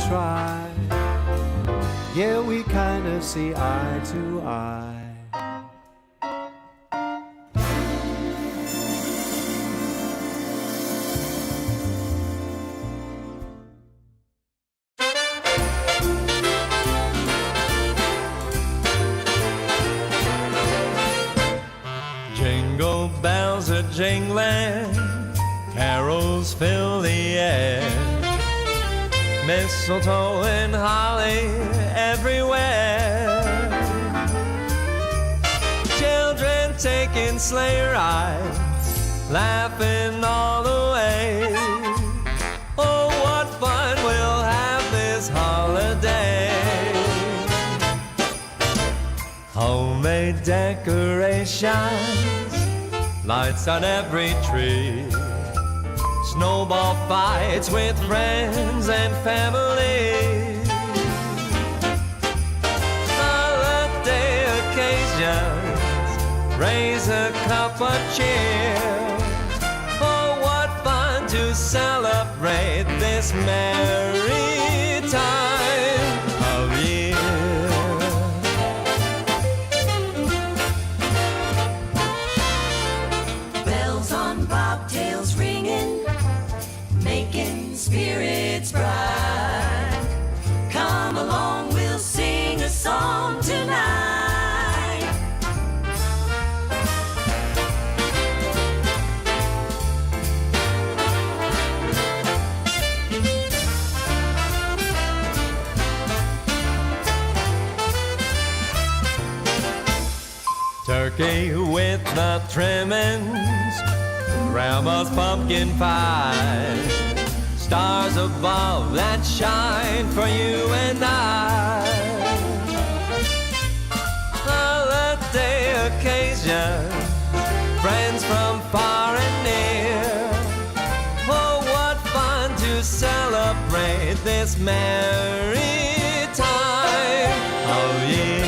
try. Yeah, we kinda see eye to eye. Jingle bells are jingling, carols fill the air, mistletoe and holly everywhere. Children taking sleigh rides, laughing all the way. Oh, what fun we'll have this holiday. Homemade decorations, lights on every tree, snowball fights with friends and family, holiday occasions, raise a cup of cheer. Oh, what fun to celebrate this merry time of year. Bobtails ringing, making spirits bright. Come along, we'll sing a song tonight. Turkey with the trimmings, Grandma's pumpkin pie, stars above that shine for you and I. Holiday occasion, friends from far and near. Oh, what fun to celebrate this merry time of year.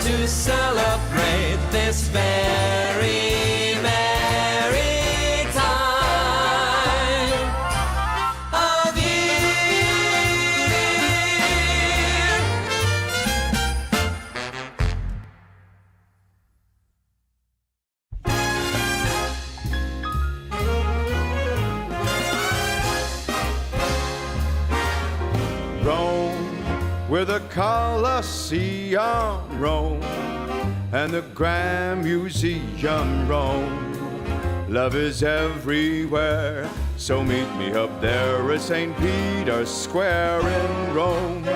To celebrate this very merry time of year. Rome, where the Colosseum, Rome, and the Grand Museum, Rome. Love is everywhere, so meet me up there at St. Peter's Square in Rome.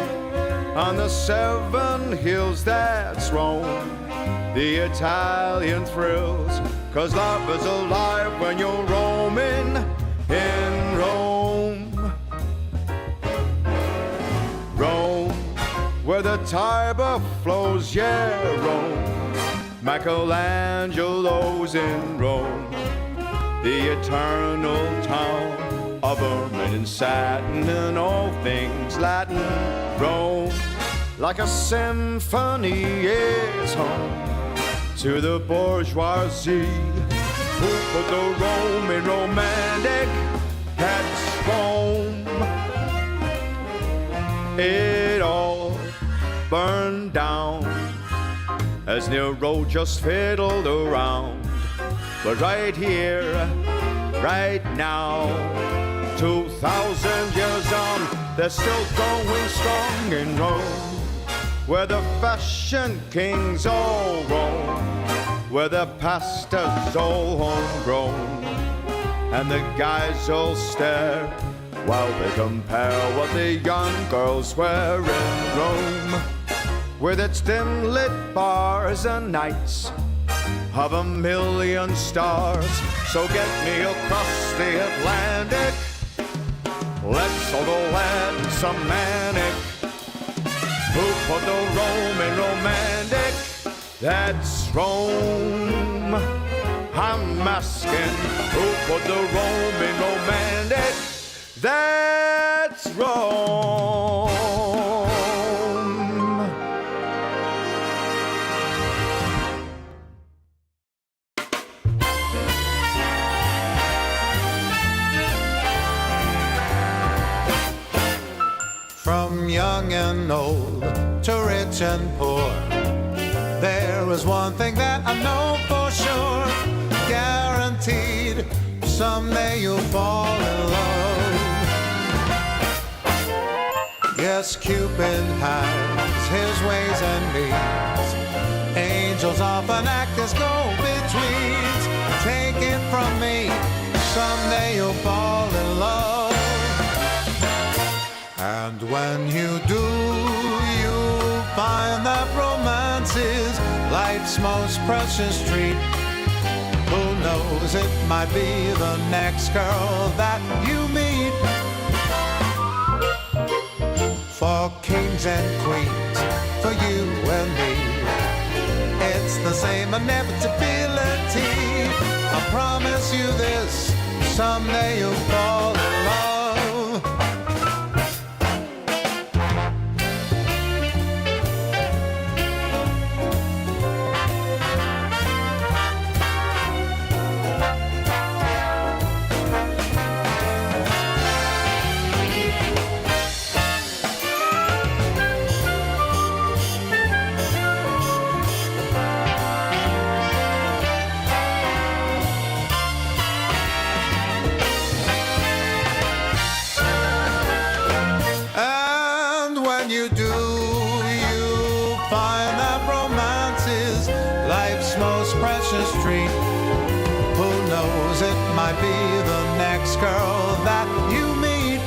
On the 7 hills, that's Rome, the Italian thrills, 'cause love is alive when you're roaming in Rome. Rome, where the Tiber flows, yeah, Rome. Michelangelo's in Rome, the eternal town of ermine and satin and all things Latin. Rome, like a symphony, is home to the bourgeoisie who put the Roman romantic at Rome. It all burned down as Nero just fiddled around. But right here, right now, 2,000 years on, they're still going strong in Rome, where the fashion kings all roam, where the pasta's all homegrown, and the guys all stare while they compare what the young girls wear in Rome, with its dim-lit bars and nights of 1,000,000 stars. So get me across the Atlantic, let's all go land some manic, who put the Roman romantic, that's Rome. I'm asking, who put the Roman romantic, that's Rome. From young and old to rich and poor, there is one thing that I know for sure, guaranteed, someday you'll fall in love. Yes, Cupid has his ways and means. Angels often act as go-betweens. Take it from me, someday you'll fall in love. And when you do, you'll find that romance is life's most precious treat. Who knows, it might be the next girl that you meet. For kings and queens, for you and me, it's the same inevitability. I promise you this, someday you'll fall in love. Might be the next girl that you meet.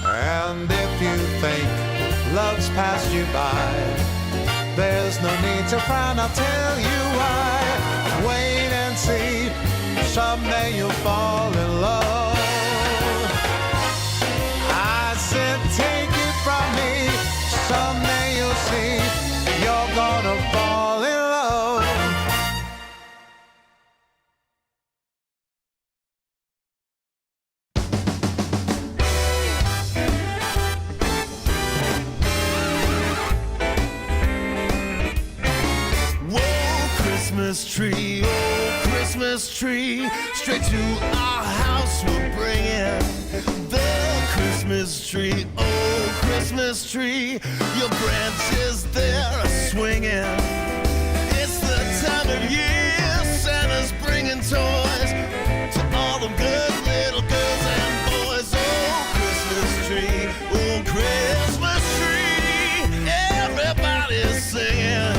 And if you think love's passed you by, there's no need to frown, I'll tell you why. Wait and see, someday you'll fall in love. I said take it from me, someday you'll see, you're gonna fall in love. Christmas tree, oh Christmas tree, straight to our house we're bringing the Christmas tree, oh Christmas tree, your branches they're swinging. It's the time of year Santa's bringing toys to all the good little girls and boys. Oh Christmas tree, oh Christmas tree, everybody's singing.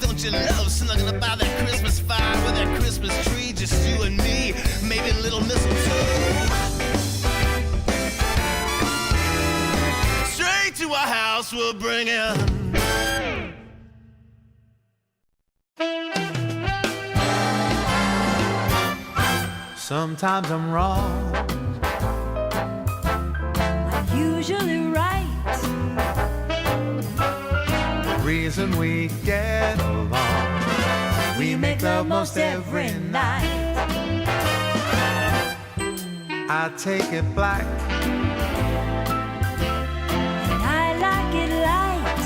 Don't you love snuggling about that Christmas fire with that Christmas tree, just you and me, maybe a little mistletoe. Straight to our house we'll bring it. Sometimes I'm wrong, I'm usually right. reason we get along. We make love most every night. I take it black, And I like it light.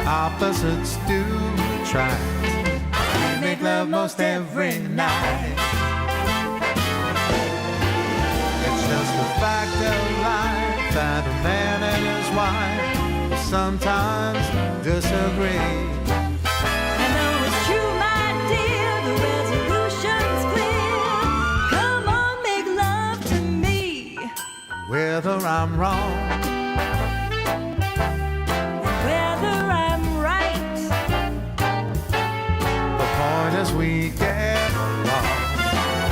opposites do attract. We make love most every night. It's just a fact of life that a man and his wife sometimes disagree. And though it's true, my dear, the resolution's clear. Come on, make love to me. Whether I'm wrong, Whether I'm right. the point is we get along.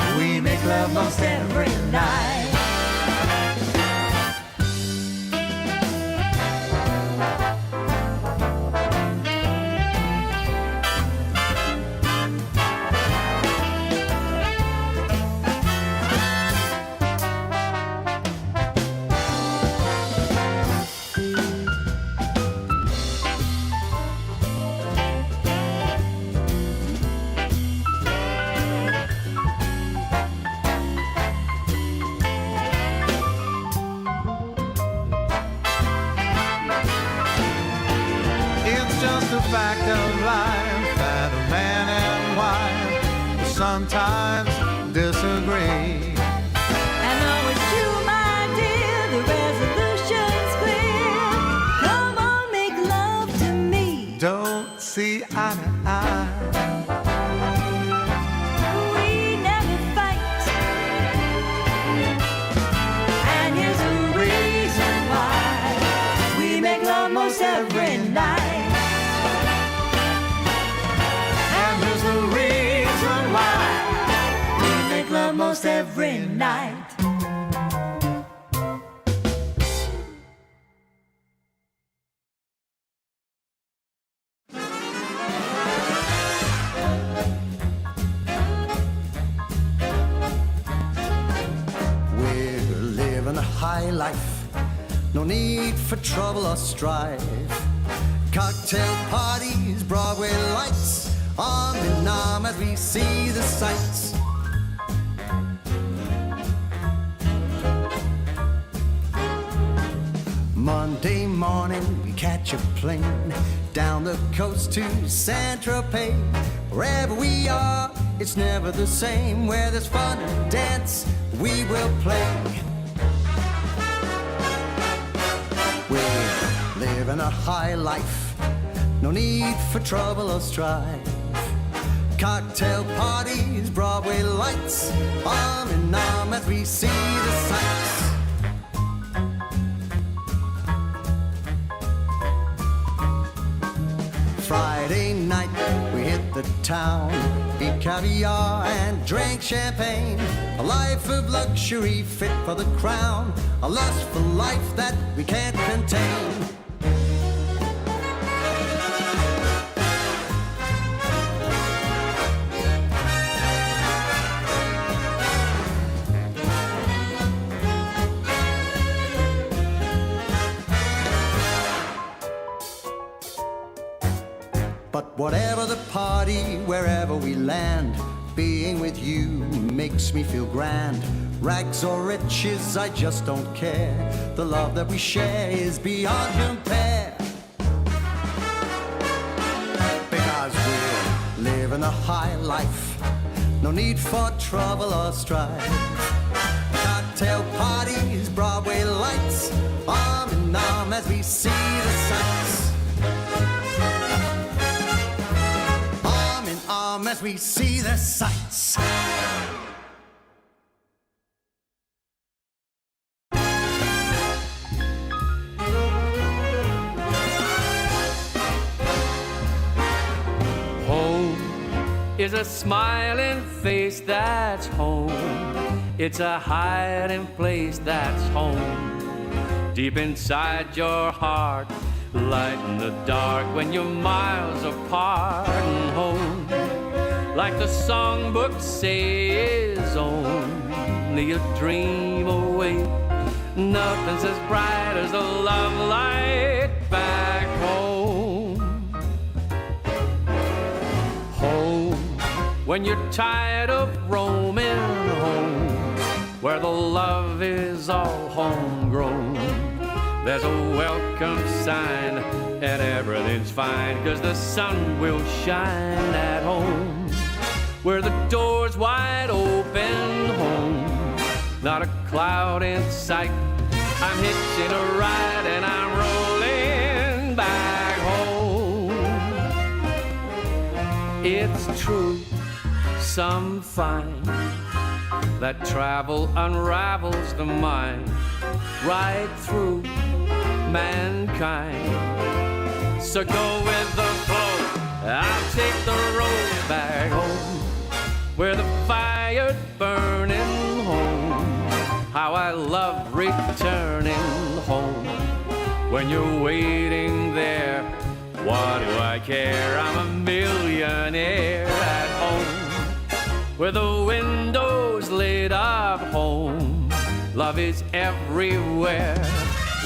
just a fact of life that a man and wife sometimes disagree. And though it's true, my dear, the resolution's clear. Come on, make love to me. Don't see eye to eye. We never fight. And here's the reason why. We make love most every night. And here's the reason why. We make love most every night. We're living a high life, no need for trouble or strife. Cocktail parties, Broadway lights, arm in arm as we see the sights. Monday morning we catch a plane down the coast to Saint-Tropez. Wherever we are, it's never the same. Where there's fun and dance, we will play. We're living a high life, no need for trouble or strife. Cocktail parties, Broadway lights, arm in arm as we see the sights. Friday night, we hit the town, eat caviar and drink champagne. A life of luxury fit for the crown, a lust for life that we can't contain. But whatever the party, wherever we land, being with you makes me feel grand. Rags or riches, I just don't care. The love that we share is beyond compare. Because we're living a high life, no need for trouble or strife. Cocktail parties, Broadway lights, arm in arm as we see the sights. As we see the sights. Home is a smiling face that's home. It's a hiding place that's home. Deep inside your heart, light in the dark when you're miles apart. And home, like the songbook says, only a dream away. Nothing's as bright as the love light back home. Home, when you're tired of roaming home, where the love is all homegrown. There's a welcome sign and everything's fine, 'cause the sun will shine at home. Where the door's wide open home, not a cloud in sight. I'm hitching a ride and I'm rolling back home. It's true, some find that travel unravels the mind right through mankind. So go with the flow, I'll take the road back home, where the fire's burning home. How I love returning home. When you're waiting there, what do I care? I'm a millionaire at home, where the windows lit up home. Love is everywhere,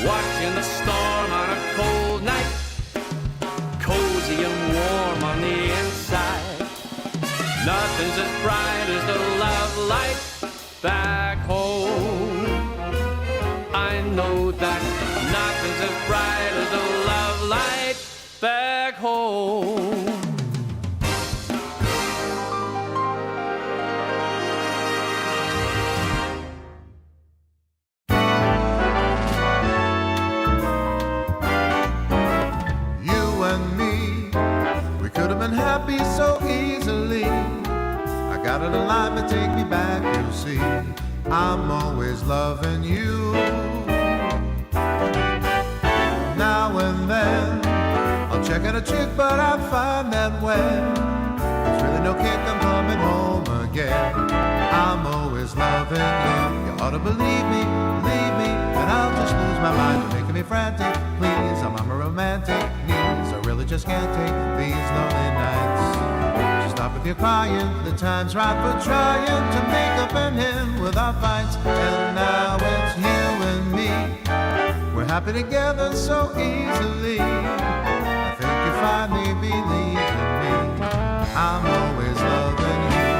watching the storm on a cold night, cozy and warm on the inside. Nothing's as bright as the love light back home. I know that nothing's as bright as the love light back home. You and me, we could have been happy so easily. I got it alive and take me back, you see. I'm always loving you. Now and then I'll check out a chick, but I find that when there's really no kick, I'm coming home again. I'm always loving you. You ought to believe me, and I'll just lose my mind. You're making me frantic, please. I'm on my romantic knees. I really just can't take these lonely nights. Just stop with your crying. The time's right for trying to make up an end with our fights. And now it's you and me. We're happy together so easily. I think you finally believe in me. I'm always loving you.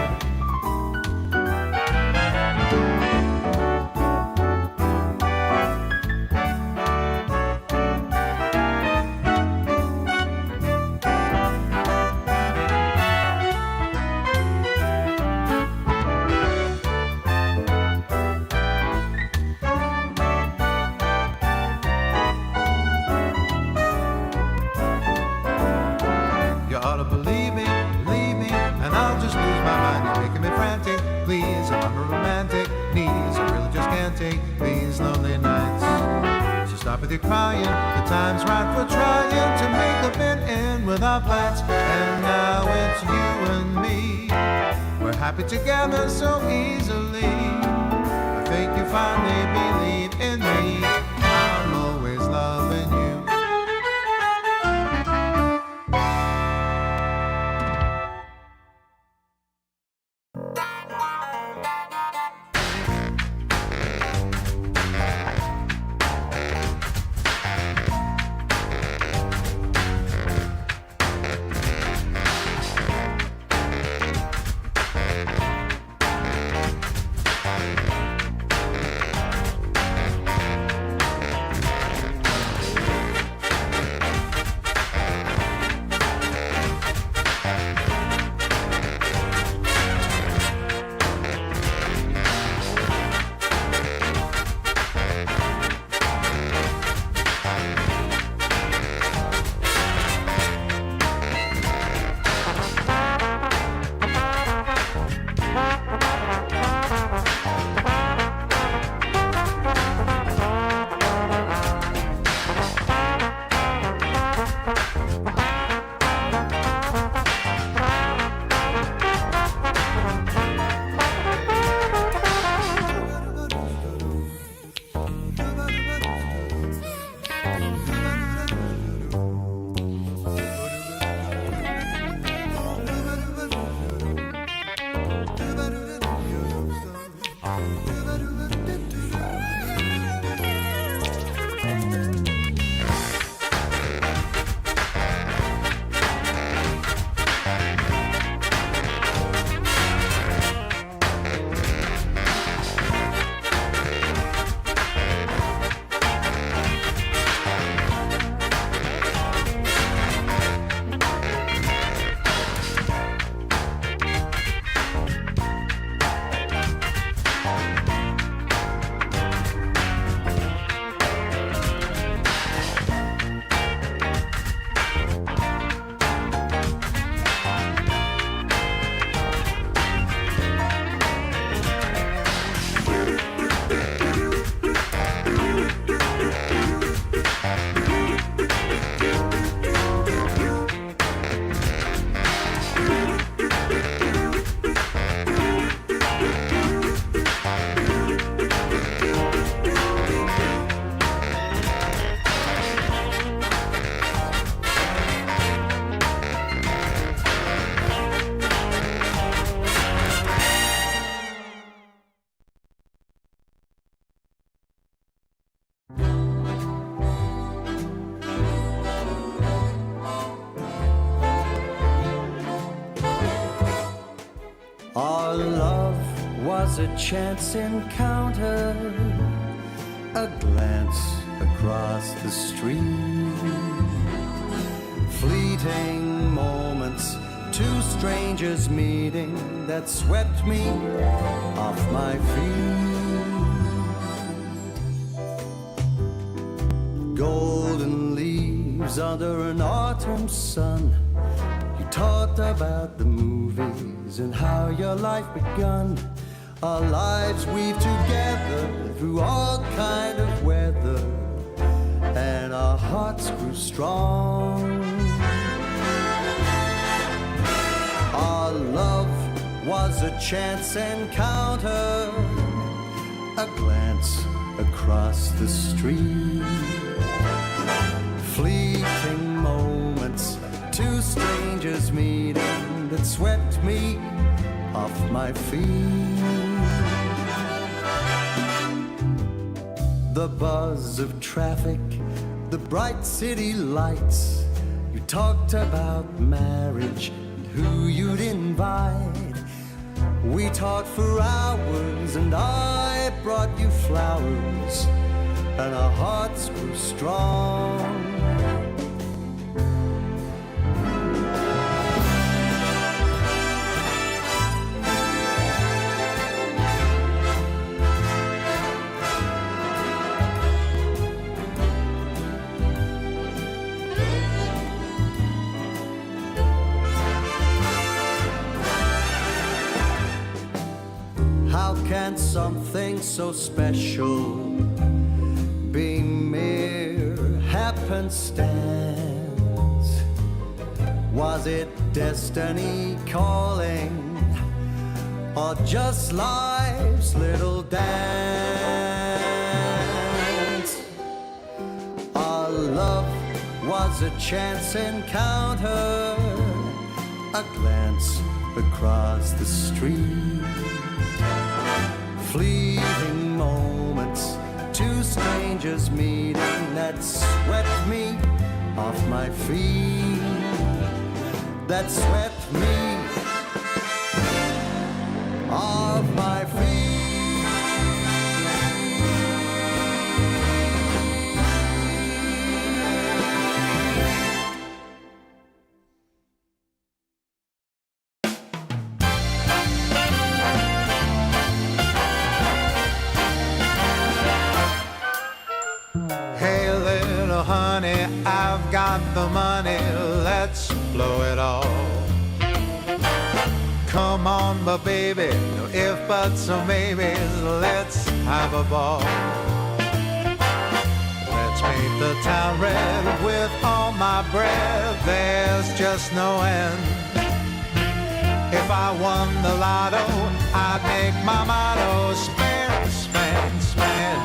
You ought to believe me, and I'll just lose my mind. You're making me frantic, please. I'm on my romantic knees. I really just can't take these lonely nights. So stop with your crying. The time's right for trying to make up an end with our fights. And now it's you and me. We're happy together so easily. I think you finally believe in me. I'm always loving you. Our love was a chance encounter, a glance across the street. fleeting moments, two strangers meeting that swept me off my feet. Golden leaves under an autumn sun. You talked about the movies and how your life begun. Our lives weave together through all kind of weather, and our hearts grew strong. Our love was a chance encounter, a glance across the street. Fleeting moments, two strangers meeting that swept me off my feet. The buzz of traffic, the bright city lights. You talked about marriage and who you'd invite. We talked for hours and I brought you flowers, and our hearts grew strong. How can something so special be mere happenstance? Was it destiny calling, or just life's little dance? Our love was a chance encounter, a glance across the street. Fleeting moments, two strangers meeting that swept me off my feet. That swept me off my feet. Hey, little honey, I've got the money, let's blow it all. Come on, my baby, no if, buts, or maybes, let's have a ball. Let's paint the town red with all my breath, there's just no end. If I won the lotto, I'd make my motto, spend, spend, spend.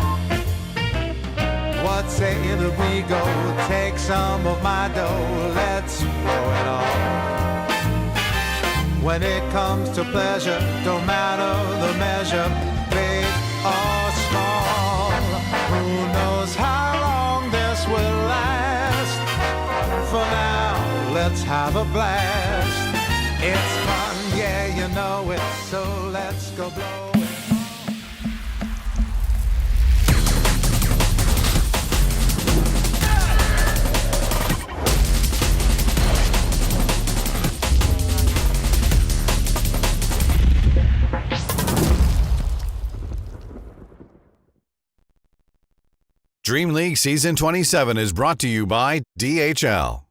What say that we go take some of my dough, let's blow it all. When it comes to pleasure, don't matter the measure, big or small. Who knows how long this will last? For now, let's have a blast. It's fun, yeah, you know it, so let's go blow it. DreamLeague Season 27 is brought to you by DHL.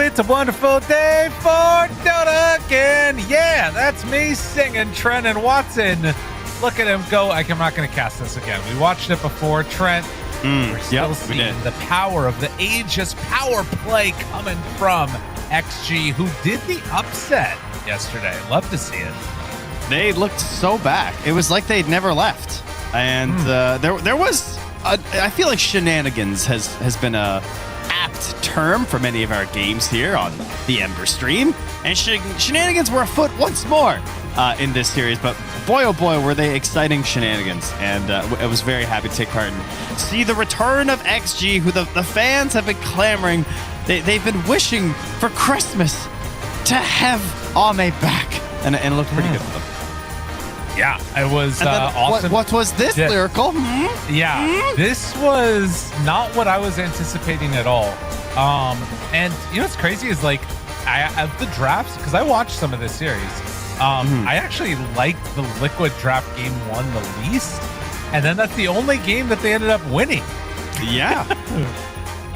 It's a wonderful day for Dota again. Yeah, that's me singing Trent and Watson. Look at him go. I'm not going to cast this again. We watched it before, Trent. We're still seeing the power of the Aegis power play coming from XG, who did the upset yesterday. Love to see it. They looked so back. It was like they'd never left. And there was, I feel like shenanigans has been a apt term for many of our games here on the Ember stream. And shenanigans were afoot once more in this series. But boy, oh boy, were they exciting shenanigans. And I was very happy to take part and see the return of XG, who the fans have been clamoring. They've been wishing for Christmas to have Ame back. And it looked pretty good for them. Yeah, it was And then awesome. What was this, Yeah. Lyrical? Yeah, this was not what I was anticipating at all. And you know what's crazy is like of the drafts, because I watched some of this series. I actually liked the Liquid draft game 1 the least, and then that's the only game that they ended up winning. Yeah.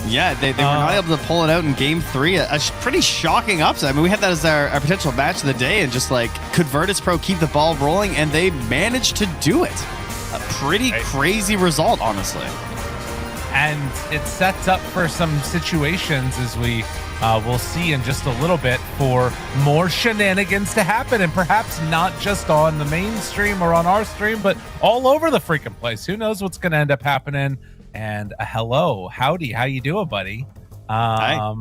Yeah, they were not able to pull it out in game 3. A pretty shocking upset. I mean, we had that as our potential match of the day, and just like, could Virtus Pro keep the ball rolling? And they managed to do it. A pretty crazy result, honestly. And it sets up for some situations, as we will see in just a little bit, for more shenanigans to happen, and perhaps not just on the main stream or on our stream, but all over the freaking place. Who knows what's going to end up happening? And hello, howdy, how you doing, buddy? Hi.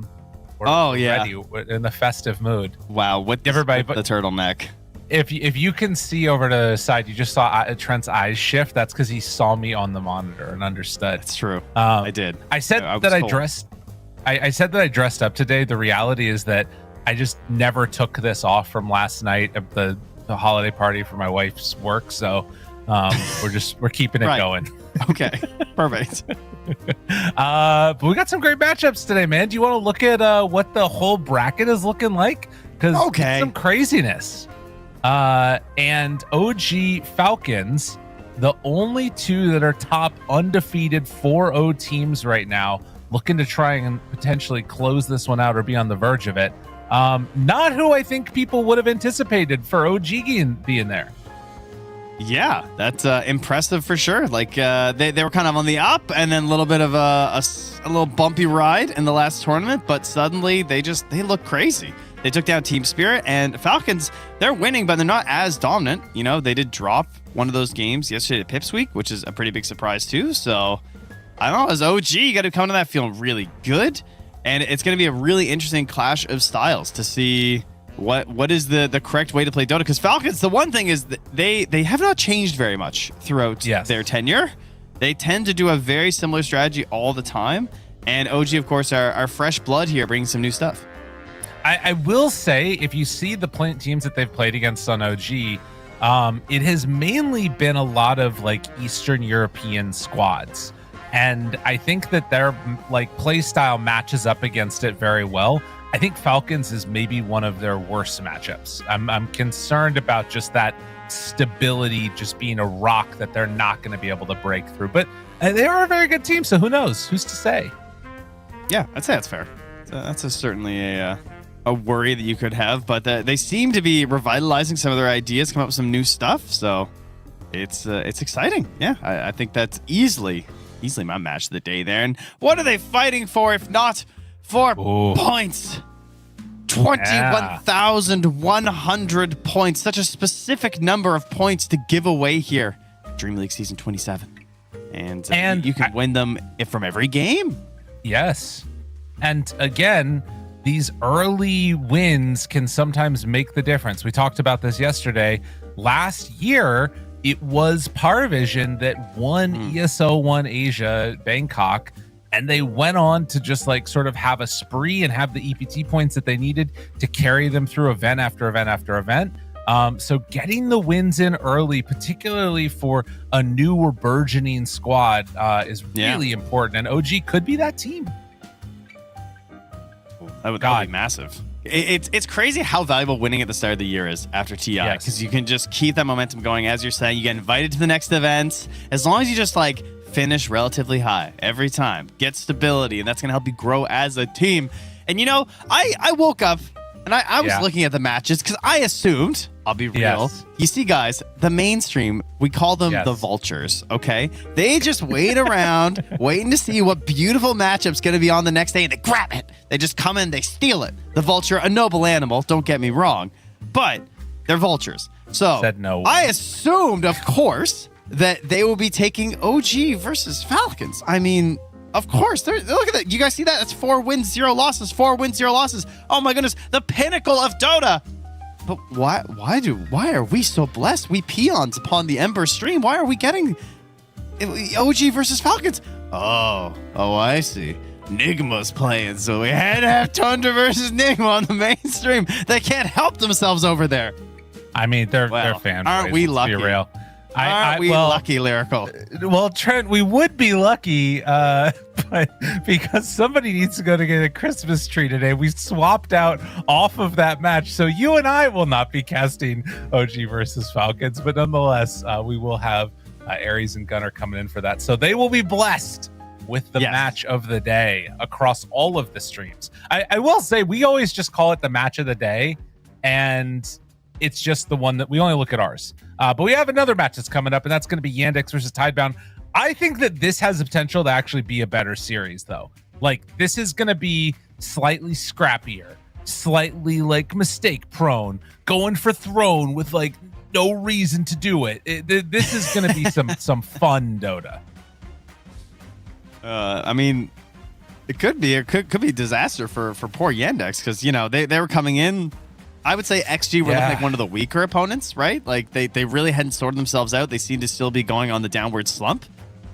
We're ready. We're in the festive mood. Wow, with Everybody, the turtleneck. If you can see over to the side, you just saw Trent's eyes shift. That's because he saw me on the monitor and understood. That's true. I did. I said I was that I told. dressed. I said that I dressed up today. The reality is that I just never took this off from last night at the holiday party for my wife's work. So we're keeping it Right. going. Okay, perfect. But we got some great matchups today, man. Do you want to look at what the whole bracket is looking like? Because Okay. some craziness. And OG Falcons, the only two that are top undefeated 4-0 teams right now, looking to try and potentially close this one out or be on the verge of it. Not who I think people would have anticipated for OG being there. Yeah, that's impressive for sure. Like they were kind of on the up, and then a little bit of a little bumpy ride in the last tournament, but suddenly they look crazy. They took down Team Spirit, and Falcons, they're winning, but they're not as dominant. You know, they did drop one of those games yesterday at Pips Week, which is a pretty big surprise too. So I don't know, as OG, you got to come to that feeling really good, and it's going to be a really interesting clash of styles to see what is the correct way to play Dota. Because Falcons, the one thing is that they have not changed very much throughout their tenure. They tend to do a very similar strategy all the time, and OG, of course, are fresh blood here, bringing some new stuff. I will say, if you see the teams that they've played against on OG, it has mainly been a lot of like Eastern European squads. And I think that their like play style matches up against it very well. I think Falcons is maybe one of their worst matchups. I'm concerned about just that stability, just being a rock that they're not going to be able to break through. But they are a very good team, so who knows? Who's to say? Yeah, I'd say that's fair. That's certainly a worry that you could have, but they seem to be revitalizing some of their ideas, come up with some new stuff. So it's exciting. Yeah, I think that's easily my match of the day there. And what are they fighting for if not for points? 21,100 points. Such a specific number of points to give away here. DreamLeague Season 27. And you can win them from every game. Yes. And again, these early wins can sometimes make the difference. We talked about this yesterday. Last year, it was Parvision that won ESO 1 Asia, Bangkok, and they went on to just like sort of have a spree and have the EPT points that they needed to carry them through event after event after event. So getting the wins in early, particularly for a new or burgeoning squad, is really important. And OG could be that team. That would be massive. It's crazy how valuable winning at the start of the year is after TI, because you can just keep that momentum going. As you're saying, you get invited to the next event. As long as you just like finish relatively high every time, get stability, and that's going to help you grow as a team. And you know, I woke up and I was looking at the matches because I assumed, I'll be real, you see guys, the mainstream, we call them the vultures, okay? They just wait around, waiting to see what beautiful matchup's going to be on the next day, and they grab it. They just come in, they steal it. The vulture, a noble animal, don't get me wrong, but they're vultures. So I assumed, of course, that they will be taking OG versus Falcons. I mean, of course. Look at that. You guys see that? That's 4 wins, 0 losses. 4 wins, 0 losses. Oh my goodness. The pinnacle of Dota. But why are we so blessed? We peons upon the Ember stream. Why are we getting OG versus Falcons? Oh, I see. Nigma's playing, so we had to have Tundra versus Nigma on the mainstream. They can't help themselves over there. I mean, they're fan. Aren't we let's lucky? be real. Aren't we lucky, Lyrical? Well, Trent, we would be lucky, but because somebody needs to go to get a Christmas tree today, we swapped out off of that match. So you and I will not be casting OG versus Falcons, but nonetheless, we will have Aries and Gunnar coming in for that. So they will be blessed with the match of the day across all of the streams. I will say we always just call it the match of the day, and it's just the one that we only look at ours. But we have another match that's coming up, and that's going to be Yandex versus Tidebound. I think that this has the potential to actually be a better series, though. Like, this is going to be slightly scrappier, slightly like mistake prone, going for throne with like no reason to do it. This is going to be some fun Dota. I mean, it could be disaster for poor Yandex, because they were coming in. I would say XG were like one of the weaker opponents, right? Like they really hadn't sorted themselves out. They seem to still be going on the downward slump,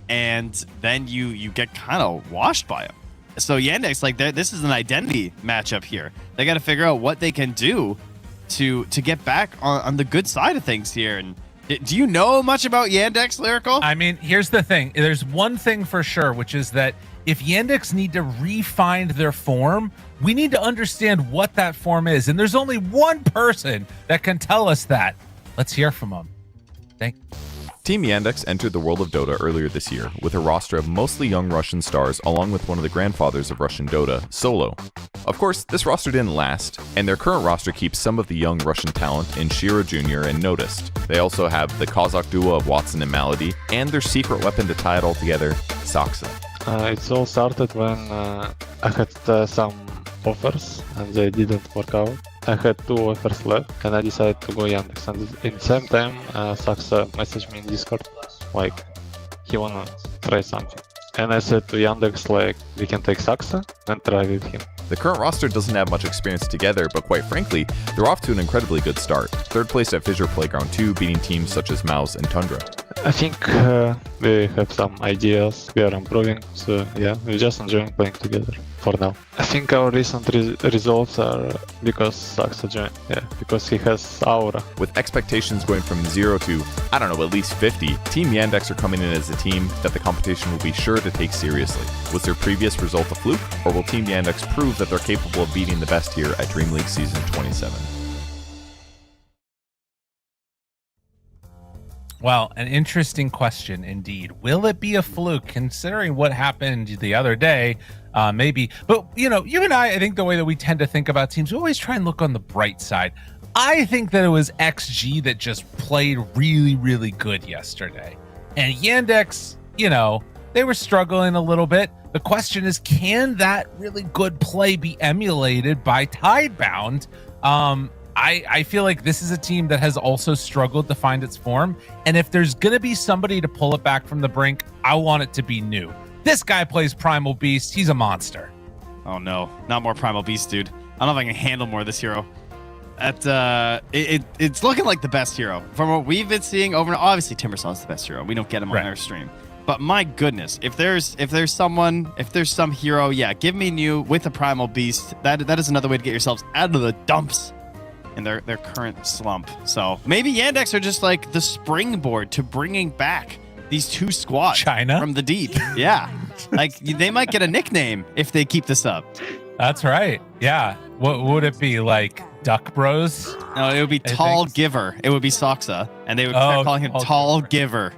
and then you get kind of washed by them. So Yandex, like this is an identity matchup here. They got to figure out what they can do to get back on the good side of things here. And do you know much about Yandex, Lyrical? I mean, here's the thing. There's one thing for sure, which is that if Yandex need to refine their form, we need to understand what that form is. And there's only one person that can tell us that. Let's hear from him. Team Yandex entered the world of Dota earlier this year with a roster of mostly young Russian stars, along with one of the grandfathers of Russian Dota, Solo. Of course, this roster didn't last, and their current roster keeps some of the young Russian talent in Shira Jr. and Noticed. They also have the Kazakh duo of Watson and Malady, and their secret weapon to tie it all together, Saksa. It all started when I had some offers and they didn't work out. I had 2 offers left and I decided to go Yandex, and in the same time Saksa messaged me in Discord like he wanna try something, and I said to Yandex like we can take Saksa and try with him. The current roster doesn't have much experience together, but quite frankly, they're off to an incredibly good start. 3rd place at Fissure Playground 2, beating teams such as Mouse and Tundra. I think we have some ideas, we are improving, so yeah, we're just enjoying playing together for now. I think our recent results are because Saksa joined, because he has aura. With expectations going from 0 to, I don't know, at least 50, Team Yandex are coming in as a team that the competition will be sure to take seriously. Was their previous result a fluke, or will Team Yandex prove that they're capable of beating the best here at DreamLeague Season 27? Well, an interesting question indeed. Will it be a fluke, considering what happened the other day? Maybe. But, you and I think the way that we tend to think about teams, we always try and look on the bright side. I think that it was XG that just played really, really good yesterday. And Yandex, they were struggling a little bit. The question is, can that really good play be emulated by Tidebound? I feel like this is a team that has also struggled to find its form. And if there's going to be somebody to pull it back from the brink, I want it to be new. This guy plays Primal Beast. He's a monster. Oh, no. Not more Primal Beast, dude. I don't know if I can handle more of this hero. It's looking like the best hero. From what we've been seeing over, obviously Timbersaw's the best hero. We don't get him on our stream. But my goodness, if there's some hero, give me new with a Primal Beast. That is another way to get yourselves out of the dumps in their current slump. So maybe Yandex are just like the springboard to bringing back these 2 squads from the deep. Yeah. Like they might get a nickname if they keep this up. That's right. Yeah. What would it be, like Duck Bros? No, it would be Tall Giver. It would be Saksa, and they would start calling him Tall Giver.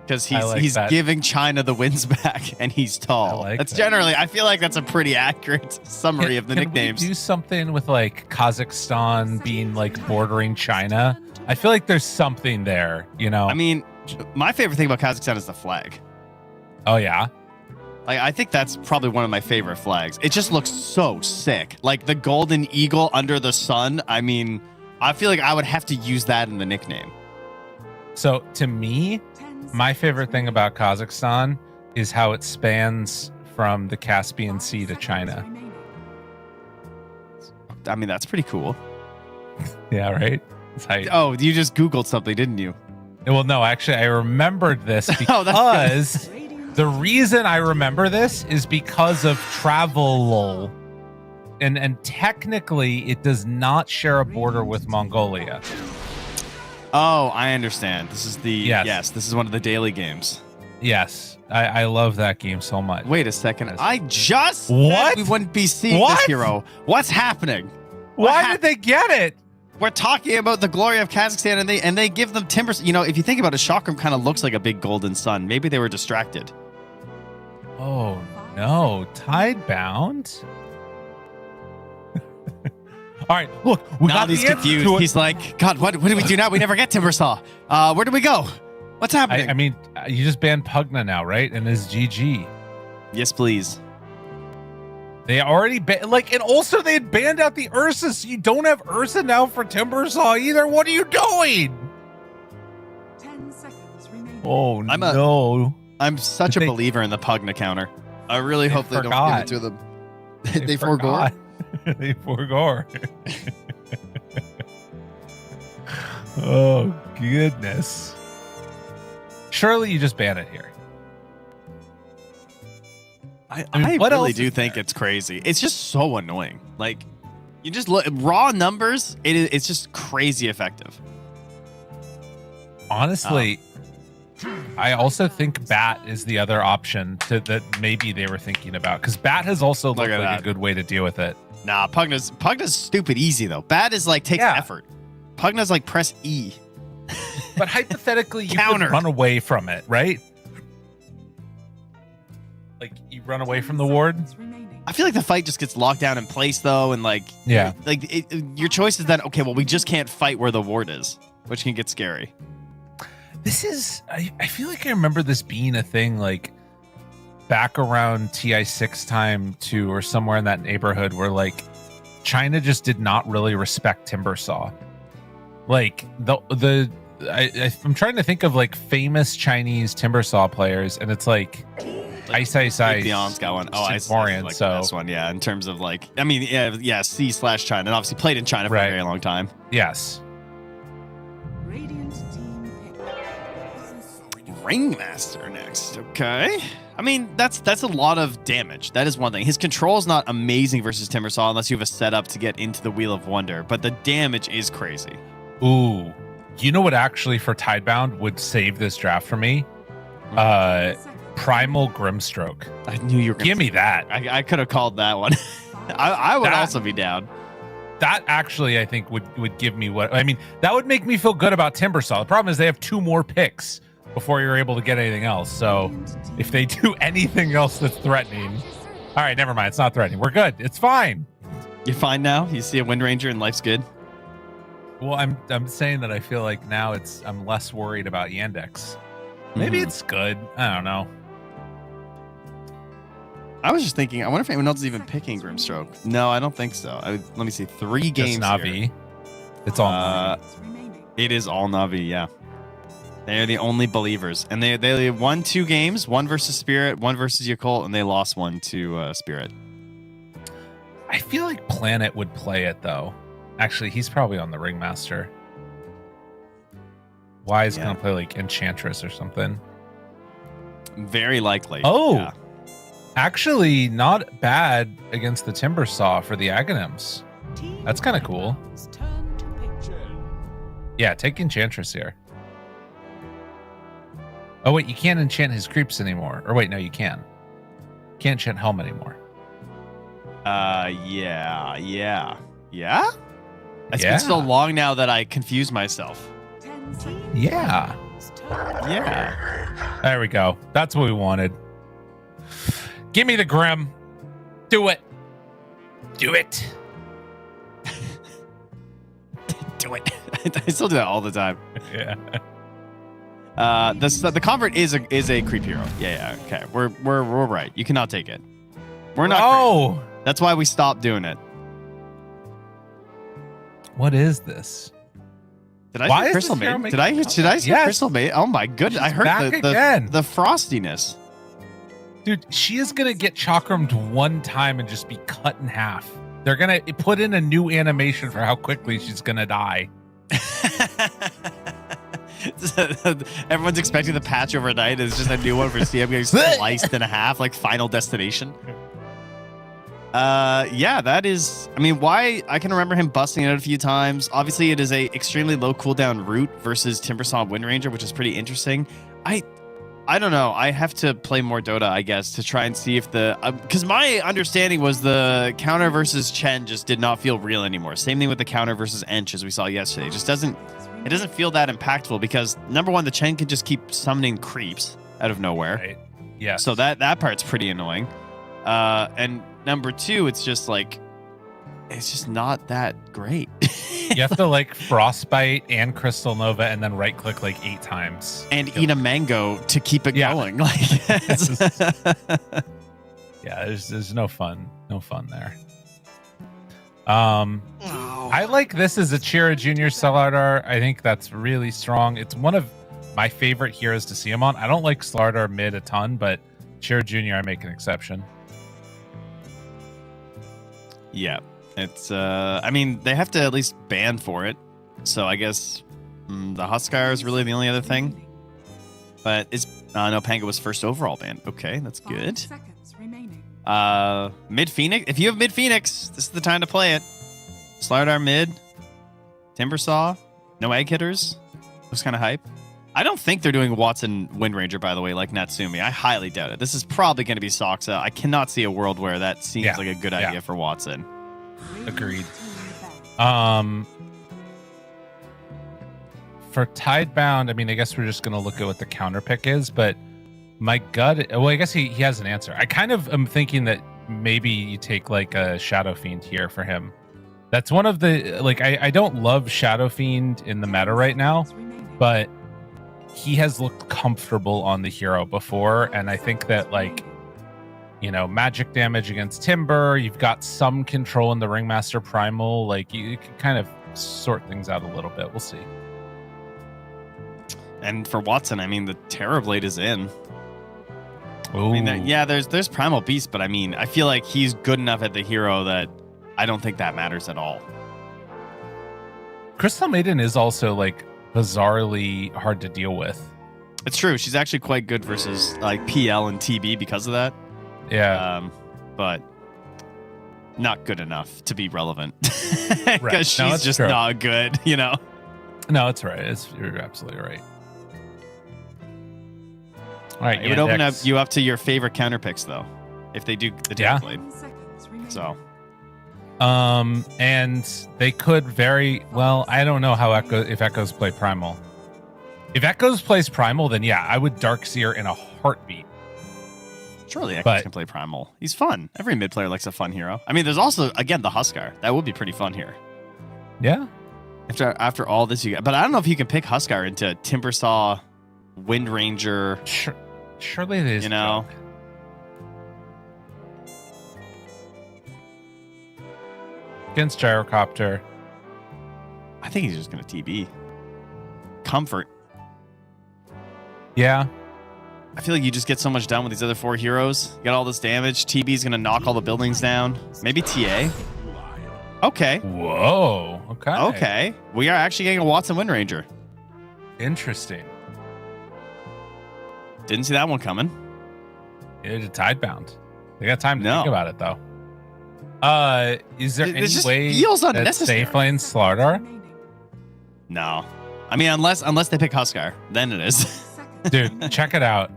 Because he's giving China the wins back, and he's tall. Generally, I feel like that's a pretty accurate summary of the nicknames. We do something with like Kazakhstan being like bordering China? I feel like there's something there, I mean, my favorite thing about Kazakhstan is the flag. Oh yeah? Like, I think that's probably one of my favorite flags. It just looks so sick. Like the golden eagle under the sun. I mean, I feel like I would have to use that in the nickname. So to me, my favorite thing about Kazakhstan is how it spans from the Caspian Sea to China. I mean, that's pretty cool. Yeah, right? It's hype. Oh, you just Googled something, didn't you? Well, no, actually, I remembered this Oh, that's because the reason I remember this is because of travel. And technically, it does not share a border with Mongolia. Oh, I understand. This is the Yes. this is one of the daily games. Yes, I love that game so much. Wait a second. I just said What? we wouldn't be seeing What? this hero. What's happening? Why did they get it? We're talking about the glory of Kazakhstan, and they give them timbers. You know, if you think about it, Chakram kind of looks like a big golden sun. Maybe they were distracted. Oh no, Tidebound. All right, look, we Now got he's the answer confused. to it. He's like, God, what do we do now? We never get Timbersaw. Where do we go? What's happening? I mean, you just banned Pugna now, right? And his GG. Yes, please. They already and also they had banned out the Ursa, so you don't have Ursa now for Timbersaw either. What are you doing? 10 seconds remaining. Oh no! I'm such a They- believer in the Pugna counter. I really hope they don't forgot. give it to them. They forgo. forgot. They forgot. Oh goodness! Surely you just ban it here. I mean, what really else do is think there? it's crazy. It's just so annoying. Like, you just look raw numbers. It's just crazy effective. Honestly, I also think Bat is the other option that maybe they were thinking about, because Bat has also looked at like that. a good way to deal with it. Nah, Pugna's stupid easy though. Bad is like takes Yeah. effort. Pugna's like press E. But hypothetically, you Counter. could run away from it, right? Like you run away from the ward. I feel like the fight just gets locked down in place though, and like Yeah. your choice is then okay. Well, we just can't fight where the ward is, which can get scary. This is, I feel like I remember this being a thing like back around TI6 time too, or somewhere in that neighborhood where like China just did not really respect Timbersaw. Like I'm trying to think of like famous Chinese Timbersaw players, and it's like Ice. Beyond's got one. Oh, Ice is Singaporean, like so the best one. Yeah, in terms of like, I mean, yeah, C/China, and obviously played in China for Right. a very long time. yes. Radiant team pick. Ringmaster next. Okay. I mean, that's a lot of damage. That is one thing. His control is not amazing versus Timbersaw unless you have a setup to get into the Wheel of Wonder, but the damage is crazy. Ooh, you know what actually for Tidebound would save this draft for me? Primal Grimstroke. I knew you were gonna Give me that. I could have called that one. I would That- also be down. That actually, I think, would give me what I mean. That would make me feel good about Timbersaw. The problem is they have 2 more picks before you're able to get anything else. So if they do anything else that's threatening, all right, never mind. It's not threatening. We're good. It's fine. You're fine now? You see a Wind Ranger and life's good? Well, I'm saying that I feel like now I'm less worried about Yandex. Maybe it's good. I don't know. I was just thinking, I wonder if anyone else is even picking Grimstroke. No, I don't think so. Let me see. 3 games Just Navi. here. It's all Navi. Remaining. It is all Navi, yeah. They are the only believers. And they won 2 games, 1 versus Spirit, 1 versus Yakult, and they lost 1 to Spirit. I feel like Planet would play it though. Actually, he's probably on the Ringmaster. Wise Yeah. gonna play like Enchantress or something. Very likely. Oh, Yeah. actually, not bad against the Timbersaw for the Aghanims. That's kind of cool. Turn to pick. Yeah, take Enchantress here. Oh wait, you can't enchant his creeps anymore. Or wait, no, you can. Can't enchant Helm anymore. Yeah. Yeah? It's Yeah. been so long now that I confuse myself. 10 teams. Yeah. Yeah. There we go. That's what we wanted. Give me the Grim. Do it. Do it. Do it. I still do that all the time. Yeah. The convert is a creep hero. Yeah. Okay. We're right. You cannot take it. We're not. Oh, creep. That's why we stopped doing it. what is this? Did I Why see is Crystal this hero Maid? making- Did I see Yes. Crystal Maid? Oh my goodness! I She's heard back again. the frostiness. Dude, she is gonna get chakrammed one time and just be cut in half. They're gonna put in a new animation for how quickly she's gonna die. Everyone's expecting the patch overnight. It's just a new one for CM getting sliced in half, like Final Destination. Yeah, that is. I mean, why? I can remember him busting it out a few times. Obviously, it is a extremely low cooldown route versus Timbersaw Wind Ranger, which is pretty interesting. I don't know. I have to play more Dota, I guess, to try and see if the because my understanding was the counter versus Chen just did not feel real anymore. Same thing with the counter versus Ench as we saw yesterday. It just doesn't feel that impactful because number one, the Chen can just keep summoning creeps out of nowhere. Right. Yeah. So that part's pretty annoying. And number two, it's just like it's just not that great. You have to like Frostbite and Crystal Nova and then right click like 8 times. And eat a mango to keep it going. Like yeah, there's no fun there. I like this as a Chira Junior Slardar. I think that's really strong. It's one of my favorite heroes to see him on. I don't like Slardar mid a ton, but Chira Junior I make an exception. Yeah. It's I mean, they have to at least ban for it. So I guess the Huskar is really the only other thing. But it's no, Panga was first overall banned. Okay, that's good. Mid Phoenix. If you have Mid Phoenix, this is the time to play it. Slardar mid, Timbersaw, no egg hitters. Looks kind of hype. I don't think they're doing Watson Wind Ranger, by the way, like Natsumi. I highly doubt it. This is probably going to be Soxa. I cannot see a world where that seems like a good idea for Watson. Agreed. For Tidebound, I mean, I guess we're just gonna look at what the counter pick is, but my gut, well, I guess he has an answer. I kind of am thinking that maybe you take like a Shadow Fiend here for him. That's one of the like I don't love Shadow Fiend in the meta right now, but he has looked comfortable on the hero before, and I think that like, you know, magic damage against Timber, you've got some control in the Ringmaster Primal, like you can kind of sort things out a little bit. We'll see. And for Watson, I mean, the Terrorblade is in. Ooh. I mean, yeah, there's Primal Beast, but I mean, I feel like he's good enough at the hero that I don't think that matters at all. Crystal Maiden is also like bizarrely hard to deal with. It's true. She's actually quite good versus like PL and TB because of that. Yeah. But not good enough to be relevant because Right. she's just not good, you know? No, it's right. You're absolutely right. All right. It would open you up to your favorite counter picks, though, if they do the Terrorblade. So. And they could very well. I don't know how if Echoes play Primal. If Echoes plays Primal, then yeah, I would Darkseer in a heartbeat. Surely Echoes can play Primal. He's fun. Every mid player likes a fun hero. I mean, there's also again the Huskar. That would be pretty fun here. Yeah. After all this, you got, but I don't know if you can pick Huskar into Timbersaw, Wind Ranger. Surely there's you know. Against Gyrocopter. I think he's just going to TB. Comfort. Yeah. I feel like you just get so much done with these other 4 heroes. You got all this damage. TB's going to knock all the buildings down. Maybe TA. Okay. Whoa. Okay. Okay. We are actually getting a Watson Wind Ranger. Interesting. Didn't see that one coming. It's a Tidebound. They got time to think about it, though. Is there any just way feels that unnecessary. safe lane Slardar? No. I mean, unless they pick Huskar, then it is. Dude, check it out.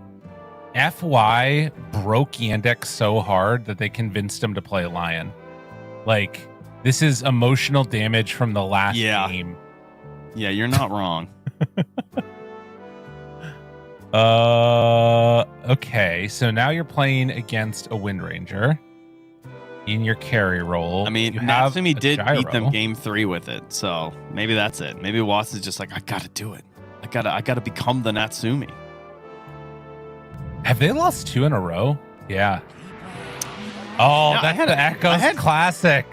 FY broke Yandex so hard that they convinced him to play Lion. Like, this is emotional damage from the last game. Yeah, you're not wrong. Okay, so now you're playing against a Wind Ranger in your carry role. I mean, Natsumi did beat them game 3 with it, so maybe that's it. Maybe Watson's just like, I gotta do it. I gotta become the Natsumi. Have they lost 2 in a row? Yeah. Oh, that's the Echoes Classic.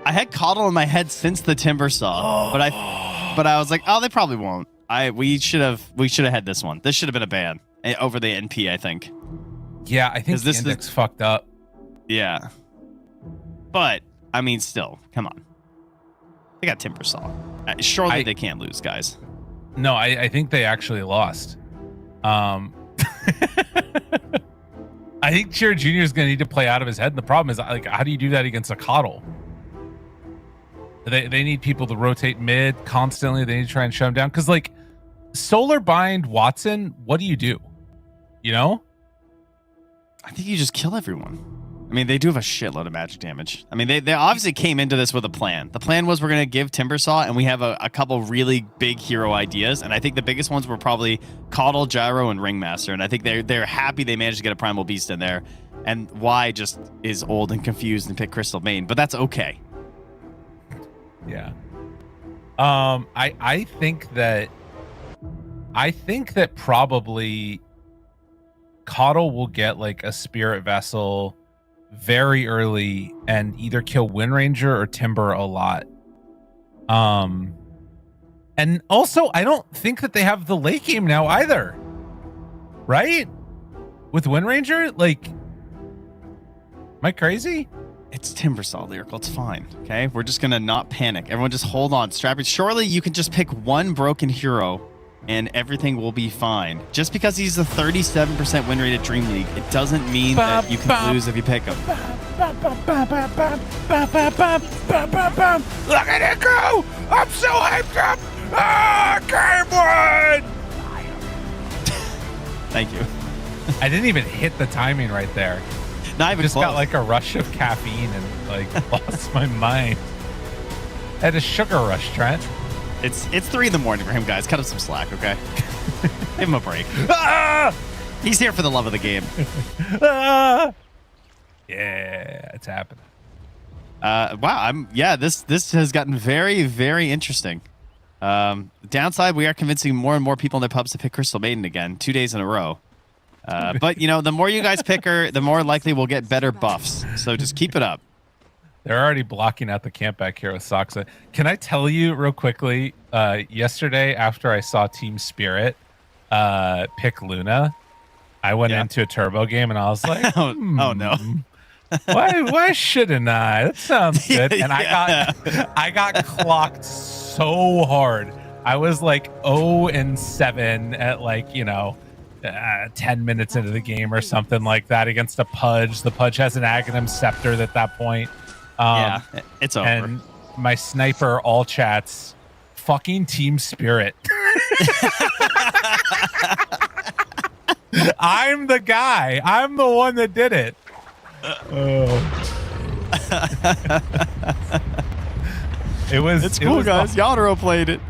I had Coddle in my head since the Timbersaw, but I was like, oh, they probably won't. We should have had this one. This should have been a ban over the NP, I think. Yeah, I think this index fucked up. Yeah. But I mean, still, come on. They got Timbersaw. Surely they can't lose, guys. No, I think they actually lost. I think Cheer Jr. is going to need to play out of his head. And the problem is, like, how do you do that against a Coddle? They need people to rotate mid constantly. They need to try and shut him down. Because, like, Solar Bind Watson, what do? You know? I think you just kill everyone. I mean, they do have a shitload of magic damage. I mean, they obviously came into this with a plan. The plan was we're going to give Timbersaw, and we have a couple really big hero ideas. And I think the biggest ones were probably Coddle, Gyro, and Ringmaster. And I think they're happy they managed to get a Primal Beast in there. And Y just is old and confused and picked Crystal Main. But that's okay. Yeah. I think that probably Coddle will get like a Spirit Vessel very early and either kill Windranger or Timber a lot. And also I don't think that they have the late game now either. Right? With Windranger? Like, am I crazy? It's Timbersaw, Lyrical. It's fine. Okay? We're just gonna not panic. Everyone just hold on. Strap it. Surely you can just pick one broken hero and everything will be fine. Just because he's a 37% win rate at Dream League, it doesn't mean that you can lose if you pick him. Look at it go! I'm so hyped up! Ah, game one! Thank you. I didn't even hit the timing right there. Not even just close. got like a rush of caffeine and like lost my mind. I had a sugar rush, Trent. It's 3 in the morning for him, guys. Cut him some slack, okay? Give him a break. Ah! He's here for the love of the game. Ah! Yeah, it's happening. Wow, this has gotten very, very interesting. Downside, we are convincing more and more people in their pubs to pick Crystal Maiden again, 2 days in a row. But you know, the more you guys pick her, the more likely we'll get better buffs. So just keep it up. They're already blocking out the camp back here with Soxa. Can I tell you real quickly? Yesterday, after I saw Team Spirit pick Luna, I went into a turbo game and I was like, oh no. Why shouldn't I? That sounds good. And I got clocked so hard. I was like 0-7 at like, 10 minutes into the game or something like that against a Pudge. The Pudge has an Aghanim Scepter at that point. Yeah, it's over. And my sniper all chats, fucking Team Spirit. I'm the guy. I'm the one that did it. It's cool, guys. Yadro played it.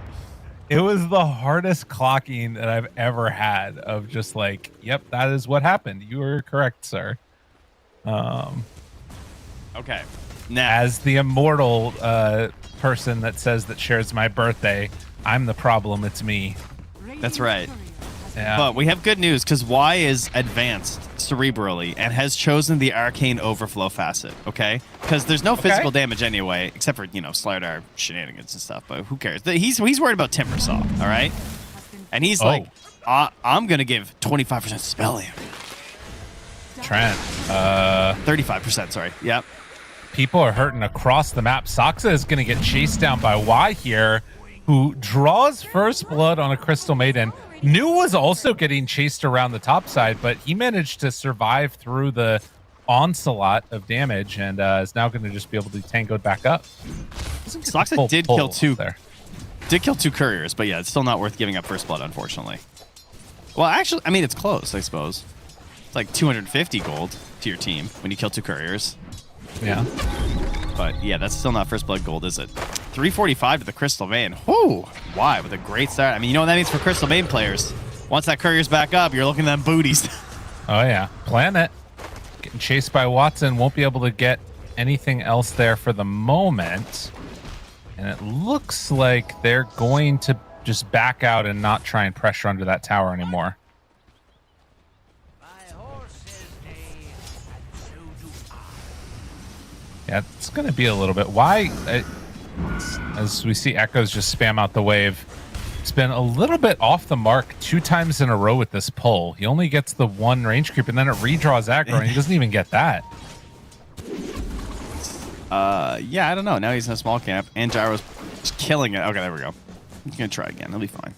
It was the hardest clocking that I've ever had of just like, yep, that is what happened. You were correct, sir. Okay. Now, as the immortal person that says that shares my birthday, I'm the problem. It's me. That's right. Yeah. But we have good news because Y is advanced cerebrally and has chosen the Arcane Overflow facet, okay? Because there's no physical damage anyway, except for, Slardar shenanigans and stuff, but who cares? He's worried about Timbersaw, all right? And he's like, I'm going to give 25% spell damage. Trent. 35%, sorry. Yep. People are hurting across the map. Soxa is going to get chased down by Y here, who draws first blood on a Crystal Maiden. New was also getting chased around the top side, but he managed to survive through the onslaught of damage and is now going to just be able to tango back up. Soxa did kill two couriers, but yeah, it's still not worth giving up first blood, unfortunately. Well, actually, I mean, it's close, I suppose. It's like 250 gold to your team when you kill 2 couriers. Yeah. But yeah, that's still not first blood gold, is it? 345 to the Crystal Main. Whoo! Why? With a great start. I mean, you know what that means for Crystal Main players? Once that courier's back up, you're looking at them booties. Oh, yeah. Plan it. Getting chased by Watson. Won't be able to get anything else there for the moment. And it looks like they're going to just back out and not try and pressure under that tower anymore. Yeah, it's going to be a little bit. Why, as we see Echoes just spam out the wave, it's been a little bit off the mark 2 times in a row with this pull. He only gets the 1 range creep, and then it redraws aggro, and he doesn't even get that. Yeah, I don't know. Now he's in a small camp, and Gyro's just killing it. Okay, there we go. He's gonna try again. He'll be fine.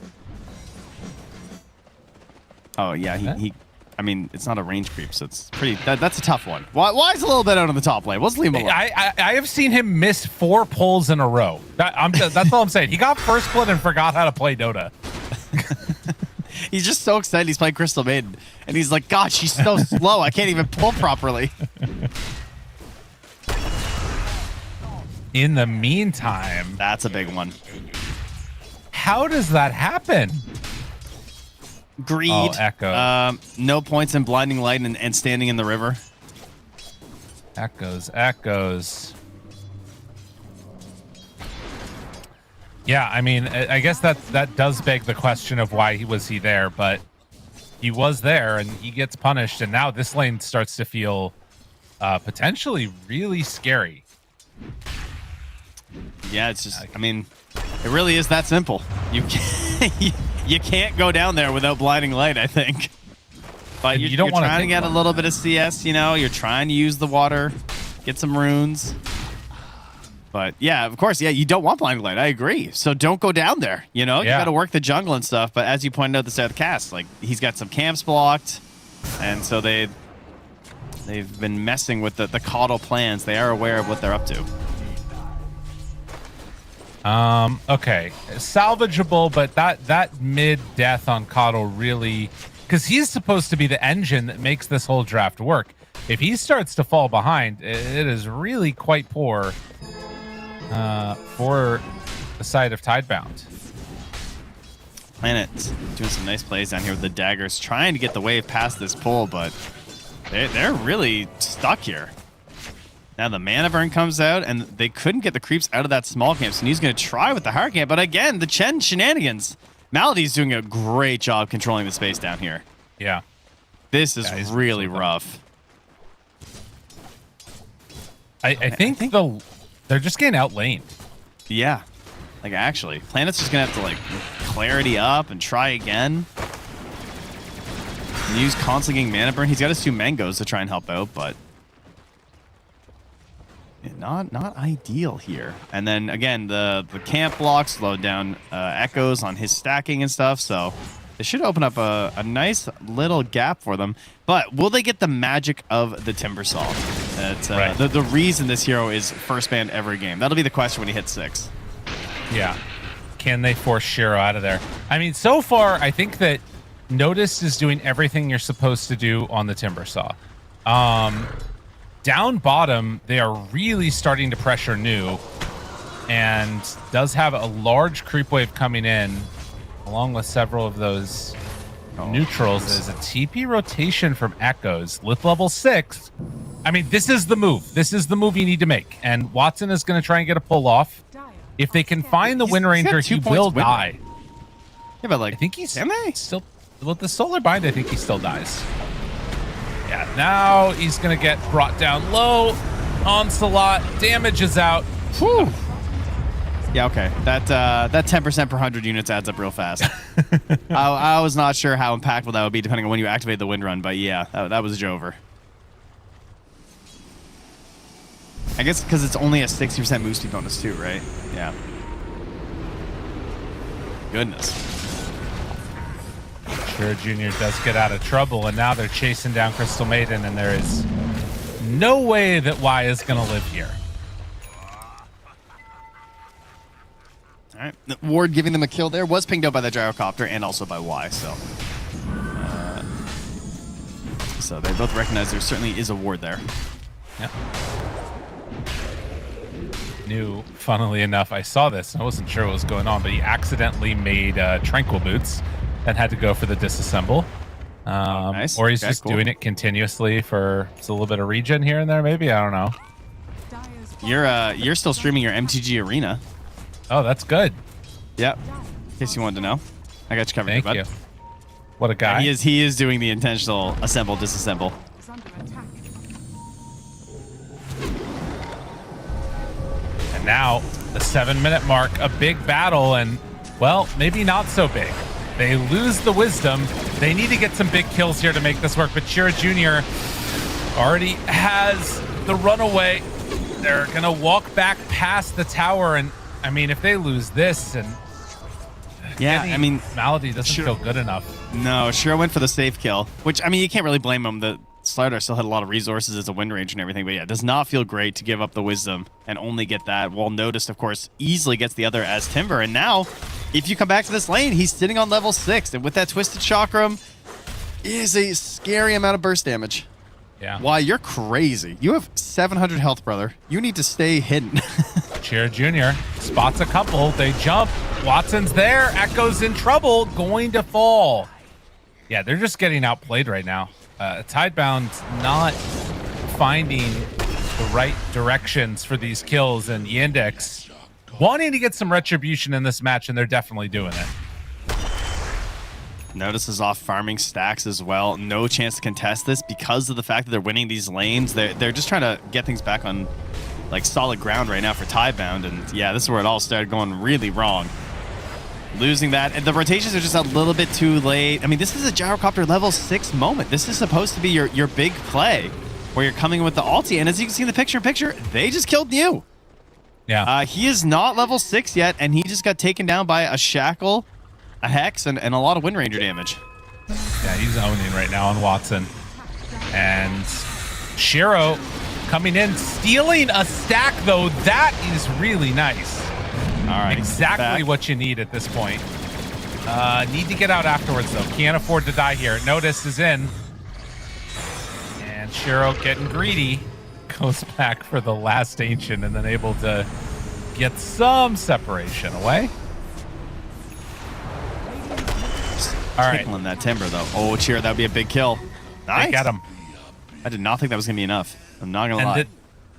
Oh yeah, he I mean, it's not a range creep, so it's pretty. That's a tough one. Why is a little bit out on the top lane? Let's leave him alone. I have seen him miss 4 pulls in a row. That's all I'm saying. He got first blood and forgot how to play Dota. He's just so excited he's playing Crystal Maiden, and he's like, God, she's so slow. I can't even pull properly. In the meantime, that's a big one. How does that happen? Greed. Oh, Echo. No points in blinding light and standing in the river. Echoes. Yeah, I mean, I guess that does beg the question of why was he there, but he was there and he gets punished, and now this lane starts to feel potentially really scary. Yeah, it's just, I mean, it really is that simple. You can't go down there without blinding light, I think. But you're trying to get a little bit of CS, you know? You're trying to use the water, get some runes. But yeah, of course, yeah, you don't want blinding light. I agree. So don't go down there, you know? You got to work the jungle and stuff. But as you pointed out at the start of the cast, like, he's got some camps blocked. And so they've been messing with the Coddle plans. They are aware of what they're up to. Okay, salvageable, but that mid death on Coddle really, because he's supposed to be the engine that makes this whole draft work. If he starts to fall behind, it is really quite poor for the side of Tidebound. Planet doing some nice plays down here with the daggers, trying to get the wave past this pull, but they're really stuck here. Now the mana burn comes out, and they couldn't get the creeps out of that small camp, so he's going to try with the hard camp. But again, the Chen shenanigans. Melody's doing a great job controlling the space down here. Yeah. This is really rough. I think they're just getting outlaned. Yeah. Like, actually. Planet's just going to have to, like, clarity up and try again. And use constantly getting mana burn. He's got his 2 mangoes to try and help out, but... Not ideal here. And then again, the camp block slowed down Echoes on his stacking and stuff, so this should open up a nice little gap for them. But will they get the magic of the Timber Saw? That's the reason this hero is first banned every game. That'll be the question when he hits 6. Yeah. Can they force Shiro out of there? I mean, so far, I think that Notice is doing everything you're supposed to do on the Timber Saw. Down bottom, they are really starting to pressure New, and does have a large creep wave coming in, along with several of those neutrals. There's a TP rotation from Echoes. Lith level 6. I mean, this is the move. This is the move you need to make. And Watson is going to try and get a pull off. If they can find the Wind Ranger, he will die. Yeah, but like, I think he's still with the Solar Bind. I think he still dies. Yeah, now he's going to get brought down low. Onslaught, damage is out. Whew. Yeah, okay. That 10% per 100 units adds up real fast. I was not sure how impactful that would be depending on when you activate the Wind Run, but yeah, that was Jover. I guess because it's only a 60% move speed bonus too, right? Yeah. Goodness. Sure, Junior does get out of trouble, and now they're chasing down Crystal Maiden, and there is no way that Y is going to live here. All right. Ward giving them a kill there was pinged out by the gyrocopter and also by Y, so they both recognize there certainly is a ward there. Yeah. Funnily enough, I saw this. I wasn't sure what was going on, but he accidentally made Tranquil Boots and had to go for the disassemble. Nice. Or he's just doing it continuously for a little bit of regen here and there, maybe. I don't know. You're still streaming your MTG Arena. Oh, that's good. Yep. In case you wanted to know, I got you covered. Thank you. What a guy. Yeah, he is doing the intentional assemble disassemble. And now the 7-minute mark, a big battle, and well, maybe not so big. They lose the wisdom. They need to get some big kills here to make this work, but Shira Jr. already has the runaway. They're gonna walk back past the tower, and I mean, if they lose this, and yeah, I mean, Malady doesn't feel good enough. No, Shiro went for the safe kill, which I mean, you can't really blame him. The Slider still had a lot of resources as a wind range and everything, but yeah, it does not feel great to give up the wisdom and only get that. While Noticed, of course, easily gets the other as Timber, and now, if you come back to this lane, he's sitting on level 6, and with that Twisted Chakram, is a scary amount of burst damage. Yeah. Why, you're crazy. You have 700 health, brother. You need to stay hidden. Cheer Jr. spots a couple. They jump. Watson's there. Echo's in trouble. Going to fall. Yeah, they're just getting outplayed right now. Tidebound's not finding the right directions for these kills, and Yandex wanting to get some retribution in this match, and they're definitely doing it. Notice is off farming stacks as well. No chance to contest this because of the fact that they're winning these lanes. They're just trying to get things back on like solid ground right now for Tidebound, and yeah, this is where it all started going really wrong. Losing that, and the rotations are just a little bit too late. I mean, this is a Gyrocopter level 6 moment. This is supposed to be your big play where you're coming with the ulti, and as you can see in the picture, they just killed New. Yeah. He is not level 6 yet, and he just got taken down by a Shackle, a Hex, and a lot of Wind Ranger damage. Yeah, he's owning right now on Watson. And Shiro coming in, stealing a stack, though. That is really nice. All right, exactly what you need at this point. Need to get out afterwards, though. Can't afford to die here. Notice is in. And Shiro getting greedy. Goes back for the last Ancient and then able to get some separation away. All right. Tickling that Timber, though. Oh, Cheer, that would be a big kill. Nice. They get him. I did not think that was going to be enough. I'm not going to lie.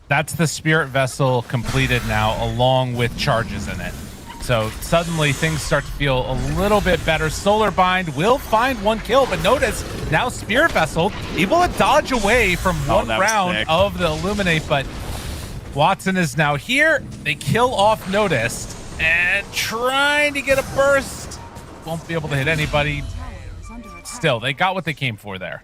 That's the Spirit Vessel completed now, along with charges in it. So suddenly things start to feel a little bit better. Solar Bind will find one kill, but notice now Spirit Vessel able to dodge away from one round of the Illuminate, but Watson is now here. They kill off Noticed and trying to get a burst. Won't be able to hit anybody. Still, they got what they came for there.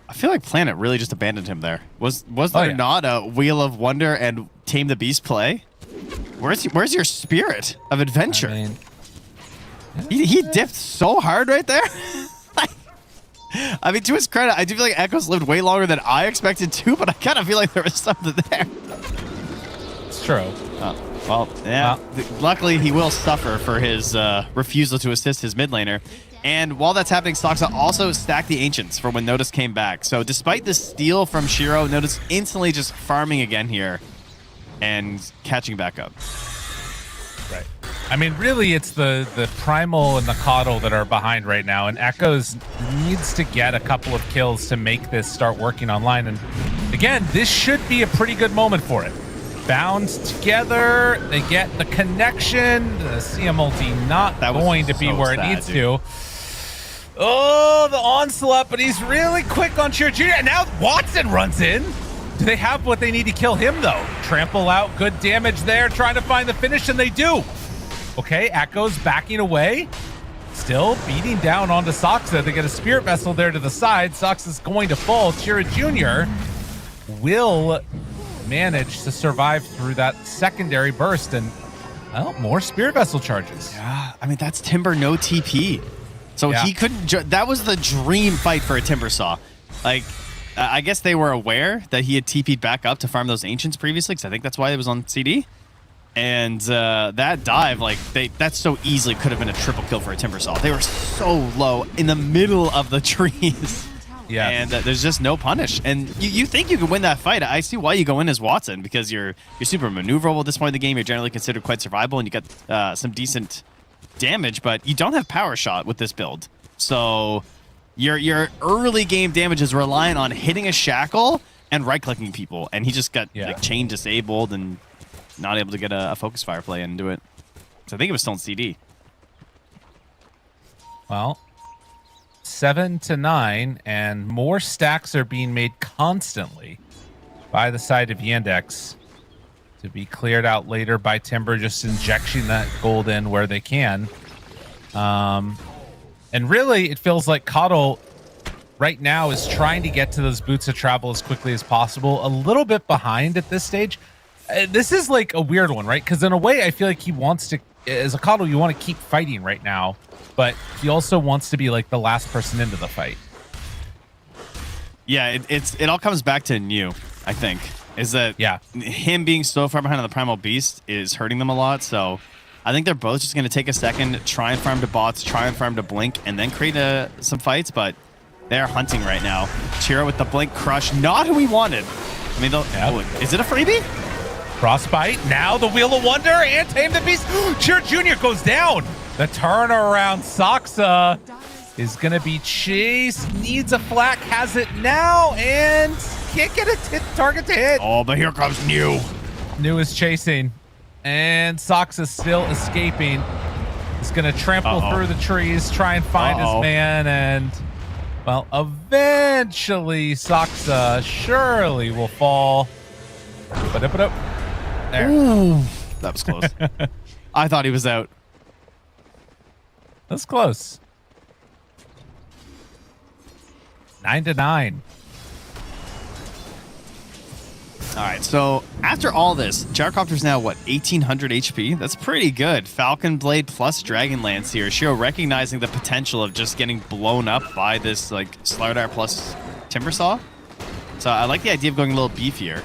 I feel like Planet really just abandoned him there. Was there not a Wheel of Wonder and Tame the Beast play? Where's your spirit of adventure? I mean, he dipped so hard right there. I mean, to his credit, I do feel like Echo's lived way longer than I expected to, but I kind of feel like there was something there. It's true. Well, yeah. Luckily, he will suffer for his refusal to assist his mid laner. And while that's happening, Soxa also stacked the Ancients for when Notice came back. So despite the steal from Shiro, Notice instantly just farming again here and catching back up. Right. I mean, really, it's the Primal and the Coddle that are behind right now, and Echoes needs to get a couple of kills to make this start working online. And again, this should be a pretty good moment for it. Bound together, they get the connection. The CM ulti not going to be where it needs to. Oh, the onslaught, but he's really quick on Cheer Jr. And now Watson runs in. Do they have what they need to kill him, though? Trample out, good damage there, trying to find the finish, and they do. Okay, Echo's backing away. Still beating down onto Soxa. They get a Spirit Vessel there to the side. Soxa's going to fall. Cheer Jr. will manage to survive through that secondary burst, and, well, more Spirit Vessel charges. Yeah, I mean, that's Timber no TP. So he couldn't. That was the dream fight for a Timber Saw. Like, I guess they were aware that he had TP'd back up to farm those Ancients previously, because I think that's why it was on CD. And that dive, like, that so easily could have been a triple kill for a Timber Saw. They were so low in the middle of the trees. Yeah. And there's just no punish. And you think you can win that fight. I see why you go in as Watson, because you're super maneuverable at this point in the game. You're generally considered quite survivable, and you got some decent damage, but you don't have power shot with this build. So your early game damage is reliant on hitting a shackle and right-clicking people, and he just got like chain disabled and not able to get a focus fire play into it. So I think it was still in CD. Well, 7-9, and more stacks are being made constantly by the side of Yandex to be cleared out later by Timber, just injecting that gold in where they can. And really, it feels like Coddle right now is trying to get to those boots of travel as quickly as possible. A little bit behind at this stage. This is like a weird one, right? Because in a way, I feel like he wants to, as a Coddle, you want to keep fighting right now, but he also wants to be like the last person into the fight. Yeah, it all comes back to New, I think. Is that him being so far behind on the Primal Beast is hurting them a lot. So I think they're both just going to take a second, try and farm to bots, try and farm to Blink, and then create some fights. But they're hunting right now. Chiro with the Blink Crush, not who we wanted. I mean, is it a freebie? Frostbite, now the Wheel of Wonder, and Tame the Beast. Chiro Jr. goes down. The turnaround, Saksa is going to be chased, needs a flak, has it now, and can't get a target to hit. Oh, but here comes New. New is chasing, and Sox is still escaping. He's going to trample through the trees, try and find his man, and, well, eventually Soxa surely will fall. There. Ooh, that was close. I thought he was out. That's close. 9-9. All right, so after all this, Gyrocopter's now, what, 1,800 HP? That's pretty good. Falcon Blade plus Dragonlance here. Shiro recognizing the potential of just getting blown up by this, like, Slardar plus Timbersaw. So I like the idea of going a little beefier.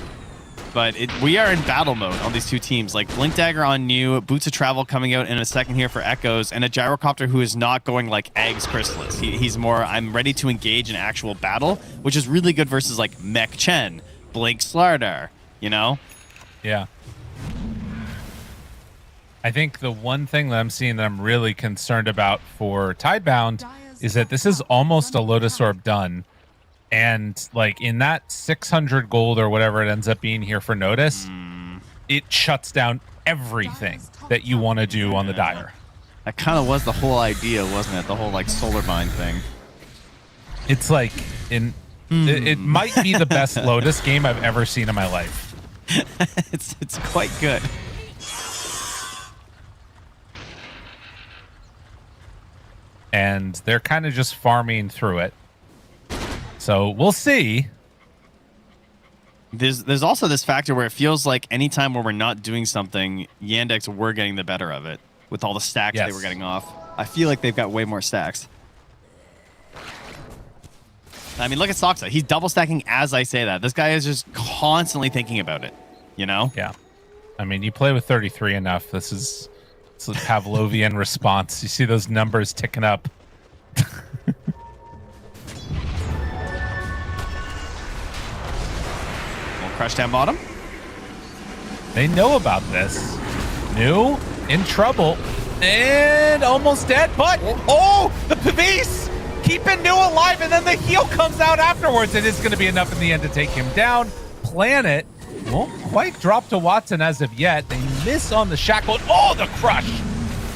But we are in battle mode on these two teams. Like, Blink Dagger on New, Boots of Travel coming out in a second here for Echoes, and a Gyrocopter who is not going like Eggs Chrysalis. He's more, I'm ready to engage in actual battle, which is really good versus, like, Mech Chen, Blink Slardar, you know? Yeah. I think the one thing that I'm seeing that I'm really concerned about for Tidebound is that this is almost a Lotus Orb done. And, like, in that 600 gold or whatever it ends up being here for Notice, it shuts down everything that you want to do on the Dire. That kind of was the whole idea, wasn't it? The whole, like, Solar Bind thing. It's like, it might be the best Lotus game I've ever seen in my life. It's quite good. And they're kind of just farming through it. So we'll see. There's also this factor where it feels like anytime where we're not doing something, Yandex were getting the better of it with all the stacks they were getting off. I feel like they've got way more stacks. I mean, look at Soxa. He's double stacking as I say that. This guy is just constantly thinking about it, you know? Yeah. I mean, you play with 33 enough. It's a Pavlovian response. You see those numbers ticking up. Crush down bottom. They know about this. New in trouble and almost dead, but the Pavis keeping New alive, and then the heal comes out afterwards. It is going to be enough in the end to take him down. Planet won't quite drop to Watson as of yet. They miss on the shackle. Oh, the crush!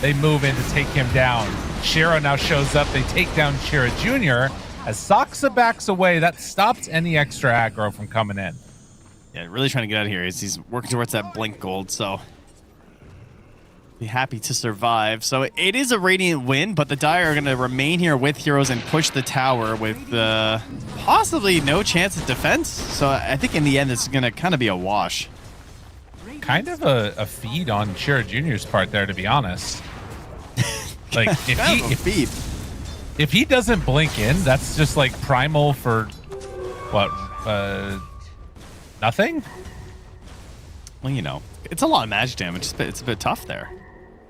They move in to take him down. Shiro now shows up. They take down Shiro Jr. As Soxa backs away. That stops any extra aggro from coming in. Yeah, really trying to get out of here. He's working towards that Blink gold, so be happy to survive. So it is a Radiant win, but the Dire are going to remain here with heroes and push the tower with possibly no chance of defense. So I think in the end, it's going to kind of be a wash. Kind of a feed on Shiro Jr.'s part there, to be honest. Like, if he doesn't blink in, that's just like primal for what? Nothing? Well, you know, it's a lot of magic damage. It's a bit tough there.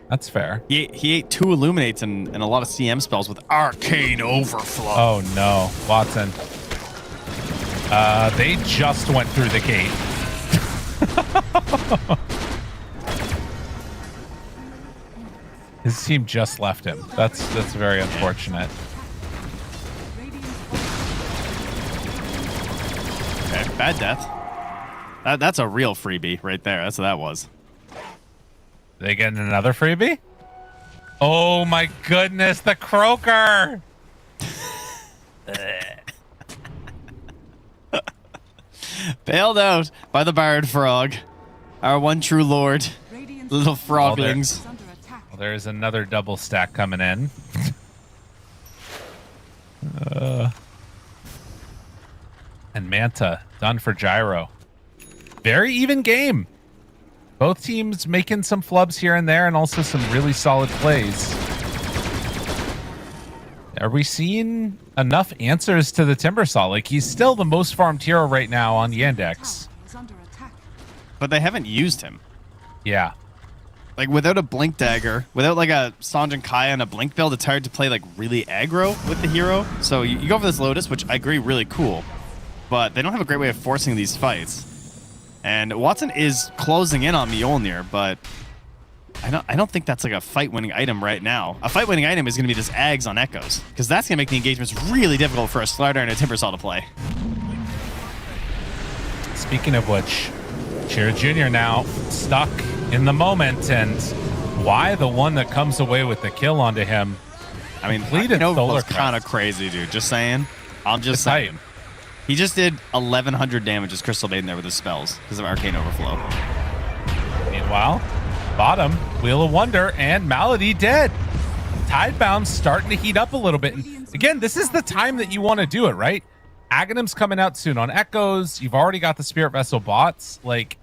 That's fair. He ate 2 Illuminates and a lot of CM spells with Arcane Overflow. Oh, no. Watson. They just went through the gate. His team just left him. That's very unfortunate. Okay, bad death. That's a real freebie right there. That's what that was. They getting another freebie? Oh my goodness, the croaker! Bailed out by the Bard Frog. Our one true lord. Little froglings. Well, there's another double stack coming in. and Manta done for Gyro. Very even game. Both teams making some flubs here and there and also some really solid plays. Are we seeing enough answers to the Timbersaw? Like, he's still the most farmed hero right now on Yandex. But they haven't used him. Yeah. Like, without a Blink Dagger, without like a Sanjin Kaya and a Blink build, it's hard to play like really aggro with the hero. So you go for this Lotus, which I agree, really cool. But they don't have a great way of forcing these fights. And Watson is closing in on Mjolnir, but I don't think that's like a fight-winning item right now. A fight-winning item is going to be this Ags on Echoes, because that's going to make the engagements really difficult for a Slardar and a Timbersaw to play. Speaking of which, Chira Jr. now stuck in the moment, and why the one that comes away with the kill onto him? I mean, Completed Solar it's kind of crazy, dude. Just saying. I'm just It's saying. hype. He just did 1,100 damage as Crystal Maiden there with his spells because of Arcane Overflow. Meanwhile, bottom, Wheel of Wonder, and Malady dead. Tidebound's starting to heat up a little bit. And again, this is the time that you want to do it, right? Aghanim's coming out soon on Echoes. You've already got the Spirit Vessel bots. Like,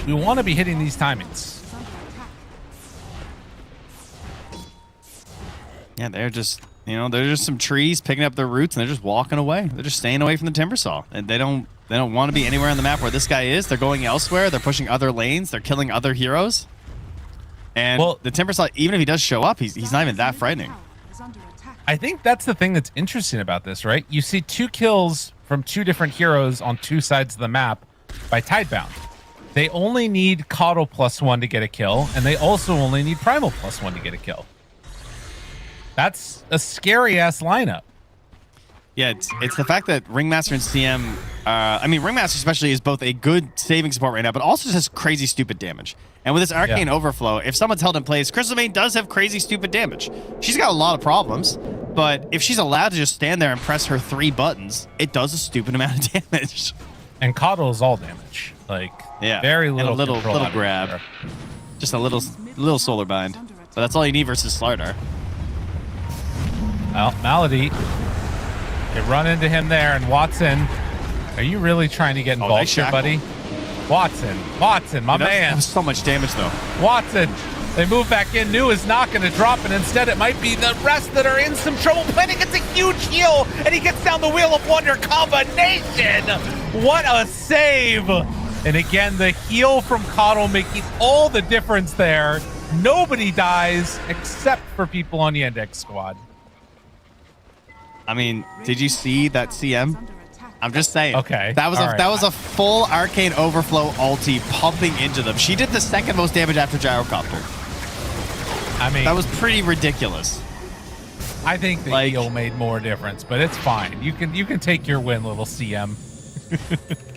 you want to be hitting these timings. Yeah, they're just, they're just some trees picking up their roots and they're just walking away. They're just staying away from the Timbersaw. And they don't want to be anywhere on the map where this guy is. They're going elsewhere. They're pushing other lanes. They're killing other heroes. And the Timbersaw, even if he does show up, he's not even that frightening. I think that's the thing that's interesting about this, right? You see 2 kills from 2 different heroes on 2 sides of the map by Tidebound. They only need Coddle +1 to get a kill, and they also only need Primal +1 to get a kill. That's a scary-ass lineup. Yeah, it's the fact that Ringmaster and CM, Ringmaster especially is both a good saving support right now, but also just has crazy stupid damage. And with this Arcane Overflow, if someone's held in place, Crystal Maiden does have crazy stupid damage. She's got a lot of problems, but if she's allowed to just stand there and press her 3 buttons, it does a stupid amount of damage. And Coddle is all damage. Like, very little and a little control out of grab. there. Just a little solar bind. But that's all you need versus Slardar. Well, Malady, they run into him there, and Watson, are you really trying to get involved nice here, shackle. buddy? Watson, my man. That was so much damage, though. Watson, they move back in. New is not going to drop, and instead it might be the rest that are in some trouble. Planning gets a huge heal, and he gets down the Wheel of Wonder combination. What a save. And again, the heal from Coddle making all the difference there. Nobody dies except for people on the Yandex squad. I mean, did you see that CM? I'm just saying. Okay. That was a full Arcane Overflow ulti pumping into them. She did the second most damage after Gyrocopter. I mean, that was pretty ridiculous. I think the heal made more difference, but it's fine. You can take your win, little CM.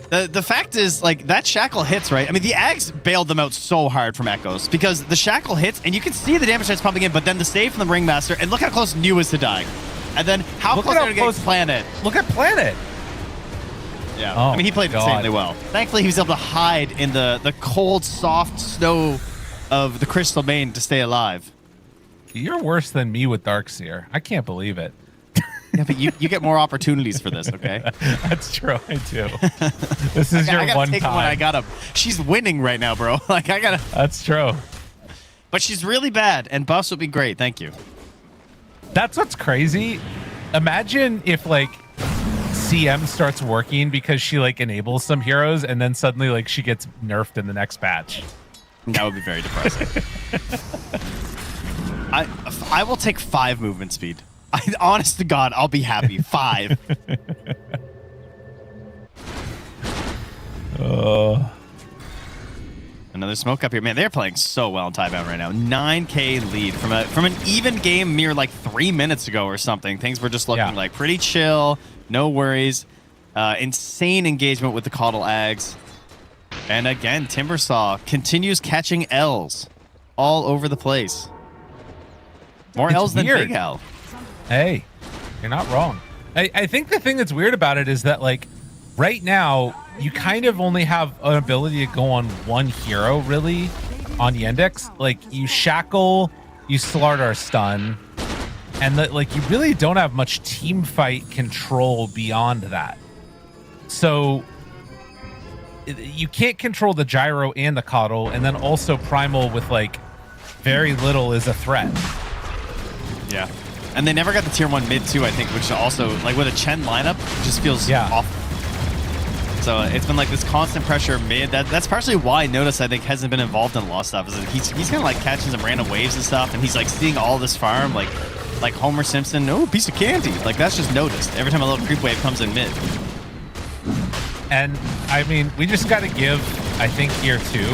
The fact is, like, that shackle hits, right? I mean, the Ags bailed them out so hard from Echoes because the shackle hits, and you can see the damage that's pumping in, but then the save from the Ringmaster, and look how close New is to dying. And then how close are to get Planet? Look at Planet. Yeah. Oh, I mean, he played insanely well. Thankfully, he was able to hide in the cold, soft snow of the Crystal Main to stay alive. You're worse than me with Darkseer. I can't believe it. Yeah, but you get more opportunities for this, okay? That's true. I do. This is your one take time. When I got him. She's winning right now, bro. Like, I gotta. That's true. But she's really bad, and buffs would be great. Thank you. That's what's crazy. Imagine if, like, CM starts working because she, like, enables some heroes, and then suddenly, like, she gets nerfed in the next patch. That would be very depressing. I will take 5 movement speed. Honest to God, I'll be happy. 5. Another smoke up here. Man, they're playing so well in Tidebound right now. 9K lead from an even game mere like 3 minutes ago or something. Things were just looking like pretty chill. No worries. Insane engagement with the Coddle Ags. And again, Timbersaw continues catching L's all over the place. More L's than Big L. Hey, you're not wrong. I think the thing that's weird about it is that, like, right now, you kind of only have an ability to go on one hero, really, on Yandex. Like, you Shackle, you Slardar Stun, And that, like, you really don't have much team fight control beyond that. So you can't control the gyro and the coddle, and then also primal with like very little is a threat. Yeah. And they never got the tier 1 mid too, I think, which also, like, with a Chen lineup, it just feels awful. So it's been like this constant pressure mid. That's partially why Notice, I think, hasn't been involved in a lot of stuff. Is that he's kind of like catching some random waves and stuff, and he's like seeing all this farm, like Homer Simpson, oh, piece of candy. Like, that's just Noticed every time a little creep wave comes in mid. And I mean, we just got to give, I think, here too,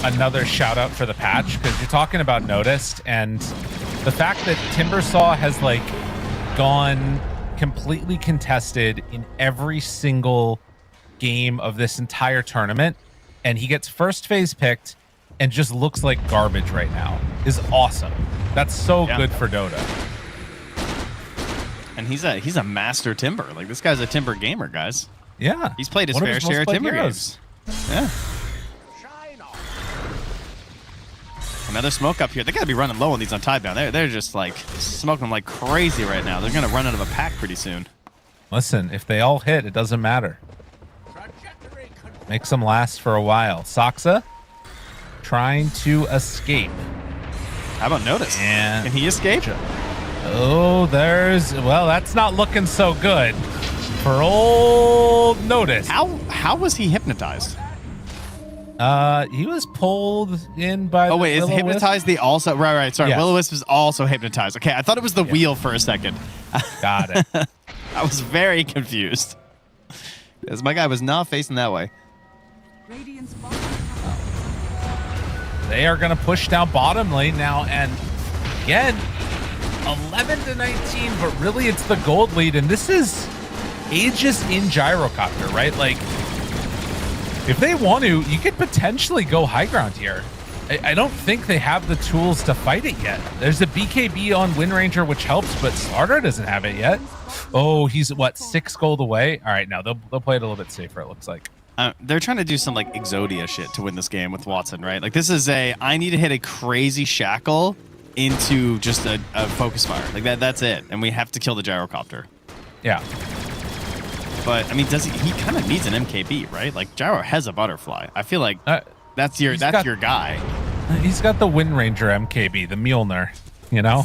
another shout out for the patch, because you're talking about Noticed, and the fact that Timbersaw has like gone completely contested in every single game of this entire tournament, and he gets first phase picked and just looks like garbage right now is awesome. That's so good for Dota. And he's a master Timber. Like, this guy's a Timber gamer, guys. Yeah. He's played his fair share of Timber games. Yeah. Another smoke up here. They got to be running low on these on Tide down. They're just like smoking them like crazy right now. They're going to run out of a pack pretty soon. Listen, if they all hit, it doesn't matter. Makes them last for a while. Saksa trying to escape. How about Notice? And can he escape? Oh, well, that's not looking so good for old Notice. How was he hypnotized? He was pulled in by. Oh wait, is hypnotized the also? Right. Sorry, Yes. Will-O-Wisp is also hypnotized. Okay, I thought it was the wheel for a second. Got it. I was very confused, because my guy was not facing that way. They are going to push down bottom lane now, and again, 11-19, but really it's the gold lead, and this is Aegis in Gyrocopter, right? Like, if they want to, you could potentially go high ground here. I don't think they have the tools to fight it yet. There's a BKB on Wind Ranger, which helps, but Slardar doesn't have it yet. Oh, he's, what, 6 gold away? All right, now they'll play it a little bit safer, it looks like. They're trying to do some like Exodia shit to win this game with Watson, right? Like, this is I need to hit a crazy shackle into just a focus fire. Like, that's it. And we have to kill the Gyrocopter. Yeah. But, I mean, he kind of needs an MKB, right? Like, Gyro has a butterfly. I feel like that's your guy. He's got the Wind Ranger MKB, the Mjolnir, you know?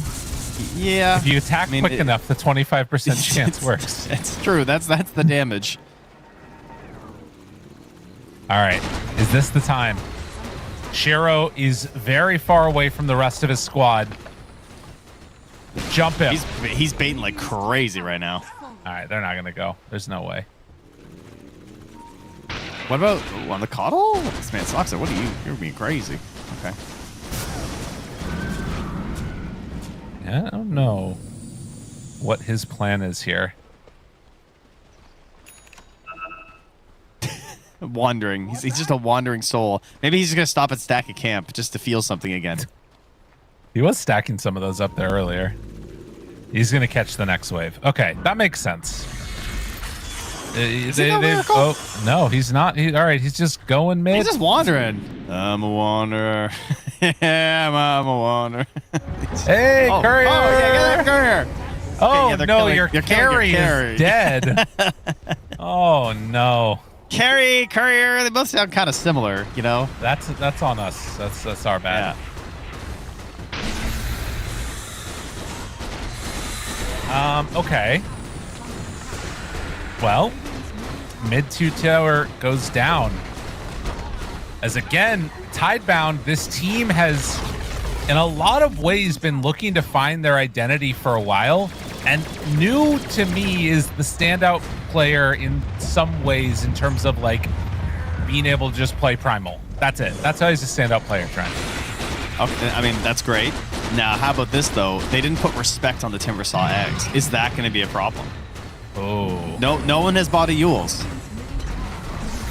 Yeah. If you attack quick enough, the 25% chance works. It's true. That's the damage. All right. Is this the time? Shiro is very far away from the rest of his squad. Jump him. He's baiting like crazy right now. All right, they're not going to go. There's no way. What about on the coddle? This man sucks. What are you? You're being crazy. Okay. Yeah, I don't know what his plan is here. Wandering. He's just a wandering soul. Maybe he's just gonna stop at stack at camp just to feel something again. He was stacking some of those up there earlier. He's gonna catch the next wave. Okay, that makes sense. Oh no, he's not. All right, he's just going mid. He's just wandering. I'm a wanderer. Yeah, I'm a wanderer. Hey, Courier! Oh, yeah, Courier! Oh okay, yeah, no, your carry is dead. Oh no. Carry, Courier, they both sound kind of similar, you know? That's on us. That's our bad. Yeah. Okay. Well, mid 2 tower goes down. As again, Tidebound, this team has, in a lot of ways, been looking to find their identity for a while. And New, to me, is the standout player in some ways in terms of, like, being able to just play Primal. That's it. That's how he's a standout player, Trent. Okay, I mean, that's great. Now, how about this, though? They didn't put respect on the Timbersaw eggs. Is that going to be a problem? Oh. No one has bought a Yules.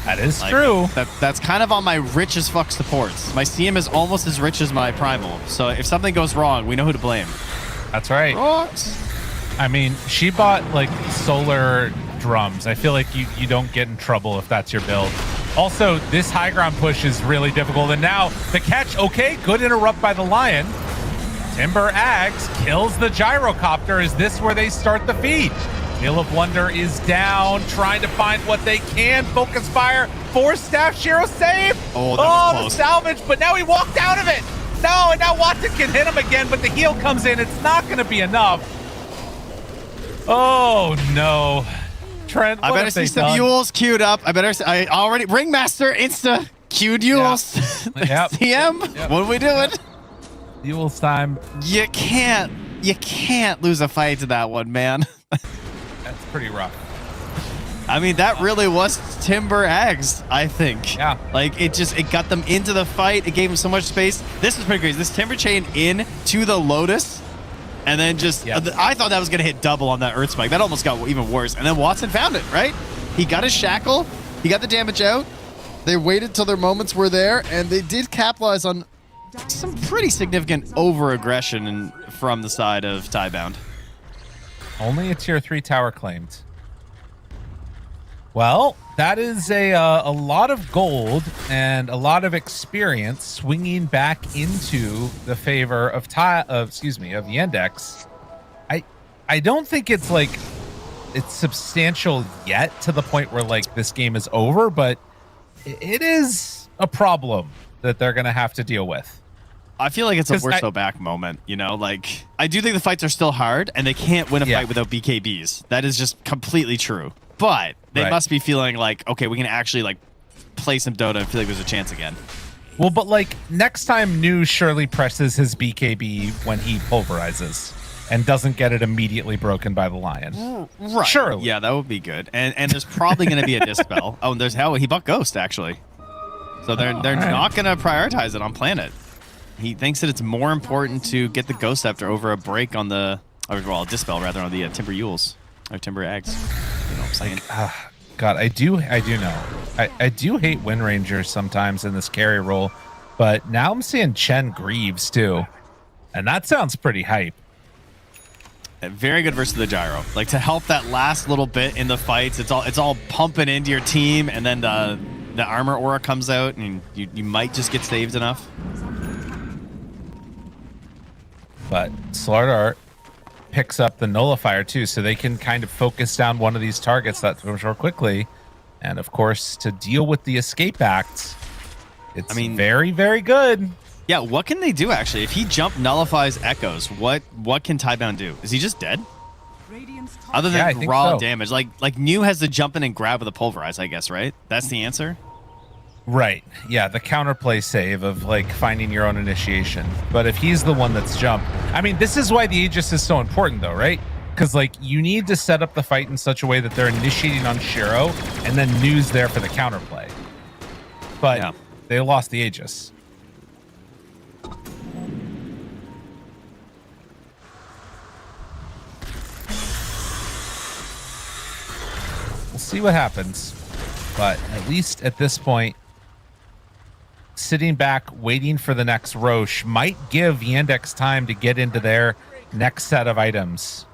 That is true. That's kind of on my rich as fuck supports. My CM is almost as rich as my Primal. So if something goes wrong, we know who to blame. That's right. Rocks. I mean, she bought, like, solar drums. I feel like you don't get in trouble if that's your build. Also, this high ground push is really difficult. And now the catch, okay, good interrupt by the Lion. Timber Ags kills the gyrocopter. Is this where they start the feed? Wheel of Wonder is down, trying to find what they can. Focus fire, 4-staff Shiro save. Oh, that was the close. salvage, but now he walked out of it. No, and now Watson can hit him again, but the heal comes in. It's not going to be enough. Oh, no. Trent, I better see some Yules queued up. I already Ringmaster insta queued Yules. Yep. TM, Yep. what are we doing? Yules time. You can't lose a fight to that one, man. That's pretty rough. I mean, that really was Timber Eggs, I think. Yeah. Like, it got them into the fight. It gave them so much space. This was pretty crazy. This Timber Chain in to the Lotus, and then just, I thought that was going to hit double on that Earth Spike. That almost got even worse. And then Watson found it, right? He got his shackle. He got the damage out. They waited till their moments were there, and they did capitalize on some pretty significant over-aggression from the side of Tiebound. Only a tier 3 tower claimed. Well, that is a lot of gold and a lot of experience swinging back into the favor of Yandex. I don't think it's like it's substantial yet to the point where like this game is over, but it is a problem that they're going to have to deal with. I feel like it's a we're so back moment, you know? Like, I do think the fights are still hard, and they can't win a fight without BKBs. That is just completely true. But they must be feeling like, okay, we can actually, like, play some Dota and feel like there's a chance again. Well, but, like, next time New surely presses his BKB when he pulverizes and doesn't get it immediately broken by the Lion. Right. Surely. Yeah, that would be good. And there's probably going to be a Dispel. Oh, and there's he bought Ghost, actually. So they're not going to prioritize it on Planet. He thinks that it's more important to get the Ghost Scepter over a break on the, Dispel rather, on the Timber Yules or Timber Eggs. You know what I'm saying? God, I do know. I do hate Wind Rangers sometimes in this carry role, but now I'm seeing Chen Greaves too, and that sounds pretty hype. Very good versus the gyro. Like, to help that last little bit in the fights, it's all pumping into your team, and then the armor aura comes out, and you might just get saved enough. But Slardar picks up the nullifier too, so they can kind of focus down one of these targets that goes more quickly. And of course, to deal with the escape act, it's very, very good. Yeah, what can they do actually? If he jump nullifies echoes, what can Tiebound do? Is he just dead? Other than raw damage, like New has to jump in and grab with a pulverize, I guess, right? That's the answer. Right. Yeah, the counterplay save of like finding your own initiation. But if he's the one that's jumped, I mean, this is why the Aegis is so important though, right? Because like you need to set up the fight in such a way that they're initiating on Shiro and then New's there for the counterplay. But they lost the Aegis. We'll see what happens. But at least at this point, sitting back, waiting for the next Roche might give Yandex time to get into their next set of items.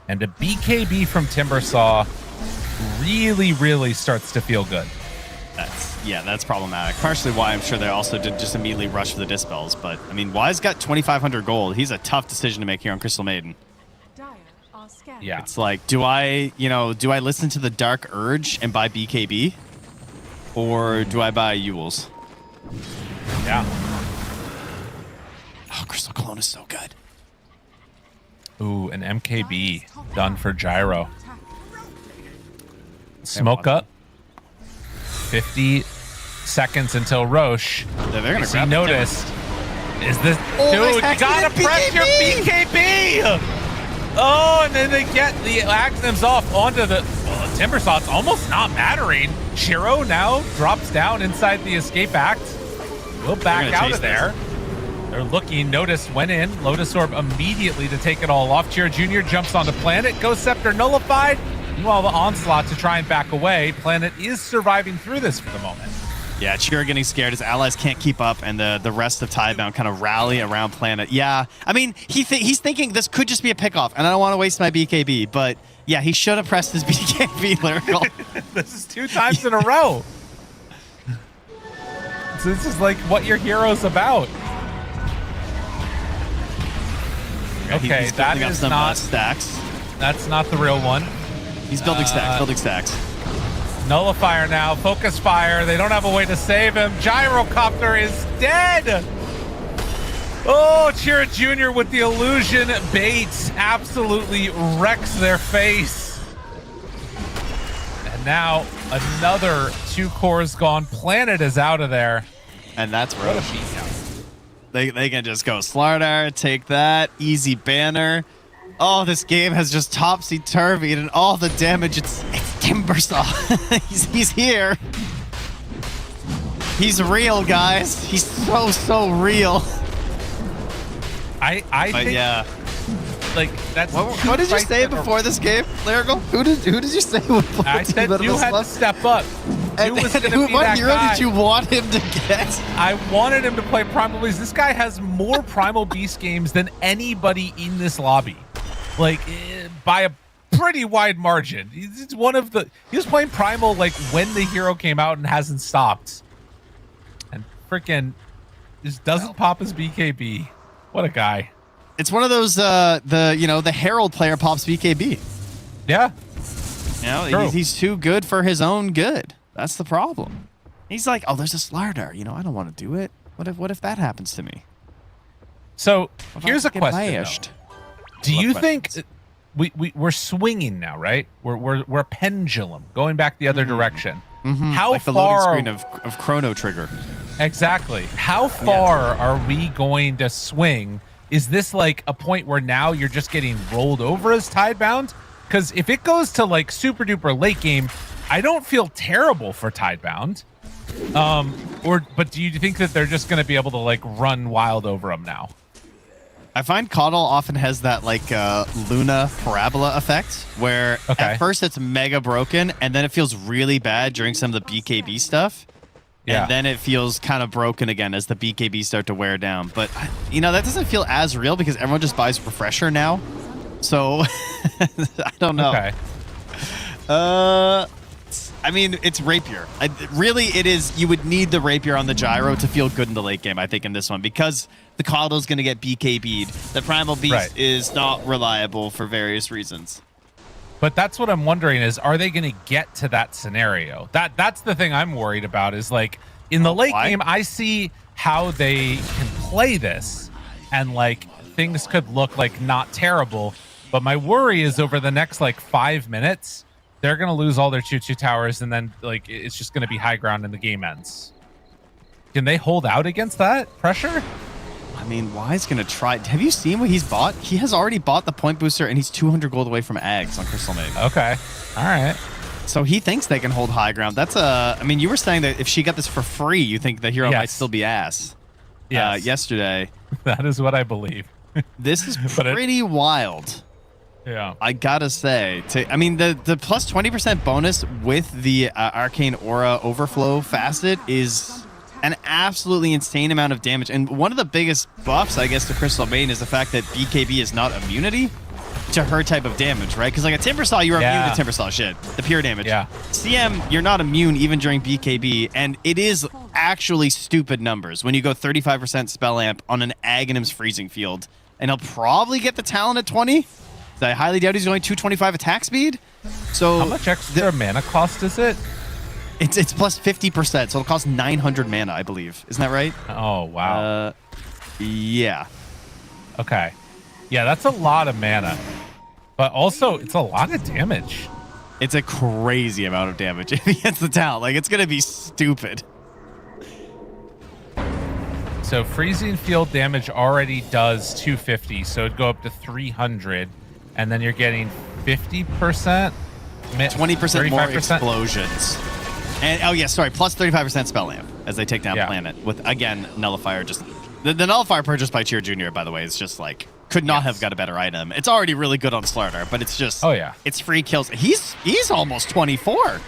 And a BKB from Timbersaw really, really starts to feel good. That's problematic. Partially why I'm sure they also did just immediately rush for the Dispels. But, I mean, Wise got 2,500 gold. He's a tough decision to make here on Crystal Maiden. Yeah. It's like, do I listen to the Dark Urge and buy BKB? Or do I buy Yules? Yeah. Oh, Crystal Clone is so good. Ooh, an MKB done for Gyro. Smoke up. 50 seconds until Roche. They're going to grab noticed. Is this... Dude, you gotta press your BKB! Oh, and then they get the Axioms off onto the Timbersaw. It's almost not mattering. Shiro now drops down inside the escape act. We'll back out of there. They're looking. Notice went in. Lotus Orb immediately to take it all off. Chira Jr. jumps onto Planet. Ghost Scepter nullified. Meanwhile, the onslaught to try and back away. Planet is surviving through this for the moment. Yeah, Chira getting scared. His allies can't keep up, and the rest of Tiebound kind of rally around Planet. Yeah, I mean, he's thinking this could just be a pickoff, and I don't want to waste my BKB, but yeah, he should have pressed his BKB, Lyrical. This is 2 times in a row. So this is like what your hero's about. Okay, He's that building up is some not stacks. That's not the real one. He's building stacks. Building stacks. Nullifier now. Focus fire. They don't have a way to save him. Gyrocopter is dead. Oh, Chira Jr. with the illusion baits absolutely wrecks their face. And now another 2 cores gone. Planet is out of there. And that's Roche. They can just go Slardar, take that, easy banner. Oh, this game has just topsy-turvied and all the damage. It's Timbersaw. he's here. He's real, guys. He's so real. I think, yeah. like, that's What did you say before this game, Lyrical? Who did you say would play I said you had to step up. And, was gonna be what that hero guy. did you want him to get? I wanted him to play Primal Beast. This guy has more Primal Beast games than anybody in this lobby. Like, by a pretty wide margin. He's one of the... He was playing Primal, like, when the hero came out and hasn't stopped. And freaking just doesn't pop his BKB. What a guy. It's one of those, the Herald player pops BKB. Yeah. He's too good for his own good. That's the problem. He's like, oh, there's a Slardar. I don't want to do it. What if that happens to me? So What if here's I a get question. bashed? Do you What think questions? we're swinging now, right? We're a pendulum going back the other direction. How Like the far loading screen of Chrono Trigger. Exactly. How far are we going to swing? Is this like a point where now you're just getting rolled over as Tidebound? Because if it goes to like super duper late game, I don't feel terrible for Tidebound. But do you think that they're just going to be able to like run wild over them now? I find Coddle often has that like Luna parabola effect where at first it's mega broken and then it feels really bad during some of the BKB stuff. Yeah. And then it feels kind of broken again as the BKB start to wear down. But, that doesn't feel as real because everyone just buys Refresher now. So, I don't know. Okay. I mean, it's Rapier. Really, it is. You would need the Rapier on the Gyro to feel good in the late game, I think, in this one. Because the Coddle's going to get BKB'd. The Primal Beast is not reliable for various reasons. But that's what I'm wondering is, are they going to get to that scenario? That's the thing I'm worried about is like in the late game, I see how they can play this and like things could look like not terrible. But my worry is over the next like 5 minutes, they're going to lose all their choo-choo towers and then like it's just going to be high ground and the game ends. Can they hold out against that pressure? I mean, Why's going to try. Have you seen what he's bought? He has already bought the point booster, and he's 200 gold away from Ags on Crystal Maiden. Okay. All right. So he thinks they can hold high ground. That's I mean, you were saying that if she got this for free, you think the hero might still be ass. Yesterday. That is what I believe. This is pretty wild. Yeah. I gotta say. I mean, the plus 20% bonus with the Arcane Aura Overflow facet is an absolutely insane amount of damage. And one of the biggest buffs, I guess, to Crystal Maiden is the fact that BKB is not immunity to her type of damage, right? Because like a Timbersaw, you're immune to Timbersaw shit, the pure damage. Yeah. CM, you're not immune even during BKB, and it is actually stupid numbers when you go 35% spell amp on an Aghanim's freezing field, and he'll probably get the Talon at 20. I highly doubt he's going 225 attack speed. So how much extra mana cost is it? It's plus 50%, so it'll cost 900 mana, I believe. Isn't that right? Oh, wow. Yeah. Okay. Yeah, that's a lot of mana. But also, it's a lot of damage. It's a crazy amount of damage if he hits the Talon. Like, it's going to be stupid. So freezing field damage already does 250, so it'd go up to 300, and then you're getting 50%? 20% more explosions. And plus 35% spell amp as they take down Planet with, again, Nullifier. Just the Nullifier purchased by Cheer Jr., by the way, is just like could not have got a better item. It's already really good on Slardar, but it's just it's free kills. He's almost 24.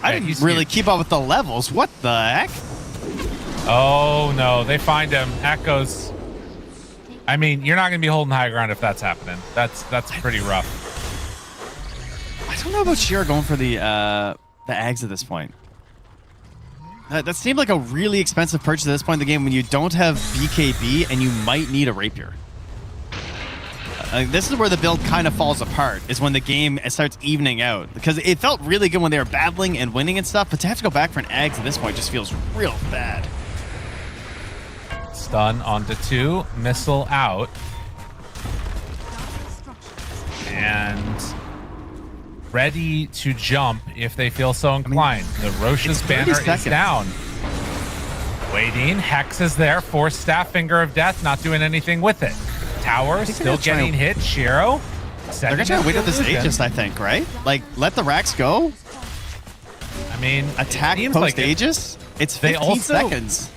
I didn't really keep up with the levels. What the heck? Oh no, they find him. Echoes. I mean, you're not gonna be holding high ground if that's happening. That's pretty rough. I don't know about Sheer going for the Ags at this point. That seemed like a really expensive purchase at this point in the game when you don't have BKB and you might need a Rapier. This is where the build kind of falls apart, is when the game starts evening out. Because it felt really good when they were battling and winning and stuff, but to have to go back for an Ags at this point just feels real bad. Stun onto 2, missile out. And ready to jump if they feel so inclined. The Roche's banner is down. Waiting, Hex is there, forced staff, Finger of Death, not doing anything with it. Tower still getting hit, Shiro. They're gonna try to wait at this Aegis, I think, right? Like, let the racks go. I mean, attack post Aegis? It's 15 seconds.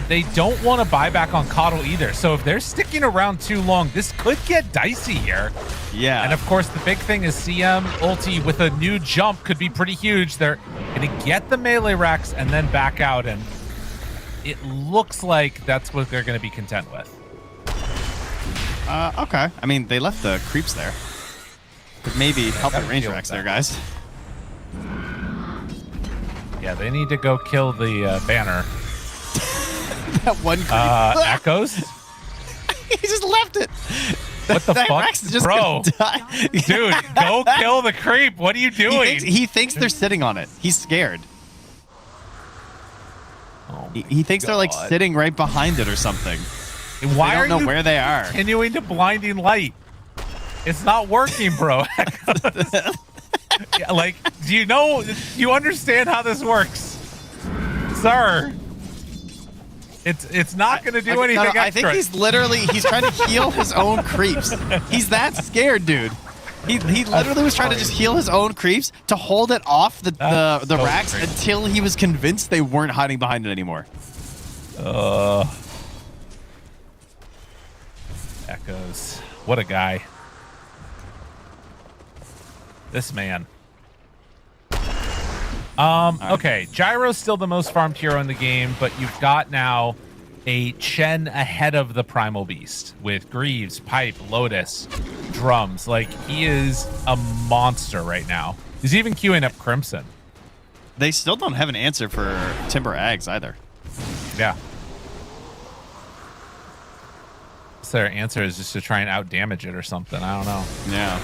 They don't want to buy back on Coddle either. So if they're sticking around too long, this could get dicey here. Yeah. And of course, the big thing is CM ulti with a new jump could be pretty huge. They're going to get the melee racks and then back out. And it looks like that's what they're going to be content with. Okay. I mean, they left the creeps there. Could maybe help the range racks there, guys. Yeah, they need to go kill the banner. That one creep. Echoes? He just left it. What the fuck? Just bro? Dude, go kill the creep. What are you doing? He thinks they're sitting on it. He's scared. Oh he thinks they're like sitting right behind it or something. Why don't are know you where they are? Continuing to blinding light. It's not working, bro. Yeah, like, do you understand how this works, sir? It's not going to do anything extra. I think he's trying to heal his own creeps. He's that scared, dude. He literally was trying to just heal his own creeps to hold it off the racks until he was convinced they weren't hiding behind it anymore. Echoes. What a guy. This man. Okay, Gyro's still the most farmed hero in the game, but you've got now a Chen ahead of the Primal Beast with Greaves, Pipe, Lotus, Drums. Like, he is a monster right now. He's even queuing up Crimson. They still don't have an answer for Timber Ags either. Yeah. So their answer is just to try and out-damage it or something. I don't know. Yeah.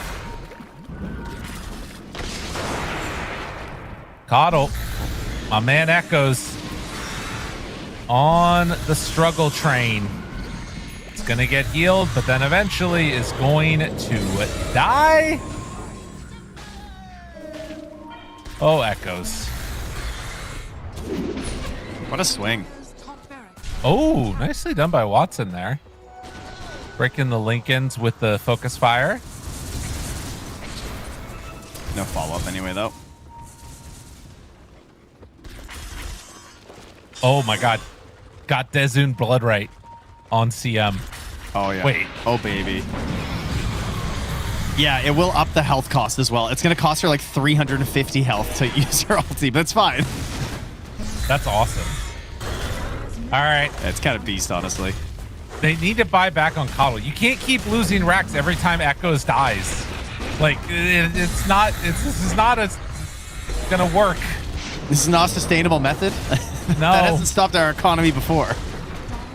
Coddle, my man Echoes on the struggle train. It's gonna get healed, but then eventually is going to die. Oh, Echoes. What a swing. Oh, nicely done by Watson there. Breaking the Lincolns with the focus fire. No follow-up anyway, though. Oh my god. Got Dezun blood right on CM. Oh yeah. Wait. Oh baby. Yeah, it will up the health cost as well. It's going to cost her like 350 health to use her ulti, but it's fine. That's awesome. All right. It's kind of beast, honestly. They need to buy back on Coddle. You can't keep losing racks every time Echoes dies. Like, this is not gonna work. This is not a sustainable method. No. That hasn't stopped our economy before.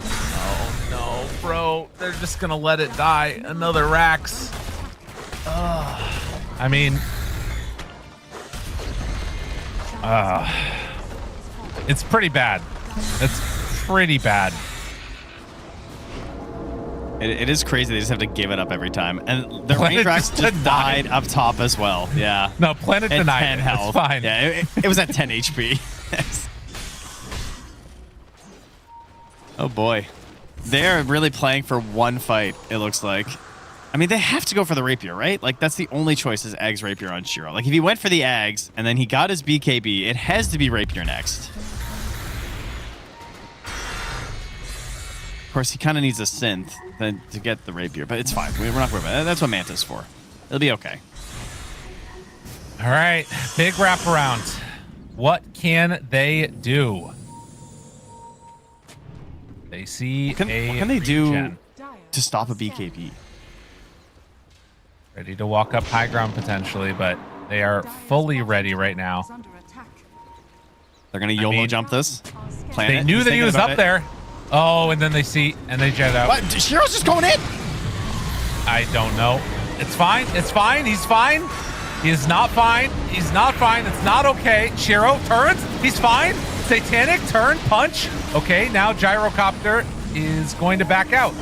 Oh no, bro. They're just gonna let it die. Another racks. I mean, it's pretty bad. It's pretty bad. It is crazy. They just have to give it up every time. And the range racks just died up top as well. Yeah. No, Planet at denied 10 it. health. It's fine. Yeah, it was at 10 HP. Oh boy. They're really playing for one fight, it looks like. I mean, they have to go for the Rapier, right? Like, that's the only choice is Ags Rapier on Shiro. Like, if he went for the Ags and then he got his BKB, it has to be Rapier next. Of course, he kind of needs a synth then to get the Rapier, but it's fine. We're not worried about it. That's what Manta's for. It'll be okay. All right, big wraparound. What can they do? They see What can they do regen. to stop a BKB? Ready to walk up high ground potentially, but they are fully ready right now. They're going to YOLO jump this. Plan They it. knew He's that he thinking was about up it. there. Oh, and then they jet out. What? Shiro's just going in? I don't know. It's fine. It's fine. He's fine. He is not fine. He's not fine. It's not okay. Shiro turns. He's fine. Satanic turn, punch. Okay, now Gyrocopter is going to back out.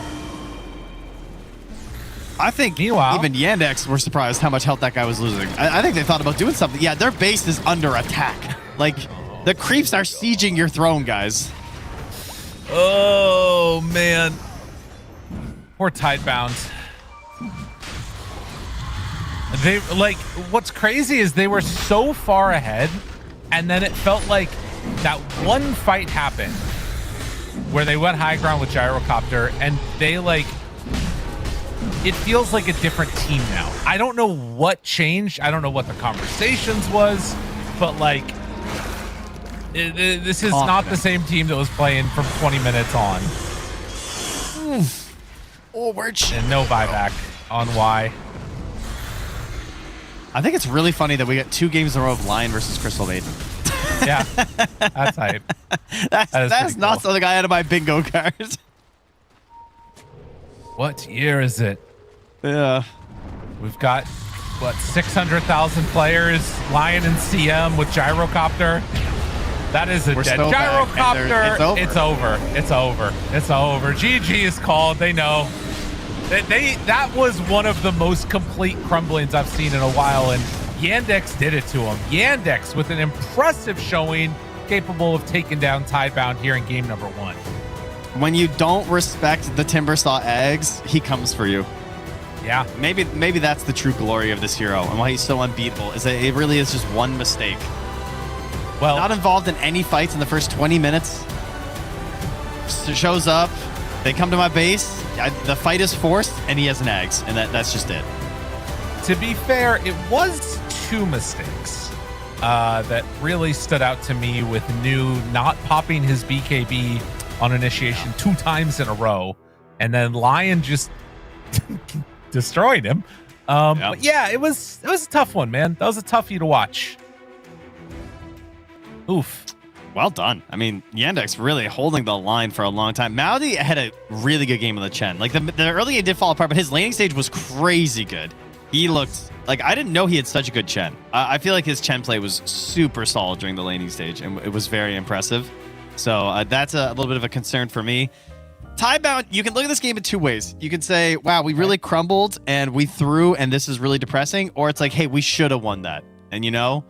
I think Meanwhile, even Yandex were surprised how much health that guy was losing. I think they thought about doing something. Yeah, their base is under attack. Like, the creeps are sieging your throne, guys. oh, man. Poor Tidebound. They, like, what's crazy is they were so far ahead, and then it felt like that one fight happened where they went high ground with Gyrocopter, and they, like, it feels like a different team now. I don't know what changed. I don't know what the conversations was, but like, this is not the same team that was playing from 20 minutes on. Oh, word. And no buyback on Y. I think it's really funny that we got 2 games in a row of Lion versus Crystal Maiden. Yeah, that's hype. That's not something I had on my bingo card. What year is it? Yeah. We've got, what, 600,000 players, Lion and CM with Gyrocopter. That is a dead Gyrocopter. It's over. It's over. It's over. GG is called. They know. That was one of the most complete crumblings I've seen in a while, and Yandex did it to him. Yandex with an impressive showing, capable of taking down Tidebound here in game number 1. When you don't respect the Timbersaw eggs, he comes for you. Yeah. Maybe that's the true glory of this hero and why he's so unbeatable, is that it really is just one mistake. Well, not involved in any fights in the first 20 minutes. Shows up, they come to my base, the fight is forced, and he has an Ags, and that's just it. To be fair, it was 2 mistakes that really stood out to me, with New not popping his BKB on initiation 2 times in a row, and then Lion just destroyed him. But yeah, it was a tough one, man. That was a toughie to watch. Oof. Well done. I mean, Yandex really holding the line for a long time. Maudi had a really good game on the Chen. Like, the early game did fall apart, but his laning stage was crazy good. He looked like, I didn't know he had such a good Chen. I feel like his Chen play was super solid during the laning stage, and it was very impressive. So that's a little bit of a concern for me. Tidebound, you can look at this game in 2 ways. You could say, wow, we really crumbled and we threw, and this is really depressing. Or it's like, hey, we should have won that. And, you know,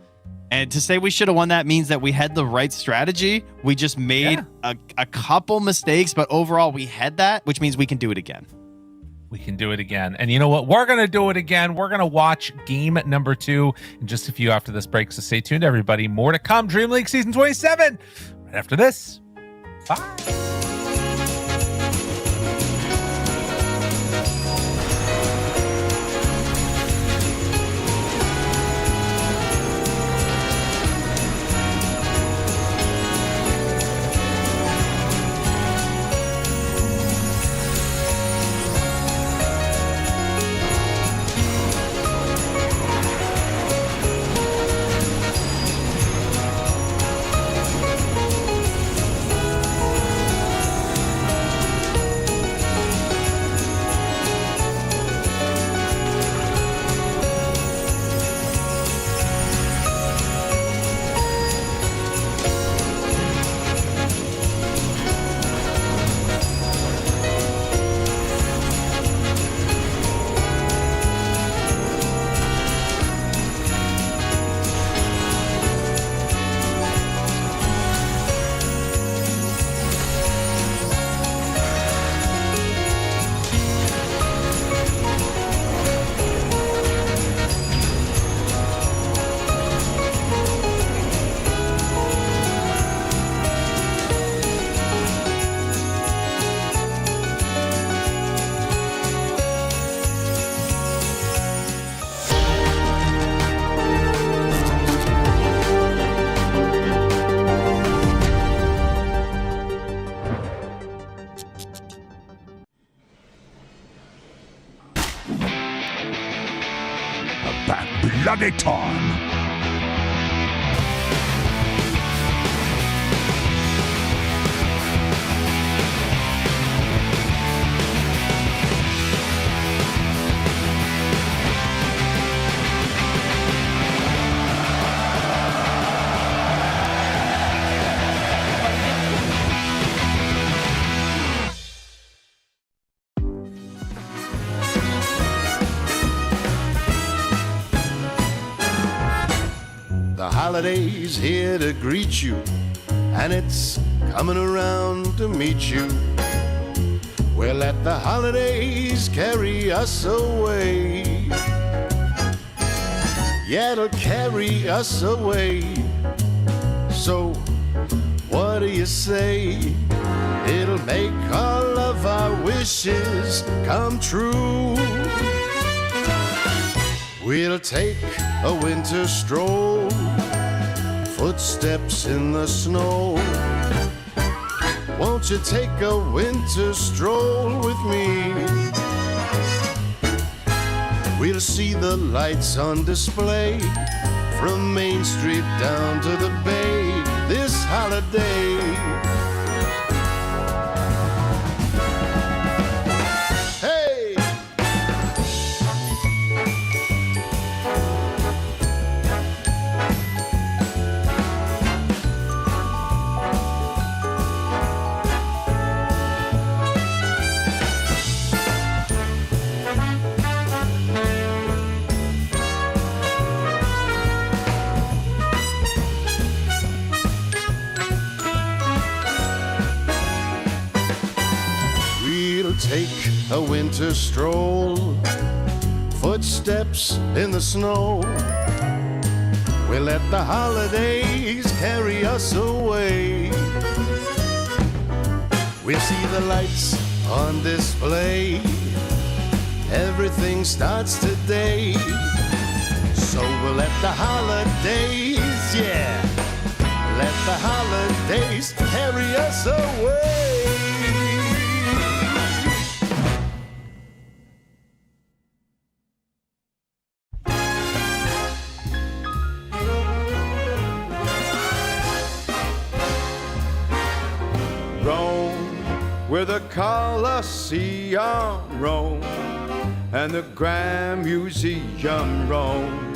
and to say we should have won that means that we had the right strategy. We just made a couple mistakes, but overall we had that, which means we can do it again. We can do it again. And you know what? We're going to do it again. We're going to watch game number 2 in just a few after this break. So stay tuned, everybody. More to come. Dream League Season 27. Right after this. Bye. bloody time. The holiday's here to greet you, and it's coming around to meet you. We'll let the holidays carry us away. Yeah, it'll carry us away. So, what do you say? It'll make all of our wishes come true. We'll take a winter stroll, footsteps in the snow. Won't you take a winter stroll with me? We'll see the lights on display from Main Street down to the bay this holiday. Hey! Take a winter stroll, footsteps in the snow. We'll let the holidays carry us away. We'll see the lights on display. Everything starts today. So we'll let the holidays, yeah, let the holidays carry us away. Where the Colosseum roam and the Grand Museum roam.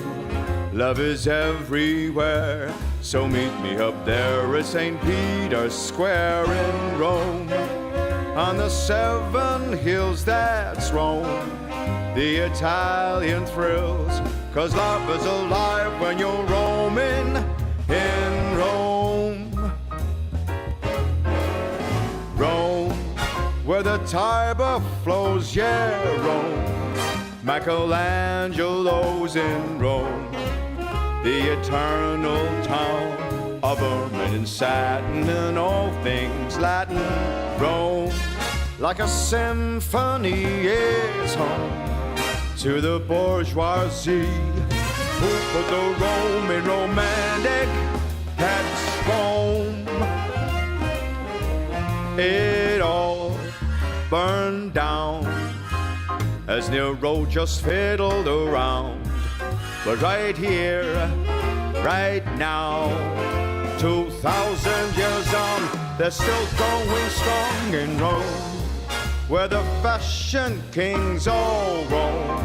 Love is everywhere, so meet me up there at St. Peter's Square in Rome. On the 7 hills that's Rome, the Italian thrills, 'cause love is alive when you're roaming in Rome. Rome, where the Tiber flows, yeah, Rome. Michelangelo's in Rome, the eternal town of ermine and satin and all things Latin. Rome, like a symphony, is home to the bourgeoisie who put the Roman romantic that's Rome. It all burned down as Nero just fiddled around. But right here, right now, 2,000 years on, they're still going strong in Rome, where the fashion kings all roam,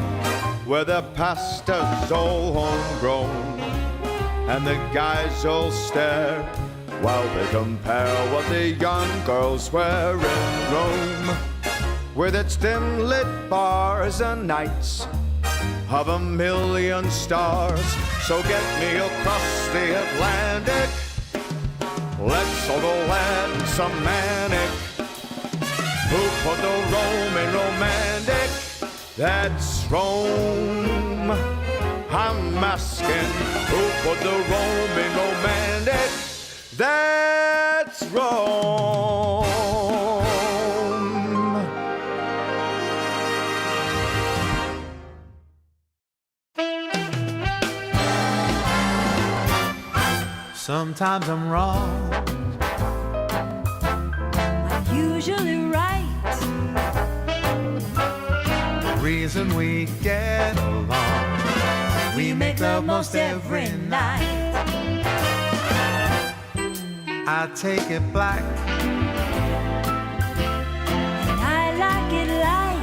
where the pasta's all homegrown, and the guys all stare while they compare what the young girls wear in Rome, with its dim-lit bars and nights of a million stars. So get me across the Atlantic, let's all go land some manic. Who put the Roman romantic? That's Rome. I'm asking, who put the Roman romantic? That's Rome. Sometimes I'm wrong, I'm usually right. the reason we get along, We make love most every night. I take it black, And I like it light.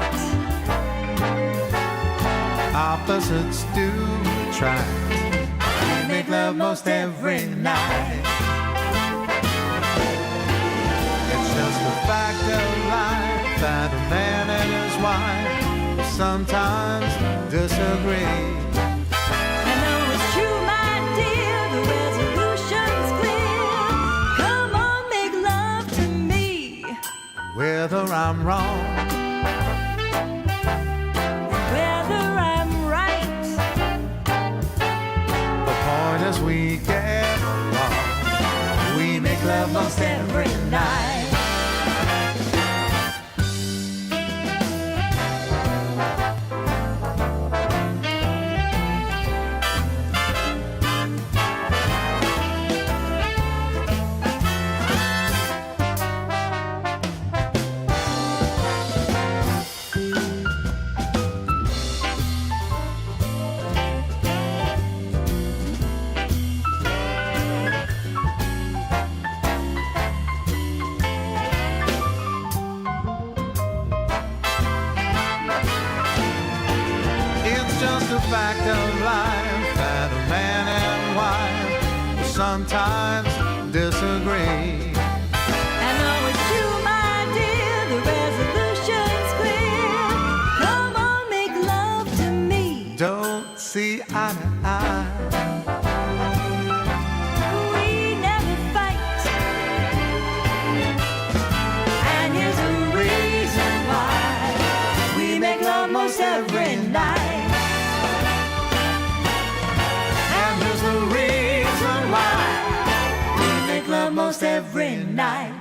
opposites do attract. We make love most every night. It's just a fact of life that a man and his wife sometimes disagree. And though it's true, my dear, the I'm wrong. Whether I'm right, The point is we get along. We make love most every night. It's just a fact of life that a man and wife will sometimes disagree. and though it's true, my dear, the resolution's clear. Come on, make love to me. Don't see eye to eye. We never fight, and here's the reason why. We make love most every night. And here's the reason why. We make love most every night.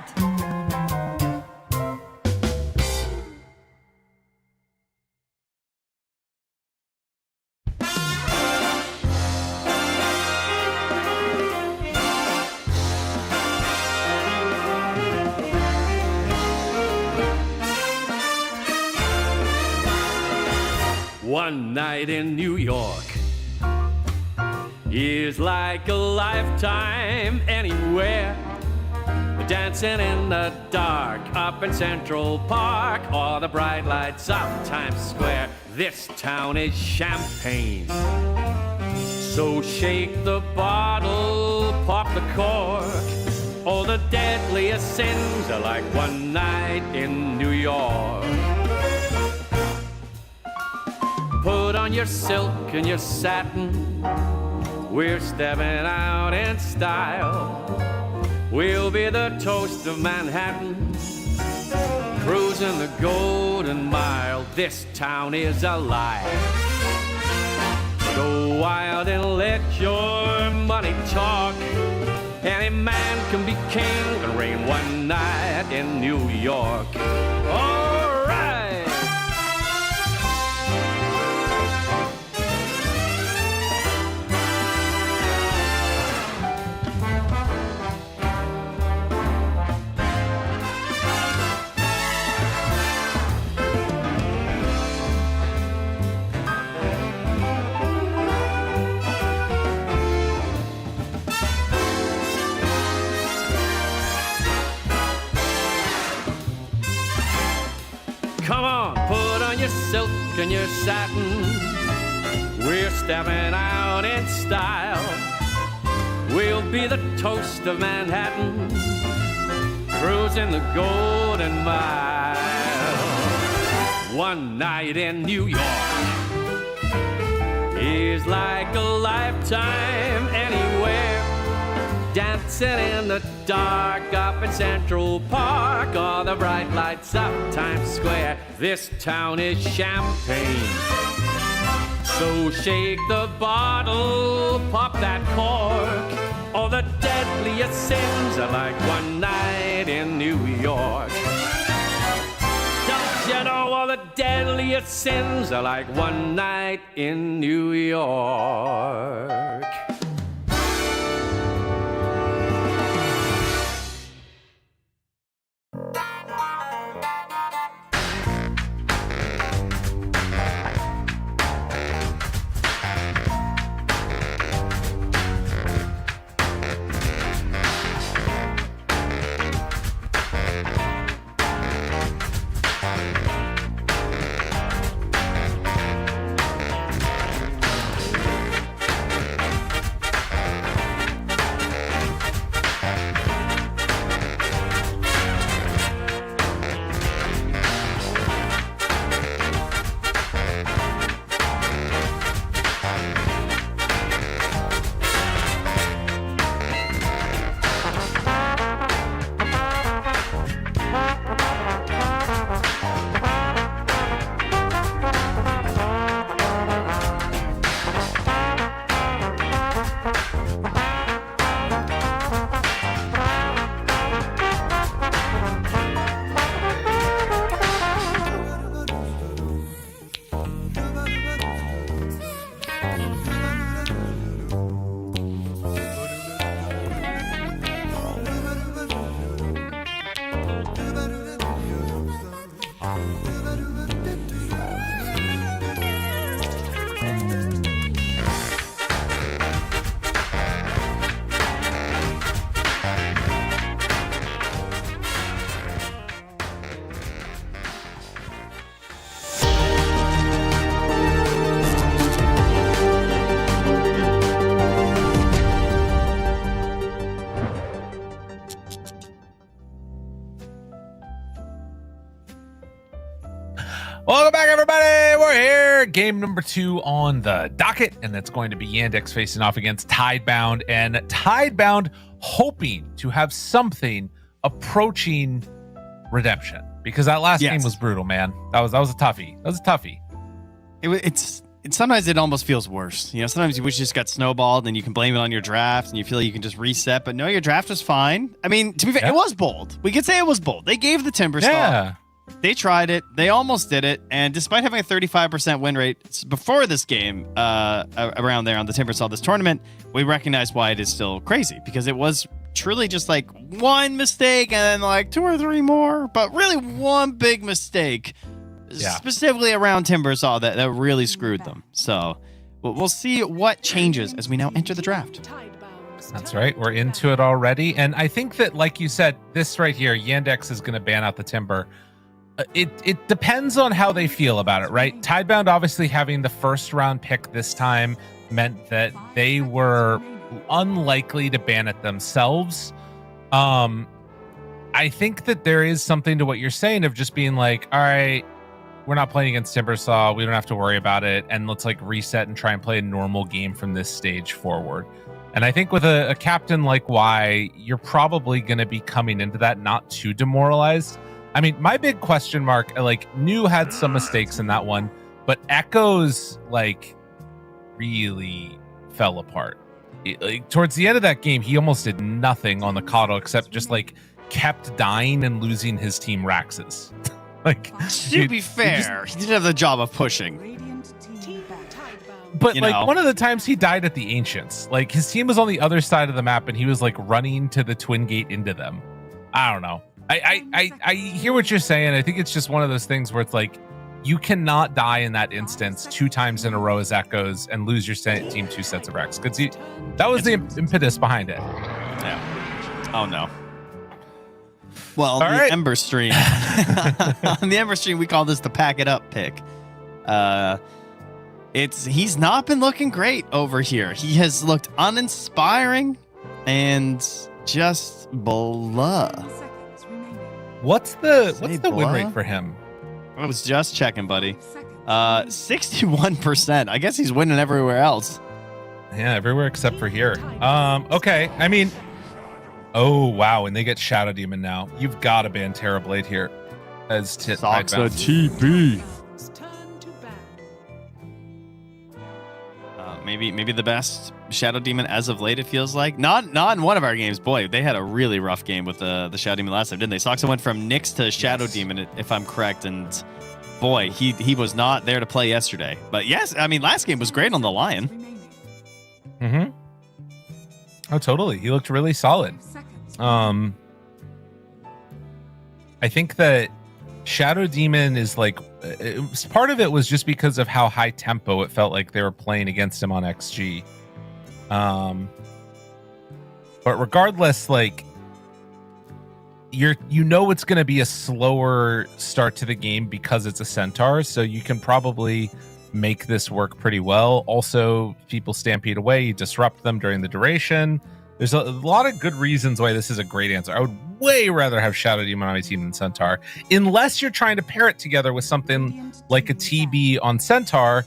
One night in New York is like a lifetime anywhere. Dancing in the dark up in Central Park or the bright lights of Times Square. This town is champagne. So shake the bottle, pop the cork. Oh, the deadliest sins are like one night in New York. Put on your silk and your satin. We're stepping out in style. We'll be the toast of Manhattan, cruising the Golden Mile. This town is alive. Go wild and let your money talk. Any man can be king and reign one night in New York. All right. Come on, put on your silk and your satin. We're stepping out in style. We'll be the toast of Manhattan, cruising the Golden Mile. One night in New York is like a lifetime anywhere. Dancing in the dark up in Central Park or the bright lights of Times Square. This town is champagne. So shake the bottle, pop that cork. All the deadliest sins are like one night in New York. Don't you know all the deadliest sins are like one night in New York? Welcome back, everybody. We're here. Game number 2 on the docket, and that's going to be Yandex facing off against Tidebound. And Tidebound hoping to have something approaching redemption, because that last game was brutal, man. That was a toughie. That was a toughie. It's sometimes it almost feels worse. You know, sometimes you wish you just got snowballed and you can blame it on your draft and you feel like you can just reset. But no, your draft was fine. I mean, to be fair, it was bold. We could say it was bold. They gave the Timber Saw. They tried it. They almost did it. And despite having a 35% win rate before this game, around there on the Timber Saw this tournament, we recognize why it is still crazy, because it was truly just like one mistake and then like 2 or 3 more, but really one big mistake. Specifically around Timber Saw that really screwed them. So we'll see what changes as we now enter the draft. That's right. We're into it already. And I think that, like you said, this right here, Yandex is going to ban out the Timber. It depends on how they feel about it, right? Tidebound obviously having the first round pick this time meant that they were unlikely to ban it themselves. I think that there is something to what you're saying of just being like, all right, we're not playing against Timber Saw. We don't have to worry about it. And let's like reset and try and play a normal game from this stage forward. And I think with a captain like Y, you're probably going to be coming into that not too demoralized. I mean, my big question mark, like, New had some mistakes in that one, but Echoes, like, really fell apart. Like, towards the end of that game, he almost did nothing on the Kato except just, like, kept dying and losing his team Raxes. Like, to be fair, he did have the job of pushing. But like one of the times he died at the Ancients, like his team was on the other side of the map and he was like running to the Twin Gate into them. I don't know. I hear what you're saying. I think it's just one of those things where it's like you cannot die in that instance 2 times in a row as Echoes and lose your team 2 sets of Rex, because that was the impetus behind it. Yeah. Oh no. Well, on the Ember stream, on the Ember stream, we call this the pack it up pick. He's not been looking great over here. He has looked uninspiring and just blah. What's the win rate for him? I was just checking, buddy. 61%. I guess he's winning everywhere else. Yeah, everywhere except for here. Okay. I mean, oh wow, and they get Shadow Demon now. You've got to ban Terrorblade here as Soxa TB. Maybe the best Shadow Demon as of late, it feels like. Not in one of our games. Boy, they had a really rough game with the Shadow Demon last time, didn't they? Soxa went from Nyx to Shadow Demon, if I'm correct, and boy, he was not there to play yesterday. But yes, I mean, last game was great on the Lion. Mm-hmm. Oh, totally. He looked really solid. I think that Shadow Demon is like, part of it was just because of how high tempo it felt like they were playing against him on XG. But regardless, like, you know it's going to be a slower start to the game because it's a Centaur, so you can probably make this work pretty well. Also, people stampede away, you disrupt them during the duration. There's a lot of good reasons why this is a great answer. I would way rather have Shadow Demon on my team than Centaur, unless you're trying to pair it together with something like a TB on Centaur,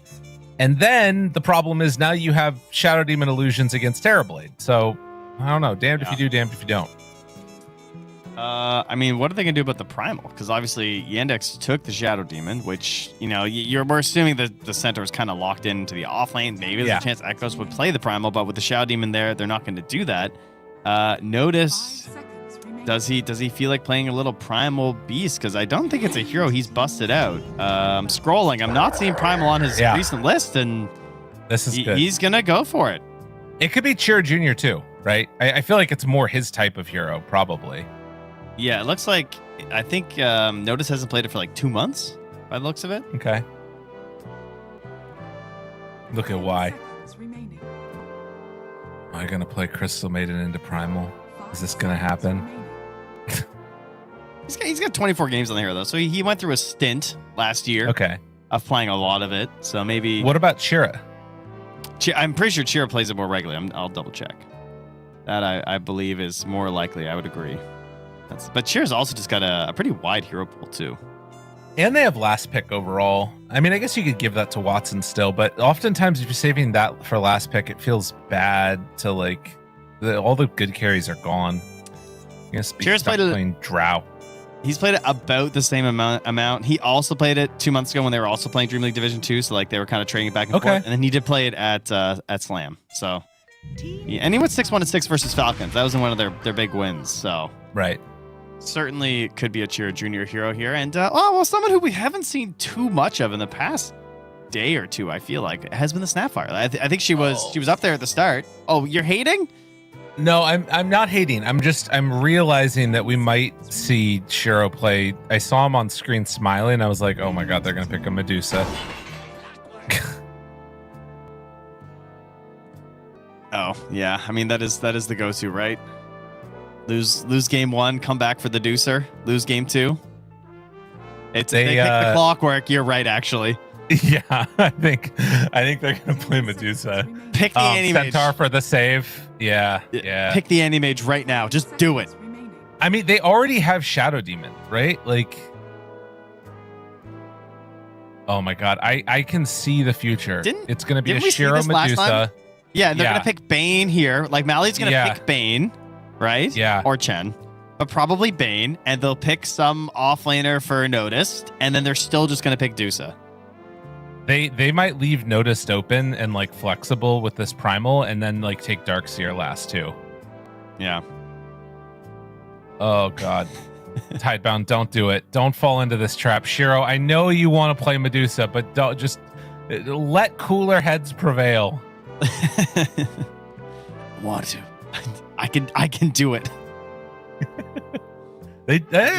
and then the problem is now you have Shadow Demon illusions against Terrorblade. So, I don't know. Damned if you do, damned if you don't. I mean, what are they going to do about the Primal? Because obviously Yandex took the Shadow Demon, which, you know, we're assuming that the Centaur is kind of locked into the off lane. Maybe there's a chance Echoes would play the Primal, but with the Shadow Demon there, they're not going to do that. Notice, does he feel like playing a little Primal Beast? Because I don't think it's a hero he's busted out. I'm scrolling. I'm not seeing Primal on his recent list, and this is good. He's going to go for it. It could be Cheer Jr. too, right? I feel like it's more his type of hero, probably. Yeah, it looks like, I think Notice hasn't played it for like 2 months by the looks of it. Okay. Look at Y. Am I going to play Crystal Maiden into Primal? Is this going to happen? He's got 24 games on the hero, though, so he went through a stint last year of playing a lot of it, so maybe... What about Chira? I'm pretty sure Chira plays it more regularly. I'll double check. That I believe is more likely, I would agree. But Chira's also just got a pretty wide hero pool, too. And they have last pick overall. I mean, I guess you could give that to Watson still, but oftentimes if you're saving that for last pick, it feels bad to like all the good carries are gone. I guess Cheers playing Drow. He's played it about the same amount. He also played it 2 months ago when they were also playing Dream League Division 2, so like they were kind of trading it back and forth. And then he did play it at Slam. So yeah, and he went 6-1-6 versus Falcons. That was in one of their big wins. So right. Certainly could be a Cheer Junior hero here. And someone who we haven't seen too much of in the past day or two, I feel like, has been the Snapfire. I think she was up there at the start. Oh, you're hating? No, I'm not hating. I'm realizing that we might see Shiro play. I saw him on screen smiling. I was like, oh my god, they're gonna pick a Medusa. Oh yeah, I mean that is the go-to, right? Lose game 1, come back for the deucer. Lose game 2. They pick the clockwork. You're right, actually. Yeah, I think they're gonna play Medusa. Pick the Anti-Mage. Centaur for the save. Yeah. Pick the Anti-Mage right now. Just do it. I mean, they already have Shadow Demon, right? Like, oh my god, I can see the future. It's gonna be a Shiro Medusa. Yeah, and they're gonna pick Bane here. Like Mally's gonna pick Bane, right? Yeah. Or Chen. But probably Bane, and they'll pick some offlaner for Noticed, and then they're still just gonna pick Dusa. They might leave Noticed open and like flexible with this primal, and then like take Darkseer last too. Yeah. Oh god. Tidebound, don't do it. Don't fall into this trap. Shiro, I know you want to play Medusa, but don't just let cooler heads prevail. Want to. I can do it. They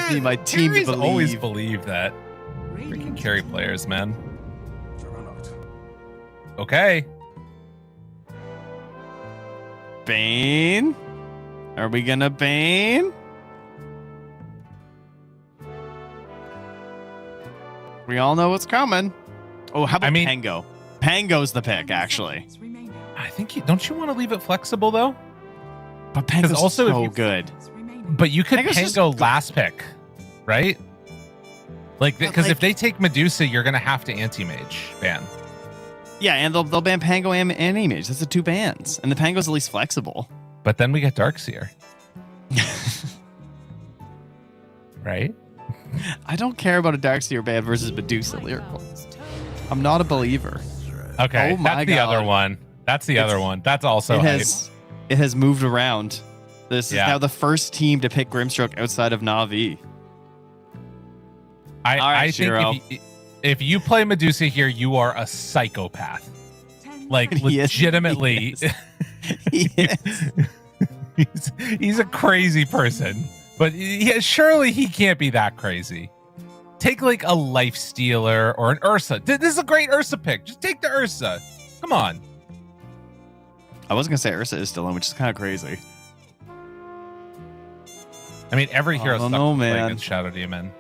need my team to believe. Always believe that. Freaking carry players, man. Okay. Bane? Are we gonna Bane? We all know what's coming. Oh, how about Pango? Pango's the pick, actually. I think don't you want to leave it flexible though? But Pango's also so good. But you could Pango last pick, right? Like because if they take Medusa, you're gonna have to anti-mage ban. Yeah, and they'll ban Pango and Anti-Mage. That's the 2 bans. And the Pango's at least flexible. But then we get Darkseer. Right? I don't care about a Darkseer ban versus Medusa Lyrical. I'm not a believer. Okay, oh my that's the other one. That's the other one. That's also it has moved around. This is now the first team to pick Grimstroke outside of Na'Vi. I think if you play Medusa here, you are a psychopath. Like legitimately. He is. He's a crazy person. But surely he can't be that crazy. Take like a Life Stealer or an Ursa. This is a great Ursa pick. Just take the Ursa. Come on. I was going to say Ursa is still in, which is kind of crazy. I mean, every hero sucks to play man. against Shadow Demon.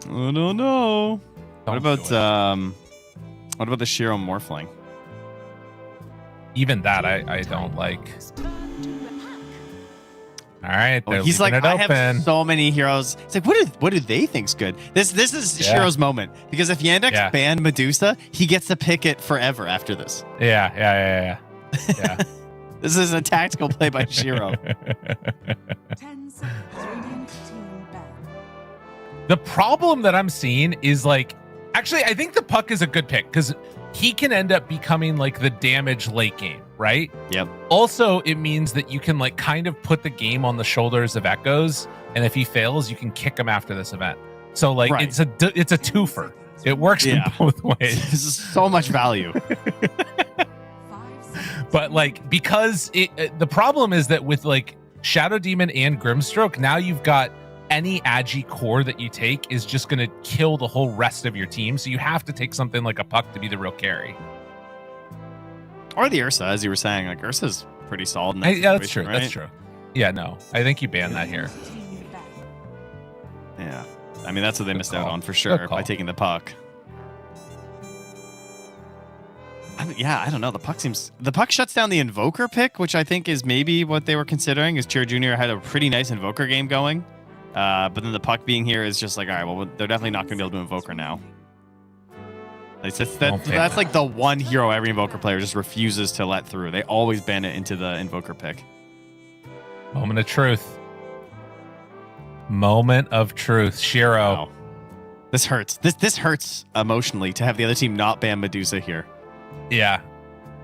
I don't know. What about the Shiro Morphling? Even that I don't like. All right, he's like, I have so many heroes. It's like, what do they think's good? This is Shiro's moment, because if Yandex banned Medusa, he gets to pick it forever after this. Yeah. This is a tactical play by Shiro. The problem that I'm seeing is like, actually, I think the Puck is a good pick because he can end up becoming like the damage late game, right? Yep. Also, it means that you can like kind of put the game on the shoulders of Echoes, and if he fails, you can kick him after this event. So like it's a twofer. It works in both ways. This is so much value. But like because the problem is that with like Shadow Demon and Grimstroke, now you've got any Agi core that you take is just going to kill the whole rest of your team. So you have to take something like a Puck to be the real carry. Or the Ursa, as you were saying. Like Ursa's pretty solid in that yeah, that's true. Right? That's true. Yeah, no. I think you ban that here. Yeah. I mean, that's what they missed out on for sure by taking the Puck. I don't know. The Puck shuts down the Invoker pick, which I think is maybe what they were considering. Is Cheer Junior had a pretty nice Invoker game going. But then the puck being here is just like, all right, well, they're definitely not going to be able to invoke her now. That's like the one hero every Invoker player just refuses to let through. They always ban it into the Invoker pick. Moment of truth. Moment of truth. Shiro. Wow. This hurts. This hurts emotionally to have the other team not ban Medusa here. Yeah,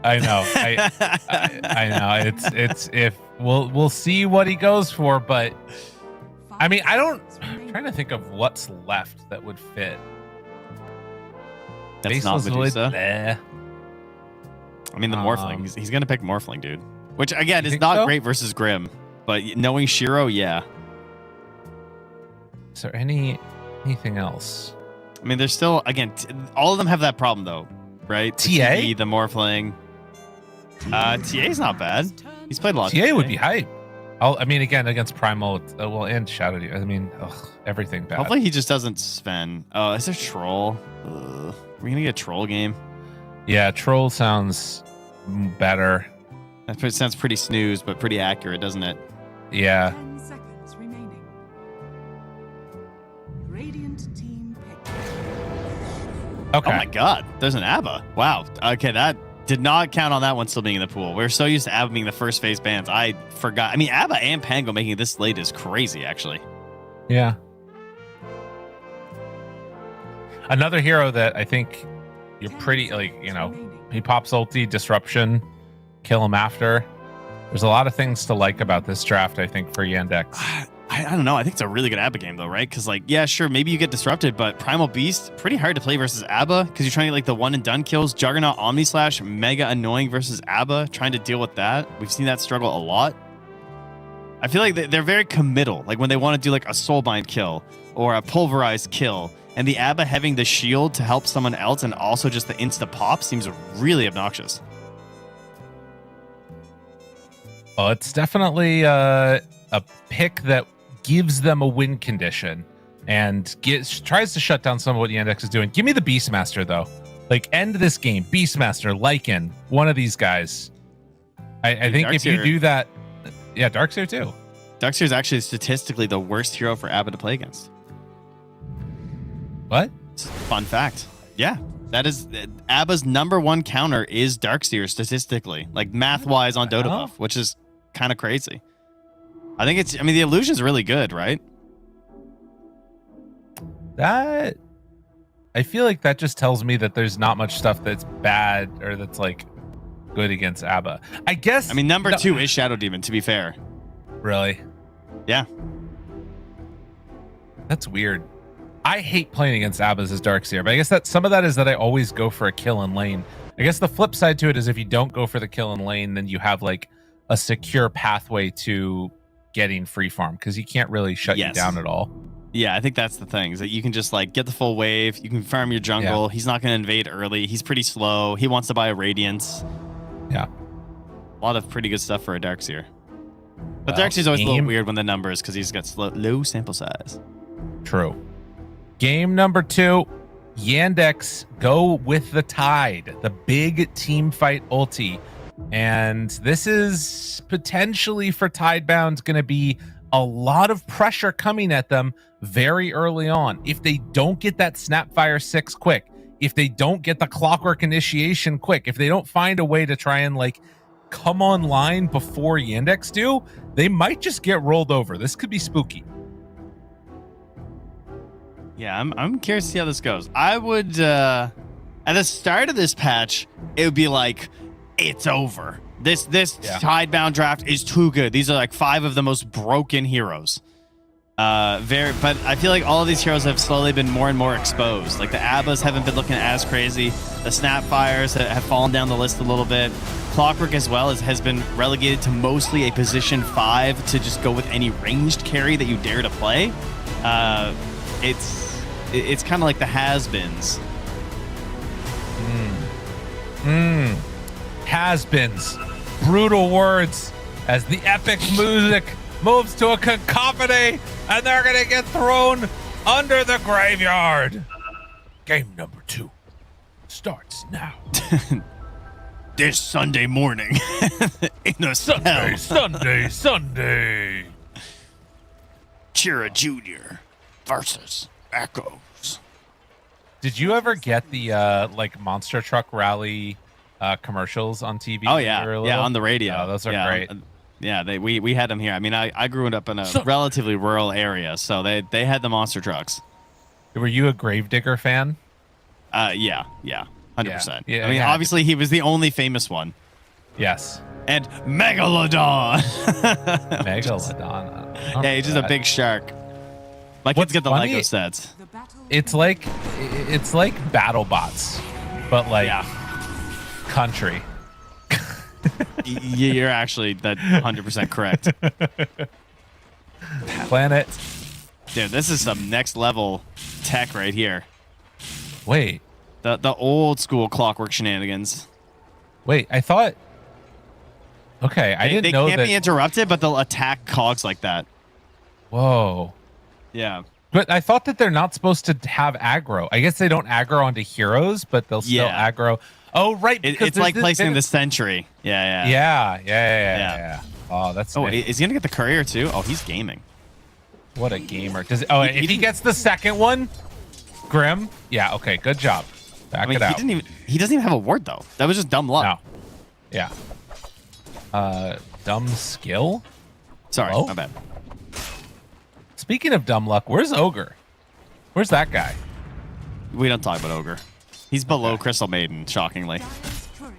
I know. I know. It's if we'll see what he goes for, but I mean, I'm trying to think of what's left that would fit. That's Baseless not Medusa. Would, I mean, the Morphling. He's going to pick Morphling, dude. Which, again, is think not so? great versus Grim. But knowing Shiro, yeah. Is there anything else? I mean, there's still, again, all of them have that problem, though, right? TA? The Morphling. TA's not bad. He's played a lot. TA would be hype. I mean, again, against Primal, and Shadow. I mean, everything bad. Hopefully he just doesn't Sven. Oh, is there Troll? Ugh. We're going to get a Troll game. Yeah, Troll sounds better. That sounds pretty snooze, but pretty accurate, doesn't it? Yeah. 10 seconds remaining. Radiant team pick. Okay. Oh my god, there's an ABBA. Wow. Okay, that did not count on that one still being in the pool. We're so used to ABBA being the first phase bans. I forgot. I mean, ABBA and Pango making it this late is crazy, actually. Yeah. Another hero that I think you're pretty, like, you know, he pops ulti, disruption, kill him after. There's a lot of things to like about this draft, I think, for Yandex. I don't know. I think it's a really good ABBA game, though, right? Because, like, yeah, sure, maybe you get disrupted, but Primal Beast, pretty hard to play versus ABBA because you're trying to get, like, the one-and-done kills. Juggernaut Omni Slash, mega annoying versus ABBA, trying to deal with that. We've seen that struggle a lot. I feel like they're very committal, like when they want to do, like, a Soulbind kill or a Pulverized kill, and the ABBA having the shield to help someone else and also just the insta-pop seems really obnoxious. Oh, it's definitely a pick that gives them a win condition and tries to shut down some of what Yandex is doing. Give me the Beastmaster, though. Like, end this game. Beastmaster, Lycan, one of these guys. I think if you do that... Yeah, Darkseer, too. Darkseer is actually statistically the worst hero for ABBA to play against. What? Fun fact. Yeah. That is ABBA's #1 counter is Darkseer statistically, like math-wise on Dota buff, which is kind of crazy. I think the illusion's really good, right? That I feel like that just tells me that there's not much stuff that's bad or that's like good against ABBA. I guess. I mean, number 2 is Shadow Demon, to be fair. Really? Yeah. That's weird. I hate playing against ABBAs as Darkseer, but I guess that some of that is that I always go for a kill in lane. I guess the flip side to it is if you don't go for the kill in lane, then you have like a secure pathway to getting free farm because he can't really shut you down at all. Yeah, I think that's the thing, is that you can just like get the full wave, you can farm your jungle, he's not going to invade early, he's pretty slow, he wants to buy a Radiance. Yeah. A lot of pretty good stuff for a Darkseer. But Darkseer's always a little weird when the numbers because he's got low sample size. True. Game number 2, Yandex go with the Tide, the big team fight ulti. And this is potentially for Tidebound going to be a lot of pressure coming at them very early on. If they don't get that Snapfire 6 quick, if they don't get the Clockwork Initiation quick, if they don't find a way to try and like come online before Yandex do, they might just get rolled over. This could be spooky. Yeah, I'm curious to see how this goes. I would, at the start of this patch, it would be like, it's over. This Tidebound draft is too good. These are like 5 of the most broken heroes. But I feel like all of these heroes have slowly been more and more exposed. Like the ABBAs haven't been looking as crazy. The Snapfires have fallen down the list a little bit. Clockwork as well has been relegated to mostly a position 5 to just go with any ranged carry that you dare to play. It's kind of like the has-beens. Has-beens. Brutal words as the epic music moves to a cacophony and they're going to get thrown under the graveyard. Game number 2 starts now. This Sunday morning. In a Sunday. Chira Jr. versus Echoes. Did you ever get the like monster truck rally commercials on TV? Oh when yeah, you were yeah, little? on the radio. Oh, those are yeah, great. Yeah, we had them here. I mean, I grew up in a relatively rural area, so they had the monster trucks. Were you a Gravedigger fan? Yeah, 100%. Yeah, I mean, yeah. obviously he was the only famous one. Yes. And Megalodon. Megalodon. Yeah, he's just a big shark. My kids What's get the funny- Lego sets. It's like BattleBots, but like country. You're actually that 100% correct. Planet. Dude, this is some next level tech right here. Wait, The old school Clockwork shenanigans. wait. I thought. Okay, I didn't they know can't that. be interrupted, but they'll attack cogs like that. Whoa. Yeah. But I thought that they're not supposed to have aggro. I guess they don't aggro onto heroes, but they'll still Yeah. aggro. Oh, right. because It's there's like placing the sentry. Yeah. Yeah. Oh, that's. Oh, is he gonna get the courier too? Oh, he's gaming. What a gamer. Does if he gets the second one, Grim. Yeah. Okay. Good job. Back I mean, it out. he doesn't even have a ward though. That was just dumb luck. No. Yeah. Dumb skill. Sorry, Oh. my bad. Speaking of dumb luck, where's Ogre? Where's that guy? We don't talk about Ogre. He's below Crystal Maiden, shockingly. All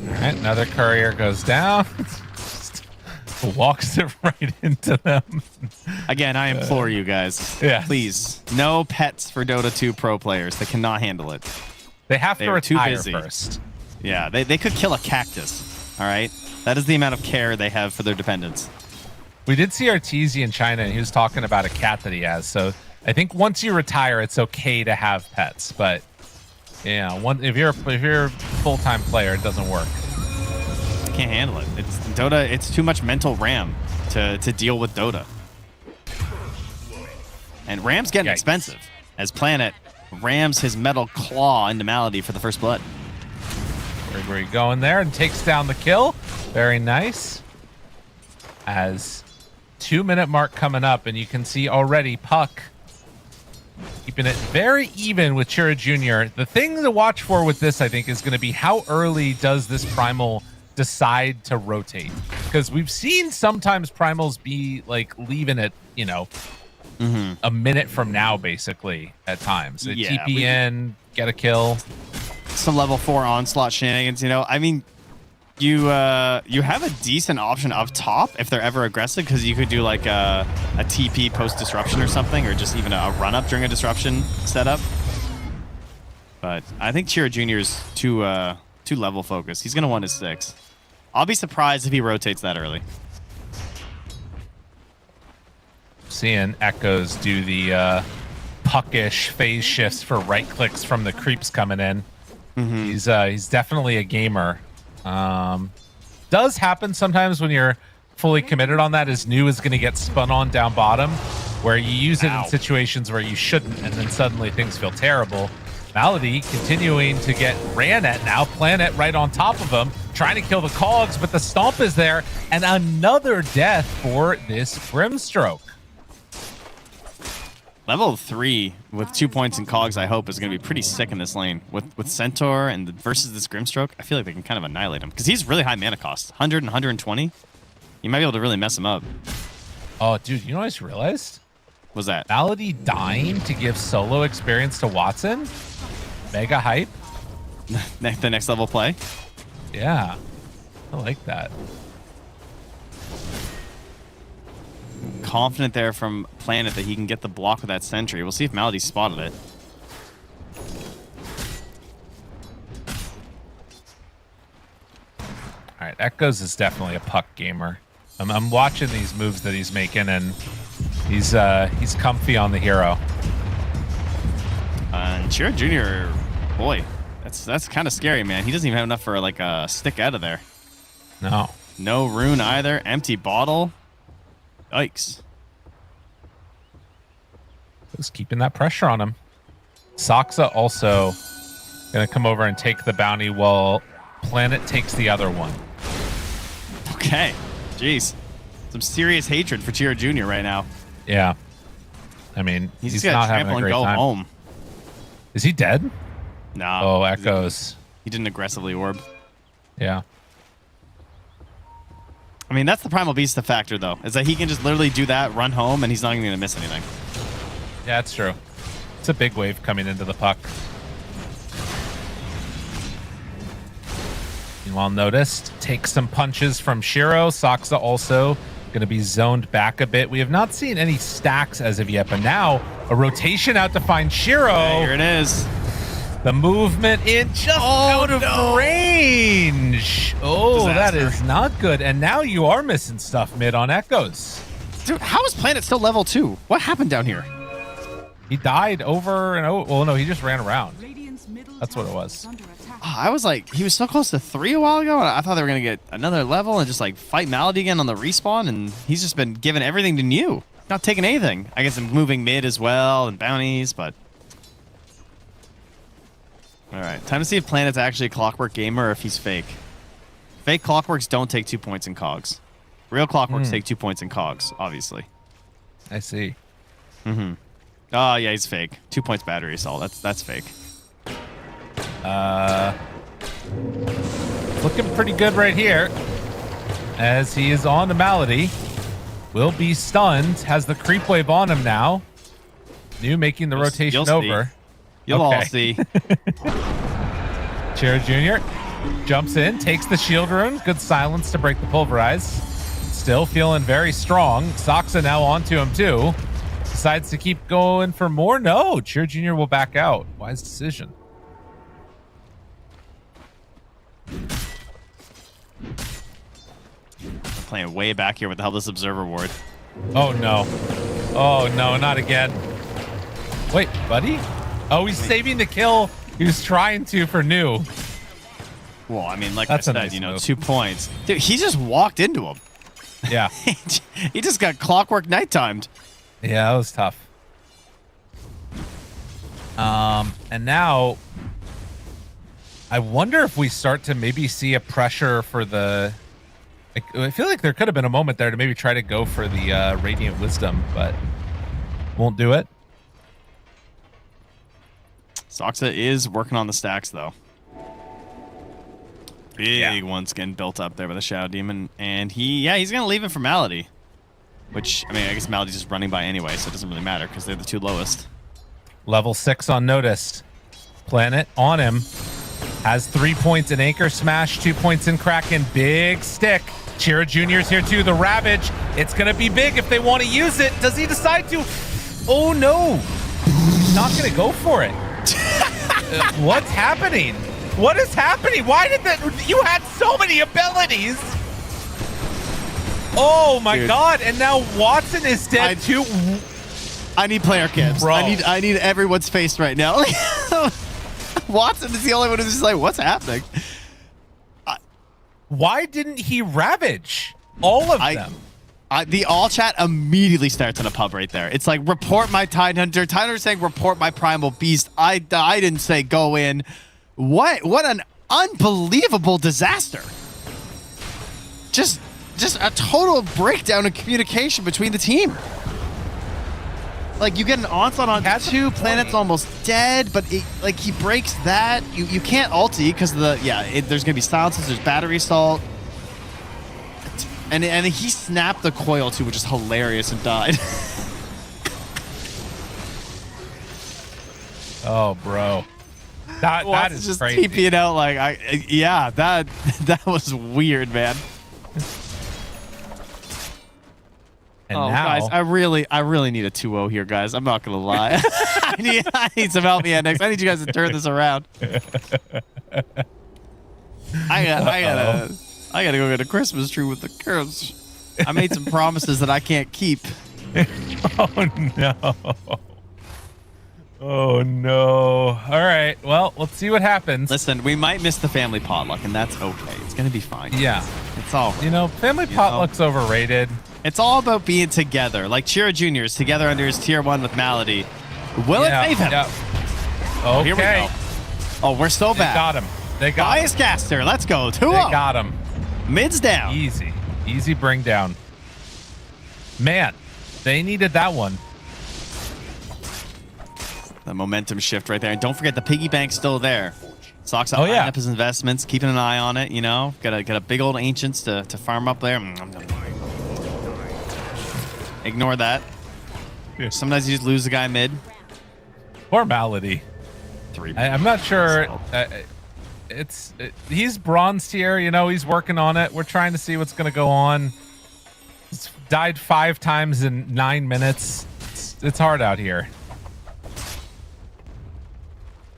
right, another courier goes down. Walks it right into them. Again, I implore you guys. Yeah. Please, no pets for Dota 2 pro players. They cannot handle it. They have to They're too retire busy. first. Yeah, they could kill a cactus. All right? That is the amount of care they have for their dependents. We did see Arteezy in China, and he was talking about a cat that he has. So I think once you retire, it's okay to have pets. But yeah, if you're a full-time player, it doesn't work. Can't handle it. It's Dota. It's too much mental RAM to deal with Dota. And Ram's getting Yikes. expensive. As Planet rams his metal claw into Malady for the first blood. Gregory going there and takes down the kill. Very nice. As 2-minute mark coming up, and you can see already Puck keeping it very even with Chira Jr. The thing to watch for with this, I think, is going to be how early does this Primal decide to rotate? Because we've seen sometimes Primals be like leaving it, a minute from now, basically, at times. They Yeah, TP in, get a kill. Some level 4 onslaught shenanigans. I mean, you have a decent option up top if they're ever aggressive, because you could do like a TP post disruption or something, or just even a run up during a disruption setup. But I think Chira Jr. is too level focused. He's gonna want his 6. I'll be surprised if he rotates that early. Seeing Echoes do the puckish phase shifts for right clicks from the creeps coming in. He's definitely a gamer. Does happen sometimes when you're fully committed on that. His new is going to get spun on down bottom, where you use it in situations where you shouldn't, and then suddenly things feel terrible. Malady continuing to get ran at now. Planet right on top of him, trying to kill the cogs, but the stomp is there, and another death for this Brimstroke. Level 3 with 2 points in cogs, I hope, is going to be pretty sick in this lane. With Centaur and versus this Grimstroke, I feel like they can kind of annihilate him, because he's really high mana cost. 100 and 120. You might be able to really mess him up. Oh, dude, you know what I just realized? What's that? Malady dying to give solo experience to Watson? Mega hype? The next level play? Yeah. I like that. Confident there from Planet that he can get the block with that sentry. We'll see if Malady spotted it. All right, Echoes is definitely a puck gamer. I'm watching these moves that he's making, and he's comfy on the hero. And Chira Jr., boy, that's kind of scary, man. He doesn't even have enough for like a stick out of there. No. No rune either. Empty bottle. Yikes. Just keeping that pressure on him. Saksa also going to come over and take the bounty while Planet takes the other one. Okay. Jeez. Some serious hatred for Chira Jr. right now. Yeah. I mean, He's not got having trample a and great go time. home. Is he dead? No. Oh, Echoes. He didn't aggressively orb. Yeah. I mean, that's the Primal Beast factor, though, is that he can just literally do that, run home, and he's not even going to miss anything. Yeah, that's true. It's a big wave coming into the puck. Meanwhile, noticed takes some punches from Shiro. Saksa also going to be zoned back a bit. We have not seen any stacks as of yet, but now a rotation out to find Shiro. Yeah, here it is. The movement in just out of range. Oh, Disaster. that is not good. And now you are missing stuff mid on Echoes. Dude, how is Planet still level 2? What happened down here? He died over and over. Well, no, he just ran around. That's what it was. Oh, I was like, he was so close to 3 a while ago, and I thought they were going to get another level and just like fight Malady again on the respawn, and he's just been giving everything to New. Not taking anything. I guess I'm moving mid as well and bounties, but... All right, time to see if Planet's actually a Clockwork gamer or if he's fake. Fake Clockworks don't take 2 points in cogs. Real Clockworks take 2 points in cogs, obviously. I see. Mm-hmm. Oh, yeah, he's fake. 2 points battery assault. That's fake. Looking pretty good right here. As he is on the Malady. Will be stunned. Has the creep wave on him now. New making the rotation you'll over. See. You'll all see. Chira Jr. jumps in, takes the shield rune. Good silence to break the pulverize. Still feeling very strong. Saksa now onto him too. Decides to keep going for more. No, Chira Jr. will back out. Wise decision. Playing way back here with the helpless observer ward. Oh no. Oh no, not again. Wait, buddy? Oh, he's saving the kill. He was trying to for New. Well, I mean, like That's I a said, nice you know, move. 2 points. Dude, he just walked into him. Yeah. He just got Clockwork night timed. Yeah, that was tough. And now I wonder if we start to maybe see a pressure for the... I feel like there could have been a moment there to maybe try to go for the Radiant Wisdom, but won't do it. Saksa is working on the stacks, though. Big one's getting built up there with a Shadow Demon. And he's going to leave it for Malady. Which, I mean, I guess Malady's just running by anyway, so it doesn't really matter because they're the 2 lowest. Level 6 unnoticed. Planet on him. Has 3 points in Anchor Smash, 2 points in Kraken. Big stick. Chira Jr.'s here too. The Ravage. It's going to be big if they want to use it. Does he decide to? Oh, no. He's not going to go for it. What's happening? What is happening? Why did that? You had so many abilities. Oh, my God. And now Watson is dead too. I need player cams. Bro. I need everyone's face right now. Watson is the only one who's just like, what's happening? Why didn't he Ravage all of them? The all chat immediately starts in a pub right there. It's like, report my Tidehunter. Tidehunter's saying, report my Primal Beast. I didn't say go in. What an unbelievable disaster. Just a total breakdown in communication between the team. Like, you get an onslaught on 2, Planet's almost dead, but he breaks that. You can't ulti because there's going to be silences, there's battery assault. And he snapped the coil too, which is hilarious, and died. Oh, bro. That is just crazy. TPing out like, that was weird, man. And now, guys, I really need a 2-0 here, guys. I'm not gonna lie. I need some help, Yandex. I need you guys to turn this around. I gotta go get a Christmas tree with the girls. I made some promises that I can't keep. oh no. Oh no. All right. Well, let's see what happens. Listen, we might miss the family potluck, and that's okay. It's gonna be fine. Yeah. It's all right. Family potluck's overrated. It's all about being together. Like Chira Jr. is together under his tier 1 with Malady. Will it save him? Yeah. Okay. Here we go. Oh, we're so bad. Got him. They got Bias him. caster. Let's go. 2-0. They got him. Mid's down. Easy bring down. Man, they needed that one. The momentum shift right there. And don't forget the piggy bank's still there. Sox Oh, yeah. up his investments, keeping an eye on it, you know. Got a big old Ancients to farm up there. Ignore that. Yeah. Sometimes you just lose the guy mid. Poor Malady. I'm not sure. He's bronze tier, you know. He's working on it. We're trying to see what's going to go on. He's died 5 times in 9 minutes. It's hard out here.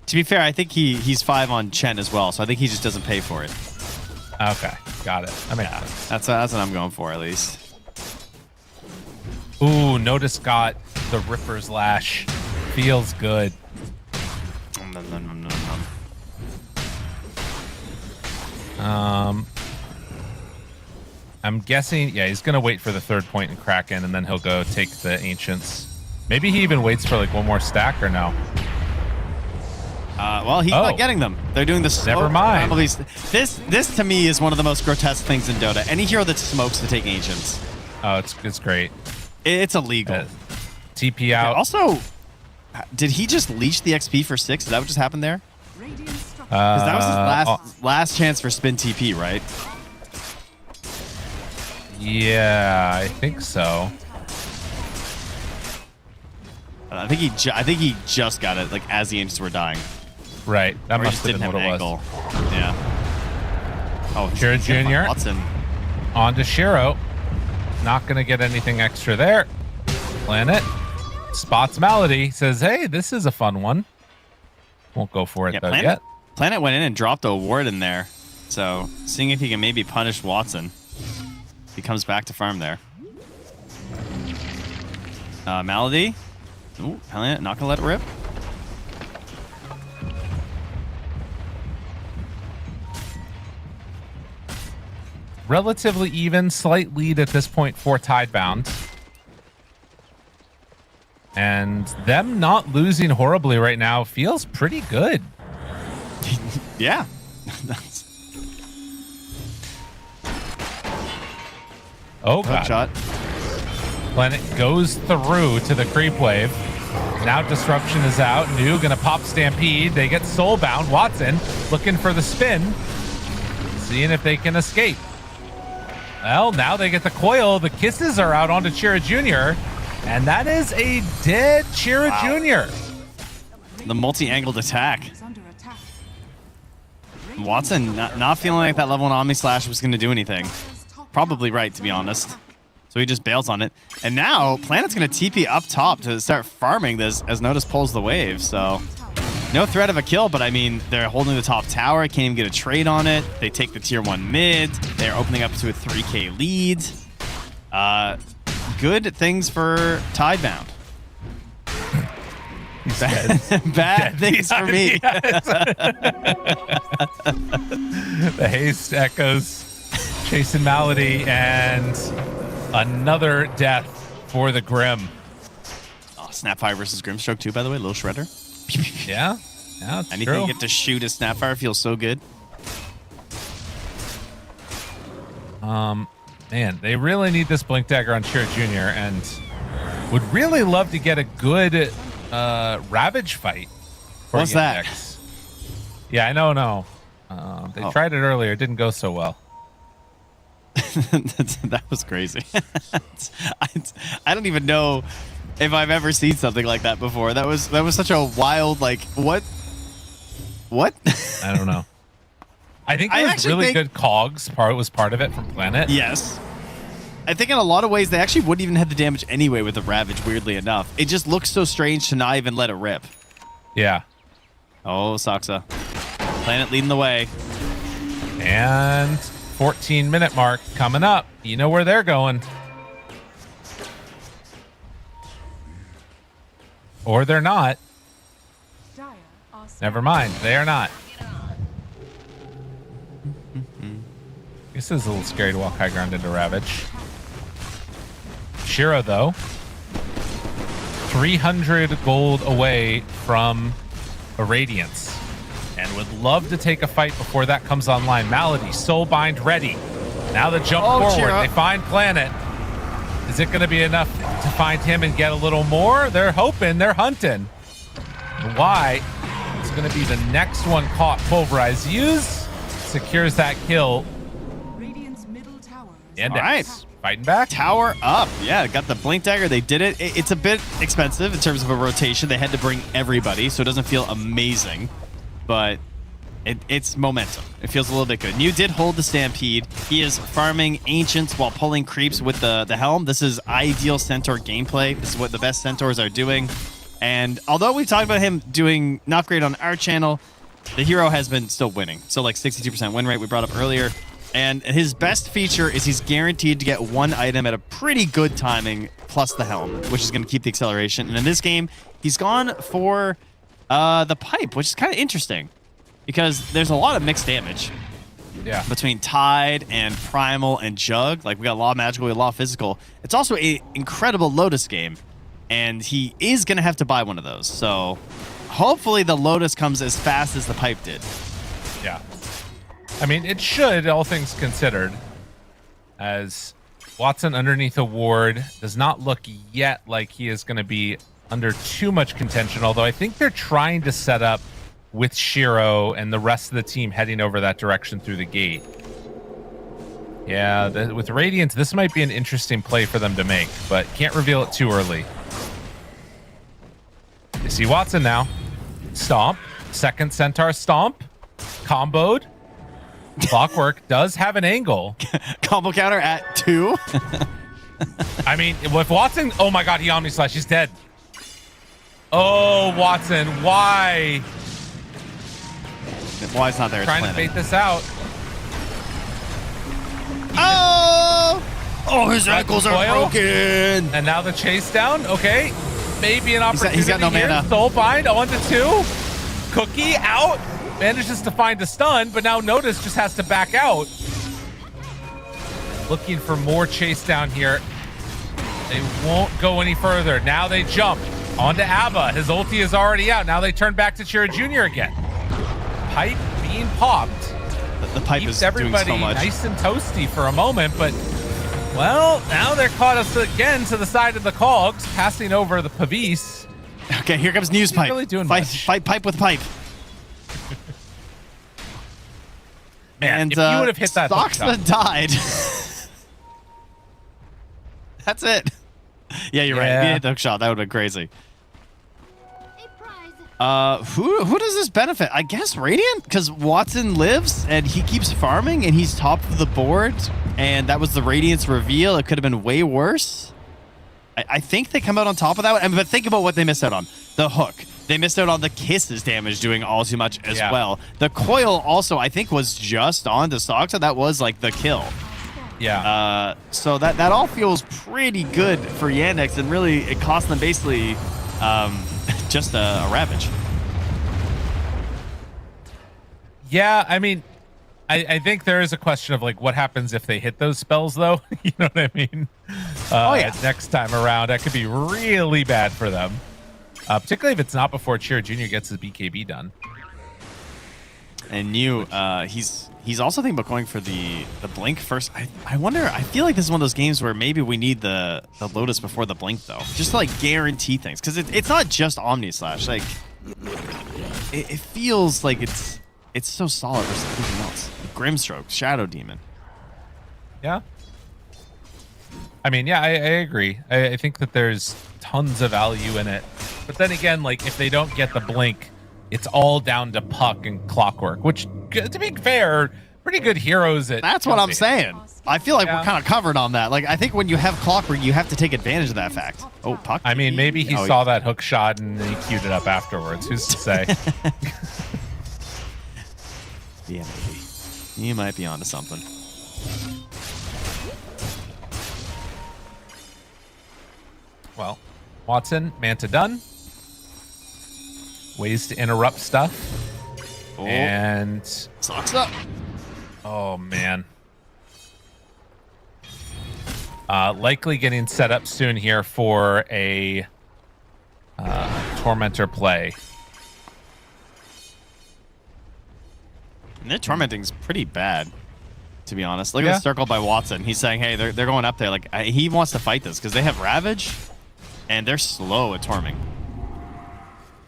To be fair, I think he's 5 on Chen as well, so I think he just doesn't pay for it. Okay, got it. I mean, that's what I'm going for at least. Ooh, Notice got the Ripper's Lash. Feels good. I'm guessing, yeah, he's gonna wait for the 3rd point in Kraken, and then he'll go take the Ancients. Maybe he even waits for like one more stack, or no? Well, he's not getting them. They're doing the smoke. Never mind. This to me is one of the most grotesque things in Dota. Any hero that smokes to take Ancients. Oh, it's great. It's illegal. TP out. Also, did he just leash the XP for 6? Is that what just happened there? Because that was his last chance for spin TP, right? Yeah, I think so. I think he just got it like as the Ancients were dying. Right. That Or must have been what it was. Yeah. Oh, Shiro Jr. Watson. On to Shiro. Not going to get anything extra there. Planet. Spots Malady. Says, hey, this is a fun one. Won't go for it, though, yet. Planet went in and dropped a ward in there. So, seeing if he can maybe punish Watson. He comes back to farm there. Malady. Ooh, Planet, not going to let it rip. Relatively even, slight lead at this point for Tidebound. And them not losing horribly right now feels pretty good. Yeah. Oh, God. Shot. Planet goes through to the creep wave. Now Disruption is out. New gonna pop Stampede. They get Soulbound. Watson looking for the spin. Seeing if they can escape. Well, now they get the coil. The kisses are out onto Chira Jr. And that is a dead Chira Jr. The multi-angled attack. Watson not feeling like that level 1 Omni Slash was going to do anything. Probably right, to be honest. So he just bails on it. And now Planet's going to TP up top to start farming this as Notice pulls the wave. So no threat of a kill, but I mean, they're holding the top tower. Can't even get a trade on it. They take the tier 1 mid. They're opening up to a 3K lead. Good things for Tidebound. Bad things for me. The haste echoes, chasing Malady, and another death for the Grim. Oh, Snapfire versus Grimstroke too, by the way. Little shredder. Yeah, it's anything true. you get to shoot a Snapfire feels so good. Man, they really need this Blink Dagger on Chira Jr. and would really love to get a good Ravage fight. What's that? Yeah, I know. They tried it earlier. It didn't go so well. That was crazy. I don't even know if I've ever seen something like that before. That was such a wild, like, what? I don't know. I think it was really good cogs. Was part of it from Planet. Yes. I think in a lot of ways they actually wouldn't even have the damage anyway with the Ravage, weirdly enough. It just looks so strange to not even let it rip. Yeah. Oh, Soxa. Planet leading the way. And 14-minute mark coming up. You know where they're going. Or they're not. Never mind. They are not. This is a little scary to walk high ground into Ravage. Shiro, though, 300 gold away from a Radiance, and would love to take a fight before that comes online. Malady, Soulbind ready. Now the jump forward. Shiro. They find Planet. Is it going to be enough to find him and get a little more? They're hoping. They're hunting. Why? It's going to be the next one caught. Pulverize use. Secures that kill. And All right. Fighting back. Tower up. Yeah, got the blink dagger. They did it. It's a bit expensive in terms of a rotation. They had to bring everybody, so it doesn't feel amazing. But it's momentum. It feels a little bit good. New did hold the Stampede. He is farming Ancients while pulling creeps with the helm. This is ideal Centaur gameplay. This is what the best Centaurs are doing. And although we've talked about him doing not great on our channel, the hero has been still winning. So like 62% win rate we brought up earlier. And his best feature is he's guaranteed to get one item at a pretty good timing, plus the helm, which is going to keep the acceleration. And in this game, he's gone for the pipe, which is kind of interesting because there's a lot of mixed damage. Yeah. Between Tide and Primal and Jug. Like, we got a lot of magical, we got a lot of physical. It's also an incredible Lotus game, and he is going to have to buy one of those. So hopefully the Lotus comes as fast as the pipe did. Yeah. I mean, it should, all things considered, as Watson underneath a ward does not look yet like he is going to be under too much contention, although I think they're trying to set up with Shiro and the rest of the team heading over that direction through the gate. Yeah, with Radiant, this might be an interesting play for them to make, but can't reveal it too early. You see Watson now. Stomp. Second Centaur Stomp. Comboed. Clockwork does have an angle. Combo counter at 2. I mean, with Watson, oh my god, he Omni Slash, he's dead. Oh, Watson, why? Why it's not there? Trying to bait this out. Oh, his ankles are broken. And now the chase down. Okay, maybe an opportunity. He's got no here. mana. Soulbind on to 2. Cookie out. Manages to find a stun, but now Notice just has to back out. Looking for more chase down here. They won't go any further. Now they jump onto Abba. His ulti is already out. Now they turn back to Chira Jr. again. Pipe being popped. The pipe Keeps is everybody doing so much. nice and toasty for a moment, but well, now they're caught us again to the side of the cogs, passing over the Pavis. Okay, here comes News Pipe. Really doing fight pipe with pipe. Man, And if you would have hit that hook Soxna shot. died. That's it. Yeah, you're right. If he hit the hook shot, that would have been crazy. Who does this benefit? I guess Radiant, because Watson lives and he keeps farming and he's top of the board, and that was the Radiant's reveal. It could have been way worse. I think they come out on top of that one. I mean, but think about what they missed out on. The hook. They missed out on the Kisses damage doing all too much as well. The coil also, I think, was just on to Soxa. That was like the kill. Yeah. So that all feels pretty good for Yandex, and really it cost them basically just a Ravage. Yeah, I mean, I think there is a question of like what happens if they hit those spells, though. You know what I mean? Next time around, that could be really bad for them. Particularly if it's not before Chira Jr. gets his BKB done. And New, he's also thinking about going for the blink first. I wonder, I feel like this is one of those games where maybe we need the Lotus before the blink, though. Just to like guarantee things. Because it's not just Omni Slash. Like, it feels like it's so solid versus everything else. Grimstroke, Shadow Demon. Yeah. I mean, yeah, I agree. I think that there's tons of value in it. But then again, like, if they don't get the blink, it's all down to Puck and Clockwork, which, to be fair, pretty good heroes at That's what I'm saying. I feel like we're kind of covered on that. Like, I think when you have Clockwork, you have to take advantage of that fact. Oh, Puck. I mean, maybe he saw that hook shot and then he queued it up afterwards. Who's to say? Yeah, maybe. You might be onto something. Well, Watson, Manta done. Ways to interrupt stuff. Oh. And Socks up. Oh, man. Likely getting set up soon here for a Tormentor play. And their tormenting's pretty bad, to be honest. Look at the circle by Watson. He's saying, hey, they're going up there. Like, he wants to fight this because they have Ravage, and they're slow at torming.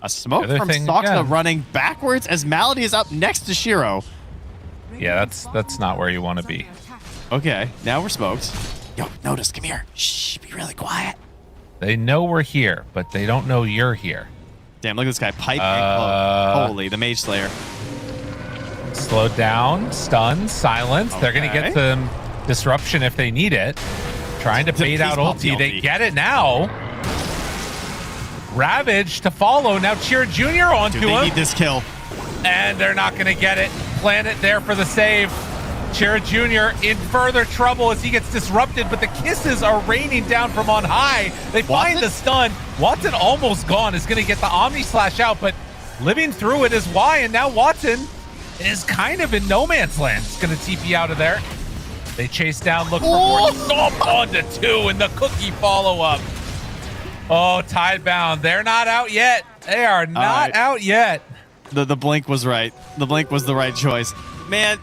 A smoke Other from thing, Soxa yeah. running backwards as Malady is up next to Shiro. Yeah, that's not where you want to be. Okay, now we're smoked. Yo, Notice, come here. Shh, be really quiet. They know we're here, but they don't know you're here. Damn, look at this guy. Pipe and cloak. Holy, the Mage Slayer. Slowed down, stunned, silence. They're going to get some disruption if they need it. Trying to bait out ulti. They get it now. Ravage to follow. Now Cheer Jr. onto Dude, they him. need this kill. And they're not going to get it. Planet there for the save. Cheer Jr. in further trouble as he gets disrupted, but the kisses are raining down from on high. They find the stun. Watson almost gone, is going to get the Omni Slash out, but living through it is why, and now Watson is kind of in no man's land. It's going to TP out of there. They chase down, look for more. Stomp onto 2 and the cookie follow-up. Oh, Tidebound. They're not out yet. They are not out yet. The blink was right. The blink was the right choice. Man,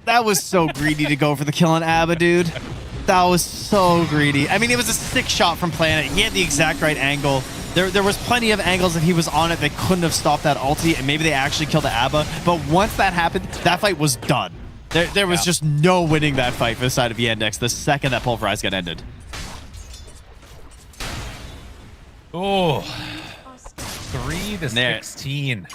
that was so greedy to go for the kill on Abba, dude. That was so greedy. I mean, it was a sick shot from Planet. He had the exact right angle. There was plenty of angles if he was on it. They couldn't have stopped that ulti, and maybe they actually killed the Abba. But once that happened, that fight was done. There was just no winning that fight for the side of Yandex the second that Pulverize got ended. Oh, 3-16.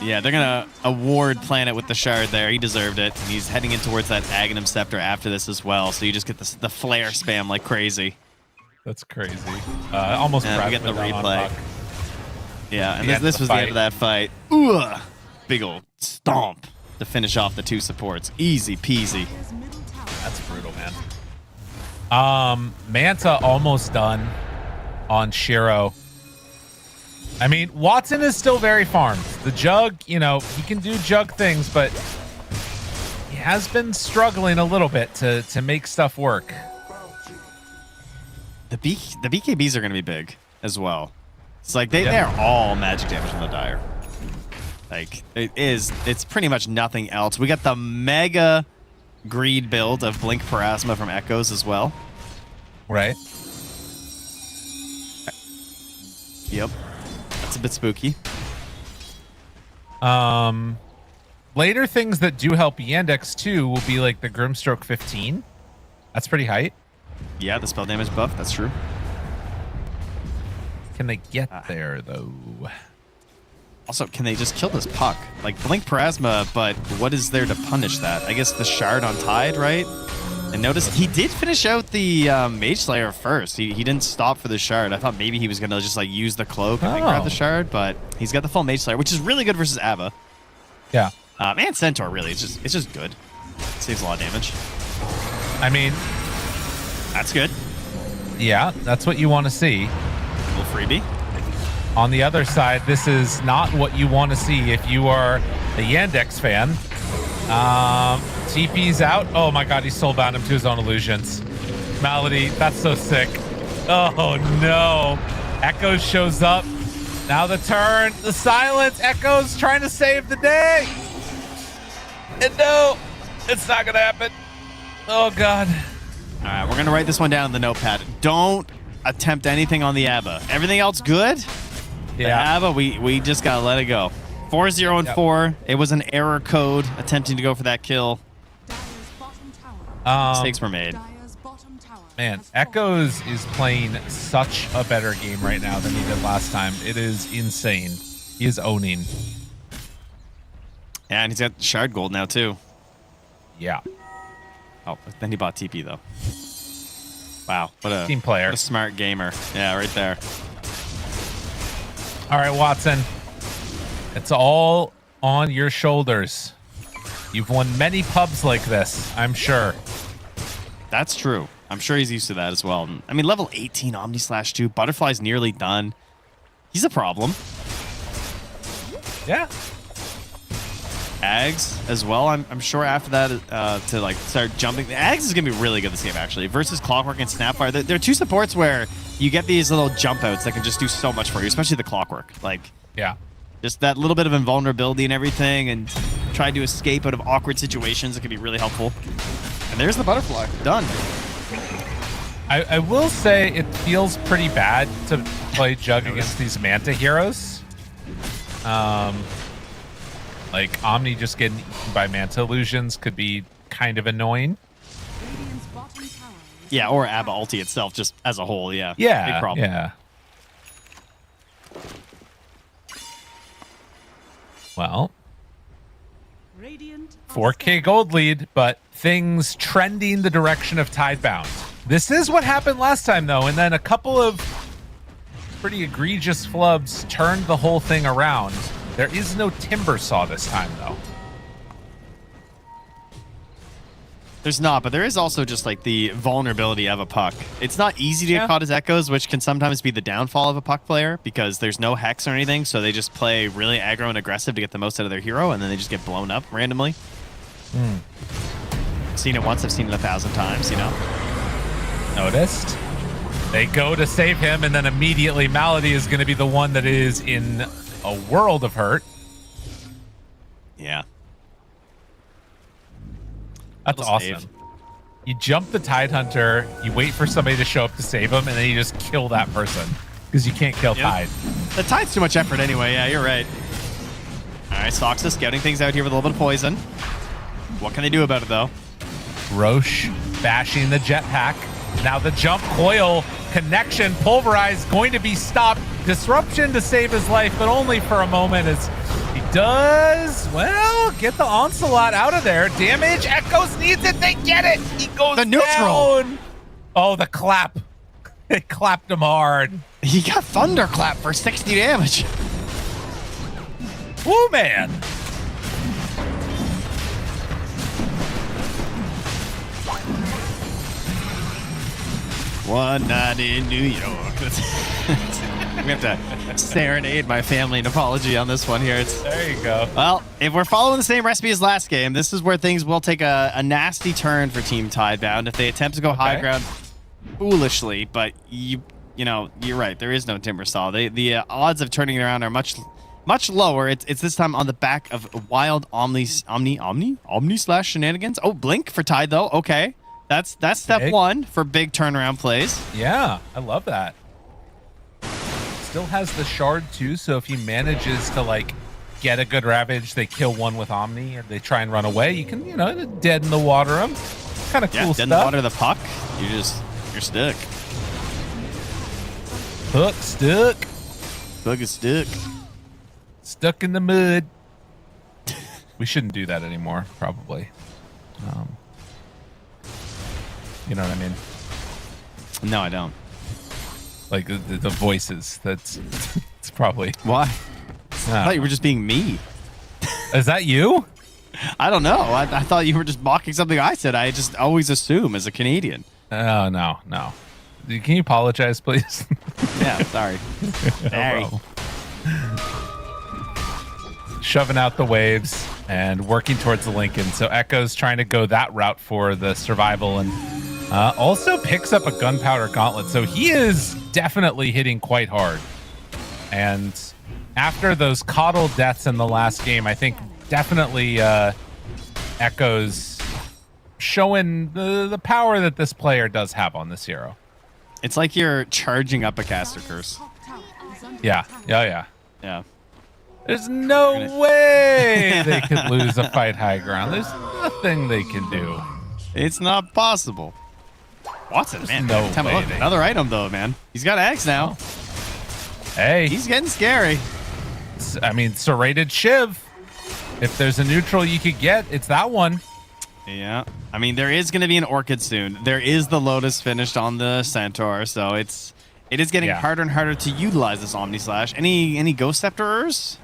Yeah, they're going to award Planet with the shard there. He deserved it. And he's heading in towards that Aghanim Scepter after this as well. So you just get the flare spam like crazy. That's crazy. Almost and we get the replay. Yeah, and this was the end of that fight. Ooh, big old stomp to finish off the 2 supports. Easy peasy. That's brutal, man. Manta almost done on Shiro. I mean, Watson is still very farmed. The Jug, he can do Jug things, but he has been struggling a little bit to make stuff work. The BKBs are going to be big as well. It's like they're all magic damage from the Dire. Like, it's pretty much nothing else. We got the mega greed build of Blink Parasma from Echoes as well. Right. Yep. That's a bit spooky. Later things that do help Yandex too will be like the Grimstroke 15. That's pretty height. Yeah, the spell damage buff. That's true. Can they get there though? Also, can they just kill this puck? Like Blink Parasma, but what is there to punish that? I guess the shard on Tide, right? And notice he did finish out the Mage Slayer first. He didn't stop for the shard. I thought maybe he was gonna just like use the cloak and then grab the shard, but he's got the full Mage Slayer, which is really good versus Abba. Yeah. And Centaur, really, it's just good. Saves a lot of damage. I mean, that's good. Yeah, that's what you want to see. A little freebie. On the other side, this is not what you want to see if you are a Yandex fan. TP's out. Oh my god, he soulbound him to his own illusions. Malady, that's so sick. Oh no. Echoes shows up. Now the turn, the silence. Echoes trying to save the day. And no, it's not gonna happen. Oh god. All right, we're gonna write this one down in the notepad. Don't attempt anything on the Abba. Everything else good? Yeah. The Abba, we just gotta let it go. 4-0 and 4. It was an error code attempting to go for that kill. Mistakes were made. Man, Echoes is playing such a better game right now than he did last time. It is insane. He is owning. Yeah, and he's got shard gold now too. Yeah. Oh, then he bought TP though. Wow, what a team player. What a smart gamer. Yeah, right there. All right, Watson. It's all on your shoulders. You've won many pubs like this, I'm sure. That's true. I'm sure he's used to that as well. I mean, level 18 Omni Slash 2. Butterfly's nearly done. He's a problem. Yeah. Ags as well. I'm sure after that to like start jumping. Ags is going to be really good this game, actually. Versus Clockwork and Snapfire. There are 2 supports where you get these little jump outs that can just do so much for you, especially the Clockwork. Like, yeah. Just that little bit of invulnerability and everything, and try to escape out of awkward situations. It can be really helpful. And there's the Butterfly. Done. I will say it feels pretty bad to play Jug against these Manta heroes. Like Omni just getting eaten by Manta Illusions could be kind of annoying. Yeah, or Abba ulti itself, just as a whole. Yeah. Yeah. Big problem. Yeah. Well, 4K gold lead, but things trending the direction of Tidebound. This is what happened last time, though, and then a couple of pretty egregious flubs turned the whole thing around. There is no Timber Saw this time, though. There's not, but there is also just like the vulnerability of a puck. It's not easy to get caught as echoes, which can sometimes be the downfall of a puck player because there's no hex or anything, so they just play really aggro and aggressive to get the most out of their hero, and then they just get blown up randomly. Seen it once, I've seen it 1,000 times, you know? Noticed. They go to save him, and then immediately Malady is going to be the one that is in a world of hurt. Yeah. That's awesome. Save. You jump the Tidehunter, you wait for somebody to show up to save him, and then you just kill that person because you can't kill Tide. The Tide's too much effort anyway. Yeah, you're right. All right, Soxa scouting things out here with a little bit of poison. What can they do about it, though? Roche bashing the jetpack. Now the jump coil connection pulverized going to be stopped. Disruption to save his life, but only for a moment as he does, well, get the Onslaught out of there. Damage, Echoes needs it, they get it. He goes the neutral. Down. Oh, the clap. It clapped him hard. He got Thunderclap for 60 damage. Woo, man. One night in New York. We have to serenade my family an apology on this one here. There you go. Well, if we're following the same recipe as last game, this is where things will take a nasty turn for Team Tidebound if they attempt to go high ground foolishly. But you're right. There is no Timber Saw. The odds of turning it around are much lower. It's this time on the back of wild Omni slash shenanigans. Oh, Blink for Tide though. Okay. That's step one for big turnaround plays. Yeah, I love that. Still has the shard too, so if he manages to like get a good Ravage, they kill one with Omni and they try and run away, you can, dead in the water him. Kind of cool stuff. Dead in the water the puck. You're stuck. Hook stuck. Hook is stuck. Stuck in the mud. We shouldn't do that anymore, probably. You know what I mean? No, I don't. Like the voices. It's probably why. I thought you were just being me. Is that you? I don't know. I thought you were just mocking something I said. I just always assume as a Canadian. Oh no. Can you apologize, please? Yeah, sorry. Sorry. Shoving out the waves and working towards the Lincoln. So Echo's trying to go that route for the survival and also picks up a Gunpowder Gauntlet. So he is definitely hitting quite hard. And after those coddle deaths in the last game, I think definitely Echo's showing the power that this player does have on this hero. It's like you're charging up a caster curse. Yeah. There's no way they could lose a fight high ground. There's nothing they can do. It's not possible. Watson, man. No way. Another item, though, man. He's got Axe now. Hey. He's getting scary. I mean, Serrated Shiv. If there's a neutral you could get, it's that one. Yeah. I mean, there is going to be an Orchid soon. There is the Lotus finished on the Centaur, so it is getting harder and harder to utilize this Omni Slash. Any Ghost Scepterers?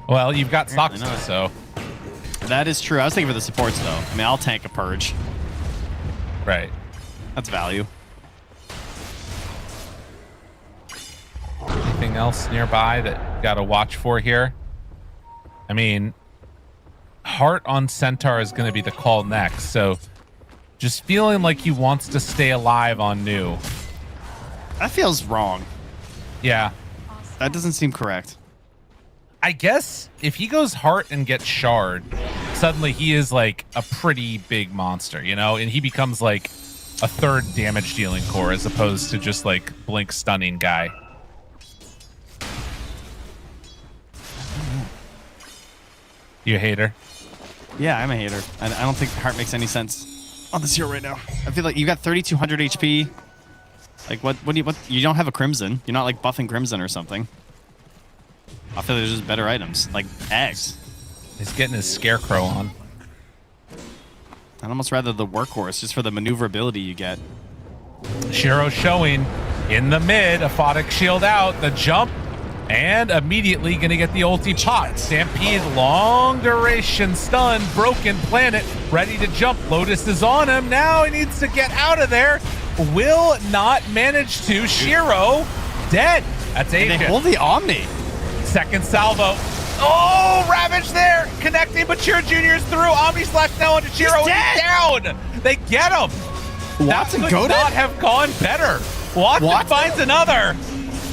Well, you've got Soxa, so. That is true. I was thinking for the supports, though. I mean, I'll tank a Purge. Right. That's value. Anything else nearby that you got to watch for here? I mean, Heart on Centaur is going to be the call next, so just feeling like he wants to stay alive on New. That feels wrong. Yeah. That doesn't seem correct. I guess if he goes Heart and gets Shard, suddenly he is like a pretty big monster, and he becomes like a third damage dealing core as opposed to just like Blink stunning guy. You a hater? Yeah, I'm a hater. I don't think heart makes any sense on this hero right now. I feel like you got 3,200 HP. Like, what you don't have a Crimson. You're not, like, buffing Crimson or something. I feel like there's just better items, like eggs. He's getting his Scarecrow on. I'd almost rather the Workhorse, just for the maneuverability you get. Shiro showing in the mid, Aphotic shield out, the jump, and immediately gonna get the ulti pot. Stampede, long duration stun, broken planet, ready to jump. Lotus is on him. Now he needs to get out of there. Will not manage to. Shiro dead. That's And they Asia. hold the Omni. Second salvo. Oh, Ravage there, connecting, but Shiro Jr. is through. Omni slash now onto Shiro. He's dead. He's down. They get him. Watson that could goaded? not have gone better. Watson finds another.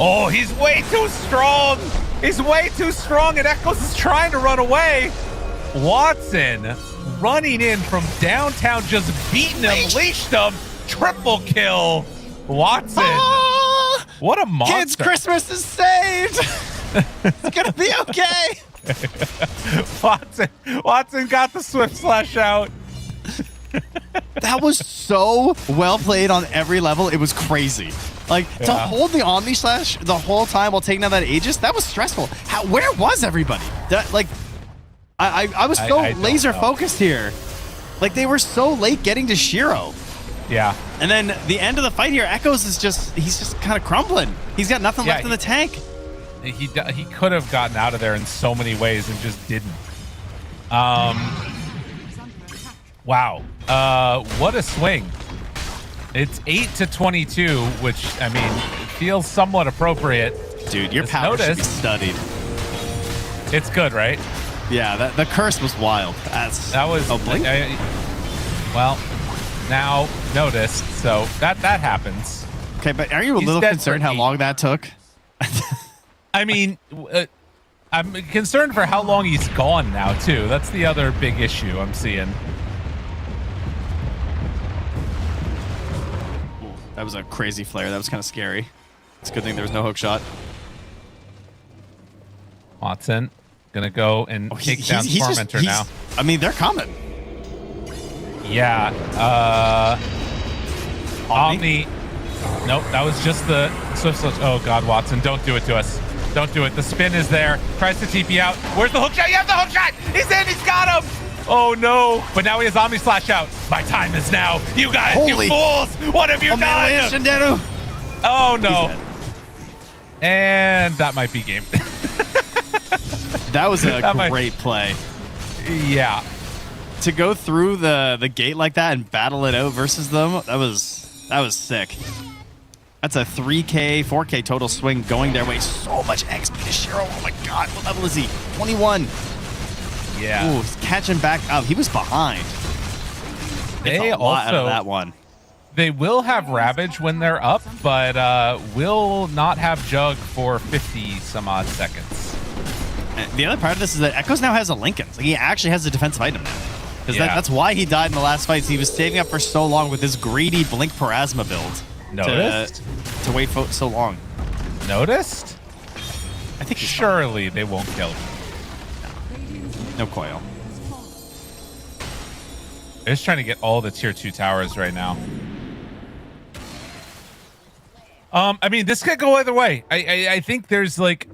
Oh, he's way too strong. He's way too strong, and Echoes is trying to run away. Watson running in from downtown, just beating him, leashed him. Triple kill. Watson. Oh, what a monster. Kids, Christmas is saved. It's gonna be okay. Watson got the Swift Slash out. That was so well played on every level. It was crazy. Like, to hold the Omni Slash the whole time while taking out that Aegis, that was stressful. Where was everybody? I was so laser focused here. Like, they were so late getting to Shiro. Yeah. And then the end of the fight here, Echoes is he's just kind of crumbling. He's got nothing left in the tank. He could have gotten out of there in so many ways and just didn't. Wow. What a swing. It's 8-22, which, I mean, it feels somewhat appropriate. Dude, your power should be studied. It's good, right? Yeah, the curse was wild. That was... Oh, blink? Well, now noticed, so that happens. Okay, but are you a little concerned how long that took? I mean, I'm concerned for how long he's gone now, too. That's the other big issue I'm seeing. That was a crazy flare. That was kind of scary. It's a good thing there was no hook shot. Watson gonna go and take down Tormentor now. I mean, they're coming. Yeah. Omni. Nope, that was just the Swift Slash. Oh, God, Watson, don't do it to us. Don't do it. The spin is there. Tries to TP out. Where's the hook shot? You have the hook shot! He's in! He's got him! Oh, no. But now he has Omni Slash out. My time is now. You guys, you fools! What have you done? Oh, no. And that might be game. That was a great play. Yeah. To go through the gate like that and battle it out versus them, that was sick. That's a 3K, 4K total swing going their way. So much XP to Shiro. Oh my God, what level is he? 21. Yeah. Ooh, he's catching back up. He was behind. They a lot out also of that one. They will have Ravage when they're up, but will not have Jug for 50 some odd seconds. And the other part of this is that Echoes now has a Lincoln. So he actually has a defensive item now. Because that's why he died in the last fight. So he was saving up for so long with this greedy Blink Parasma build. Noticed? To wait for so long. Noticed? I think surely they won't kill him. No coil. They're just trying to get all the tier 2 towers right now. I mean, this could go either way. I think there's like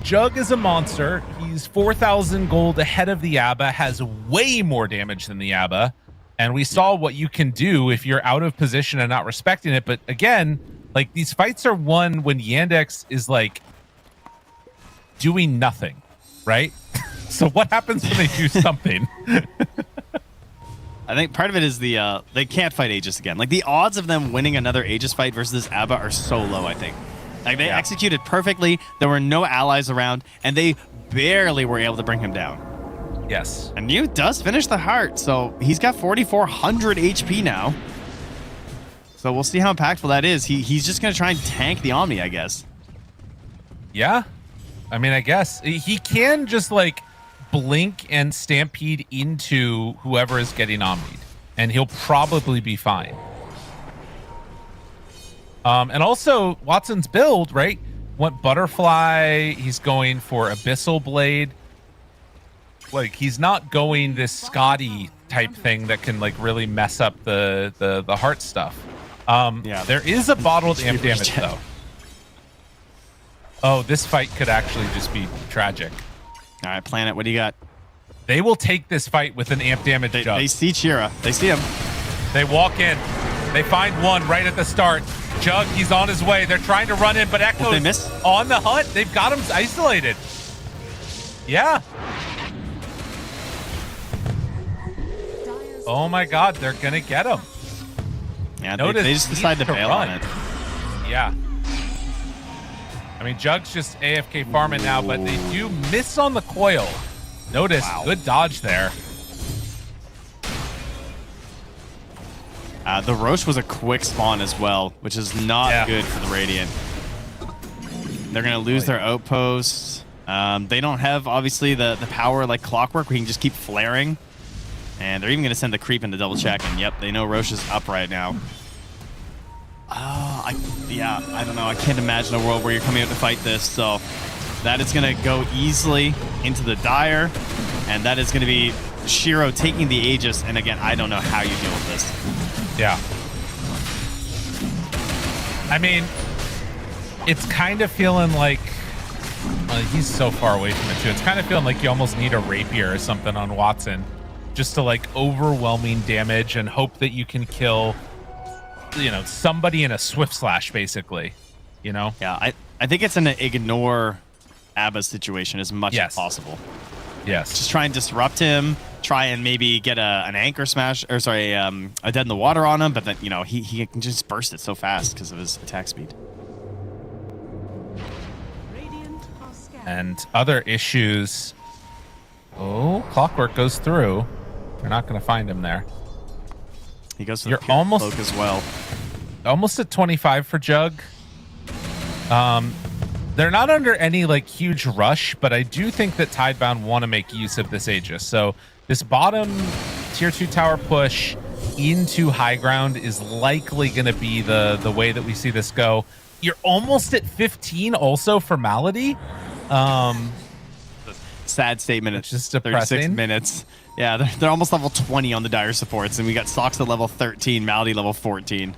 Jug is a monster. He's 4,000 gold ahead of the Abba, has way more damage than the Abba. And we saw what you can do if you're out of position and not respecting it. But again, like these fights are won when Yandex is like doing nothing, right? So what happens when they do something? I think part of it is the they can't fight Aegis again. Like the odds of them winning another Aegis fight versus this Abba are so low, I think. Like they executed perfectly. There were no allies around, and they barely were able to bring him down. Yes. And Yu does finish the heart, so he's got 4,400 HP now. So we'll see how impactful that is. He's just going to try and tank the Omni, I guess. Yeah. I mean, I guess. He can just, like, blink and stampede into whoever is getting Omni'd, and he'll probably be fine. And also, Watson's build, right? Went Butterfly. He's going for Abyssal Blade. like he's not going this Scotty type thing that can like really mess up the heart stuff. Yeah. There is a bottled amp Super damage jet. though. Oh, this fight could actually just be tragic. All right, Planet, what do you got? They will take this fight with an amp damage Jug. They see Chira. They see him. They walk in. They find one right at the start. Jug, he's on his way. They're trying to run in, but Echo's they miss? on the hunt. They've got him isolated. Yeah. Oh my God, they're gonna get him. Yeah, Notice they just he decide to needs to bail run. on it. Yeah. I mean, Jug's just AFK farming now, but they do miss on the coil. Notice, good dodge there. The Roche was a quick spawn as well, which is not good for the Radiant. They're going to lose their outposts. They don't have, obviously, the power like Clockwork. We can just keep flaring. And they're even going to send the creep in to double check. And yep, they know Roche is up right now. I don't know. I can't imagine a world where you're coming out to fight this. So that is going to go easily into the Dire. And that is going to be Shiro taking the Aegis. And again, I don't know how you deal with this. Yeah. I mean, it's kind of feeling like he's so far away from it too. It's kind of feeling like you almost need a rapier or something on Watson just to like overwhelming damage and hope that you can kill, you know, somebody in a swift slash basically, you know? Yeah, I think it's an ignore Abba's situation as much as possible. Yes. Just try and disrupt him. Try and maybe get an anchor smash, or sorry, a dead in the water on him. But then, you know, he can just burst it so fast because of his attack speed. And other issues. Oh, Clockwork goes through. They're not going to find him there. He goes to You're the almost cloak as well. Almost at 25 for Jug. They're not under any like huge rush, but I do think that Tidebound want to make use of this Aegis. So this bottom tier 2 tower push into high ground is likely going to be the way that we see this go. You're almost at 15 also for Malady. Sad statement. It's just 36 depressing. minutes. Yeah, they're almost level 20 on the Dire supports, and we got Socks at level 13, Malady level 14.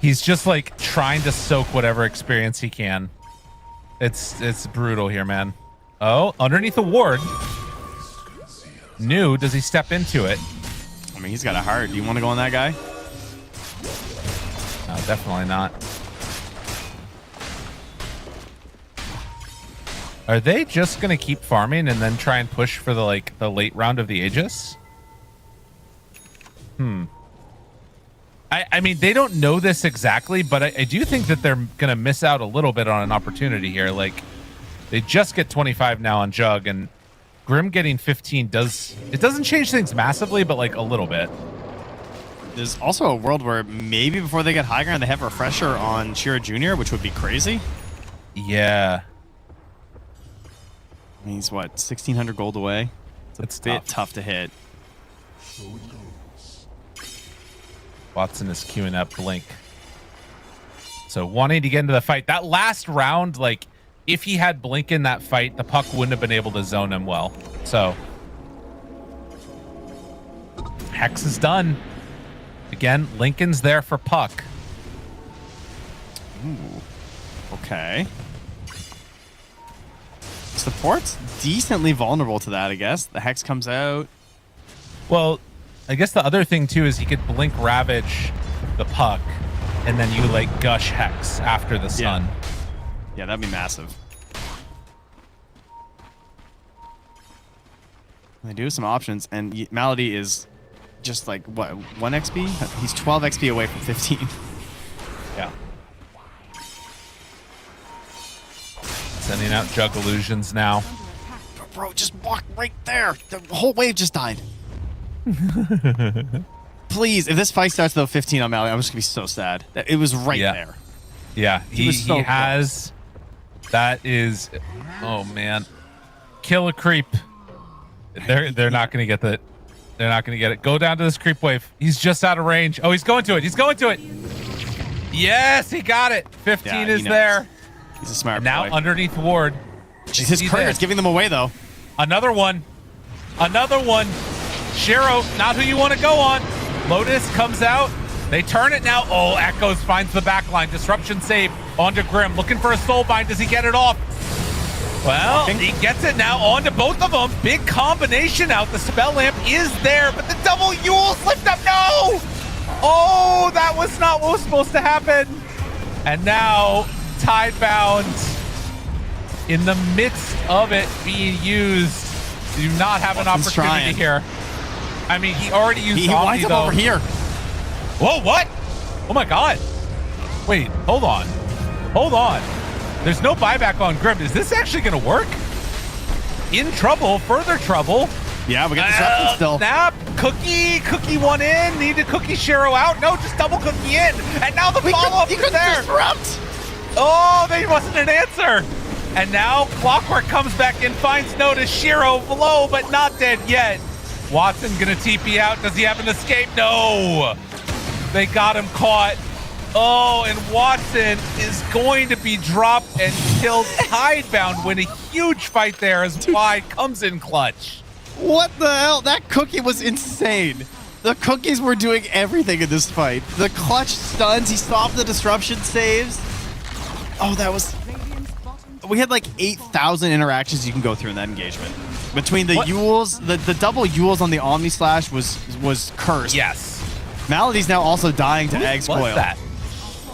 He's just like trying to soak whatever experience he can. It's brutal here, man. Oh, underneath the ward. New, does he step into it? I mean, he's got a heart. Do you want to go on that guy? No, definitely not. Are they just gonna keep farming and then try and push for the late round of the Aegis? I mean, they don't know this exactly, but I do think that they're gonna miss out a little bit on an opportunity here. Like, they just get 25 now on Jug, and Grim getting 15 doesn't change things massively, but like a little bit. There's also a world where maybe before they get high ground, they have Refresher on Shira Jr., which would be crazy. Yeah. He's what, 1,600 gold away? It's a bit tough to hit. Watson is queuing up Blink. So wanting to get into the fight. That last round, like, if he had Blink in that fight, the puck wouldn't have been able to zone him well. So Hex is done. Again, Lincoln's there for puck. Ooh. Okay. Support's decently vulnerable to that, I guess. The Hex comes out. Well, I guess the other thing too is he could Blink Ravage the puck, and then you like gush Hex after the stun. Yeah, that'd be massive. They do have some options, and Malady is just like, what, 1 XP? He's 12 XP away from 15. Yeah. Sending out Jug Illusions now. Bro, just walk right there. The whole wave just died. Please, if this fight starts though 15 on Malady, I'm just gonna be so sad. It was right there. Yeah, He has. That is, oh man, kill a creep. They're not gonna get that. They're not gonna get it. Go down to this creep wave. He's just out of range. Oh, he's going to it. He's going to it. Yes, he got it. 15 is there. He's a smart and now boy. underneath ward. His courier's giving them away though. Another one. Another one. Shiro, not who you want to go on. Lotus comes out. They turn it now. Oh, Echoes finds the back line. Disruption save onto Grim. Looking for a soulbind. Does he get it off? Well, he gets it now onto both of them. Big combination out. The spell lamp is there, but the double Yules lift up. No! Oh, that was not what was supposed to happen. And now, Tidebound in the midst of it being used. Do not have an opportunity here. I mean, he already used He winds up over here. Whoa, what? Oh my God. Wait, hold on. Hold on. There's no buyback on Grim. Is this actually going to work? In trouble, further trouble. Yeah, we got disruption still. Snap, Cookie one in. Need to Cookie Shiro out. No, just double Cookie in. And now the follow-up is there. Disrupt. Oh, there wasn't an answer. And now Clockwork comes back and finds Notice. Shiro below, but not dead yet. Watson gonna TP out. Does he have an escape? No. They got him caught. Oh, and Watson is going to be dropped and killed. Tidebound win a huge fight there as Wide comes in clutch. What the hell? That Cookie was insane. The Cookies were doing everything in this fight. The clutch stuns. He stopped the disruption saves. Oh, that was... We had like 8,000 interactions you can go through in that engagement. Between the Yules, the double Yules on the Omni Slash was cursed. Yes. Melody's now also dying to Egg's What's Coil. that?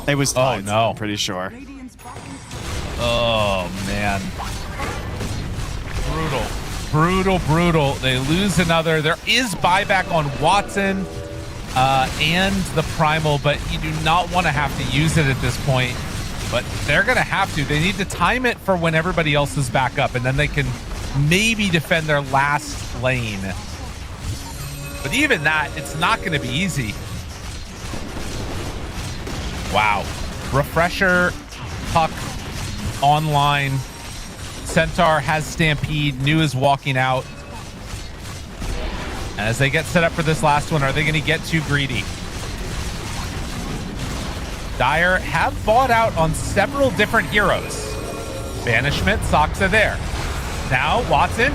It was Oh, no. I'm pretty sure. Oh, man. Brutal. They lose another. There is buyback on Watson and the Primal, but you do not want to have to use it at this point. But they're going to have to. They need to time it for when everybody else is back up, and then they can maybe defend their last lane. But even that, it's not going to be easy. Wow. Refresher, Puck, online. Centaur has Stampede. New is walking out. As they get set up for this last one, are they going to get too greedy? Dire have bought out on several different heroes. Banishment, Soxa there. Now Watson.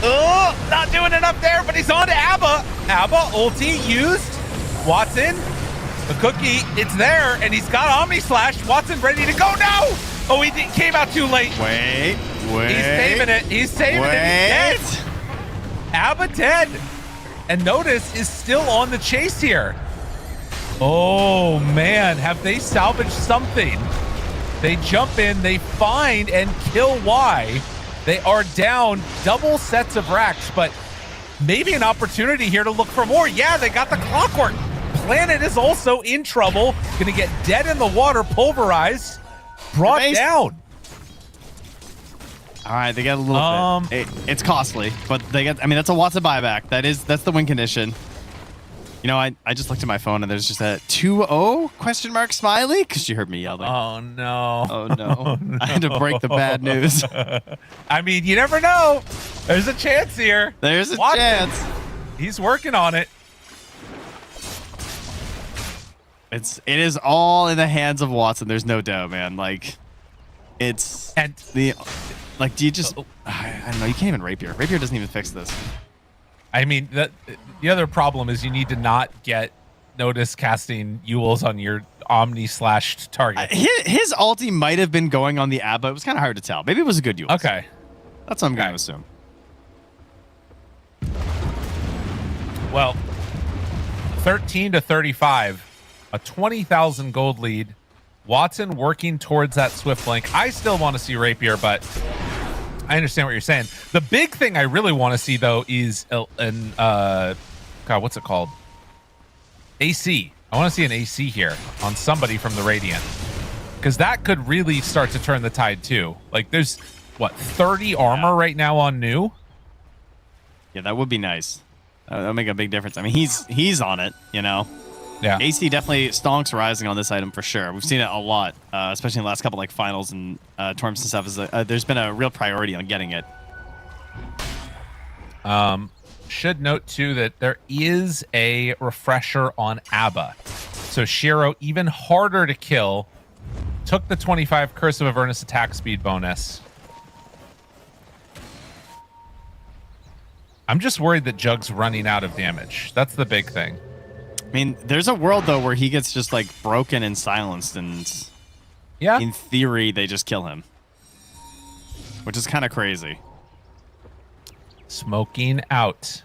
Oh, not doing enough there, but he's on to Abba. Abba, ulti used. Watson, the Cookie, it's there, and he's got Omni Slash. Watson ready to go. No! Oh, he came out too late. Wait. He's saving it. He's saving it. He's dead. Abba dead. And Notice is still on the chase here. Oh, man. Have they salvaged something? They jump in, they find and kill Y. They are down double sets of racks, but maybe an opportunity here to look for more. Yeah, they got the Clockwork. Planet is also in trouble. Gonna get dead in the water, pulverized, brought down. All right, they get a little bit. It's costly, but they get. I mean, that's a Watson buyback. That's the win condition. You know, I just looked at my phone and there's just a 2-0 question mark smiley because you heard me yelling. Oh no! Oh no! I had to break the bad news. I mean, you never know. There's a chance here. There's a Watson, chance. He's working on it. It is all in the hands of Watson. There's no doubt, man. Like, it's and the like. Do you just? I don't know. You can't even rapier. Rapier doesn't even fix this. I mean, the other problem is you need to not get Notice casting Yules on your Omni Slash target. His ulti might have been going on the Abba. It was kind of hard to tell. Maybe it was a good Yules. Okay. That's what I'm going to assume. Well, 13-35, a 20,000 gold lead. Watson working towards that Swift Link. I still want to see Rapier, but I understand what you're saying. The big thing I really want to see, though, is God, what's it called? AC. I want to see an AC here on somebody from the Radiant, because that could really start to turn the tide too. Like, there's what, 30 armor right now on New? Yeah, that would be nice. That would make a big difference. I mean, he's on it, you know. Yeah. AC definitely stonks rising on this item for sure. We've seen it a lot, especially in the last couple like finals and tournaments and stuff. There's been a real priority on getting it. Should note too that there is a refresher on Abba, so Shiro even harder to kill. Took the 25 Curse of Avernus attack speed bonus. I'm just worried that Jug's running out of damage. That's the big thing. I mean, there's a world, though, where he gets just, like, broken and silenced, and yeah, in theory, they just kill him. Which is kind of crazy. Smoking out.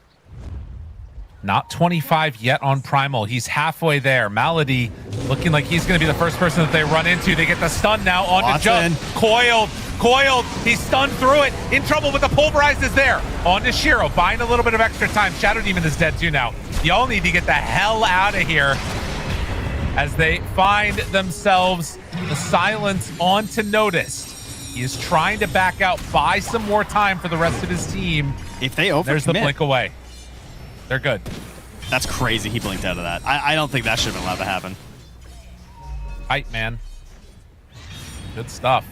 Not 25 yet on Primal. He's halfway there. Malady looking like he's going to be the first person that they run into. They get the stun now onto Jug. Coiled. He's stunned through it. In trouble, but the pulverize is there. On to Shiro, buying a little bit of extra time. Shadow Demon is dead too now. Y'all need to get the hell out of here as they find themselves the silence onto Noticed. He is trying to back out, buy some more time for the rest of his team. If they overcommit, there's the blink away. They're good. That's crazy. He blinked out of that. I don't think that should have been allowed to happen. Hype, man. Good stuff.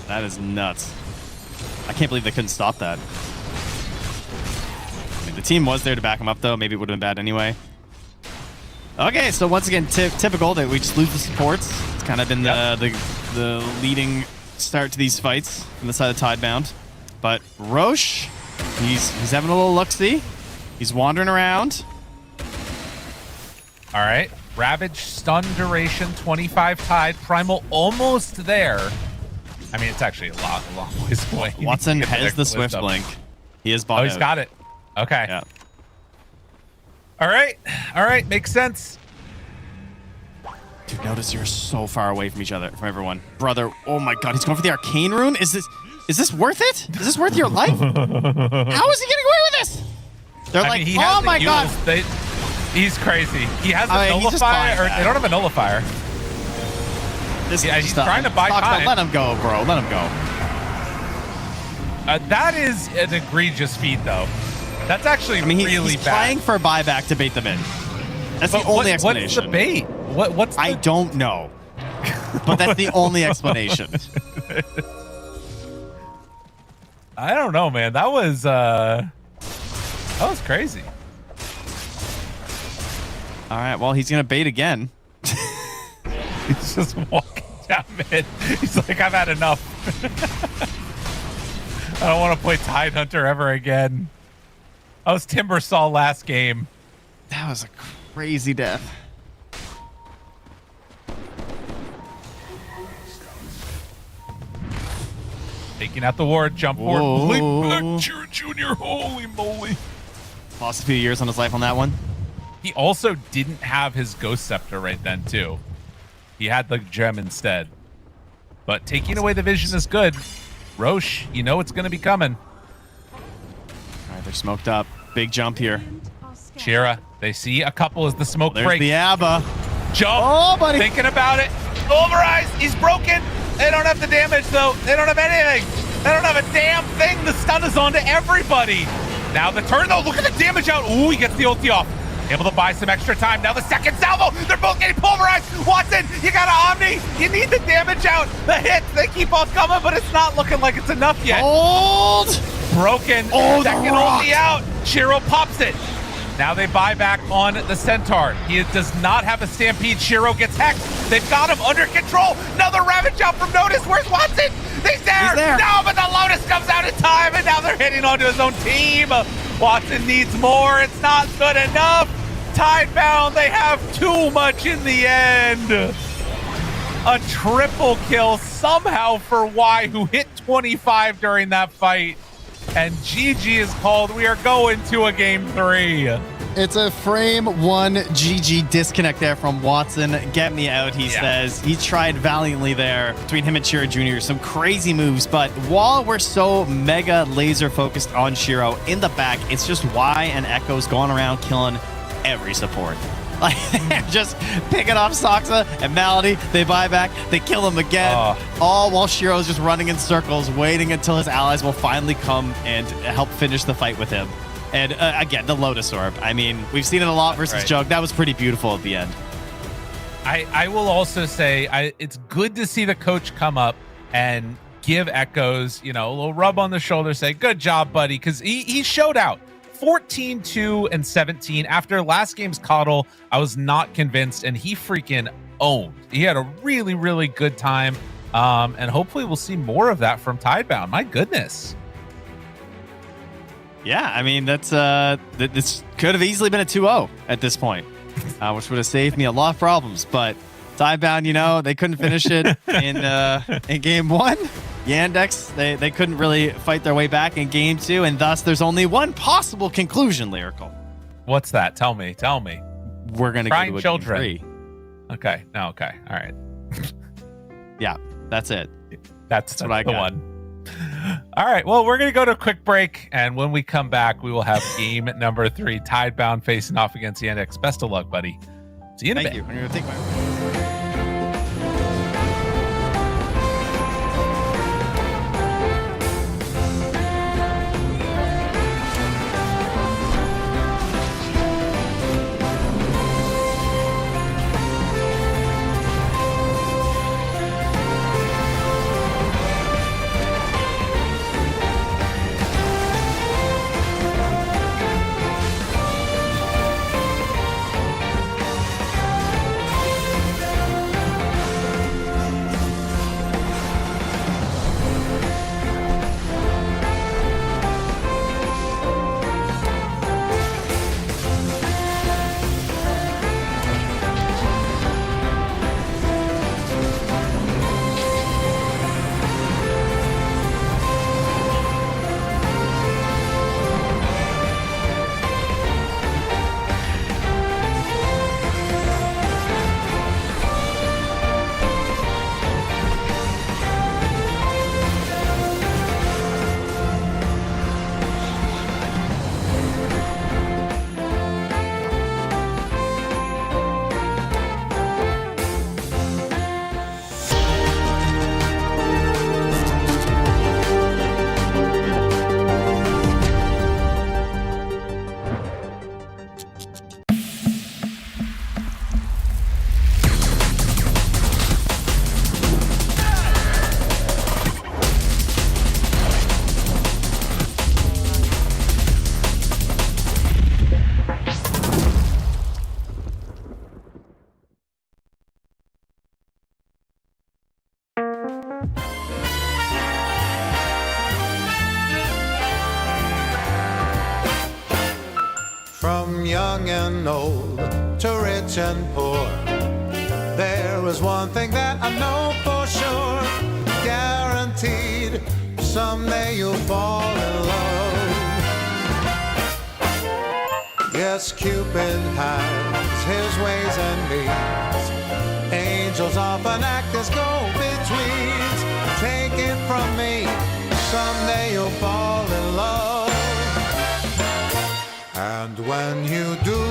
That is nuts. I can't believe they couldn't stop that. I mean, the team was there to back him up, though. Maybe it would have been bad anyway. Okay, so once again, typical that we just lose the supports. It's kind of been the leading start to these fights from the side of Tidebound. But Roche, he's having a little look-see. He's wandering around. All right. Ravage, stun duration, 25 Tide. Primal almost there. I mean, it's actually a long ways away. Watson has the Swift Blink. He is bought he's got it. Okay. Yeah. All right. Makes sense. Dude, notice you're so far away from each other, from everyone. Brother, oh my god, he's going for the Arcane Rune? Is this worth it? Is this worth your life? How is he getting away with this? They're like, oh my god. He's crazy. He has a nullifier, or they don't have a nullifier. He's trying to buy time. Let him go, bro. Let him go. That is an egregious feat, though. That's actually really he's bad. Trying for buyback to bait them in. That's the only explanation. What's the bait? What's the... I don't know. But that's the only explanation. I don't know, man. That was crazy. All right, well, he's going to bait again. He's just walking down mid. He's like, I've had enough. I don't want to play Tidehunter ever again. I was Timbersaw last game. That was a crazy death. Taking out the ward, jump forward. Blink Jr. Holy moly. Lost a few years on his life on that one. He also didn't have his Ghost Scepter right then, too. He had the gem instead. But taking away the vision is good. Roche, you know it's going to be coming. All right, they're smoked up. Big jump here. Shira, they see a couple as the smoke There's breaks. the ABBA. Jump. Oh, buddy. Thinking about it. Pulverize. He's broken. They don't have the damage, though. They don't have anything. They don't have a damn thing. The stun is on to everybody. Now the turn, though. Look at the damage out. Ooh, he gets the ulti off. Able to buy some extra time. Now the second salvo. They're both getting pulverized. Watson, you got an Omni. You need the damage out. The hits, they keep on coming, but it's not looking like it's enough yet. Hold. Broken. Oh, second ulti out. Shiro pops it. Now they buy back on the Centaur. He does not have a Stampede. Shiro gets hexed. They've got him under control. Another Ravage out from Notice. Where's Watson? He's there. No, but the Lotus comes out in time, and now they're hitting onto his own team. Watson needs more. It's not good enough. Tidebound, they have too much in the end. A triple kill somehow for Y, who hit 25 during that fight. And GG is called. We are going to a game 3. It's a frame 1 GG disconnect there from Watson. Get me out, he says. He tried valiantly there between him and Shiro Jr. Some crazy moves, but while we're so mega laser focused on Shiro, in the back, it's just Y and Echoes going around killing every support. Like, they're just picking off Soxa and Malady. They buy back. They kill him again. All while Shiro's just running in circles, waiting until his allies will finally come and help finish the fight with him. And again, the Lotus Orb. I mean, we've seen it a lot versus Jug. That was pretty beautiful at the end. I will also say it's good to see the coach come up and give Echoes, a little rub on the shoulder, say, good job, buddy, because he showed out. 14, 2, and 17. After last game's coddle, I was not convinced, and he freaking owned. He had a really, really good time, and hopefully we'll see more of that from Tidebound. My goodness. Yeah, I mean, this could have easily been a 2-0 at this point, which would have saved me a lot of problems. But Tidebound, they couldn't finish it in game 1. Yandex, they couldn't really fight their way back in game 2, and thus there's only one possible conclusion, Lyrical. What's that? Tell me. We're going to go to a children. game 3. Okay. No, okay. All right. Yeah, that's it. That's what I the got. one. All right. Well, we're going to go to a quick break. And when we come back, we will have game number 3, Tidebound facing off against Yandex. Best of luck, buddy. See you in a bit. Thank you. I'm going to take my... From young and old to rich and poor, there is one thing that I know for sure, guaranteed, someday you'll fall in love. Yes, Cupid has his ways and means. Angels often act as go-betweens. Take it from me, someday you'll fall in love. And when you do,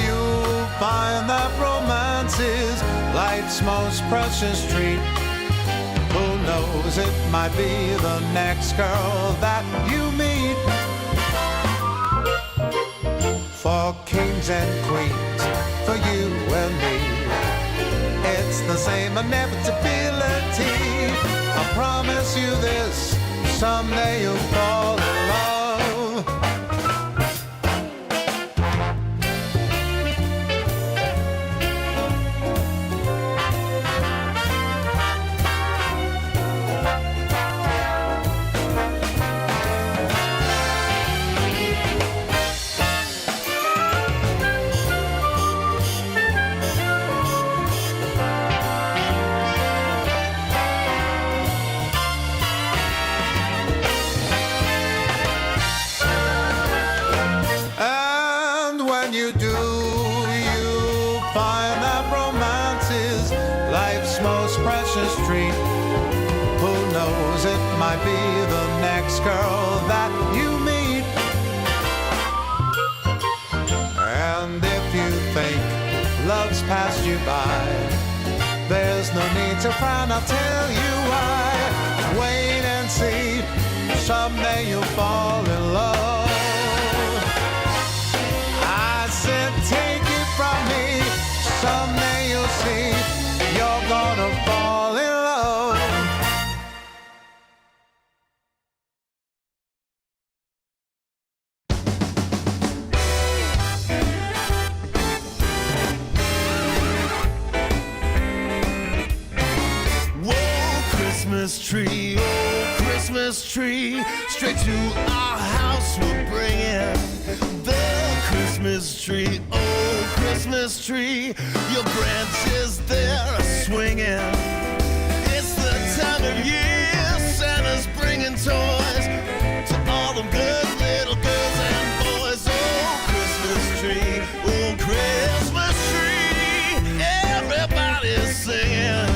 you'll find that romance is life's most precious treat. Who knows, it might be the next girl that you meet. For kings and queens, for you and me, it's the same inevitability. I promise you this, someday you'll fall in love. Might be the next girl that you meet. And if you think love's passed you by, there's no need to frown, I'll tell you why. Wait and see, someday you'll fall in love. I said take it from me, someday you'll see, you're gonna fall in love. Christmas tree, oh Christmas tree. Straight to our house we're bringing the Christmas tree. Oh, Christmas tree, your branches there are swinging. It's the time of year Santa's bringing toys to all them good little girls and boys. Oh, Christmas tree, oh, Christmas tree, everybody's singing.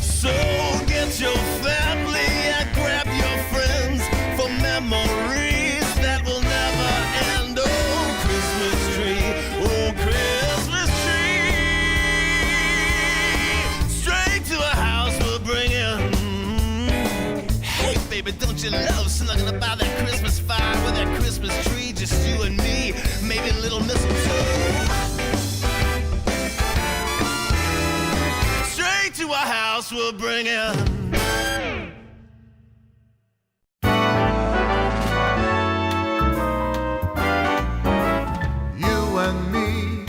So get your family and grab your friends for memories that will never end. Oh, Christmas tree, oh, Christmas tree. Straight to a house we're bringing. Hey, baby, don't you love snuggling by that Christmas fire with that Christmas tree? Just you and me, maybe a little mistletoe. Straight to a house we'll bring in. You and me,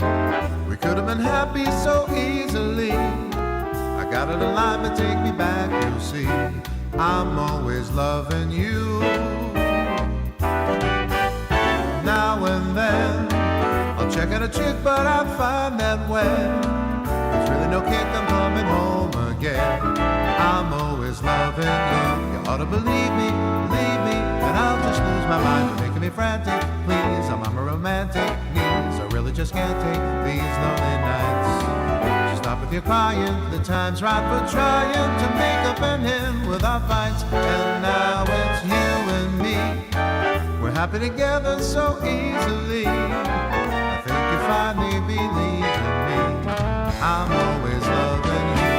we could have been happy so easily. I got it alive to take me back, you see. I'm always loving you. Now and then, I'll check out a chick, but I find that when there's really no kick, I'm coming home again. I'm always loving you. You ought to believe me, and I'll just lose my mind. You're making me frantic, please. I'm a romantic needs. I really just can't take these lonely nights. So stop with your crying. The time's right for trying to make up and end without fights. And now it's you and me. We're happy together so easily. I think you finally believe in me. I'm always loving you.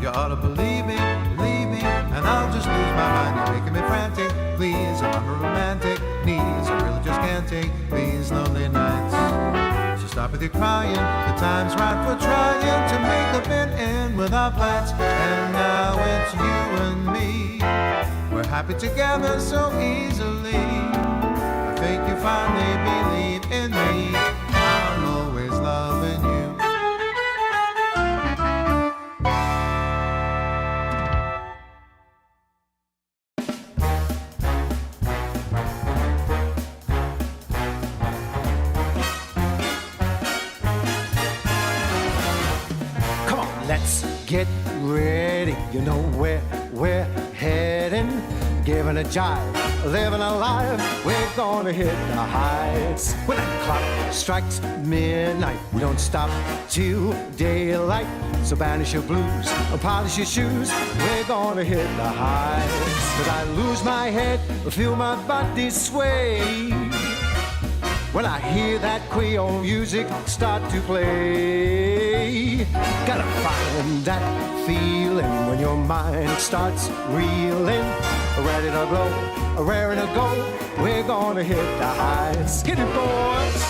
You ought to believe me, and I'll just lose my mind. You're making me frantic, please. I'm a romantic needs. I really just can't take these lonely nights. So stop with your crying. The time's right for trying to make up and end without fights. And now it's you and me. We're happy together so easily. I think you finally believe in me. I'm always loving you. Come on, let's get ready. You know where we're heading. Giving a jive, living a life. We're gonna hit the heights. When that clock strikes midnight, we don't stop till daylight. So banish your blues, polish your shoes. We're gonna hit the heights. 'Cause I lose my head, feel my body sway when I hear that Creole music start to play. Gotta find that feeling when your mind starts reeling. Ready to blow, raring to go. We're gonna hit the heights. Hit it, boys.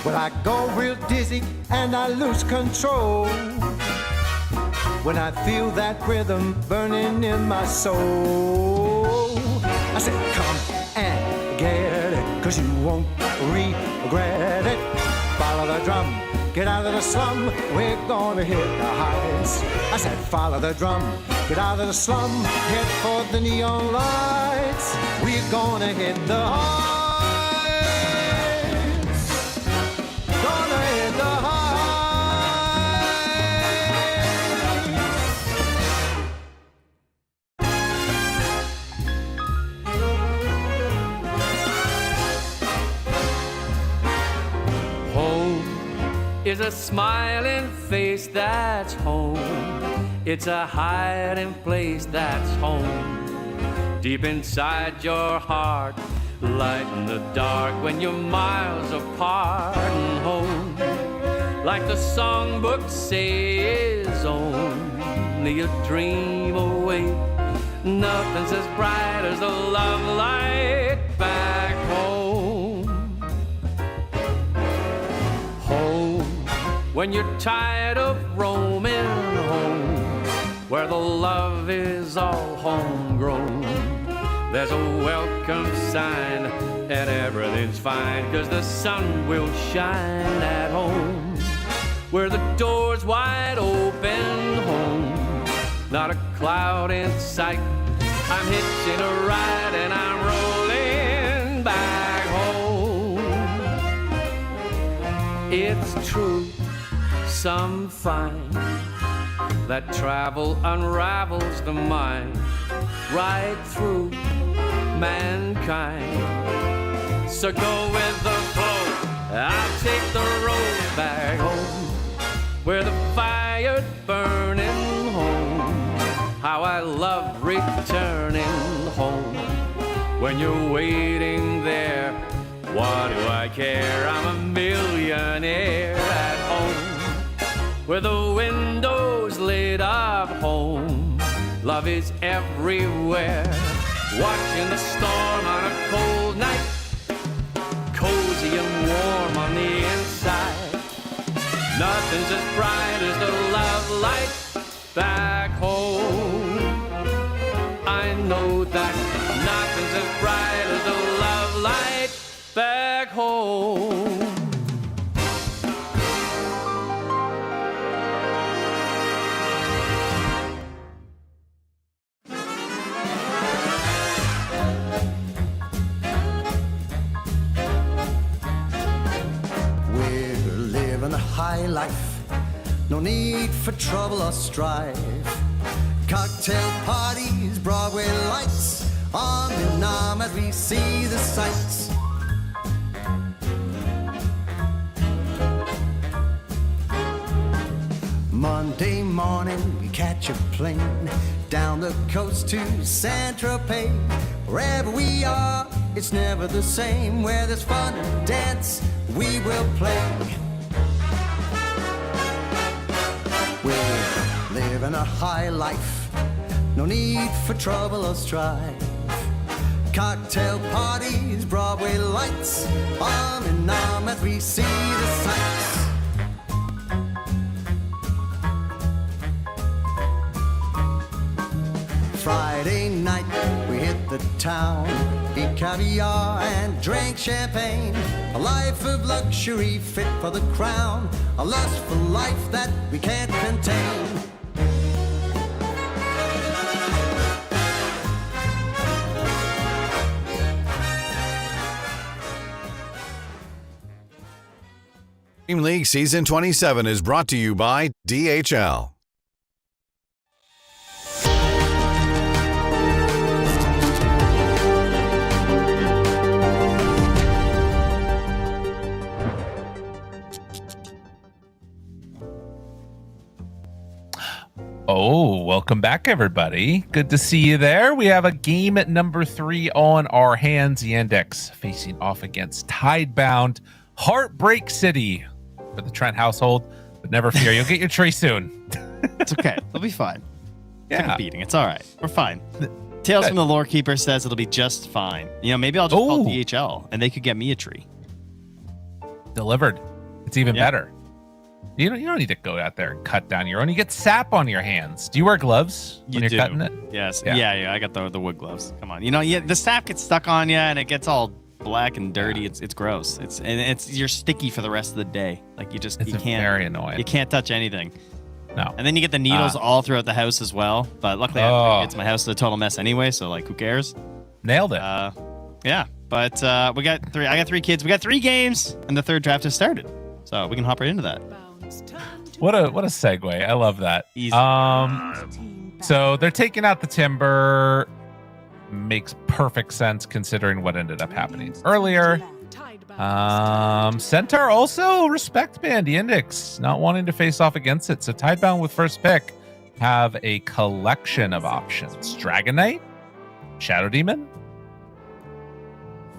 When I go real dizzy and I lose control, when I feel that rhythm burning in my soul, I said, come and get it, 'cause you won't regret it. Follow the drum, get out of the slum, we're gonna hit the heights. I said, follow the drum, get out of the slum, head for the neon lights. We're gonna hit the heights. Gonna hit the heights. Home is a smiling face that's home. It's a hiding place that's home. Deep inside your heart, light in the dark when you're miles apart. And home, like the songbooks say, is only a dream away. Nothing's as bright as the love light back home. Home, when you're tired of roaming. Home, where the love is all homegrown. There's a welcome sign and everything's fine, 'cause the sun will shine at home. Where the door's wide open. Home, not a cloud in sight. I'm hitching a ride and I'm rolling back home. It's true, some find that travel unravels the mind right through mankind. So go with the flow, I'll take the road back home, where the fire's burning home. How I love returning home. When you're waiting there, what do I care? I'm a millionaire at home, where the windows lit up. Home, love is everywhere. Watching the storm on a cold night, cozy and warm on the inside. Nothing's as bright as the love light back home. I know that nothing's as bright as the love light back home. High life, no need for trouble or strife. Cocktail parties, Broadway lights, arm in arm as we see the sights. Monday morning, we catch a plane down the coast to Saint-Tropez. Wherever we are, it's never the same. Where there's fun and dance, we will play. Living a high life, no need for trouble or strife. Cocktail parties, Broadway lights, arm in arm as we see the sights. Friday night, we hit the town, eat caviar and drank champagne. A life of luxury fit for the crown, a lust for life that we can't contain. DreamLeague Season 27 is brought to you by DHL. Oh, welcome back, everybody. Good to see you there. We have a game at number 3 on our hands. Yandex facing off against Tidebound Heartbreak City for the Trent household. But never fear, you'll get your tree soon. It's okay. They'll be fine. Yeah. Take a beating. It's all right. We're fine. Tales from the Lore Keeper says it'll be just fine. You know, maybe I'll just call DHL and they could get me a tree. Delivered. It's even better. You don't need to go out there and cut down your own. You get sap on your hands. Do you wear gloves when you're cutting it? Yes. Yeah. I got the wood gloves. Come on. You know, the sap gets stuck on you and it gets all black and dirty. It's gross. You're sticky for the rest of the day. Like you can't. Very annoying. You can't touch anything. No. And then you get the needles all throughout the house as well. But luckily, it's my house is a total mess anyway. So like, who cares? Nailed it. Yeah. But we got three. I got 3 kids. We got 3 games, and the 3rd draft has started. So we can hop right into that. What a segue. I love that. Easy. So they're taking out the timber. Makes perfect sense considering what ended up happening earlier. Centaur also respect Bandy Index, not wanting to face off against it. So Tidebound with first pick have a collection of options. Dragon Knight, Shadow Demon.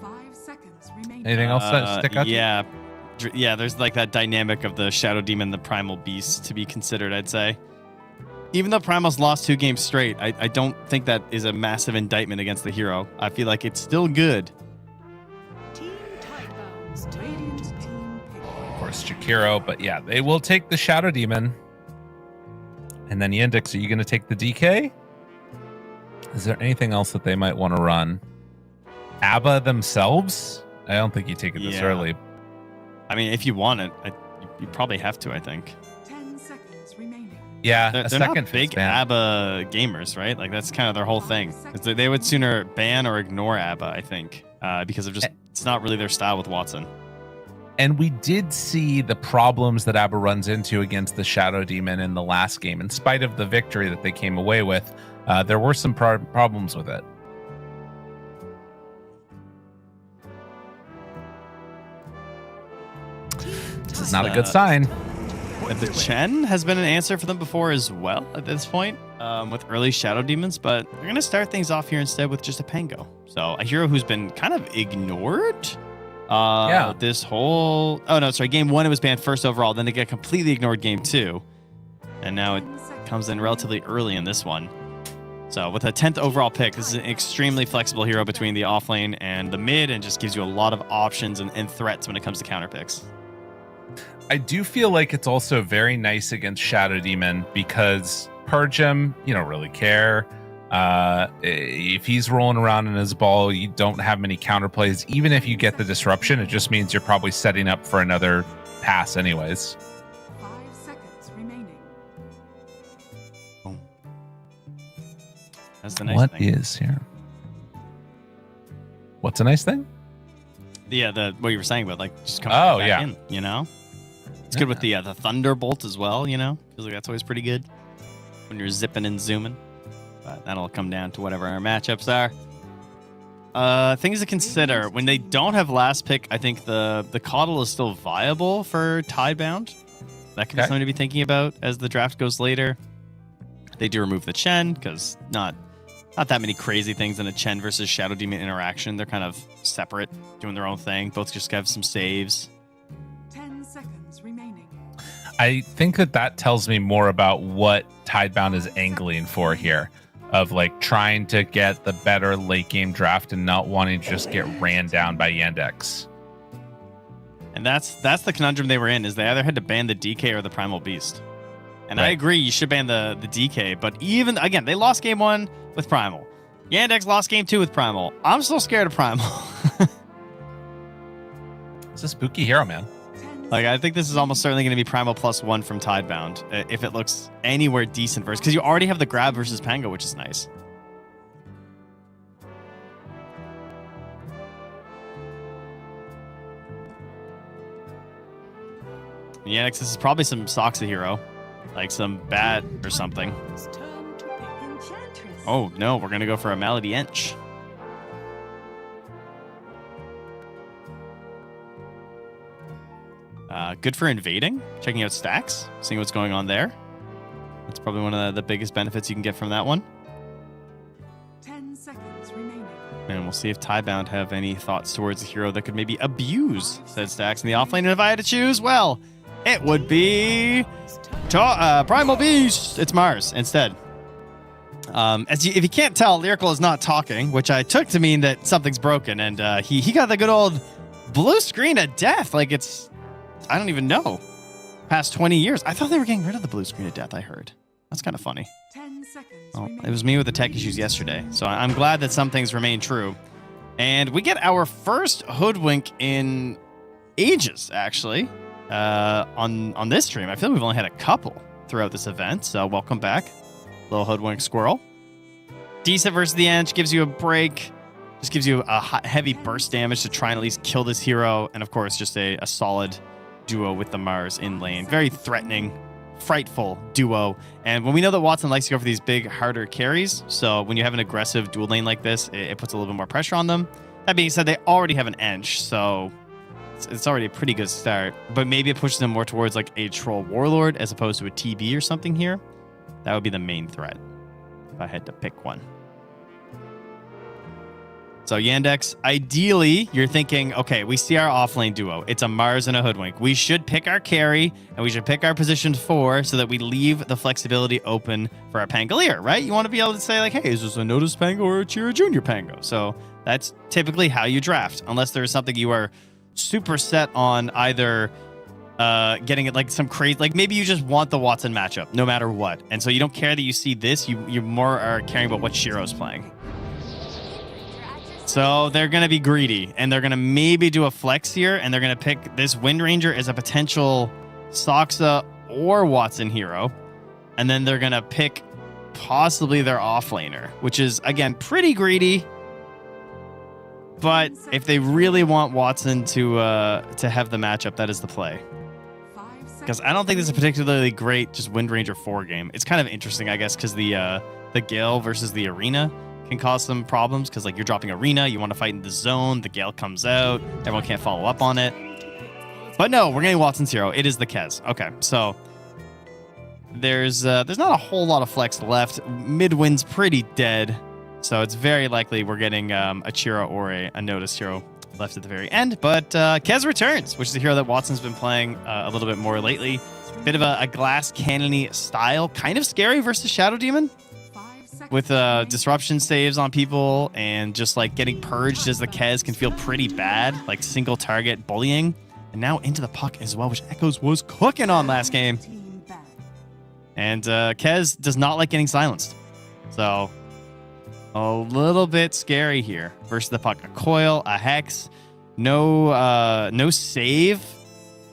5 seconds remaining. Anything else that stick out? Yeah. Yeah, there's like that dynamic of the Shadow Demon, the Primal Beast to be considered, I'd say. Even though Primal's lost 2 games straight, I don't think that is a massive indictment against the hero. I feel like it's still good. Team Tidebound's Radiant team pick. Of course, Jakiro, but yeah, they will take the Shadow Demon. And then Yendix, are you going to take the DK? Is there anything else that they might want to run? ABBA themselves? I don't think you take it this early. I mean, if you want it, you probably have to, I think. 10 seconds remaining. Yeah, they're not big ABBA gamers, right? Like, that's kind of their whole thing. They would sooner ban or ignore ABBA, I think, because of it's not really their style with Watson. And we did see the problems that ABBA runs into against the Shadow Demon in the last game. In spite of the victory that they came away with, there were some problems with it. This is not a good sign. The Chen has been an answer for them before as well at this point with early Shadow Demons, but they're going to start things off here instead with just a Pango. So a hero who's been kind of ignored this whole... Oh, no, sorry. Game 1, it was banned first overall. Then it got completely ignored game 2. And now it comes in relatively early in this one. So with a 10th overall pick, this is an extremely flexible hero between the offlane and the mid and just gives you a lot of options and threats when it comes to counter picks. I do feel like it's also very nice against Shadow Demon because purge him, you don't really care. If he's rolling around in his ball, you don't have many counterplays. Even if you get the disruption, it just means you're probably setting up for another pass anyways. 5 seconds remaining. That's the nice thing. What is here? What's a nice thing? Yeah, what you were saying about like just coming back in, you know? It's good with the Thunderbolt as well, you know? Feels like that's always pretty good when you're zipping and zooming. But that'll come down to whatever our matchups are. Things to consider. When they don't have last pick, I think the Coddle is still viable for Tidebound. That could be something to be thinking about as the draft goes later. They do remove the Chen, because not that many crazy things in a Chen versus Shadow Demon interaction. They're kind of separate, doing their own thing. Both just have some saves. 10 seconds remaining. I think that tells me more about what Tidebound is angling for here, of like trying to get the better late game draft and not wanting to just get ran down by Yandex. And that's the conundrum they were in, is they either had to ban the DK or the Primal Beast. And I agree, you should ban the DK, but even, again, they lost game 1 with Primal. Yandex lost game 2 with Primal. I'm still scared of Primal. It's a spooky hero, man. Like, I think this is almost certainly going to be Primal +1 from Tidebound, if it looks anywhere decent versus, because you already have the grab versus Pango, which is nice. Yandex, this is probably some Soxa hero. Like some bat or something. It's time to pick Enchantress. Oh, no, we're going to go for a Malady Ench. Good for invading, checking out stacks, seeing what's going on there. That's probably one of the biggest benefits you can get from that one. 10 seconds remaining. And we'll see if Tidebound have any thoughts towards a hero that could maybe abuse said stacks in the offlane. And if I had to choose, well, it would be Primal Beast. It's Mars instead. If you can't tell, Lyrical is not talking, which I took to mean that something's broken. And he got the good old blue screen of death. Like it's, I don't even know. Past 20 years. I thought they were getting rid of the blue screen of death, I heard. That's kind of funny. 10 seconds Well, remaining. it was me with the tech issues yesterday. So I'm glad that some things remain true. And we get our first hoodwink in ages, actually, on this stream. I feel like we've only had a couple throughout this event, so welcome back, little hoodwink squirrel. Decent versus the Ench gives you a break, just gives you a heavy burst damage to try and at least kill this hero, and of course, just a solid duo with the Mars in lane. Very threatening, frightful duo. And when we know that Watson likes to go for these big, harder carries, so when you have an aggressive dual lane like this, it puts a little bit more pressure on them. That being said, they already have an Ench, so it's already a pretty good start. But maybe it pushes them more towards like a Troll Warlord as opposed to a TB or something here. That would be the main threat if I had to pick one. So Yandex, ideally, you're thinking, okay, we see our offlane duo. It's a Mars and a Hoodwink. We should pick our carry, and we should pick our position 4 so that we leave the flexibility open for our Pangolier, right? You want to be able to say, like, hey, is this a Notice Pango or a Chira Junior Pango? So that's typically how you draft, unless there's something you are super set on either getting it like some crazy, like maybe you just want the Watson matchup no matter what. And so you don't care that you see this, you more are caring about what Shiro's playing. So they're going to be greedy, and they're going to maybe do a flex here, and they're going to pick this Wind Ranger as a potential Soxa or Watson hero. And then they're going to pick possibly their offlaner, which is, again, pretty greedy. But if they really want Watson to have the matchup, that is the play. Because I don't think this is a particularly great just Wind Ranger 4 game. It's kind of interesting, I guess, because the Gale versus the Arena can cause some problems, because like you're dropping Arena, you want to fight in the zone, the Gale comes out, everyone can't follow up on it. But no, we're getting Watson's hero. It is the Kez. Okay, so there's not a whole lot of flex left. Midwind's pretty dead, so it's very likely we're getting a Chira or a Notice hero left at the very end. But Kez returns, which is a hero that Watson's been playing a little bit more lately. Bit of a glass cannony style, kind of scary versus Shadow Demon, with disruption saves on people and just like getting purged as the Kez can feel pretty bad, like single target bullying. And now into the puck as well, which Echoes was cooking on last game. And Kez does not like getting silenced. So a little bit scary here versus the puck. A coil, a hex, no save,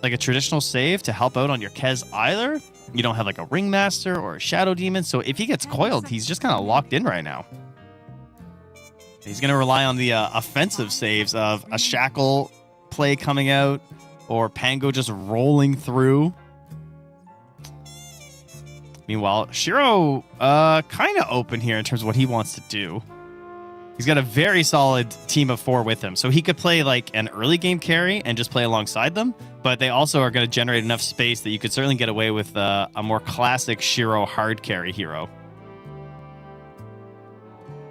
like a traditional save to help out on your Kez either. You don't have like a Ringmaster or a Shadow Demon, so if he gets coiled, he's just kind of locked in right now. He's going to rely on the offensive saves of a Shackle play coming out or Pango just rolling through. Meanwhile, Shiro kind of open here in terms of what he wants to do. He's got a very solid team of 4 with him, so he could play like an early game carry and just play alongside them, but they also are going to generate enough space that you could certainly get away with a more classic Shiro hard carry hero.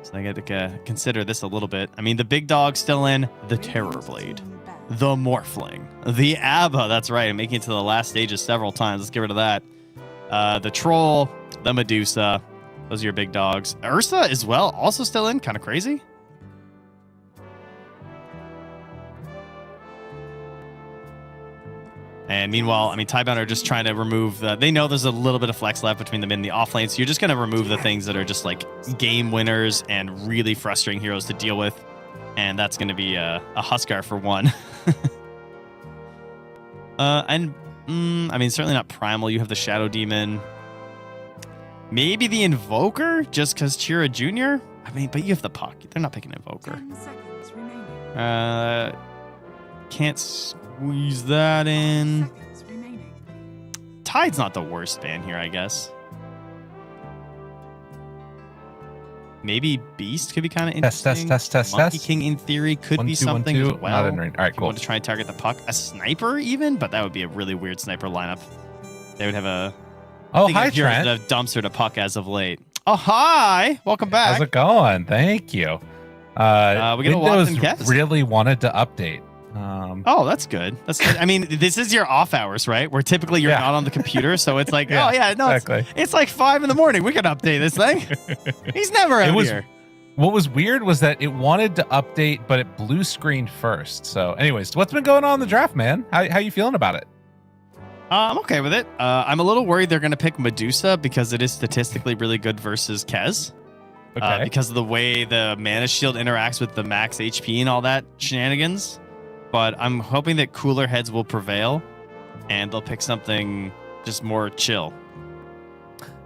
So I got to consider this a little bit. I mean, the big dog's still in, the Terrorblade, the Morphling, the Abba, that's right, I'm making it to the last stages several times. Let's get rid of that. The Troll, the Medusa. Those are your big dogs. Ursa as well, also still in. Kind of crazy. And meanwhile, I mean, Tiebound are just trying to remove they know there's a little bit of flex left between the mid and the off lane, so you're just going to remove the things that are just like game winners and really frustrating heroes to deal with. And that's going to be a Huskar for one. I mean, certainly not Primal. You have the Shadow Demon. Maybe the Invoker, just because Chira Jr.? I mean, but you have the puck. They're not picking Invoker. Can't squeeze that in. Tide's not the worst ban here, I guess. Maybe Beast could be kind of interesting. Test. Monkey King, in theory, could be something as well. Not in range. All right, cool. You want to try and target the puck. A Sniper, even? But that would be a really weird Sniper lineup. They would have a... Oh, hi, Trent. A dumpster to puck as of late. Oh, hi. Welcome back. How's it going? Thank you. We got Windows really wanted to update. Oh, that's good. That's good. I mean, this is your off hours, right? Where typically you're not on the computer, so it's like, exactly. It's like 5 a.m. We can update this thing. He's never out here. What was weird was that it wanted to update, but it blue screened first. So, anyways, what's been going on in the draft, man? How you feeling about it? I'm okay with it. I'm a little worried they're going to pick Medusa because it is statistically really good versus Kez. Okay. because of the way the mana shield interacts with the max HP and all that shenanigans. But I'm hoping that cooler heads will prevail, and they'll pick something just more chill.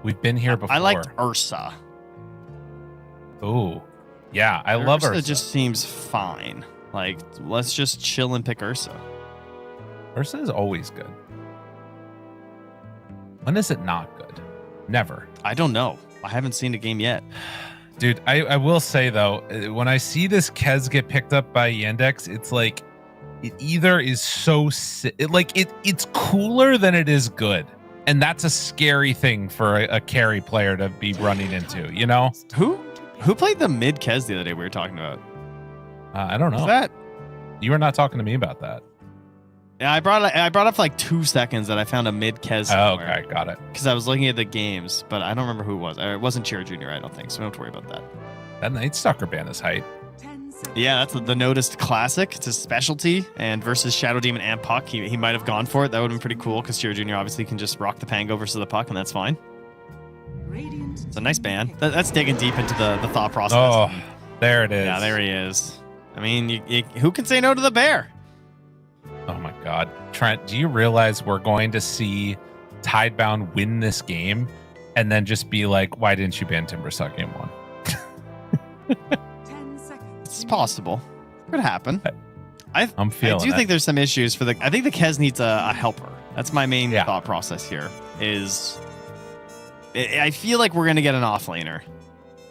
We've been here before. I liked Ursa. Ooh. Yeah, I love Ursa. Ursa just seems fine. Like, let's just chill and pick Ursa. Ursa is always good. When is it not good? Never. I don't know. I haven't seen a game yet. Dude, I will say, though, when I see this Kez get picked up by Yandex, it's like, it either is so... it's cooler than it is good. And that's a scary thing for a carry player to be running into, you know? Who played the mid Kez the other day we were talking about? I don't know. Is that? You were not talking to me about that. Yeah, I brought up for like 2 seconds that I found a mid Kez. Oh, okay, got it. Because I was looking at the games, but I don't remember who it was. It wasn't Chiro Jr., I don't think, so we don't have to worry about that. That Night Stalker ban is hype. Yeah, that's the Noticed Classic. It's a specialty, and versus Shadow Demon and Puck, he might have gone for it. That would have been pretty cool, because Chiro Jr. obviously can just rock the Pango versus the Puck, and that's fine. It's a nice ban. That's digging deep into the thought process. Oh, there it is. Yeah, there he is. I mean, who can say no to the bear? Oh my God. Trent, do you realize we're going to see Tidebound win this game and then just be like, why didn't you ban Timbersuck game 1? It's possible. Could happen. I'm feeling I do it. think there's some issues for I think the Kez needs a helper. That's my main thought process here. I feel like we're going to get an offlaner.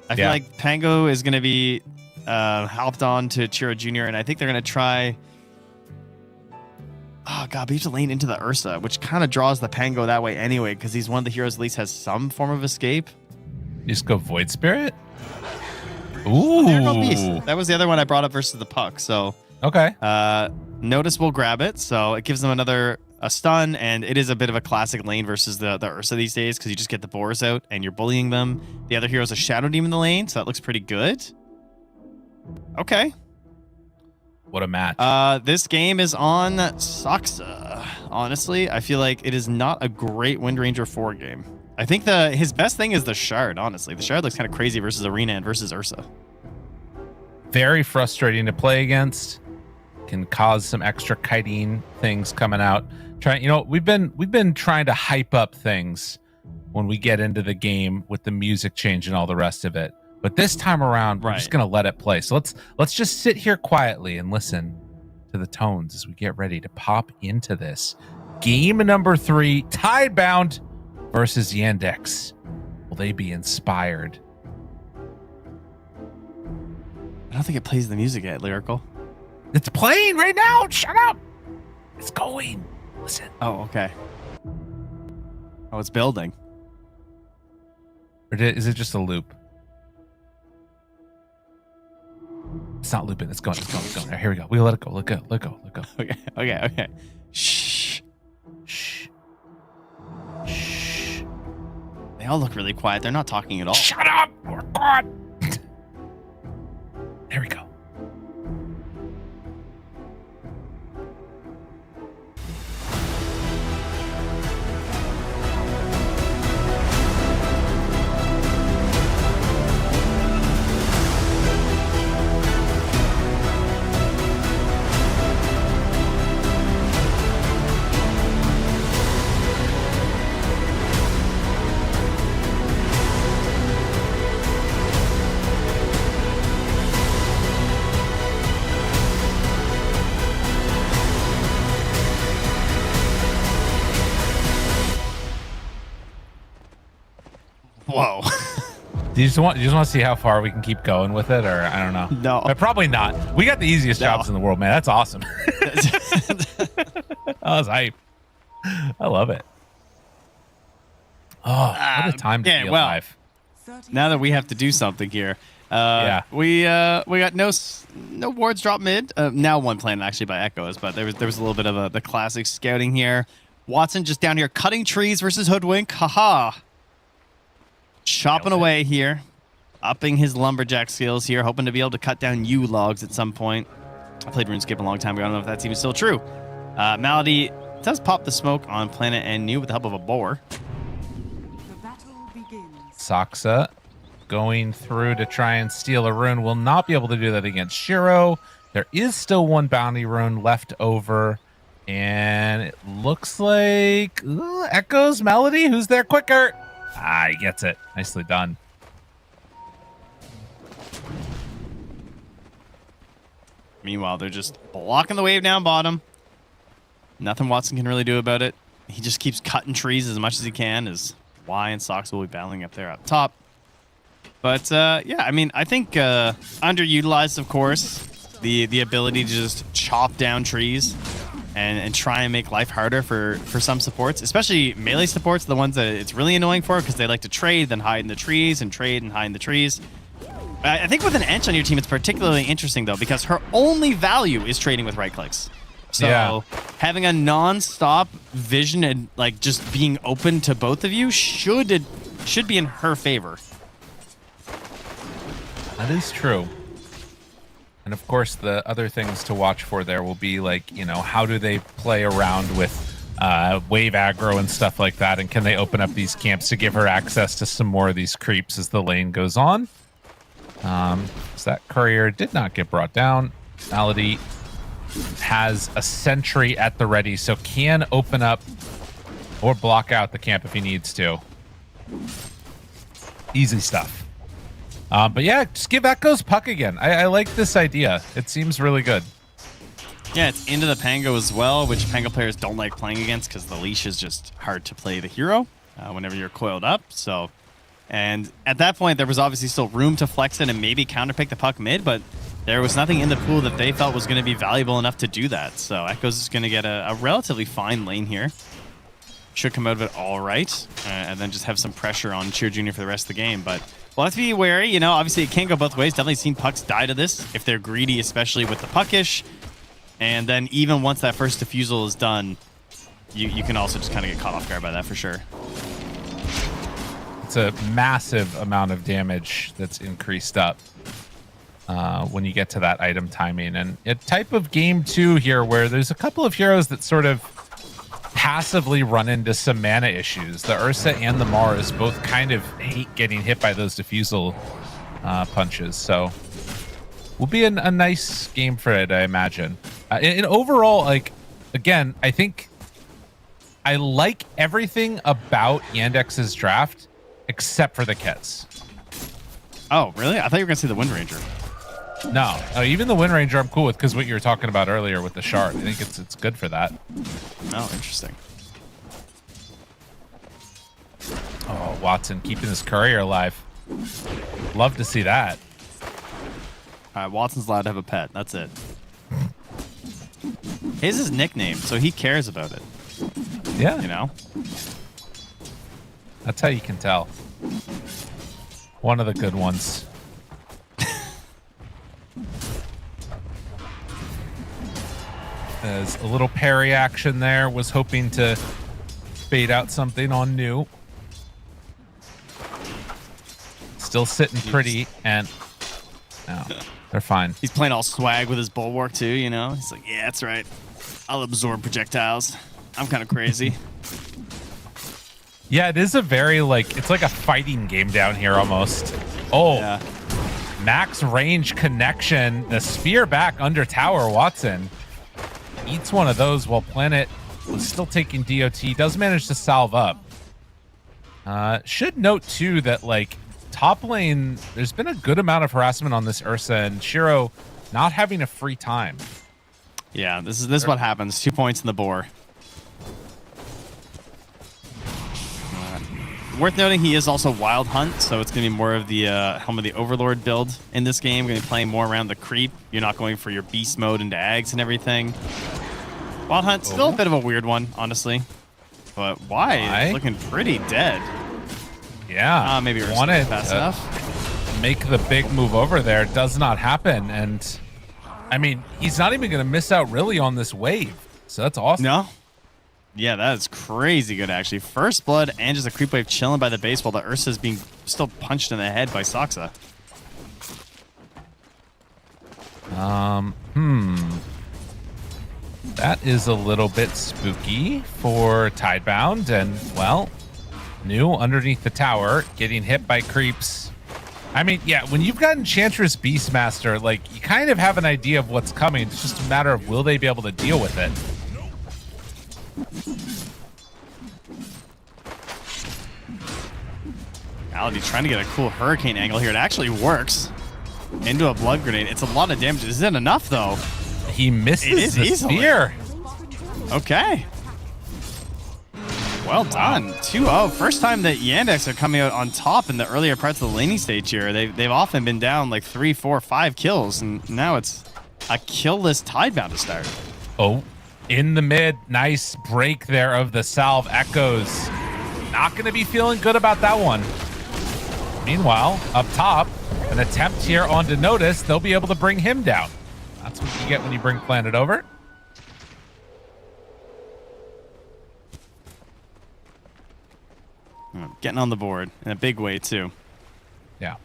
I feel like Pango is going to be helped on to Chiro Jr., and I think they're going to try... Oh, God, but you have to lane into the Ursa, which kind of draws the Pango that way anyway, because he's one of the heroes at least has some form of escape. You just go Void Spirit? Ooh. Oh, there go Beast. That was the other one I brought up versus the Puck, so... Okay. Notice will grab it, so it gives them a stun, and it is a bit of a classic lane versus the Ursa these days, because you just get the boars out, and you're bullying them. The other hero's a Shadow Demon in the lane, so that looks pretty good. Okay. What a match. This game is on Saksa. Honestly, I feel like it is not a great Wind Ranger 4 game. I think his best thing is the Shard, honestly. The Shard looks kind of crazy versus Arena and versus Ursa. Very frustrating to play against. Can cause some extra kiting things coming out. We've been trying to hype up things when we get into the game with the music change and all the rest of it. But this time around, we're just gonna let it play. So let's just sit here quietly and listen to the tones as we get ready to pop into this. Game number 3, Tidebound versus Yandex. Will they be inspired? I don't think it plays the music yet, Lyrical. It's playing right now. Shut up. It's going. Listen. Oh, okay. Oh, it's building. Or is it just a loop? It's not looping. It's going. It's going. Here we go. We let it go. Let go. Let go. Let go. Okay. Shh. Shh. They all look really quiet. They're not talking at all. Shut up. Oh, God. There we go. Whoa. Do you just want to see how far we can keep going with it, or I don't know? No. Probably not. We got the easiest jobs in the world, man. That's awesome. That was hype. I love it. Oh, what a time to be alive. Now that we have to do something here. We got no wards drop mid. Now one planet actually by Echoes, but there was a little bit of the classic scouting here. Watson just down here cutting trees versus Hoodwink. Haha. Chopping away here. Upping his lumberjack skills here, hoping to be able to cut down yew logs at some point. I played RuneScape a long time ago. I don't know if that's even still true. Malady does pop the smoke on planet and new with the help of a boar. The battle begins. Saksa going through to try and steal a rune. Will not be able to do that against Shiro. There is still one bounty rune left over. And it looks like Echo's Melody. Who's there quicker? He gets it. Nicely done. Meanwhile, they're just blocking the wave down bottom. Nothing Watson can really do about it. He just keeps cutting trees as much as he can, as Y and Sox will be battling up there up top. But yeah, I mean, I think underutilized, of course, the ability to just chop down trees and try and make life harder for some supports, especially melee supports, the ones that it's really annoying for because they like to trade, then hide in the trees, and trade and hide in the trees. I think with an Ench on your team, it's particularly interesting, though, because her only value is trading with right clicks. So having a non-stop vision and like just being open to both of you should be in her favor. That is true. And of course, the other things to watch for there will be like, you know, how do they play around with wave aggro and stuff like that, and can they open up these camps to give her access to some more of these creeps as the lane goes on? So that courier did not get brought down. Malady has a sentry at the ready, so can open up or block out the camp if he needs to. Easy stuff. But yeah, just give Echo's puck again. I like this idea. It seems really good. Yeah, it's into the Pango as well, which Pango players don't like playing against because the leash is just hard to play the hero whenever you're coiled up. So, and at that point, there was obviously still room to flex it and maybe counterpick the puck mid, but there was nothing in the pool that they felt was going to be valuable enough to do that. So Echo's is going to get a relatively fine lane here. Should come out of it all right, and then just have some pressure on Cheer Jr. for the rest of the game. But we'll have to be wary. You know, obviously it can't go both ways. Definitely seen pucks die to this if they're greedy, especially with the puckish. And then even once that first defusal is done, you can also just kind of get caught off guard by that for sure. It's a massive amount of damage that's increased up when you get to that item timing. And a type of game too here where there's a couple of heroes that sort of passively run into some mana issues. The Ursa and the Mars both kind of hate getting hit by those diffusal punches. So will be a nice game for it, I imagine. And overall, like, again, I think I like everything about Yandex's draft except for the kits. Oh, really? I thought you were going to say the Wind Ranger. No, even the Wind Ranger I'm cool with because what you were talking about earlier with the shard. I think it's good for that. Oh, interesting. Oh, Watson keeping his courier alive. Love to see that. All right, Watson's allowed to have a pet. That's it. His is nickname, so he cares about it. Yeah. You know? That's how you can tell. One of the good ones. As a little parry action there, was hoping to bait out something on New. Still sitting pretty, and no, they're fine. He's playing all swag with his bulwark too, you know? He's like, yeah, that's right. I'll absorb projectiles. I'm kind of crazy. Yeah, it is a very, like, it's like a fighting game down here almost. Oh, yeah. Max range connection. The spear back under tower, Watson. Eats one of those while Planet was still taking DOT. Does manage to salve up. Should note, too, that, like, top lane, there's been a good amount of harassment on this Ursa, and Shiro not having a free time. Yeah, this is what happens. 2 points in the boar. Worth noting, he is also Wild Hunt, so it's going to be more of the Helm of the Overlord build in this game. Going to be playing more around the creep. You're not going for your beast mode into Ags and everything. Wild Hunt, still a bit of a weird one, honestly. But why? It's looking pretty dead. Yeah. Maybe we're wanted fast enough. Make the big move over there. Does not happen. And, I mean, he's not even going to miss out really on this wave. So that's awesome. No. Yeah, that is crazy good, actually. First blood and just a creep wave chilling by the base while the Ursa is being still punched in the head by Soxa. That is a little bit spooky for Tidebound. And, well, New underneath the tower, getting hit by creeps. I mean, yeah, when you've got Enchantress Beastmaster, like, you kind of have an idea of what's coming. It's just a matter of will they be able to deal with it. Malady trying to get a cool hurricane angle here. It actually works. Into a blood grenade. It's a lot of damage. Is it enough, though? He misses the spear. Okay. Well done. 2-0. First time that Yandex are coming out on top in the earlier parts of the laning stage here. They've often been down like 3, 4, 5 kills, and now it's a kill-less Tidebound to start. Oh, in the mid. Nice break there of the salve. Echoes not going to be feeling good about that one. Meanwhile, up top, an attempt here onto Notice. They'll be able to bring him down. That's what you get when you bring Planet over. Getting on the board in a big way, too. Yeah.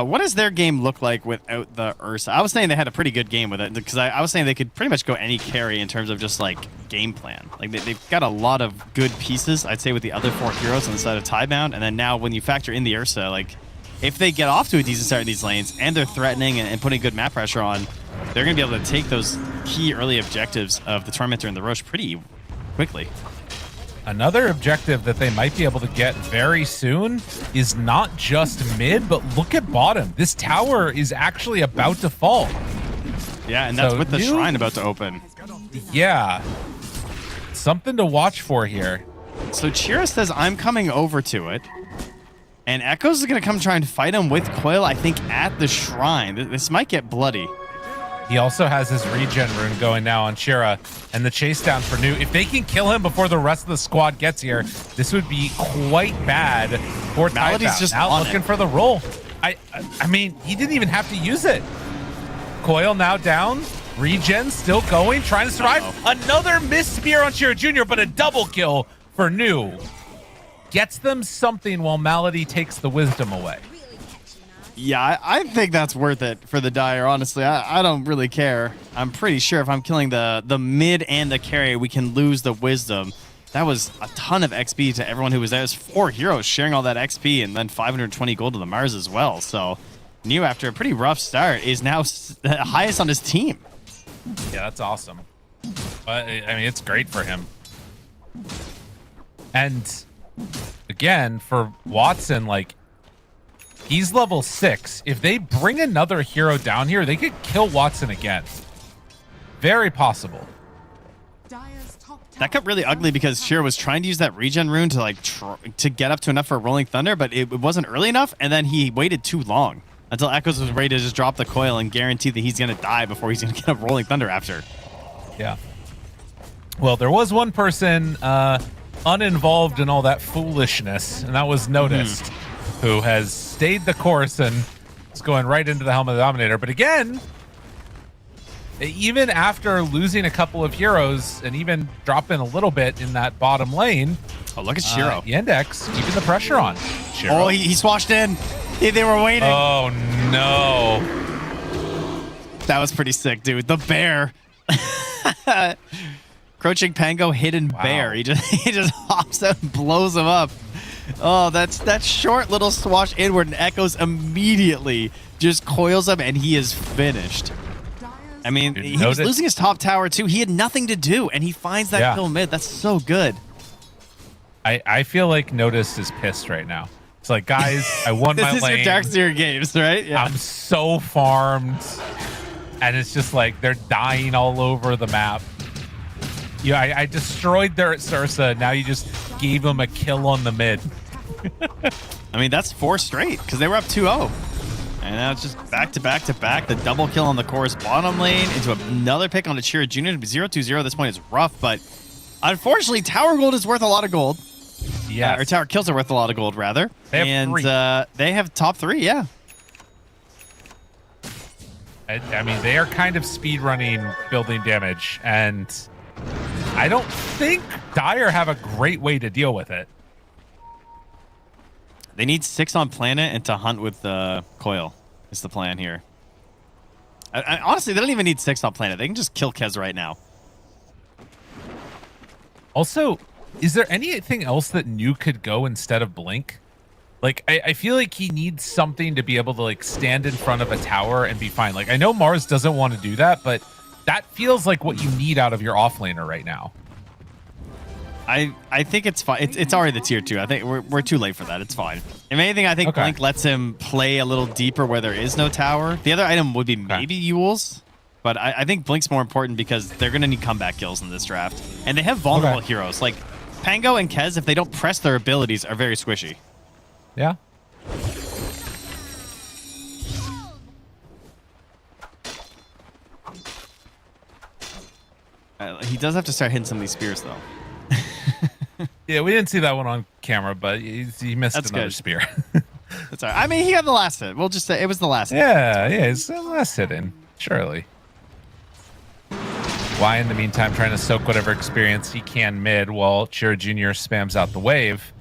What does their game look like without the Ursa? I was saying they had a pretty good game with it because I was saying they could pretty much go any carry in terms of just like game plan. Like they've got a lot of good pieces, I'd say, with the other 4 heroes on the side of Tidebound. And then now when you factor in the Ursa, like if they get off to a decent start in these lanes and they're threatening and putting good map pressure on, they're going to be able to take those key early objectives of the Tormentor and the Roche pretty quickly. Another objective that they might be able to get very soon is not just mid, but look at bottom. This tower is actually about to fall. Yeah, and that's with the shrine about to open. Yeah. Something to watch for here. So Chira says, I'm coming over to it. And Echoes is going to come try and fight him with Coil, I think, at the shrine. This might get bloody. He also has his regen rune going now on Shira, and the chase down for New. If they can kill him before the rest of the squad gets here, this would be quite bad for Malady's just now looking for the roll. I mean, he didn't even have to use it. Coil now down, regen still going, trying to survive. Another missed spear on Shira Jr., but a double kill for New. Gets them something while Malady takes the wisdom away. Yeah, I think that's worth it for the Dire, honestly. I don't really care. I'm pretty sure if I'm killing the mid and the carry, we can lose the wisdom. That was a ton of XP to everyone who was there. There's 4 heroes sharing all that XP and then 520 gold to the Mars as well. So New, after a pretty rough start, is now the highest on his team. Yeah, that's awesome. But I mean, it's great for him. And again, for Watson, like, he's level 6. If they bring another hero down here, they could kill Watson again. Very possible. That got really ugly because Shira was trying to use that regen rune to like to get up to enough for Rolling Thunder, but it wasn't early enough, and then he waited too long until Echoes was ready to just drop the coil and guarantee that he's going to die before he's going to get a Rolling Thunder after. Yeah. Well, there was one person uninvolved in all that foolishness, and that was Noticed, who has stayed the course and is going right into the Helm of the Dominator. But again, even after losing a couple of heroes and even dropping a little bit in that bottom lane, oh, look at Shiro. Yandex keeping the pressure on. Shiro. Oh, he swashed in. They were waiting. Oh, no. That was pretty sick, dude. The bear. Crouching Pango, hidden bear. He just hops out and blows him up. Oh, that's that short little swash inward, and Echoes immediately just coils him, and he is finished. I mean, he was losing his top tower, too. He had nothing to do, and he finds that kill mid. That's so good. I feel like Notice is pissed right now. It's like, guys, I won my lane. This is your Darkseer games, right? Yeah. I'm so farmed. And it's just like they're dying all over the map. Yeah, I destroyed their Sursa. Now you just gave them a kill on the mid. I mean, that's 4 straight because they were up 2-0. And now it's just back to back to back. The double kill on the Chorus bottom lane into another pick on a Chira Jr. to be 0-2-0 at this point is rough, but unfortunately, Tower Gold is worth a lot of gold. Yeah. Or Tower Kills are worth a lot of gold, rather. They have 3. They have top 3, yeah. I mean, they are kind of speedrunning building damage, and I don't think Dire have a great way to deal with it. They need 6 on planet and to hunt with the coil is the plan here. Honestly, they don't even need 6 on planet. They can just kill Kez right now. Also, is there anything else that New could go instead of Blink? Like, I feel like he needs something to be able to like stand in front of a tower and be fine. Like, I know Mars doesn't want to do that, but that feels like what you need out of your offlaner right now. I think it's fine. It's already the tier 2. I think we're too late for that. It's fine. If anything, I think Blink lets him play a little deeper where there is no tower. The other item would be maybe Yules, but I think Blink's more important because they're going to need comeback kills in this draft. And they have vulnerable heroes. Like, Pango and Kez, if they don't press their abilities, are very squishy. Yeah. He does have to start hitting some of these spears, though. Yeah, we didn't see that one on camera, but he missed another spear. That's all right. I mean, he got the last hit. We'll just say it was the last hit. Yeah, it's the last hit in, surely. Y, in the meantime, trying to soak whatever experience he can mid while Chira Jr. spams out the wave.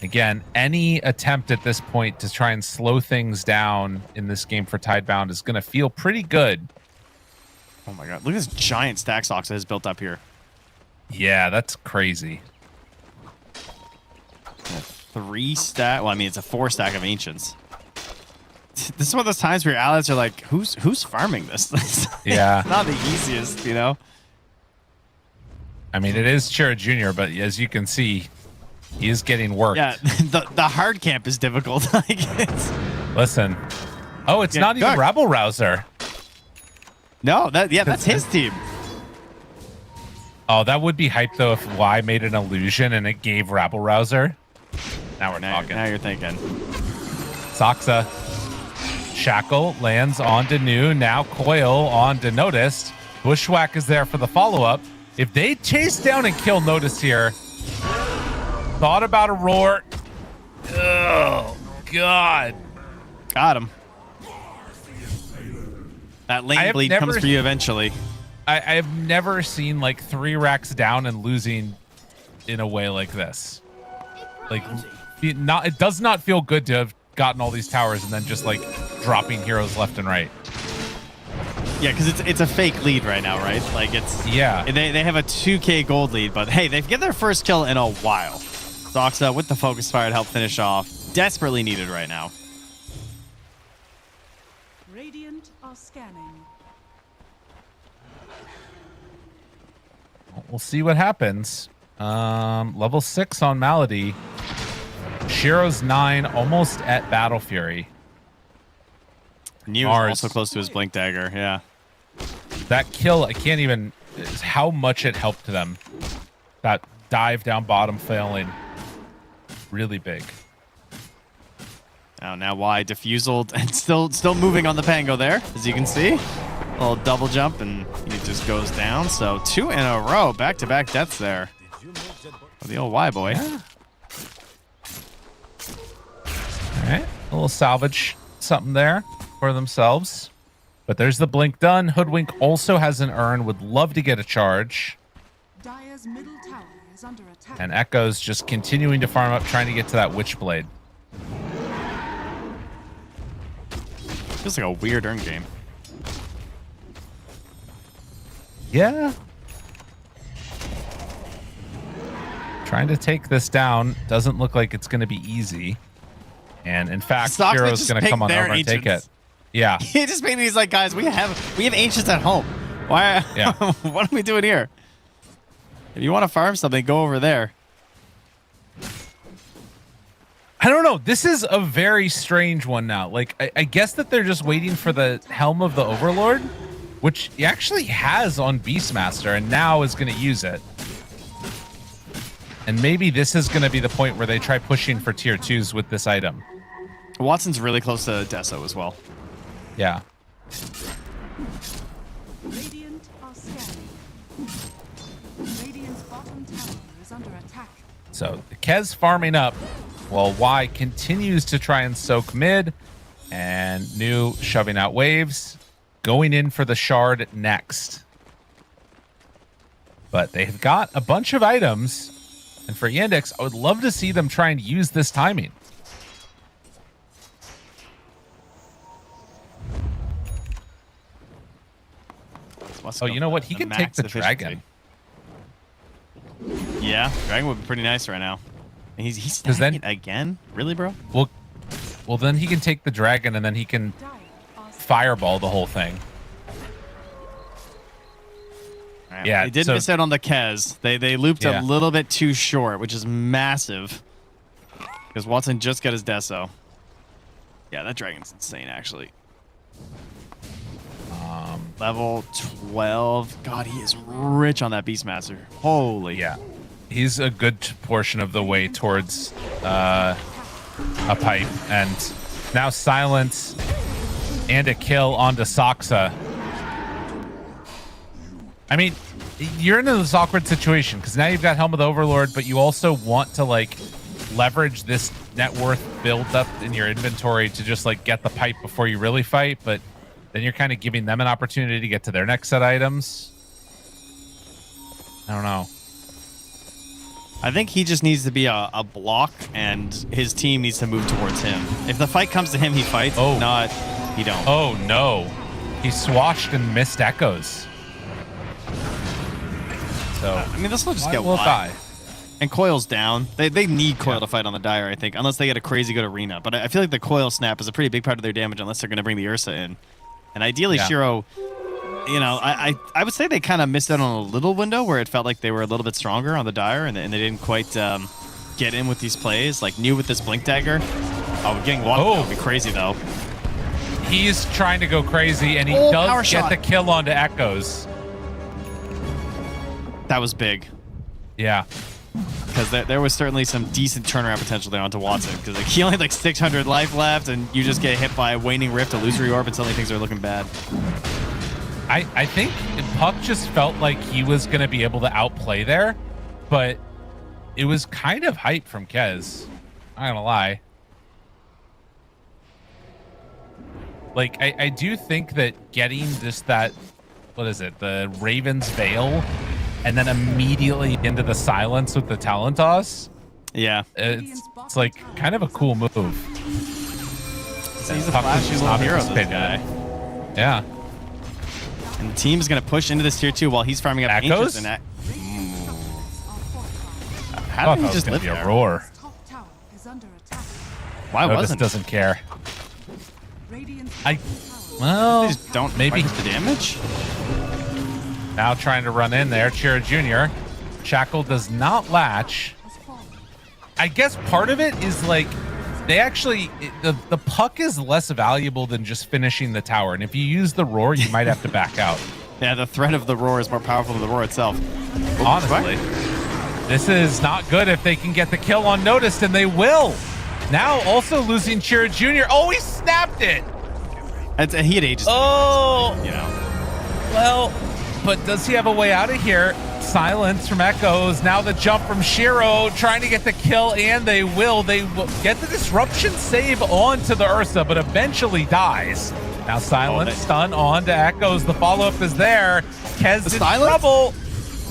Again, any attempt at this point to try and slow things down in this game for Tidebound is going to feel pretty good. Oh my god, look at this giant stack Sox that has built up here. Yeah, that's crazy. 3 stack. Well, I mean, it's a 4 stack of ancients. This is one of those times where your allies are like, "Who's farming this?" Yeah, not the easiest, you know. I mean, it is Chira Jr., but as you can see, he is getting worked. Yeah, the hard camp is difficult. Like, listen, it's not even Rabble Rouser. No, that's his team. Oh, that would be hype though if Y made an illusion and it gave Rabble Rouser. Now we're talking. Now you're thinking. Soxa. Shackle lands onto New. Now Coil onto Noticed. Bushwhack is there for the follow-up. If they chase down and kill Noticed here, thought about a roar. Oh, God. Got him. That lane bleed comes for you eventually. I've never seen like 3 racks down and losing in a way like this. Like, it does not feel good to have gotten all these towers and then just like dropping heroes left and right. Yeah, because it's a fake lead right now, right? Like it's they have a 2K gold lead, but hey, they've get their first kill in a while. Soxa with the focus fire to help finish off. Desperately needed right now. Radiant are scanning. We'll see what happens. Level 6 on Malady. Shiro's 9, almost at Battle Fury. New is also close to his Blink Dagger, yeah. That kill, I can't even... How much it helped them. That dive down bottom failing. Really big. Now Y diffuseled and still moving on the Pango there, as you can see. A little double jump and he just goes down. So 2 in a row, back-to-back deaths there. For the old Y boy. Yeah. All right, a little salvage something there for themselves. But there's the blink done. Hoodwink also has an urn, would love to get a charge. Dire's middle tower is under attack. And Echo's just continuing to farm up, trying to get to that Witchblade. Feels like a weird urn game. Yeah. Trying to take this down. Doesn't look like it's going to be easy. And in fact, Shiro's going to come on over and take it. Yeah. He just made me, he's like, guys, we have ancients at home. Why? Yeah. What are we doing here? If you want to farm something, go over there. I don't know. This is a very strange one now. Like, I guess that they're just waiting for the Helm of the Overlord, which he actually has on Beastmaster and now is going to use it. And maybe this is going to be the point where they try pushing for tier 2s with this item. Watson's really close to Deso as well. Yeah. Radiant are scanning. Radiant's bottom tower is under attack. So the Kez farming up while Y continues to try and soak mid, and New shoving out waves, going in for the shard next. But they've got a bunch of items, and for Yandex, I would love to see them try and use this timing. Oh, you know what? He can take the dragon. Yeah, dragon would be pretty nice right now. He's 'Cause then- stacking again? Really, bro? Well, then he can take the dragon and then he can fireball the whole thing. Right, Yeah, they did so- miss out on the Kez. They looped Yeah. a little bit too short, which is massive. Because Watson just got his Deso. Yeah, that dragon's insane, actually. Level 12. God, he is rich on that Beastmaster. Holy. Yeah. He's a good portion of the way towards a pipe. And now silence and a kill onto Saksa. I mean, you're in this awkward situation because now you've got Helm of the Overlord, but you also want to like leverage this net worth build up in your inventory to just like get the pipe before you really fight, but then you're kind of giving them an opportunity to get to their next set items. I don't know. I think he just needs to be a block, and his team needs to move towards him. If the fight comes to him, he fights. Oh. If not, he don't. Oh no. He swashed and missed echoes. So I mean, this will just I get will wide. die. And Coil's down. They need Coil to fight on the Dire, I think, unless they get a crazy good arena. But I feel like the Coil snap is a pretty big part of their damage unless they're going to bring the Ursa in. And ideally, Yeah. Shiro, you know, I would say they kind of missed out on a little window where it felt like they were a little bit stronger on the Dire, and they didn't quite get in with these plays. Like, new with this Blink Dagger. Oh, getting walked would be crazy, though. He's trying to go crazy, and he power does get shot. the kill onto echoes. That was big. Yeah. Because there was certainly some decent turnaround potential there onto Watson. Because like, he only had like 600 life left, and you just get hit by a Waning Rift, Illusory Orb, and suddenly things are looking bad. I think Puck just felt like he was going to be able to outplay there, but it was kind of hype from Kez. I'm not going to lie. Like, I do think that getting just that, what is it, the Raven's Veil, and then immediately into the silence with the Talon Toss, Yeah. it's like kind of a cool move. He's a Puck was flashy just little not hero, this anticipating guy. it. Yeah. And the team is going to push into this tier 2 while he's farming up Echoes? Ancients. And I how thought did that he was just gonna live be a there? roar. Why Notice wasn't doesn't care. Well, They just don't maybe fight the damage? now trying to run in there. Chira Jr. Shackle does not latch. I guess part of it is like they actually the puck is less valuable than just finishing the tower, and if you use the roar, you might have to back out. Yeah, the threat of the roar is more powerful than the roar itself. Honestly, this is not good if they can get the kill unnoticed, and they will. Now also losing Chira Jr. Oh, he snapped it. He had ages. Oh, You know. well, but does he have a way out of here? Silence from Echoes. Now the jump from Shiro, trying to get the kill, and they will. They will get the disruption save onto the Ursa, but eventually dies. Now Silence stun on to Echoes. The follow-up is there. Kez in trouble.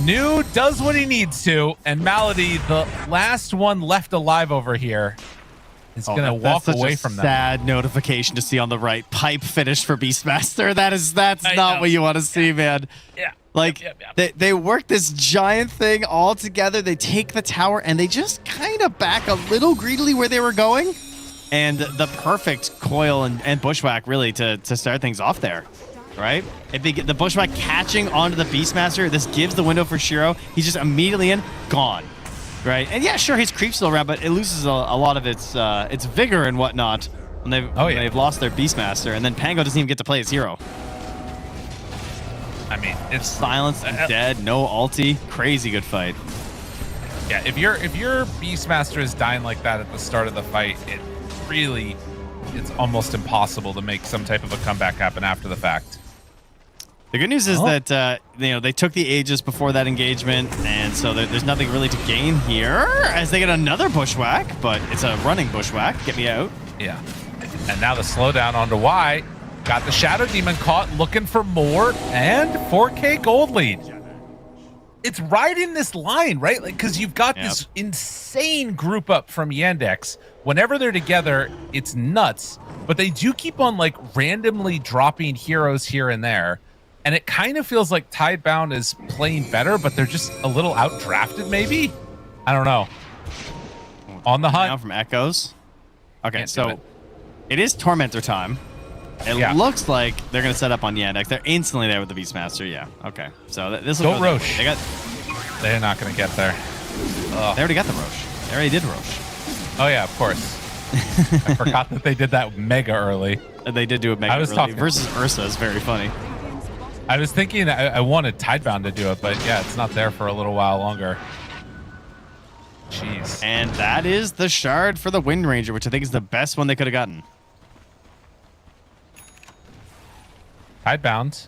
New does what he needs to, and Malady, the last one left alive over here, is going to walk away from them. Sad notification to see on the right. Pipe finish for Beastmaster. That's not what you want to see, man. Yeah. Like, they work this giant thing all together. They take the tower, and they just kind of back a little greedily where they were going. And the perfect coil and bushwhack, really, to start things off there, right? If they get the bushwhack catching onto the Beastmaster, this gives the window for Shiro. He's just immediately in, gone, right? And yeah, sure, his creep's still around, but it loses a lot of its vigor and whatnot when they've lost their Beastmaster. And then Pango doesn't even get to play his hero. I mean, it's silenced and dead, no ulti. Crazy good fight. Yeah, if your Beastmaster is dying like that at the start of the fight, it's almost impossible to make some type of a comeback happen after the fact. The good news is that they took the Aegis before that engagement, and so there's nothing really to gain here as they get another bushwhack, but it's a running bushwhack. Get me out. Yeah. And now the slowdown onto Y. Got the Shadow Demon caught, looking for more, and 4K gold lead. It's riding this line, right? Like, because you've got this insane group up from Yandex. Whenever they're together, it's nuts. But they do keep on like randomly dropping heroes here and there. And it kind of feels like Tidebound is playing better, but they're just a little outdrafted, maybe? I don't know. On the hunt. Now from Echoes. Okay, Can't do so it. it is Tormentor time. It looks like they're going to set up on Yandex. They're instantly there with the Beastmaster. Yeah, okay. So this will Go Roche. They're not going to get there. They already got the Roche. They already did Roche. Oh, yeah, of course. I forgot that they did that mega early. And they did do it mega early. Versus Ursa is very funny. I was thinking I wanted Tidebound to do it, but yeah, it's not there for a little while longer. Jeez. And that is the shard for the Wind Ranger, which I think is the best one they could have gotten. Tidebound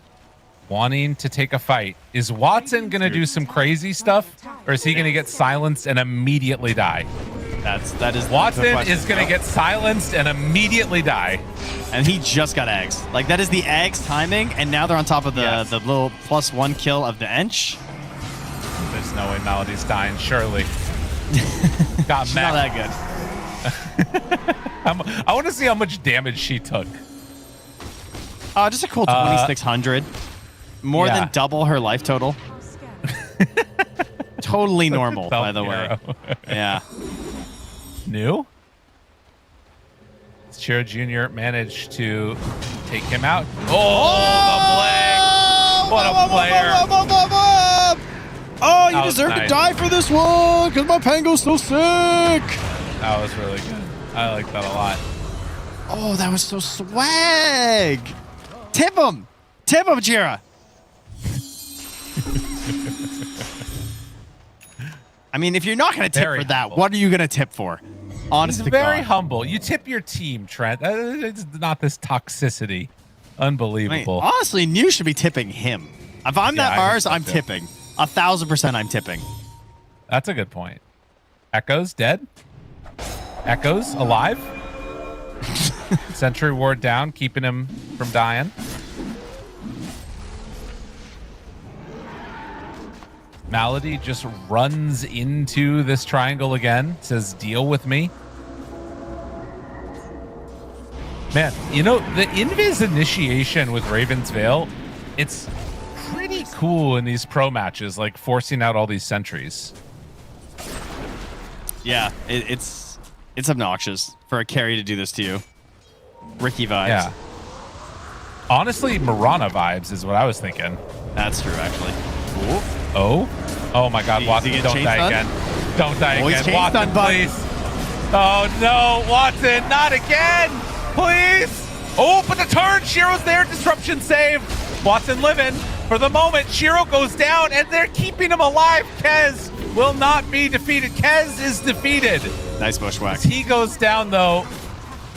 wanting to take a fight. Is Watson going to do some crazy stuff, or is he going to get silenced and immediately die? That is Watson is going to get silenced and immediately die. And he just got Ags. Like, that is the Ags timing, and now they're on top of the little +1 kill of the Ench. There's no way Melody's dying, surely. Got She's not that good. I want to see how much damage she took. Just a cool 2,600. More than double her life total. Totally normal, by the way. Yeah. New? Chiro Jr. managed to take him out. Oh, the Blake! What a player! Oh, you deserve to die for this one because my Pango's so sick. That was really good. I like that a lot. Oh, that was so swag. Tip him, Jira. I mean, if you're not going to tip for that, what are you going to tip for? Honest He's to very God. humble. You tip your team, Trent. It's not this toxicity. Unbelievable. I mean, honestly, New should be tipping him. If I'm not Mars, I'm tipping. 1,000% I'm tipping. That's a good point. Echoes dead. Echoes alive. Sentry ward down, keeping him from dying. Malady just runs into this triangle again. Says, deal with me. Man, you know, the Invis initiation with Raven's Veil, it's pretty cool in these pro matches, like forcing out all these sentries. Yeah, it's obnoxious for a carry to do this to you. Ricky vibes. Yeah. Honestly, Mirana vibes is what I was thinking. That's true, actually. Ooh. Oh my God, Watson, don't die again. Don't die again. Watson, please. Oh no, Watson, not again. Please. Oh, but the turn, Shiro's there. Disruption save. Watson living for the moment. Shiro goes down and they're keeping him alive. Kez will not be defeated. Kez is defeated. Nice bushwhack. As he goes down though,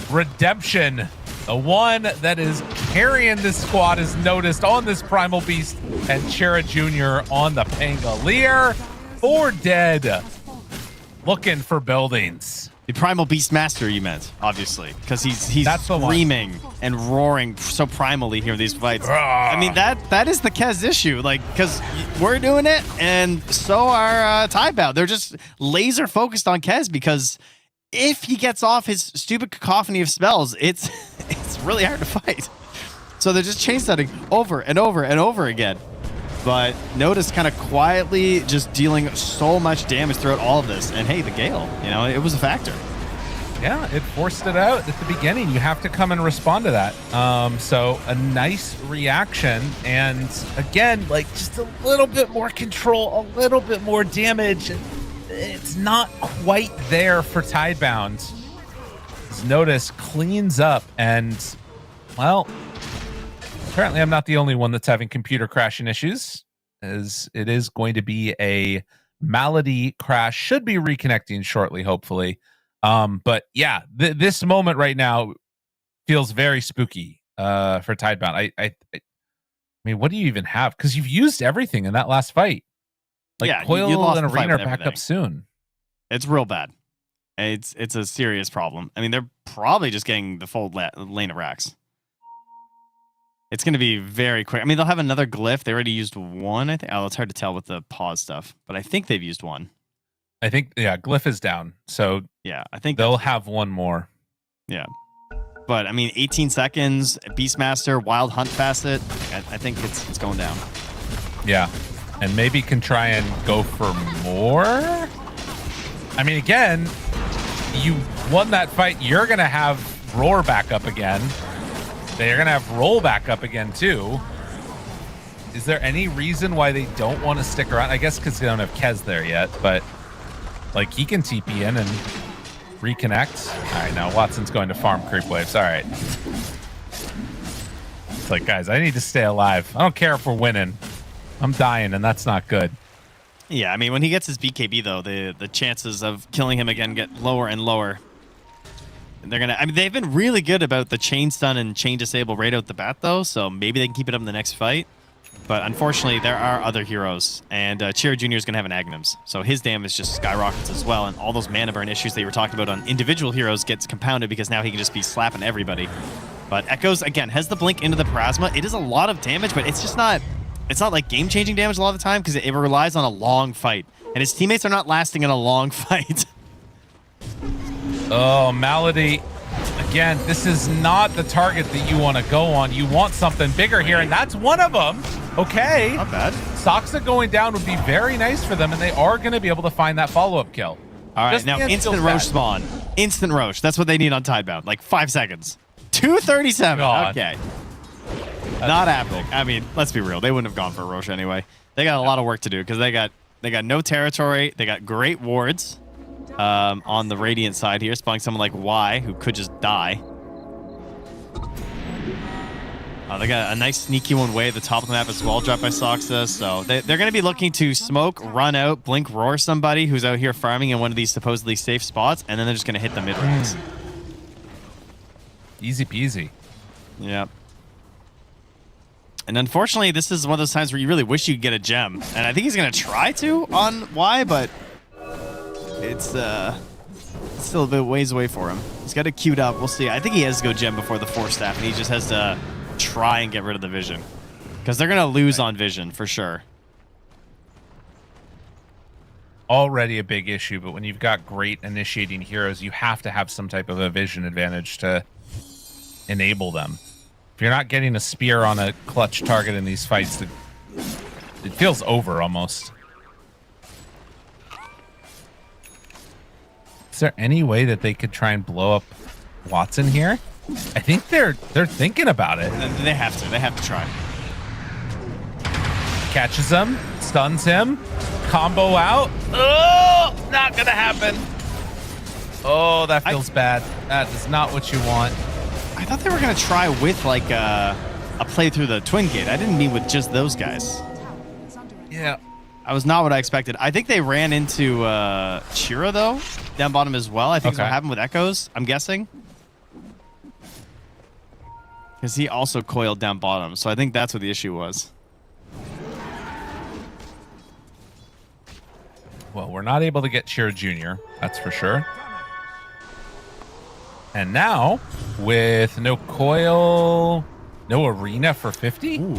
Redemption, the one that is carrying this squad, is noticed on this Primal Beast, and Chira Jr. on the Pangolier. 4 dead. Looking for buildings. The Primal Beast Master, you meant, obviously, because he's screaming and roaring so primally here in these fights. I mean, that is the Kez issue, like, because we're doing it, and so are Tidebound. They're just laser focused on Kez because if he gets off his stupid cacophony of spells, it's really hard to fight. So they're just chain setting over and over and over again. But Notice kind of quietly just dealing so much damage throughout all of this. And hey, the Gale, you know, it was a factor. Yeah, it forced it out at the beginning. You have to come and respond to that. So a nice reaction. And again, like just a little bit more control, a little bit more damage. It's not quite there for Tidebound. Notice cleans up and, well, apparently I'm not the only one that's having computer crashing issues, as it is going to be a Malady crash. Should be reconnecting shortly, hopefully. But yeah, this moment right now feels very spooky for Tidebound. I mean, what do you even have? Because you've used everything in that last fight. Like, yeah, Coil you lost and the fight Arena are with back everything. up soon. It's real bad. It's a serious problem. I mean, they're probably just getting the full lane of racks. It's going to be very quick. I mean, they'll have another glyph. They already used one, I think. Oh, it's hard to tell with the pause stuff, but I think they've used one. I think, yeah, glyph is down. So yeah, I think they'll have one more. Yeah. But I mean, 18 seconds, Beastmaster, Wild Hunt Facet. I think it's going down. Yeah. And maybe can try and go for more. I mean, again, you won that fight. You're going to have Roar back up again. They're going to have Roll back up again, too. Is there any reason why they don't want to stick around? I guess because they don't have Kez there yet, but like he can TP in and reconnect. All right, now Watson's going to farm creep waves. All right. It's like, guys, I need to stay alive. I don't care if we're winning. I'm dying, and that's not good. Yeah, I mean, when he gets his BKB, though, the chances of killing him again get lower and lower. And they're gonna. I mean, they've been really good about the chain stun and chain disable right out the bat, though. So maybe they can keep it up in the next fight. But unfortunately, there are other heroes, and Chiro Jr. is gonna have an Agnums, so his damage just skyrockets as well. And all those mana burn issues that you were talking about on individual heroes gets compounded because now he can just be slapping everybody. But Echoes again has the blink into the Plasma. It is a lot of damage, but it's just not. It's not like game-changing damage a lot of the time because it relies on a long fight. And his teammates are not lasting in a long fight. Oh, Malady. Again, this is not the target that you want to go on. You want something bigger here, and that's one of them. Okay. Not bad. Soxa going down would be very nice for them, and they are going to be able to find that follow-up kill. All right, Just now can't instant feel Roche bad. spawn. Instant Roche. That's what they need on Tidebound. Like 5 seconds. 237. God. Okay. Not happening. I mean, let's be real. They wouldn't have gone for Roche anyway. They got a lot of work to do because they got no territory. They got great wards on the Radiant side here, spawning someone like Y who could just die. They got a nice sneaky one way at the top of the map as well, dropped by Soxa. So they're going to be looking to smoke, run out, blink, roar somebody who's out here farming in one of these supposedly safe spots, and then they're just going to hit the mid ranks. Easy peasy. Yep. And unfortunately, this is one of those times where you really wish you could get a gem. And I think he's going to try to on Y, but it's still a bit ways away for him. He's got it queued up. We'll see. I think he has to go gem before the 4 staff, and he just has to try and get rid of the vision. Because they're going to lose on vision, for sure. Already a big issue, but when you've got great initiating heroes, you have to have some type of a vision advantage to enable them. If you're not getting a spear on a clutch target in these fights, it feels over almost. Is there any way that they could try and blow up Watson here? I think they're thinking about it. They have to. They have to try. Catches him, stuns him, combo out. Oh, not gonna happen. Oh, that feels bad. That is not what you want. I thought they were going to try with like a play through the Twin Gate. I didn't mean with just those guys. Yeah. I was not what I expected. I think they ran into Chiro, though, down bottom as well. I think that's what happened with Echoes, I'm guessing. Because he also coiled down bottom. So I think that's what the issue was. Well, we're not able to get Chiro Jr., that's for sure. And now, with no coil, no arena for 50? Ooh.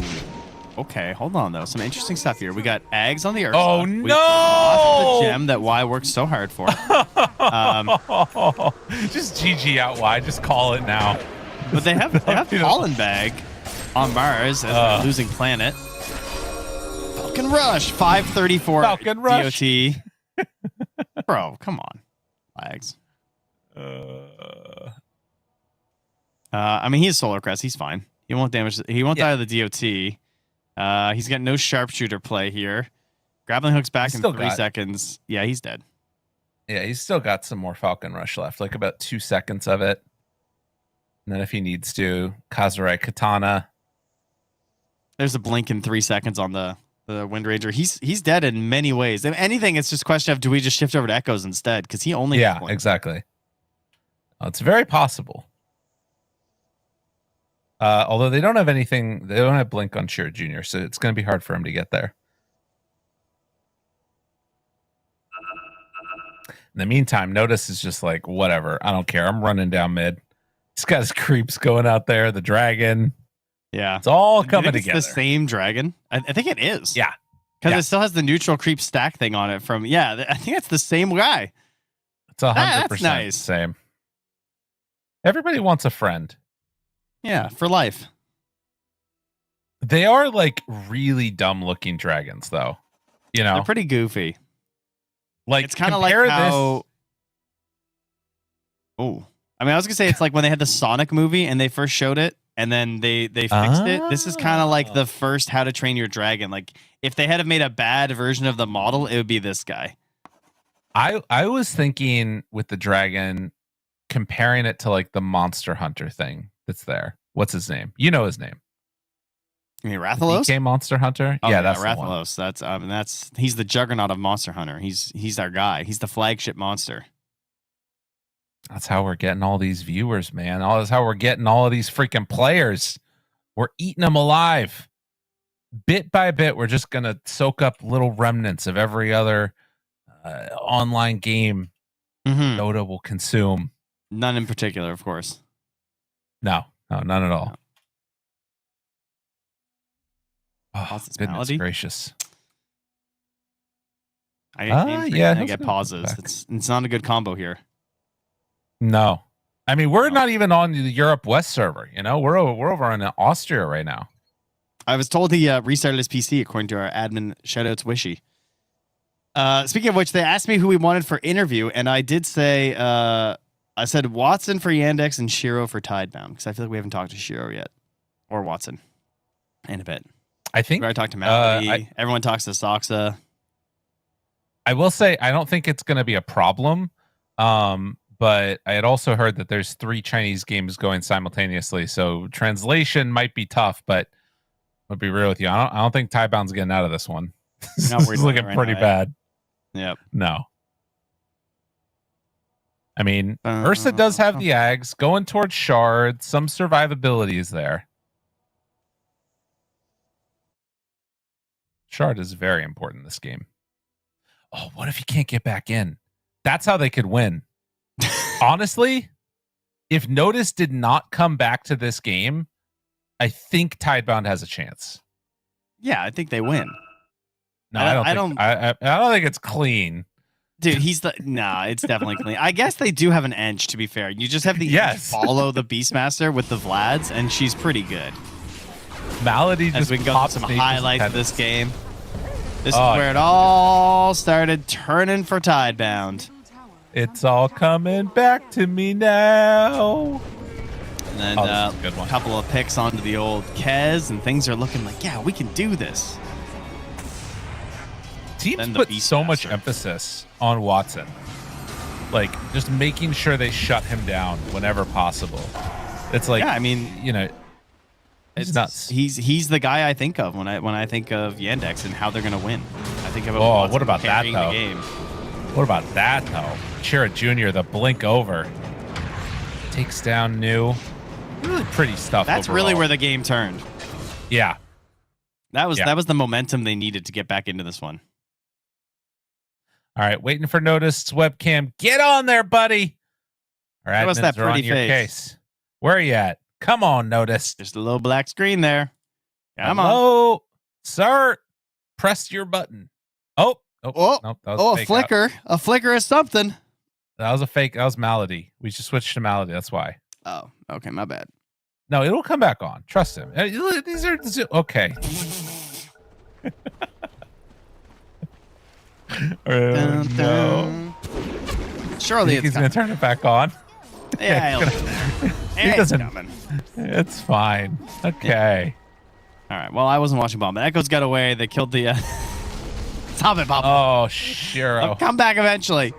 Okay, hold on, though. Some interesting stuff here. We got Ags on the Ursa. Oh, We no! lost the gem that Y worked so hard for. Just GG out Y. Just call it now. But they have Pollen Bag on Mars as they're losing planet. Falcon Rush, 534 Falcon Rush. DOT. Bro, come on. Lags. I mean, he's Solar Crest. He's fine. He won't damage. He won't die to the DOT. He's got no sharpshooter play here. Grappling hooks back in 3 seconds. Yeah, he's dead. Yeah, he's still got some more Falcon Rush left, like about 2 seconds of it. And then if he needs to, Kazurai Katana. There's a blink in 3 seconds on the Wind Ranger. He's dead in many ways. If anything, it's just a question of do we just shift over to Echoes instead? Because he only has blink. Exactly. It's very possible. Although they don't have anything, they don't have blink on Chiro Jr., so it's going to be hard for him to get there. In the meantime, Notice is just like, whatever, I don't care. I'm running down mid. This guy's creeps going out there. The dragon. Yeah. It's all Do you coming think together. It's the same dragon? I think it is. Yeah. Because Yeah. it still has the neutral creep stack thing on it from, I think it's the same guy. It's 100% That's nice. the same. Everybody wants a friend. Yeah, for life. They are like really dumb looking dragons, though. You know, They're pretty goofy. like It's kind of like compare how Oh, I mean, I was gonna say it's like when they had the Sonic movie and they first showed it, and then they fixed it. This is kind of like the first How to Train Your Dragon. Like if they had made a bad version of the model, it would be this guy. I was thinking with the dragon, comparing it to like the Monster Hunter thing that's there. What's his name? You know his name. You mean Rathalos? DK Monster Hunter. Oh, yeah, that's the one. Rathalos. That's he's the juggernaut of Monster Hunter. He's our guy. He's the flagship monster. That's how we're getting all these viewers, man. That's how we're getting all of these freaking players. We're eating them alive. Bit by bit, we're just going to soak up little remnants of every other online game Dota will consume. None in particular, of course. No, none at all. Oh, Pauses goodness melody? gracious. I yeah, get pauses. It's not a good combo here. No. I mean, we're not even on the Europe West server, you know? We're over in Austria right now. I was told he restarted his PC, according to our admin. Shoutouts, Wishy. Speaking of which, they asked me who we wanted for interview, and I did say, I said Watson for Yandex and Shiro for Tidebound, because I feel like we haven't talked to Shiro yet, or Watson, in a bit. I think I talked to Melody. Everyone talks to Soxa. I will say, I don't think it's going to be a problem. But I had also heard that there's 3 Chinese games going simultaneously, so translation might be tough. But I'll be real with you, I don't think Tidebound's getting out of this one. This is looking pretty bad. Yep. No. I mean, Ursa does have the Ags going towards Shard. Some survivability is there. Shard is very important in this game. Oh, what if you can't get back in? That's how they could win. Honestly, if Notice did not come back to this game, I think Tidebound has a chance. Yeah, I think they win. No, I don't think it's clean. Dude, it's definitely clean. I guess they do have an edge, to be fair. You just have to follow the Beastmaster with the Vlads, and she's pretty good. Malady As just we can go through some highlights of this game. This is where it all started turning for Tidebound. It's all coming back to me now. And then a couple of picks onto the old Kez, and things are looking like, yeah, we can do this. Teams put so much emphasis on Watson. Like, just making sure they shut him down whenever possible. It's like, yeah, I mean, you know, it's nuts. He's the guy I think of when I think of Yandex and how they're going to win. I think of Watson what about that, though? The game. What about that, though? Chira Jr., the blink over. Takes down New. Really pretty stuff. That's overall. really where the game turned. Yeah. That was the momentum they needed to get back into this one. All right, waiting for Notice's webcam. Get on there, buddy. All right, what's that are on pretty your face? Case. Where are you at? Come on, Notice. Just a little black screen there. Come on. Sir. Press your button. Nope, that was a flicker. Out. A flicker is something. That was a fake. That was Malady. We just switched to Malady. That's why. Oh, okay. My bad. No, it'll come back on. Trust him. These are okay. No. Surely he's going to turn it back on. Yeah, he doesn't. It's fine. Okay. All right. Well, I wasn't watching Bomb. The Echoes got away. They killed the. Stop it, Bob. Oh, Shiro. I'll come back eventually.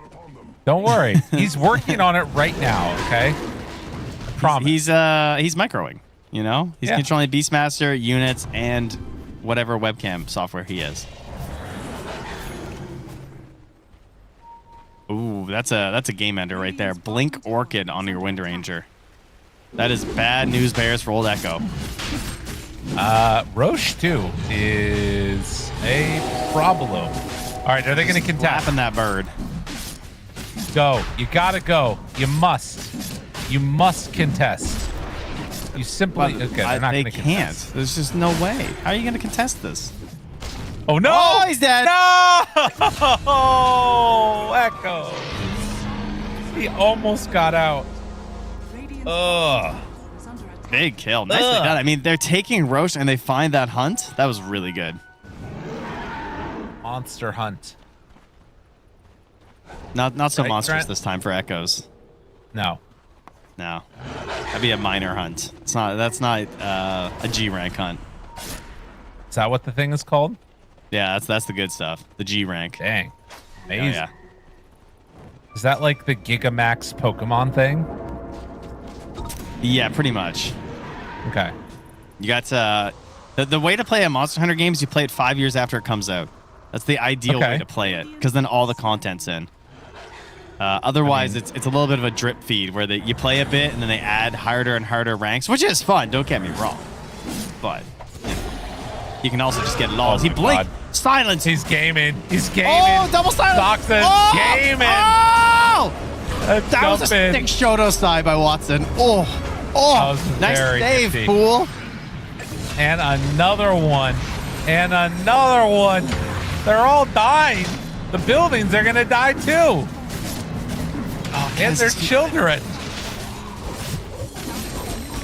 Don't worry. He's working on it right now. Okay. I promise. He's microing. You know, he's controlling Beastmaster units and whatever webcam software he is. Ooh, that's a game ender right there. Blink Orchid on your Wind Ranger. That is bad news bears for old Echo. Roche too is a problem. All right, are they going to contest? Slapping that bird. Go. You gotta go. You must contest. You simply okay. They're not going to contest. Can't. There's just no way. How are you going to contest this? Oh no! Oh, he's dead. No! Echo. He almost got out. Ugh. Big kill. Nicely done. I mean, they're taking Roche and they find that hunt. That was really good. Monster hunt. Not so Right, monstrous Trent? this time for Echoes. No. No. That'd be a minor hunt. That's not a G rank hunt. Is that what the thing is called? Yeah, that's the good stuff. The G rank. Dang. Amazing. Oh, yeah. Is that like the Gigamax Pokemon thing? Yeah, pretty much. Okay. You got the way to play a Monster Hunter game is you play it 5 years after it comes out. That's the ideal way to play it, because then all the content's in. Otherwise, it's a little bit of a drip feed where you play a bit and then they add harder and harder ranks, which is fun. Don't get me wrong, but you can also just get lost. Oh He blinked. Silence. He's gaming. He's gaming. Oh, double silence. Toxin gaming. Oh! That's That was a sick Shoto side by Watson. Oh, nice save, nifty. fool. And another one. And another one. They're all dying. The buildings are going to die too. Oh, And their children.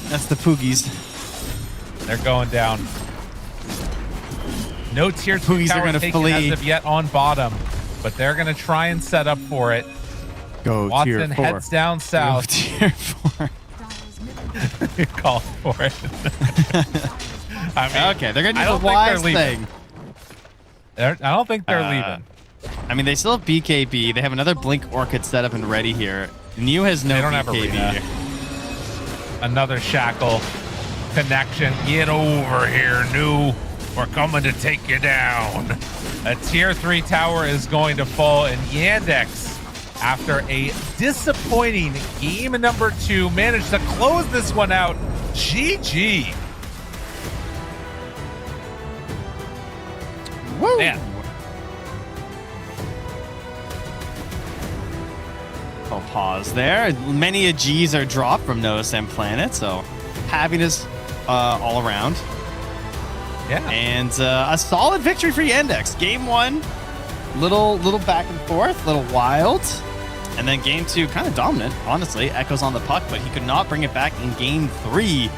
That's the Poogies. They're going down. No tier 2 Poogies are tower gonna taken flee. as of yet on bottom, but they're going to try and set up for it. Go Watson tier 4. heads down south. Tier 4. You call for it. I mean, Okay, they're gonna I do don't the think they're wise leaving. thing. I don't think they're leaving. I mean, they still have BKB. They have another Blink Orchid set up and ready here. New has no They don't have BKB. Arena. Another shackle connection. Get over here, New. We're coming to take you down. A tier 3 tower is going to fall, and Yandex, after a disappointing game number 2, managed to close this one out. GG. Woo! Man. Oh, pause there. Many a G's are dropped from Notice and Planet, so happiness all around. Yeah. And a solid victory for Yandex. Game 1, little back and forth, little wild. And then game 2, kind of dominant, honestly. Echoes on the puck, but he could not bring it back in game 3.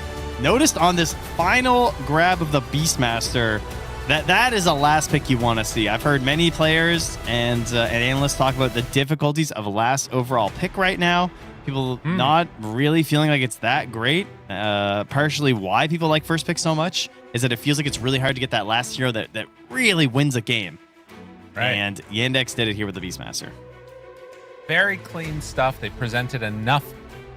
Noticed on this final grab of the Beastmaster, that is a last pick you want to see. I've heard many players and analysts talk about the difficulties of last overall pick right now. People not really feeling like it's that great. Partially why people like first pick so much is that it feels like it's really hard to get that last hero that really wins a game. Right. And Yandex did it here with the Beastmaster. Very clean stuff. They presented enough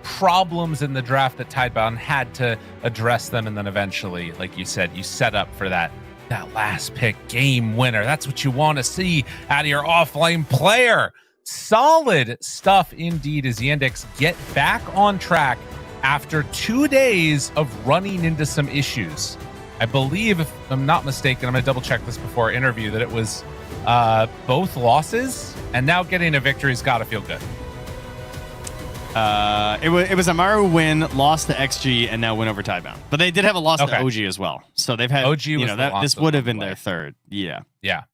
problems in the draft that Tidebound had to address them, and then eventually, like you said, you set up for that last pick game winner. That's what you want to see out of your offlane player. Solid stuff indeed as Yandex get back on track after 2 days of running into some issues. I believe, if I'm not mistaken, I'm going to double check this before our interview, that it was both losses, and now getting a victory's got to feel good. It was a Maru win, loss to XG, and now win over Tidebound. But they did have a loss to OG as well. So they've had OG was this would have been their third. Yeah. Yeah.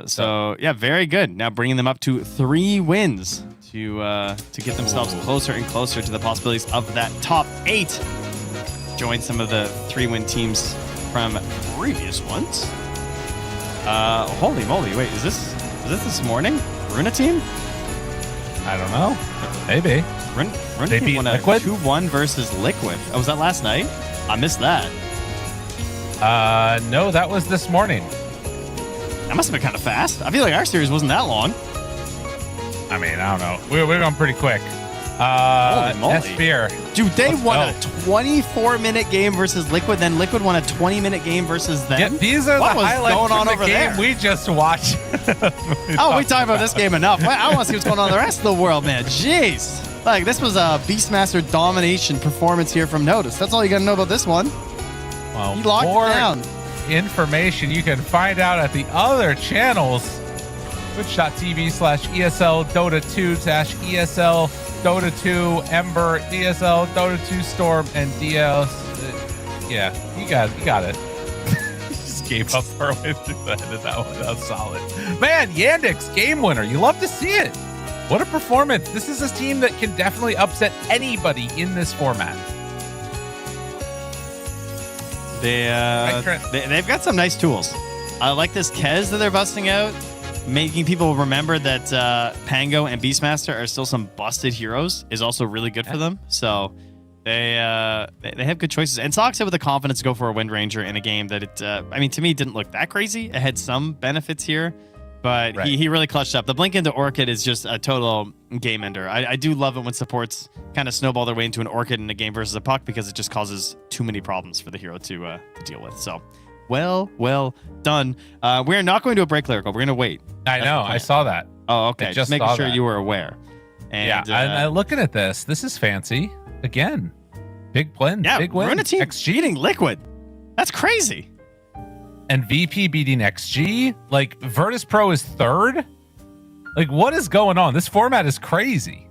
So yeah, very good. Now bringing them up to 3 wins to get themselves closer and closer to the possibilities of that top 8. Join some of the 3-win teams from previous ones. Holy moly! Wait, is this morning? Runa team? I don't know. Maybe. Runa They team beat won a Liquid? 2-1 versus Liquid. Oh, was that last night? I missed that. No, that was this morning. That must have been kind of fast. I feel like our series wasn't that long. I mean, I don't know. We're going pretty quick. Holy moly. S-Spear. Dude, they Let's won go. a 24-minute game versus Liquid, then Liquid won a 20-minute game versus them. Yeah, these are What the was highlights going from on the over game there? we just watched. We talked about this game enough. I want to see what's going on in the rest of the world, man. Jeez. Like, this was a Beastmaster domination performance here from Notice. That's all you got to know about this one. Well, He locked more it down. information you can find out at the other channels. Twitch.tv/ESL Dota 2 /ESL Dota 2 Ember DSL Dota 2 Storm and DL. Yeah, you got it. Just gave up partway through the end of that one. That was solid. Man, Yandex game winner. You love to see it. What a performance. This is a team that can definitely upset anybody in this format. They've got some nice tools. I like this Kez that they're busting out. making people remember that Pango and Beastmaster are still some busted heroes is also really good for them. So they have good choices. And Sox had with the confidence to go for a Wind Ranger in a game that to me, didn't look that crazy. It had some benefits here, but he really clutched up. The Blink into Orchid is just a total game ender. I do love it when supports kind of snowball their way into an Orchid in a game versus a Puck because it just causes too many problems for the hero to deal with. So, well done. We're not going to a break, Lyrical. We're going to wait. I know. I saw that. Oh, okay. Just making sure you were aware. And, looking at this is fancy. Again, big win. Yeah, big win. Runa team cheating Liquid. That's crazy. And VP beating XG. Like, Virtus Pro is third. Like, what is going on? This format is crazy.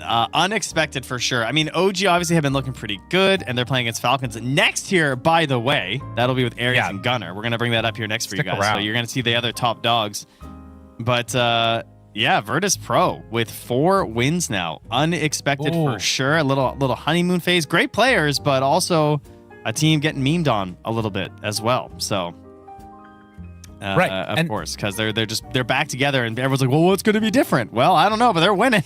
Unexpected for sure. I mean, OG obviously have been looking pretty good, and they're playing against Falcons. Next here, by the way, that'll be with Ares and Gunner. We're going to bring that up here next for you guys. So you're going to see the other top dogs. But, Virtus Pro with 4 wins now. Unexpected for sure. A little honeymoon phase. Great players, but also a team getting memed on a little bit as well. So, of course, because they're back together, and everyone's like, well, what's going to be different? Well, I don't know, but they're winning.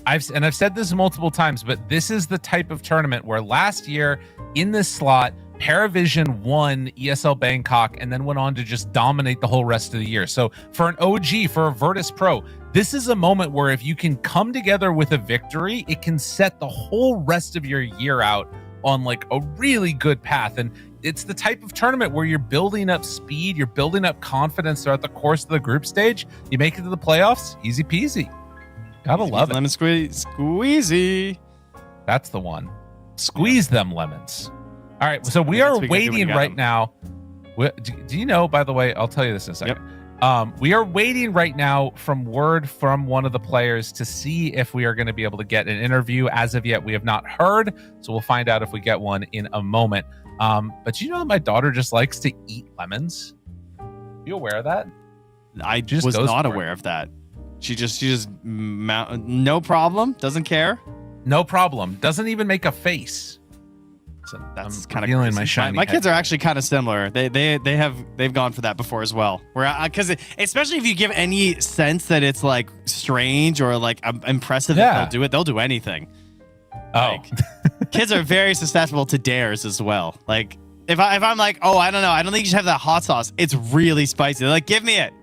I've said this multiple times, but this is the type of tournament where last year in this slot, Paravision won ESL Bangkok and then went on to just dominate the whole rest of the year. So for an OG, for a Virtus Pro, this is a moment where if you can come together with a victory, it can set the whole rest of your year out on like a really good path. And it's the type of tournament where you're building up speed, you're building up confidence throughout the course of the group stage. You make it to the playoffs, easy peasy. Gotta love it. Lemon squeezy. That's the one. Squeeze them lemons. All right, so we are waiting right now. Do you know, by the way, I'll tell you this in a second. Yep. We are waiting right now from word from one of the players to see if we are going to be able to get an interview. As of yet, we have not heard, so we'll find out if we get one in a moment. But you know, my daughter just likes to eat lemons. You aware of that? I was not aware of that. She just no problem. Doesn't care. No problem. Doesn't even make a face. So that's kind of feeling my shiny. My kids are actually kind of similar. They've gone for that before as well. Where because especially if you give any sense that it's like strange or like impressive, that they'll do anything. Like, kids are very susceptible to dares as well. Like if I'm like, oh, I don't know, I don't think you should have that hot sauce. It's really spicy. They're like, give me it.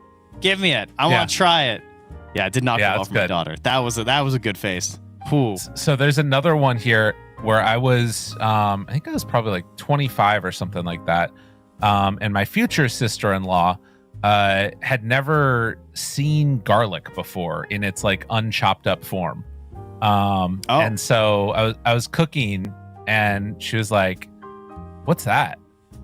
I want to try it. Yeah, it did not go well for my daughter. That was a good face. Ooh. So there's another one here where I was, I think I was probably like 25 or something like that. And my future sister-in-law had never seen garlic before in its like unchopped up form. And so I was cooking and she was like, what's that?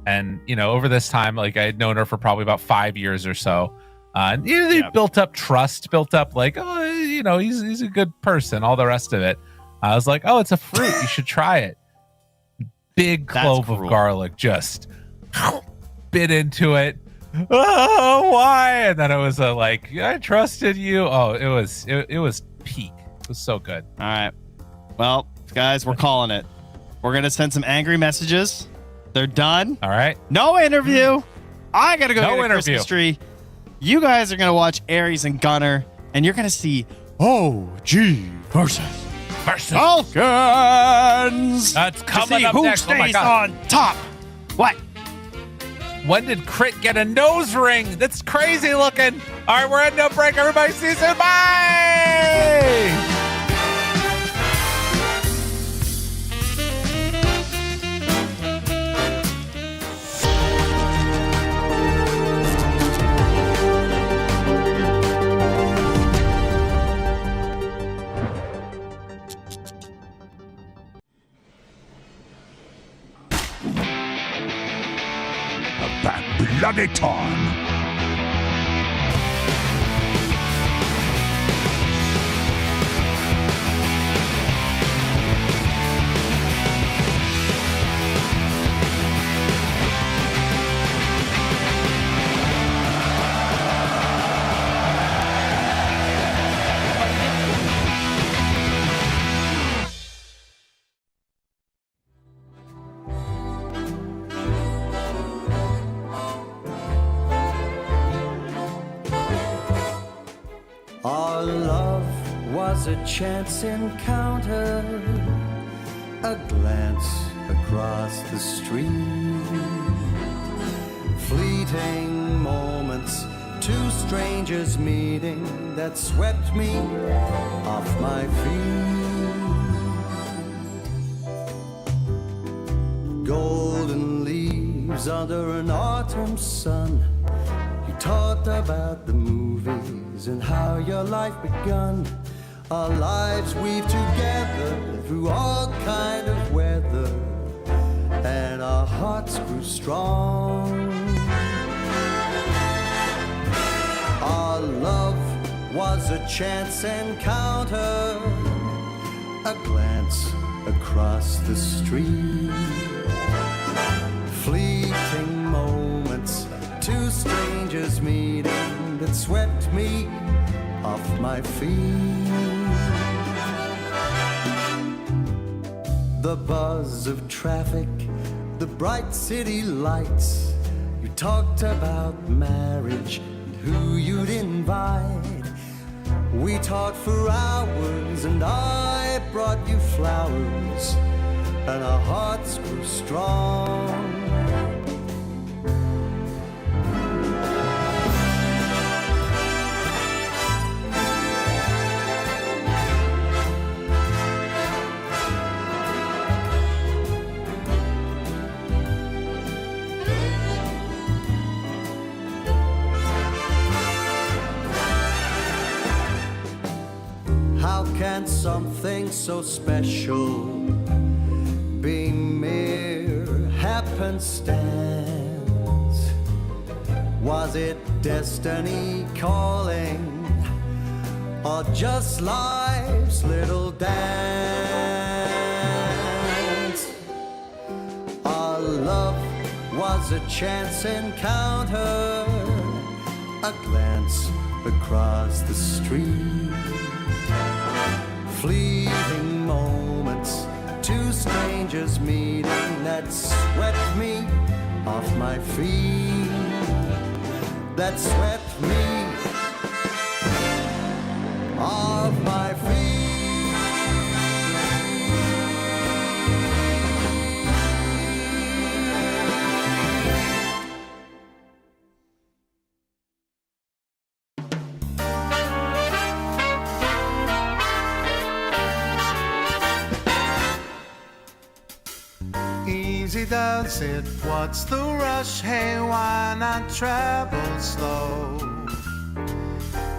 And, you know, over this time, like I had known her for probably about 5 years or so. They built up trust, built up like, oh, you know, he's a good person, all the rest of it. I was like, oh, it's a fruit. You should try it. Big clove of garlic, just bit into it. Oh, why? And then it was like, I trusted you. Oh, it was peak. It was so good. All right. Well, guys, we're calling it. We're going to send some angry messages. They're done. All right. No interview. I got to go get a interview. Christmas tree. You guys are going to watch Ares and Gunner, and you're going to see OG versus Falcons. That's coming up who next. Stays on top. What? When did Crit get a nose ring? That's crazy looking. All right, we're ending up break. Everybody see you soon. Bye. Bloody time. was a chance encounter, a glance across the street, fleeting moments, two strangers meeting that swept me off my feet. Golden leaves under an autumn sun, you talked about the movies and how your life begun. Our lives weave together through all kind of weather, and our hearts grew strong. Our love was a chance encounter, a glance across the street, fleeting moments, two strangers meeting that swept me off my feet. The buzz of traffic, the bright city lights, you talked about marriage and who you'd invite. We talked for hours and I brought you flowers, and our hearts grew strong. How can something so special be mere happenstance? Was it destiny calling, or just life's little dance? Our love was a chance encounter, a glance across the street, fleeting moments, two strangers meeting that swept me off my feet, that swept me off my feet. Easy does it, what's the rush? Hey, why not travel slow?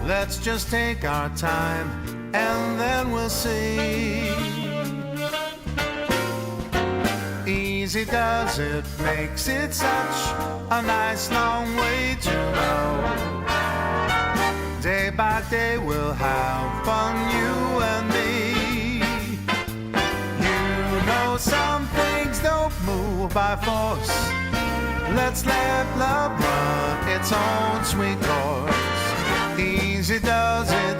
Let's just take our time and then we'll see. Easy does it, makes it such a nice long way to go. Day by day we'll have fun, you and me. You know some things don't move by force. Let's let love run its own sweet course. Easy does it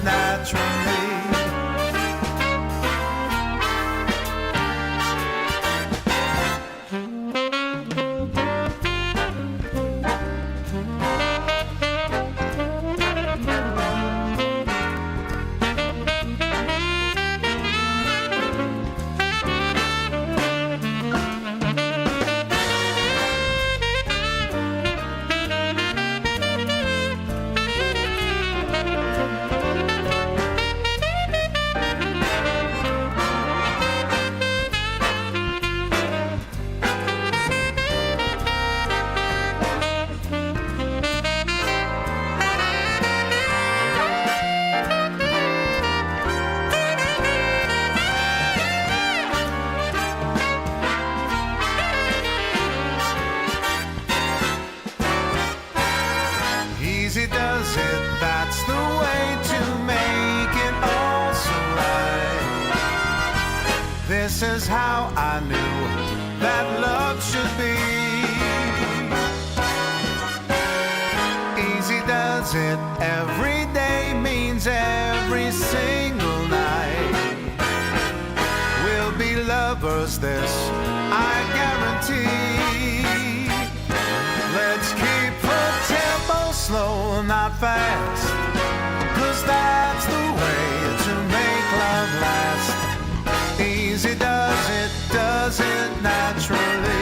naturally. Easy does it, that's the way to make it all so right. This is how I knew that love should be. Easy does it, every day means every single night. We'll be lovers, this I guarantee. Let's keep the tempo slow, not fast, 'cause that's the way naturally.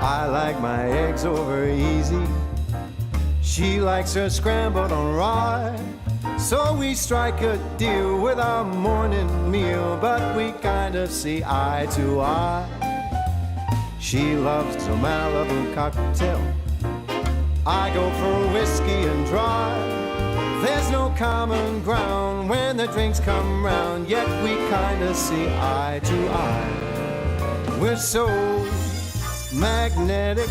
I like my eggs over easy. She likes her scrambled on rye. So we strike a deal with our morning meal, but we kind of see eye to eye. She loves a Malibu cocktail. I go for whiskey and dry. There's no common ground when the drinks come round, yet we kind of see eye to eye. We're so magnetic,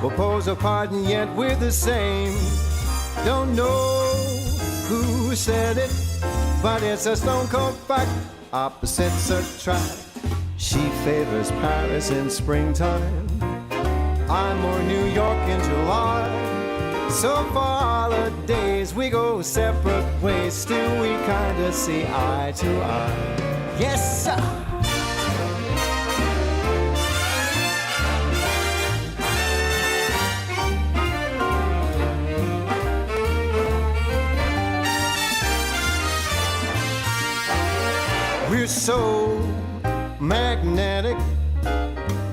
we'll pose apart and yet we're the same. Don't know who said it, but it's a stone cold fact. Opposites attract. She favors Paris in springtime, I'm more New York in July. So for holidays we go separate ways, still we kinda see eye to eye. Yes, sir. We're so magnetic,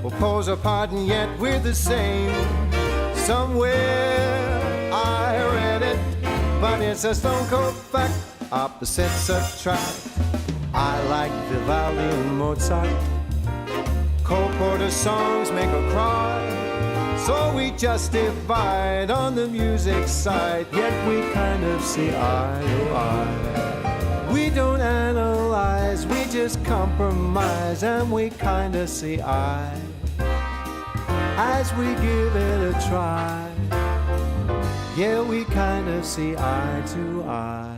we'll pose apart and yet we're the same. Somewhere I read it, but it's a stone cold fact. Opposites attract. I like Vivaldi and Mozart. Cole Porter songs make her cry. So we just divide on the music side, yet we kind of see eye to eye. We don't analyze, we just compromise, and we kind of see eye as we give it a try. Yeah, we kind of see eye to eye.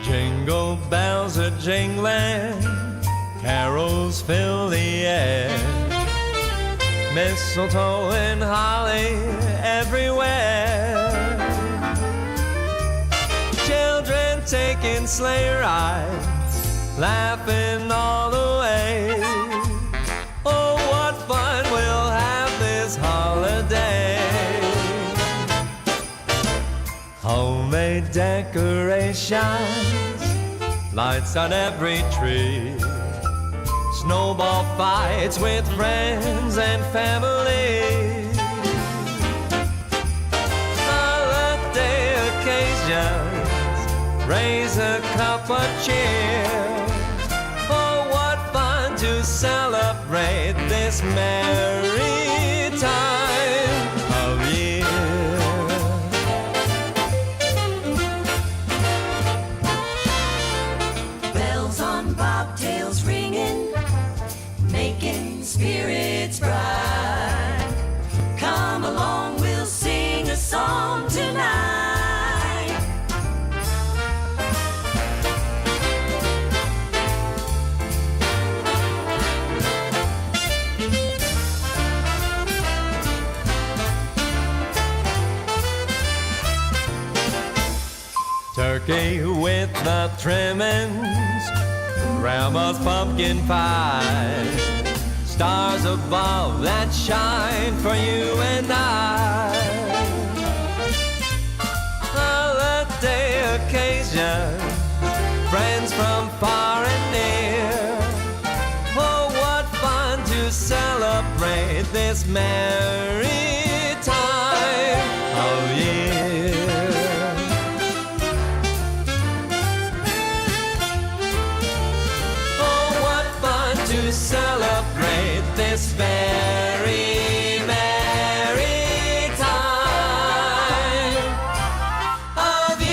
Jingle bells are jingling, carols fill the air, mistletoe and holly everywhere, children taking sleigh rides, laughing all the way. Oh, what fun we'll have this holiday. Homemade decorations, lights on every tree, snowball fights with friends and family, holiday occasions, raise a cup of cheer. Oh, what fun to celebrate this merry time of year. Bells on bobtails ringing, making spirits bright. Come along, we'll sing a song tonight. Turkey with the trimmings, Grandma's pumpkin pie, stars above that shine for you and I. Holiday occasion, friends from far and near. Oh, what fun to celebrate this merry time of year. To celebrate this very merry time of year.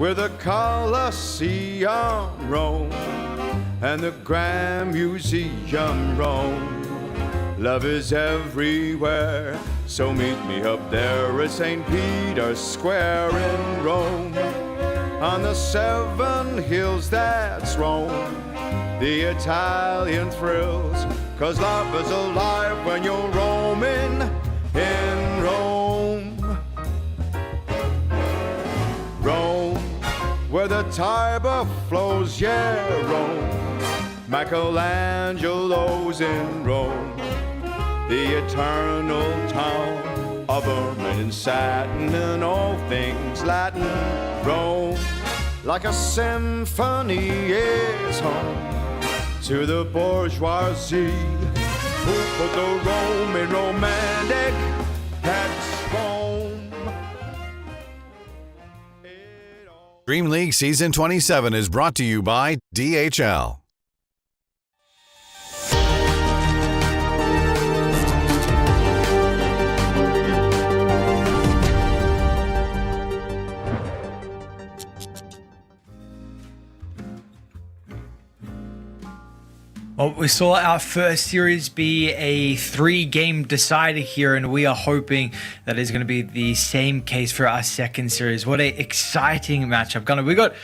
where the Colosseum roam and the Grand Museum roam. Love is everywhere, so meet me up there at St. Peter's Square in Rome. On the 7 hills that's Rome, the Italian thrills, 'cause love is alive when you're roaming in Rome. Rome, where the Tiber flows, yeah, Rome. Michelangelo's in Rome, the eternal town of ermine and satin and all things Latin. Rome, like a symphony, is home to the bourgeoisie who put the Roman romantic at home. Dream League Season 27 is brought to you by DHL. Well, we saw our first series be a 3-game decider here, and we are hoping that is going to be the same case for our second series. What a exciting matchup, Gunnar. We got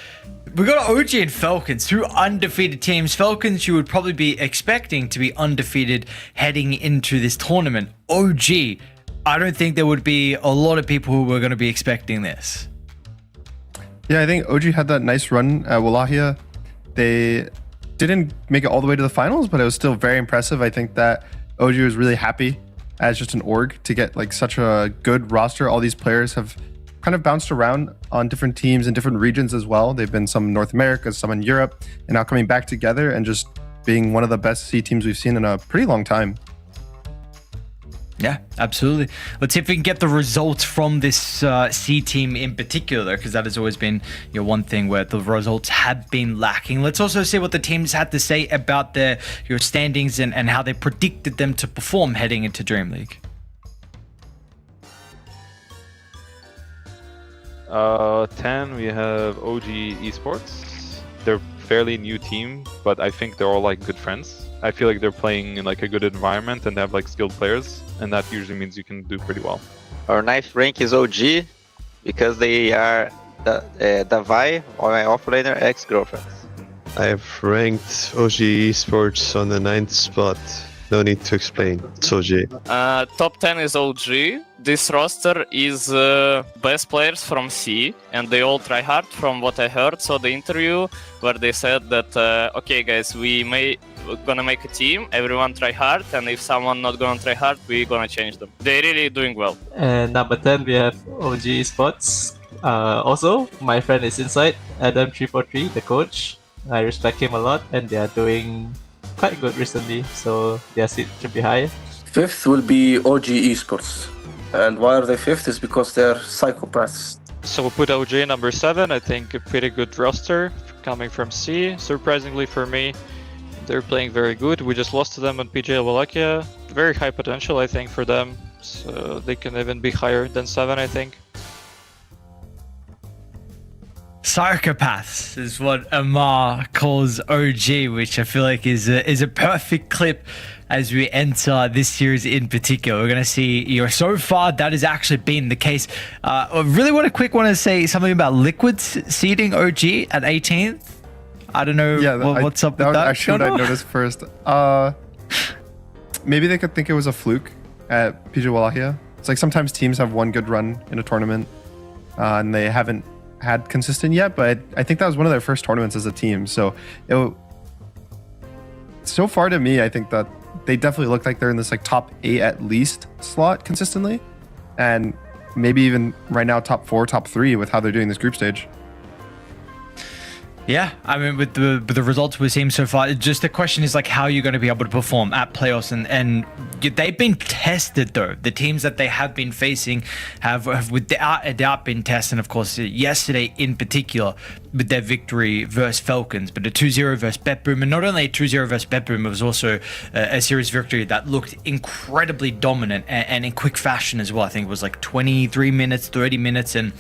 OG and Falcons, two undefeated teams. Falcons, you would probably be expecting to be undefeated heading into this tournament. OG, I don't think there would be a lot of people who were going to be expecting this. Yeah, I think OG had that nice run at Wallachia. They didn't make it all the way to the finals, but it was still very impressive. I think that OG was really happy as just an org to get like such a good roster. All these players have kind of bounced around on different teams in different regions as well. They've been some in North America, some in Europe, and now coming back together and just being one of the best C teams we've seen in a pretty long time. Yeah, absolutely. Let's see if we can get the results from this C team in particular, because that has always been one thing where the results have been lacking. Let's also see what the teams had to say about their standings and how they predicted them to perform heading into Dream League. 10, we have OG Esports. They're a fairly new team, but I think they're all like good friends. I feel like they're playing in like a good environment and they have like skilled players, and that usually means you can do pretty well. Our ninth rank is OG because they are Davai, or my offlaner, ex-girlfriends. I've ranked OG Esports on the 9th spot. No need to explain. It's OG. Top 10 is OG. This roster is best players from C, and they all try hard from what I heard. So the interview where they said that, okay guys, we're gonna make a team, everyone try hard, and if someone not gonna try hard, we're gonna change them. They're really doing well. And number 10, we have OG Sports. Also, my friend is inside, Adam343, the coach. I respect him a lot, and they are doing quite good recently, so their seat should be high. 5th will be OG Esports. And why are they 5th is because they're psychopaths. So we'll put OG number 7, I think a pretty good roster coming from C, surprisingly for me. They're playing very good. We just lost to them on PGL Wallachia. Very high potential, I think, for them. So they can even be higher than 7, I think. Psychopaths is what Amar calls OG, which I feel like is a perfect clip as we enter this series in particular. We're going to see, so far that has actually been the case. I really want to say something about Liquid's seeding OG at 18th. I don't know what's up with that. Actually, what I noticed first. Maybe they could think it was a fluke at PG Wallachia. It's like sometimes teams have one good run in a tournament and they haven't had consistent yet, but I think that was one of their first tournaments as a team. So so far to me, I think that they definitely look like they're in this like top 8 at least slot consistently, and maybe even right now top 4, top 3 with how they're doing this group stage. Yeah, I mean, with the results we're seeing so far, just the question is like how you're going to be able to perform at playoffs, and they've been tested though. The teams that they have been facing have without a doubt been tested. And of course, yesterday in particular, with their victory versus Falcons, but a 2-0 versus BetBoom, and not only a 2-0 versus BetBoom, it was also a series victory that looked incredibly dominant and in quick fashion as well. I think it was like 23 minutes, 30 minutes, and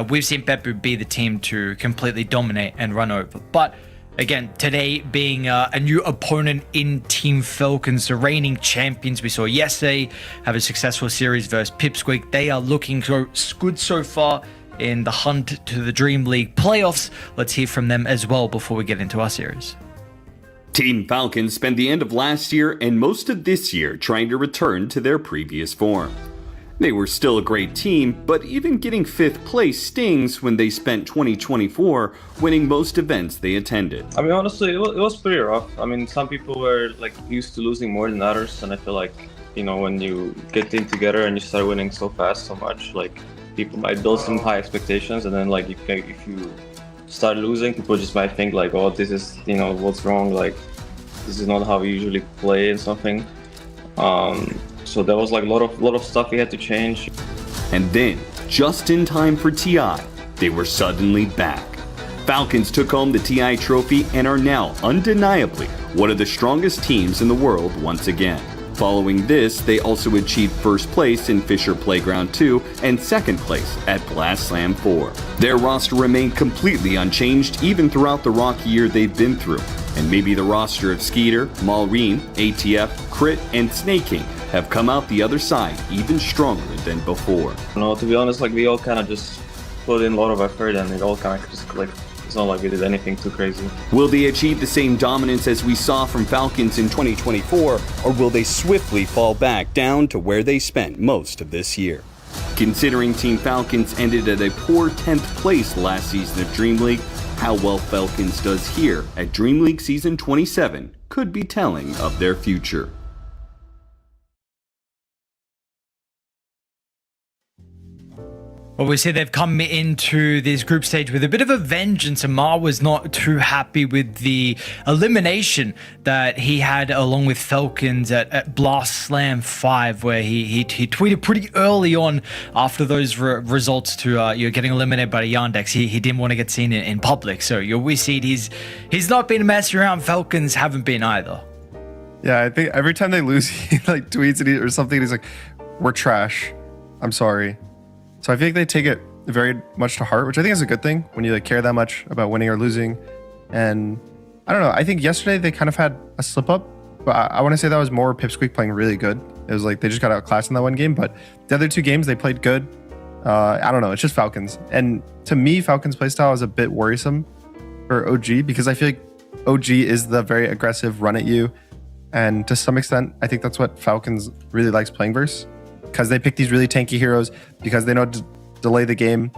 we've seen BetBoom be the team to completely dominate and run over. But again, today being a new opponent in Team Falcons, the reigning champions we saw yesterday have a successful series versus Pipsqueak. They are looking good so far in the hunt to the Dream League playoffs. Let's hear from them as well before we get into our series. Team Falcons spent the end of last year and most of this year trying to return to their previous form. They were still a great team, but even getting 5th place stings when they spent 2024 winning most events they attended. I mean, honestly, it was pretty rough. I mean, some people were like used to losing more than others, and I feel like, you know, when you get in together and you start winning so fast, so much, like people might build some high expectations, and then like if you start losing, people just might think like, oh, this is, you know, what's wrong, like this is not how we usually play and something. So there was like a lot of stuff we had to change. And then, just in time for TI, they were suddenly back. Falcons took home the TI trophy and are now undeniably one of the strongest teams in the world once again. Following this, they also achieved 1st place in Fisher Playground 2 and 2nd place at Blast Slam 4. Their roster remained completely unchanged even throughout the rocky year they've been through, and maybe the roster of Skeeter, Malreen, ATF, Crit, and Snake King have come out the other side even stronger than before. No, to be honest, like we all kind of just put in a lot of effort, and it all kind of just like, it's not like we did anything too crazy. Will they achieve the same dominance as we saw from Falcons in 2024, or will they swiftly fall back down to where they spent most of this year? Considering Team Falcons ended at a poor 10th place last season of Dream League, how well Falcons does here at Dream League Season 27 could be telling of their future. Well, we see they've come into this group stage with a bit of a vengeance. Amar was not too happy with the elimination that he had along with Falcons at Blast Slam 5, where he tweeted pretty early on after those results to you're getting eliminated by the Yandex. He didn't want to get seen in public. So we see he's not been messing around. Falcons haven't been either. Yeah, I think every time they lose, he like tweets it or something. He's like, "We're trash. I'm sorry." So I feel like they take it very much to heart, which I think is a good thing when you like care that much about winning or losing. And I don't know. I think yesterday they kind of had a slip up, but I want to say that was more Pipsqueak playing really good. It was like they just got outclassed in that one game, but the other 2 games they played good. I don't know. It's just Falcons, and to me, Falcons playstyle is a bit worrisome for OG because I feel like OG is the very aggressive run at you, and to some extent, I think that's what Falcons really likes playing versus. Because they pick these really tanky heroes, because they know to delay the game,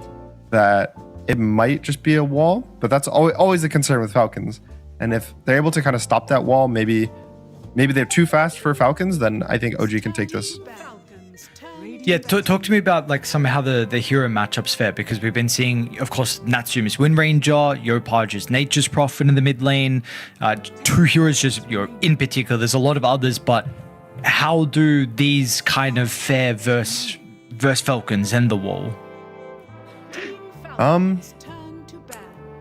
that it might just be a wall. But that's always the concern with Falcons. And if they're able to kind of stop that wall, maybe they're too fast for Falcons, then I think OG can take this. Yeah, talk to me about like somehow the hero matchups fare, because we've been seeing, of course, Natsumi's Wind Ranger, Yopaj is Nature's Prophet in the mid lane, 2 heroes just in particular. There's a lot of others, but how do these kind of fare versus Falcons and the wall?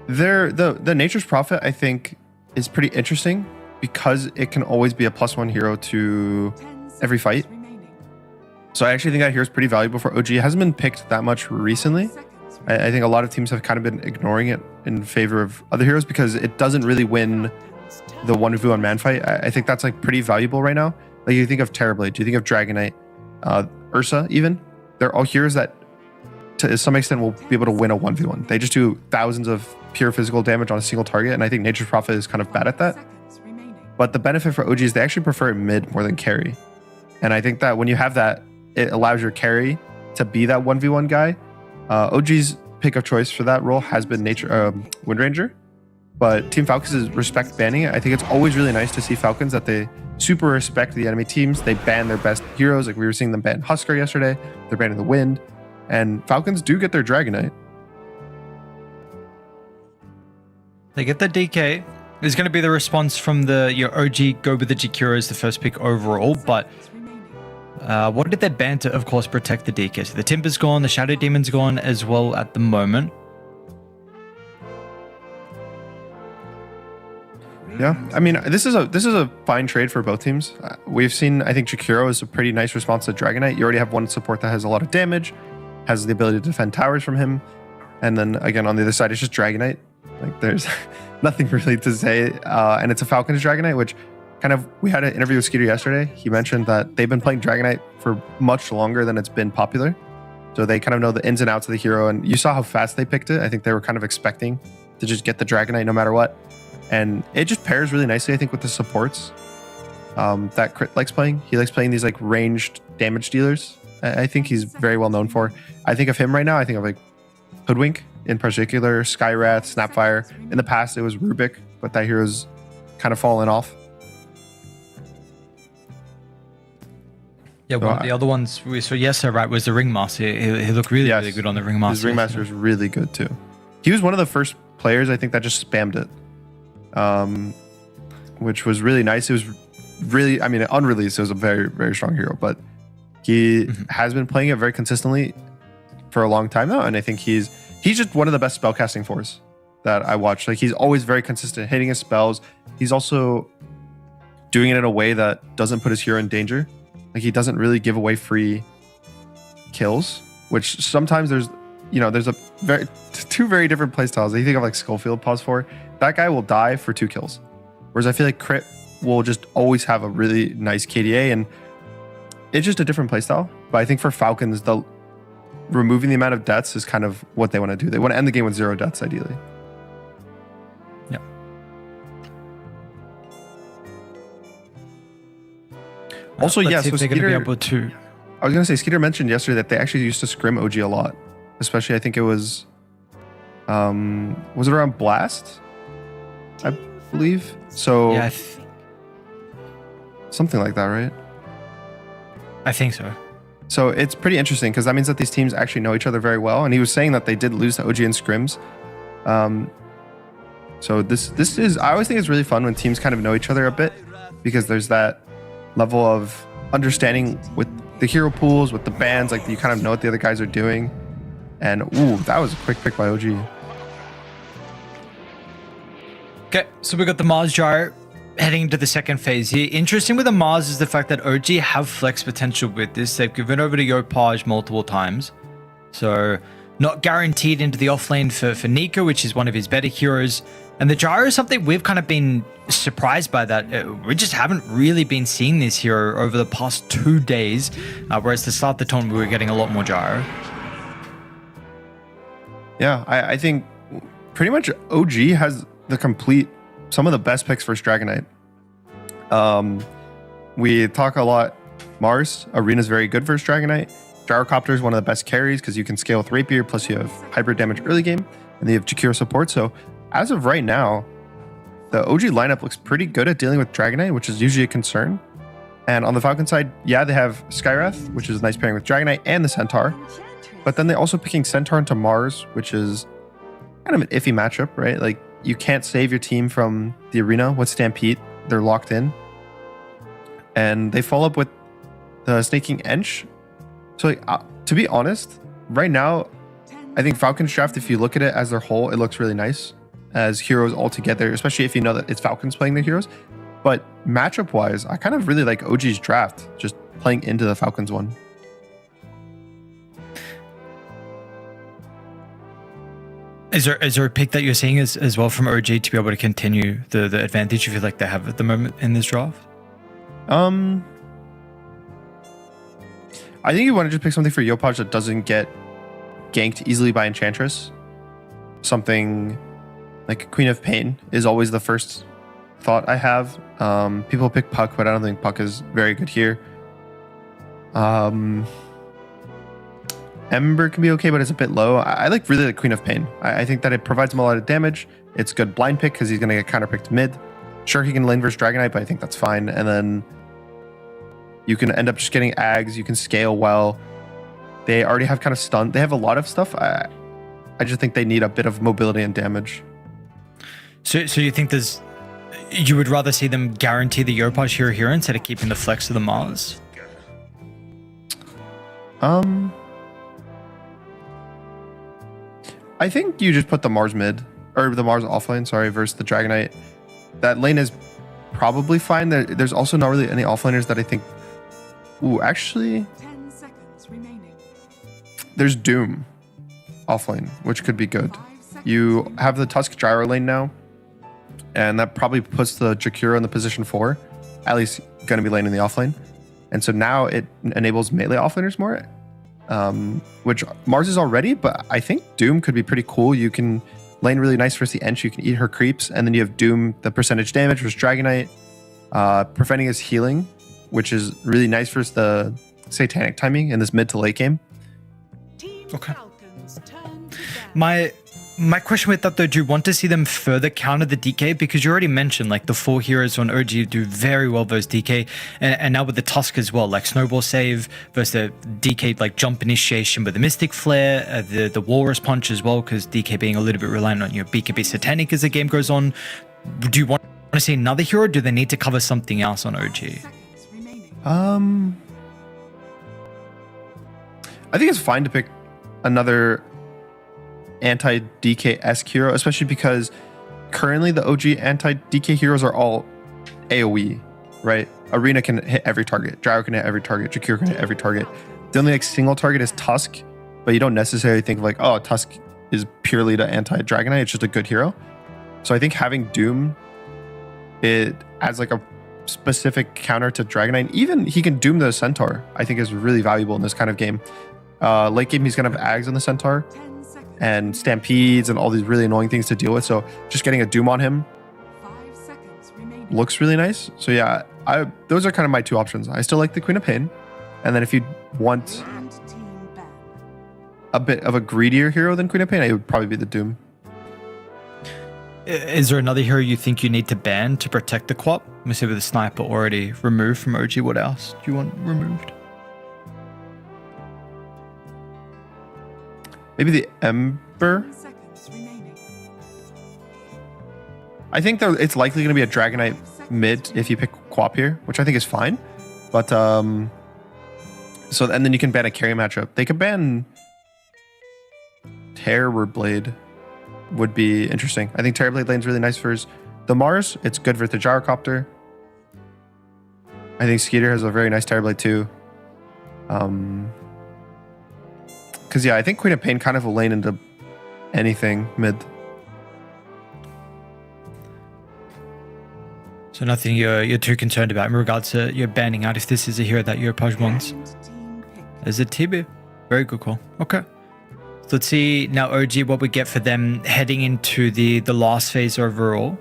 The Nature's Prophet I think is pretty interesting because it can always be a +1 hero to every fight. So I actually think that hero is pretty valuable for OG. It hasn't been picked that much recently. I think a lot of teams have kind of been ignoring it in favor of other heroes because it doesn't really win the 1v1 man fight. I think that's like pretty valuable right now. Like you think of Terrorblade, you think of Dragonite, Ursa even. They're all heroes that to some extent will be able to win a 1v1. They just do thousands of pure physical damage on a single target, and I think Nature's Prophet is kind of bad at that. But the benefit for OG is they actually prefer mid more than carry. And I think that when you have that, it allows your carry to be that 1v1 guy. OG's pick of choice for that role has been Wind Ranger. But Team Falcons is respect banning it. I think it's always really nice to see Falcons that they super respect the enemy teams. They ban their best heroes. Like we were seeing them ban Husker yesterday. They're banning the Wind. And Falcons do get their Dragonite. They get the DK. There's going to be the response from your OG go with the Jakiro as the first pick overall. But what did they ban to, of course, protect the DK? So the Timber's gone. The Shadow Demon's gone as well at the moment. Yeah, I mean, this is a fine trade for both teams. We've seen, I think Jakiro is a pretty nice response to Dragon Knight. You already have one support that has a lot of damage, has the ability to defend towers from him, and then again on the other side it's just Dragon Knight. Like there's nothing really to say, and it's a Falcons Dragon Knight, which kind of we had an interview with Skeeter yesterday. He mentioned that they've been playing Dragon Knight for much longer than it's been popular, so they kind of know the ins and outs of the hero. And you saw how fast they picked it. I think they were kind of expecting to just get the Dragon Knight no matter what. And it just pairs really nicely, I think, with the supports that Crit likes playing. He likes playing these like ranged damage dealers. I think he's very well known for. I think of him right now. I think of like Hoodwink in particular, Skywrath, Snapfire. In the past, it was Rubik, but that hero's kind of fallen off. Yeah, one of the other ones we saw yesterday, right, was the Ringmaster. He looked really, really good on the Ringmaster. His Ringmaster is really good too. He was one of the first players, I think, that just spammed it. Which was really nice. It was really, I mean, unreleased, it was a very, very strong hero, but he has been playing it very consistently for a long time now, and I think he's just one of the best spellcasting fours that I watch. Like, he's always very consistent hitting his spells. He's also doing it in a way that doesn't put his hero in danger. Like, he doesn't really give away free kills, which sometimes there's two very different playstyles. You think of like Schofield pause 4. That guy will die for 2 kills. Whereas I feel like Crit will just always have a really nice KDA, and it's just a different playstyle. But I think for Falcons, removing the amount of deaths is kind of what they want to do. They want to end the game with 0 deaths, ideally. Yeah. Also, Let's yes, see if so they're going to be Skeeter, able to. I was going to say, Skeeter mentioned yesterday that they actually used to scrim OG a lot. Especially, I think it was it around Blast? I believe. So, Yeah, something like that, right? I think so. So it's pretty interesting because that means that these teams actually know each other very well. And he was saying that they did lose to OG in scrims. So this is, I always think it's really fun when teams kind of know each other a bit, because there's that level of understanding with the hero pools, with the bans, like you kind of know what the other guys are doing. And ooh, that was a quick pick by OG. Okay, so we got the Mars Gyro heading into the second phase here. Interesting with the Mars is the fact that OG have flex potential with this. They've given over to Yopaj multiple times. So not guaranteed into the offlane for Nico, which is one of his better heroes. And the Gyro is something we've kind of been surprised by that. We just haven't really been seeing this hero over the past 2 days. Whereas to start the tournament, we were getting a lot more Gyro. Yeah, I think pretty much OG has some of the best picks for Dragon Knight. We talk a lot. Mars, Arena's very good versus Dragon Knight. Gyrocopter is one of the best carries because you can scale with Rapier, plus you have hybrid damage early game, and they have Jakiro support. So as of right now, the OG lineup looks pretty good at dealing with Dragon Knight, which is usually a concern. And on the Falcon side, yeah, they have Skywrath, which is a nice pairing with Dragon Knight and the Centaur. But then they're also picking Centaur into Mars, which is kind of an iffy matchup, right? Like, you can't save your team from the arena with Stampede. They're locked in. And they follow up with the Snaking Ench. So, like, to be honest, right now, I think Falcons draft, if you look at it as their whole, it looks really nice as heroes all together, especially if you know that it's Falcons playing their heroes. But matchup-wise, I kind of really like OG's draft, just playing into the Falcons one. Is there a pick that you're seeing as well from OG to be able to continue the advantage you feel like they have at the moment in this draft? I think you want to just pick something for Yopaj that doesn't get ganked easily by Enchantress. Something like Queen of Pain is always the first thought I have. People pick Puck, but I don't think Puck is very good here. Ember can be okay, but it's a bit low. I really like Queen of Pain. I think that it provides him a lot of damage. It's good blind pick because he's going to get counterpicked mid. Sure, he can lane versus Dragon Knight, but I think that's fine. And then you can end up just getting Ags. You can scale well. They already have kind of stun. They have a lot of stuff. I just think they need a bit of mobility and damage. So you think you would rather see them guarantee the Yopaj hero here instead of keeping the flex to the Mars? I think you just put the Mars mid, or the Mars offlane, sorry, versus the Dragon Knight. that lane is probably fine. There's also not really any offlaners that I think. Ooh, actually, 10 seconds remaining. there's Doom offlane, which could be good. You have the Tusk Gyro lane now, and that probably puts the Jakiro in the position 4, at least going to be laning the offlane. And so now it enables melee offlaners more, which Mars is already, but I think Doom could be pretty cool. You can lane really nice versus the Ench, you can eat her creeps, and then you have Doom, the percentage damage versus Dragonite, preventing his healing, which is really nice versus the Satanic timing in this mid to late game. Okay. My question with that though, do you want to see them further counter the DK? Because you already mentioned like the 4 heroes on OG do very well versus DK, and now with the Tusk as well, like Snowball Save versus the DK like jump initiation with the Mystic Flare, the Walrus Punch as well, because DK being a little bit reliant on your BKB Satanic as the game goes on. Do you want to see another hero? Or do they need to cover something else on OG? I think it's fine to pick another anti-DK-esque hero, especially because currently the OG anti-DK heroes are all AoE, right? Arena can hit every target, Gyro can hit every target, Jakiro can hit every target. The only like single target is Tusk, but you don't necessarily think like, oh, Tusk is purely the anti-Dragonite, it's just a good hero. So I think having Doom, it adds like a specific counter to Dragonite. Even he can Doom the Centaur, I think is really valuable in this kind of game. Late game, he's gonna have Ags on the Centaur and Stampedes and all these really annoying things to deal with. So just getting a Doom on him looks really nice. So yeah, those are kind of my 2 options. I still like the Queen of Pain. And then if you want a bit of a greedier hero than Queen of Pain, it would probably be the Doom. Is there another hero you think you need to ban to protect the Quap? Let me see, with the Sniper already removed from OG, what else do you want removed? Maybe the Ember? I think it's likely going to be a Dragonite mid if you pick Quap here, which I think is fine. But, and then you can ban a carry matchup. They could ban Terror Blade, would be interesting. I think Terror Blade lane's really nice for the Mars. It's good for the Gyrocopter. I think Skeeter has a very nice Terror Blade too. Because yeah, I think Queen of Pain kind of will lane into anything mid. So nothing you're too concerned about in regards to your banning out if this is a hero that your opponent wants. Is it TB? Very good call. Okay. So let's see now OG what we get for them heading into the last phase overall.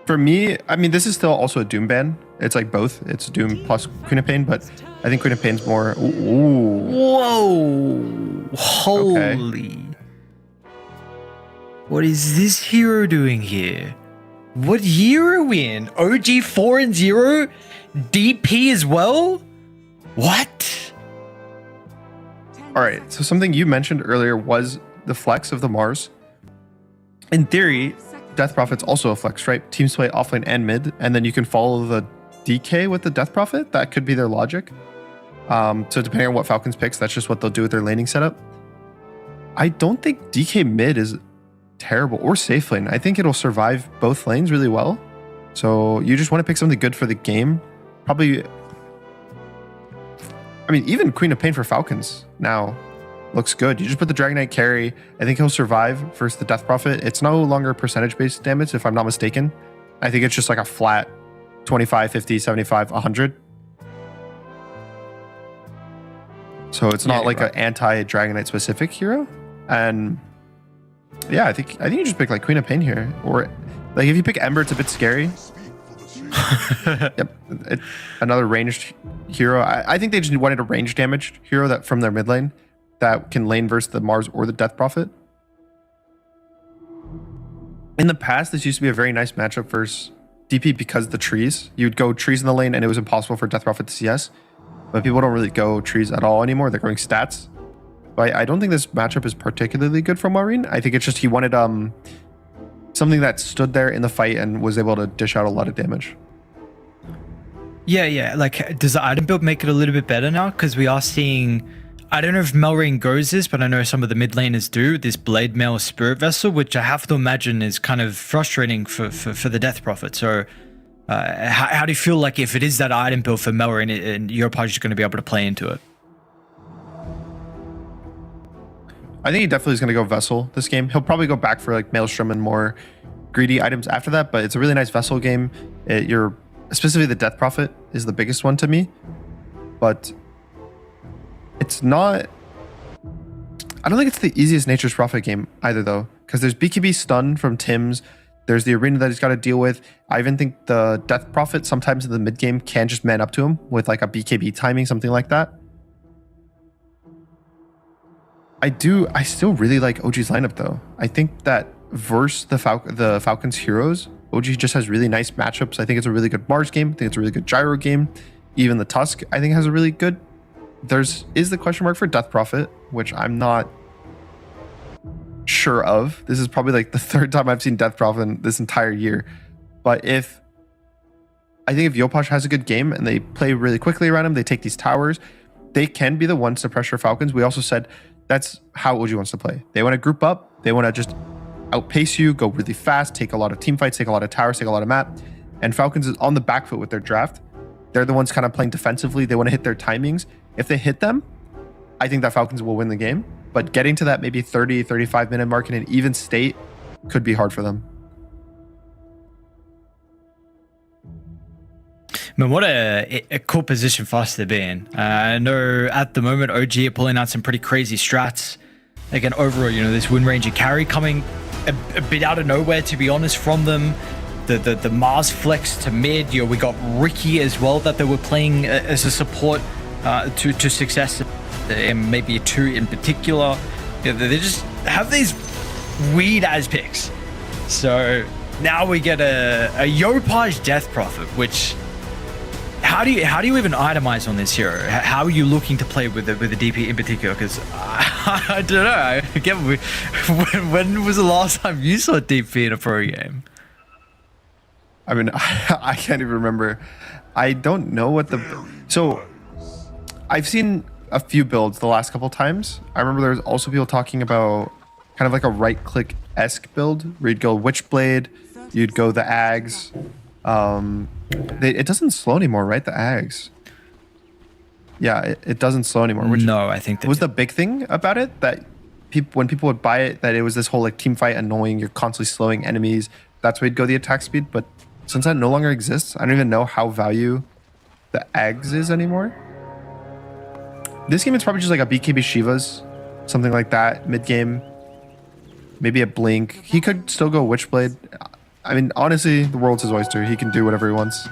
For me, I mean, this is still also a Doom ban. It's like both. It's Doom plus Queen of Pain, but I think Queen of Pain's more... Ooh. Whoa! Holy... Okay. What is this hero doing here? What year are we in? OG 4-0? DP as well? What? All right, so something you mentioned earlier was the flex of the Mars. In theory, Death Prophet's also a flex, right? Team sway offlane and mid, and then you can follow the DK with the Death Prophet. That could be their logic. So depending on what Falcons picks, that's just what they'll do with their laning setup. I don't think DK mid is terrible, or safe lane. I think it'll survive both lanes really well. So you just want to pick something good for the game. Probably, I mean, even Queen of Pain for Falcons now looks good. You just put the Dragonite carry. I think he'll survive versus the Death Prophet. It's no longer percentage-based damage, if I'm not mistaken. I think it's just like a flat 25, 50, 75, 100. So it's not like an anti-Dragonite specific hero. And yeah, I think you just pick like Queen of Pain here. Or like if you pick Ember, it's a bit scary. Yep. Another ranged hero. I think they just wanted a range damaged hero that from their mid lane that can lane versus the Mars or the Death Prophet. In the past, this used to be a very nice matchup versus DP because of the trees. You'd go trees in the lane and it was impossible for Death Prophet to CS. But people don't really go trees at all anymore. They're going stats. But I don't think this matchup is particularly good for Maureen. I think it's just he wanted something that stood there in the fight and was able to dish out a lot of damage. Yeah. Like, does the item build make it a little bit better now? Because we are seeing I don't know if Melrain goes this, but I know some of the mid laners do, this Blade Mail Spirit Vessel, which I have to imagine is kind of frustrating for the Death Prophet. So how do you feel like if it is that item build for Melrain and your opponent is going to be able to play into it? I think he definitely is going to go Vessel this game. He'll probably go back for like Maelstrom and more greedy items after that, but it's a really nice Vessel game. Specifically the Death Prophet is the biggest one to me, but it's not... I don't think it's the easiest Nature's Prophet game either though, because there's BKB stun from Tim's, there's the arena that he's got to deal with. I even think the Death Prophet sometimes in the mid game can just man up to him with like a BKB timing, something like that. I still really like OG's lineup though. I think that versus the Falcons heroes, OG just has really nice matchups. I think it's a really good Mars game. I think it's a really good Gyro game. Even the Tusk, I think, has a really good... Is the question mark for Death Prophet, which I'm not sure of. This is probably like the third time I've seen Death Prophet in this entire year. But I think if Yopaj has a good game and they play really quickly around him, they take these towers, they can be the ones to pressure Falcons. We also said that's how OG wants to play. They want to group up. They want to just outpace you, go really fast, take a lot of team fights, take a lot of towers, take a lot of map. And Falcons is on the back foot with their draft. They're the ones kind of playing defensively. They want to hit their timings. If they hit them, I think that Falcons will win the game. But getting to that maybe 30, 35 minute mark in an even state could be hard for them. Man, what a cool position for us to be in. I know at the moment OG are pulling out some pretty crazy strats. Again, overall, this Wind Ranger carry coming a bit out of nowhere, to be honest, from them. The Mars flex to mid. We got Ricky as well that they were playing as a support to success, and maybe a 2 in particular. They just have these weird as picks. So now we get a Yopaj Death Prophet, which how do you even itemize on this hero? How are you looking to play with the DP in particular? Because I don't know. Again, when was the last time you saw DP in a pro game? I mean, I can't even remember. I don't know what so I've seen a few builds the last couple times. I remember there was also people talking about kind of like a right-click-esque build where you'd go Witchblade, you'd go the Ags. It doesn't slow anymore, right? The Ags. Yeah, it doesn't slow anymore. Which no, I think was the big thing about it, that when people would buy it, that it was this whole like team fight annoying, you're constantly slowing enemies. That's where you'd go the attack speed. But since that no longer exists, I don't even know how value the Ags is anymore. This game it's probably just like a BKB Shivas, something like that, mid game. Maybe a Blink. He could still go Witchblade. I mean, honestly, the world's his oyster. He can do whatever he wants.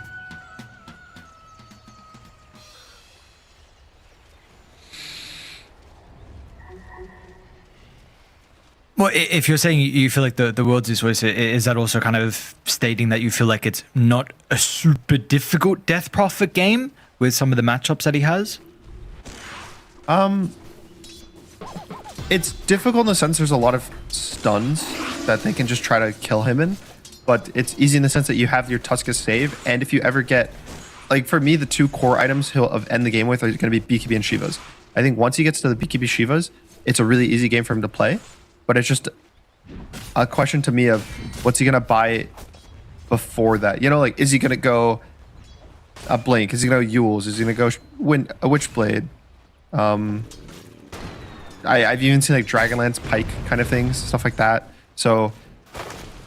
Well, if you're saying you feel like the world's his oyster, is that also kind of stating that you feel like it's not a super difficult Death Prophet game with some of the matchups that he has? It's difficult in the sense there's a lot of stuns that they can just try to kill him in, but it's easy in the sense that you have your Tuska save, and if you ever get, like for me, the 2 core items he'll end the game with are going to be BKB and Shivas. I think once he gets to the BKB Shivas, it's a really easy game for him to play, but it's just a question to me of what's he going to buy before that? Like, is he going to go a Blink? Is he going to go Yules? Is he going to go win a Witchblade? I've even seen like Dragonlance Pike kind of things, stuff like that. So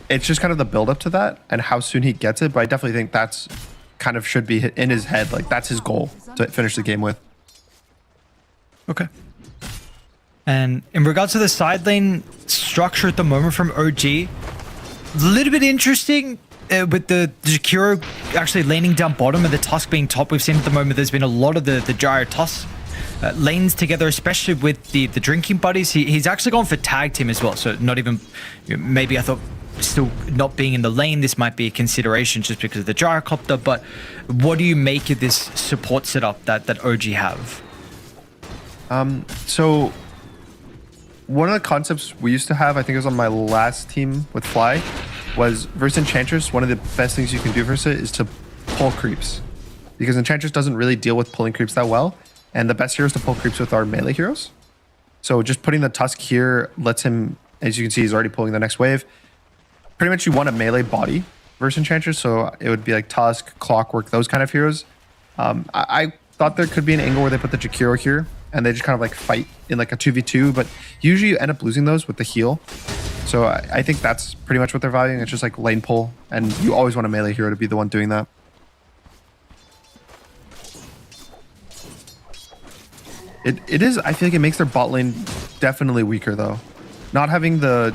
it's just kind of the build up to that and how soon he gets it. But I definitely think that's kind of should be in his head. Like that's his goal to finish the game with. Okay. And in regards to the side lane structure at the moment from OG, a little bit interesting with the Jakiro actually laning down bottom and the Tusk being top. We've seen at the moment there's been a lot of the Gyro Tusk lanes together, especially with the drinking buddies. He's actually gone for tag team as well, so not even, maybe I thought still not being in the lane, this might be a consideration just because of the gyrocopter. But what do you make of this support setup that OG have? So one of the concepts we used to have, I think it was on my last team with Fly, was versus Enchantress, one of the best things you can do versus it is to pull creeps, because Enchantress doesn't really deal with pulling creeps that well. And the best heroes to pull creeps with are melee heroes. So just putting the Tusk here lets him, as you can see, he's already pulling the next wave. Pretty much you want a melee body versus Enchantress, so it would be like Tusk, Clockwork, those kind of heroes. I thought there could be an angle where they put the Jakiro here, and they just kind of like fight in like a 2v2, but usually you end up losing those with the heal. So I think that's pretty much what they're valuing. It's just like lane pull, and you always want a melee hero to be the one doing that. It is, I feel like it makes their bot lane definitely weaker though. Not having the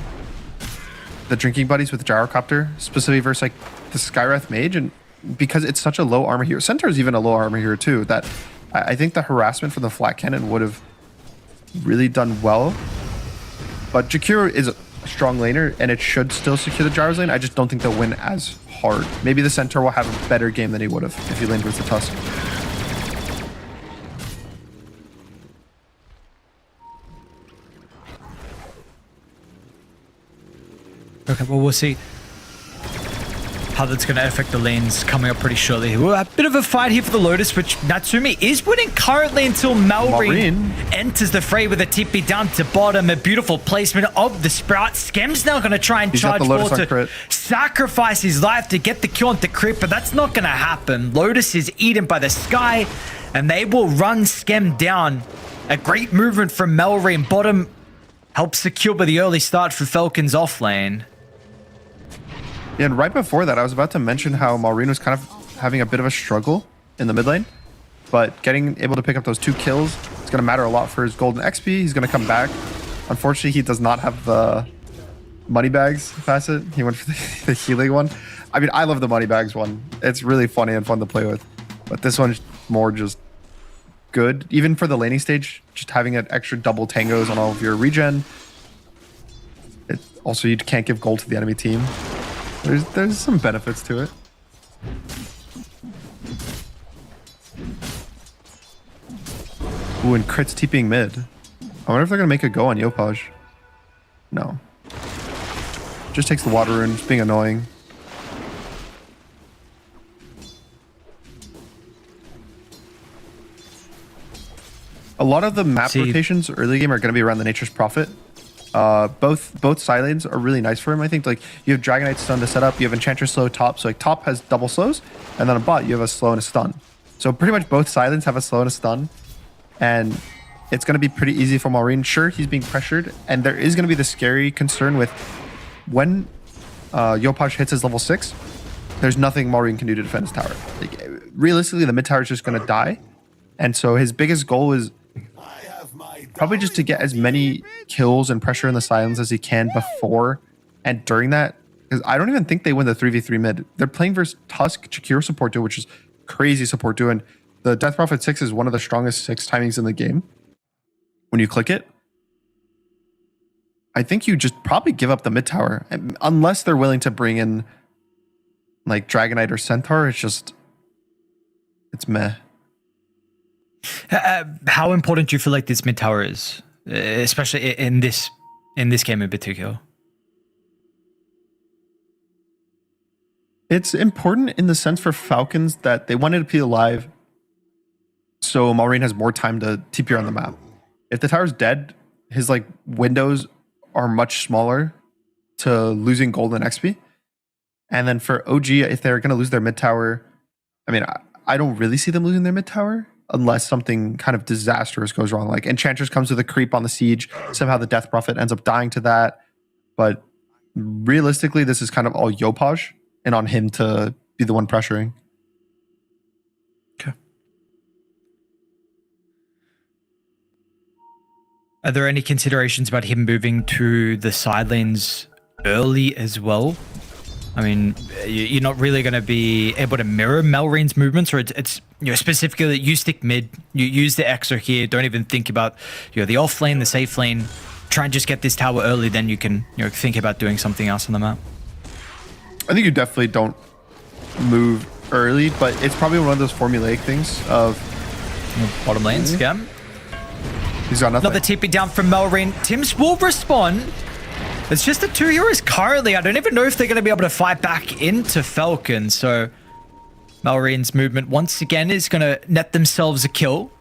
drinking buddies with the Gyrocopter, specifically versus like the Skywrath Mage, and because it's such a low armor hero. Centaur is even a low armor hero too, that I think the harassment from the flat cannon would have really done well. But Jakiro is a strong laner, and it should still secure the Gyro's lane. I just don't think they'll win as hard. Maybe the Centaur will have a better game than he would have if he laned with the Tusk. Okay, well, we'll see how that's going to affect the lanes coming up pretty shortly. Well, a bit of a fight here for the Lotus, which Natsumi is winning currently until Malrine enters the fray with a TP down to bottom. A beautiful placement of the Sprout. Skem's now going to try and charge forward to sacrifice his life to get the kill on the crit, but that's not going to happen. Lotus is eaten by the Sky, and they will run Skem down. A great movement from Malrine. Bottom helps secure by the early start for Falcons off lane. Yeah, and right before that, I was about to mention how Malrine was kind of having a bit of a struggle in the mid lane, but getting able to pick up those 2 kills, it's going to matter a lot for his golden XP. He's going to come back. Unfortunately, he does not have the money bags facet. He went for the healing one. I mean, I love the money bags one. It's really funny and fun to play with, but this one's more just good. Even for the laning stage, just having an extra double tangos on all of your regen. Also, you can't give gold to the enemy team. There's some benefits to it. Ooh, and crits TPing mid. I wonder if they're gonna make a go on Yopaj. No. Just takes the water rune, just being annoying. A lot of the map rotations early game are gonna be around the Nature's Prophet. Both side lanes are really nice for him. I think like you have Dragonite stun to set up, you have Enchantress slow top, so like top has double slows, and then on bot you have a slow and a stun. So pretty much both side lanes have a slow and a stun, and it's going to be pretty easy for Malrine. Sure, he's being pressured, and there is going to be the scary concern with when Yopaj hits his level 6, there's nothing Malrine can do to defend his tower. Like, realistically, the mid tower is just going to die, and so his biggest goal is probably just to get as many kills and pressure in the silence as he can before and during that. Because I don't even think they win the 3v3 mid. They're playing versus Tusk, Jakiro support duo, which is crazy support duo. And the Death Prophet 6 is one of the strongest 6 timings in the game. When you click it, I think you just probably give up the mid tower. Unless they're willing to bring in like Dragonite or Centaur, it's meh. How important do you feel like this mid tower is, especially in this game in particular? It's important in the sense for Falcons that they wanted to be alive, so Malrine has more time to TP around the map. If the tower's dead, his like windows are much smaller to losing gold and XP. And then for OG, if they're going to lose their mid tower, I mean, I don't really see them losing their mid tower. Unless something kind of disastrous goes wrong. Like Enchantress comes with a creep on the siege. Somehow the Death Prophet ends up dying to that. But realistically, this is kind of all Yopaj and on him to be the one pressuring. Okay. Are there any considerations about him moving to the side lanes early as well? I mean, you're not really going to be able to mirror Malrine's movements, or it's specifically you stick mid, you use the Exo here, don't even think about the off lane, the safe lane, try and just get this tower early, then you can think about doing something else on the map. I think you definitely don't move early, but it's probably one of those formulaic things of bottom lane scam. He's got nothing. Another TP down from Malrine. Tims will respond. It's just the 2 heroes currently. I don't even know if they're going to be able to fight back into Falcon. So Malrine's movement once again is going to net themselves a kill.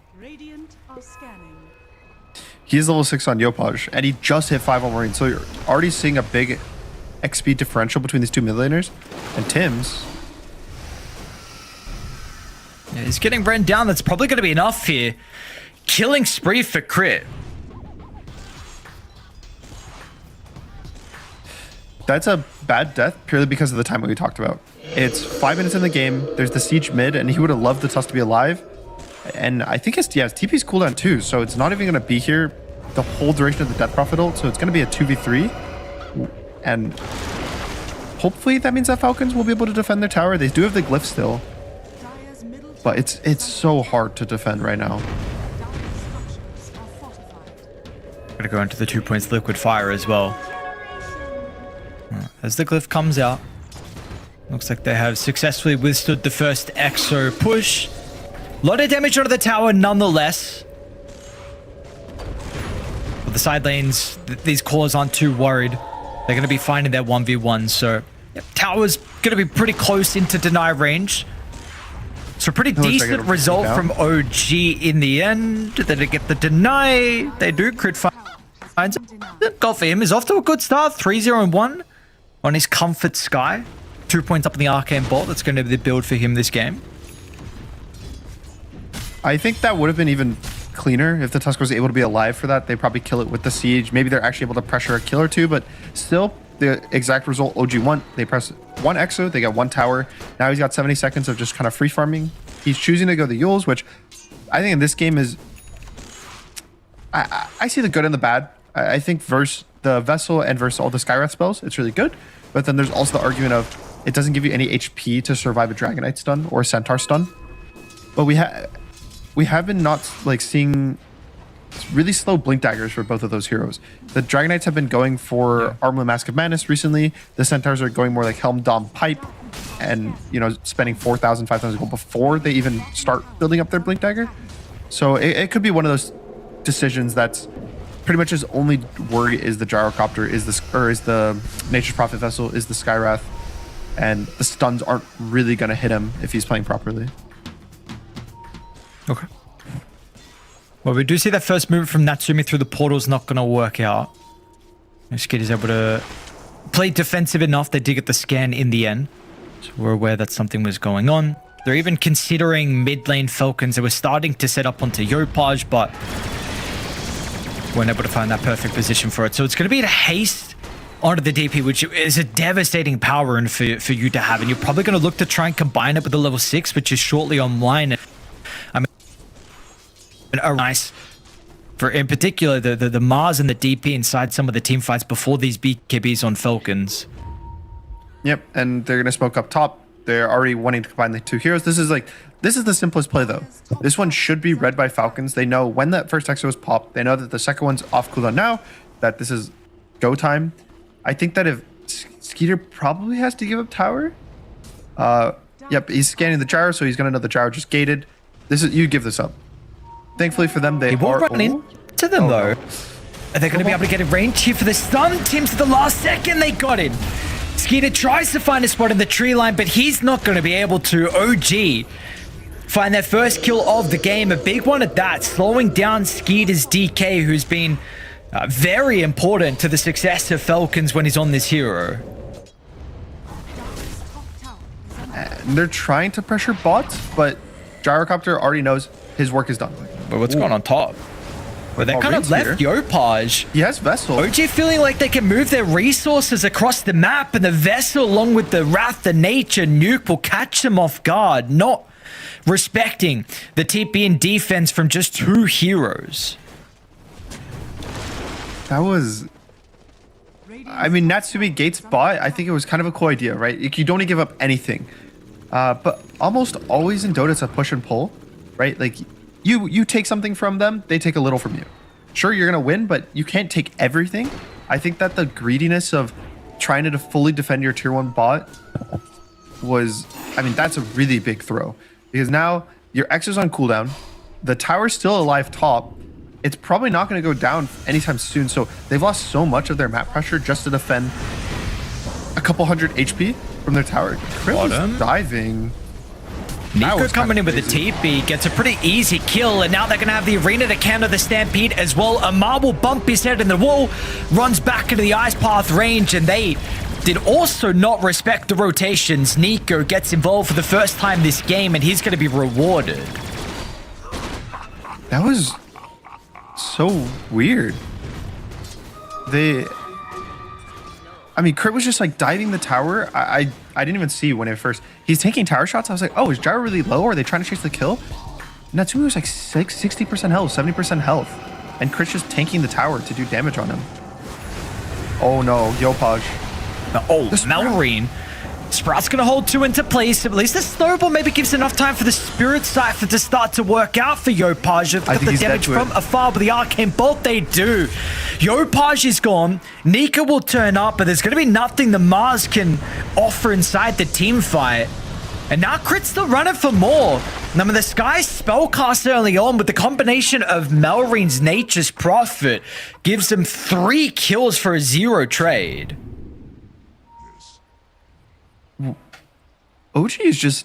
He's level 6 on Yopaj, and he just hit 5 on Marine. So you're already seeing a big XP differential between these two mid laners. And Tim's... Yeah, he's getting Ren down. That's probably going to be enough here. Killing spree for crit. That's a bad death purely because of the timing we talked about. It's 5 minutes in the game. There's the siege mid, and he would have loved the Tusk to be alive. And I think his TP's cooldown too, so it's not even going to be here the whole duration of the Death Prophet ult. So it's going to be a 2v3. And hopefully that means that Falcons will be able to defend their tower. They do have the glyph still. But it's so hard to defend right now. Gonna go into the 2 points liquid fire as well. As the glyph comes out, looks like they have successfully withstood the first Exo push. A lot of damage onto the tower nonetheless. But the side lanes, these callers aren't too worried. They're going to be finding their 1v1. So tower's going to be pretty close into deny range. So pretty decent result from OG in the end. They get the deny. They do crit finds. The goal for him is off to a good start. 3-0-1 on his Comfort Sky. 2 points up in the Arcane Bolt. That's going to be the build for him this game. I think that would have been even cleaner if the Tusk was able to be alive for that. They probably kill it with the siege. Maybe they're actually able to pressure a kill or two, but still the exact result OG want. They press 1 Exo, they got 1 tower. Now he's got 70 seconds of just kind of free farming. He's choosing to go the Yules, which I think in this game is... I see the good and the bad. I think versus the Vessel and versus all the Skywrath spells, it's really good. But then there's also the argument of it doesn't give you any HP to survive a Dragonite stun or a Centaur stun. But we have been not like seeing really slow blink daggers for both of those heroes. The Dragonites have been going for Armlet Mask of Madness recently. The Centaurs are going more like Helm Dom Pipe and, you know, spending 4,000, 5,000 gold before they even start building up their blink dagger. So it could be one of those decisions that's pretty much his only worry is the Gyrocopter, is the Nature's Prophet Vessel, is the Skywrath, and the stuns aren't really going to hit him if he's playing properly. Okay. Well, we do see that first movement from Natsumi through the portal is not going to work out. Skid is able to play defensive enough. They did get the scan in the end. So we're aware that something was going on. They're even considering mid lane Falcons. They were starting to set up onto Yopaj, but weren't able to find that perfect position for it. So it's going to be a haste onto the DP, which is a devastating power and for you to have. And you're probably going to look to try and combine it with the level 6, which is shortly online. I mean, nice for in particular the Mars and the DP inside some of the team fights before these BKBs on Falcons. Yep, and they're gonna smoke up top. They're already wanting to combine the two heroes. This is the simplest play though. This one should be read by Falcons. They know when that first Exo is popped. They know that the second one's off cooldown now. That this is go time. I think that if Skeeter probably has to give up tower. Yep, he's scanning the gyro, so he's gonna know the gyro just gated. You give this up. Thankfully for them, they will run into them though. Are they going to be able to get a range here for the stun? Tim's at the last second, they got it. Skeeter tries to find a spot in the tree line, but he's not going to be able to. OG find their first kill of the game, a big one at that, slowing down Skeeter's DK, who's been very important to the success of Falcons when he's on this hero. And they're trying to pressure bots, but Gyrocopter already knows his work is done. But what's going on top? Well, they kind of left Yopaj. He has Vessel. OG feeling like they can move their resources across the map, and the Vessel, along with the Wrath, the Nature, Nuke, will catch them off guard, not respecting the TP and defense from just 2 heroes. That was... I mean, Natsumi Gates bot, I think it was kind of a cool idea, right? You don't give up anything. But almost always in Dota, it's a push and pull, right? Like, you take something from them, they take a little from you. Sure, you're going to win, but you can't take everything. I think that the greediness of trying to fully defend your tier 1 bot was... I mean, that's a really big throw. Because now your X is on cooldown. The tower's still alive top. It's probably not going to go down anytime soon. So they've lost so much of their map pressure just to defend a couple hundred HP from their tower. Crit was diving. Nico coming in with a TP, gets a pretty easy kill, and now they're going to have the arena to counter the Stampede as well. Amar will bump his head in the wall, runs back into the Ice Path range, and they did also not respect the rotations. Nico gets involved for the first time this game, and he's going to be rewarded. That was so weird. I mean, Crit was just like diving the tower. I didn't even see when it first. He's taking tower shots. I was like, oh, is Gyro really low? Are they trying to chase the kill? Natsumi was like 60% health, 70% health. And Crit's just tanking the tower to do damage on him. Oh no, Yopaj. Oh, Melrine. Sprout's going to hold 2 into place. At least the snowball maybe gives enough time for the Spirit Cypher to start to work out for Yopaj. They've got the damage from afar, but the Arcane Bolt they do. Yopaj is gone. Nika will turn up, but there's going to be nothing the Mars can offer inside the team fight. And now Crit's still running for more. Now, the Sky spellcast early on with the combination of Melrine's Nature's Prophet gives them 3 kills for a 0 trade. OG is just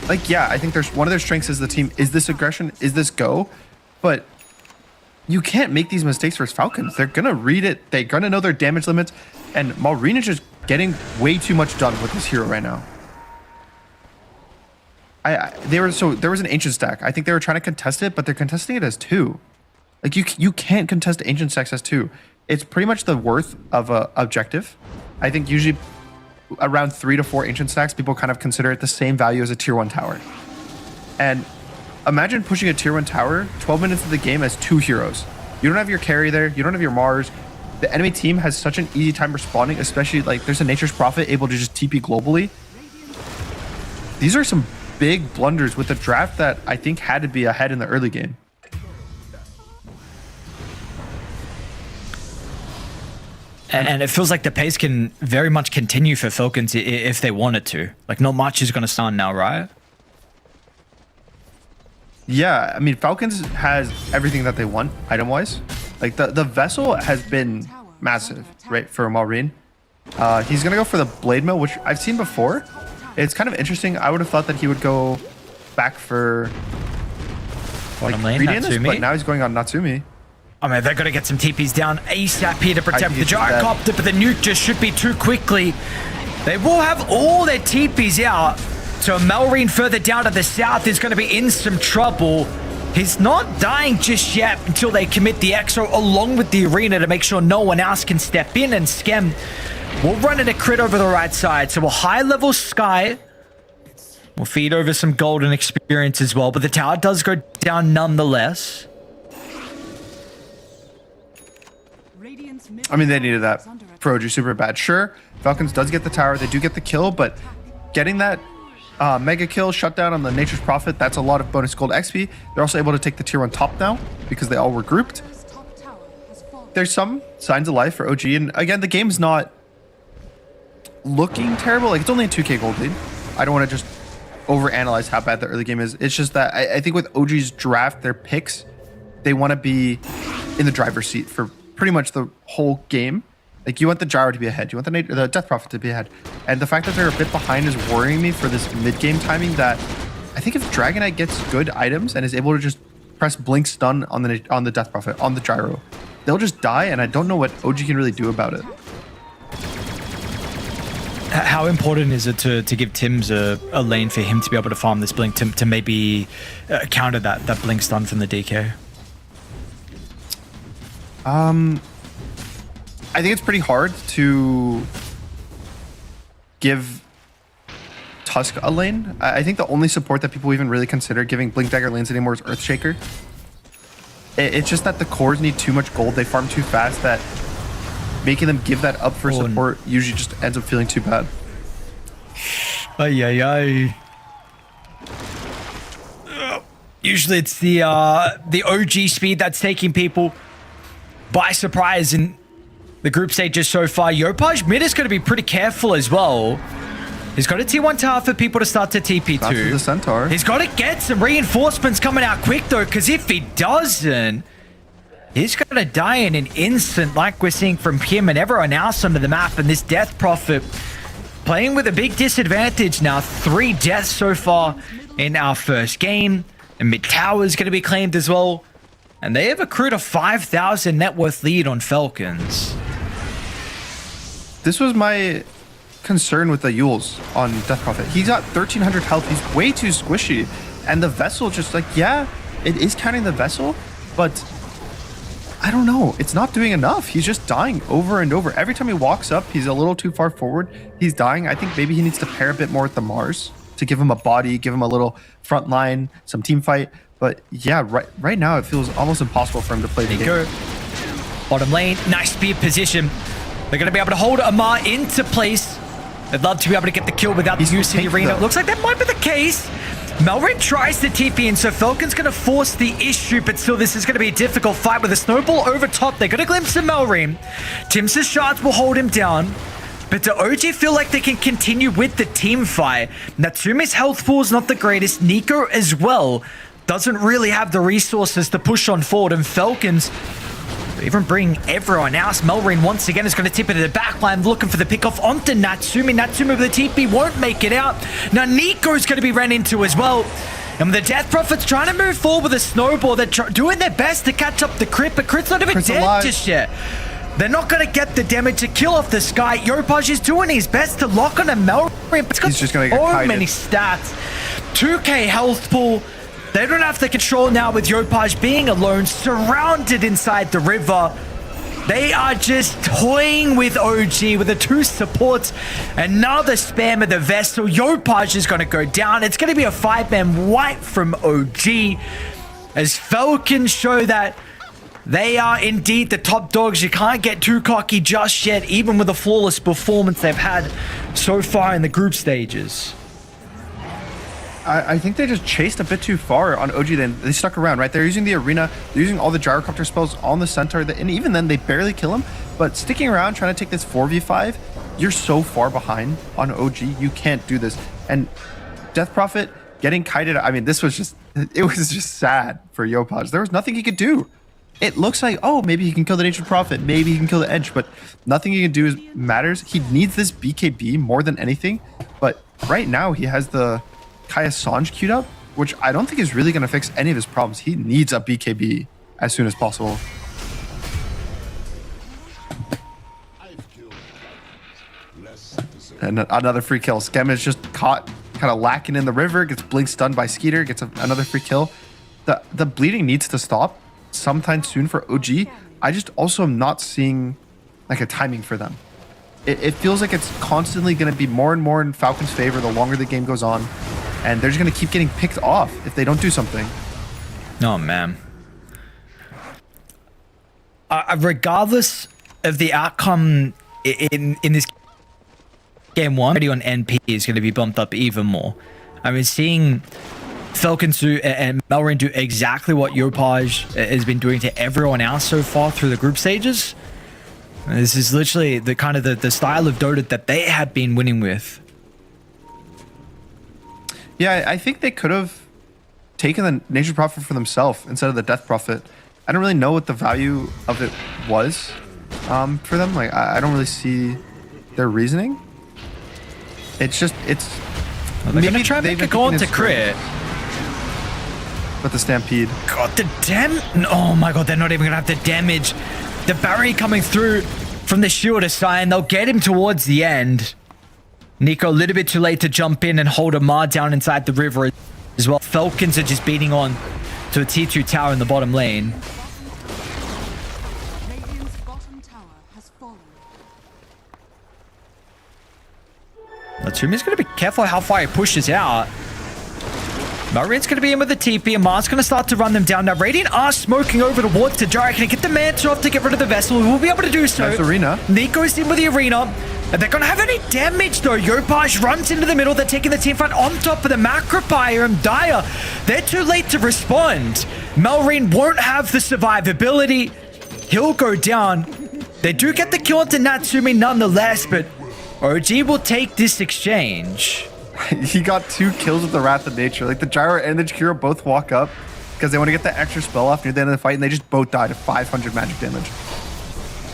like, yeah, I think there's one of their strengths as the team is this aggression, is this go, but you can't make these mistakes versus Falcons. They're gonna read it, they're gonna know their damage limits, and Malrine is just getting way too much done with this hero right now. There was an ancient stack. I think they were trying to contest it, but they're contesting it as 2. Like you can't contest ancient stacks as 2. It's pretty much the worth of a objective. I think usually around 3 to 4 ancient stacks, people kind of consider it the same value as a tier 1 tower. And imagine pushing a tier 1 tower 12 minutes of the game as 2 heroes. You don't have your carry there, you don't have your Mars. The enemy team has such an easy time responding, especially like there's a Nature's Prophet able to just TP globally. These are some big blunders with a draft that I think had to be ahead in the early game. And it feels like the pace can very much continue for Falcons if they wanted to. Like, not much is going to start now, right? Yeah, I mean, Falcons has everything that they want, item-wise. Like, the Vessel has been massive, right, for Malrine. He's going to go for the Blade Mill, which I've seen before. It's kind of interesting. I would have thought that he would go back for, like, greediness, but now he's going on Natsumi. I mean, they're going to get some TPs down ASAP here to protect the Gyrocopter, but the nuke just should be too quickly. They will have all their TPs out. So Melrine further down to the south is going to be in some trouble. He's not dying just yet until they commit the Exo along with the arena to make sure no one else can step in. And Skem will run into Crit over the right side. So a high-level Sky will feed over some golden experience as well. But the tower does go down nonetheless. I mean, they needed that. Proju super bad. Sure, Falcons does get the tower. They do get the kill, but getting that mega kill shutdown on the Nature's Prophet, that's a lot of bonus gold XP. They're also able to take the tier 1 top now because they all were grouped. There's some signs of life for OG, and again, the game's not looking terrible. Like, it's only a 2k gold lead. I don't want to just overanalyze how bad the early game is. It's just that I think with OG's draft, their picks, they want to be in the driver's seat for pretty much the whole game. Like, you want the Gyro to be ahead, you want the Death Prophet to be ahead, and the fact that they're a bit behind is worrying me for this mid-game timing. That I think if Dragonite gets good items and is able to just press Blink Stun on the Death Prophet, on the Gyro, they'll just die, and I don't know what OG can really do about it. How important is it to give Tims a lane for him to be able to farm this Blink to maybe counter that Blink Stun from the DK? I think it's pretty hard to give Tusk a lane. I think the only support that people even really consider giving Blink Dagger lanes anymore is Earthshaker. It's just that the cores need too much gold. They farm too fast that making them give that up for support usually just ends up feeling too bad. Ay. Usually it's the OG speed that's taking people by surprise in the group stages so far. Yopaj mid is going to be pretty careful as well. He's got a tier 1 tower for people to start to TP to. The Centaur. He's got to get some reinforcements coming out quick though, because if he doesn't, he's going to die in an instant like we're seeing from him and everyone else under the map. And this Death Prophet playing with a big disadvantage now. 3 deaths so far in our first game. And mid tower is going to be claimed as well. And they have accrued a 5,000 net worth lead on Falcons. This was my concern with the Yules on Death Prophet. He's got 1,300 health. He's way too squishy. And the Vessel just like, yeah, it is counting the Vessel, but I don't know. It's not doing enough. He's just dying over and over. Every time he walks up, he's a little too far forward. He's dying. I think maybe he needs to pair a bit more with the Mars to give him a body, give him a little front line, some team fight. But yeah, right now it feels almost impossible for him to play the game. Bottom lane, nice speed position. They're going to be able to hold Amar into place. They'd love to be able to get the kill without the use of the arena. Looks like that might be the case. Melrin tries to TP in, so Falcon's going to force the issue, but still this is going to be a difficult fight with a snowball over top. They're going to glimpse of Melrin. Tim's shards will hold him down, but the OG feel like they can continue with the team fight. Natsume's health pool is not the greatest. Nico as well doesn't really have the resources to push on forward, and Falcons even bring everyone else. Melrin once again is going to tip it to the backline, looking for the pickoff onto Natsume. Natsume with the TP won't make it out. Now Nico's going to be ran into as well. And the Death Prophet's trying to move forward with a snowball. They're doing their best to catch up the crit, but crit's not even dead just yet. They're not going to get the damage to kill off the Sky. Yopaj is doing his best to lock on a Melrin. He's just going to get so many stats. 2k health pool. They don't have the control now with Yopaj being alone, surrounded inside the river. They are just toying with OG with the 2 supports. Another spam of the Vessel. Yopaj is going to go down. It's going to be a 5-man wipe from OG as Falcons show that they are indeed the top dogs. You can't get too cocky just yet, even with the flawless performance they've had so far in the group stages. I think they just chased a bit too far on OG. Then they stuck around, right? They're using the arena, they're using all the gyrocopter spells on the centaur, and even then they barely kill him. But sticking around, trying to take this 4v5, you're so far behind on OG, you can't do this. And Death Prophet getting kited, I mean, this was just, it was just sad for Yopaj. There was nothing he could do. It looks like, oh, maybe he can kill the Nature's Prophet, maybe he can kill the Edge, but nothing he can do matters. He needs this BKB more than anything, but right now he has the Kaya Sanj queued up, which I don't think is really going to fix any of his problems. He needs a BKB as soon as possible. And another free kill. Skem is just caught kind of lacking in the river, gets blink stunned by Skeeter, gets another free kill. The bleeding needs to stop sometime soon for OG. I just also am not seeing like a timing for them. It feels like it's constantly going to be more and more in Falcon's favor the longer the game goes on. And they're just going to keep getting picked off if they don't do something. Oh, man. Regardless of the outcome in this game 1, already on NP is going to be bumped up even more. I mean, seeing Falcons do and Melrin do exactly what Yopaj has been doing to everyone else so far through the group stages. This is literally the kind of the style of Dota that they have been winning with. Yeah, I think they could have taken the Nature's Prophet for themselves instead of the Death Prophet. I don't really know what the value of it was for them. Like, I don't really see their reasoning. It's just, it's... Well, they're going to try and make it go into crit. With the Stampede. God, the oh my god, they're not even going to have the damage. The barrier coming through from the shield aside, they'll get him towards the end. Nico a little bit too late to jump in and hold Amar down inside the river as well. Falcons are just beating on to a T2 tower in the bottom lane. Natsume's going to be careful how far he pushes out. Melrin's going to be in with the TP, and Mars going to start to run them down. Now, Radiant are smoking over towards the Gyro. Can he get the Manta off to get rid of the Vessel? We'll be able to do so. Nice arena. Nico's in with the arena. And they're going to have any damage, though. Yopaj runs into the middle. They're taking the team fight on top of the Macropire and Dire. They're too late to respond. Melrin won't have the survivability. He'll go down. They do get the kill onto Natsume nonetheless, but OG will take this exchange. He got 2 kills with the Wrath of Nature. Like, the Gyro and the Jakiro both walk up because they want to get the extra spell off near the end of the fight, and they just both die to 500 magic damage.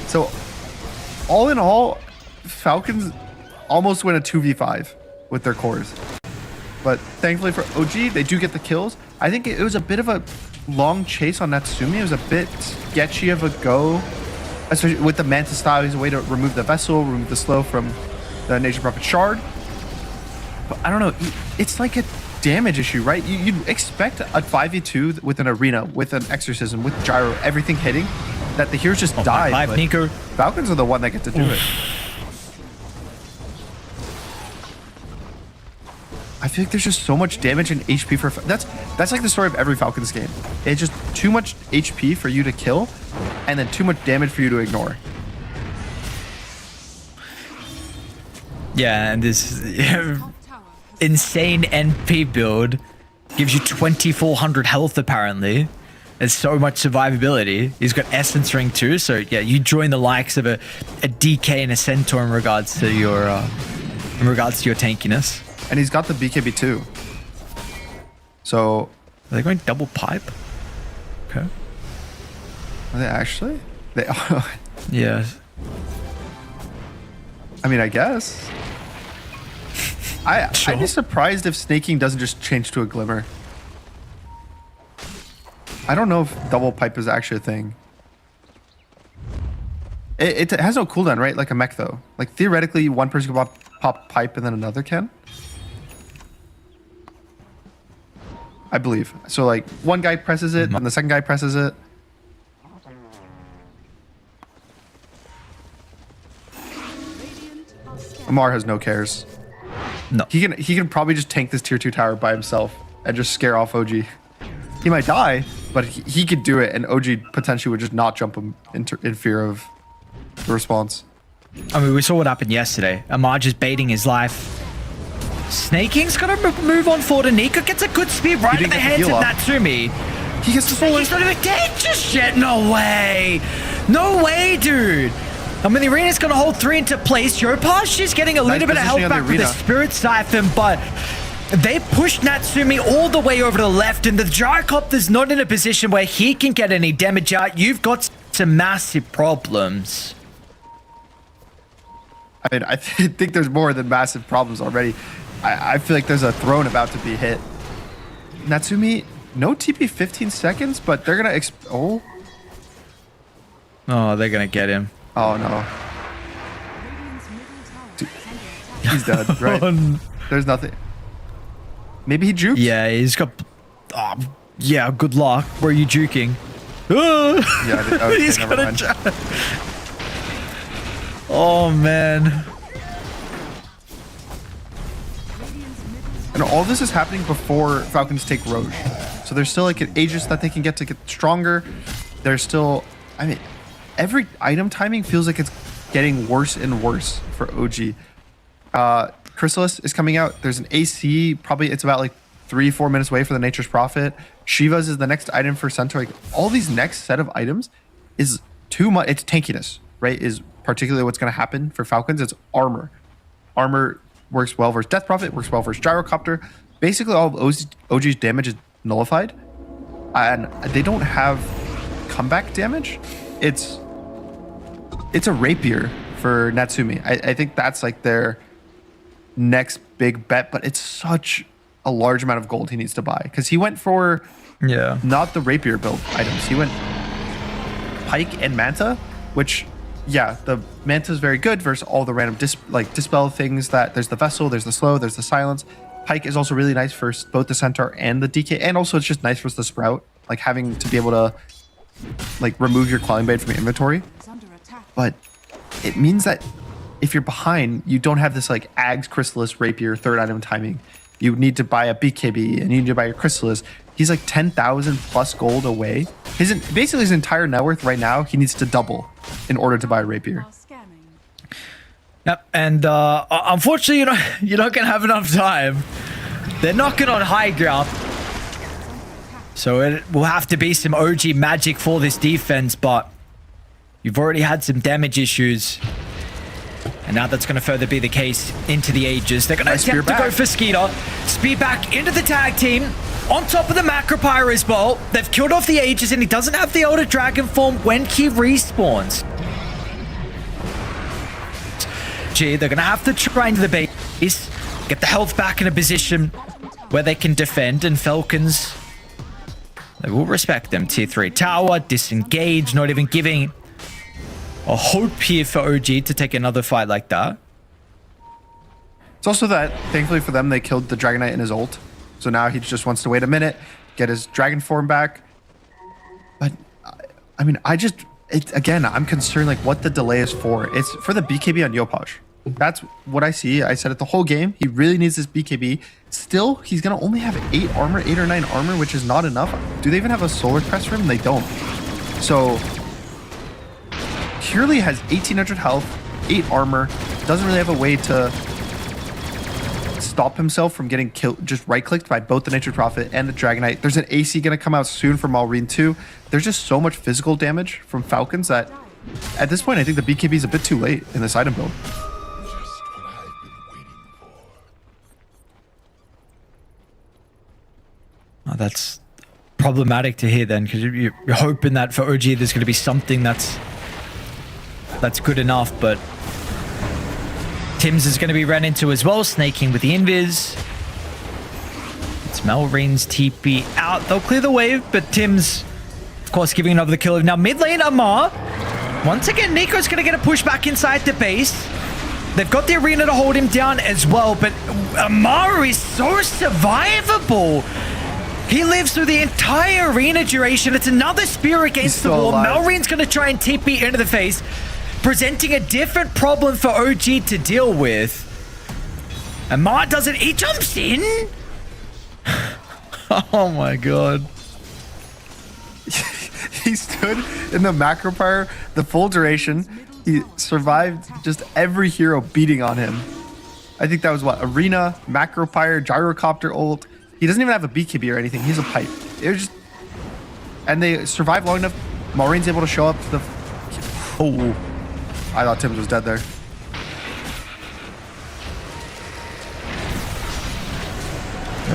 So, all in all, Falcons almost win a 2v5 with their cores. But thankfully for OG, they do get the kills. I think it was a bit of a long chase on Natsumi. It was a bit sketchy of a go, especially with the Manta style. He's a way to remove the vessel, remove the slow from the Nature Prophet Shard. But I don't know. It's like a damage issue, right? You'd expect a 5v2 with an arena, with an exorcism, with gyro, everything hitting, that the heroes just die. But Nico. Falcons are the one that get to do it. I feel like there's just so much damage and HP for that's like the story of every Falcons game. It's just too much HP for you to kill, and then too much damage for you to ignore. Yeah, and this insane NP build gives you 2,400 health apparently. There's so much survivability. He's got Essence Ring too, so yeah, you join the likes of a DK and a Centaur in regards to your tankiness. And he's got the BKB too. So are they going double pipe? Okay. Are they actually? They are. Yeah. I mean, I guess. I'd be surprised if snaking doesn't just change to a glimmer. I don't know if double pipe is actually a thing. It has no cooldown, right? Like a mech though. Like theoretically, one person can pop pipe and then another can. I believe. So like one guy presses it and the second guy presses it. Amar has no cares. No. He can probably just tank this tier 2 tower by himself and just scare off OG. He might die, but he could do it, and OG potentially would just not jump him in fear of the response. I mean, we saw what happened yesterday. Amar just baiting his life. Snaking's gonna move on forward, and Nico gets a good spear right in the hands of Natsumi. He gets the soul. He's not even dead just yet. No way. No way, dude. I mean, the arena's going to hold 3 into place. Yopaj just getting a little bit of help back with the Spirit Siphon, but they pushed Natsumi all the way over to the left, and the Gyrocopter's not in a position where he can get any damage out. You've got some massive problems. I mean, I think there's more than massive problems already. I feel like there's a throne about to be hit. Natsumi, no TP 15 seconds, but they're going to... Oh, they're going to get him. Oh, no. Dude, he's dead, right? There's nothing. Maybe he juked? Yeah, he's got... yeah, good luck. Where are you juking? Yeah, he's gonna jump. Oh, man. And all this is happening before Falcons take Roche. So there's still like an Aegis that they can get to get stronger. There's still... I mean... Every item timing feels like it's getting worse and worse for OG. Chrysalis is coming out. There's an AC. Probably it's about like 3-4 minutes away for the Nature's Prophet. Shiva's is the next item for Centaur. Like, all these next set of items is too much. It's tankiness, right? Is particularly what's going to happen for Falcons. It's armor. Armor works well versus Death Prophet, works well versus Gyrocopter. Basically, all of OG's damage is nullified. And they don't have comeback damage. It's a rapier for Natsumi. I think that's like their next big bet, but it's such a large amount of gold he needs to buy because he went for not the rapier build items. He went Pike and Manta, which the Manta is very good versus all the random dispel things that there's the vessel, there's the slow, there's the silence. Pike is also really nice for both the Centaur and the DK, and also it's just nice for the Sprout, like having to be able to like remove your Clawing Blade from your inventory. But it means that if you're behind, you don't have this like Ags, Chrysalis, Rapier, third item timing. You need to buy a BKB and you need to buy your Chrysalis. He's like 10,000 plus gold away. Basically his entire net worth right now, he needs to double in order to buy a Rapier. Yep, and unfortunately you're not gonna have enough time. They're knocking on high ground. So it will have to be some OG magic for this defense, but you've already had some damage issues. And now that's going to further be the case into the Aegis. They're going to attempt to go for Skeeter. Speed back into the tag team. On top of the Macropyre as well. They've killed off the Aegis and he doesn't have the Elder Dragon form when he respawns. They're going to have to try into the base, get the health back in a position where they can defend, and Falcons, they will respect them. Tier 3 tower, disengage, not even giving a hope here for OG to take another fight like that. It's also that, thankfully for them, they killed the Dragon Knight in his ult. So now he just wants to wait a minute, get his dragon form back. But, I mean, again, I'm concerned like what the delay is for. It's for the BKB on Yopaj. That's what I see. I said it the whole game. He really needs this BKB. Still, he's going to only have 8 armor, 8 or 9 armor, which is not enough. Do they even have a solar crest for him? They don't. So, Purely has 1800 health, 8 armor, doesn't really have a way to stop himself from getting killed, just right-clicked by both the Nature Prophet and the Dragon Knight. There's an AC going to come out soon from Malrine too. There's just so much physical damage from Falcons that at this point, I think the BKB is a bit too late in this item build. Oh, that's problematic to hear then, because you're hoping that for OG there's going to be something that's good enough, but Tim's is going to be ran into as well, snaking with the invis. It's Malrine's TP out. They'll clear the wave, but Tim's, of course, giving another the kill. Now mid lane, Amar. Once again, Nico's going to get a push back inside the base. They've got the arena to hold him down as well, but Amar is so survivable. He lives through the entire arena duration. It's another spear against the wall. Malrine's going to try and TP into the face, presenting a different problem for OG to deal with. Amar does it. He jumps in. Oh my god. He stood in the macro fire the full duration. He survived just every hero beating on him. I think that was what? Arena, macro fire, gyrocopter ult. He doesn't even have a BKB or anything. He's a pipe. It was just... And they survived long enough. Malrine's able to show up to the... Oh. I thought Tim's was dead there.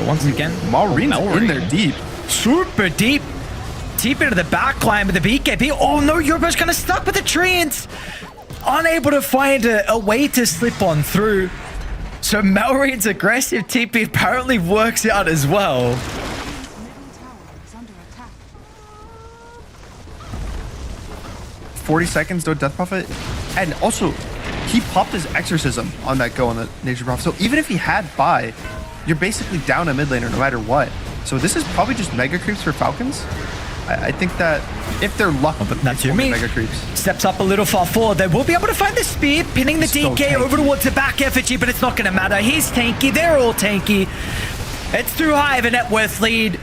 Once again, Malrine's in there deep. Super deep. Deep into the back line with the BKB. Oh no, Yorba's kind of stuck with the treants. Unable to find a way to slip on through. So Malrine's aggressive TP apparently works out as well. 40 seconds, no Death Prophet. And also, he popped his Exorcism on that go on the Nature Prophet. So even if he had buy, you're basically down a mid laner no matter what. So this is probably just mega creeps for Falcons. I think that if they're lucky, but not too many mega creeps. Steps up a little far forward. They will be able to find the spear, pinning the DK over towards the back effigy, but it's not going to matter. He's tanky. They're all tanky. It's too high of a net worth lead.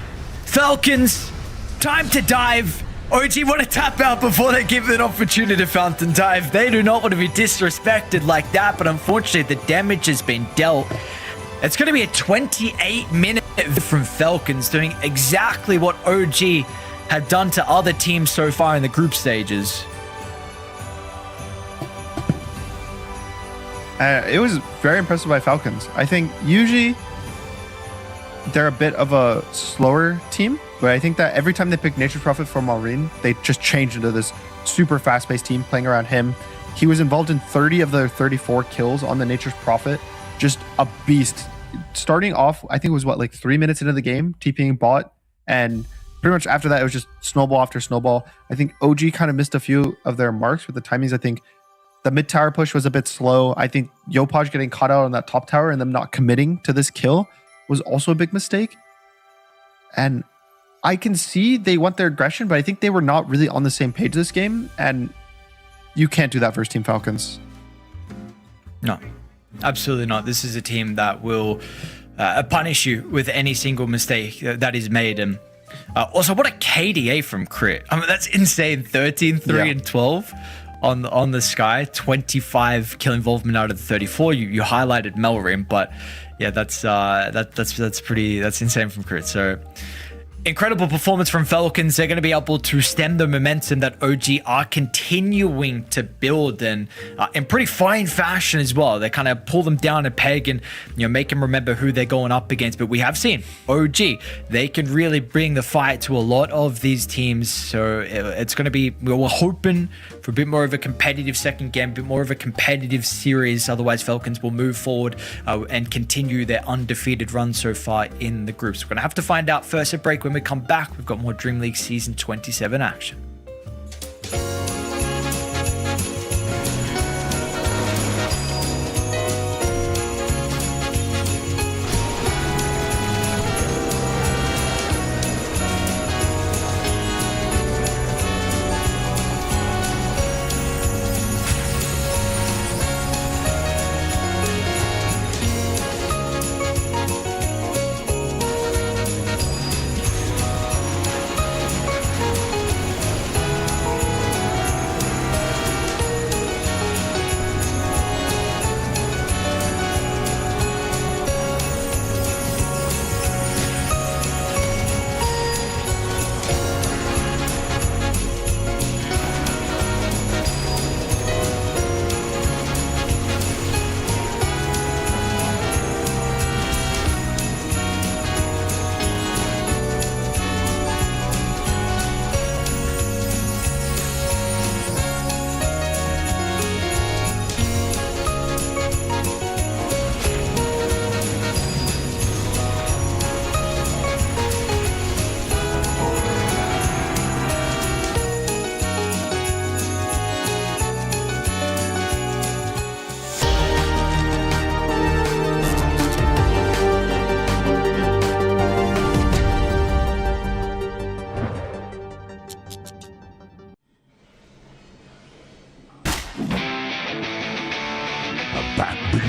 Falcons, time to dive. OG want to tap out before they give an opportunity to fountain dive. They do not want to be disrespected like that, but unfortunately the damage has been dealt. It's going to be a 28-minute from Falcons doing exactly what OG had done to other teams so far in the group stages. It was very impressive by Falcons. I think usually they're a bit of a slower team, but I think that every time they pick Nature's Prophet for Malrine, they just change into this super fast-paced team playing around him. He was involved in 30 of their 34 kills on the Nature's Prophet. Just a beast. Starting off, I think it was what, like 3 minutes into the game, TPing bot, and pretty much after that, it was just snowball after snowball. I think OG kind of missed a few of their marks with the timings. I think the mid tower push was a bit slow. I think Yopaj getting caught out on that top tower and them not committing to this kill was also a big mistake. And I can see they want their aggression, but I think they were not really on the same page this game. And you can't do that versus Team Falcons. No, absolutely not. This is a team that will punish you with any single mistake that is made. And also, what a KDA from Crit. I mean, that's insane. 13, 3, and 12 on the Sky. 25 kill involvement out of the 34. You highlighted Malrine, but yeah, that's insane from Crit. So Incredible performance from Falcons. They're going to be able to stem the momentum that OG are continuing to build, and in pretty fine fashion as well. They kind of pull them down a peg and make them remember who they're going up against. But we have seen OG, they can really bring the fight to a lot of these teams. So it's going to be, we're hoping for a bit more of a competitive second game, a bit more of a competitive series. Otherwise, Falcons will move forward and continue their undefeated run so far in the groups. We're going to have to find out first at break. When we come back, we've got more Dream League Season 27 action.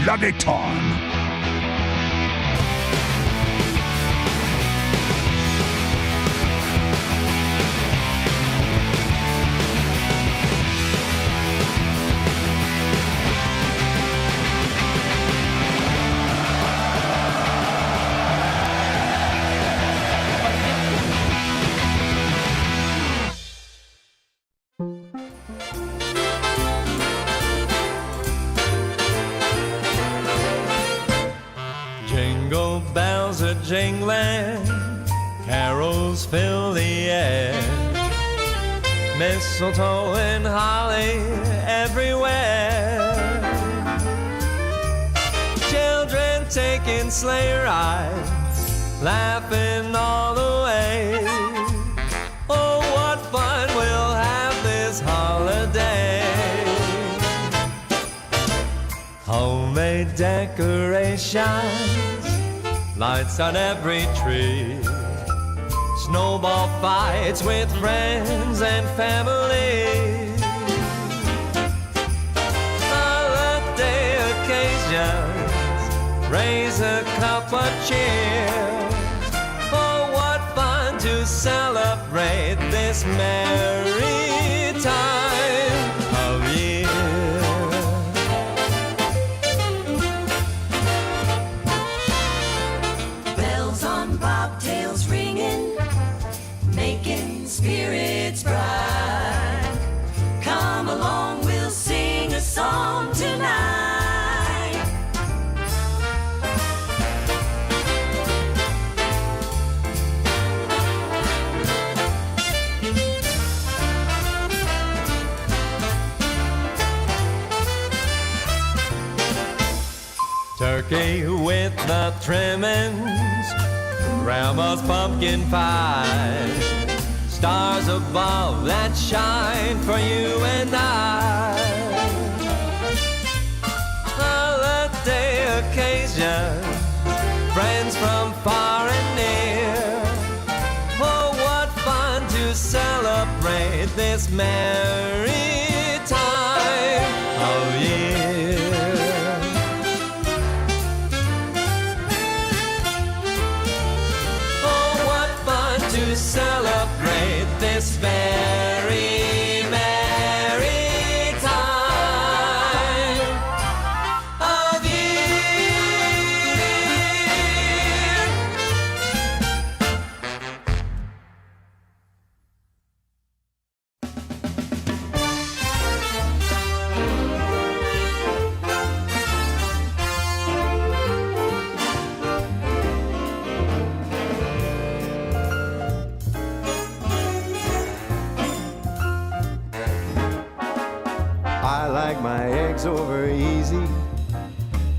Bloody time. Jingle bells are jingling, carols fill the air, mistletoe and holly everywhere, children taking sleigh rides, laughing all the way. Oh, what fun we'll have this holiday. Homemade decorations, lights on every tree, snowball fights with friends and family, holiday occasions, raise a cup of cheer. Oh, what fun to celebrate this merry time of year. Bells on bobtails ringing, making spirits bright. Come along, we'll sing a song tonight. Turkey with the trimmings, grandma's pumpkin pie, stars above that shine for you and I. Holiday occasion, friends from far and near. Oh, what fun to celebrate this merry time of year. To celebrate this very merry time of year. like my eggs over easy.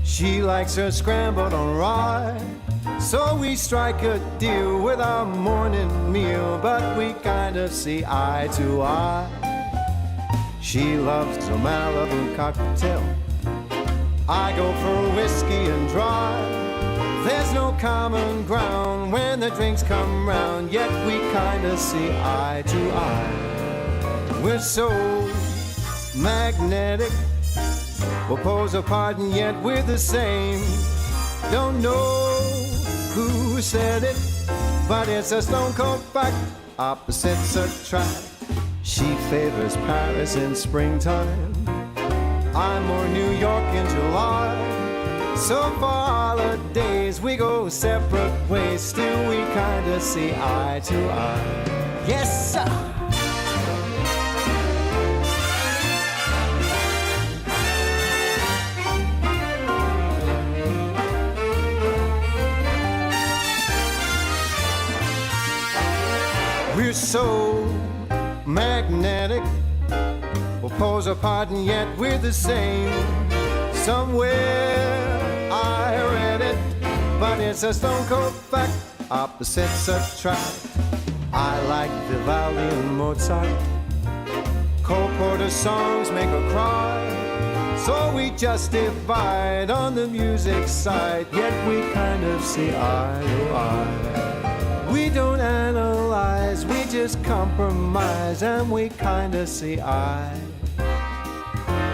She likes her scrambled on rye. So we strike a deal with our morning meal, but we kind of see eye to eye. She loves a Malibu cocktail. I go for whiskey and dry. There's no common ground when the drinks come round, yet we kind of see eye to eye. We're so magnetic. We'll pose apart and yet we're the same. Don't know who said it, but it's a stone cold fact. Opposites attract. She favors Paris in springtime. I'm more New York in July. So for holidays we go separate ways, still we kinda see eye to eye. Yes, sir. We're so magnetic. We'll pose apart and yet we're the same. Somewhere I read it, but it's a stone cold fact. Opposites attract. I like Vivaldi and Mozart. Cole Porter songs make her cry. So we just divide on the music side, yet we kind of see eye to eye. We don't analyze, we just compromise, and we kind of see eye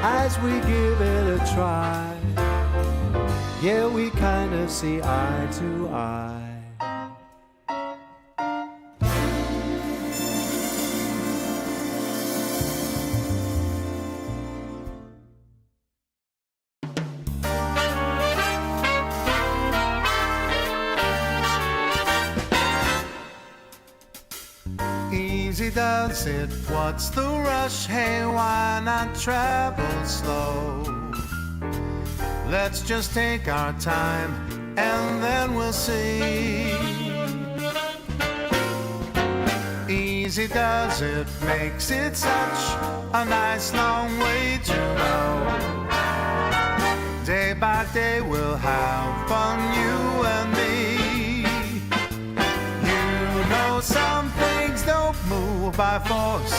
as we give it a try. Yeah, we kind of see eye to eye. Easy does it, what's the rush? Hey, why not travel slow? Let's just take our time and then we'll see. Easy does it, makes it such a nice long way to go. Day by day we'll have fun, you and me. You know some things don't move by force.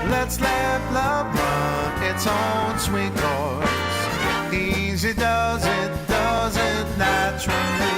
Let's let love run its own sweet course. Easy does it naturally.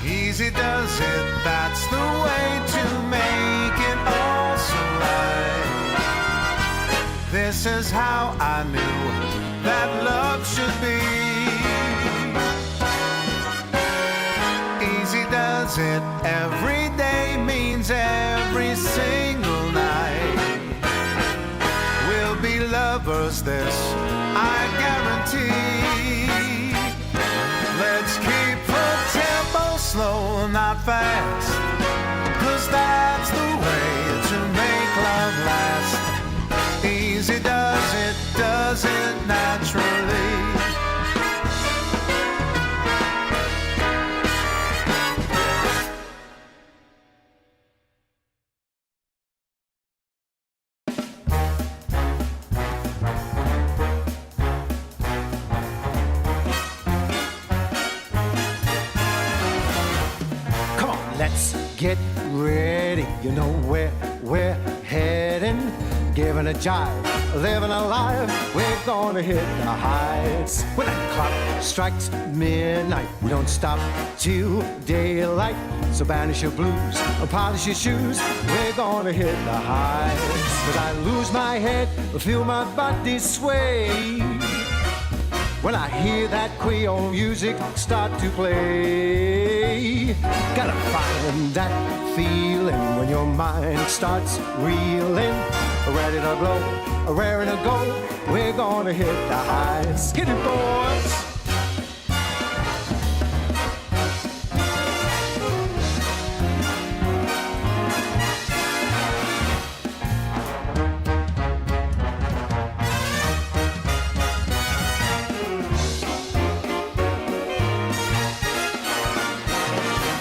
Easy does it, that's the way to make it all so right. This is how I knew that love should be. Easy does it, every day means every single night. We'll be lovers, this I guarantee. Let's keep the tempo slow, not fast, 'cause that's the way to make love last. Easy does it naturally. Come on, let's get ready. You know where we're heading. giving a jive, living alive. We're gonna hit the heights. When that clock strikes midnight, we don't stop till daylight. So banish your blues, polish your shoes. We're gonna hit the heights. 'Cause I lose my head, feel my body sway when I hear that Creole music start to play. Gotta find that feeling when your mind starts reeling. Ready to blow, raring to go. We're gonna hit the heights. Hit it, boys.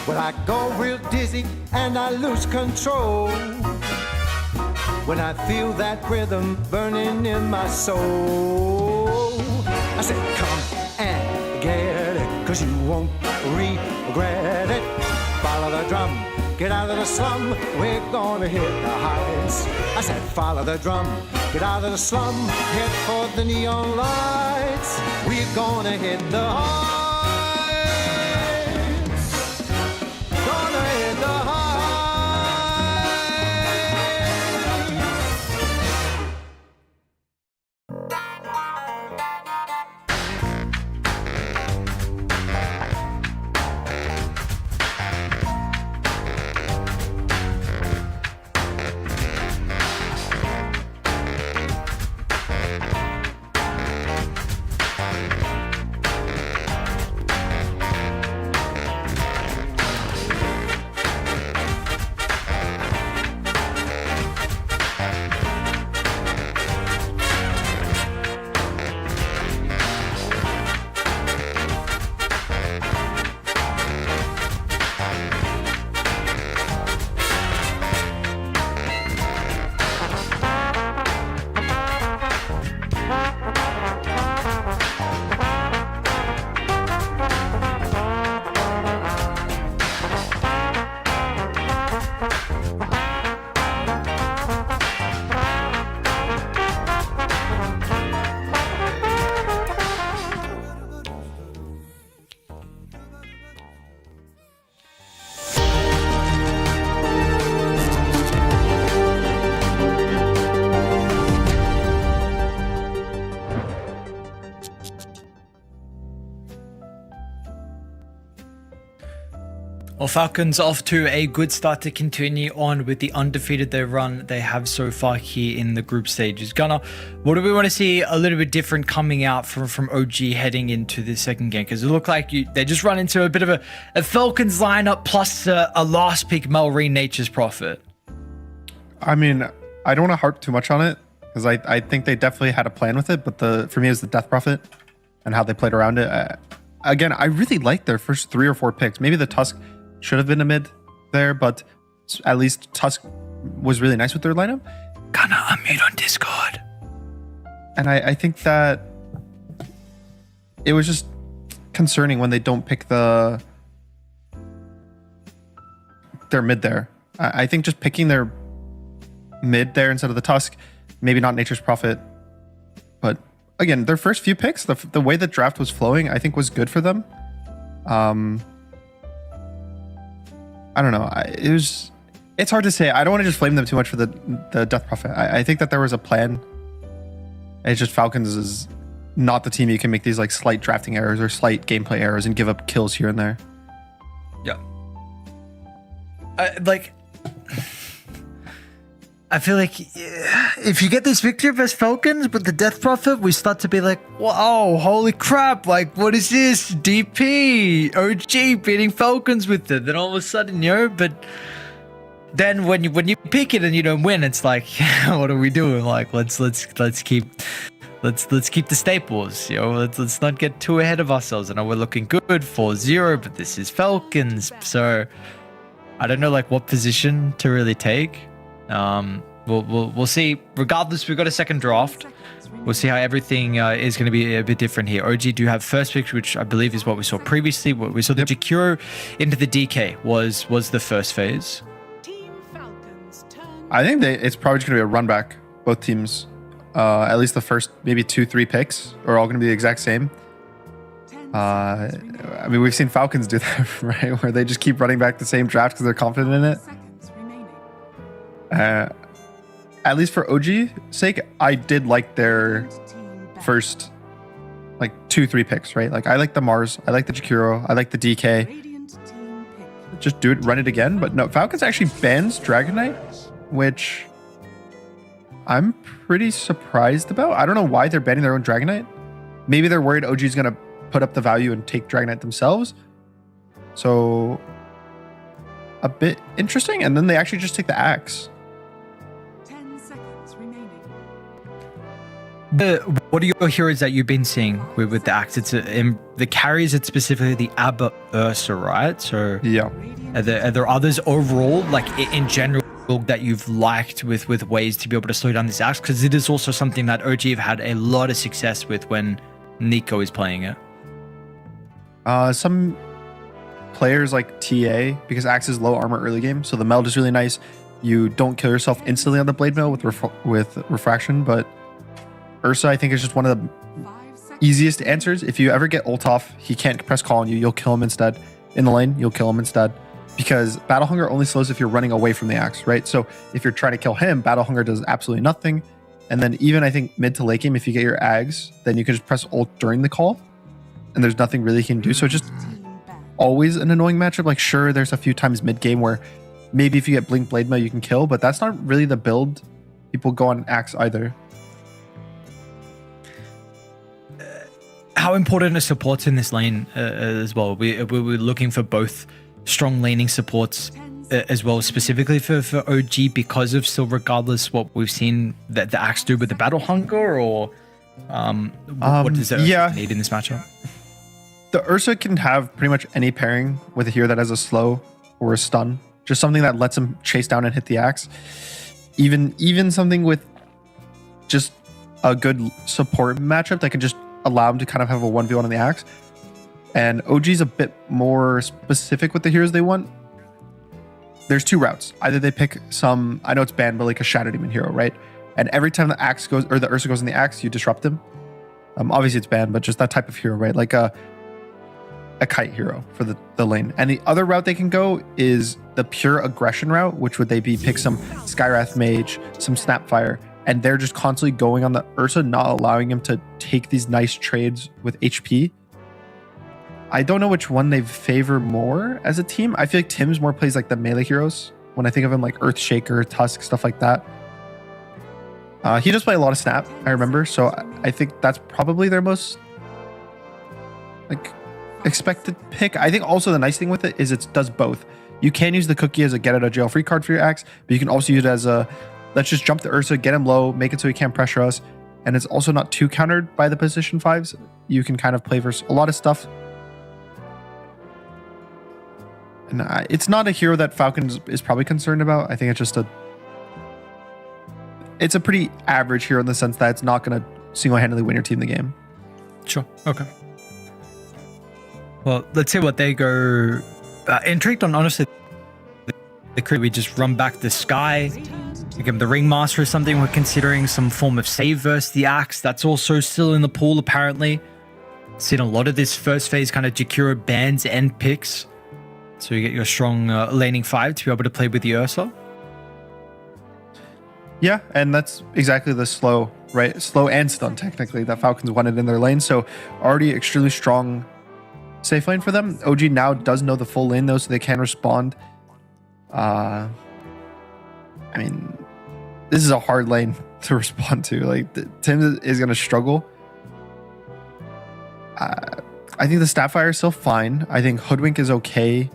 When I go real dizzy and I lose control, when I feel that rhythm burning in my soul, I said, come and get it, 'cause you won't regret it. Follow the drum, get out of the slum, we're gonna hit the heights. I said, follow the drum, get out of the slum, head for the neon lights. We're gonna hit the heights. Gonna hit the heights. Well, Falcons off to a good start to continue on with the undefeated run they have so far here in the group stages. Gunnar, what do we want to see a little bit different coming out from OG heading into the second game? Because it looked like they just run into a bit of a Falcons lineup plus a last pick Melreen Nature's Prophet. I mean, I don't want to harp too much on it because I think they definitely had a plan with it, but for me it was the Death Prophet and how they played around it. Again, I really liked their first 3 or 4 picks. Maybe the Tusk should have been a mid there, but at least Tusk was really nice with their lineup. Gonna unmute on Discord. And I think that it was just concerning when they don't pick their mid there. I think just picking their mid there instead of the Tusk, maybe not Nature's Prophet, but again, their first few picks, the way the draft was flowing, I think was good for them. I don't know. It's hard to say. I don't want to just flame them too much for the Death Prophet. I think that there was a plan. It's just Falcons is not the team you can make these like slight drafting errors or slight gameplay errors and give up kills here and there. Yeah. I feel like if you get this victory versus Falcons with the Death Prophet, we start to be like, wow, holy crap, like, what is this? DP, OG beating Falcons with it. Then all of a sudden, but then when you pick it and you don't win, it's like, what are we doing? Like, let's keep the staples, let's not get too ahead of ourselves. I know we're looking good 4-0, but this is Falcons. So I don't know like what position to really take. We'll see. Regardless, we've got a second draft. We'll see how everything is going to be a bit different here. OG do have first picks, which I believe is what we saw previously. What we saw the Jakiro into the DK was the first phase. I think it's probably just going to be a run back both teams. At least the first maybe 2-3 picks are all going to be the exact same. I mean, we've seen Falcons do that, right? Where they just keep running back the same draft because they're confident in it. At least for OG sake, I did like their first like 2-3 picks, right? Like I like the Mars, I like the Jakiro, I like the DK. Just do it, run it again. But no, Falcons actually bans Dragonite, which I'm pretty surprised about. I don't know why they're banning their own Dragonite. Maybe they're worried OG is gonna put up the value and take Dragonite themselves. So a bit interesting. And then they actually just take the Axe. What are your heroes that you've been seeing with the Axe? It's in the carries. It's specifically the Abba Ursa, right? So yeah. Are there others overall, like in general, that you've liked with ways to be able to slow down this Axe? Because it is also something that OG have had a lot of success with when Nico is playing it. Some players like TA, because Axe is low armor early game, so the meld is really nice. You don't kill yourself instantly on the blade mill with refraction, but Ursa, I think, is just one of the easiest answers. If you ever get ult off, he can't press call on you, you'll kill him instead. In the lane, you'll kill him instead. Because Battle Hunger only slows if you're running away from the Axe, right? So if you're trying to kill him, Battle Hunger does absolutely nothing. And then even I think mid to late game, if you get your Ags, then you can just press ult during the call. And there's nothing really he can do. So it's just always an annoying matchup. Like sure, there's a few times mid game where maybe if you get Blink Blade Mail, you can kill, but that's not really the build people go on Axe either. How important are supports in this lane as well? We're looking for both strong laning supports as well, specifically for OG, because of still regardless what we've seen that the Axe do with the Battle Hunger, or what does it need in this matchup? The Ursa can have pretty much any pairing with a hero that has a slow or a stun. Just something that lets him chase down and hit the Axe. Even something with just a good support matchup that can just allow him to kind of have a 1v1 on the Axe. And OG's a bit more specific with the heroes they want. There's two routes. Either they pick some, I know it's banned, but like a Shadow Demon hero, right? And every time the Axe goes, or the Ursa goes in the Axe, you disrupt him. Obviously it's banned, but just that type of hero, right? Like a kite hero for the lane. And the other route they can go is the pure aggression route, which would they be pick some Skywrath Mage, some Snapfire, and they're just constantly going on the Ursa, not allowing him to take these nice trades with HP. I don't know which one they favor more as a team. I feel like Tim's more plays like the melee heroes. When I think of him, like Earthshaker, Tusk, stuff like that. He does play a lot of Snap, I remember. So I think that's probably their most like expected pick. I think also the nice thing with it is it does both. You can use the cookie as a get out of jail free card for your Axe, but you can also use it as a let's just jump the Ursa, get him low, make it so he can't pressure us. And it's also not too countered by the position 5s. You can kind of play for a lot of stuff. And it's not a hero that Falcons is probably concerned about. I think it's just it's a pretty average hero in the sense that it's not going to single-handedly win your team the game. Sure. Okay. Well, let's see what they go. Intrigued on, honestly, we just run back the Sky. We give him the Ringmaster or something. We're considering some form of save versus the Axe. That's also still in the pool, apparently. Seen a lot of this first phase kind of Jakiro bans and picks. So you get your strong laning 5 to be able to play with the Ursa. Yeah, and that's exactly the slow, right? Slow and stun, technically, that Falcons wanted in their lane. So already extremely strong safe lane for them. OG now does know the full lane, though, so they can respond. I mean, this is a hard lane to respond to. Like, Tim is going to struggle. I think the Starfire is still fine. I think Hoodwink is okay.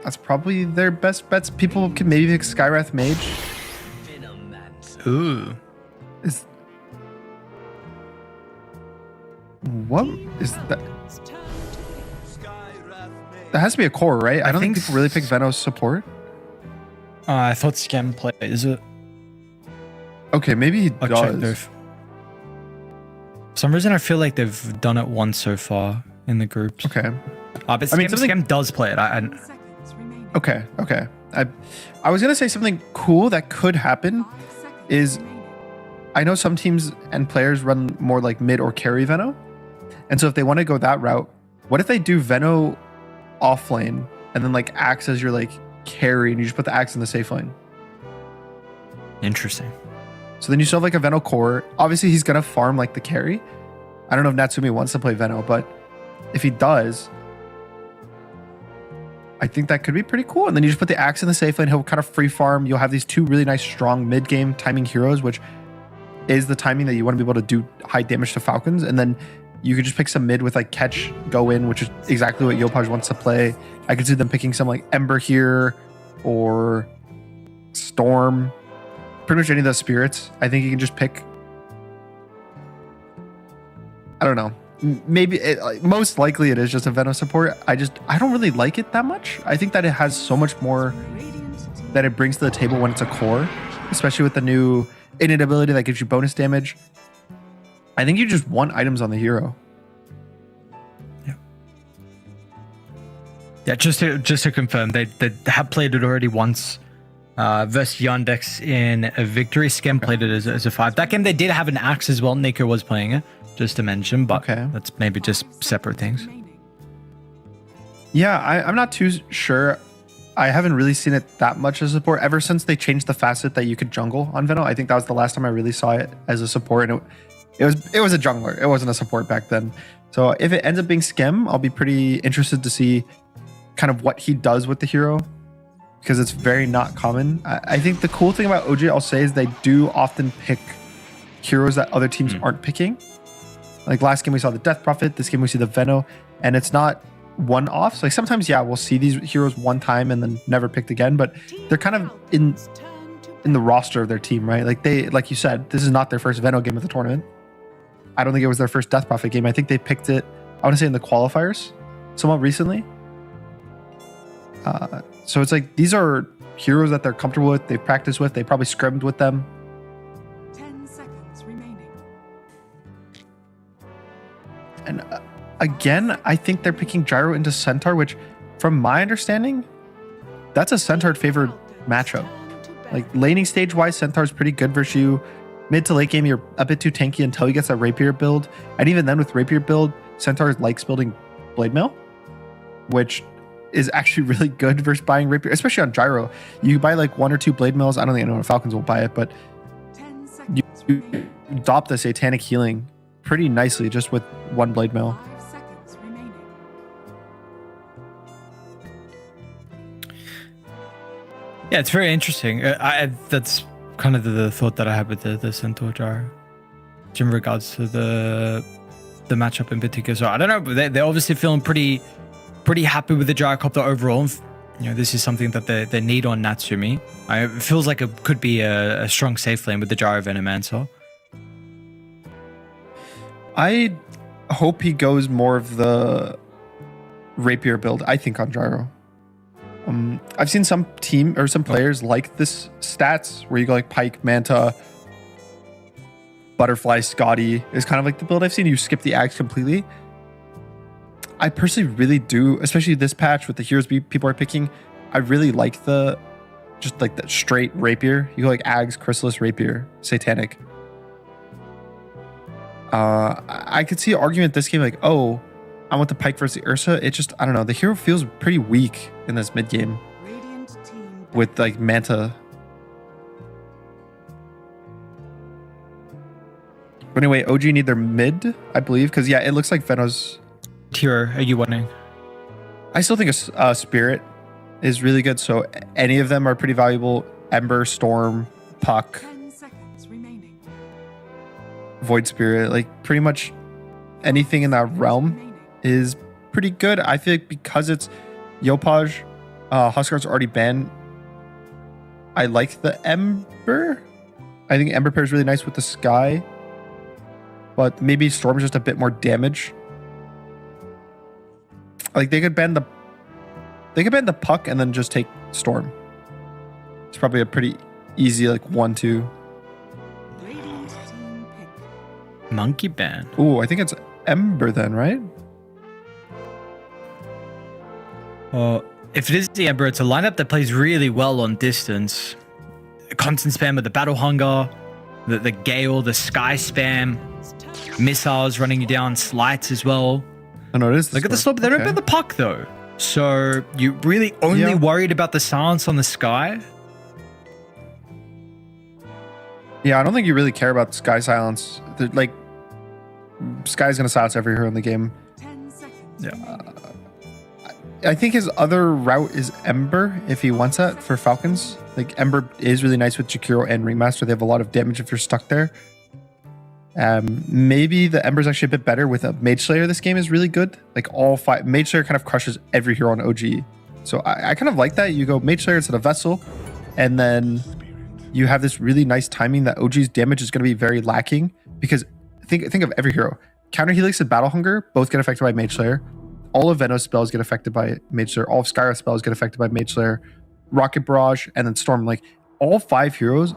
That's probably their best bets. People can maybe pick Skywrath Mage. Ooh. What is that? That has to be a core, right? I don't think people really pick Venos support. I thought Scam plays it. Okay, he I'll does. check for some reason, I feel like they've done it once so far in the groups. Okay. But Scam does play it. Okay. I was gonna say something cool that could happen is I know some teams and players run more like mid or carry Veno. And so if they want to go that route, what if they do Veno off lane and then like Axe as your like carry and you just put the Axe in the safe lane? Interesting. So then you still have like a Veno core. Obviously he's gonna farm like the carry. I don't know if Natsumi wants to play Veno, but if he does, I think that could be pretty cool. And then you just put the Axe in the safe lane. He'll kind of free farm. You'll have these two really nice strong mid game timing heroes, which is the timing that you want to be able to do high damage to Falcons. And then you could just pick some mid with like catch, go in, which is exactly what Yopaj wants to play. I could see them picking some like Ember here or Storm. Pretty much any of those spirits. I think you can just pick. I don't know. Maybe most likely it is just a Veno support. I don't really like it that much. I think that it has so much more that it brings to the table when it's a core, especially with the new innate ability that gives you bonus damage. I think you just want items on the hero. Yeah, just to confirm, they have played it already once versus Yandex in a victory. Scam played it as a 5. That game they did have an Axe as well. Nico was playing it, just to mention, but that's maybe just separate things. Yeah, I'm not too sure. I haven't really seen it that much as support ever since they changed the facet that you could jungle on Veno. I think that was the last time I really saw it as a support, and it was a jungler. It wasn't a support back then. So if it ends up being Skem, I'll be pretty interested to see kind of what he does with the hero, because it's very not common. I think the cool thing about OG, I'll say, is they do often pick heroes that other teams aren't picking. Like last game we saw the Death Prophet, this game we see the Veno, and it's not one-offs. Like sometimes, yeah, we'll see these heroes one time and then never picked again, but they're kind of in the roster of their team, right? Like like you said, this is not their first Veno game of the tournament. I don't think it was their first Death Prophet game. I think they picked it, I want to say, in the qualifiers somewhat recently. So it's like these are heroes that they're comfortable with, they've practiced with, they probably scrimmed with them. 10 seconds remaining. And again, I think they're picking Gyro into Centaur, which from my understanding, that's a Centaur favored matchup. Like laning stage wise, Centaur is pretty good versus you. Mid to late game, you're a bit too tanky until he gets that Rapier build. And even then with Rapier build, Centaur likes building Blade Mail, which is actually really good versus buying Rapier, especially on Gyro. You buy like 1 or 2 Blade Mails. I don't think anyone Falcons will buy it, but you adopt the Satanic Healing pretty nicely just with 1 Blade Mail. 5 seconds remaining. Yeah, it's very interesting. That's kind of the thought that I had with the Centaur Gyro in regards to the matchup in particular. So I don't know, but they're obviously feeling pretty happy with the Gyrocopter overall. You know, this is something that they need on Natsumi. It feels like it could be a strong safe lane with the Gyro Venomancer. I hope he goes more of the Rapier build, I think, on Gyro. I've seen some players like this stats where you go like Pike, Manta, Butterfly, Scotty is kind of like the build I've seen. You skip the Axe completely. I personally really do, especially this patch with the heroes people are picking. I really like the straight Rapier. You go like Ags, Chrysalis, Rapier, Satanic. I could see an argument this game like, oh, I want the Pike versus the Ursa. It just, I don't know. The hero feels pretty weak in this mid game with like Manta. But anyway, OG need their mid, I believe, because yeah, it looks like Veno's. Hero, are you winning? I still think a Spirit is really good. So any of them are pretty valuable. Ember, Storm, Puck, 10 seconds remaining. Void Spirit, like pretty much anything in that realm is pretty good. I feel like because it's Yopaj, Huskard's already banned. I like the Ember. I think Ember pairs really nice with the Sky, but maybe Storm is just a bit more damage. Like they could ban the Puck and then just take Storm. It's probably a pretty easy like 1-2. Radiant team pick. Monkey ban. Ooh, I think it's Ember then, right? if it is the Ember, it's a lineup that plays really well on distance. Constant spam of the Battle Hunger, the Gale, the Sky spam, missiles running you down, slights as well. Oh, no, it is. Look at the slope. They don't have the puck though. So you really only worried about the silence on the Sky? Yeah, I don't think you really care about Sky silence. Like, Sky's going to silence every hero in the game. Yeah. I think his other route is Ember if he wants that for Falcons. Like, Ember is really nice with Jakiro and Ringmaster. They have a lot of damage if you're stuck there. Maybe the Ember's actually a bit better with a Mage Slayer. This game is really good. Like, all 5 Mage Slayer kind of crushes every hero on OG. So I kind of like that. You go Mage Slayer instead of Vessel, and then you have this really nice timing that OG's damage is going to be very lacking, because think of every hero. Counter Helix and Battle Hunger both get affected by Mage Slayer. All of Venom's spells get affected by Mage Slayer. All of Skyra's spells get affected by Mage Slayer. Rocket Barrage, and then Storm. Like, all 5 heroes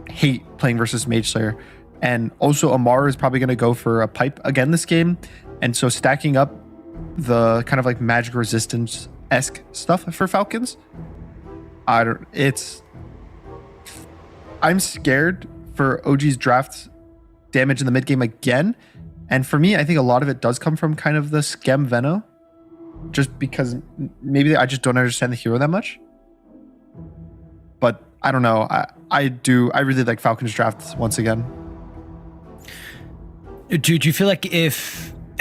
hate playing versus Mage Slayer. And also Amar is probably going to go for a pipe again this game. And so stacking up the kind of like magic resistance-esque stuff for Falcons, I'm scared for OG's draft damage in the mid game again. And for me, I think a lot of it does come from kind of the Skem Veno, just because maybe I just don't understand the hero that much. But I don't know. I really like Falcons drafts once again. Do you feel like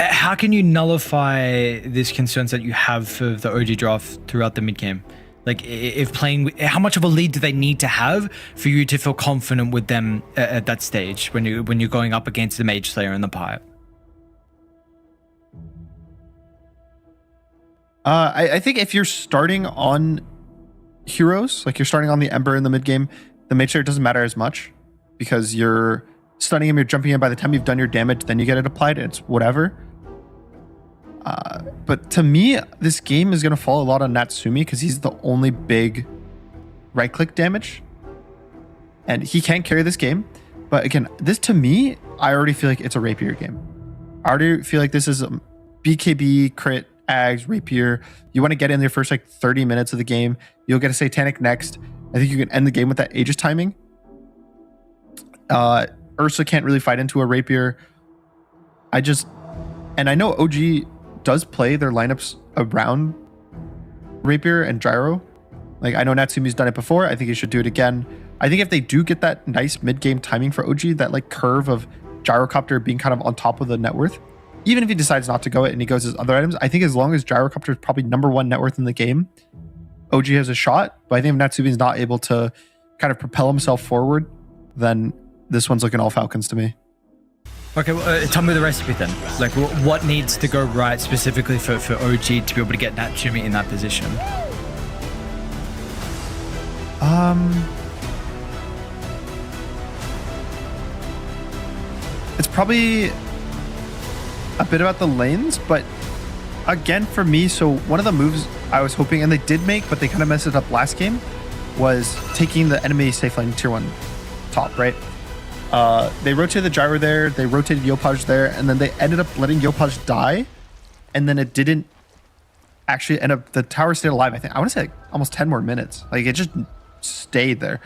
how can you nullify these concerns that you have for the OG draft throughout the mid game? Like, if playing, how much of a lead do they need to have for you to feel confident with them at that stage when you're going up against the Mage Slayer and the Pipe? I think if you're starting on heroes, like you're starting on the Ember in the mid game, the Mage Slayer doesn't matter as much, because you're stunning him, you're jumping in. By the time you've done your damage, then you get it applied. It's whatever. But to me, this game is going to fall a lot on Natsumi, because he's the only big right-click damage. And he can't carry this game. But again, this to me, I already feel like it's a Rapier game. I already feel like this is a BKB, crit, Ags, Rapier. You want to get in your first like 30 minutes of the game. You'll get a Satanic next. I think you can end the game with that Aegis timing. Ursa can't really fight into a Rapier. And I know OG does play their lineups around Rapier and Gyro. Like, I know Natsumi's done it before. I think he should do it again. I think if they do get that nice mid-game timing for OG, that like curve of Gyrocopter being kind of on top of the net worth, even if he decides not to go it and he goes his other items, I think as long as Gyrocopter is probably #1 net worth in the game, OG has a shot. But I think if Natsumi's not able to kind of propel himself forward, then this one's looking all Falcons to me. Okay, well, tell me the recipe then. Like, what needs to go right specifically for OG to be able to get Natsumi in that position? It's probably a bit about the lanes, but again, for me, so one of the moves I was hoping, and they did make, but they kind of messed it up last game, was taking the enemy safe lane tier 1 top, right? They rotated the Gyro there, they rotated Yopaj there, and then they ended up letting Yopaj die, and then it didn't actually end up, the tower stayed alive, I want to say like almost 10 more minutes. Like, it just stayed there.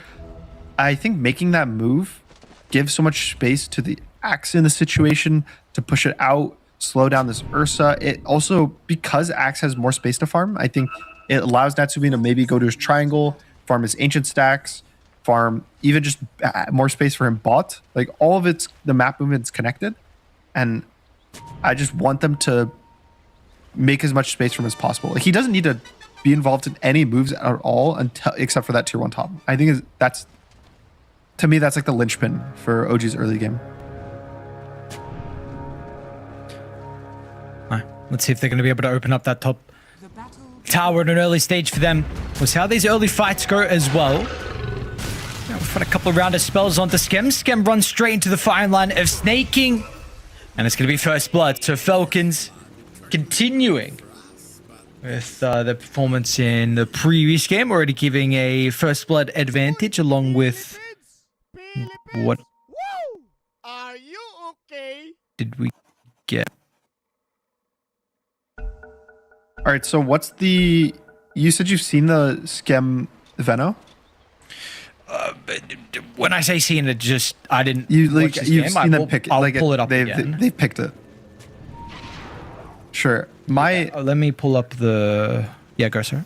I think making that move gives so much space to the Axe in the situation to push it out, slow down this Ursa. It also, because Axe has more space to farm, I think it allows Natsumi to maybe go to his triangle, farm his ancient stacks, farm even just more space for him bot. Like, all of the map movement's connected, and I just want them to make as much space from as possible. Like, he doesn't need to be involved in any moves at all except for that tier 1 top. I think that's, to me, that's like the linchpin for OG's early game. Let's see if they're going to be able to open up that top tower at an early stage for them. We'll see how these early fights go as well. Now we've got a couple of round of spells onto Skem. Skem runs straight into the firing line of snaking. And it's going to be first blood. So Falcons continuing with the performance in the previous game, already giving a first blood advantage along with what Are you okay? did we get? All right, so what's the... You said you've seen the Schem Veno? When I say seen it, just I didn't. You've watch this seen game. them pick it. I'll pull it up they've, again. They've picked it. Sure. Let me pull up the... Yeah, go, sir.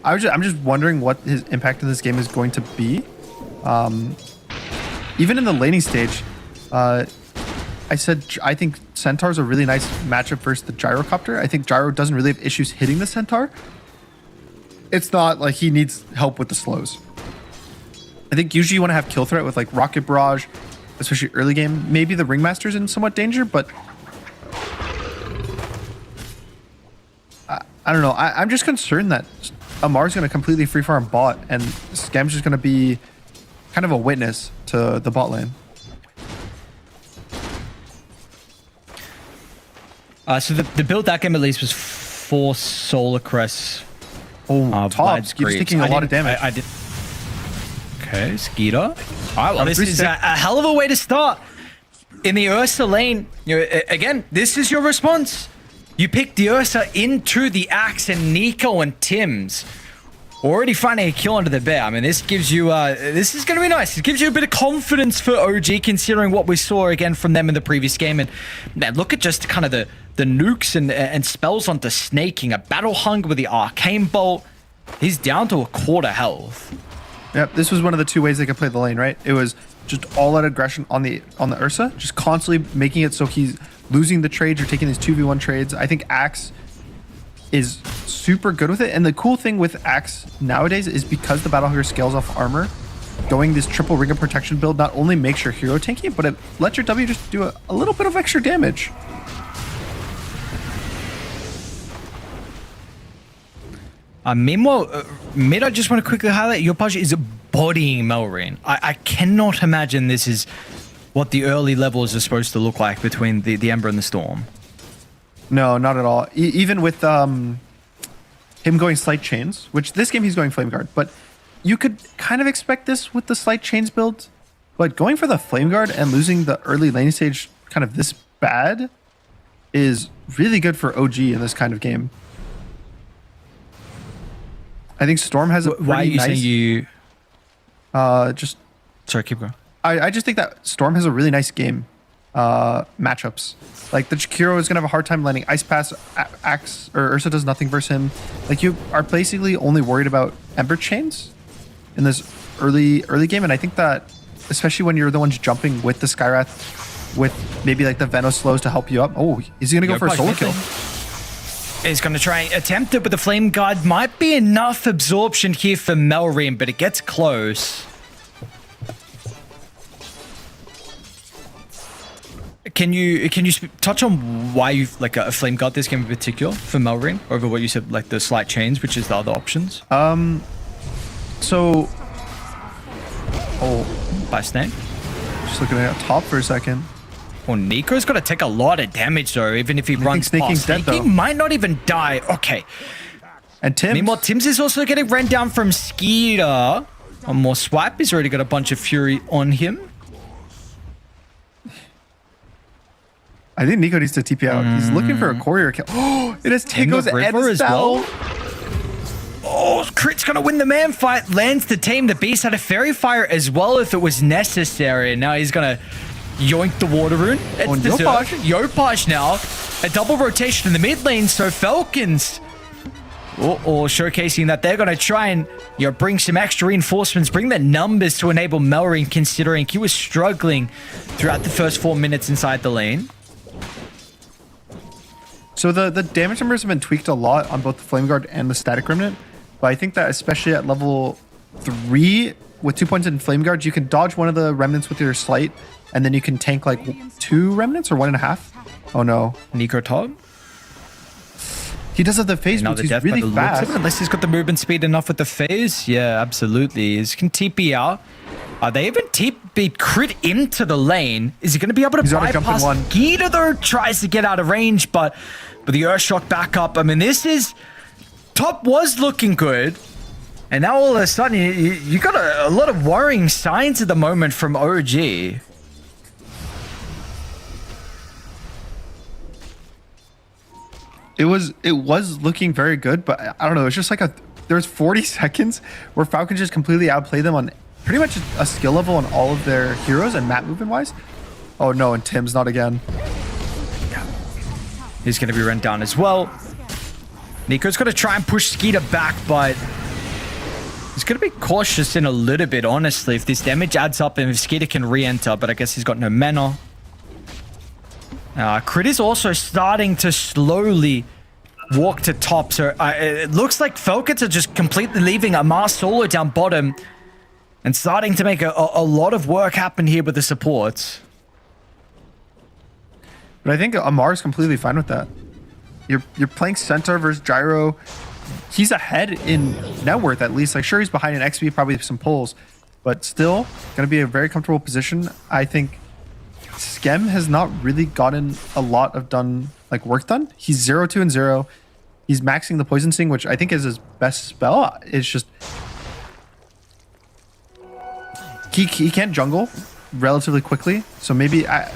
I'm just wondering what his impact in this game is going to be. Even in the laning stage, I said I think Centaur's a really nice matchup versus the Gyrocopter. I think Gyro doesn't really have issues hitting the Centaur. It's not like he needs help with the slows. I think usually you want to have kill threat with like Rocket Barrage, especially early game. Maybe the Ringmaster's in somewhat danger, but I don't know. I'm just concerned that Amar's going to completely free farm bot and Schem's just going to be kind of a witness to the bot lane. So the build that game at least was 4 Solar Crest. Oh, top. Skeeter's taking a lot of damage. I did. Okay, Skeeter. All right, well, this is a hell of a way to start. In the Ursa lane, you know, again, this is your response. You pick the Ursa into the Axe, and Nico and Tim's already finding a kill under the bear. I mean, this gives you, this is going to be nice. It gives you a bit of confidence for OG, considering what we saw again from them in the previous game. And man, look at just kind of the nukes and spells onto Snaking, a Battle Hunger with the Arcane Bolt. He's down to a quarter health. Yep, this was one of the 2 ways they could play the lane, right? It was just all out aggression on the Ursa, just constantly making it so he's losing the trades or taking these 2v1 trades. I think Axe is super good with it. And the cool thing with Axe nowadays is because the Battle Hunger scales off armor, going this triple ring of protection build not only makes your hero tanky, but it lets your W just do a little bit of extra damage. Meanwhile, mid, I just want to quickly highlight, Yopaj is bodying Melrin. I cannot imagine this is what the early levels are supposed to look like between the Ember and the Storm. No, not at all. Even with him going Slight Chains, which this game he's going Flame Guard, but you could kind of expect this with the Slight Chains build. But going for the Flame Guard and losing the early laning stage kind of this bad is really good for OG in this kind of game. I think Storm has a pretty Why are you nice... saying you... just... Sorry, keep going. I just think that Storm has a really nice game matchups. Like the Chikiro is going to have a hard time landing Ice Pass, Axe, or Ursa does nothing versus him. Like you are basically only worried about Ember Chains in this early game. And I think that, especially when you're the ones jumping with the Skywrath, with maybe like the Venos slows to help you up. Oh, is he going to go for a solo kill? He's going to try and attempt it, but the Flame Guard might be enough absorption here for Melrin, but it gets close. Can you touch on why you've like a Flame Guard this game in particular for Melrin over what you said, like the Slight Chains, which is the other options? So... Oh, by Snake? Just looking at top for a second. Well, Nico's got to take a lot of damage though, even if he runs past. Snaking might not even die. Okay. And Tim's? Meanwhile, Tim's is also getting ran down from Skeeter. One more swipe. He's already got a bunch of fury on him. I think Nico needs to TP out. He's looking for a courier kill. Oh, it is Tego's as well. Oh, Crit's gonna win the man fight. Lands the tame. The beast had a fairy fire as well if it was necessary. And now he's gonna yoink the water rune. It's deserved. Yopaj now. A double rotation in the mid lane. So Falcons or showcasing that they're gonna try and bring some extra reinforcements, bring the numbers to enable Melrin, considering he was struggling throughout the first 4 minutes inside the lane. So the damage numbers have been tweaked a lot on both the Flame Guard and the Static Remnant. But I think that especially at level 3, with 2 points in Flame Guard, you can dodge one of the Remnants with your Slight, and then you can tank like 2 Remnants or 1.5. Oh no. Nico top? He does have the phase boots. He's really fast. Unless he's got the movement speed enough with the phase. Yeah, absolutely. He can TP out. They even TP crit into the lane. Is he going to be able to bypass? Skeeter though tries to get out of range, but the Earthshock back up. I mean, this is... Top was looking good. And now all of a sudden, you got a lot of worrying signs at the moment from OG. It was looking very good, but I don't know. It's just like there was 40 seconds where Falcons just completely outplayed them on pretty much a skill level on all of their heroes and map movement wise. Oh no, and Tim's not again. He's going to be run down as well. Nico's got to try and push Skeeter back, but he's going to be cautious in a little bit, honestly, if this damage adds up and if Skeeter can re-enter, but I guess he's got no mana. Crit is also starting to slowly walk to top, so it looks like Falcons are just completely leaving Amar solo down bottom and starting to make a lot of work happen here with the supports. But I think Amar is completely fine with that. You're playing Centaur versus Gyro. He's ahead in net worth, at least. Like, sure, he's behind in XP, probably some pulls, but still going to be a very comfortable position. I think Skem has not really gotten a lot of work done. He's 0-2 and 0. He's maxing the Poison Sting, which I think is his best spell. It's just he can't jungle relatively quickly, so maybe I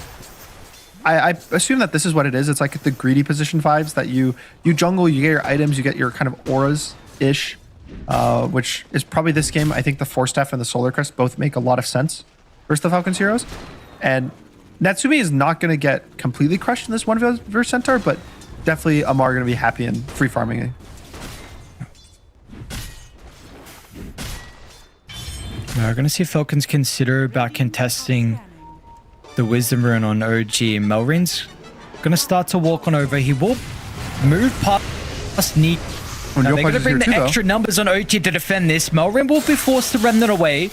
assume that this is what it is. It's like the greedy position vibes that you jungle, you get your items, you get your kind of auras-ish, which is probably this game. I think the Force Staff and the Solar Crest both make a lot of sense versus the Falcons heroes. And Natsumi is not going to get completely crushed in this one versus Centaur, but definitely Amar going to be happy and free farming it. We're going to see if Falcons consider about contesting the Wisdom Rune on OG. Melrin's going to start to walk on over. He will move past Neat. Now they're going to bring the extra numbers on OG to defend this. Melrin will be forced to run it away.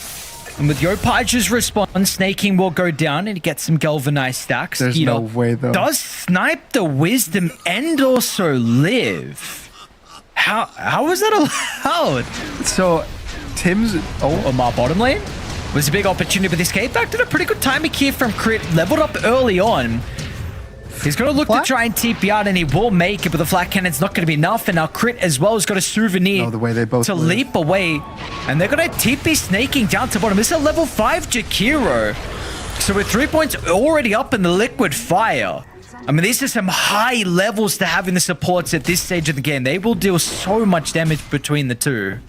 And with Yopaj's response, Snaking will go down and he gets some galvanized stacks. There's no way, though. Does snipe the Wisdom and also live. How is that allowed? So, Tim's... Amar bottom lane was a big opportunity, but this escape back did a pretty good timing here from Crit. Leveled up early on. He's going to look to try and TP out, and he will make it, but the flat cannon's not going to be enough. And now Crit as well has got a souvenir the way they both to leap away. And they're going to TP Snaking down to bottom. This is a level 5 Jakiro. So with 3 points already up in the Liquid Fire. I mean, these are some high levels to have in the supports at this stage of the game. They will deal so much damage between the two.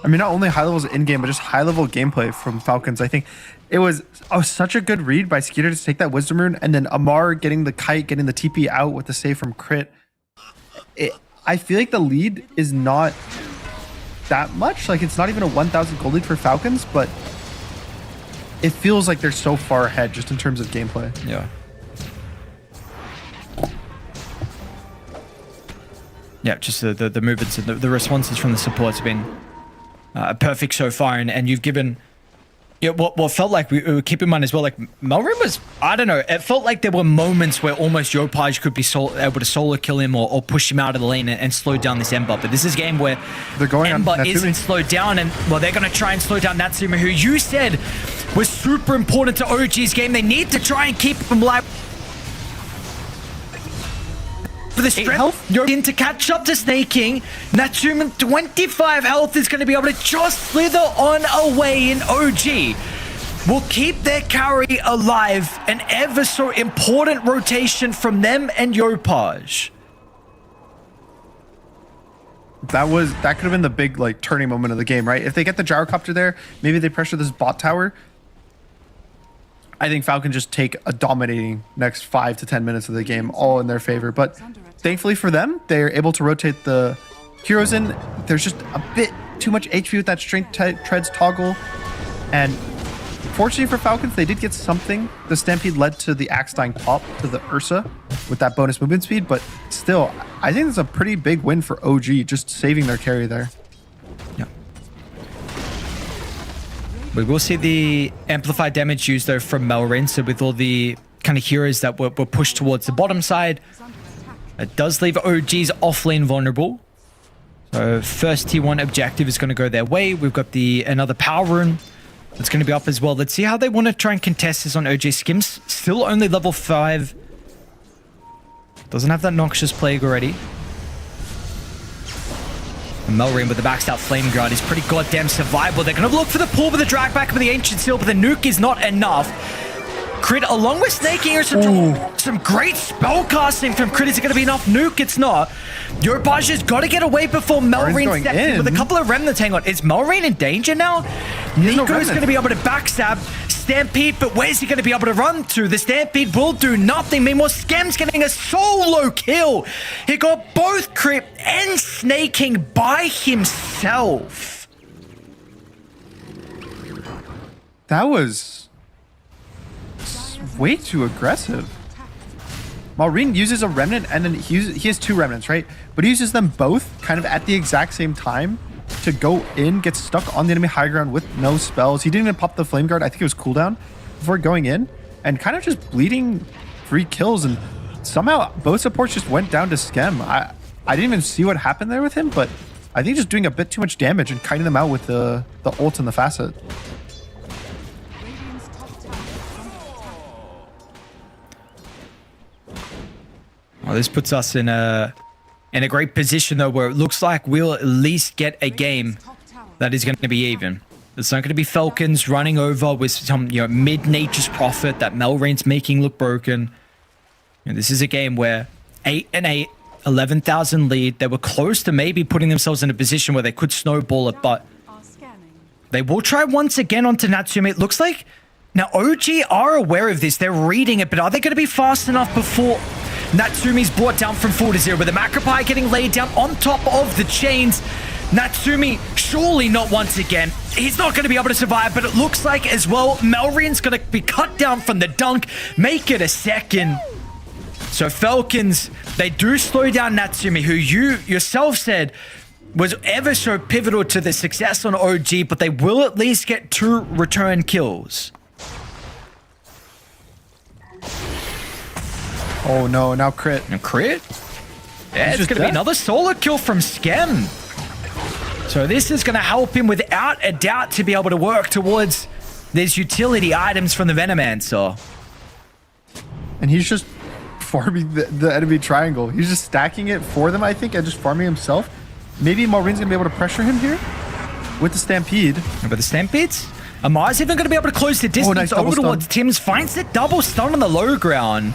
I mean, not only high levels in-game, but just high-level gameplay from Falcons. I think it was such a good read by Skeeter to take that Wisdom Rune, and then Amar getting the kite, getting the TP out with the save from Crit. I feel like the lead is not that much. Like, it's not even a 1,000 gold lead for Falcons, but it feels like they're so far ahead just in terms of gameplay. Yeah. Yeah, just the movements and the responses from the supports have been perfect so far, and you've given what felt like we keep in mind as well, like Melrin was, I don't know, it felt like there were moments where almost Yopaj could be able to solo kill him or push him out of the lane and slow down this Ember, but this is a game where they're going Ember isn't slowed down, and well, they're going to try and slow down Natsumi, who you said was super important to OG's game. They need to try and keep him alive. For the strength, you're in to catch up to Snaking. Natsumi, 25 health, is going to be able to just slither on away, in OG will keep their carry alive. An ever so important rotation from them and Yopaj. That could have been the big turning moment of the game, right? If they get the gyrocopter there, maybe they pressure this bot tower. I think Falcon just take a dominating next 5 to 10 minutes of the game, all in their favor. But thankfully for them, they're able to rotate the heroes in. There's just a bit too much HP with that strength treads toggle. And fortunately for Falcons, they did get something. The Stampede led to the Axe dying top to the Ursa with that bonus movement speed. But still, I think it's a pretty big win for OG, just saving their carry there. Yeah. We will see the amplified damage used though from Melrin. So with all the kind of heroes that were pushed towards the bottom side, it does leave OG's offlane vulnerable. So first T1 objective is going to go their way. We've got another power rune that's going to be up as well. Let's see how they want to try and contest this on OG. Skims still only level 5. Doesn't have that Noxious Plague already. Melrin with the maxed out Flame Guard is pretty goddamn survivable. They're going to look for the pull with the drag back of the Ancient Seal, but the nuke is not enough. Crit, along with snaking, or some great spell casting from Crit. Is it going to be enough nuke? It's not. Yopaj has got to get away before Melreen steps in with a couple of remnants. Hang on, is Melreen in danger now? Nico's going to be able to backstab Stampede, but where's he going to be able to run to? The Stampede will do nothing. Meanwhile, Skem's getting a solo kill. He got both Crit and snaking by himself. That was way too aggressive. Malrine uses a remnant and then he has 2 remnants, right? But he uses them both kind of at the exact same time to go in, get stuck on the enemy high ground with no spells. He didn't even pop the flame guard. I think it was cooldown before going in and kind of just bleeding 3 kills. And somehow both supports just went down to Skem. I didn't even see what happened there with him, but I think just doing a bit too much damage and kiting them out with the ult and the facet. Well, this puts us in a great position though, where it looks like we'll at least get a game that is going to be even. It's not going to be Falcons running over with some mid-nature's profit that Melrain's making look broken. And this is a game where 8-8, 11,000 lead. They were close to maybe putting themselves in a position where they could snowball it, but they will try once again onto Natsumi. It looks like now OG are aware of this. They're reading it, but are they going to be fast enough before Natsumi's brought down from 4 to 0, with the Macropie getting laid down on top of the chains? Natsumi, surely not once again. He's not going to be able to survive, but it looks like as well, Melrian's going to be cut down from the dunk, make it a second. So Falcons, they do slow down Natsumi, who you yourself said was ever so pivotal to the success on OG, but they will at least get 2 return kills. Oh no, now crit. Now crit? Yeah, it's going to be another solo kill from Skem. So this is going to help him without a doubt to be able to work towards these utility items from the Venomancer. And he's just farming the enemy triangle. He's just stacking it for them, I think, and just farming himself. Maybe Maureen's going to be able to pressure him here with the Stampede. But the Stampedes? Amar's even going to be able to close the distance over towards Tim's. Finds the double stun on the low ground.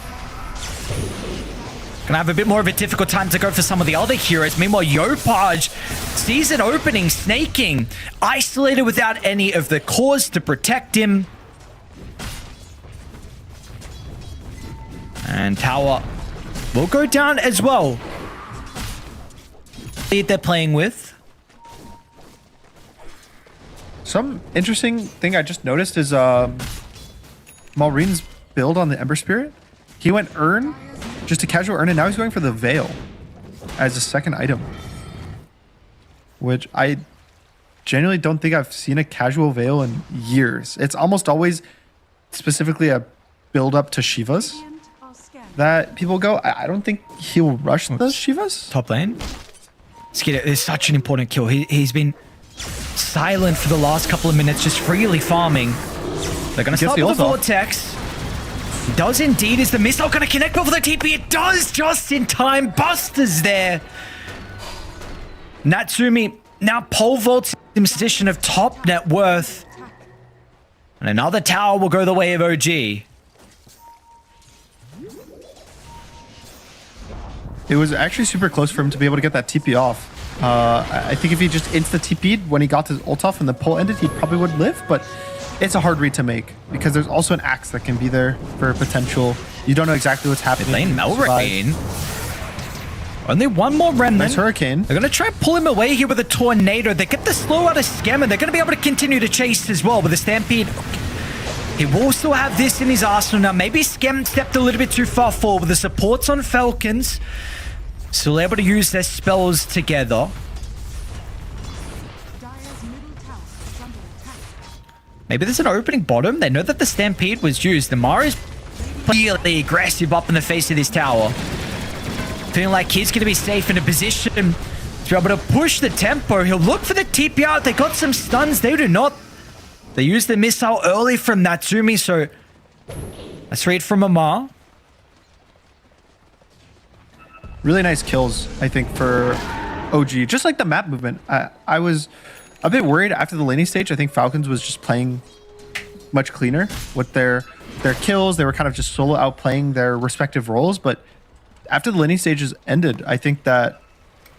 Gonna have a bit more of a difficult time to go for some of the other heroes. Meanwhile, Yopaj sees an opening, snaking, isolated without any of the cores to protect him. And tower will go down as well. Lead they're playing with. Some interesting thing I just noticed is Malrine's build on the Ember Spirit. He went Urn, just a casual Urn, and now he's going for the Veil as a second item. Which I genuinely don't think I've seen a casual Veil in years. It's almost always specifically a build up to Shivas that people go. I don't think he'll rush the Shivas. Top lane. Skidder is such an important kill. He's been silent for the last couple of minutes, just freely farming. They're going to start with the Vortex. Does indeed. Is the missile going to connect before the TP? It does, just in time. Buster's there. Natsumi now pole vaults in position of top net worth. And another tower will go the way of OG. It was actually super close for him to be able to get that TP off. I think if he just insta-TP'd when he got his ult off and the pull ended, he probably would live, but it's a hard read to make because there's also an axe that can be there for potential. You don't know exactly what's happening. Lane Melrain. Only one more remnant. Nice Hurricane. They're going to try and pull him away here with a Tornado. They get the slow out of Skem, and they're going to be able to continue to chase as well with the Stampede. He will still have this in his arsenal now. Maybe Skem stepped a little bit too far forward with the supports on Falcons. Still able to use their spells together. Maybe there's an opening bottom. They know that the Stampede was used. The Mara's really aggressive up in the face of this tower. Feeling like he's going to be safe in a position to be able to push the tempo. He'll look for the TP out. They got some stuns. They do not. They used the missile early from Natsumi, so let's read from Amar. Really nice kills, I think, for OG. Just like the map movement. I was a bit worried after the laning stage. I think Falcons was just playing much cleaner with their kills. They were kind of just solo outplaying their respective roles. But after the laning stages ended, I think that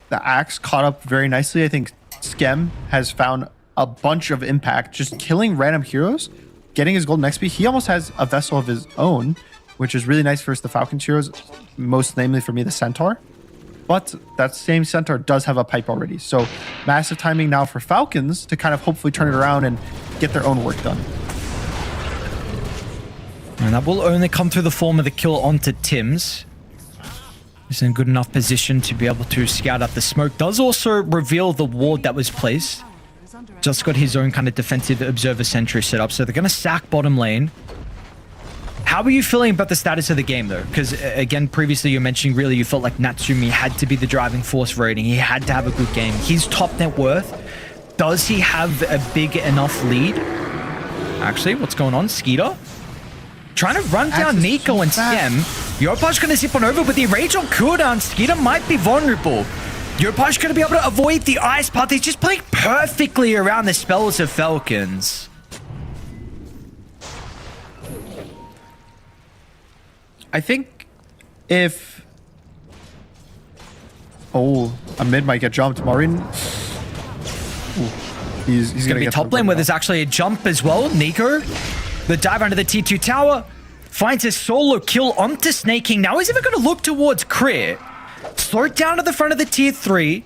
the Axe caught up very nicely. I think Skem has found a bunch of impact just killing random heroes, getting his golden XP. He almost has a vessel of his own, which is really nice versus the Falcons heroes, most namely for me, the Centaur. But that same Centaur does have a pipe already. So massive timing now for Falcons to kind of hopefully turn it around and get their own work done. And that will only come through the form of the kill onto Tims. He's in good enough position to be able to scout out the smoke. Does also reveal the ward that was placed. Just got his own kind of defensive observer sentry set up. So they're going to sack bottom lane. How are you feeling about the status of the game, though? Because, again, previously you mentioned really you felt like Natsumi had to be the driving force rating. He had to have a good game. He's top net worth. Does he have a big enough lead? Actually, what's going on? Skeeter? Trying to run down Nico and Skem. Yopaj going to zip on over with the Rage on cooldown. Skeeter might be vulnerable. Yopaj going to be able to avoid the ice path. He's just playing perfectly around the spells of Falcons. I think if... Oh, a mid might get jumped. Marin... He's going to be top lane where there's actually a jump as well. Nico, the dive under the T2 tower, finds a solo kill onto Snaking. Now he's even going to look towards crit. Slow it down to the front of the tier 3.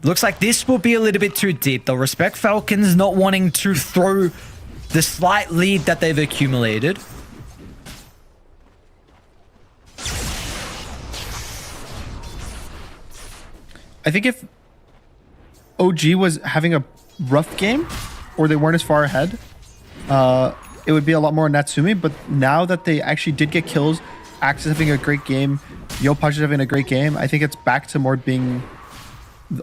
Looks like this will be a little bit too deep. They'll respect Falcons not wanting to throw the slight lead that they've accumulated. I think if OG was having a rough game or they weren't as far ahead, it would be a lot more Natsumi. But now that they actually did get kills, Axe is having a great game, Yopaj is having a great game, I think it's back to more being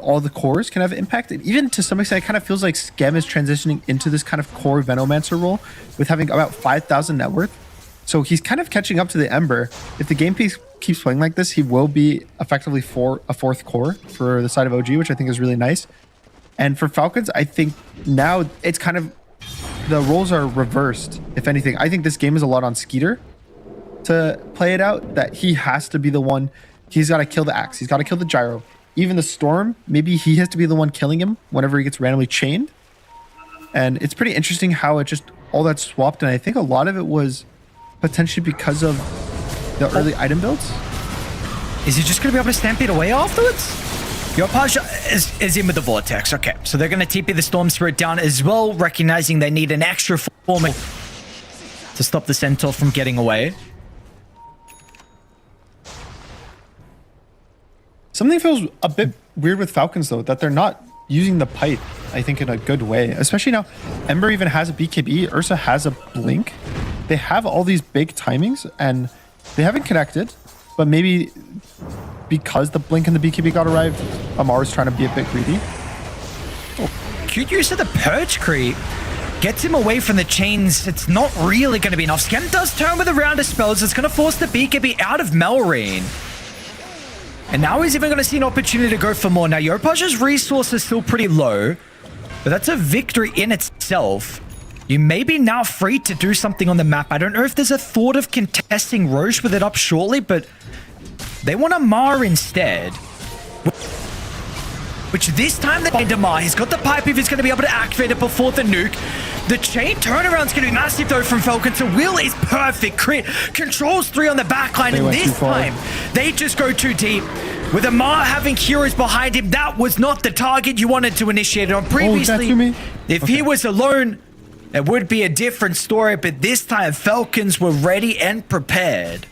all the cores can have impact. And even to some extent, it kind of feels like Skem is transitioning into this kind of core Venomancer role with having about 5,000 net worth. So he's kind of catching up to the Ember. If the game piece keeps playing like this, he will be effectively a fourth core for the side of OG, which I think is really nice. And for Falcons, I think now it's kind of, the roles are reversed. If anything, I think this game is a lot on Skeeter to play it out, that he has to be the one. He's got to kill the Axe. He's got to kill the Gyro. Even the Storm, maybe he has to be the one killing him whenever he gets randomly chained. And it's pretty interesting how it just, all that swapped. And I think a lot of it was potentially because of the early item builds. Is he just going to be able to stampede away afterwards? Yopaj is in with the Vortex. Okay, so they're going to TP the Storm Spirit down as well, recognizing they need an extra forming to stop the Centaur from getting away. Something feels a bit weird with Falcons, though, that they're not using the pipe, I think, in a good way. Especially now, Ember even has a BKB, Ursa has a Blink. They have all these big timings, and they haven't connected. But maybe because the Blink and the BKB got arrived, Amar's trying to be a bit greedy. Oh, cute use of the Purge creep. Gets him away from the chains. It's not really going to be enough. Skem does turn with a round of spells. It's going to force the BKB out of Melrine. And now he's even going to see an opportunity to go for more. Now, Yopaj's resource is still pretty low, but that's a victory in itself. You may be now free to do something on the map. I don't know if there's a thought of contesting Roche with it up shortly, but they want Amar instead. Which this time they find Amar. He's got the pipe if he's going to be able to activate it before the nuke. The chain turnaround's going to be massive though from Falcon. So Will is perfect. Crit controls 3 on the backline, and this time they just go too deep. With Amar having heroes behind him, that was not the target you wanted to initiate it on. Previously, if he was alone, it would be a different story, but this time Falcons were ready and prepared.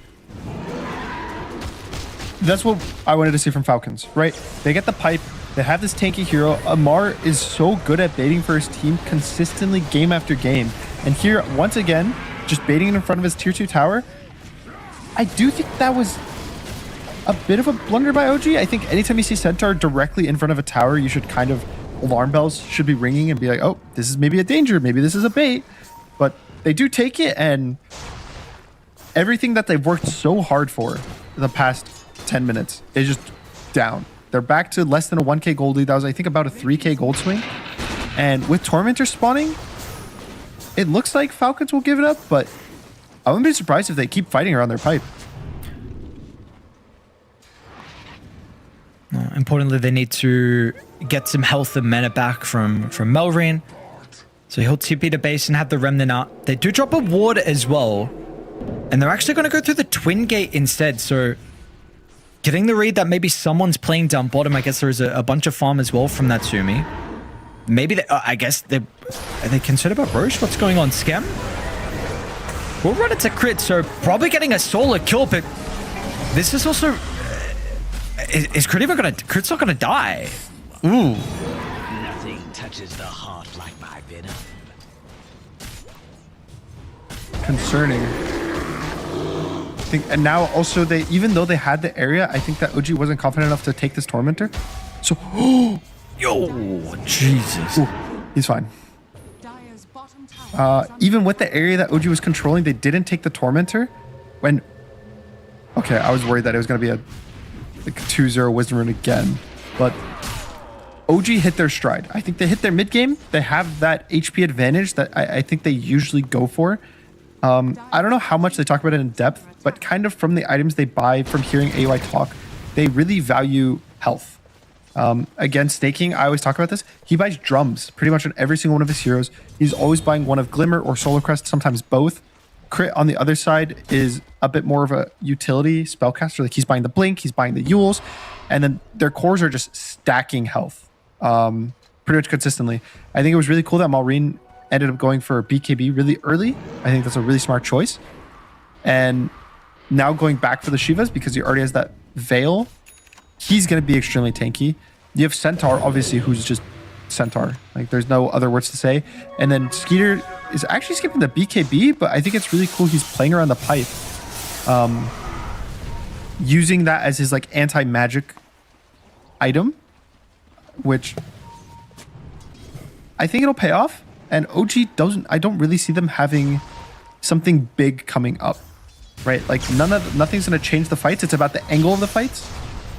That's what I wanted to see from Falcons, right? They get the pipe. They have this tanky hero. Amar is so good at baiting for his team consistently game after game. And here, once again, just baiting in front of his tier 2 tower. I do think that was a bit of a blunder by OG. I think anytime you see Centaur directly in front of a tower, you should kind of, alarm bells should be ringing and be like, oh, this is maybe a danger. Maybe this is a bait. But they do take it, and everything that they've worked so hard for in the past 10 minutes is just down. They're back to less than a 1k gold lead. That was, I think, about a 3k gold swing. And with Tormentor spawning, it looks like Falcons will give it up, but I wouldn't be surprised if they keep fighting around their pipe. Importantly, they need to get some health and mana back from Melreen. So he'll TP to base and have the Remnant out. They do drop a ward as well. And they're actually going to go through the Twin Gate instead. So getting the read that maybe someone's playing down bottom. I guess there's a bunch of farm as well from Natsumi. Maybe they, I guess are they concerned about Roche? What's going on? Scam? We'll run it to crit, so probably getting a solo kill, but this is also... Is Crit even gonna... Crit's not gonna die. Ooh. Nothing touches the heart like my venom. Concerning. I think, and now also they, even though they had the area, I think that OG wasn't confident enough to take this Tormentor. So, yo, Jesus. Ooh, he's fine. Even with the area that OG was controlling, they didn't take the Tormentor. When, okay, I was worried that it was going to be a like 2-0 Wisdom Rune again, but OG hit their stride. I think they hit their mid game. They have that HP advantage that I think they usually go for. I don't know how much they talk about it in depth, but kind of from the items they buy, from hearing AY talk, they really value health. Again, staking, I always talk about this. He buys drums pretty much on every single one of his heroes. He's always buying one of Glimmer or Solar Crest, sometimes both. Crit on the other side is a bit more of a utility spellcaster. Like he's buying the Blink, he's buying the Yules, and then their cores are just stacking health pretty much consistently. I think it was really cool that Malrine ended up going for BKB really early. I think that's a really smart choice. And now going back for the Shivas because he already has that Veil, he's going to be extremely tanky. You have Centaur, obviously, who's just Centaur. Like, there's no other words to say. And then Skeeter is actually skipping the BKB, but I think it's really cool he's playing around the pipe. Using that as his, like, anti-magic item, which I think it'll pay off. And OG doesn't, I don't really see them having something big coming up, right? Like, nothing's going to change the fights. It's about the angle of the fights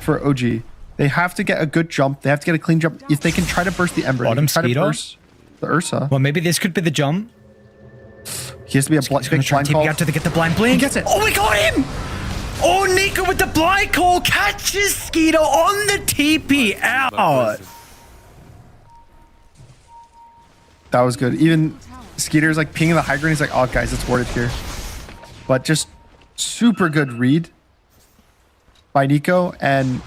for OG. They have to get a good jump. They have to get a clean jump. If they can try to burst the Ember, Bottom try to Skeeter? burst the Ursa. Well, maybe this could be the jump. He has to be a big blind call. Out to get the blind blink. He gets it. Oh, we got him! Oh, Nico with the blind call catches Skeeter on the TP out. That was good. Even Skeeter's like pinging the high ground. He's like, oh, guys, it's warded here. But just super good read by Nico. And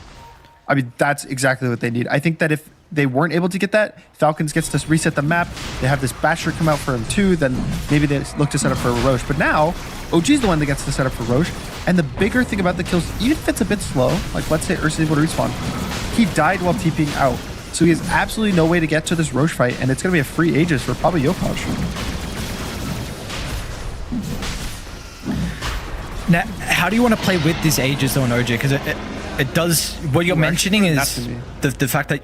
I mean, that's exactly what they need. I think that if they weren't able to get that, Falcons gets to reset the map. They have this Basher come out for him too. Then maybe they look to set up for Roche. But now, OG's the one that gets to set up for Roche. And the bigger thing about the kills, even if it's a bit slow, like let's say Ursa's able to respawn, he died while TPing out. So he has absolutely no way to get to this Roche fight, and it's going to be a free Aegis for probably Yopaj. Now, how do you want to play with this Aegis though on OG? Because it does, what you're mentioning is the fact that,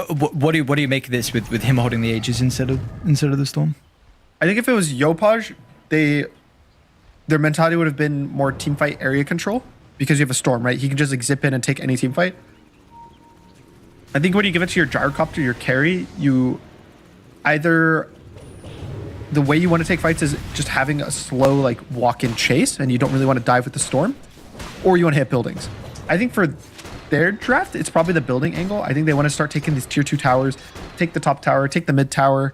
what do you make of this with him holding the Aegis instead of the Storm? I think if it was Yopaj, their mentality would have been more teamfight area control, because you have a Storm, right? He can just like zip in and take any teamfight. I think when you give it to your Gyrocopter, your carry, you either, the way you want to take fights is just having a slow like walk-in chase and you don't really want to dive with the Storm, or you want to hit buildings. I think for their draft, it's probably the building angle. I think they want to start taking these tier 2 towers, take the top tower, take the mid tower,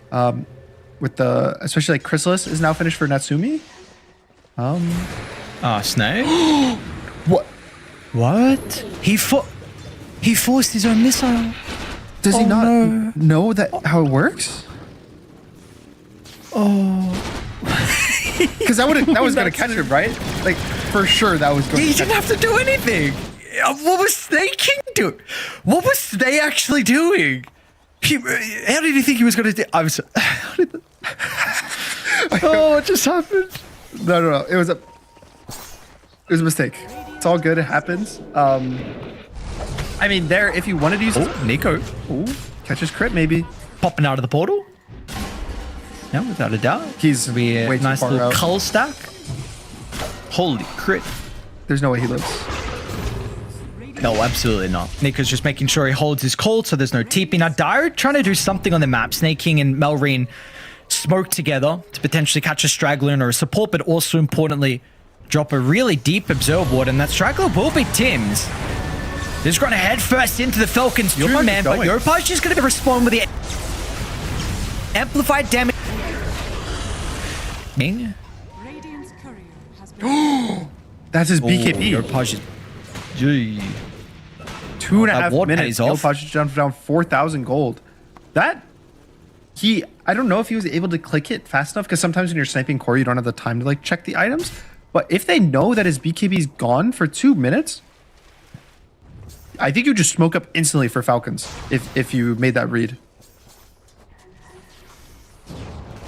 with the, especially like Chrysalis is now finished for Natsumi. Snake? What? What? He forced his own missile. Does he not know that how it works? Oh. Because that was going to catch him, right? Like, for sure that was going to He didn't have to do anything. What was Snake King doing? What was they actually doing? How did you think he was going to do? I was... what just happened? No. It was a mistake. It's all good. It happens. I mean, if you wanted to use Nico. Catches crit, maybe. Popping out of the portal. Yeah, without a doubt. He's be a way too nice far little out. cull stack. Holy crit. There's no way he lives. No, absolutely not. Nico's just making sure he holds his cold so there's no TP. Now, Dire trying to do something on the map. Snake King and Melreen smoke together to potentially catch a straggler or a support, but also importantly, drop a really deep observe ward, and that straggler will be Tim's. They're just going to head first into the Falcons 2-man, but Yopaj is going to respond with the amplified damage. That's his BKB. Yopaj is... Gee. 2.5 minutes. Yopaj jumped down 4,000 gold. That... I don't know if he was able to click it fast enough, because sometimes when you're sniping core, you don't have the time to like check the items. But if they know that his BKB is gone for 2 minutes, I think you just smoke up instantly for Falcons if you made that read.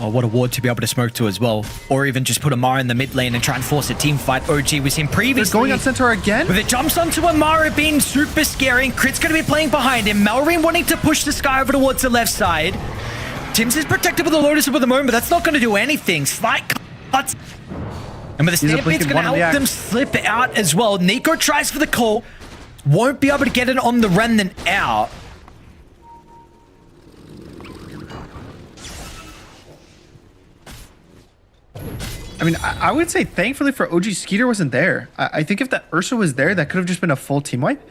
Oh, what a ward to be able to smoke to as well. Or even just put Amara in the mid lane and try and force a team fight. OG was in previously. They're going on Centaur again? But it jumps onto Amara, being super scary. Crit's going to be playing behind him. Malrine wanting to push the Sky over towards the left side. Tim's is protected with the Lotus at the moment, but that's not going to do anything. Slight cuts. And with the Stampede's going to help them slip out as well. Nico tries for the call. Won't be able to get it on the Remnant out. I mean, I would say thankfully for OG, Skeeter wasn't there. I think if that Ursa was there, that could have just been a full team wipe.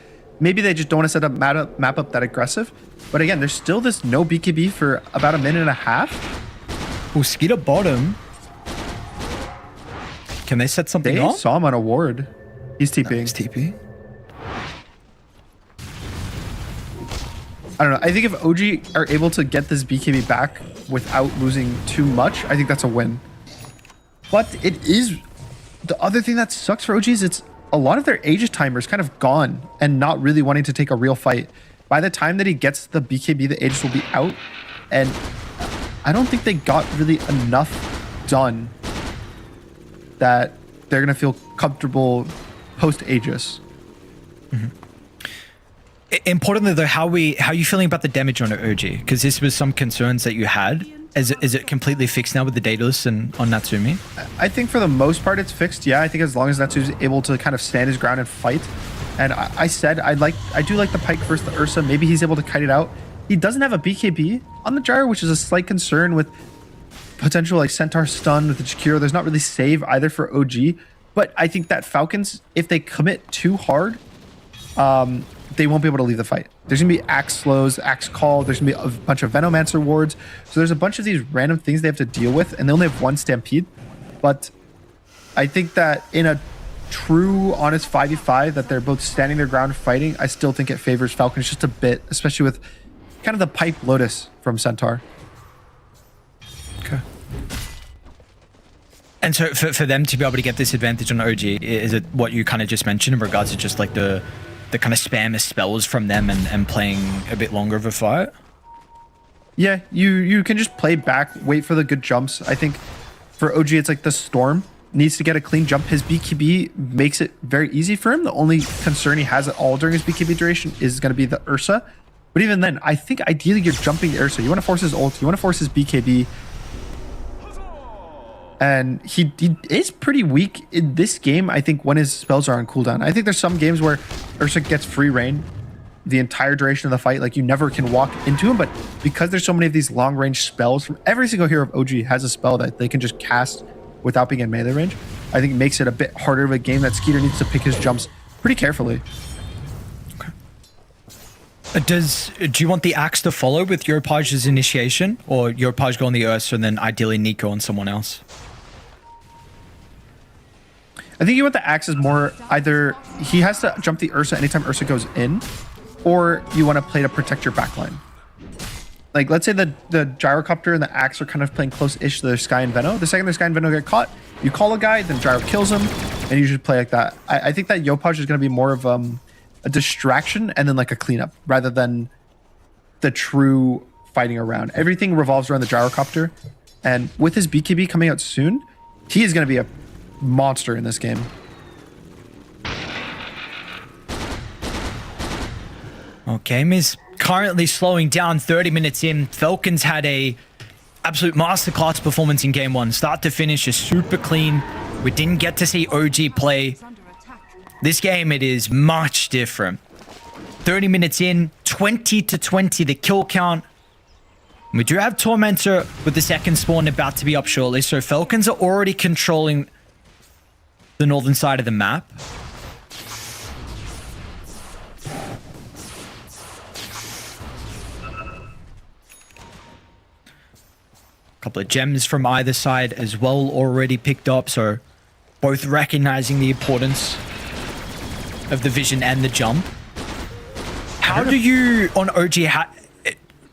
Maybe they just don't want to set up map up that aggressive. But again, there's still this no BKB for about 1.5 minutes. Oh, Skeeter bottom. Can they set something up? They saw him on a ward. He's TPing. He's TP. I don't know. I think if OG are able to get this BKB back without losing too much, I think that's a win. But it is... The other thing that sucks for OG is it's a lot of their Aegis timers kind of gone and not really wanting to take a real fight. By the time that he gets the BKB, the Aegis will be out. And I don't think they got really enough done that they're going to feel comfortable post-Aegis. Mm-hmm. Importantly, though, how are you feeling about the damage on OG? Because this was some concerns that you had. Is it completely fixed now with the Daedalus and on Natsumi? I think for the most part it's fixed. Yeah, I think as long as Natsumi's able to kind of stand his ground and fight. And I said I do like the Pike versus the Ursa. Maybe he's able to kite it out. He doesn't have a BKB on the Gyro, which is a slight concern with potential like Centaur stun with the Jakiro. There's not really save either for OG. But I think that Falcons, if they commit too hard, they won't be able to leave the fight. There's going to be Axe slows, Axe call. There's going to be a bunch of Venomancer wards. So there's a bunch of these random things they have to deal with, and they only have one Stampede. But I think that in a true, honest 5v5, that they're both standing their ground fighting, I still think it favors Falcons just a bit, especially with kind of the pipe Lotus from Centaur. Okay. And so for them to be able to get this advantage on OG, is it what you kind of just mentioned in regards to just like the kind of spam of spells from them and playing a bit longer of a fight? Yeah, you can just play back, wait for the good jumps. I think for OG, it's like the Storm needs to get a clean jump. His BKB makes it very easy for him. The only concern he has at all during his BKB duration is going to be the Ursa. But even then, I think ideally you're jumping the Ursa. You want to force his ult, you want to force his BKB. And he is pretty weak in this game, I think, when his spells are on cooldown. I think there's some games where Ursa gets free reign the entire duration of the fight. Like, you never can walk into him, but because there's so many of these long-range spells, from every single hero of OG has a spell that they can just cast without being in melee range, I think it makes it a bit harder of a game that Skeeter needs to pick his jumps pretty carefully. Okay. Do you want the Axe to follow with Yopaj's initiation, or Yopaj go on the Ursa and then ideally Nico on someone else? I think you want the Axe is more either he has to jump the Ursa anytime Ursa goes in, or you want to play to protect your backline. Like, let's say the Gyrocopter and the Axe are kind of playing close-ish to their Sky and Veno. The second their Sky and Veno get caught, you call a guy, then Gyro kills him, and you should play like that. I think that Yopaj is going to be more of a distraction and then like a cleanup, rather than the true fighting around. Everything revolves around the Gyrocopter, and with his BKB coming out soon, he is going to be a monster in this game. Okay, Miz currently slowing down 30 minutes in. Falcons had a absolute masterclass performance in game one. Start to finish is super clean. We didn't get to see OG play. This game, it is much different. 30 minutes in, 20-20 the kill count. We do have Tormentor with the second spawn about to be up shortly, so Falcons are already controlling the northern side of the map. Couple of gems from either side as well already picked up, so both recognizing the importance of the vision and the jump. How do you on OG?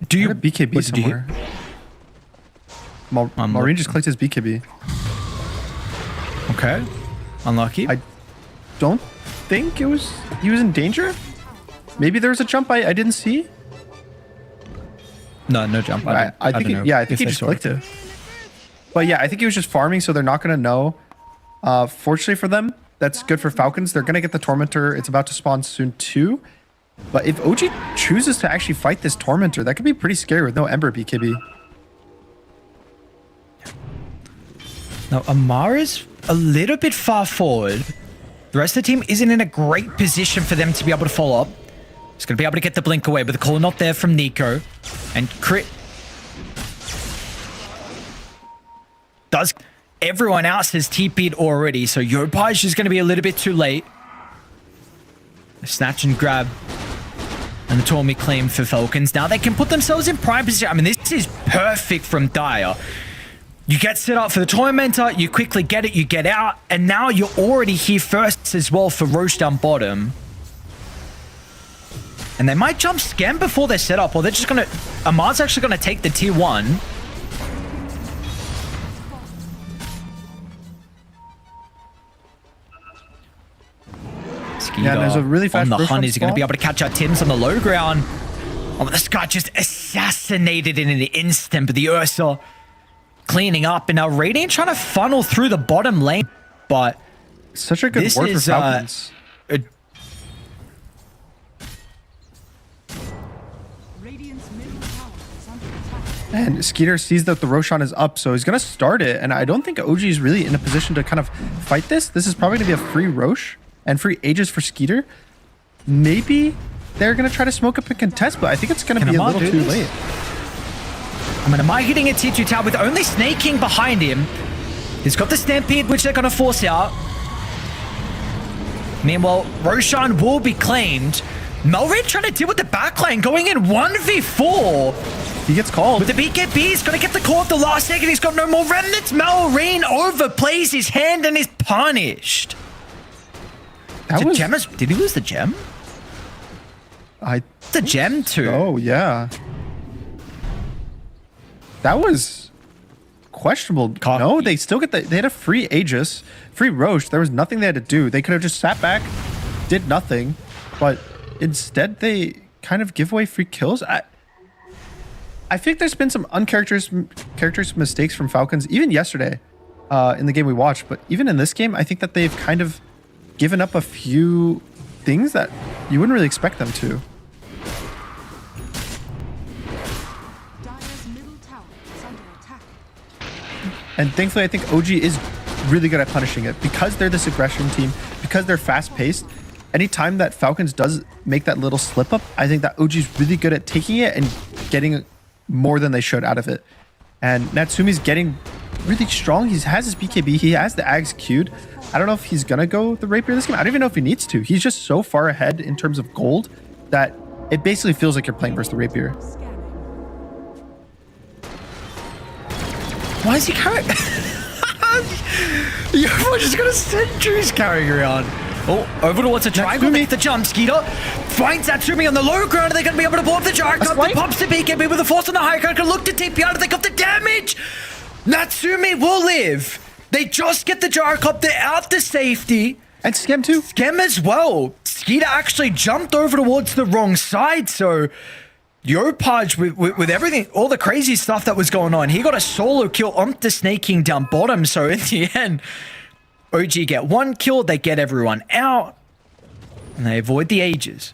Do you BKB somewhere? Maureen just clicked his BKB. Okay, unlucky. I don't think he was in danger. Maybe there was a jump I didn't see. No jump. I think I think he just clicked it. But yeah, I think he was just farming, so they're not going to know. Fortunately for them, that's good for Falcons. They're going to get the Tormentor. It's about to spawn soon too. But if OG chooses to actually fight this Tormentor, that could be pretty scary with no Ember BKB. Now, Amara's a little bit far forward. The rest of the team isn't in a great position for them to be able to follow up. He's going to be able to get the blink away, but the call not there from Nico. And Crit does... Everyone else has TP'd already, so Yopaj is going to be a little bit too late. The snatch and grab and the Tormy claim for Falcons. Now they can put themselves in prime position. I mean, this is perfect from Dire. You get set up for the Tormentor, you quickly get it, you get out, and now you're already here first as well for Roche down bottom. And they might jump Scam before they're set up, or they're just going to... Amar's actually going to take the tier 1. Yeah, there's a really fast on the Roche hunt. on Is going to be able to catch out Tim's on the low ground. Oh, this guy just assassinated in an instant, but the Ursa cleaning up, and now Radiant trying to funnel through the bottom lane, but such a good work for Falcons. And Skeeter sees that the Roshan is up, so he's going to start it, and I don't think OG is really in a position to kind of fight this. This is probably going to be a free Roche and free Aegis for Skeeter. Maybe they're going to try to smoke up and contest, but I think it's going to be a little too late. I mean, am I hitting a tier 2 tower with only Snake King behind him? He's got the Stampede, which they're going to force out. Meanwhile, Roshan will be claimed. Melred trying to deal with the backlane, going in 1v4. He gets called. With the BKB, he's going to get the call at the last second. He's got no more remnants. Melred overplays his hand and is punished. Did he lose the gem? The gem too. Oh, yeah. That was questionable. No, they still get they had a free Aegis, free Roche. There was nothing they had to do. They could have just sat back, did nothing, but instead they kind of give away free kills. I think there's been some uncharacteristic mistakes from Falcons, even yesterday in the game we watched, but even in this game, I think that they've kind of given up a few things that you wouldn't really expect them to. And thankfully, I think OG is really good at punishing it because they're this aggression team, because they're fast-paced. Anytime that Falcons does make that little slip-up, I think that OG is really good at taking it and getting more than they should out of it. And Natsumi's getting really strong. He has his BKB. He has the Ags queued. I don't know if he's going to go the Rapier this game. I don't even know if he needs to. He's just so far ahead in terms of gold that it basically feels like you're playing versus the Rapier. Why is he carrying? You're just gonna sentries carrying around. Oh, over towards the triangle. Make the jump. Skeeter finds Natsumi on the low ground. Are they gonna be able to blow up the Jark? The pops the BKB with the force on the high ground. Can look to TP out. They got the damage. Natsumi will live. They just get the Jark up. They're out to safety. And Skem too. Skem as well. Skeeter actually jumped over towards the wrong side, so Yopaj, with everything, all the crazy stuff that was going on, he got a solo kill on the Snake King down bottom. So in the end, OG get one kill, they get everyone out, and they avoid the Aegis.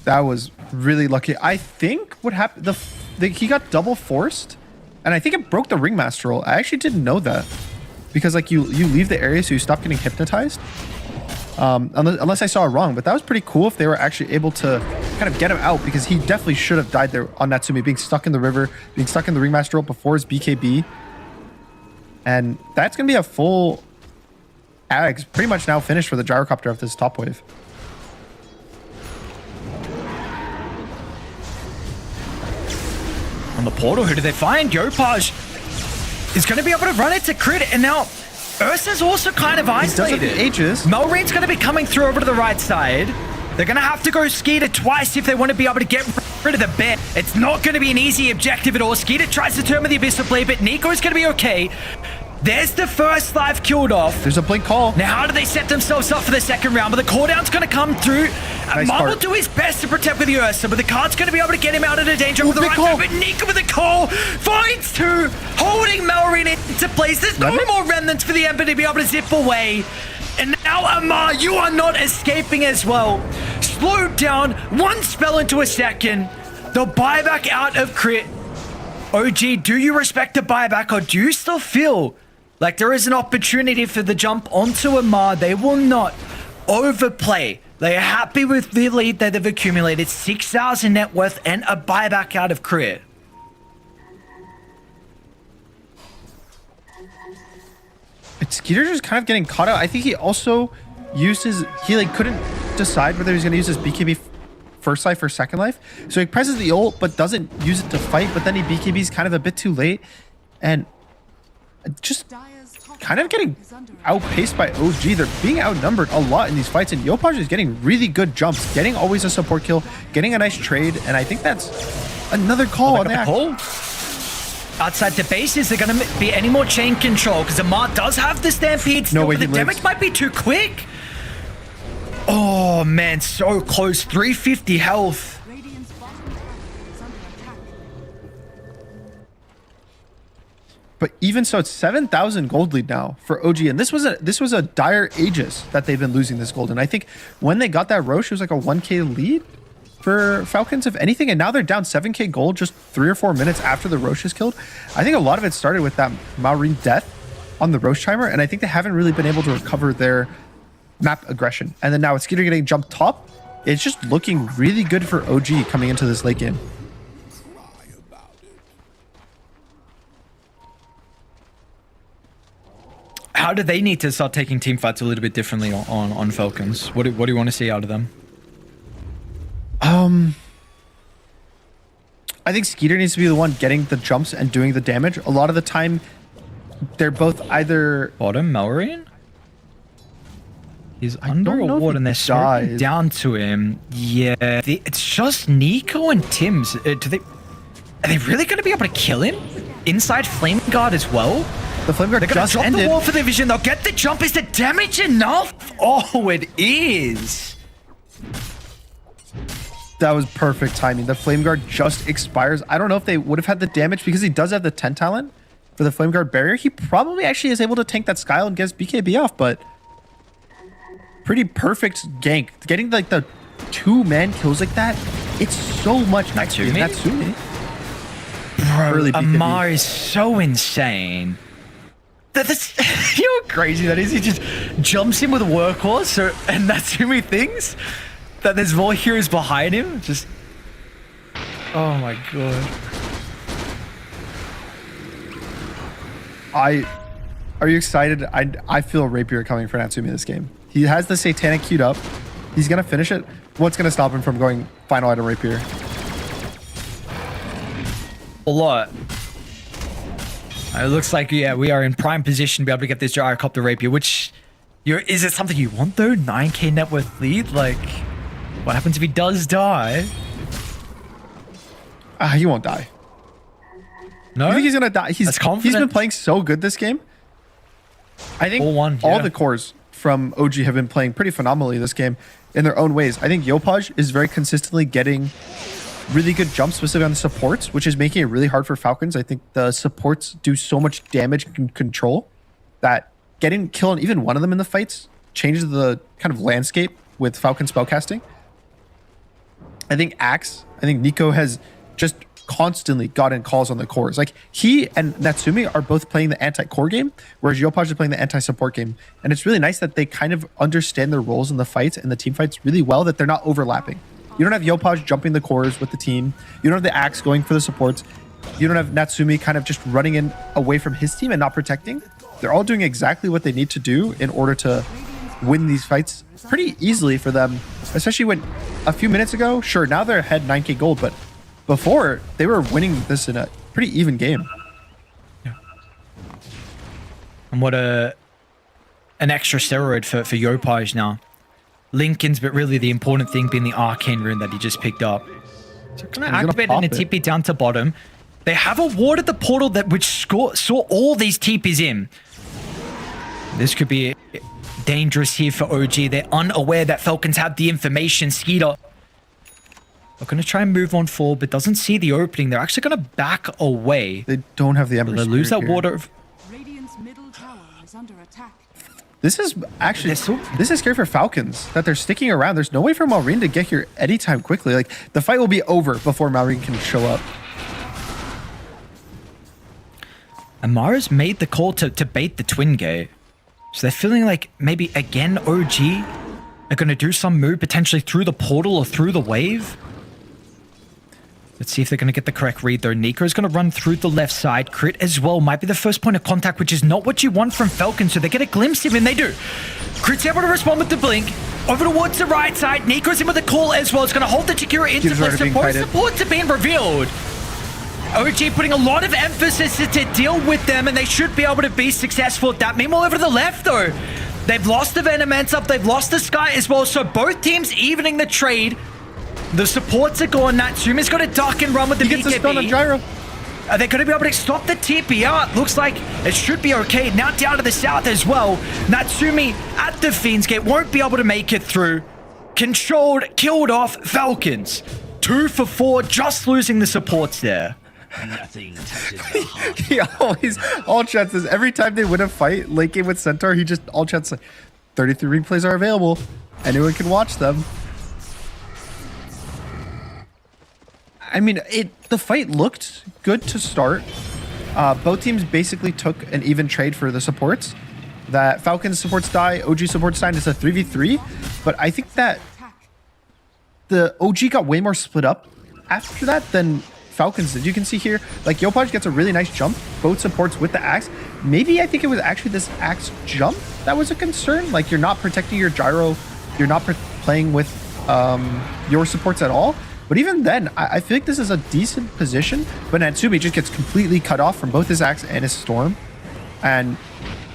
That was really lucky. I think what happened, he got double forced, and I think it broke the Ringmaster roll. I actually didn't know that, because like you leave the area so you stop getting hypnotized. unless I saw it wrong. But that was pretty cool if they were actually able to kind of get him out, because he definitely should have died there on Natsumi, being stuck in the river, being stuck in the Ringmaster ult before his BKB. And that's going to be a full Ags pretty much now finished for the Gyrocopter of this top wave. On the portal, who do they find? Yopaj is going to be able to run it to crit, and now Ursa's also kind of isolated. He does have the Aegis. Melreen's going to be coming through over to the right side. They're going to have to go Skeeter twice if they want to be able to get rid of the bet. It's not going to be an easy objective at all. Skeeter tries to turn with the Abyssal Blade, but Nico's going to be okay. There's the first life killed off. There's a blink call. Now, how do they set themselves up for the second round? But the cooldown's going to come through. Nice Marvel will card. do his best to protect with the Ursa, but the card's going to be able to get him out of the danger with the big right call. move. But Nico with the call finds two, holding Melreen into place. There's no more remnants for the Ember to be able to zip away. And now, Amar, you are not escaping as well. Slowed down, one spell into a second. The buyback out of crit. OG, do you respect the buyback, or do you still feel like there is an opportunity for the jump onto Amar? They will not overplay. They are happy with the lead that they've accumulated, 6,000 net worth and a buyback out of crit. Skeeter's just kind of getting caught out. I think he also used his... He like couldn't decide whether he was going to use his BKB first life or second life. So he presses the ult but doesn't use it to fight. But then he BKB's kind of a bit too late. And just kind of getting outpaced by OG. They're being outnumbered a lot in these fights. And Yopaj is getting really good jumps. Getting always a support kill. Getting a nice trade. And I think that's another call on that. Outside the base, is there going to be any more chain control? Because Amar does have the Stampede still, No way but the he lives. damage might be too quick. Oh, man, so close. 350 health. But even so, it's 7,000 gold lead now for OG. And this was a dire Aegis that they've been losing this gold. And I think when they got that Roche, it was like a 1k lead for Falcons, if anything. And now they're down 7k gold just 3 or 4 minutes after the Roche is killed. I think a lot of it started with that Maureen death on the Roche timer. And I think they haven't really been able to recover their map aggression. And then now it's Skeeter getting jumped top. It's just looking really good for OG coming into this late game. How do they need to start taking team fights a little bit differently on Falcons? What do you want to see out of them? I think Skeeter needs to be the one getting the jumps and doing the damage. A lot of the time, they're both either... Bottom, Melreen? He's under a ward and they're slowing down to him. Yeah, it's just Nico and Tim's. Are they really going to be able to kill him? Inside Flame Guard as well? The Flame Guard They're going to just drop ended. the wall for the vision. They'll get the jump. Is the damage enough? Oh, it is. That was perfect timing. The Flame Guard just expires. I don't know if they would have had the damage because he does have the 10 talent for the Flame Guard barrier. He probably actually is able to tank that Skyle and gets BKB off, but pretty perfect gank. Getting like the 2-man kills like that, it's so much Natsumi? Natsumi. Bro, Early BKB. Amar is so insane. That's you know how crazy that is? He just jumps in with a workhorse, and Natsumi thinks that there's more heroes behind him. Just, oh my god. Are you excited? I feel Rapier coming for Natsumi this game. He has the Satanic queued up. He's gonna finish it. What's gonna stop him from going final item Rapier? A lot. It looks like, yeah, we are in prime position to be able to get this Gyrocopter Rapier, which, is it something you want though? 9k net worth lead? Like, what happens if he does die? He won't die. No? You think he's gonna die? He's confident. been playing so good this game. I think yeah. all the cores from OG have been playing pretty phenomenally this game in their own ways. I think Yopaj is very consistently getting really good jumps, specifically on the supports, which is making it really hard for Falcons. I think the supports do so much damage and control that getting kill on even one of them in the fights changes the kind of landscape with Falcon spellcasting. I think Nico has just constantly gotten calls on the cores. Like he and Natsumi are both playing the anti-core game, whereas Yopaj is playing the anti-support game. And it's really nice that they kind of understand their roles in the fights and the team fights really well, that they're not overlapping. You don't have Yopaj jumping the cores with the team. You don't have the Axe going for the supports. You don't have Natsumi kind of just running in away from his team and not protecting. They're all doing exactly what they need to do in order to win these fights pretty easily for them, especially when a few minutes ago, sure, now they're ahead 9k gold, but before they were winning this in a pretty even game. Yeah. And what an extra steroid for Yopaj now. Lincoln's, but really the important thing being the arcane rune that he just picked up. So going to activate an TP down to bottom. They have awarded the portal that which saw all these TPs in. This could be dangerous here for OG. They're unaware that Falcons have the information. Skeeter are going to try and move on forward, but doesn't see the opening. They're actually going to back away. They don't have the Ember They lose that here. water. Radiant's middle tower is under attack. This is actually, this is scary for Falcons, that they're sticking around. There's no way for Malrine to get here anytime quickly. Like, the fight will be over before Malrine can show up. Amara's made the call to bait the twin gate. So they're feeling like maybe again OG are going to do some move potentially through the portal or through the wave. Let's see if they're going to get the correct read though. Nico is going to run through the left side. Crit as well might be the first point of contact, which is not what you want from Falcon. So they get a glimpse of him. They do. Crit's able to respond with the blink. Over towards the right side. Nico's in with the call as well. It's going to hold the Jakiro into place. Supports are being revealed. OG putting a lot of emphasis to deal with them, and they should be able to be successful at that. Meanwhile, over to the left, though, they've lost the Venomance up, they've lost the Sky as well, so both teams evening the trade. The supports are gone. Natsumi's got to duck and run with the BKB. He gets a stun on Gyro. Are they going to be able to stop the TP out? Looks like it should be okay. Now down to the south as well. Natsumi at the Fiend's Gate won't be able to make it through. Controlled, killed off Falcons. 2 for 4, just losing the supports there. Nothing touches the heart. He always all chats this every time they win a fight late game with Centaur. He just all chats like 33 replays are available. Anyone can watch them. I mean, the fight looked good to start. Both teams basically took an even trade for the supports. That Falcons supports die, OG supports die, and it's a 3v3. But I think that the OG got way more split up after that than Falcons did. You can see here, like Yopaj gets a really nice jump, both supports with the axe. Maybe I think it was actually this axe jump that was a concern. Like you're not protecting your gyro, you're not playing with your supports at all. But even then, I feel like this is a decent position, but Natsumi just gets completely cut off from both his axe and his storm. And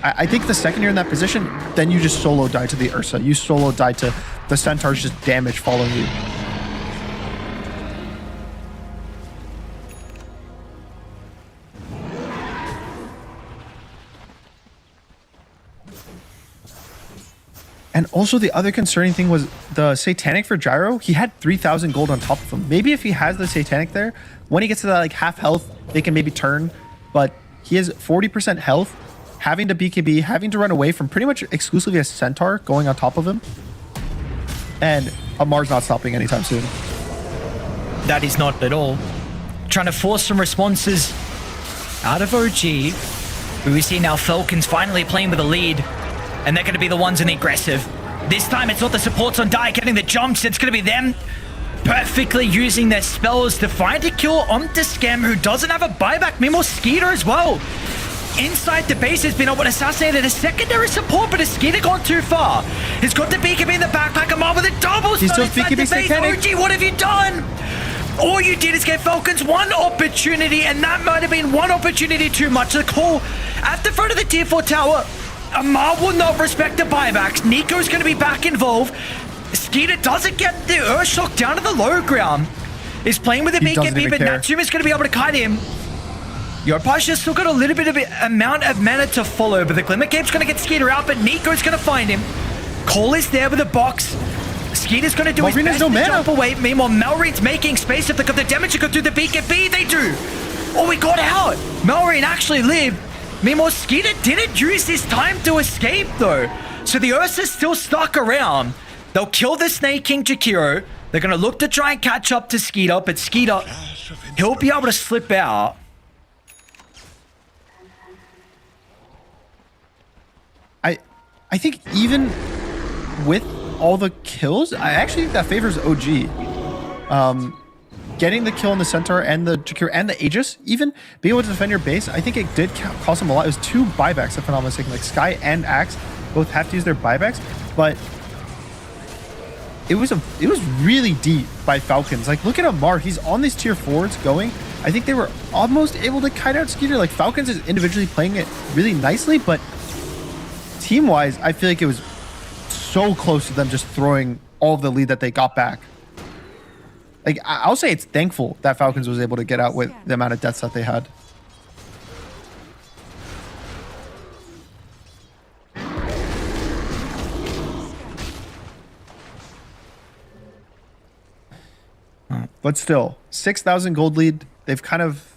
I think the second you're in that position, then you just solo die to the Ursa. You solo die to the Centaur's just damage following you. And also the other concerning thing was the Satanic for Gyro. He had 3,000 gold on top of him. Maybe if he has the Satanic there, when he gets to that like half health, they can maybe turn. But he has 40% health, having to BKB, having to run away from pretty much exclusively a Centaur going on top of him. And Amar's not stopping anytime soon. That is not at all. Trying to force some responses out of OG. But we see now Falcons finally playing with a lead. And they're going to be the ones in the aggressive. This time it's not the supports on die getting the jumps. It's going to be them perfectly using their spells to find a kill onto Scam, who doesn't have a buyback. Meanwhile, Skeeter as well. Inside the base has been able to assassinate a secondary support, but has Skeeter gone too far? He's got the BKB in the backpack. Amar with a double He's stun still inside the BKB base. Satanic. OG, what have you done? All you did is get Falcons one opportunity, and that might have been one opportunity too much. The call at the front of the tier 4 tower. Amar will not respect the buybacks. Nico's going to be back involved. Skeeter doesn't get the Earthshock down to the low ground. He's playing with the BKB, but Natsumi's going to be able to kite him. Yopaj just still got a little bit of amount of mana to follow, but the Glimmer Cape's going to get Skeeter out, but Nico's going to find him. Cole is there with a box. Skeeter's going to do his best to jump away. Meanwhile, Malrine's making space. If they got the damage to go through the BKB, they do. Oh, we got out. Malrine actually lived. Meanwhile, Skeeter didn't use his time to escape, though. So the Ursa's still stuck around. They'll kill the Snake King Jakiro. They're going to look to try and catch up to Skeeter, but Skeeter He'll be able to slip out. I think even with all the kills, I actually think that favors OG. Getting the kill in the centaur and the Jakir and the Aegis, even being able to defend your base, I think it did cost him a lot. It was 2 buybacks, if I'm not mistaken. Like Sky and Axe both have to use their buybacks, but it was really deep by Falcons. Like look at Amar, he's on these tier 4s going. I think they were almost able to kite out Skeeter. Like Falcons is individually playing it really nicely, but team-wise, I feel like it was so close to them just throwing all of the lead that they got back. Like, I'll say it's thankful that Falcons was able to get out with the amount of deaths that they had. But still, 6,000 gold lead. They've kind of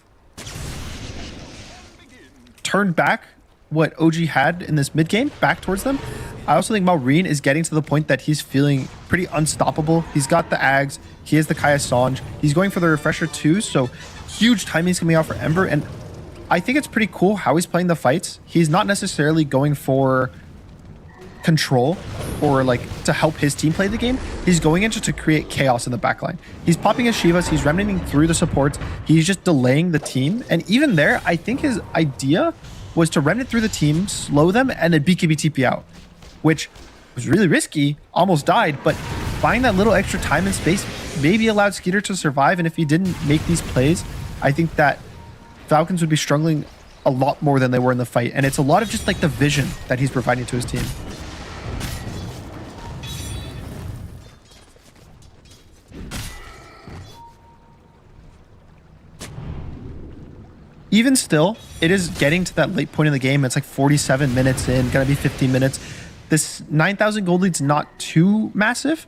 turned back what OG had in this mid game back towards them. I also think Maureen is getting to the point that he's feeling pretty unstoppable. He's got the Ags, he has the Kaya Sange, he's going for the refresher too, so huge timing's coming out for Ember, and I think it's pretty cool how he's playing the fights. He's not necessarily going for control or like to help his team play the game. He's going in just to create chaos in the backline. He's popping his Shivas, he's remnanting through the supports, he's just delaying the team, and even there, I think his idea was to remnant through the team, slow them, and then BKB TP out, which was really risky, almost died, but buying that little extra time and space maybe allowed Skeeter to survive, and if he didn't make these plays, I think that Falcons would be struggling a lot more than they were in the fight, and it's a lot of just like the vision that he's providing to his team. Even still, it is getting to that late point in the game. It's like 47 minutes in, gonna be 15 minutes. This 9,000 gold lead's not too massive,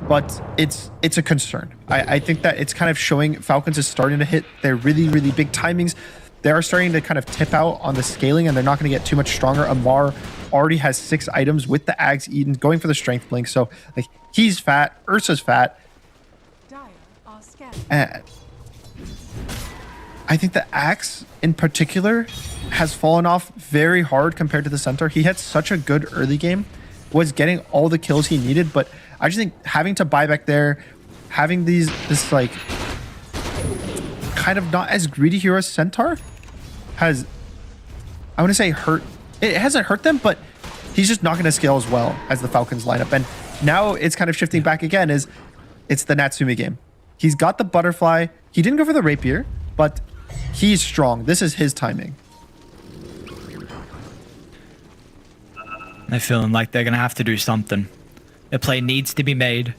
but it's a concern. I think that it's kind of showing Falcons is starting to hit their really, really big timings. They are starting to kind of tip out on the scaling, and they're not going to get too much stronger. Amar already has 6 items with the Ags eaten, going for the strength blink. So like he's fat, Ursa's fat. And I think the Axe in particular has fallen off very hard compared to the Centaur. He had such a good early game, was getting all the kills he needed, but I just think having to buy back there, having this like kind of not as greedy hero as Centaur has, I want to say hurt. It hasn't hurt them, but he's just not going to scale as well as the Falcons lineup. And now it's kind of shifting back again, it's the Natsumi game. He's got the butterfly. He didn't go for the rapier, but he's strong. This is his timing. They're feeling like they're going to have to do something. Their play needs to be made.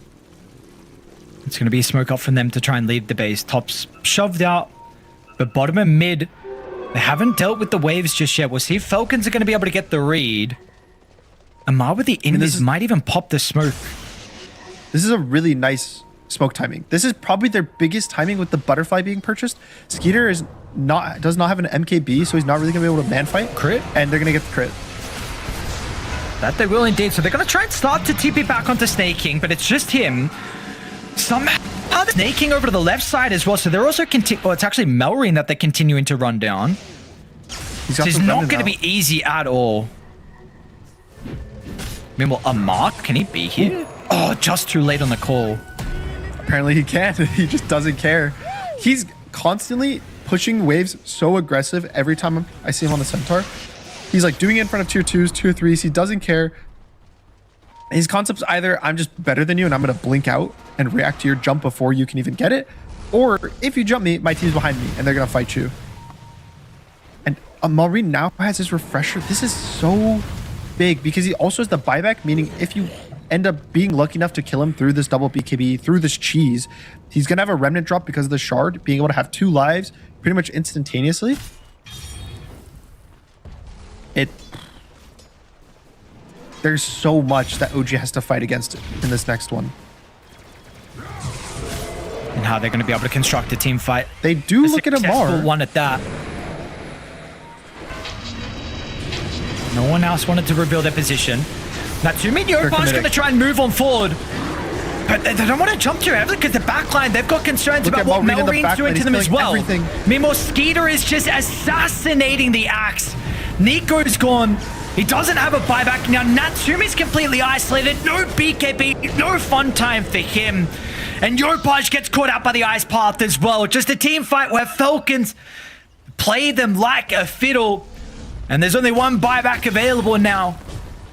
It's going to be a smoke up from them to try and leave the base. Top's shoved out, but bottom and mid, they haven't dealt with the waves just yet. We'll see if Falcons are going to be able to get the read. Amar with the invis might even pop the smoke. This is a really nice smoke timing. This is probably their biggest timing with the butterfly being purchased. Skeeter does not have an MKB, so he's not really going to be able to man fight. Crit? And they're going to get the crit. That they will indeed. So they're going to try and start to TP back onto Snaking, but it's just him. Somehow they're snaking over to the left side as well. So they're also well, it's actually Melrine that they're continuing to run down. So it's not going to be easy at all. Meanwhile, Amar, can he be here? Ooh. Oh, just too late on the call. Apparently he can't. He just doesn't care. He's constantly pushing waves so aggressive every time I see him on the Centaur. He's like doing it in front of tier 2s, tier 3s. He doesn't care. His concept's either I'm just better than you and I'm going to blink out and react to your jump before you can even get it. Or if you jump me, my team's behind me and they're going to fight you. And Maureen now has his refresher. This is so big because he also has the buyback, meaning if you end up being lucky enough to kill him through this double BKB, through this cheese, he's going to have a remnant drop because of the shard, being able to have 2 lives pretty much instantaneously. There's so much that OG has to fight against in this next one. And how they're going to be able to construct a team fight. They do look at Amar. One at that. No one else wanted to reveal their position. Natsumi Nyopa's going to try and move on forward. But they don't want to jump too heavily because the backline, they've got concerns about what Melreen's doing to them as well. Meanwhile, Skeeter is just assassinating the Axe. Nico's gone. He doesn't have a buyback. Now, Natsumi's completely isolated. No BKB, no fun time for him. And Yopaj gets caught out by the ice path as well. Just a team fight where Falcons play them like a fiddle. And there's only one buyback available now.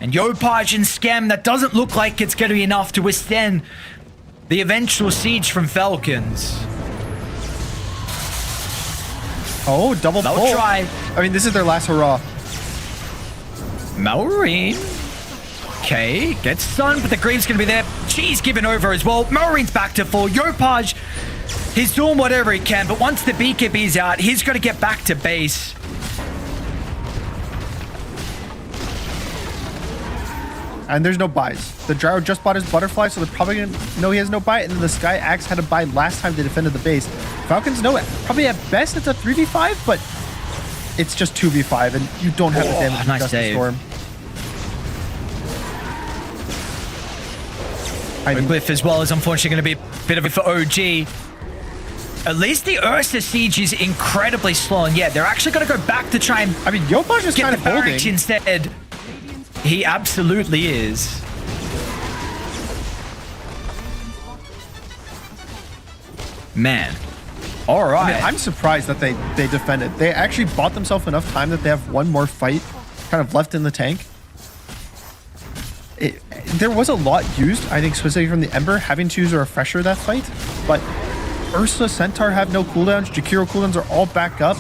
And Yopaj and Scam, that doesn't look like it's going to be enough to withstand the eventual siege from Falcons. Oh, double They'll pull. try. I mean, this is their last hurrah. Melreen. Okay, gets stunned, but the Greave's going to be there. She's given over as well. Melreen's back to full. Yopaj, he's doing whatever he can, but once the BKB's out, he's got to get back to base. And there's no buys. The Gyro just bought his butterfly, so they're probably going to know he has no buy. And then the Sky Axe had a buy last time they defended the base. Falcons know it. Probably at best it's a 3v5, but it's just 2v5, and you don't have the damage. Nice save. Storm. Glyph as well is unfortunately going to be a bit of it for OG. At least the Ursa siege is incredibly slow, and yeah, they're actually going to go back to try and Yopaj is get kind the of barracks holding. instead. He absolutely is. Man. All right. I mean, I'm surprised that they defended. They actually bought themselves enough time that they have one more fight kind of left in the tank. There was a lot used, I think, specifically from the Ember, having to use a refresher that fight. But Ursa, Centaur have no cooldowns. Jakiro cooldowns are all back up.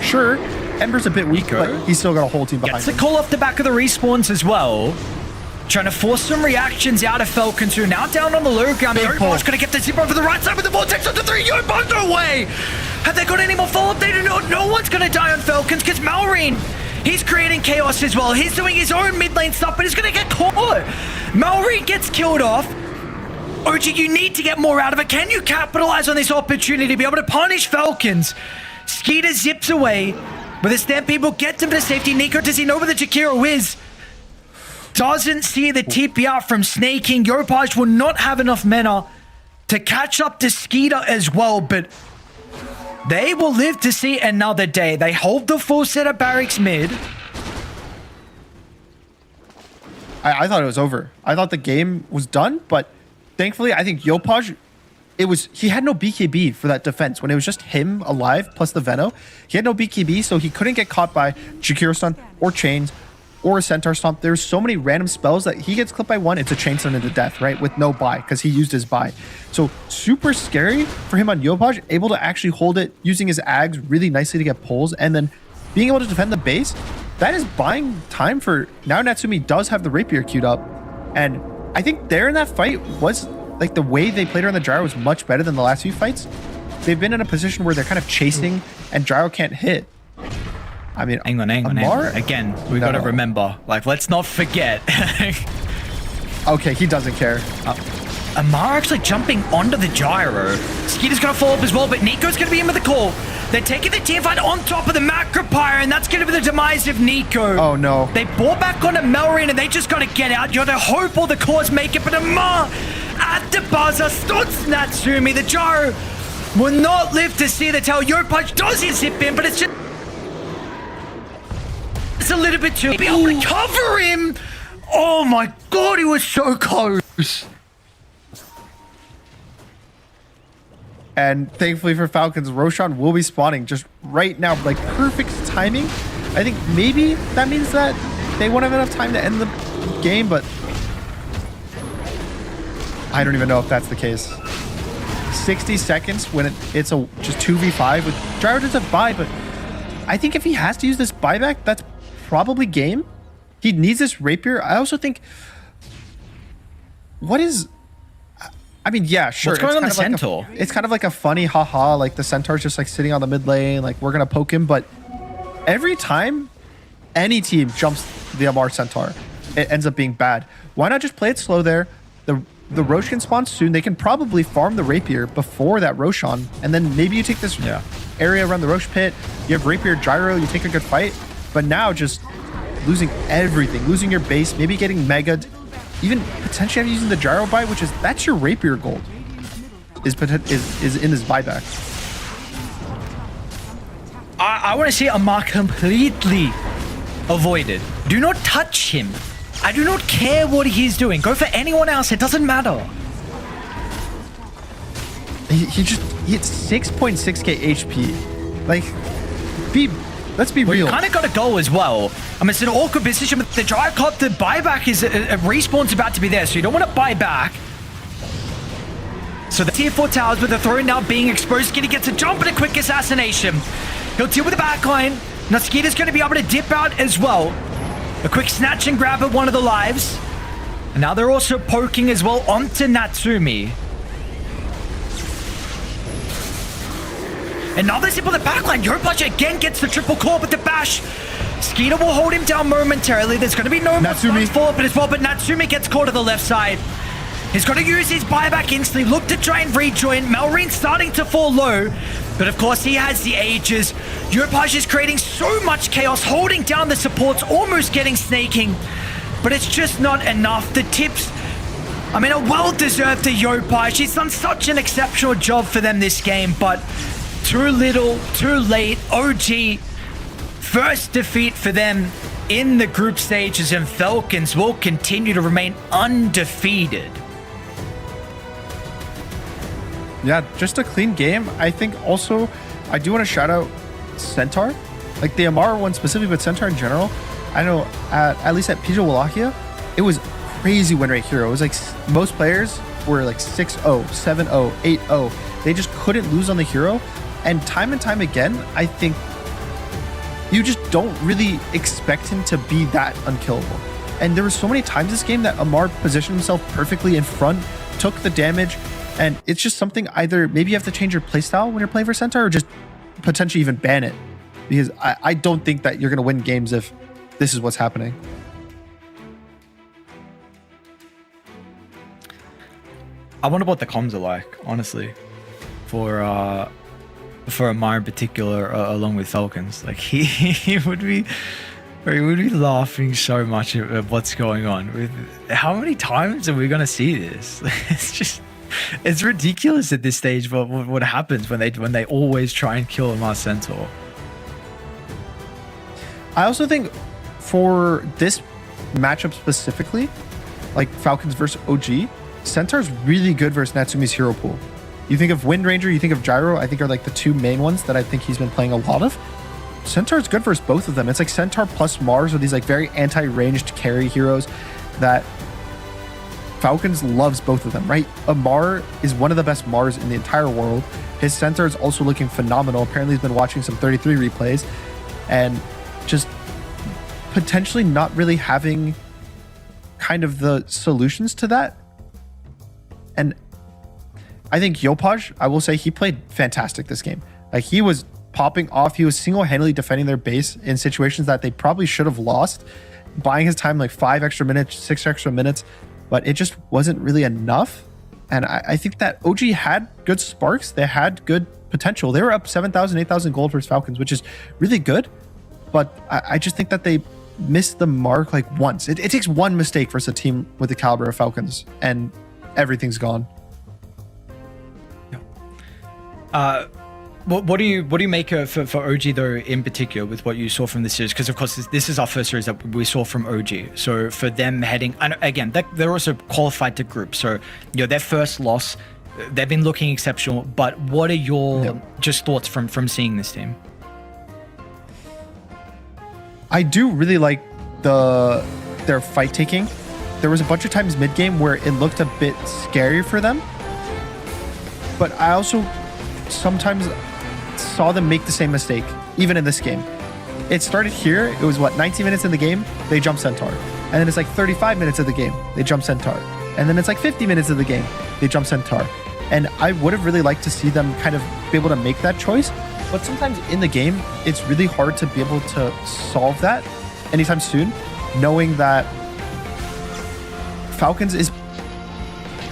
Sure, Ember's a bit weak, but he's still got a whole team behind Gets him. the call off the back of the respawns as well. Trying to force some reactions out of Falcons, who are now down on the low ground. Yopaj's going to get the zip over the right side with the vortex onto 3. Yopaj, no way! Have they got any more follow-up? They do not. No one's going to die on Falcons because Melreen, he's creating chaos as well. He's doing his own mid lane stuff, but he's going to get caught. Melreen gets killed off. OG, you need to get more out of it. Can you capitalize on this opportunity to be able to punish Falcons? Skeeter zips away, but the Stampede will get him to safety. Nico, does he know where the Jakiro is? Doesn't see the TP out from snaking. Yopaj will not have enough mana to catch up to Skeeter as well, but they will live to see another day. They hold the full set of barracks mid. I thought it was over. I thought the game was done, but thankfully, I think Yopaj, he had no BKB for that defense. When it was just him alive plus the Veno, he had no BKB, so he couldn't get caught by Jakiro stun or chains or a Centaur stomp. There's so many random spells that he gets clipped by one, it's a chain stun into death, right? With no buy, because he used his buy. So super scary for him on Yopaj, able to actually hold it, using his Ags really nicely to get pulls, and then being able to defend the base. That is buying time for, now Natsumi does have the Rapier queued up, and I think there in that fight was, like, the way they played around the Gyro was much better than the last few fights. They've been in a position where they're kind of chasing, and Gyro can't hit. I mean, hang on. Again, we got to remember, like, let's not forget. Okay, he doesn't care. Amar actually jumping onto the Gyro. Skeeter's going to fall up as well, but Nico's going to be in with the call. They're taking the team fight on top of the Macropyre, and that's going to be the demise of Nico. Oh, no. They bought back onto Melreen, and they just got to get out. You got to hope all the cores make it, but Amar at the buzzer stops Natsumi. The Gyro will not live to see the tail. Yopaj does his zip in, but it's just... It's a little bit too... Maybe I'll recover him! Oh my god, he was so close! And thankfully for Falcons, Roshan will be spawning just right now, like perfect timing. I think maybe that means that they won't have enough time to end the game, but I don't even know if that's the case. 60 seconds when it's a just 2v5 with Gyro does have buy, but I think if he has to use this buyback, that's probably game. He needs this Rapier. I also think, what is... I mean, yeah, sure. What's going on the kind of Centaur? It's kind of like a funny haha, like the Centaur's just like sitting on the mid lane, like we're gonna poke him, but every time any team jumps the Amar Centaur, it ends up being bad. Why not just play it slow there? The Rosh can spawn soon. They can probably farm the Rapier before that Roshan, and then maybe you take this area around the Rosh pit, you have Rapier, Gyro, you take a good fight, but now just losing everything, losing your base, maybe getting Mega'd, even potentially using the gyro buy, which is that's your rapier gold, is in this buyback. I want to see Amar completely avoided. Do not touch him. I do not care what he's doing. Go for anyone else. It doesn't matter. He hits 6.6k HP. Like, let's be real. You kind of got to go as well. I mean, it's an awkward position, but the gyrocopter buyback is respawn's about to be there, so you don't want to buy back. So the tier 4 towers with the throw now being exposed. Skitty gets a jump and a quick assassination. He'll deal with the backline. Now Skitty's going to be able to dip out as well. A quick snatch and grab at one of the lives. And now they're also poking as well onto Natsumi. Another zip on the backline. Yopaj again gets the triple claw with the bash. Skeeter will hold him down momentarily. There's going to be no Natsumi follow-up as well, but Natsumi gets caught to the left side. He's got to use his buyback instantly. Look to try and rejoin. Melrine starting to fall low, but of course he has the ages. Yopaj is creating so much chaos, holding down the supports, almost getting snaking, but it's just not enough. The tips, I mean, are well-deserved to Yopaj. He's done such an exceptional job for them this game, but too little, too late. OG, first defeat for them in the group stages, and Falcons will continue to remain undefeated. Yeah, just a clean game. I think also, I do want to shout out Centaur. Like the Amara one specifically, but Centaur in general. I know, at least at PJ Wallachia, it was crazy win rate hero. It was like most players were like 6-0, 7-0, 8-0. They just couldn't lose on the hero. And time again, I think you just don't really expect him to be that unkillable. And there were so many times this game that Amar positioned himself perfectly in front, took the damage, and it's just something either maybe you have to change your playstyle when you're playing for Centaur or just potentially even ban it. Because I don't think that you're going to win games if this is what's happening. I wonder what the comms are like, honestly, for Amar in particular, along with Falcons. Like he would be laughing so much at what's going on. With how many times are we going to see this? It's ridiculous at this stage. What happens when they always try and kill Amar Centaur? I also think for this matchup specifically, like Falcons versus OG, Centaur's really good versus Natsumi's hero pool. You think of Wind Ranger, you think of Gyro, I think are like the two main ones that I think he's been playing a lot of. Centaur's good versus both of them. It's like Centaur plus Mars are these like very anti-ranged carry heroes that Falcons loves both of them, right? Amar is one of the best Mars in the entire world. His Centaur is also looking phenomenal. Apparently he's been watching some 33 replays and just potentially not really having kind of the solutions to that. And I think Yopaj, I will say he played fantastic this game. Like he was popping off. He was single-handedly defending their base in situations that they probably should have lost, buying his time like 5 extra minutes, 6 extra minutes, but it just wasn't really enough. And I think that OG had good sparks. They had good potential. They were up 7,000, 8,000 gold versus Falcons, which is really good. But I just think that they missed the mark like once. It takes one mistake versus a team with the caliber of Falcons and everything's gone. What do you make for OG though in particular with what you saw from the series? Because of course this is our first series that we saw from OG. So for them heading, and again they're also qualified to group. So their first loss, they've been looking exceptional. But what are your just thoughts from seeing this team? I do really like their fight taking. There was a bunch of times mid game where it looked a bit scary for them, but I also sometimes saw them make the same mistake, even in this game. It started here, it was 19 minutes in the game, they jump Centaur. And then it's like 35 minutes of the game, they jump Centaur. And then it's like 50 minutes of the game, they jump Centaur. And I would have really liked to see them kind of be able to make that choice. But sometimes in the game, it's really hard to be able to solve that anytime soon, knowing that Falcons is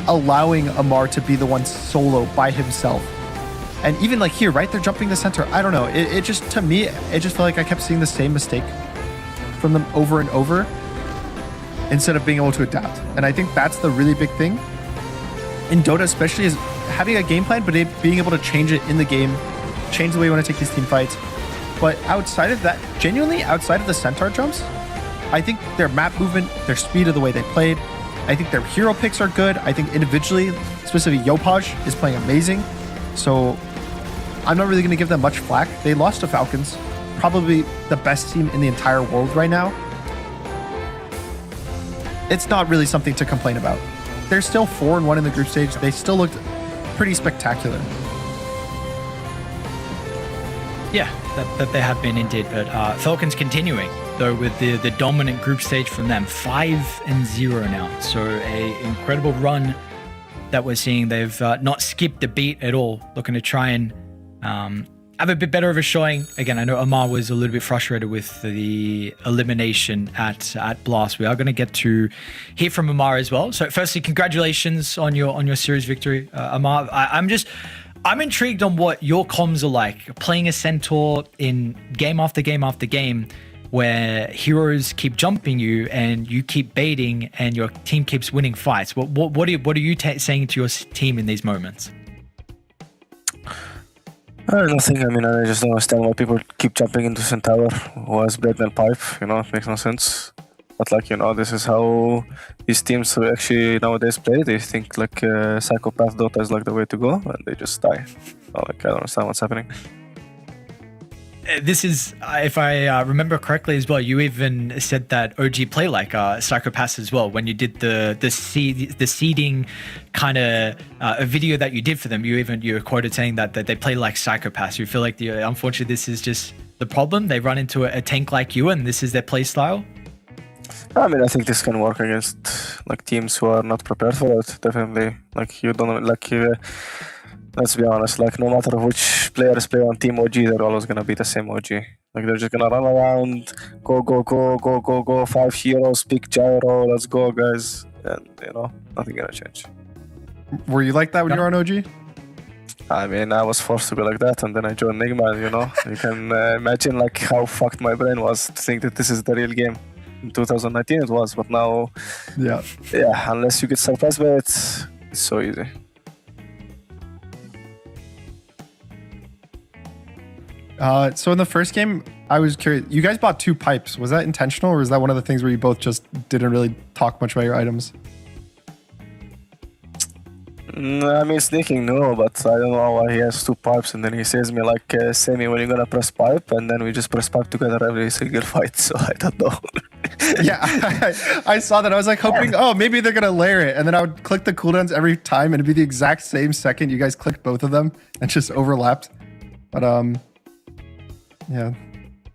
allowing Amar to be the one solo by himself. And even like here, right? They're jumping the center. I don't know. It just, to me, it just felt like I kept seeing the same mistake from them over and over. instead of being able to adapt. And I think that's the really big thing in Dota, especially, is having a game plan, but being able to change it in the game, change the way you want to take these team fights. But outside of that, genuinely outside of the Centaur jumps, I think their map movement, their speed of the way they played, I think their hero picks are good. I think individually, specifically Yopaj is playing amazing. So I'm not really going to give them much flack. They lost to Falcons, probably the best team in the entire world right now. It's not really something to complain about. They're still 4-1 in the group stage. They still looked pretty spectacular. Yeah, that they have been indeed. But Falcons continuing, though, with the dominant group stage from them. 5-0 now. So a incredible run that we're seeing. They've not skipped a beat at all, looking to try and have a bit better of a showing. Again, I know Amar was a little bit frustrated with the elimination at Blast. We are going to get to hear from Amar as well. So firstly, congratulations on your series victory, Amar. I'm intrigued on what your comms are like, playing a Centaur in game after game after game, where heroes keep jumping you and you keep baiting and your team keeps winning fights. What are you saying to your team in these moments? Nothing. I mean, I just don't understand why people keep jumping into Centaur who has Blade and Pipe. You know, it makes no sense. But like, you know, this is how these teams actually nowadays play. They think like Psychopath Dota is like the way to go, and they just die. So, like, I don't understand what's happening. This is, if I remember correctly as well, you even said that OG play like Psychopaths as well. When you did the seeding kind of a video that you did for them, you were quoted saying that they play like Psychopaths. You feel like unfortunately this is just the problem. They run into a tank like you, and this is their play style. I mean, I think this can work against like teams who are not prepared for it. Definitely, like you don't like. Let's be honest, like no matter which players play on Team OG, they're always gonna be the same OG. Like they're just gonna run around, go, 5 heroes, pick gyro, let's go guys. And you know, nothing gonna change. Were you like that when you were on OG? I mean, I was forced to be like that, and then I joined Nigma, you know. You can imagine like how fucked my brain was to think that this is the real game. In 2019 it was, but now, yeah, unless you get surprised by it, it's so easy. So in the first game, I was curious. You guys bought 2 pipes. Was that intentional, or is that one of the things where you both just didn't really talk much about your items? I mean, sneaking, no, but I don't know why he has 2 pipes, and then he says me like, Sammy, when you gonna press pipe? And then we just press pipe together every single fight, so I don't know. Yeah, I saw that. I was like hoping, oh, maybe they're gonna layer it, and then I would click the cooldowns every time, and it'd be the exact same second you guys clicked both of them, and just overlapped. But yeah,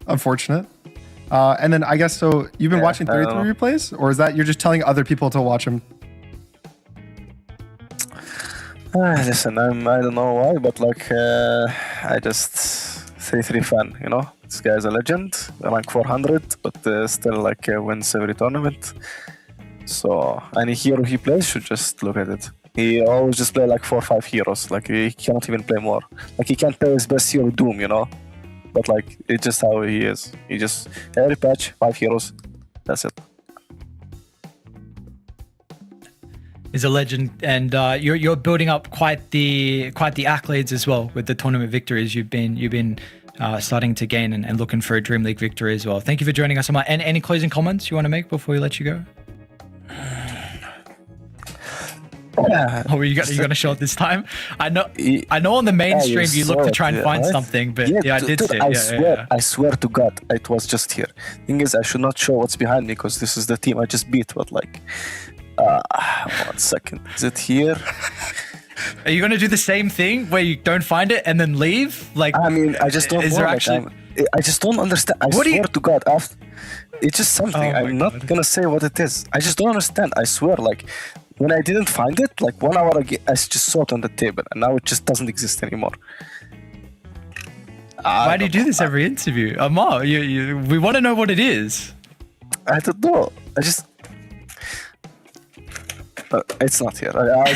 unfortunate. And then I guess so. You've been watching 33 replays, or is that you're just telling other people to watch them? Listen, I don't know why, but like I just 33 fan, you know. This guy's a legend, rank 400, but still like wins every tournament. So any hero he plays should just look at it. He always just play like 4 or 5 heroes. Like he cannot even play more. Like he can't play his best hero Doom, you know. But like it's just how he is. He just every patch 5 heroes. That's it. Is a legend, and you're building up quite the accolades as well with the tournament victories you've been starting to gain and looking for a Dream League victory as well. Thank you for joining us, Amar. And any closing comments you want to make before we let you go? Oh, are you gonna show it this time? I know on the main stream you look to try and find something, but yeah, I did see it. I swear to God, it was just here. Thing is, I should not show what's behind me because this is the team I just beat. But like, 1 second, is it here? Are you gonna do the same thing where you don't find it and then leave? Like, I mean, I just don't. I just don't understand. I swear to God, it's just something. I'm not gonna say what it is. I just don't understand. I swear, like. When I didn't find it, like 1 hour ago, I just saw it on the table, and now it just doesn't exist anymore. Why do you do this every interview? Amar, we want to know what it is. I don't know. I just... it's not here. I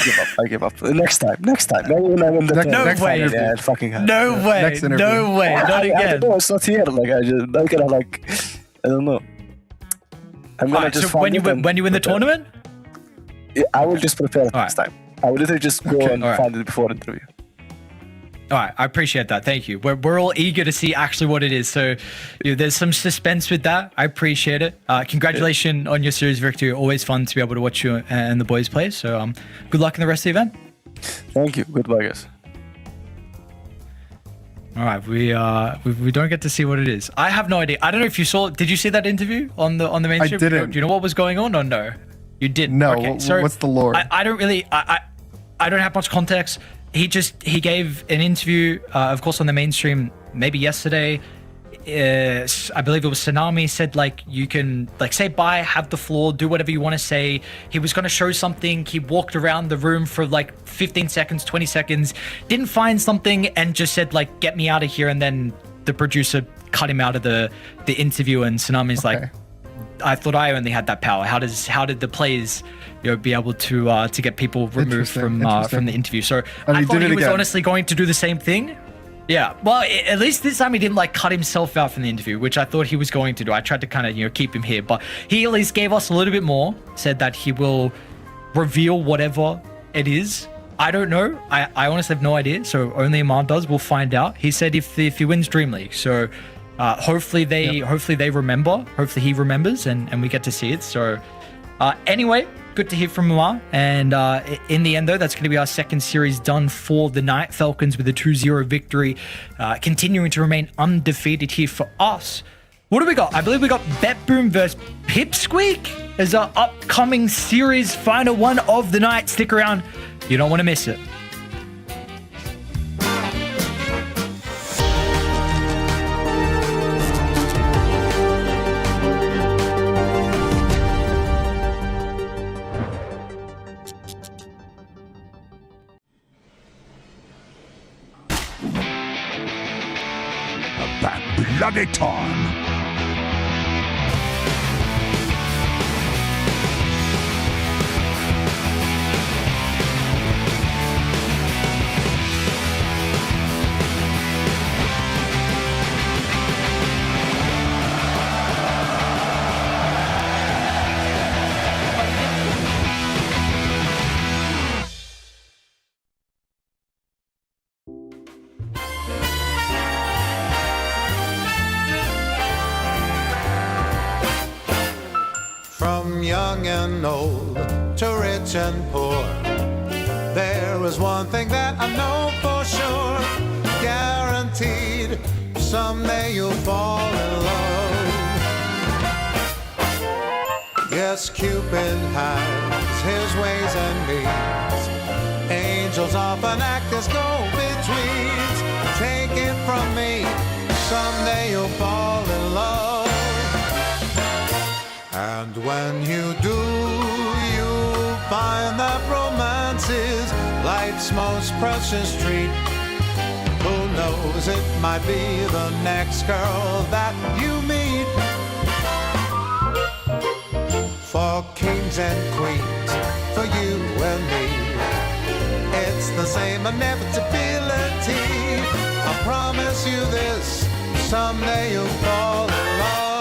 give up. Next time. Maybe when I'm in the... No way. Yeah, fucking hell. No way. No way. Not again. I don't know. It's not here. Like, I don't know. I'm gonna Alright, just so when you win the tournament? Yeah, I will just prepare next time. I will literally just go and alright. find it before interview. All right, I appreciate that. Thank you. We're all eager to see actually what it is. So there's some suspense with that. I appreciate it. Congratulations on your series victory. Always fun to be able to watch you and the boys play. So good luck in the rest of the event. Thank you. Goodbye, guys. All right, we don't get to see what it is. I have no idea. I don't know if you saw. Did you see that interview on the main I stream? didn't. Do you know what was going on or no? You didn't. No. Okay, so What's the lore? I don't really. I don't have much context. He gave an interview, of course, on the mainstream maybe yesterday. I believe it was Tsunami said like you can like say bye, have the floor, do whatever you want to say. He was going to show something. He walked around the room for like 15 seconds, 20 seconds, didn't find something, and just said like get me out of here. And then the producer cut him out of the interview. And Tsunami's like, I thought I only had that power. How did the players be able to get people removed from the interview? So I thought he was honestly going to do the same thing. Yeah, well, at least this time he didn't like cut himself out from the interview, which I thought he was going to do. I tried to kind of keep him here, but he at least gave us a little bit more. Said that he will reveal whatever it is. I don't know. I honestly have no idea. So only Ahmad does. We'll find out. He said if he wins Dream League, so hopefully they remember. Hopefully he remembers, and we get to see it. So anyway. Good to hear from Amar. And in the end, though, that's going to be our second series done for the night. Falcons with a 2-0 victory, continuing to remain undefeated here for us. What do we got? I believe we got BetBoom versus Pipsqueak as our upcoming series final one of the night. Stick around. You don't want to miss it. Bloody time. From young and old to rich and poor, there is one thing that I know for sure, guaranteed, someday you'll fall in love. Yes, Cupid has his ways and means. Angels often act as go-betweens. Take it from me, someday you'll fall in love. And when you do, you'll find that romance is life's most precious treat. Who knows, it might be the next girl that you meet. For kings and queens, for you and me, it's the same inevitability. I promise you this, someday you'll fall in love.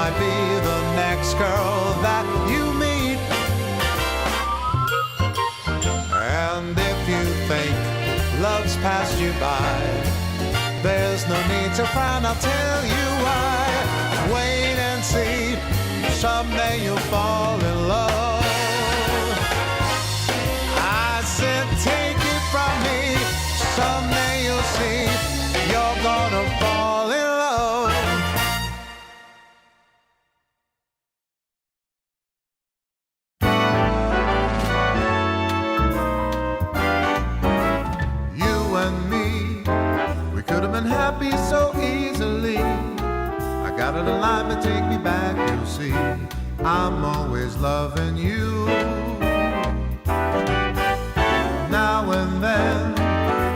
Be the next girl that you meet. And if you think love's passed you by, there's no need to frown, I'll tell you why. Wait and see, someday you'll fall in love. I said take it from me, someday you'll see, you're gonna fall in love. time and take me back, you'll see I'm always loving you. Now and then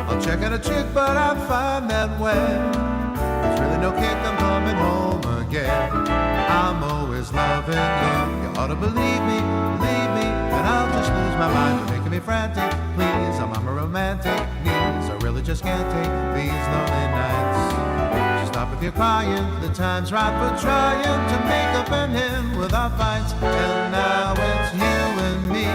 I'll check out a chick, but I find that when there's really no kick, I'm coming home again. I'm always loving you. You ought to believe me, and I'll just lose my mind. You're making me frantic, please. I'm a romantic needs. I really just can't take these lonely nights. So stop with your crying. The time's right for trying to make up and end without fights. And now it's you and me.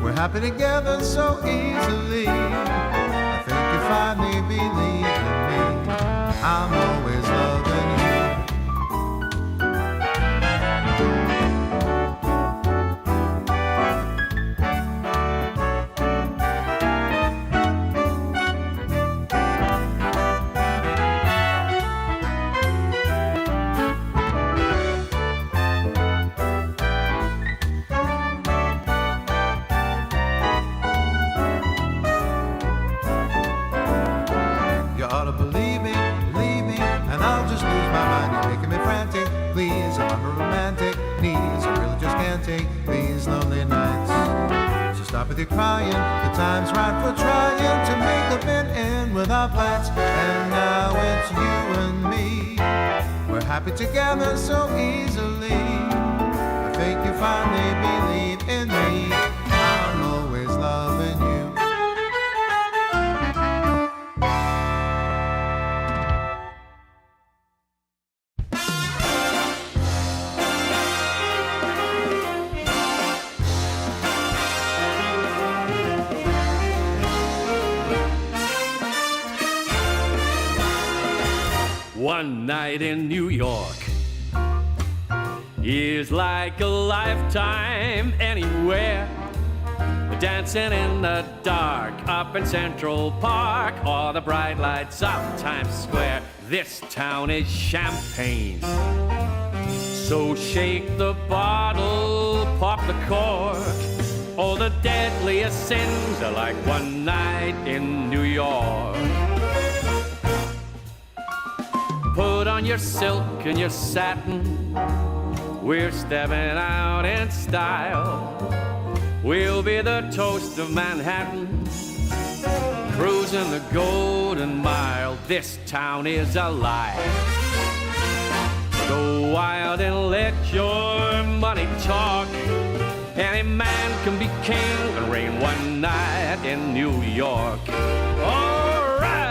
We're happy together so easily. I think you finally believe in me. I'm always loving you. You ought to believe me, and I'll just lose my mind. You're making me frantic, please. I'm a romantic needs. I really just can't take these lonely nights. So stop with your crying. The time's right for trying to make up and end without fights. And now it's you and me. We're happy together so easily. I think you finally believe in me. I'm always loving you. One night in New York is like a lifetime anywhere. Dancing in the dark up in Central Park or the bright lights of Times Square. This town is champagne. So shake the bottle, pop the cork. Oh, the deadliest sins are like one night in New York. Put on your silk and your satin. We're stepping out in style. We'll be the toast of Manhattan, cruising the Golden Mile. This town is alive. Go wild and let your money talk. Any man can be king and reign one night in New York. All right.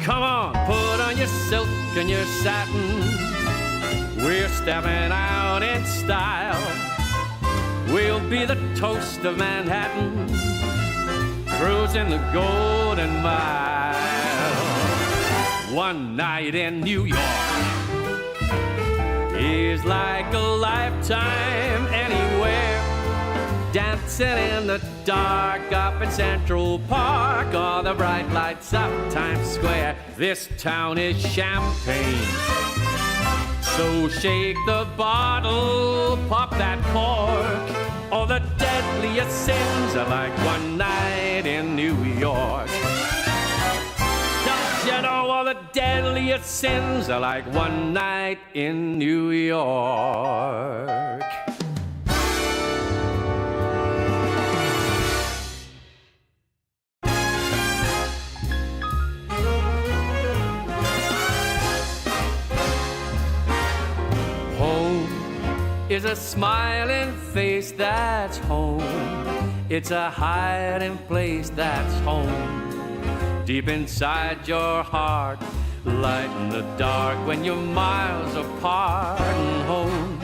Come on, put on your silk and your satin. We're stepping out in style. We'll be the toast of Manhattan, cruising the Golden Mile. One night in New York is like a lifetime anywhere. Dancing in the dark up in Central Park or the bright lights of Times Square. This town is champagne. So shake the bottle, pop that cork. All the deadliest sins are like one night in New York. Don't you know all the deadliest sins are like one night in New York? Is a smiling face that's home. It's a hiding place that's home. Deep inside your heart, light in the dark when you're miles apart. And home,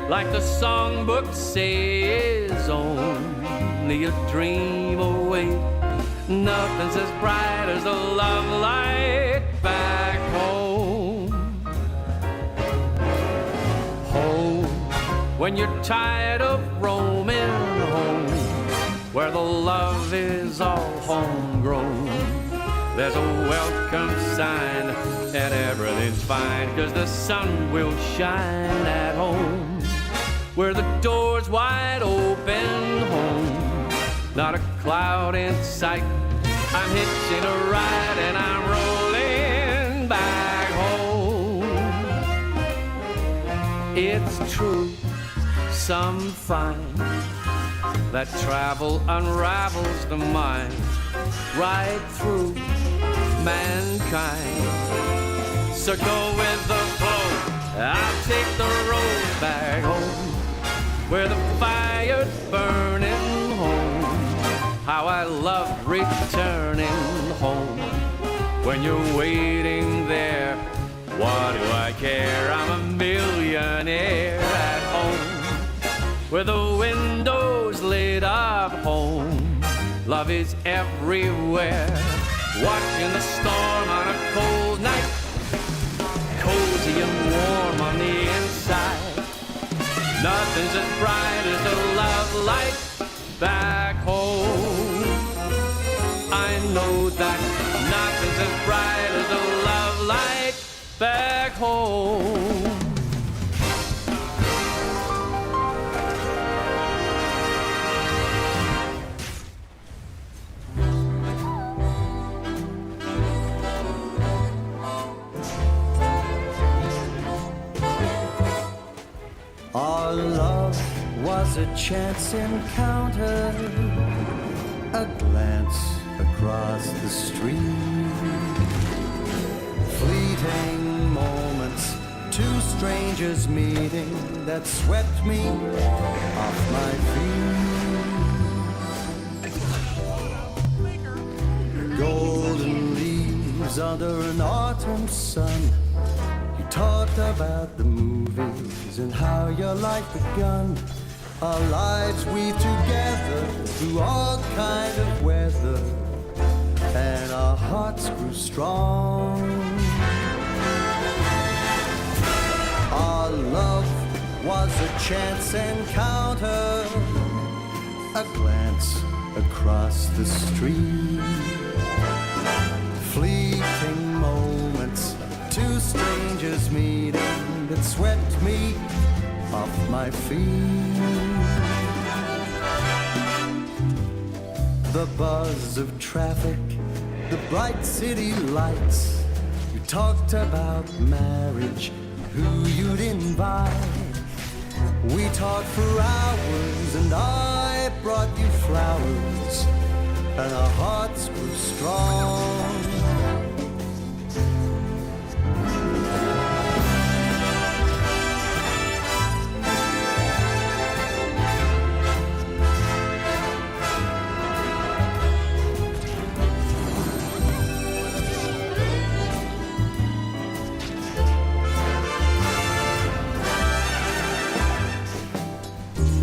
like the songbooks say, is only a dream away. Nothing's as bright as the love light back home. when you're tired of roaming home, where the love is all homegrown. There's a welcome sign and everything's fine, 'cause the sun will shine at home, where the door's wide open home, not a cloud in sight. I'm hitching a ride and I'm rolling back home. It's true, some find that travel unravels the mind right through mankind. So go with the flow, I'll take the road back home, where the fire's burning home. How I love returning home. When you're waiting there, what do I care? I'm a millionaire at home, where the windows lit up home. Love is everywhere, watching the storm on a cold night, cozy and warm on the inside. Nothing's as bright as the love light back home. I know that nothing's as bright as the love light back home. Our love was a chance encounter, a glance across the street, fleeting moments, two strangers meeting that swept me off my feet. Golden leaves under an autumn sun. You talked about the movies and how your life begun. Our lives weave together through all kind of weather, and our hearts grew strong. Our love was a chance encounter, a glance across the street, fleeting moments, two strangers meeting that swept me off my feet. The buzz of traffic, the bright city lights. You talked about marriage, who you'd invite. We talked for hours and I brought you flowers, and our hearts grew strong.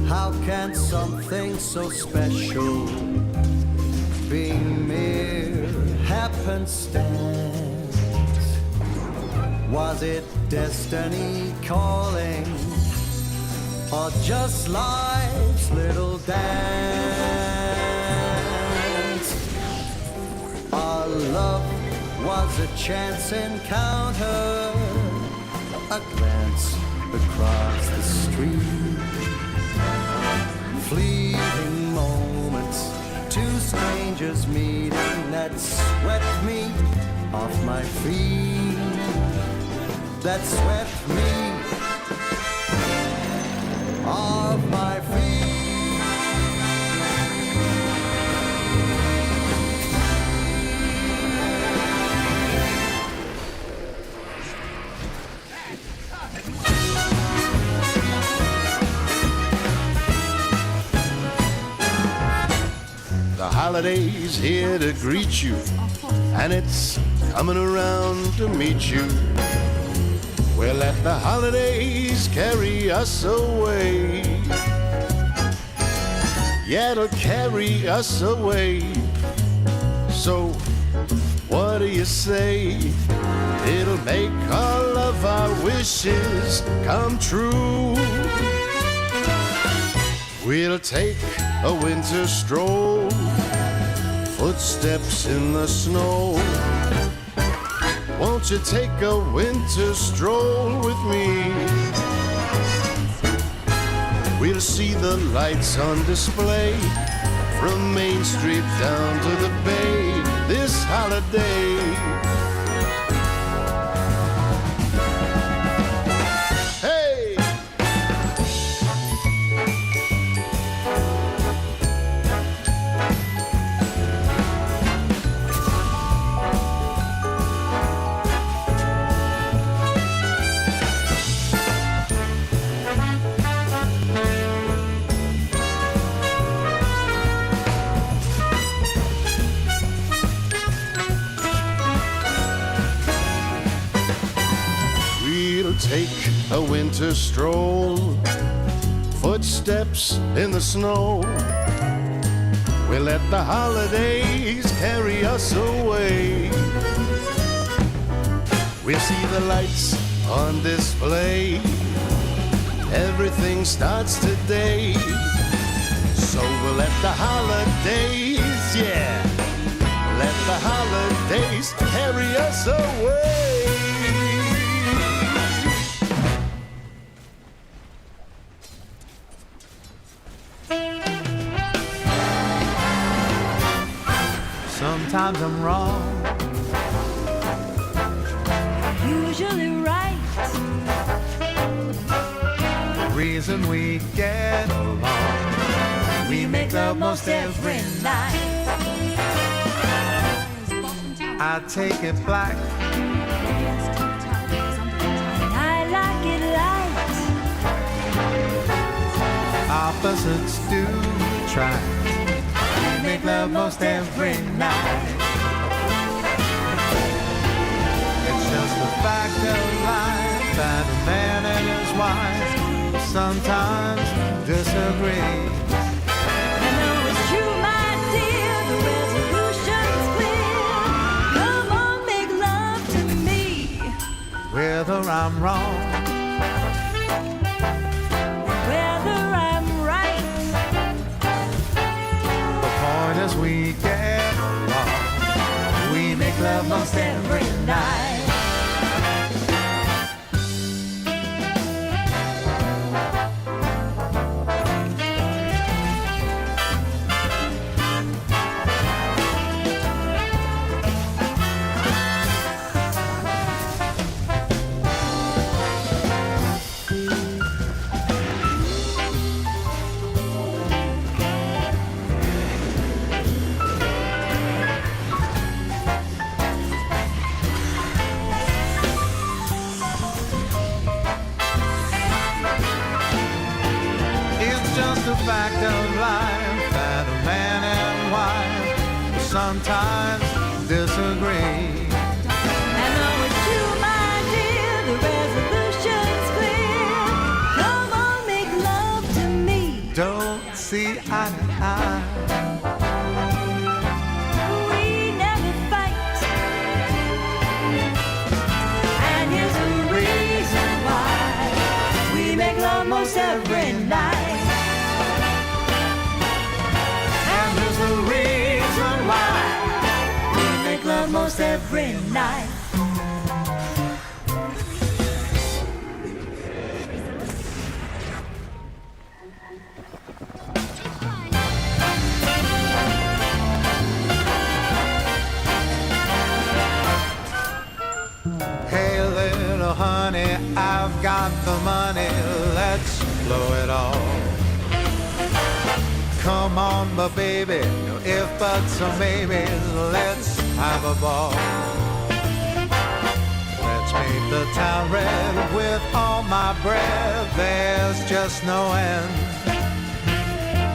How can something so special be mere happenstance? Was it destiny calling, or just life's little dance? Our love was a chance encounter, a glance across the street, fleeting moments, two strangers meeting that swept me off my feet, that swept me off my feet. The holiday's here to greet you, and it's coming around to meet you. We'll let the holidays carry us away. Yeah, it'll carry us away. So, what do you say? It'll make all of our wishes come true. We'll take a winter stroll, footsteps in the snow. Won't you take a winter stroll with me? We'll see the lights on display from Main Street down to the bay this holiday. Hey! We'll take a winter stroll, footsteps in the snow. We'll let the holidays carry us away. We'll see the lights on display. Everything starts today. So we'll let the holidays, yeah, let the holidays carry us away. Sometimes I'm wrong, Usually right. the reason we get along. We make love most every night. I take it black, I like it light. opposites do attract. We make love most every night. It's just a fact of life that a man and his wife sometimes disagree. I know it's true, my dear. The resolution's clear. Come on, make love to me. Whether I'm wrong, Whether I'm right. the point is we get along. We make love most every night. It's just a fact of life that a man and wife sometimes disagree. I know it's true, my dear. The resolution's clear. Come on, make love to me. Don't see eye to eye. We never fight. And here's the reason why. We make love most every night. And there's the reason why. We make love most every night. Hey little honey, I've got the money, let's blow it all. Come on, but baby, no if buts or maybes, let's have a ball. Let's paint the town red with all my breath, there's just no end.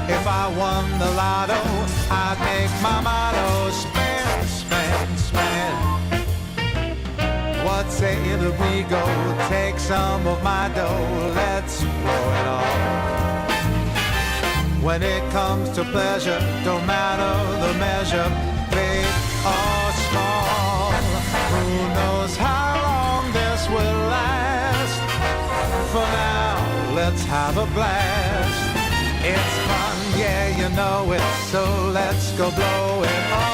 If I won the lotto, I'd make my motto spend, spend, spend. What say that we go take some of my dough, let's blow it all. When it comes to pleasure, don't matter the measure, big or small. Who knows how long this will last? For now, let's have a blast. It's know it, so let's go blow it all.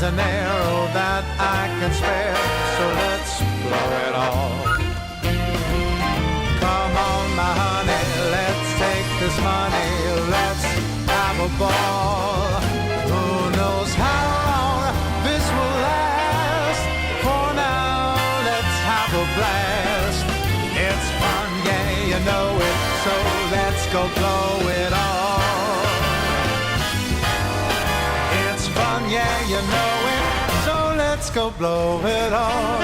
An arrow that I can spare, so let's blow it all. Come on, my honey, let's take this money, let's have a ball. Who knows how long this will last? For now, let's have a blast. It's fun, yeah, you know it, so let's go blow it all. It's fun, yeah, you know it, so let's go blow it all.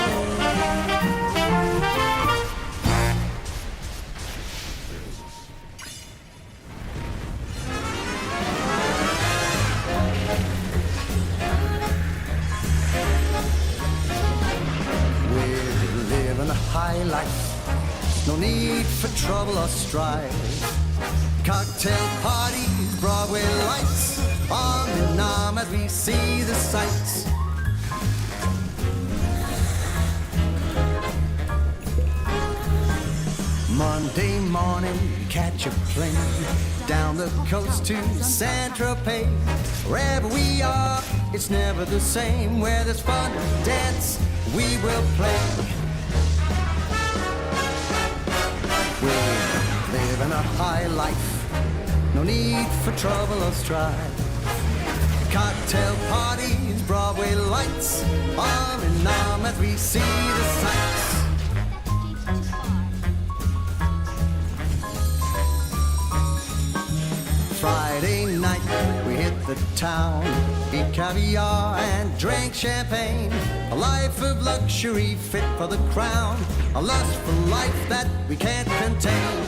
We're living a high life, no need for trouble or strife. Cocktail parties, Broadway lights, arm in arm as we see the sights. Monday morning, catch a plane down the coast to Saint-Tropez. Wherever we are, it's never the same. Where there's fun, dance, we will play. We're living a high life, no need for trouble or strife. Cocktail parties, Broadway lights, arm in arm as we see the sights. Friday night, we hit the town, eat caviar and drink champagne. A life of luxury fit for the crown, a lust for life that we can't contain.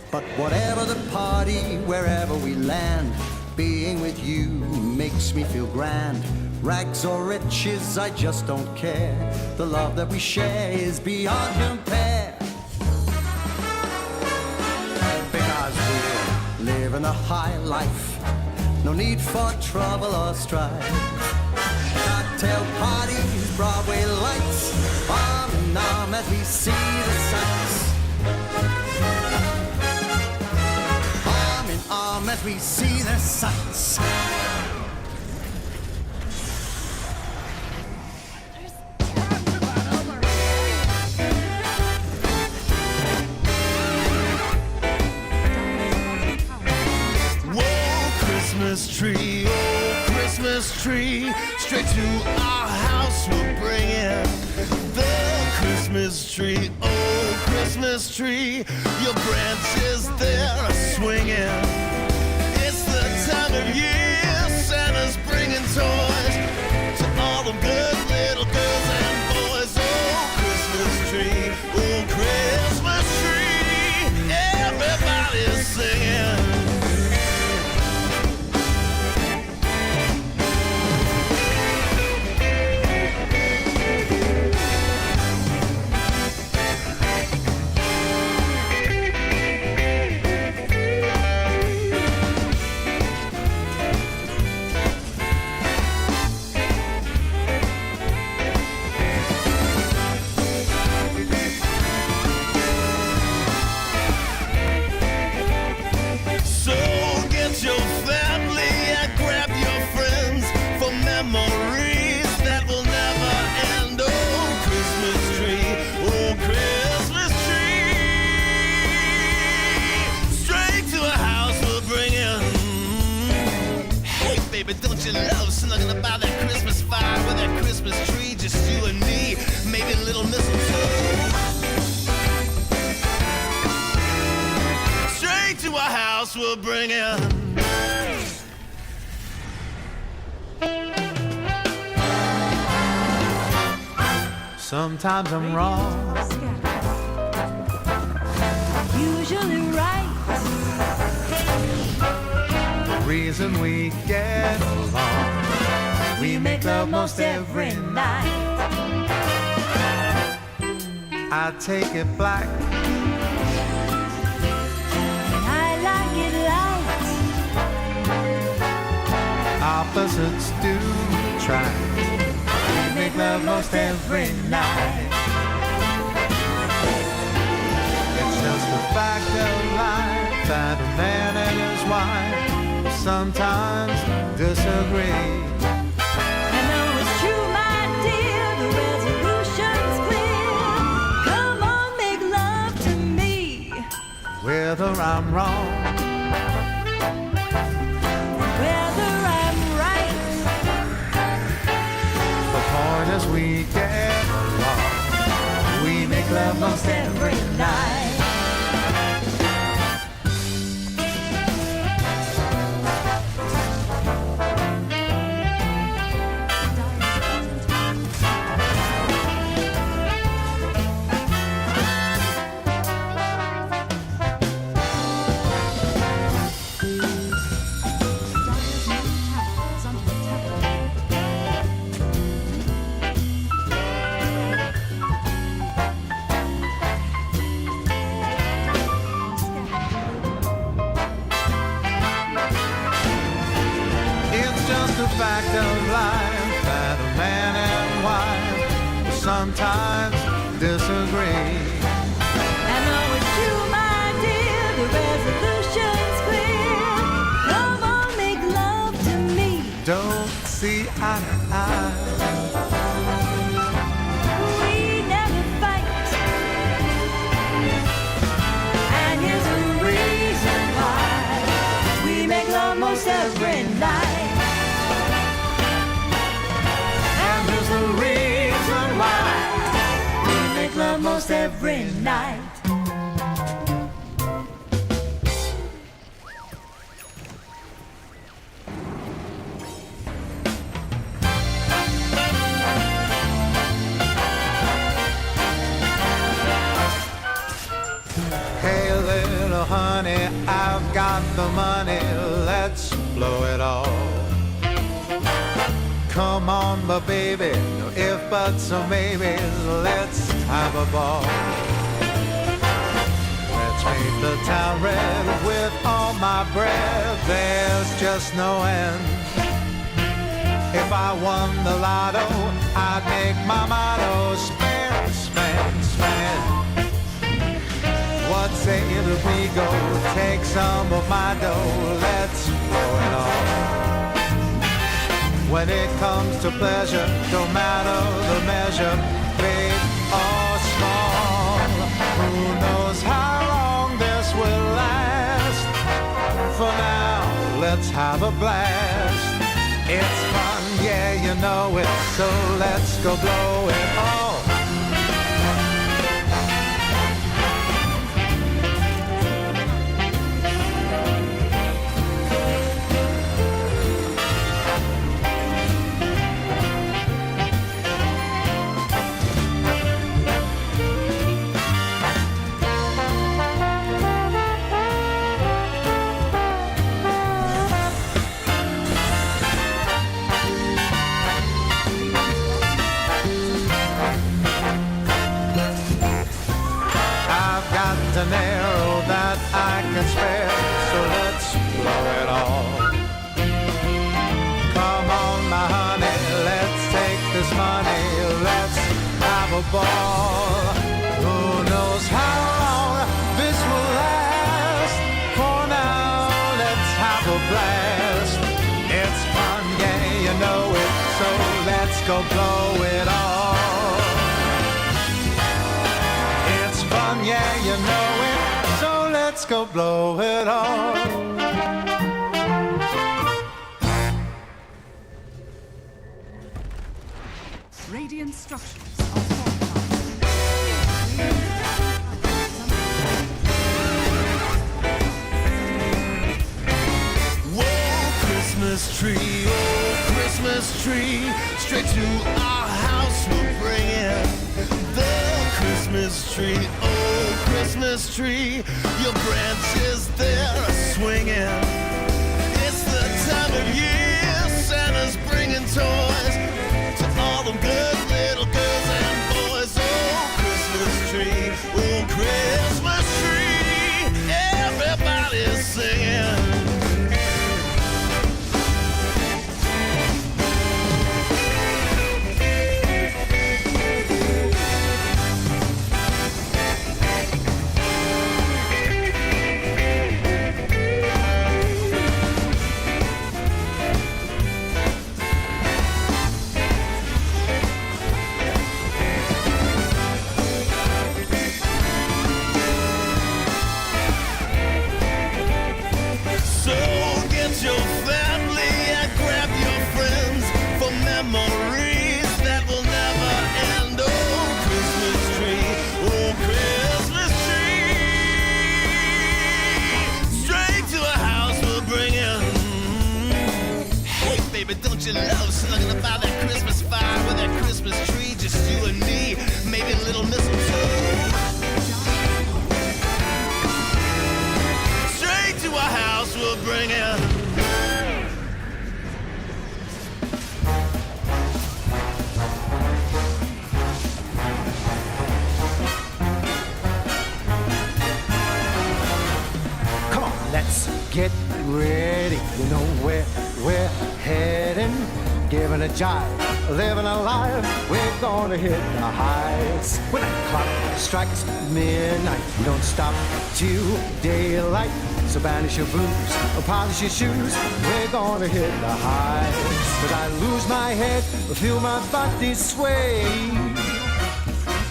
But whatever the party, wherever we land, being with you makes me feel grand. Rags or riches, I just don't care. The love that we share is beyond compare. Because we're living a high life, no need for trouble or strife. Cocktail parties, Broadway lights, arm in arm as we see the sights. Arm as we see the sights. Whoa, Christmas tree, oh, Christmas tree, straight to our house we'll bring it. The Christmas tree, oh, Christmas tree, your branches there are swinging. It's the time of year, Santa's bringing toys to all the good little girls and boys. Oh, Christmas tree, oh, Christmas tree, everybody's singing. Baby, don't you love snuggling about that Christmas fire with that Christmas tree, just you and me, maybe a little mistletoe. house we're bringing. Sometimes I'm wrong, Usually right. the reason we get along. We make love most every night. I take it black, I like it light. opposites do attract. We make love most every night. It's just a fact of life that a man and his wife sometimes disagree. I know it's true, my dear. The resolution's clear. Come on, make love to me. Whether I'm wrong, Whether I'm right. the point is we get along. We make love most every night. It's just a fact of life that a man and wife sometimes disagree. I know it's true, my dear. The resolution's clear. Come on, make love to me. Don't see eye to eye. We never fight. And here's the reason why. We make love most every night. And here's the reason why. We make love most every night. Hey little honey, I've got the money, let's blow it all. Come on, my baby, no if buts or maybes, let's have a ball. Let's make the town red with all my breath, there's just no end. If I won the lotto, I'd make my motto spend, spend, spend. What say that we go take some of my dough, let's blow it all. When it comes to pleasure, don't matter the measure, big or small. Who knows how long this will last? For now, let's have a blast. It's fun, yeah, you know it, so let's go blow it all. An arrow that I can spare, so let's blow it all. Come on, my honey, let's take this money, let's have a ball. Who knows how long this will last? For now, let's have a blast. It's fun, yeah, you know it, so let's go blow it all. It's fun, yeah, you know it, so let's go blow it all. Radiant structures. tree. Straight to our house we're bringing the Christmas tree. Oh, Christmas tree, your branches there are swinging. It's the time of year Santa's bringing toys to all them good little girls and boys. Oh, Christmas tree, oh, Christmas tree, everybody's singing. But don't you love snuggling about that Christmas fire with that Christmas tree, just you and me, maybe a little mistletoe. Straight to our house we'll bring it. Come on, let's get ready. You know where we're heading, giving a jive, living a life. We're gonna hit the heights. When the clock strikes midnight, we don't stop till daylight. So banish your blues, or polish your shoes. We're gonna hit the heights. But I lose my head, feel my body sway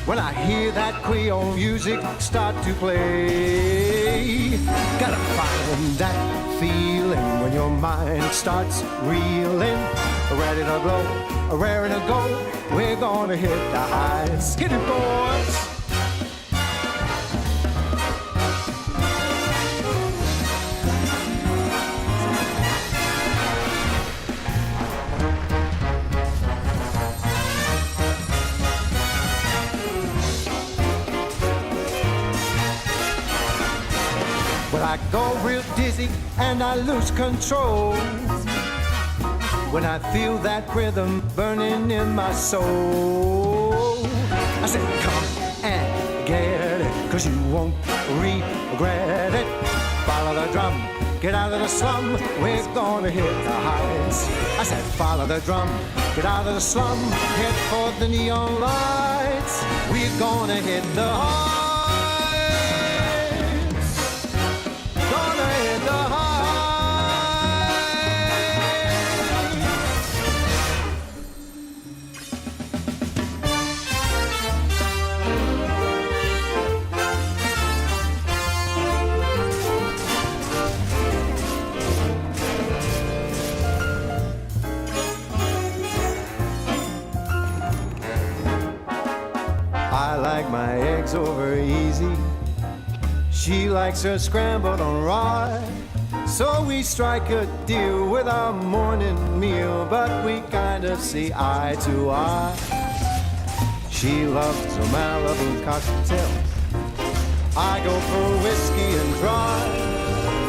when I hear that Creole music start to play. Gotta find that feeling when your mind starts reeling. Ready to blow, raring to go. We're gonna hit the heights. Get it, boys. But I go real dizzy and I lose control when I feel that rhythm burning in my soul. I said, come and get it, 'cause you won't regret it. Follow the drum, get out of the slum, we're gonna hit the heights. I said, follow the drum, get out of the slum, head for the neon lights. We're gonna hit the heights. I like my eggs over easy. She likes her scrambled on rye. So we strike a deal with our morning meal, but we kind of see eye to eye. She loves a Malibu cocktail, I go for whiskey and dry.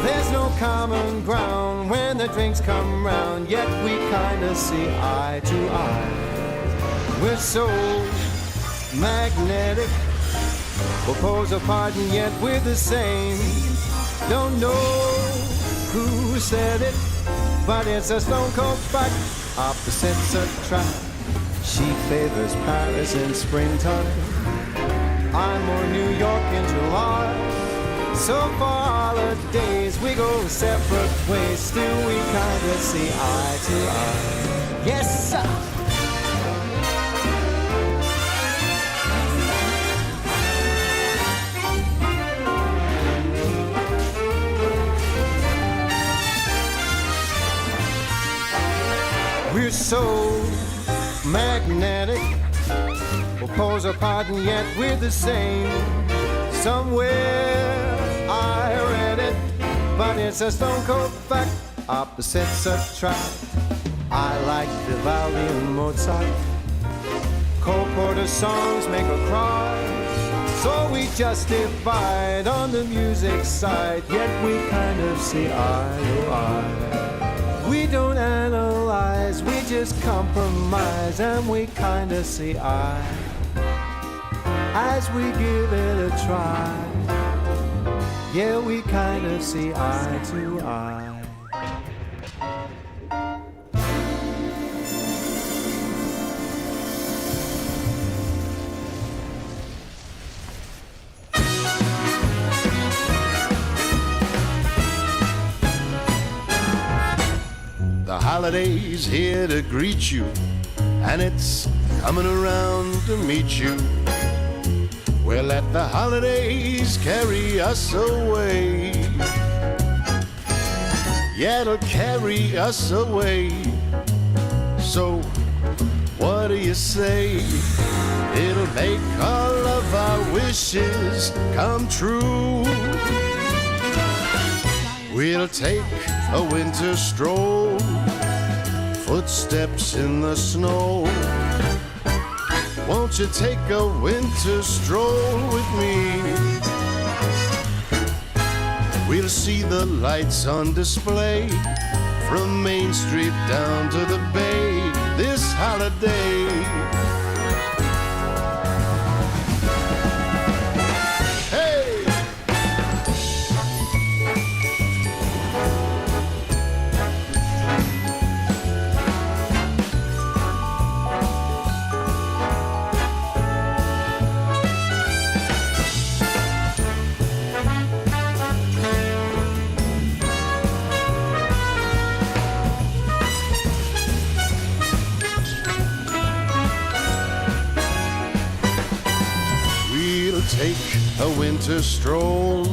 There's no common ground when the drinks come round, yet we kind of see eye to eye. We're so magnetic, we'll pose apart and yet we're the same. Don't know who said it, but it's a stone cold fact. Opposites attract. She favors Paris in springtime, I'm more New York in July. So for holidays we go separate ways, still we kind of see eye to eye. Yes, sir. We're so magnetic, we'll pose apart and yet we're the same. Somewhere I read it, but it's a stone cold fact. Opposites attract. I like Vivaldi and Mozart. Cole Porter songs make her cry. So we just divide on the music side, yet we kind of see eye to eye. We don't analyze, we just compromise, and we kind of see eye as we give it a try. Yeah, we kind of see eye to eye. The holiday's here to greet you, and it's coming around to meet you. We'll let the holidays carry us away. Yeah, it'll carry us away. So, what do you say? It'll make all of our wishes come true. We'll take a winter stroll, footsteps in the snow. Won't you take a winter stroll with me? We'll see the lights on display from Main Street down to the Bay this holiday. Take a winter stroll,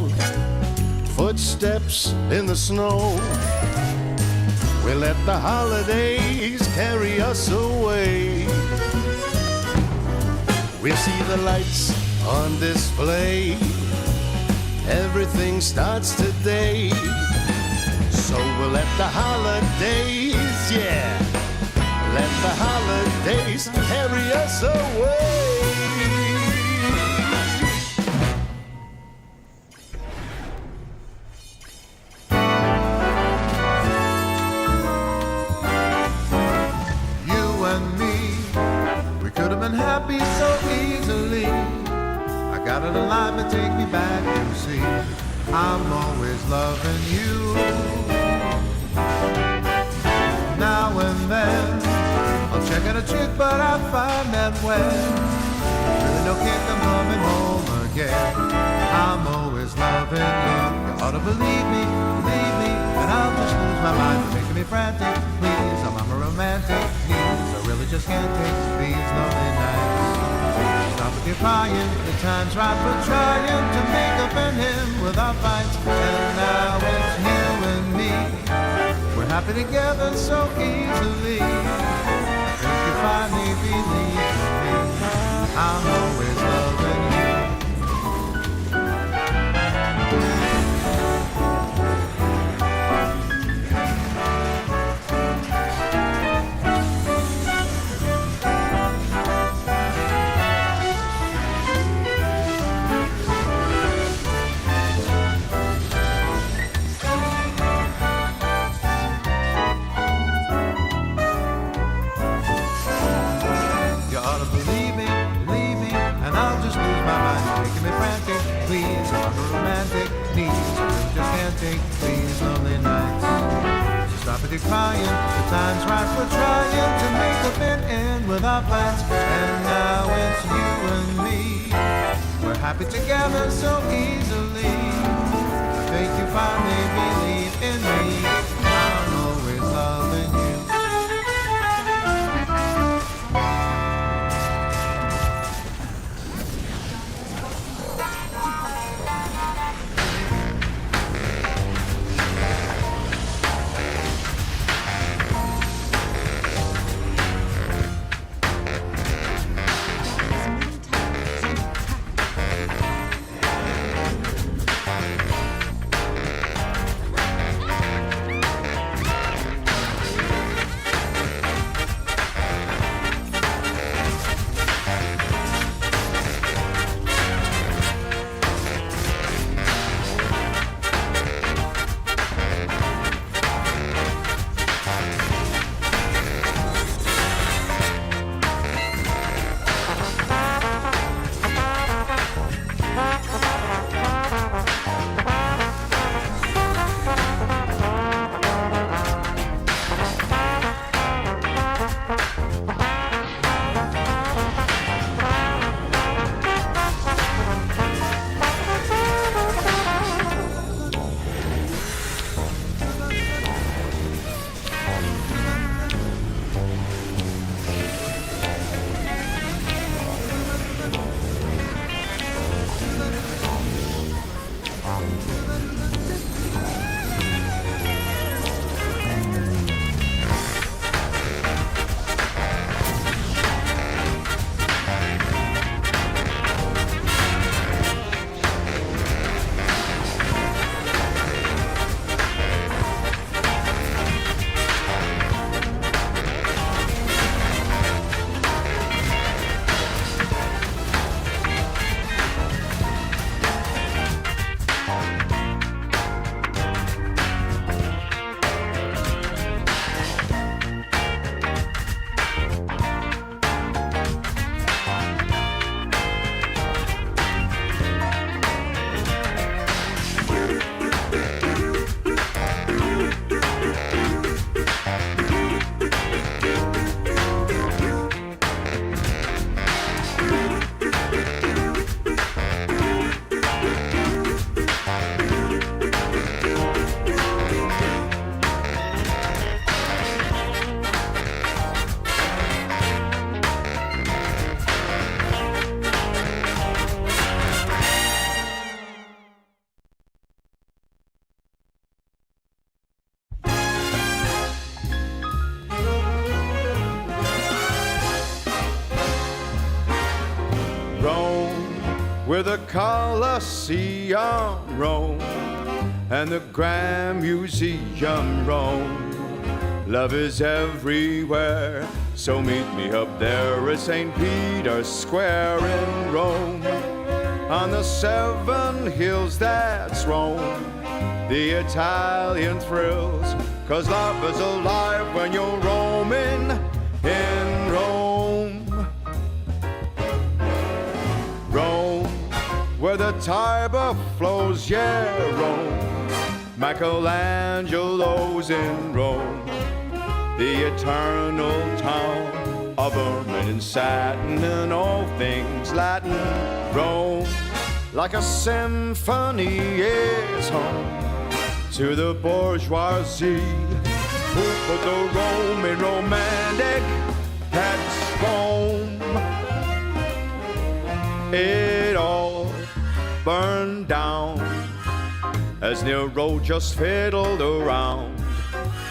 footsteps in the snow. We'll let the holidays carry us away. We'll see the lights on display. Everything starts today. So we'll let the holidays, yeah, let the holidays carry us away. Happy so easily. I got it alive and take me back, you see. I'm always loving you. Now and then I'll check out a chick, but I find that when really no kick, I'm coming home again. I'm always loving you. You ought to believe me, and I'll just lose my mind. You're making me frantic, please. I'm a romantic, please. I really just can't take these lonely nights. Stop with your crying, the time's right for trying to make up and end without fights. And now it's you and me. We're happy together so easily. If you finally believe in me, I'm always loving you. These lonely nights. So stop with your crying. The time's right for trying to make up and end without fights. And now it's you and me. We're happy together so easily. I think you finally believe in me. I'm always loving you. the Colosseum roam and the Grand Museum roam. Love is everywhere, so meet me up there at St. Peter's Square in Rome. On the 7 hills that's Rome, the Italian thrills, 'cause love is alive when you're roaming in Rome. Rome, where the Tiber flows, yeah, Rome. Michelangelo's in Rome, the eternal town of ermine and satin and all things Latin. Rome, like a symphony, is home to the bourgeoisie who put the Roman romantic at Rome. It all burned down as Nero just fiddled around.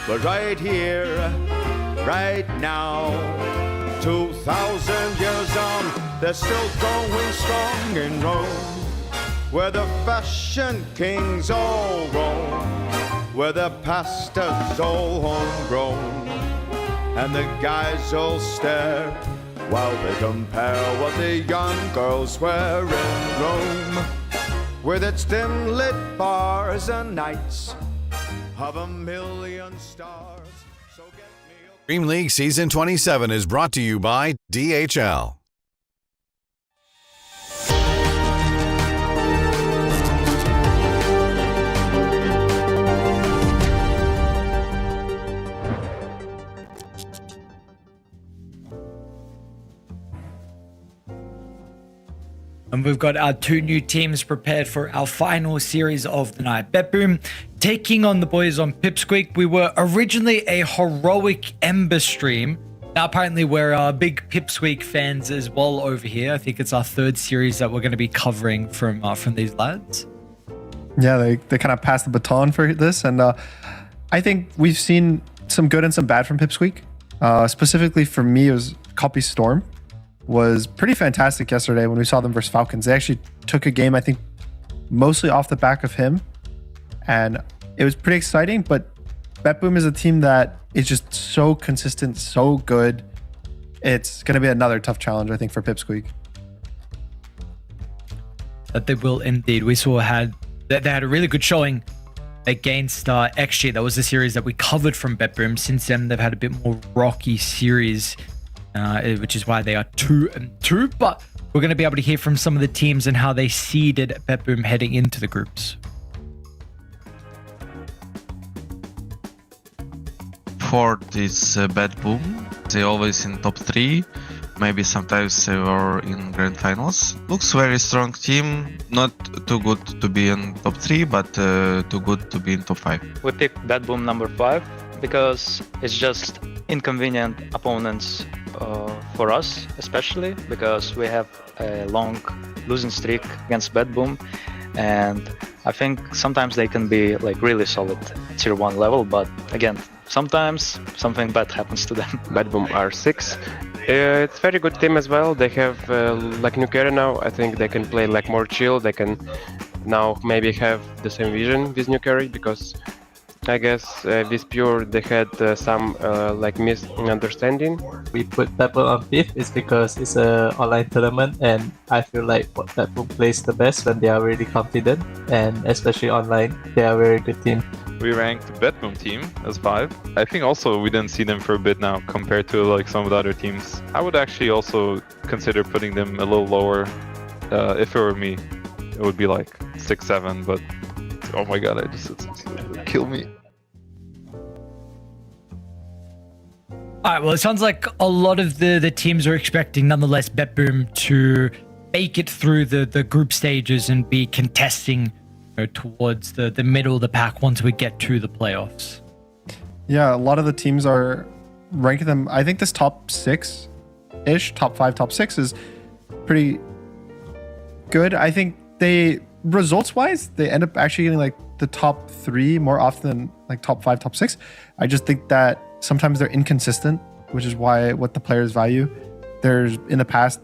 But right here, right now, 2,000 years on, they're still going strong in Rome, where the fashion kings all roam, where the pasta's all homegrown, and the guys all stare while they compare what the young girls wear in Rome, with its dim-lit bars and nights of a million stars. So get me a Dream League Season 27 is brought to you by DHL. And we've got our 2 new teams prepared for our final series of the night. BetBoom taking on the boys on Pipsqueak. We were originally a heroic Ember stream. Now apparently we're big Pipsqueak fans as well over here. I think it's our 3rd series that we're going to be covering from these lads. Yeah, they kind of passed the baton for this, and I think we've seen some good and some bad from Pipsqueak. Specifically for me, it was Copy Storm. Was pretty fantastic yesterday when we saw them versus Falcons. They actually took a game, I think, mostly off the back of him, and it was pretty exciting. But BetBoom is a team that is just so consistent, so good. It's going to be another tough challenge, I think, for Pipsqueak. That they will indeed. We saw they had a really good showing against XG. That was the series that we covered from BetBoom. Since then, they've had a bit more rocky series, which is why they are 2-2. But we're going to be able to hear from some of the teams and how they seeded BetBoom heading into the groups. For this BetBoom, they always in top 3. Maybe sometimes they were in grand finals. Looks very strong team. Not too good to be in top 3, but too good to be in top 5. We picked BetBoom number 5 because it's just inconvenient opponents for us, especially because we have a long losing streak against BetBoom, and I think sometimes they can be like really solid tier 1 level, but again, sometimes something bad happens to them. BetBoom R6. It's very good team as well. They have like new carry now. I think they can play like more chill. They can now maybe have the same vision with new carry, because I guess with Pure they had some like misunderstanding. We put BetBoom on 5th is because it's a online tournament, and I feel like BetBoom plays the best when they are really confident, and especially online, they are a very good team. We ranked BetBoom team as 5. I think also we didn't see them for a bit now compared to like some of the other teams. I would actually also consider putting them a little lower. If it were me, it would be like 6-7, but oh my god, it's kill me. All right, well, it sounds like a lot of the teams are expecting, nonetheless, BetBoom to make it through the group stages and be contesting towards the middle of the pack once we get to the playoffs. Yeah, a lot of the teams are ranking them. I think this top 6-ish, top 5, top 6 is pretty good. I think they, results-wise, they end up actually getting like the top 3 more often than like top 5, top 6. I just think that sometimes they're inconsistent, which is why what the players value. There's in the past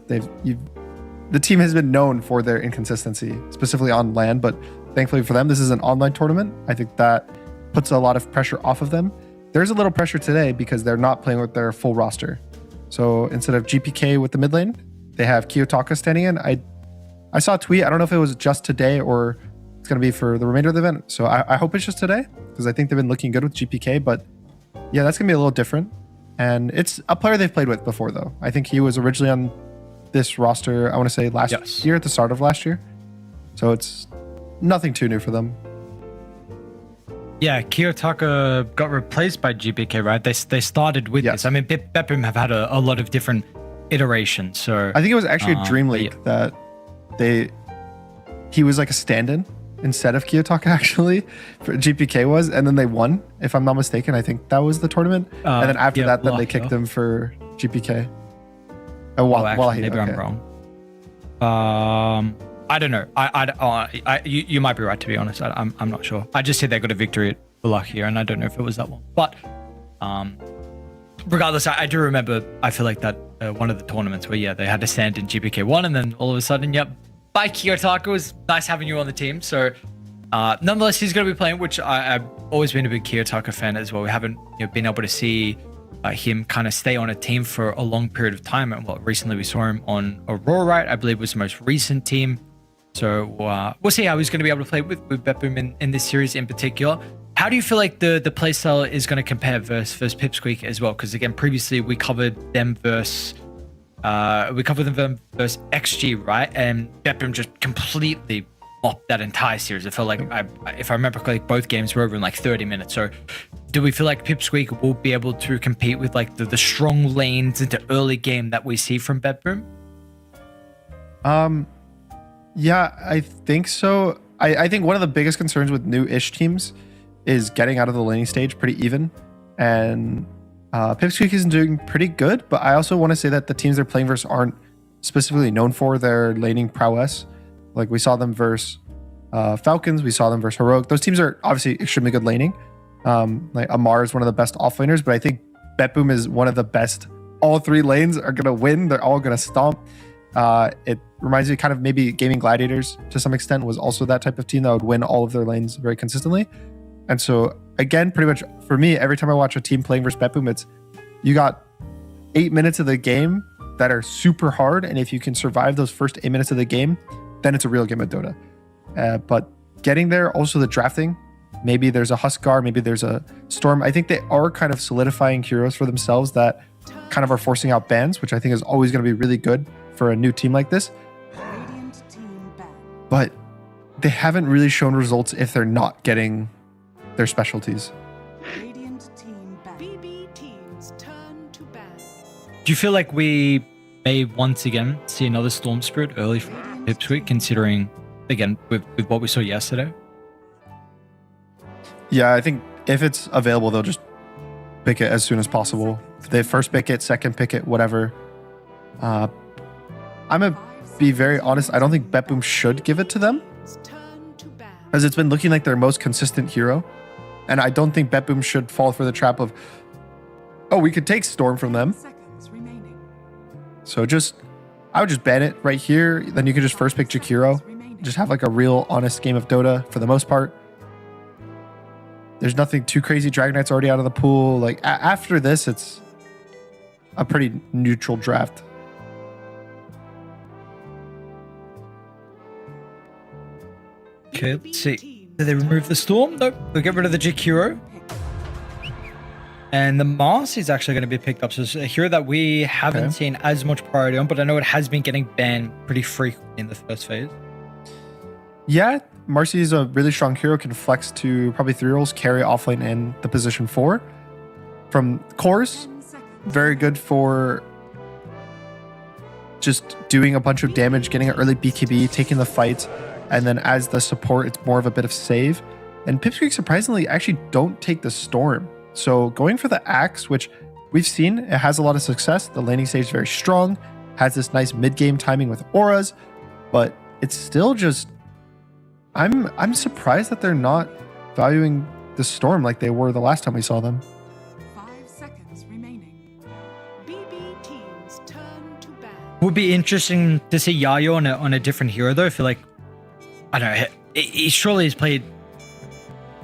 the team has been known for their inconsistency, specifically on land, but thankfully for them, this is an online tournament. I think that puts a lot of pressure off of them. There's a little pressure today because they're not playing with their full roster. So instead of GPK with the mid lane, they have Kiyotaka standing in. I saw a tweet. I don't know if it was just today or it's going to be for the remainder of the event. So I hope it's just today because I think they've been looking good with GPK. But yeah, that's going to be a little different. And it's a player they've played with before, though. I think he was originally on this roster, I want to say last year, at the start of last year. So it's nothing too new for them. Yeah, Kiyotaka got replaced by GPK, right? They started with this. I mean, Bepim have had a lot of different iterations. So I think it was actually DreamLeague that he was like a stand-in instead of Kiyotaka, actually, for GPK was, and then they won, if I'm not mistaken. I think that was the tournament. And then after that, then they kicked him for GPK. Actually, maybe I'm wrong. I don't know. You might be right, to be honest. I'm not sure. I just said they got a victory at Bulak here, and I don't know if it was that one. But regardless, I do remember, I feel like that one of the tournaments where, they had to stand in GPK 1, and then all of a sudden, bye Kiyotaka, it was nice having you on the team. So nonetheless, he's going to be playing, which I've always been a big Kiyotaka fan as well. We haven't been able to see him kind of stay on a team for a long period of time. And recently we saw him on Aurora, right? I believe was the most recent team. So we'll see how he's going to be able to play with Bepim in this series in particular. How do you feel like the playstyle is going to compare versus Pipsqueak as well? Because again, previously we covered them versus XG, right? And Bepim just completely mopped that entire series. I felt like, if I remember correctly, both games were over in like 30 minutes. So do we feel like Pipsqueak will be able to compete with like the strong lanes into early game that we see from Bepim? Yeah, I think so. I think one of the biggest concerns with new-ish teams is getting out of the laning stage pretty even. And Pipsqueak is doing pretty good, but I also want to say that the teams they're playing versus aren't specifically known for their laning prowess. Like we saw them versus Falcons, we saw them versus Heroic. Those teams are obviously extremely good laning. Like Amar is one of the best offlaners, but I think Betboom is one of the best. All three lanes are going to win. They're all going to stomp. It reminds me kind of maybe Gaming Gladiators to some extent was also that type of team that would win all of their lanes very consistently. And so again, pretty much for me, every time I watch a team playing versus Betboom, it's you got 8 minutes of the game that are super hard. And if you can survive those first 8 minutes of the game, then it's a real game of Dota. But getting there, also the drafting, maybe there's a Huskar, maybe there's a Storm. I think they are kind of solidifying heroes for themselves that kind of are forcing out bans, which I think is always going to be really good for a new team like this. But they haven't really shown results if they're not getting their specialties. Do you feel like we may once again see another Storm Spirit early from Pipsqueak, considering, again, with what we saw yesterday? Yeah, I think if it's available, they'll just pick it as soon as possible. If they first pick it, second pick it, whatever. I'm going to be very honest. I don't think Betboom should give it to them, because it's been looking like their most consistent hero. And I don't think Betboom should fall for the trap of, oh, we could take Storm from them. So I would just ban it right here. Then you can just first pick Jakiro. Just have like a real honest game of Dota for the most part. There's nothing too crazy. Dragon Knight's already out of the pool. Like after this, it's a pretty neutral draft. Okay, let's see. Did they remove the Storm? Nope. They'll get rid of the Jakiro. And the Mars is actually going to be picked up. So it's a hero that we haven't seen as much priority on, but I know it has been getting banned pretty frequently in the first phase. Yeah, Marcy is a really strong hero, can flex to probably 3 roles, carry offlane and the position 4. From cores, very good for just doing a bunch of damage, getting an early BKB, taking the fight, and then as the support, it's more of a bit of save. And Pipsqueak surprisingly actually don't take the Storm. So going for the Axe, which we've seen, it has a lot of success. The laning stage is very strong, has this nice mid-game timing with auras, but it's still just, I'm surprised that they're not valuing the Storm like they were the last time we saw them. 5 seconds remaining. BB team's turn to ban. Would be interesting to see Yayo on a different hero though. I feel like, I don't know, he surely has played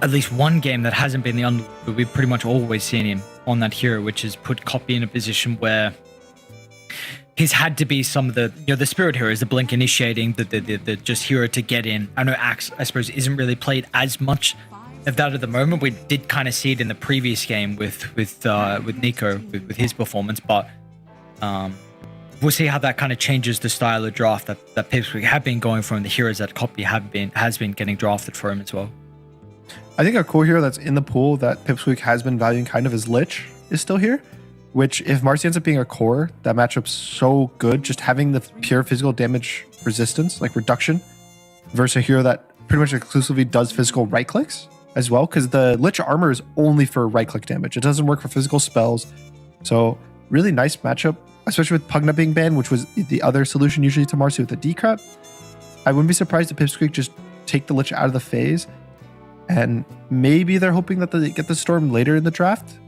at least one game that hasn't been the Underlord, but we've pretty much always seen him on that hero, which has put Copy in a position where he's had to be some of the, the spirit heroes, the blink initiating, the just hero to get in. I know Axe, I suppose, isn't really played as much of that at the moment. We did kind of see it in the previous game with Nico, with his performance, but we'll see how that kind of changes the style of draft that Pipsqueak have been going from, the heroes that Copy has been getting drafted for him as well. I think a cool hero that's in the pool that Pipsqueak has been valuing kind of is Lich is still here, which if Marcy ends up being a core, that matchup's so good. Just having the pure physical damage resistance, like reduction, versus a hero that pretty much exclusively does physical right clicks as well, because the Lich armor is only for right click damage. It doesn't work for physical spells. So really nice matchup, especially with Pugna being banned, which was the other solution usually to Marcy with the decrep. I wouldn't be surprised if Pipsqueak just take the Lich out of the phase, and maybe they're hoping that they get the Storm later in the draft.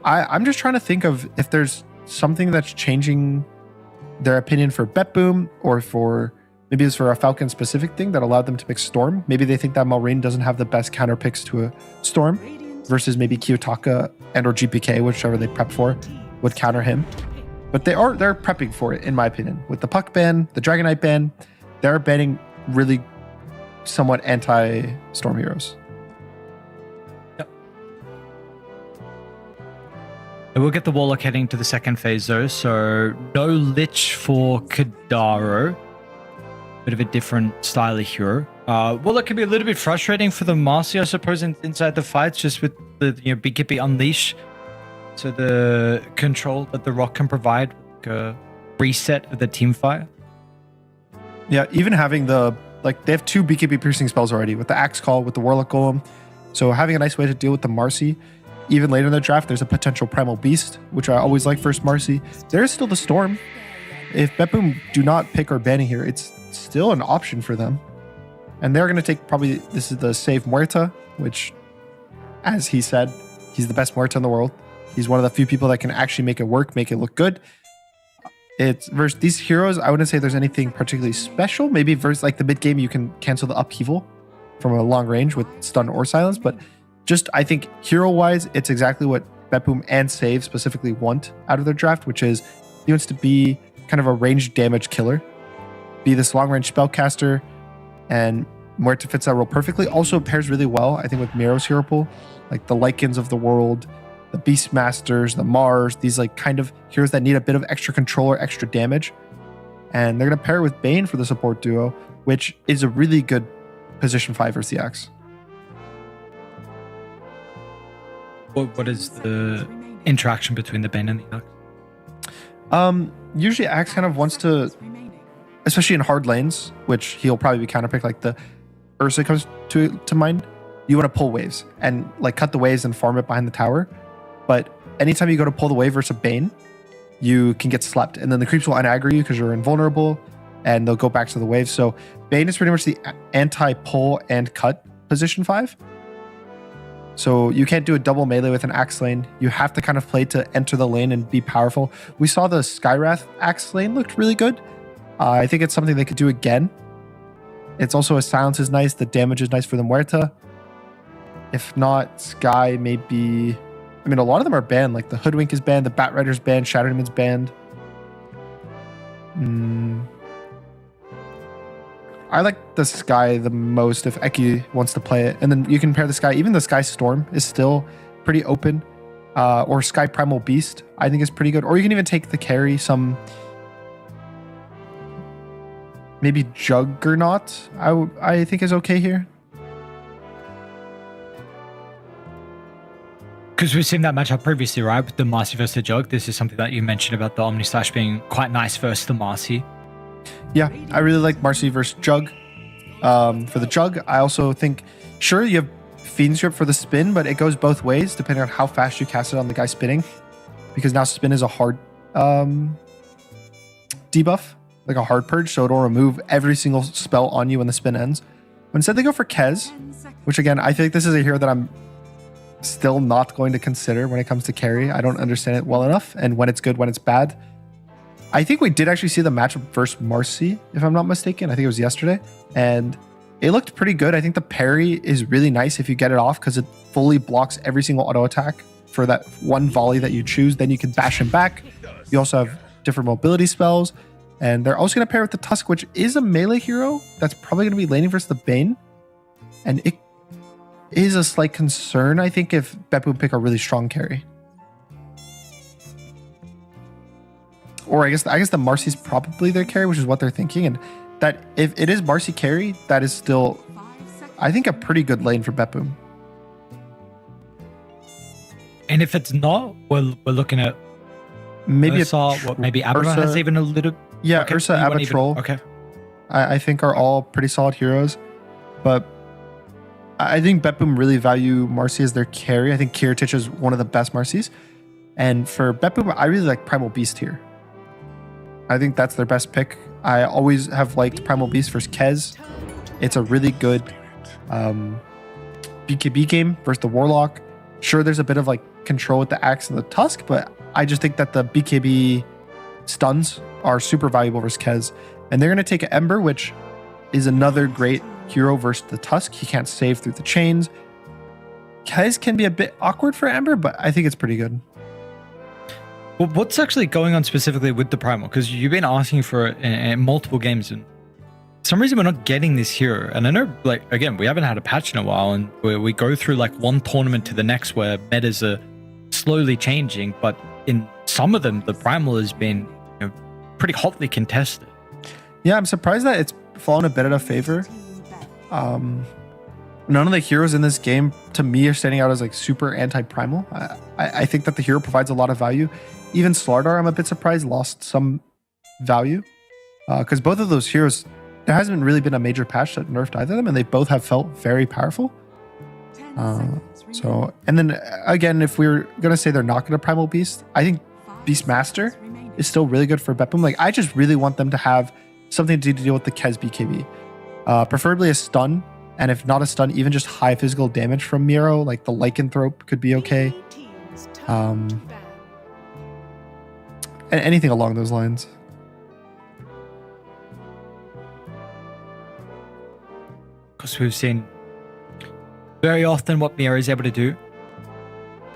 I'm just trying to think of if there's something that's changing their opinion for Bet Boom, or for maybe it's for a Falcon specific thing that allowed them to pick Storm. Maybe they think that Malrine doesn't have the best counter picks to a Storm, versus maybe Kiyotaka and or GPK, whichever they prep for, would counter him. But they're prepping for it, in my opinion. With the Puck ban, the Dragonite ban, they're banning really somewhat anti-Storm heroes. Yep. And we'll get the Warlock heading to the second phase though, so no Lich for Kadaro. Bit of a different style of hero. Warlock can be a little bit frustrating for the Marcy, I suppose, inside the fights, just with the BKB Unleash. So the control that the Rock can provide, like a reset of the team fight. Yeah, even having they have 2 BKB piercing spells already with the Axe Call, with the Warlock Golem. So having a nice way to deal with the Marcy. Even later in the draft, there's a potential Primal Beast, which I always like first Marcy. There is still the Storm. If BetBoom do not pick or banning here, it's still an option for them. And they're going to take this is the Save Muerta, which, as he said, he's the best Muerta in the world. He's one of the few people that can actually make it work, make it look good. It's versus these heroes, I wouldn't say there's anything particularly special. Maybe versus like the mid game, you can cancel the upheaval from a long range with stun or silence. But just, I think hero wise, it's exactly what BetBoom and Save specifically want out of their draft, which is he wants to be kind of a ranged damage killer, be this long range spellcaster, and Muerta fits that role perfectly. Also pairs really well, I think, with Miro's hero pool, like the Lycans of the world, the Beastmasters, the Mars, these like kind of heroes that need a bit of extra control or extra damage. And they're going to pair it with Bane for the support duo, which is a really good position 5 versus the Axe. What is the interaction between the Bane and the Axe? Usually Axe kind of wants to, especially in hard lanes, which he'll probably be counterpicked, like the Ursa comes to mind. You want to pull waves and like cut the waves and farm it behind the tower. But anytime you go to pull the wave versus a Bane, you can get slept. And then the creeps will unaggro you because you're invulnerable and they'll go back to the wave. So Bane is pretty much the anti-pull and cut position 5. So you can't do a double melee with an Axe lane. You have to kind of play to enter the lane and be powerful. We saw the Skywrath Axe lane looked really good. I think it's something they could do again. It's also a silence is nice. The damage is nice for the Muerta. If not, Sky maybe... I mean, a lot of them are banned. Like the Hoodwink is banned, the Bat Rider's banned, Shadow Demon's banned. I like the Sky the most if Eki wants to play it. And then you can pair the Sky. Even the Sky Storm is still pretty open. Or Sky Primal Beast, I think is pretty good. Or you can even take the carry, some... maybe Juggernaut, I think is okay here. Because we've seen that matchup previously, right? With the Marcy versus the Jug. This is something that you mentioned about the Omni Slash being quite nice versus the Marcy. Yeah, I really like Marcy versus Jug. For the Jug, I also think, sure, you have Fiend Strip for the spin, but it goes both ways depending on how fast you cast it on the guy spinning. Because now spin is a hard debuff, like a hard purge, so it'll remove every single spell on you when the spin ends. But instead they go for Kez, which again, I think this is a hero that I'm still not going to consider when it comes to carry. I don't understand it well enough, and when it's good, when it's bad. I think we did actually see the matchup versus Marcy, if I'm not mistaken. I think it was yesterday. And it looked pretty good. I think the parry is really nice if you get it off because it fully blocks every single auto attack for that one volley that you choose. Then you can bash him back. You also have different mobility spells. And they're also going to pair with the Tusk, which is a melee hero that's probably going to be laning versus the Bane. And it is a slight concern, I think, if Beppu pick a really strong carry. Or I guess the Marcy's probably their carry, which is what they're thinking. And that if it is Marcy carry, that is still, I think, a pretty good lane for Beppu. And if it's not, we're looking at maybe Ursa, maybe Abra has even a little. Yeah, okay, Ursa, Abba, Troll. Okay. I think are all pretty solid heroes. But I think Beppu really value Marcy as their carry. I think Kiritich is one of the best Marcys. And for Beppu, I really like Primal Beast here. I think that's their best pick. I always have liked Primal Beast versus Kez. It's a really good BKB game versus the Warlock. Sure, there's a bit of like control with the Axe and the Tusk, but I just think that the BKB stuns are super valuable versus Kez. And they're going to take an Ember, which is another great hero versus the Tusk. He can't save through the chains. Kez can be a bit awkward for Ember, but I think it's pretty good. Well, what's actually going on specifically with the Primal? Because you've been asking for it in multiple games, and for some reason we're not getting this hero. And I know, like, again, we haven't had a patch in a while, and we go through like one tournament to the next where metas are slowly changing, but in some of them, the Primal has been, you know, pretty hotly contested. Yeah, I'm surprised that it's fallen a bit out of favor. None of the heroes in this game, to me, are standing out as like super anti-Primal. I think that the hero provides a lot of value. Even Slardar, I'm a bit surprised, lost some value. Because both of those heroes, there hasn't really been a major patch that nerfed either of them, and they both have felt very powerful. And then again, if we're going to say they're not going to Primal Beast, I think Beastmaster is still really good for Beppu. Like, I just really want them to have something to deal with the Kez BKB. Preferably a stun, and if not a stun, even just high physical damage from Miro, like the Lycanthrope could be okay. And anything along those lines. Because we've seen very often what Miro is able to do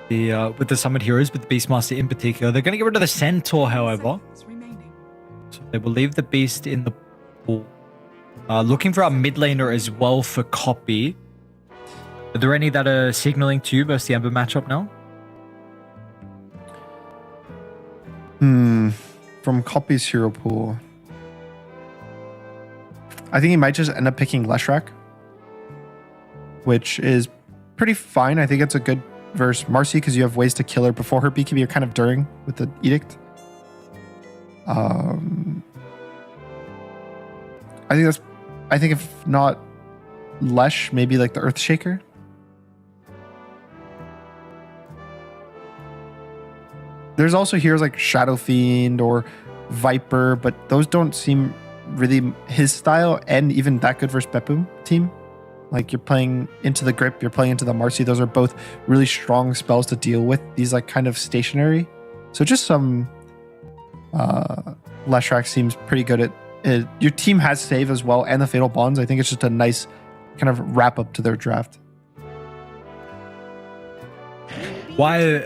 with the Summit heroes, with the Beastmaster in particular. They're going to get rid of the Centaur, however. So they will leave the Beast in the pool. Looking for our mid laner as well for copy. Are there any that are signaling to you versus the Ember matchup now? From Copy's hero pool, I think he might just end up picking Leshrac, which is pretty fine. I think it's a good versus Marcy because you have ways to kill her before her BKB or kind of during with the Edict. I think if not Lesh, maybe like the Earthshaker. There's also heroes like Shadow Fiend or Viper, but those don't seem really his style and even that good versus Beppu team. Like, you're playing into the Grip, you're playing into the Marcy. Those are both really strong spells to deal with. These like kind of stationary. So just some Leshrac seems pretty good at it. Your team has save as well and the Fatal Bonds. I think it's just a nice kind of wrap up to their draft. Why?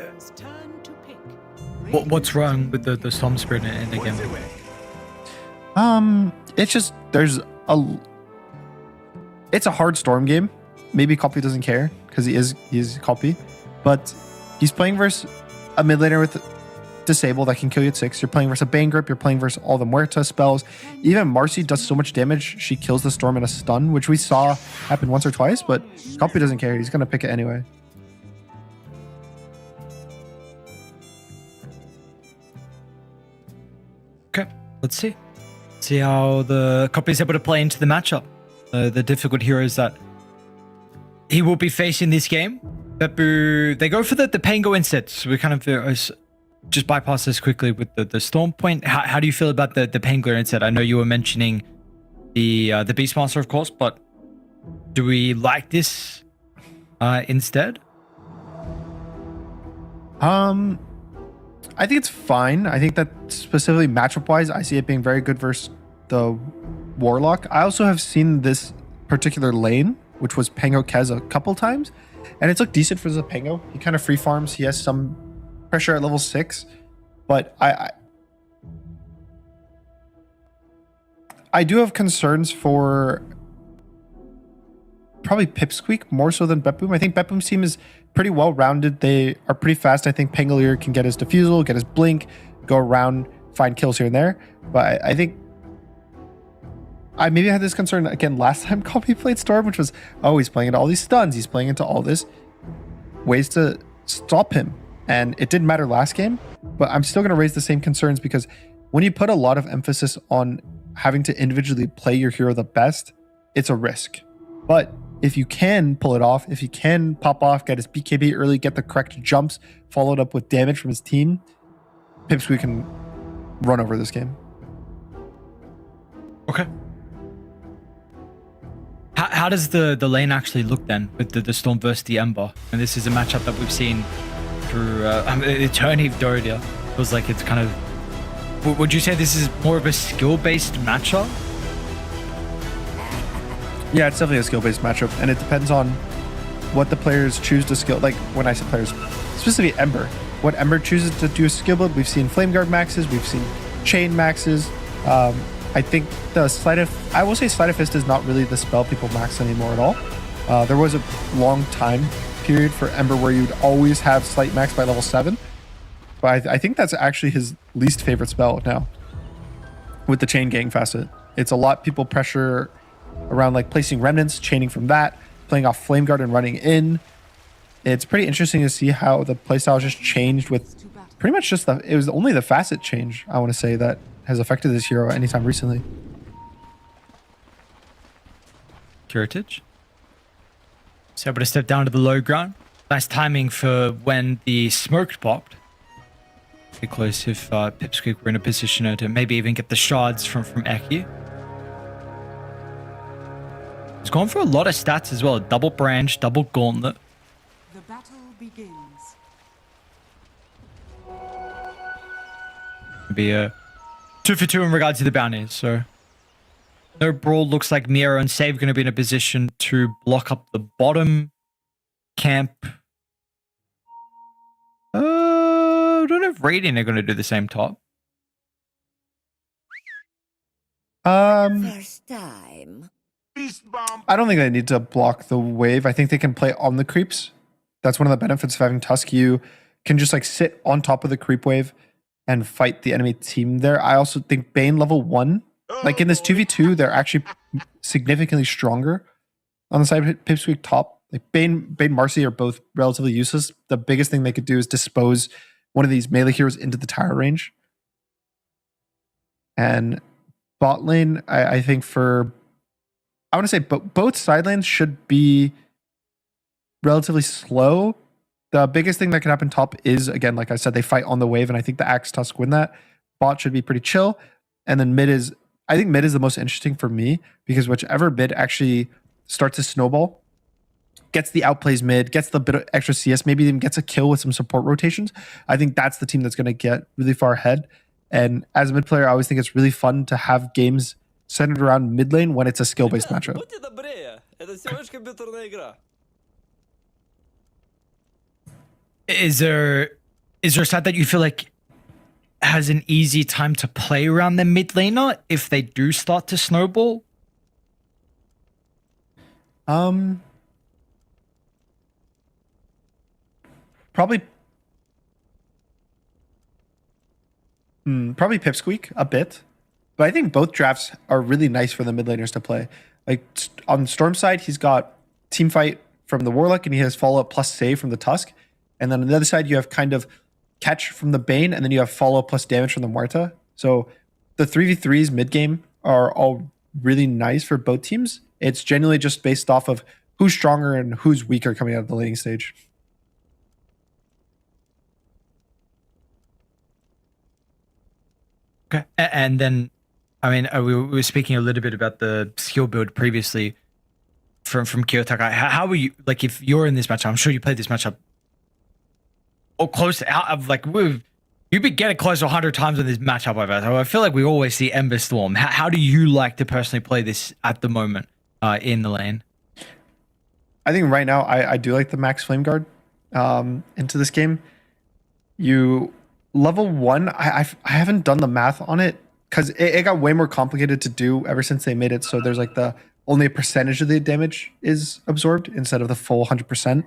What's wrong with the Storm Spirit in the game? It's just it's a hard Storm game. Maybe Copy doesn't care because he's Copy, but he's playing versus a mid laner with Disable that can kill you at 6. You're playing versus a Bane Grip. You're playing versus all the Muerta spells. Even Marcy does so much damage. She kills the Storm in a stun, which we saw happen once or twice, but Copy doesn't care. He's gonna pick it anyway. Okay, let's see. See how the Copy is able to play into the matchup. The difficult heroes that he will be facing this game. Beppu, they go for the Pango instead. So we kind of just bypass this quickly with the Storm Point. How do you feel about the Pango instead? I know you were mentioning the Beastmaster, of course, but do we like this instead? I think it's fine. I think that specifically matchup-wise, I see it being very good versus the Warlock. I also have seen this particular lane, which was Pango Kez, a couple times, and it's looked decent for the Pango. He kind of free farms. He has some pressure at level 6, but I do have concerns for probably Pipsqueak more so than Betboom. I think Betboom's team is pretty well rounded. They are pretty fast. I think Pangolier can get his defusal, get his blink, go around, find kills here and there. But I think I maybe had this concern again last time Copy played Storm, which was, oh, he's playing into all these stuns. He's playing into all this ways to stop him. And it didn't matter last game, but I'm still going to raise the same concerns because when you put a lot of emphasis on having to individually play your hero the best, it's a risk. But if you can pull it off, if you can pop off, get his BKB early, get the correct jumps, followed up with damage from his team, Pipsqueak can run over this game. Okay. How does the lane actually look then with the Storm versus the Ember? And this is a matchup that we've seen through Eternity of Dota. Feels like it's kind of... Would you say this is more of a skill-based matchup? Yeah, it's definitely a skill-based matchup, and it depends on what the players choose to skill. Like, when I say players, specifically Ember. What Ember chooses to do a skill build, we've seen Flame Guard maxes, we've seen Chain maxes. I think the I will say Sleight of Fist is not really the spell people max anymore at all. There was a long time period for Ember where you'd always have Sleight max by level 7. But I think that's actually his least favorite spell now. With the Chain Gang facet. It's a lot people pressure around like placing remnants, chaining from that, playing off Flame Guard and running in. It's pretty interesting to see how the playstyle just changed with pretty much just it was only the facet change, I want to say, that has affected this hero anytime recently. Curatage. So able to step down to the low ground. Nice timing for when the smoke popped. Pretty close if Pipsqueak were in a position to maybe even get the shards from Eki. He's gone for a lot of stats as well. Double branch, double gauntlet. The battle begins. Be a 2 for 2 in regards to the bounties. So no brawl. Looks like Mira and Save going to be in a position to block up the bottom camp. I don't know if Radiant are going to do the same top. First time. I don't think they need to block the wave. I think they can play on the creeps. That's one of the benefits of having Tusk. You can just like sit on top of the creep wave and fight the enemy team there. I also think Bane level 1, like in this 2v2, they're actually significantly stronger on the side of Pipsqueak top. Like Bane, Marcy are both relatively useless. The biggest thing they could do is dispose one of these melee heroes into the tower range. And bot lane, I think I want to say both side lanes should be relatively slow. The biggest thing that could happen top is, again, like I said, they fight on the wave, and I think the Axe Tusk win that. Bot should be pretty chill. And then I think mid is the most interesting for me, because whichever mid actually starts to snowball, gets the outplays mid, gets the bit of extra CS, maybe even gets a kill with some support rotations, I think that's the team that's going to get really far ahead. And as a mid player, I always think it's really fun to have games centered around mid lane when it's a skill-based matchup. Is there a side that you feel like has an easy time to play around the mid laner if they do start to snowball? Probably Pipsqueak a bit, but I think both drafts are really nice for the mid laners to play. Like on the Storm side, he's got team fight from the Warlock and he has follow up plus save from the Tusk, and then on the other side you have kind of catch from the Bane, and then you have follow up plus damage from the Muerta. So the 3v3s mid game are all really nice for both teams. It's generally just based off of who's stronger and who's weaker coming out of the laning stage. Okay. And then, I mean, we were speaking a little bit about the skill build previously from Kiyotaka. How were you, like, if you're in this matchup, I'm sure you played this matchup or close out of, like, you You've been getting close to 100 times in this matchup, I feel like we always see Ember Storm. How do you like to personally play this at the moment in the lane? I think right now I do like the Max Flame Guard into this game. You level 1, I haven't done the math on it because it got way more complicated to do ever since they made it so there's like only a percentage of the damage is absorbed instead of the full 100%.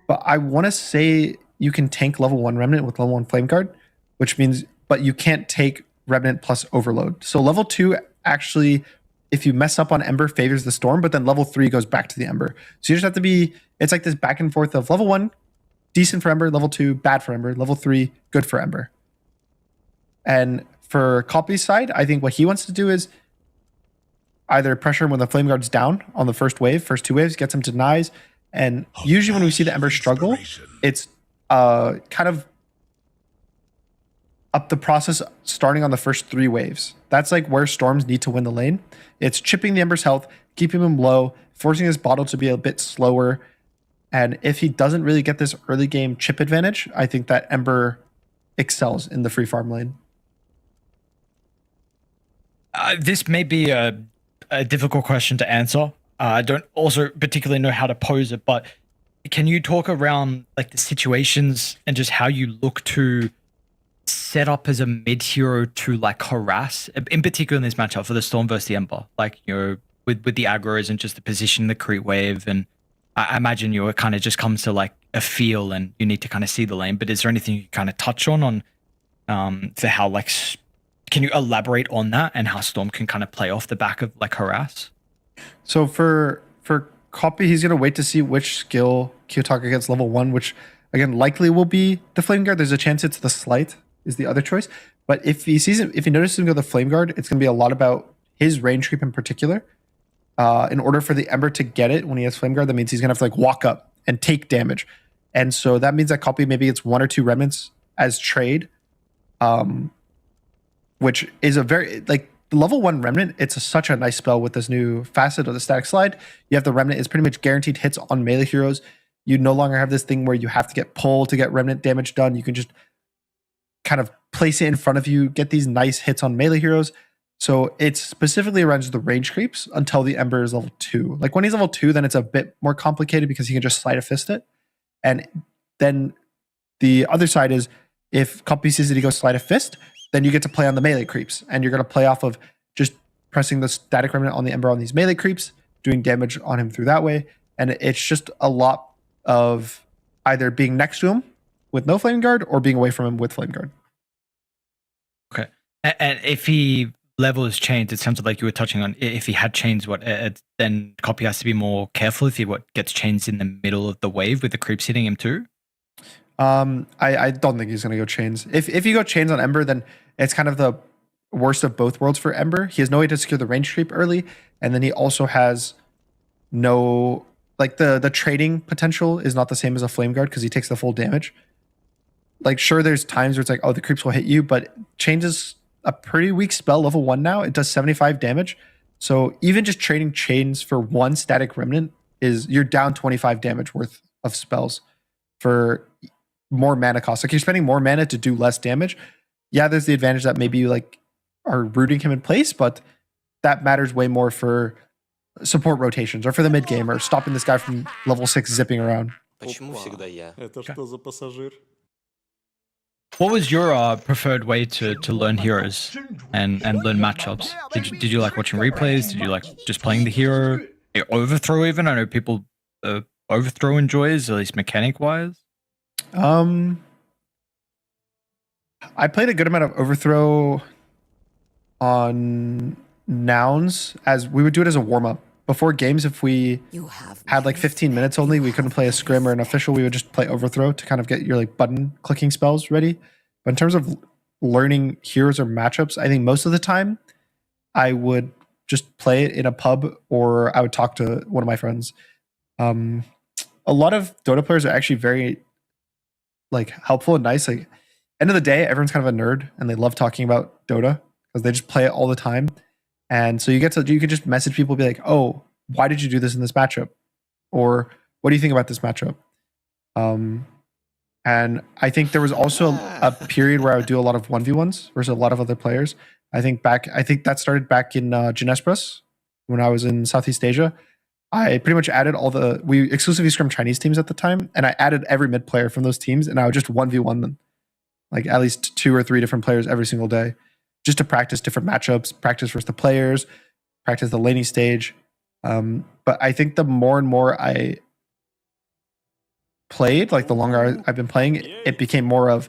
But I want to say you can tank level 1 Remnant with level 1 Flame Guard, which means, but you can't take Remnant plus Overload. So level 2 actually, if you mess up on Ember, favors the Storm, but then level 3 goes back to the Ember. So you just have to be, it's like this back and forth of level 1, decent for Ember, level 2, bad for Ember, level 3, good for Ember. And for Copy's side, I think what he wants to do is either pressure him when the Flame Guard's down on the first wave, first 2 waves, gets him to denies. And usually when we see the Ember struggle, it's kind of up the process starting on the first 3 waves. That's like where Storms need to win the lane. It's chipping the Ember's health, keeping him low, forcing his bottle to be a bit slower. And if he doesn't really get this early game chip advantage, I think that Ember excels in the free farm lane. This may be a difficult question to answer. I don't also particularly know how to pose it, but can you talk around like the situations and just how you look to set up as a mid hero to like harass, in particular in this matchup for the Storm versus the Ember, like, you know, with the aggroes and just the position, the creep wave, and I imagine it kind of just comes to like a feel and you need to kind of see the lane. But is there anything you kind of touch on for how like, can you elaborate on that and how Storm can kind of play off the back of like harass? So for Copy, he's going to wait to see which skill Kiyotaka gets level 1, which again likely will be the Flame Guard. There's a chance it's the Slight is the other choice. But if he sees it, if he notices him go the Flame Guard, it's going to be a lot about his range creep in particular. In order for the Ember to get it when he has Flame Guard, that means he's going to have to like walk up and take damage. And so that means that Copy maybe gets 1 or 2 remnants as trade, which is a very, like, the level 1 Remnant, it's such a nice spell with this new facet of the static slide. You have the Remnant is pretty much guaranteed hits on melee heroes. You no longer have this thing where you have to get pulled to get Remnant damage done. You can just kind of place it in front of you, get these nice hits on melee heroes. So it's specifically around the range creeps until the Ember is level 2. Like when he's level 2, then it's a bit more complicated because he can just Sleight of Fist it. And then the other side is if Copy sees that he goes Sleight of Fist, then you get to play on the melee creeps. And you're going to play off of just pressing the static remnant on the Ember on these melee creeps, doing damage on him through that way. And it's just a lot of either being next to him with no Flame Guard or being away from him with Flame Guard. Okay. And if he levels chains, it sounds like you were touching on, if he had chains, then Copy has to be more careful if he gets chains in the middle of the wave with the creeps hitting him too? I don't think he's going to go chains. If you go chains on Ember, then it's kind of the worst of both worlds for Ember. He has no way to secure the range creep early, and then he also has no, like, the trading potential is not the same as a Flame Guard because he takes the full damage. Like, sure, there's times where it's like, oh, the creeps will hit you, but chains is a pretty weak spell, level 1 now. It does 75 damage. So even just trading chains for 1 static remnant you're down 25 damage worth of spells for more mana cost. Like, you're spending more mana to do less damage. Yeah, there's the advantage that maybe you like are rooting him in place, but that matters way more for support rotations or for the mid game or stopping this guy from level 6 zipping around. What was your preferred way to learn heroes and learn matchups? Did you like watching replays? Did you like just playing the hero? Overthrow even? I know people overthrow enjoys, at least mechanic wise. I played a good amount of overthrow on nouns, as we would do it as a warm-up. Before games, if we had like 15 minutes only, we couldn't play a scrim or an official, we would just play overthrow to kind of get your like button clicking spells ready. But in terms of learning heroes or matchups, I think most of the time I would just play it in a pub or I would talk to one of my friends. A lot of Dota players are actually very like helpful and nice. Like, end of the day, everyone's kind of a nerd and they love talking about Dota because they just play it all the time. And so you can just message people, be like, oh, why did you do this in this matchup? Or what do you think about this matchup? And And I think there was also a period where I would do a lot of 1v1s versus a lot of other players. I think that started back in Genespras when I was in Southeast Asia. I pretty much added we exclusively scrum Chinese teams at the time, and I added every mid player from those teams, and I would just 1v1 them. Like at least 2 or 3 different players every single day, just to practice different matchups, practice versus the players, practice the laning stage. But I think the more and more I played, like the longer I've been playing, it became more of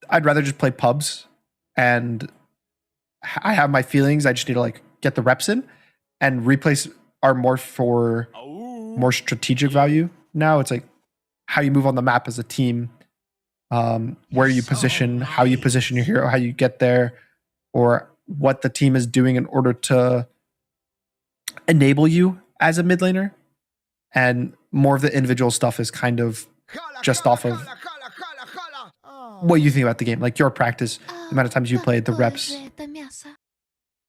I'd rather just play pubs, and I have my feelings. I just need to like get the reps in, and replays are more for more strategic value. Now it's like how you move on the map as a team, where you position, how you position your hero, how you get there, or what the team is doing in order to enable you as a mid laner. And more of the individual stuff is kind of just off of what you think about the game, like your practice, the amount of times you played, the reps.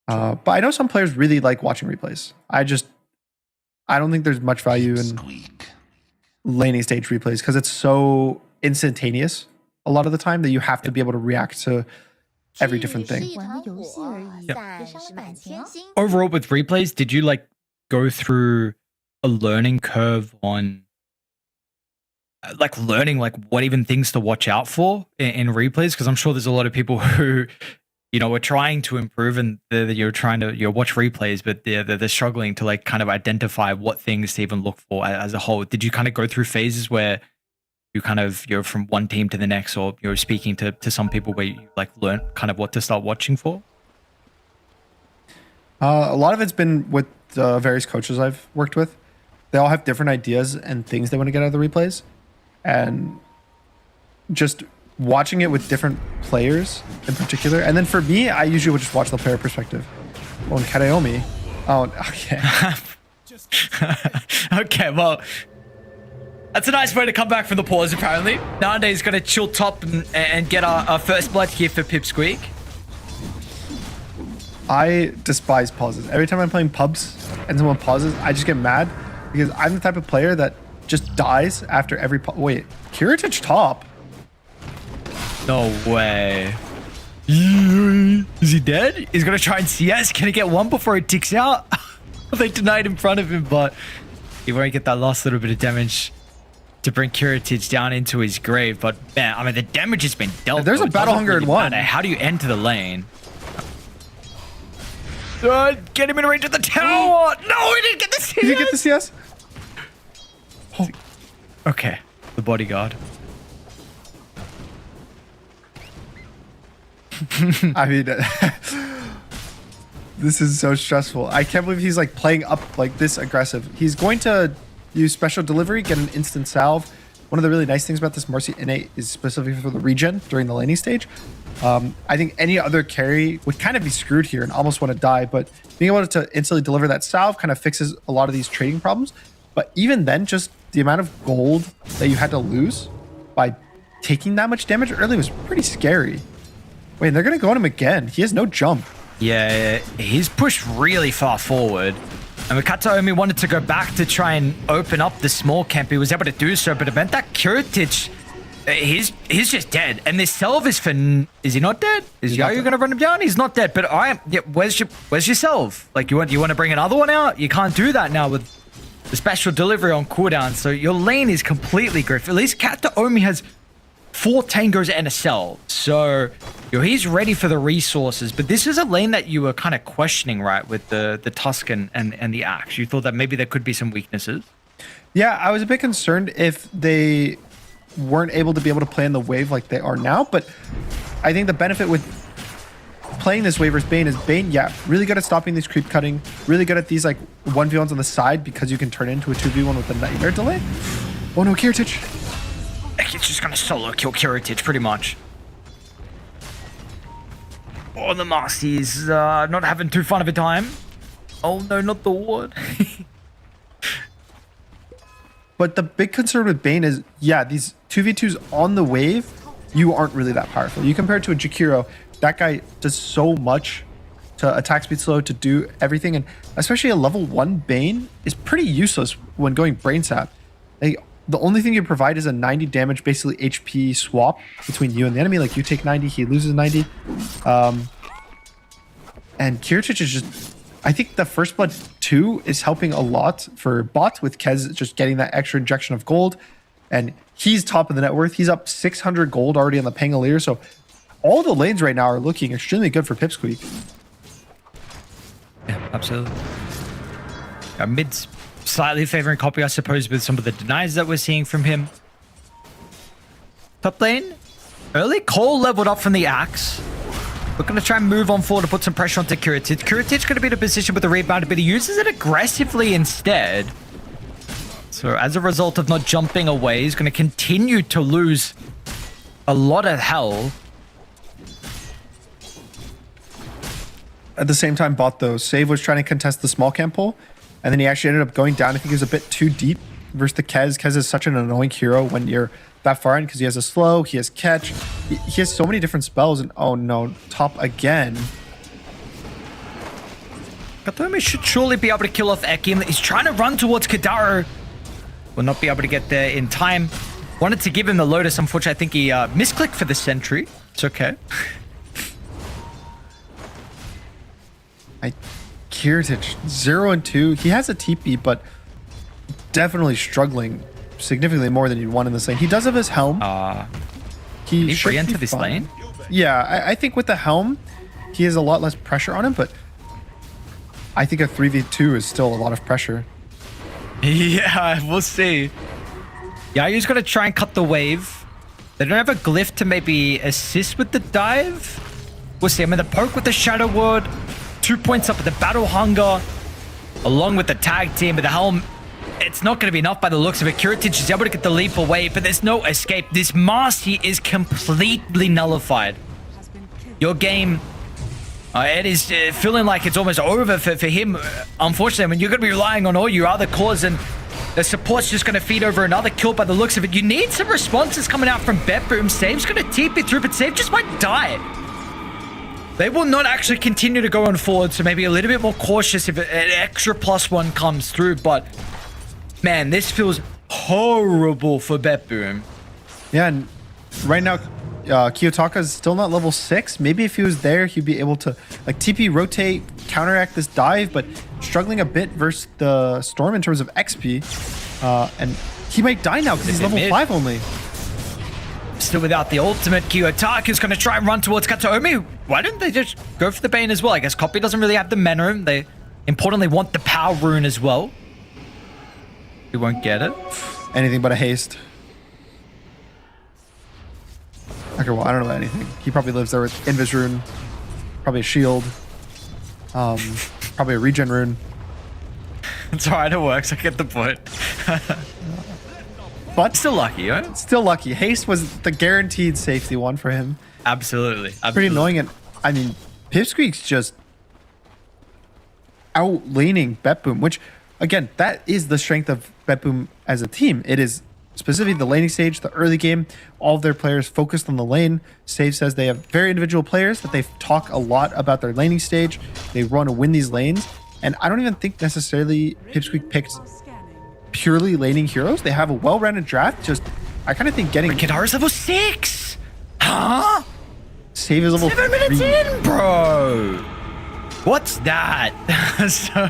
But I know some players really like watching replays. I don't think there's much value in laning stage replays because it's so instantaneous a lot of the time that you have to be able to react to every different thing. Overall with replays, did you like go through a learning curve on like learning like what even things to watch out for in replays? Because I'm sure there's a lot of people who, you know, are trying to improve and you're trying to watch replays, but they're struggling to like kind of identify what things to even look for as a whole. Did you kind of go through phases where you're from one team to the next, or you're speaking to some people where you like learn kind of what to start watching for? A lot of it's been with various coaches I've worked with. They all have different ideas and things they want to get out of the replays, and just watching it with different players in particular. And then for me, I usually would just watch the player perspective. Well, in Karaomi, okay, well, that's a nice way to come back from the pause, apparently. Nande's going to chill top and get our first blood here for Pipsqueak. I despise pauses. Every time I'm playing pubs and someone pauses, I just get mad because I'm the type of player that just dies after every wait, Kiritich top? No way. Is he dead? He's going to try and CS. Can he get one before he ticks out? They denied in front of him, but he won't get that last little bit of damage to bring Kiritich down into his grave. But man, I mean, the damage has been dealt. There's a battle hunger in one. How do you enter the lane? Get him in range of the tower. No, he didn't get the CS. Did he get the CS? Oh. Okay, the bodyguard. I mean, this is so stressful. I can't believe he's like playing up like this aggressive. He's going to use special delivery, get an instant salve. One of the really nice things about this Mercy innate is specifically for the regen during the laning stage. I think any other carry would kind of be screwed here and almost want to die, but being able to instantly deliver that salve kind of fixes a lot of these trading problems. But even then, just the amount of gold that you had to lose by taking that much damage early was pretty scary. Wait, they're going to go on him again. He has no jump. Yeah, he's pushed really far forward. And Mikata Omi wanted to go back to try and open up the small camp. He was able to do so, but it meant that Kiritich, he's just dead. And this salve is for... Is he not dead? Are you going to run him down? He's not dead, but where's your salve? Like, you want to bring another one out? You can't do that now with the special delivery on cooldown. So your lane is completely griffed. At least Kata Omi has 4 tangos and a cell. So he's ready for the resources. But this is a lane that you were kind of questioning, right? With the Tuscan and the Axe. You thought that maybe there could be some weaknesses. Yeah, I was a bit concerned if they weren't able to be able to play in the wave like they are now. But I think the benefit with playing this wave versus Bane is Bane, yeah, really good at stopping these creep cutting. Really good at these like 1v1s on the side because you can turn into a 2v1 with a nightmare delay. Oh no, Kiritich. It's just gonna solo kill Kiritich, pretty much. Oh, the Marcy's not having too fun of a time. Oh no, not the ward. But the big concern with Bane is, yeah, these 2v2s on the wave, you aren't really that powerful. You compare it to a Jakiro, that guy does so much to attack speed slow, to do everything, and especially a level 1 Bane is pretty useless when going brain sap. Like, the only thing you provide is a 90 damage, basically HP swap between you and the enemy. Like you take 90, he loses 90. And Kiritich is just, I think the First Blood 2 is helping a lot for bot with Kez just getting that extra injection of gold. And he's top of the net worth. He's up 600 gold already on the Pangolier. So all the lanes right now are looking extremely good for Pipsqueak. Yeah, absolutely. Mid's slightly favoring Copy, I suppose, with some of the denies that we're seeing from him. Top lane, early Cole leveled up from the Axe. We're going to try and move on forward to put some pressure onto Kiritich. Kiritich going to be in a position with the rebound, but he uses it aggressively instead. So as a result of not jumping away, he's going to continue to lose a lot of health. At the same time, bot though, Save was trying to contest the small camp pull, and then he actually ended up going down. I think he was a bit too deep versus the Kez. Kez is such an annoying hero when you're that far in because he has a slow, he has catch, he has so many different spells, and oh no, top again. Katomi should surely be able to kill off Ekim. He's trying to run towards Kadaro. Will not be able to get there in time. Wanted to give him the Lotus. Unfortunately, I think he misclicked for the sentry. It's okay. Kiritich, 0 and 2. He has a TP, but definitely struggling significantly more than you'd want in this lane. He does have his helm. He should re-enter be this fine. lane? Yeah, I think with the helm, he has a lot less pressure on him, but I think a 3v2 is still a lot of pressure. Yeah, we'll see. Yayu's going to try and cut the wave. They don't have a glyph to maybe assist with the dive. We'll see. I mean, the poke with the Shadow Word. 2 points up with the Battle Hunger. Along with the tag team, but the helm, it's not going to be enough by the looks of it. Kiritich is able to get the leap away, but there's no escape. This Marcy is completely nullified. Your game, it is feeling like it's almost over for him. Unfortunately, I mean, you're going to be relying on all your other cores, and the support's just going to feed over another kill by the looks of it. You need some responses coming out from Betboom. Save's going to TP through, but Save just might die. They will not actually continue to go on forward, so maybe a little bit more cautious if an extra +1 comes through. But, man, this feels horrible for Betboom. Yeah, and right now, Kiyotaka is still not level 6. Maybe if he was there, he'd be able to like TP, rotate, counteract this dive, but struggling a bit versus the Storm in terms of XP. And he might die now because he's level 5 only. Still without the ultimate, Kiyotaka is going to try and run towards Kataomi. Why didn't they just go for the Bane as well? I guess Copy doesn't really have the mana. They importantly want the Power Rune as well. We won't get it. Anything but a haste. Okay, well, I don't know about anything. He probably lives there with Invis Rune. Probably a shield. Probably a regen rune. It's alright, it works. I get the point. But still lucky, right? Still lucky. Haste was the guaranteed safety one for him. Absolutely. Pretty annoying. And I mean, Pipsqueak's just out-laning Betboom, which, again, that is the strength of Betboom as a team. It is specifically the laning stage, the early game, all of their players focused on the lane. Save says they have very individual players that they talk a lot about their laning stage. They want to win these lanes. And I don't even think necessarily Pipsqueak picked purely laning heroes. They have a well-rounded draft. Just, I kind of think getting... Kadara's level 6! Huh? Save is level 7 minutes in, bro! What's that? So,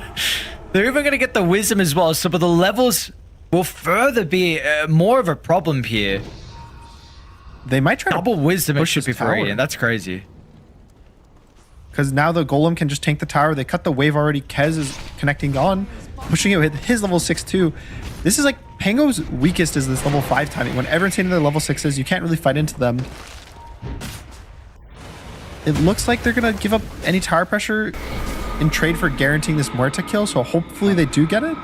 they're even going to get the wisdom as well. So, but the levels will further be more of a problem here. They might try double to wisdom and push should be this tower. free, and that's crazy. Because now the Golem can just tank the tower. They cut the wave already. Kez is connecting on, pushing it with his level 6 too. This is like Pango's weakest is this level 5 timing. When everyone's hitting their level 6s, you can't really fight into them. It looks like they're going to give up any tower pressure in trade for guaranteeing this Muerta kill, so hopefully they do get it.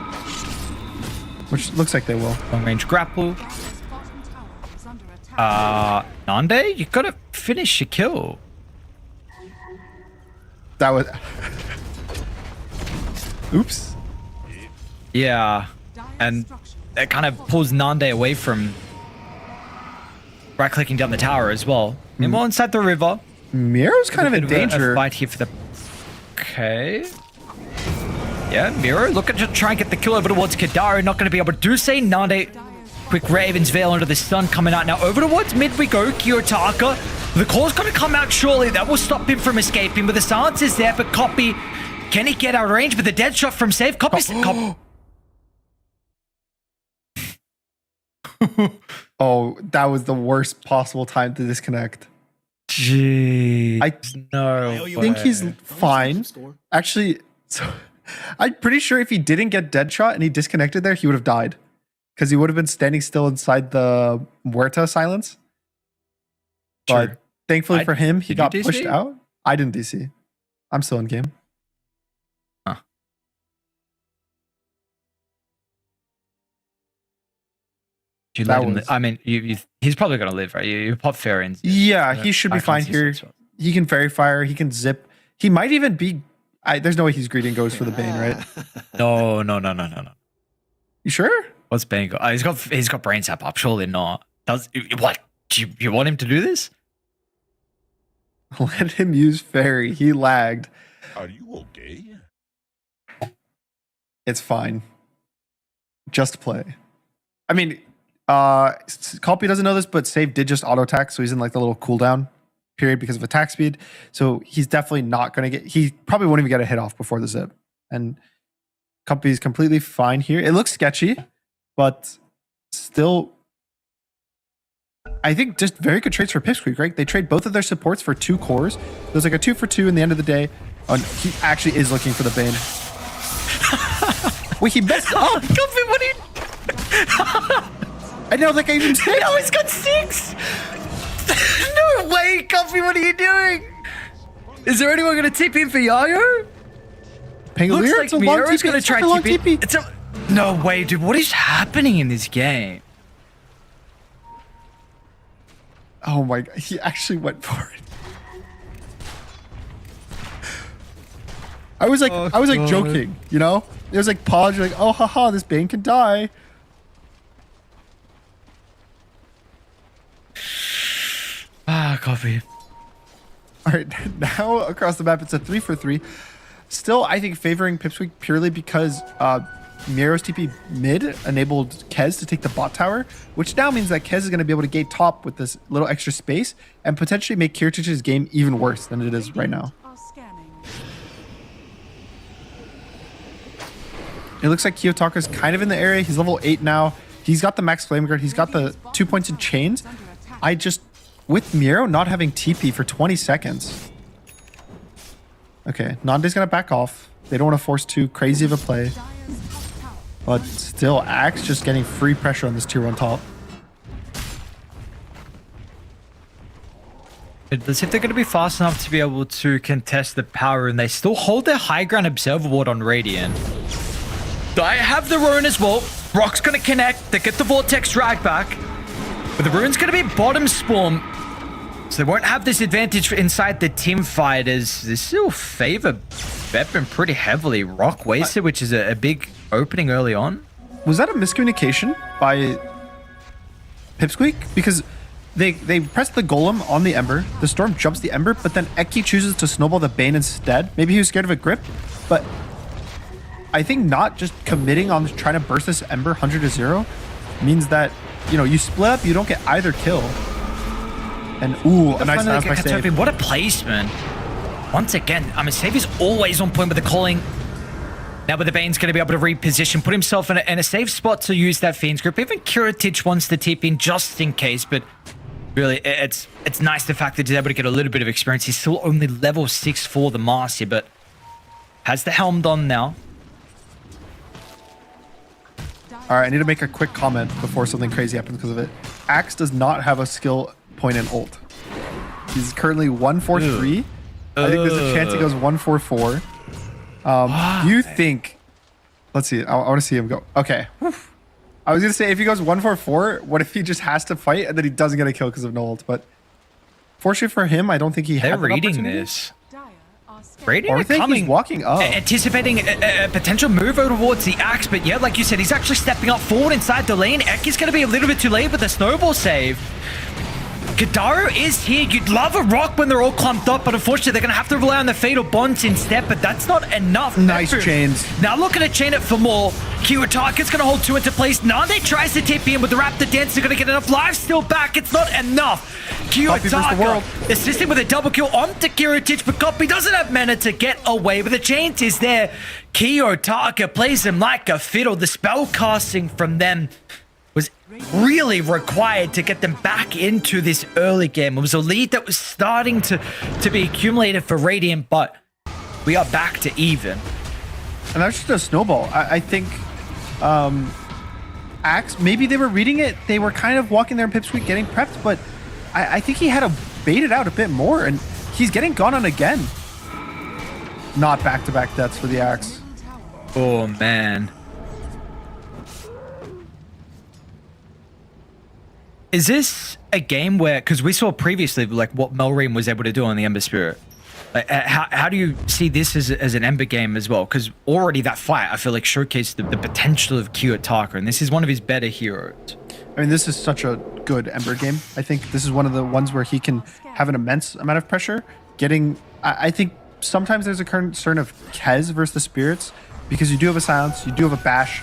Which looks like they will. Long range grapple. Nande, you gotta finish your kill. That was... Oops. Yeah. And that kind of pulls Nande away from right-clicking down the tower as well. And well inside the river. Miro's kind of in danger. A fight here for the... Okay. Yeah, Miro looking to try and get the kill over towards Kadaro. Not going to be able to do so. Nande Quick Raven's Veil under the stun coming out. Now over towards mid we go. Kiyotaka. The call's going to come out shortly. That will stop him from escaping. But the silence is there. But Copy, can he get out of range? But the dead shot from Save. Copy's... Oh, that was the worst possible time to disconnect. Gee, I think way. he's fine. Actually, so I'm pretty sure if he didn't get dead shot and he disconnected there, he would have died. Because he would have been standing still inside the Muerta silence. True. But thankfully for him, he Did you got DC? pushed out. I didn't DC. I'm still in game. You That let him was- I mean, he's probably going to live, right? You pop fair in. Yeah, he should be fine here. He can fairy fire. He can zip. He might even be. There's no way he's greedy and goes for the Bane, right? No. You sure? What's Bane got? He's got brain sap up. Surely not. What? Do you want him to do this? Let him use fairy. He lagged. Are you okay? It's fine. Just play. I mean, Copy doesn't know this, but Save did just auto attack, so he's in like the little cooldown period because of attack speed. So he's definitely not going to get. He probably won't even get a hit off before the zip. And Copy's completely fine here. It looks sketchy, but still, I think just very good trades for Pipsqueak, right? They trade both of their supports for 2 cores. There's like a 2 for 2 in the end of the day. He actually is looking for the Bane. Wait, he messed up. Copy, what are you? I know, like I even said. No, he's got 6. No way, Copy, what are you doing? Is there anyone going to tip in for Yayo? Pangolier, Looks it's a like long Miro's TP. going to It's try such a long tip in. TP. No way, dude. What is happening in this game? Oh my god, he actually went for it. I was like joking, you know? It was like pause, you're like, oh haha, this Bane can die. Copy. All right, now across the map, it's a 3 for 3. Still, I think favoring Pipsqueak purely because Miro's TP mid enabled Kez to take the bot tower, which now means that Kez is going to be able to gate top with this little extra space and potentially make Kirtich's game even worse than it is right now. It looks like Kiyotaka's kind of in the area. He's level 8 now. He's got the max flame guard. He's got the 2 points in chains. With Miro not having TP for 20 seconds. Okay, Nande's gonna back off. They don't want to force too crazy of a play. But still, Axe just getting free pressure on this tier 1 top. Let's see if they're going to be fast enough to be able to contest the power, and they still hold their high ground observer ward on Radiant. I have the Rune as well. Rock's going to connect. They get the Vortex drag back. But the Rune's going to be bottom spawn. So they won't have this advantage inside the team fight as they still favor Veteran pretty heavily. Rock wasted, which is a big opening early on. Was that a miscommunication by Pipsqueak? Because they press the Golem on the Ember. The Storm jumps the Ember, but then Eki chooses to snowball the Bane instead. Maybe he was scared of a grip, but I think not just committing on trying to burst this Ember 100 to 0 means that, you know, you split up, you don't get either kill. And ooh, a nice bounce by Save. What a placement. Once again, I mean, Save is always on point with the calling. Now, but the Bane's going to be able to reposition, put himself in a safe spot to use that Fiend's Grip. Even Kiritich wants to tip in just in case, but really, it's nice the fact that he's able to get a little bit of experience. He's still only level 6 for the Master, but has the helm on now. All right, I need to make a quick comment before something crazy happens because of it. Axe does not have a skill point in ult. He's currently 143. I think there's a chance he goes 144. Do you think... Let's see. I want to see him go. Okay. I was going to say, if he goes 144, what if he just has to fight and then he doesn't get a kill because of no ult? But fortunately for him, I don't think he had They're that reading opportunity. this. Radiant Or I are think coming, he's walking up. anticipating a potential move over towards the Axe, but yeah, like you said, he's actually stepping up forward inside the lane. Eki's going to be a little bit too late with the snowball save. Kadaru is here. You'd love a rock when they're all clumped up, but unfortunately they're going to have to rely on the Fatal Bonds instead, but that's not enough. Nice effort. chains. Now looking to chain it for more. Kiyotaka's gonna hold 2 into place. Nande tries to TP in with the Raptor Dance. They're gonna get enough lives. Still back. It's not enough. Kiyotaka assisting with a double kill onto Kiritich, but Copy doesn't have mana to get away, but the chance is there. Kiyotaka plays him like a fiddle. The spell casting from them was really required to get them back into this early game. It was a lead that was starting to be accumulated for Radiant, but we are back to even. And that's just a snowball. I think Axe, maybe they were reading it. They were kind of walking there in Pipsqueak getting prepped, but I think he had to bait it out a bit more, and he's getting gone on again. Not back-to-back deaths for the Axe. Oh, man. Is this a game where, because we saw previously like what Melream was able to do on the Ember Spirit, like, how do you see this as an Ember game as well? Because already that fight, I feel like, showcased the potential of Kiyotaka, and this is one of his better heroes. I mean, this is such a good Ember game. I think this is one of the ones where he can have an immense amount of pressure. I think sometimes there's a concern of Kez versus the Spirits, because you do have a Silence, you do have a Bash,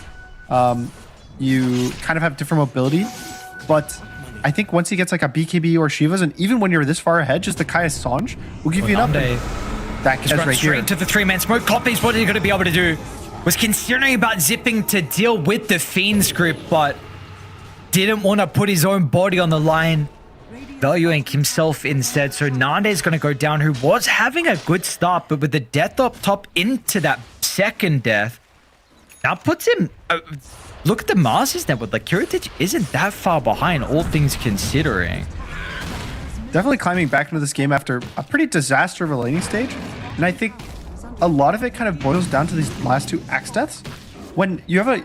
you kind of have different mobility, but I think once he gets like a BKB or Shivas, and even when you're this far ahead, just the Kaya Sanj will give you enough. That Kez right straight here. to the 3-man smoke. Copies, what are you going to be able to do? Was considering about zipping to deal with the Fiend's grip, but didn't want to put his own body on the line, valuing himself instead. So Nande is going to go down, who was having a good start, but with the death up top into that second death, now puts him... look at the Masters network. Like, Kiritich isn't that far behind, all things considering. Definitely climbing back into this game after a pretty disaster of a laning stage. And I think a lot of it kind of boils down to these last 2 Axe deaths. When you have a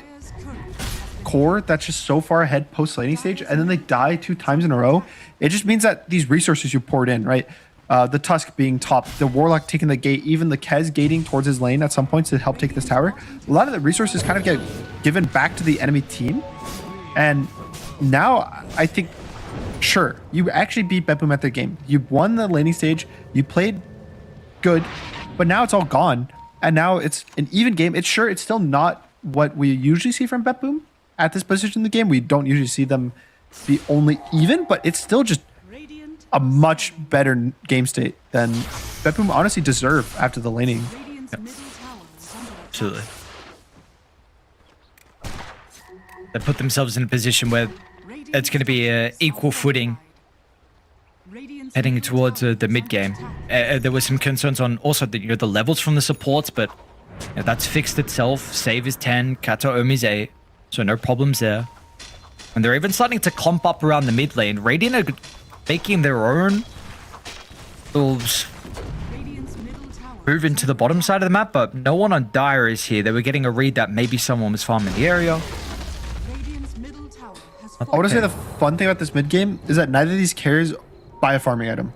core that's just so far ahead post laning stage, and then they die 2 times in a row, it just means that these resources you poured in, right? The Tusk being top, the Warlock taking the gate, even the Kez gating towards his lane at some points to help take this tower. A lot of the resources kind of get given back to the enemy team. And now I think, sure, you actually beat Bepum at the game. You won the laning stage, you played good, but now it's all gone. And now it's an even game. It's still not what we usually see from Bepum at this position in the game. We don't usually see them be only even, but it's still just a much better game state than Bepum honestly deserved after the laning. Yep. Absolutely. They put themselves in a position where it's going to be equal footing heading towards the mid game. There were some concerns on also the levels from the supports, but that's fixed itself. Save is 10, Kato Omi's 8, so no problems there. And they're even starting to clump up around the mid lane. Radiant are making their own little move into the bottom side of the map, but no one on Dire is here. They were getting a read that maybe someone was farming the area. I want to say the fun thing about this mid game is that neither of these carries buy a farming item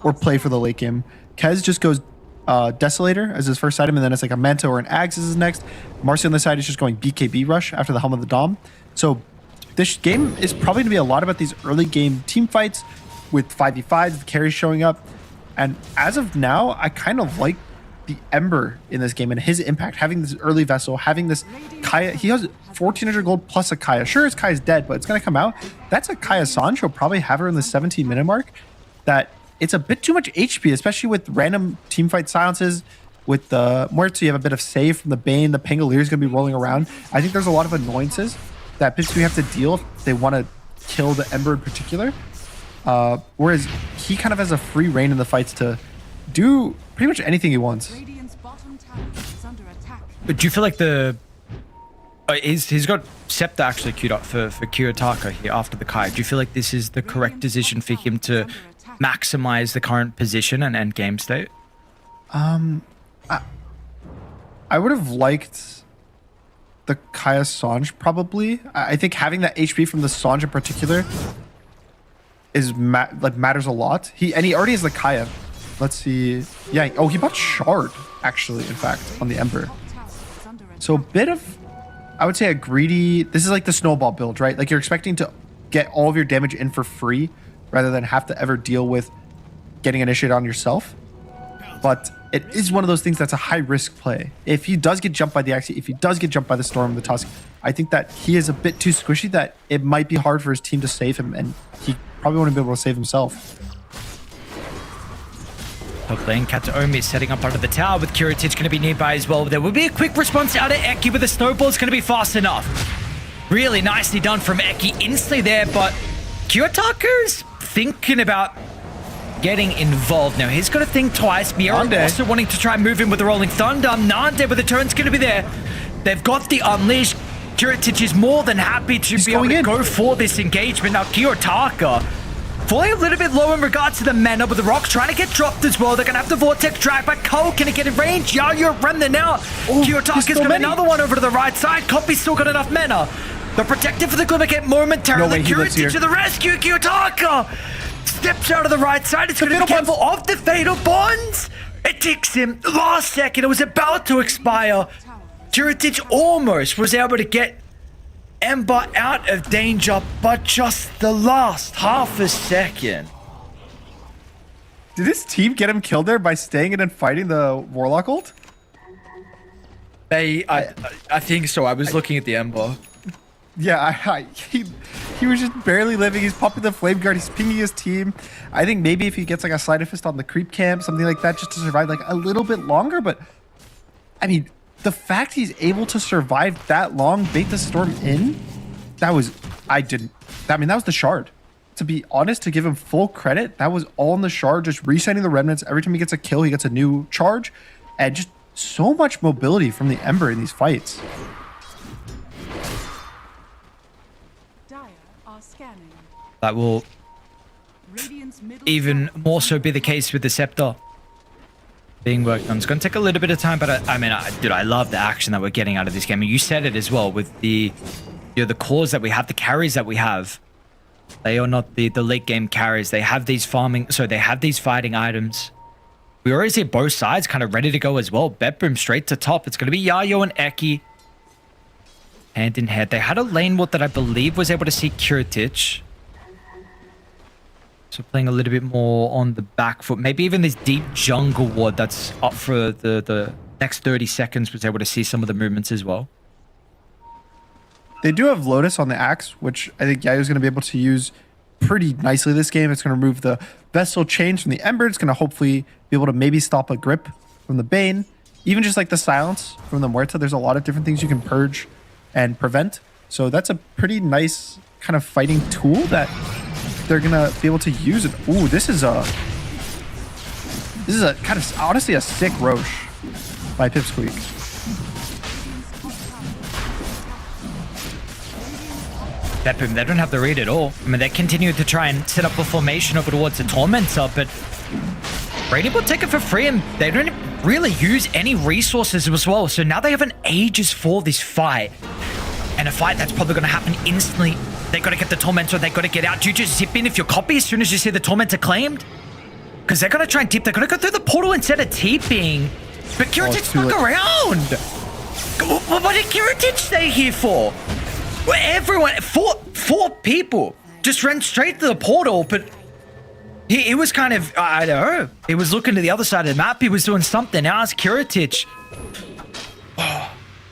or play for the late game. Kez just goes Desolator as his first item, and then it's like a Manta or an Axe as his next. Marcy on the side is just going BKB Rush after the Helm of the Dom. So this game is probably going to be a lot about these early game team fights with 5v5s, the carries showing up. And as of now, I kind of like the Ember in this game and his impact, having this early vessel, having this Kaya. He has 1400 gold plus a Kaya. Sure, his Kaya's dead, but it's going to come out. That's a Kaya Sanj. He'll probably have her in the 17-minute mark. That it's a bit too much HP, especially with random team fight silences. With the Muerto, you have a bit of save from the Bane. The Pangolier is going to be rolling around. I think there's a lot of annoyances that Pipsqueak have to deal if they want to kill the Ember in particular. Whereas he kind of has a free reign in the fights to do pretty much anything he wants. But do you feel like he's got Scepter actually queued up for Kiyotaka here after the Kai? Do you feel like this is the correct decision for him to maximize the current position and game state? I would have liked the Kaya Sanj probably. I think having that HP from the Sanj in particular is matters a lot. He already has the Kaya. Let's see. Yeah. Oh, he bought Shard actually. In fact, on the Ember. So a bit of, I would say, a greedy. This is like the snowball build, right? Like you're expecting to get all of your damage in for free, rather than have to ever deal with getting initiated on yourself. But it is one of those things that's a high risk play. If he does get jumped by the Axie, if he does get jumped by the Storm, the Tusk, I think that he is a bit too squishy that it might be hard for his team to save him, and he probably won't be able to save himself. Top lane, Kataomi setting up under the tower with Kiritich going to be nearby as well. There will be a quick response out of Eki, but the snowball's going to be fast enough. Really nicely done from Eki instantly there, but Kiyotaka's thinking about getting involved. Now, he's got to think twice. Miura also wanting to try and move in with the Rolling Thunder. Nande with the turn's going to be there. They've got the Unleash. Kiritich is more than happy to be able to go for this engagement. Now, Kiyotaka falling a little bit low in regards to the mana, but the Rock's trying to get dropped as well. They're going to have the Vortex drag, but Cole, can he get in range? Yayo run there now. Kiyotaka's got another one over to the right side. Copy's still got enough mana. The Protector for the Glimmergate momentarily. Kiritich to the rescue. Kiyotaka steps out of the right side. It's going to be careful of the Fatal Bonds. It ticks him. Last second, it was about to expire. Kiritich almost was able to get Ember out of danger, but just the last half a second. Did his team get him killed there by staying in and fighting the Warlock ult? I think so. I was looking at the Ember. Yeah, he was just barely living. He's popping the Flame Guard. He's pinging his team. I think maybe if he gets like a Sleight of Fist on the creep camp, something like that, just to survive like a little bit longer. But I mean, the fact he's able to survive that long, bait the Storm in, that was that was the Shard. To be honest, to give him full credit, that was all in the Shard, just resetting the remnants. Every time he gets a kill, he gets a new charge, and just so much mobility from the Ember in these fights. That will even more so be the case with the Scepter being worked on. It's going to take a little bit of time, but I love the action that we're getting out of this game. And you said it as well with the cores that we have, the carries that we have. They are not the late game carries. They have these they have these fighting items. We already see both sides kind of ready to go as well. Bedroom straight to top. It's going to be Yayo and Eki hand in hand. They had a lane ward that I believe was able to see Kiritich. So playing a little bit more on the back foot. Maybe even this deep jungle ward that's up for the next 30 seconds was able to see some of the movements as well. They do have Lotus on the Axe, which I think Yayo's going to be able to use pretty nicely this game. It's going to remove the Vessel Chains from the Ember. It's going to hopefully be able to maybe stop a grip from the Bane. Even just like the Silence from the Muerta, there's a lot of different things you can purge and prevent. So that's a pretty nice kind of fighting tool that they're gonna be able to use it. Ooh, this is a kind of honestly a sick Roche by Pipsqueak. Bedroom, they don't have the read at all. I mean, they continue to try and set up a formation over towards the Tormentor, but Radiant will take it for free, and they don't really use any resources as well. So now they have an ages for this fight, and a fight that's probably going to happen instantly. They got to get the Tormentor. They got to get out. Do you just zip in if you're copy as soon as you see the Tormentor claimed? Because they're going to try and tip. They're going to go through the portal instead of TPing. But Kiritich stuck around. What did Kiritich stay here for? Everyone, four people just ran straight to the portal. But he was kind of, I don't know. He was looking to the other side of the map. He was doing something else. Kiritich.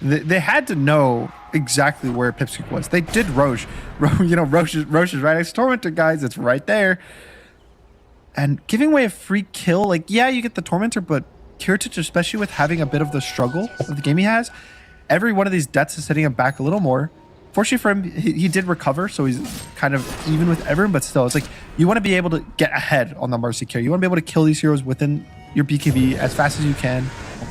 They had to know exactly where Pipsqueak was. They did Roche. Roche is right next to Tormentor, guys. It's right there. And giving away a free kill, like, yeah, you get the Tormentor, but Kiritich, especially with having a bit of the struggle of the game he has, every one of these deaths is setting him back a little more. Fortunately for him, he did recover, so he's kind of even with everyone, but still, it's like, you want to be able to get ahead on the Mercy carry. You want to be able to kill these heroes within your BKB as fast as you can.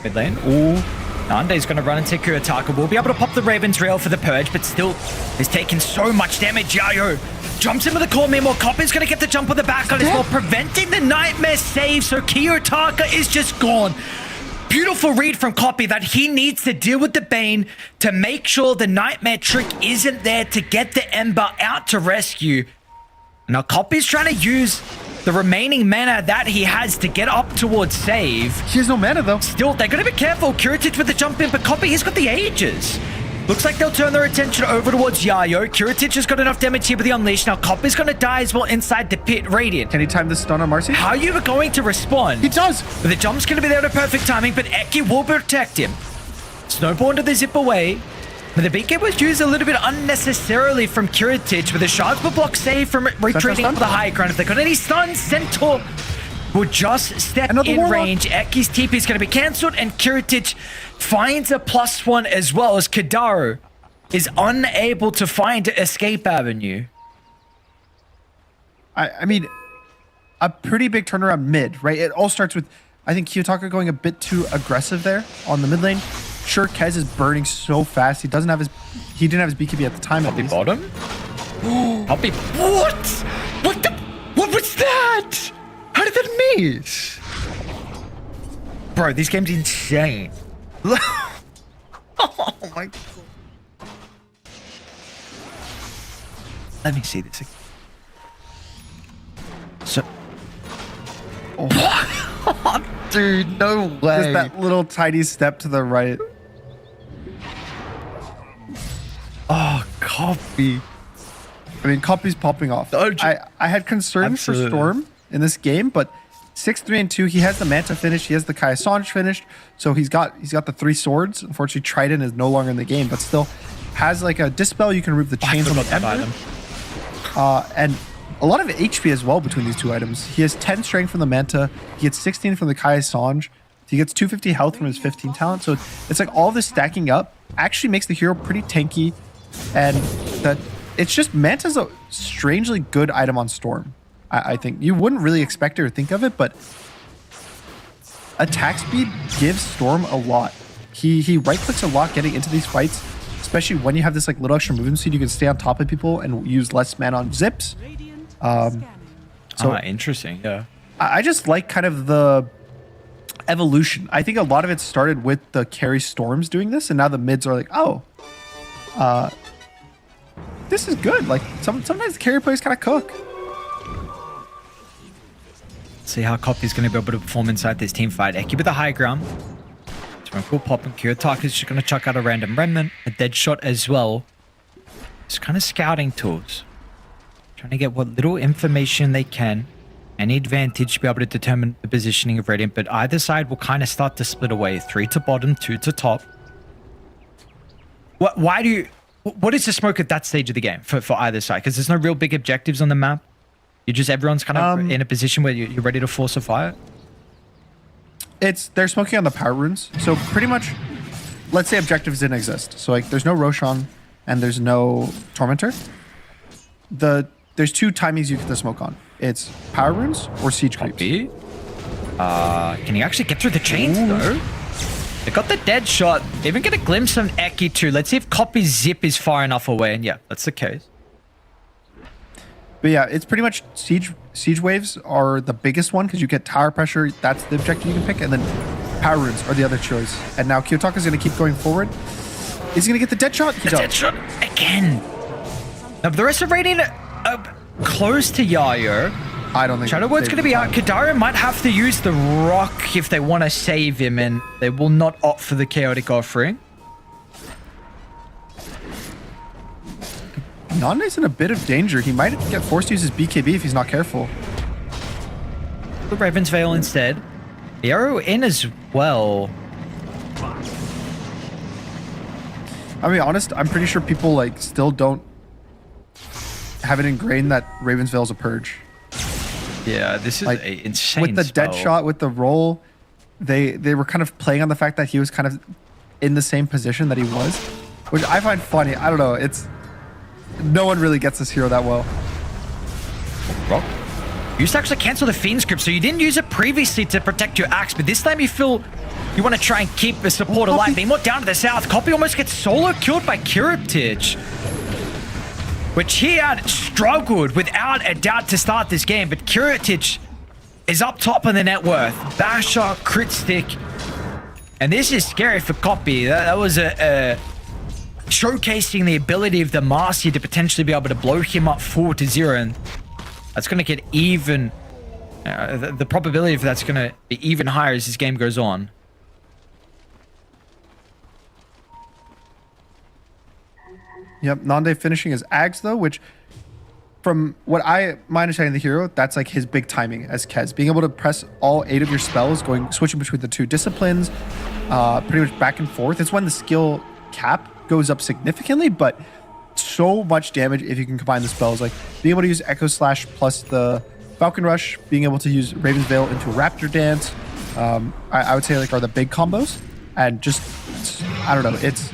Mid lane. Ooh. Nande's going to run into Kiyotaka. We'll be able to pop the Raven's Rail for the Purge, but still is taking so much damage. Yayo jumps in with the core. Meanwhile, Copper's going to get the jump on the back on as well, preventing the Nightmare save. So Kiyotaka is just gone. Beautiful read from Copy that he needs to deal with the Bane to make sure the Nightmare trick isn't there to get the Ember out to rescue. Now Copy's trying to use the remaining mana that he has to get up towards save. He has no mana though. Still, they're going to be careful. Kiritich with the jump in, but Copy, he's got the Aegis. Looks like they'll turn their attention over towards Yayo. Kiritich has got enough damage here with the Unleash. Now Copper's going to die as well inside the pit. Radiant. Can he time the stun on Marcy? How are you going to respond? He does. The jump's going to be there at perfect timing, but Eki will protect him. Snowborn to the zip away. But the BK was used a little bit unnecessarily from Kiritich, with the shards will block save from retreating to the high ground. If they got any stuns, Centaur will just step in range. Eki's TP is going to be cancelled, and Kiritich finds a +1 as well, as Kadaru is unable to find escape avenue. I mean, a pretty big turnaround mid, right? It all starts with, I think, Kiyotaka going a bit too aggressive there on the mid lane. Sure, Kez is burning so fast. He didn't have his BKB at the time. Poppy bottom? Poppy, what? What was that? How did that miss? Bro, this game's insane. Oh my god. Let me see this again. So, dude, no way. Just that little tiny step to the right. Oh, Copy. I mean, Copy's popping off. I had concerns for Storm in this game, but 6-3 and 2. He has the Manta finish. He has the Kai Sange finished. So he's got the 3 swords. Unfortunately, Trident is no longer in the game, but still has like a Dispel. You can remove the chains on the item. And a lot of HP as well between these 2 items. He has 10 strength from the Manta. He gets 16 from the Kai Sange. He gets 250 health from his 15 talent. So it's like all this stacking up actually makes the hero pretty tanky. And that it's just Manta's a strangely good item on Storm. I think you wouldn't really expect it or think of it, but attack speed gives Storm a lot. He right clicks a lot getting into these fights, especially when you have this like little extra movement speed. You can stay on top of people and use less mana on zips. Interesting. Yeah. I just like kind of the evolution. I think a lot of it started with the carry Storms doing this, and now the mids are like, oh, this is good. Like sometimes the carry players kind of cook. See how Copy's going to be able to perform inside this team fight. Eki with the high ground. Smoke will pop, and Kiyotaka's just going to chuck out a random remnant, a dead shot as well. Just kind of scouting tools. Trying to get what little information they can. Any advantage to be able to determine the positioning of Radiant, but either side will kind of start to split away. 3 to bottom, 2 to top. What is the smoke at that stage of the game for either side? Because there's no real big objectives on the map. Everyone's kind of in a position where you're ready to force a fire. They're smoking on the power runes. So pretty much, let's say objectives didn't exist. So like there's no Roshan and there's no Tormentor. There's 2 timings you get the smoke on. It's power runes or siege creeps. Can you actually get through the chains though? They got the dead shot. They even get a glimpse of Eki too. Let's see if Copy's zip is far enough away. And yeah, that's the case. But yeah, it's pretty much siege waves are the biggest one because you get tower pressure. That's the objective you can pick, and then power runes are the other choice. And now Kiyotaka is going to keep going forward. Is he going to get the dead shot? The dead shot again. Now the rest of Radiant close to Yayo. I don't think Shadowword's going to be out. Kadara might have to use the rock if they want to save him, and they will not opt for the chaotic offering. Nande's in a bit of danger. He might get forced to use his BKB if he's not careful. The Raven's Veil instead. The arrow in as well. I'll be honest, I'm pretty sure people like still don't have it ingrained that Raven's Veil is a purge. Yeah, this is like, a insane with the spell. dead shot, with the roll, they were kind of playing on the fact that he was kind of in the same position that he was, which I find funny. I don't know. No one really gets this hero that well. Rock. You used to actually cancel the Fiend script, so you didn't use it previously to protect your axe, but this time you feel you want to try and keep the support alive. Being more down to the south, Copy almost gets solo killed by Kiritich, which he had struggled without a doubt to start this game, but Kiritich is up top on the net worth. Basher, crit stick, and this is scary for Copy. That was showcasing the ability of the Marcy to potentially be able to blow him up 4-0, and that's going to get even. The probability of that's going to be even higher as this game goes on. Yep, Nande finishing as Ags though, which from what my understanding of the hero, that's like his big timing as Kez. Being able to press all 8 of your spells, switching between the 2 disciplines, pretty much back and forth. It's when the skill cap goes up significantly, but so much damage if you can combine the spells. Like being able to use Echo Slash plus the Falcon Rush, being able to use Raven's Veil into Raptor Dance, I would say like are the big combos. And just, I don't know, it's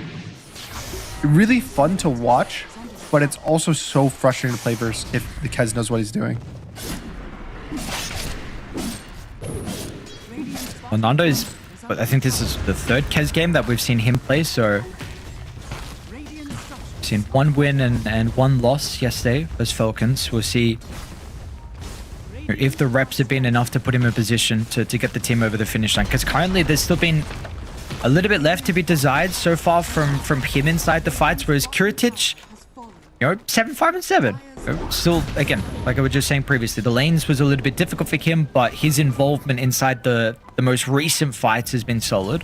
really fun to watch, but it's also so frustrating to play versus if the Kez knows what he's doing. Well, Nando's, but I think this is the 3rd Kez game that we've seen him play, so we've seen 1 win and 1 loss yesterday as Falcons. We'll see if the reps have been enough to put him in a position to get the team over the finish line, because currently there's still been a little bit left to be desired so far from him inside the fights, whereas Kiritich, 7-5-7. Still, again, like I was just saying previously, the lanes was a little bit difficult for him, but his involvement inside the most recent fights has been solid.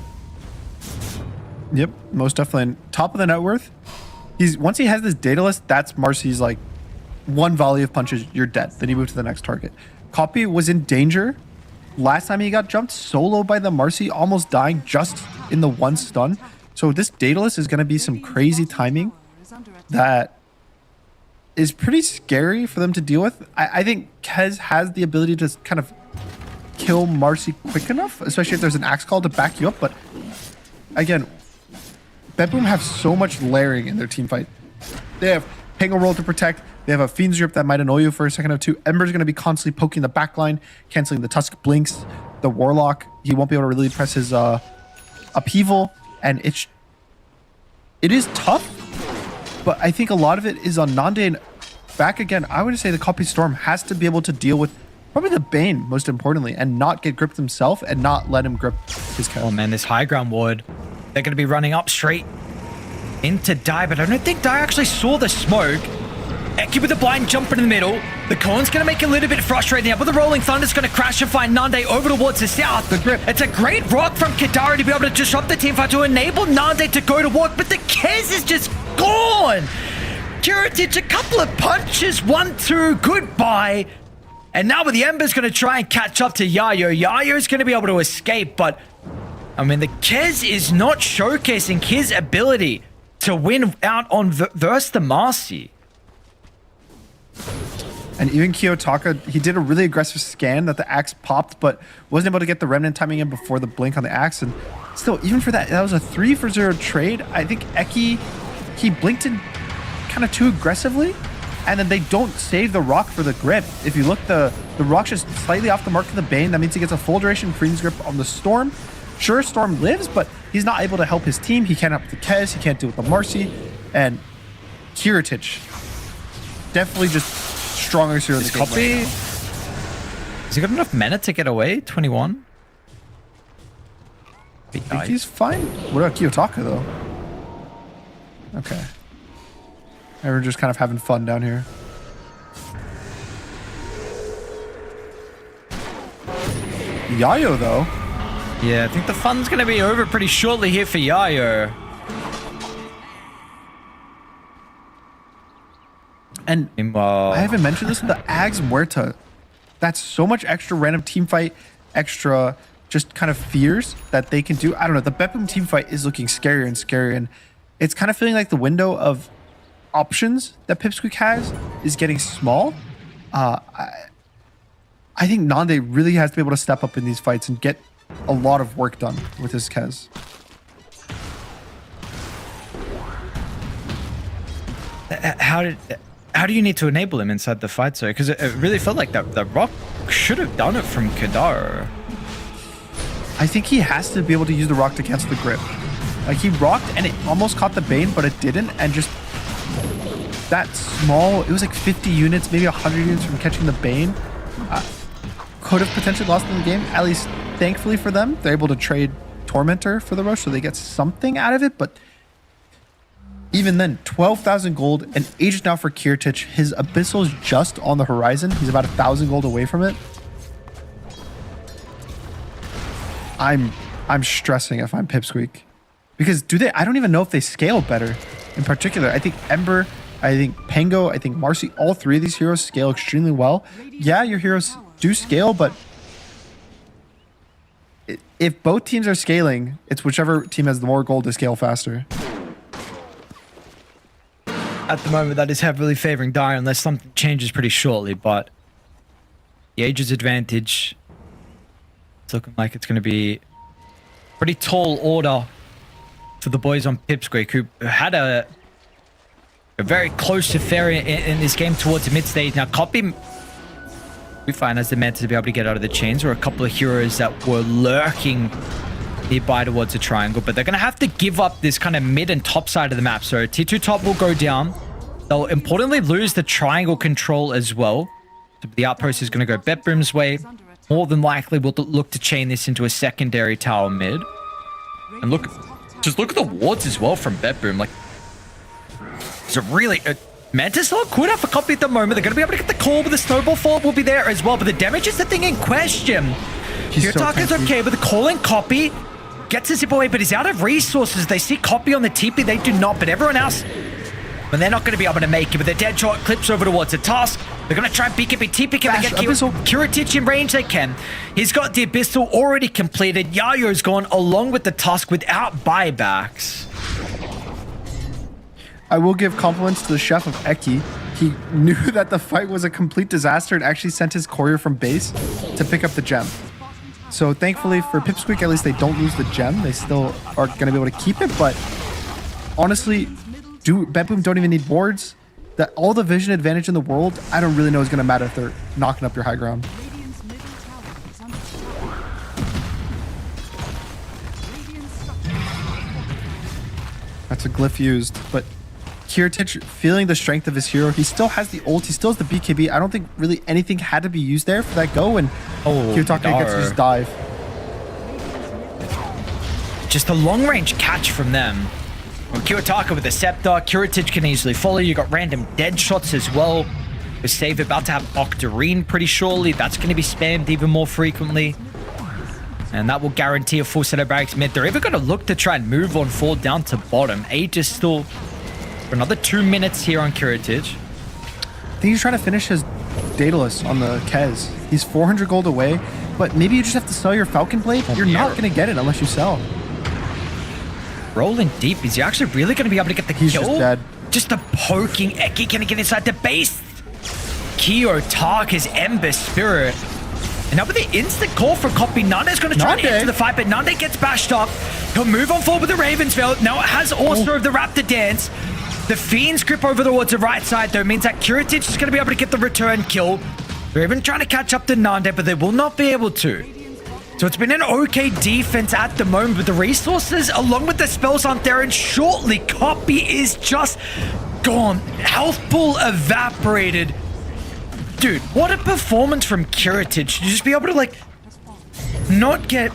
Yep, most definitely. And top of the net worth, once he has this data list, that's Marcy's like 1 volley of punches, you're dead. Then you move to the next target. Copy was in danger last time he got jumped solo by the Marcy, almost dying just in the 1 stun. So this Daedalus is going to be some crazy timing that is pretty scary for them to deal with. I think Kez has the ability to kind of kill Marcy quick enough, especially if there's an axe call to back you up. But again, Bedboom have so much layering in their team fight. They have Hang a Roll to protect. They have a Fiend's Grip that might annoy you for a second or two. Ember's going to be constantly poking the backline, canceling the Tusk Blinks. The Warlock, he won't be able to really press his Upheaval. And it is tough, but I think a lot of it is on Nande. And back again, I would say the Copy Storm has to be able to deal with probably the Bane, most importantly, and not get gripped himself and not let him grip his Kez. Oh man, this high ground ward, they're going to be running up straight into Dai, but I don't think Dai actually saw the smoke. Eki with the blind jumper in the middle. The Corn's going to make it a little bit frustrating now, but the Rolling Thunder's going to crash and find Nande over towards the south. The grip. It's a great rock from Kadari to be able to disrupt the team fight to enable Nande to go to walk, but the Kez is just gone. Kiritich, a couple of punches, 1-2, goodbye. And now with the Ember's going to try and catch up to Yayo. Yayo's going to be able to escape, but I mean, the Kez is not showcasing his ability to win out on versus the Marcy. And even Kiyotaka, he did a really aggressive scan that the axe popped, but wasn't able to get the remnant timing in before the blink on the axe. And still, even for that was a 3-for-0 trade. I think Eki, he blinked in kind of too aggressively, and then they don't save the rock for the grip. If you look, the rock's just slightly off the mark of the Bane. That means he gets a full duration Fiend's Grip on the Storm. Sure, Storm lives, but he's not able to help his team. He can't help the Kez. He can't deal with the Marcy. And Kiritich, definitely just stronger zero in the game right now. Has he got enough mana to get away? 21? I think he's fine. What about Kiyotaka, though? Okay. Everyone's just kind of having fun down here. Yayo, though. Yeah, I think the fun's going to be over pretty shortly here for Yayo. And I haven't mentioned this, the Ags Muerta. That's so much extra random team fight, extra just kind of fears that they can do. I don't know. The Bedboom team fight is looking scarier and scarier, and it's kind of feeling like the window of options that Pipsqueak has is getting small. I think Nande really has to be able to step up in these fights and get a lot of work done with his Kez. How do you need to enable him inside the fight, so? Because it really felt like that rock should have done it from Kadar. I think he has to be able to use the rock to cancel the grip. Like, he rocked and it almost caught the Bane, but it didn't, and just that small, it was like 50 units, maybe 100 units from catching the Bane. Could have potentially lost in the game. At least, thankfully for them, they're able to trade Tormentor for the rush, so they get something out of it, but even then, 12,000 gold, and Aegis now for Kiritich. His Abyssal is just on the horizon. He's about 1,000 gold away from it. I'm stressing if I'm Pipsqueak. Because I don't even know if they scale better. in particular. I think Ember, I think Pango, I think Marcy, all three of these heroes scale extremely well. Yeah, your heroes do scale, but if both teams are scaling, it's whichever team has the more gold to scale faster. At the moment, that is heavily favoring Dire unless something changes pretty shortly, but the Aegis advantage, it's looking like it's going to be pretty tall order for the boys on Pipsqueak, who had a very close affair in this game towards the mid stage. Now, Copy, we find as the meta to be able to get out of the chains, or a couple of heroes that were lurking nearby towards the triangle, but they're going to have to give up this kind of mid and top side of the map. So T2 top will go down. They'll importantly lose the triangle control as well. So the outpost is going to go Betboom's way. More than likely, we'll look to chain this into a secondary tower mid. And look, just look at the wards as well from Betboom. Like, it's a really... Mantis not good enough for Copy at the moment. They're going to be able to get the call, but the snowball fall will be there as well. But the damage is the thing in question. Your target's okay, but the call in Copy gets a zip away, but he's out of resources. They see Copy on the TP, they do not, but everyone else, when they're not going to be able to make it, but the dead shot clips over towards the task. They're going to try and BKB TP. Can they get Kiritich in range? They can. He's got the Abyssal already completed. Yayo's gone along with the task without buybacks. I will give compliments to the chef of Eki. He knew that the fight was a complete disaster and actually sent his courier from base to pick up the gem. So thankfully for Pipsqueak, at least they don't lose the gem. They still are going to be able to keep it, but honestly, Betboom don't even need boards. That all the vision advantage in the world, I don't really know is going to matter if they're knocking up your high ground. That's a glyph used, but Kiritich feeling the strength of his hero. He still has the ult, he still has the BKB. I don't think really anything had to be used there for that go, and Kiritaka gets his dive. Just a long-range catch from them. Kiritaka with the Scepter, Kiritich can easily follow. You got random dead shots as well. With Save about to have Octarine pretty surely. That's going to be spammed even more frequently. And that will guarantee a full set of barracks mid. They're even going to look to try and move on forward down to bottom. Aegis still for another 2 minutes here on Kiritich. I think he's trying to finish his Daedalus on the Kez. He's 400 gold away, but maybe you just have to sell your Falcon Blade. You're not going to get it unless you sell. Rolling deep. Is he actually really going to be able to get the kill? He's just dead. Just a poking Eki. Can he get inside the base? Kyo Tark his Ember Spirit. And now with the instant call for Copy, Nande's going to try and enter the fight, but Nande gets bashed up. He'll move on forward with the Raven's Veil. Now it has also of the Raptor Dance. The Fiend's grip over towards the right side, though, means that Kiritich is going to be able to get the return kill. They're even trying to catch up to Nande, but they will not be able to. So it's been an okay defense at the moment, but the resources, along with the spells, aren't there, and shortly, Copy is just gone. Health pool evaporated. Dude, what a performance from Kiritich to just be able to, like, not get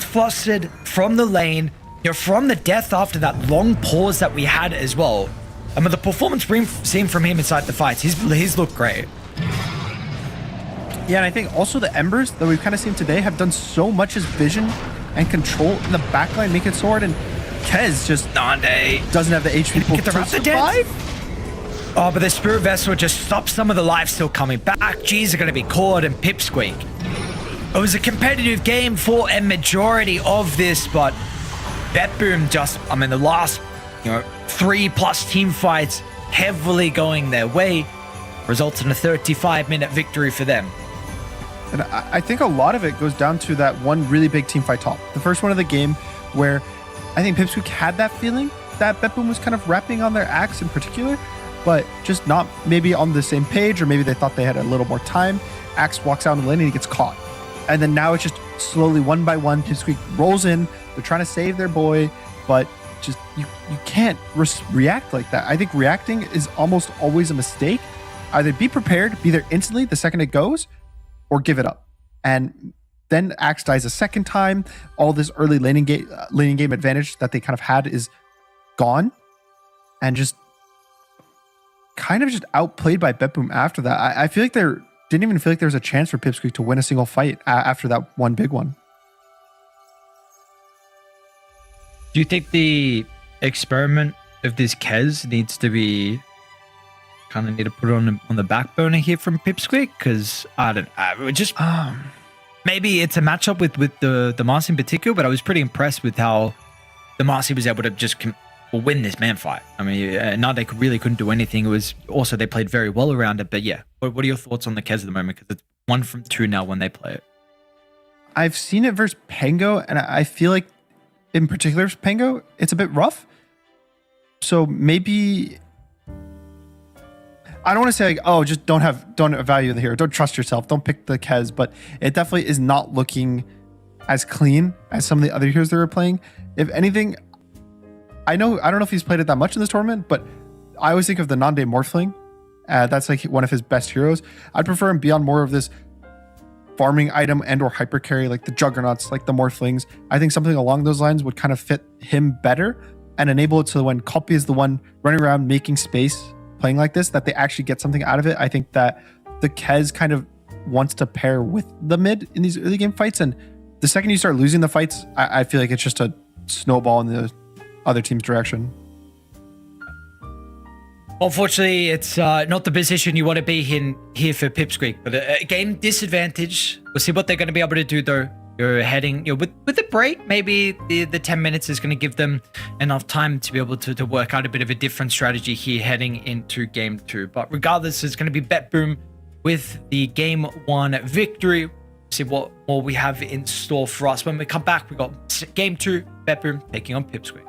flustered from the lane, you know, from the death after that long pause that we had as well. I mean, the performance we've seen from him inside the fights, he's looked great. Yeah, and I think also the Embers that we've kind of seen today have done so much as vision and control in the backline, make it sword, and Kez just doesn't have the HP pool to survive. Oh, but the Spirit Vessel just stops some of the life still coming back. G's are going to be caught in Pipsqueak. It was a competitive game for a majority of this, but Betboom just, I mean, the last, 3+ team fights heavily going their way results in a 35-minute victory for them. And I think a lot of it goes down to that one really big team fight top. The first one of the game where I think Pipsqueak had that feeling that Betboom was kind of rapping on their axe in particular, but just not maybe on the same page, or maybe they thought they had a little more time. Axe walks out in the lane and he gets caught. And then now it's just slowly one by one, Pipsqueak rolls in. They're trying to save their boy, but just you can't react like that. I think reacting is almost always a mistake. Either be prepared, be there instantly the second it goes, or give it up. And then Axe dies a second time. All this early laning game advantage that they kind of had is gone, and just kind of just outplayed by Betboom after that. I feel like there didn't even feel like there was a chance for Pipsqueak to win a single fight after that one big one. Do you think the experiment if this Kez needs to be kind of need to put on the back burner here from Pipsqueak, because I don't just maybe it's a matchup with the Mars in particular, but I was pretty impressed with how the Marcy was able to just win this man fight. I mean, Nade really couldn't do anything. It was also they played very well around it. But yeah, what are your thoughts on the Kez at the moment? Because it's 1 from 2 now when they play it. I've seen it versus Pango, and I feel like in particular versus Pango, it's a bit rough. So maybe I don't want to say like, oh, just don't value the hero, don't trust yourself, don't pick the Kez, but it definitely is not looking as clean as some of the other heroes they were playing. If anything, I don't know if he's played it that much in this tournament, but I always think of the Nande Morphling. That's like one of his best heroes. I'd prefer him be on more of this farming item and or hyper carry, like the Juggernauts, like the Morphlings. I think something along those lines would kind of fit him better and enable it so when Copy is the one running around making space, playing like this, that they actually get something out of it. I think that the Kez kind of wants to pair with the mid in these early game fights, and the second you start losing the fights, I feel like it's just a snowball in the other team's direction. Unfortunately, it's not the position you want to be in here for Pipsqueak, but a game disadvantage. We'll see what they're going to be able to do though. You're heading, with the break, maybe the 10 minutes is going to give them enough time to be able to work out a bit of a different strategy here heading into game 2. But regardless, it's going to be Bet Boom with the game 1 victory. See what more we have in store for us. When we come back, we got game 2, Bet Boom taking on Pipsqueak.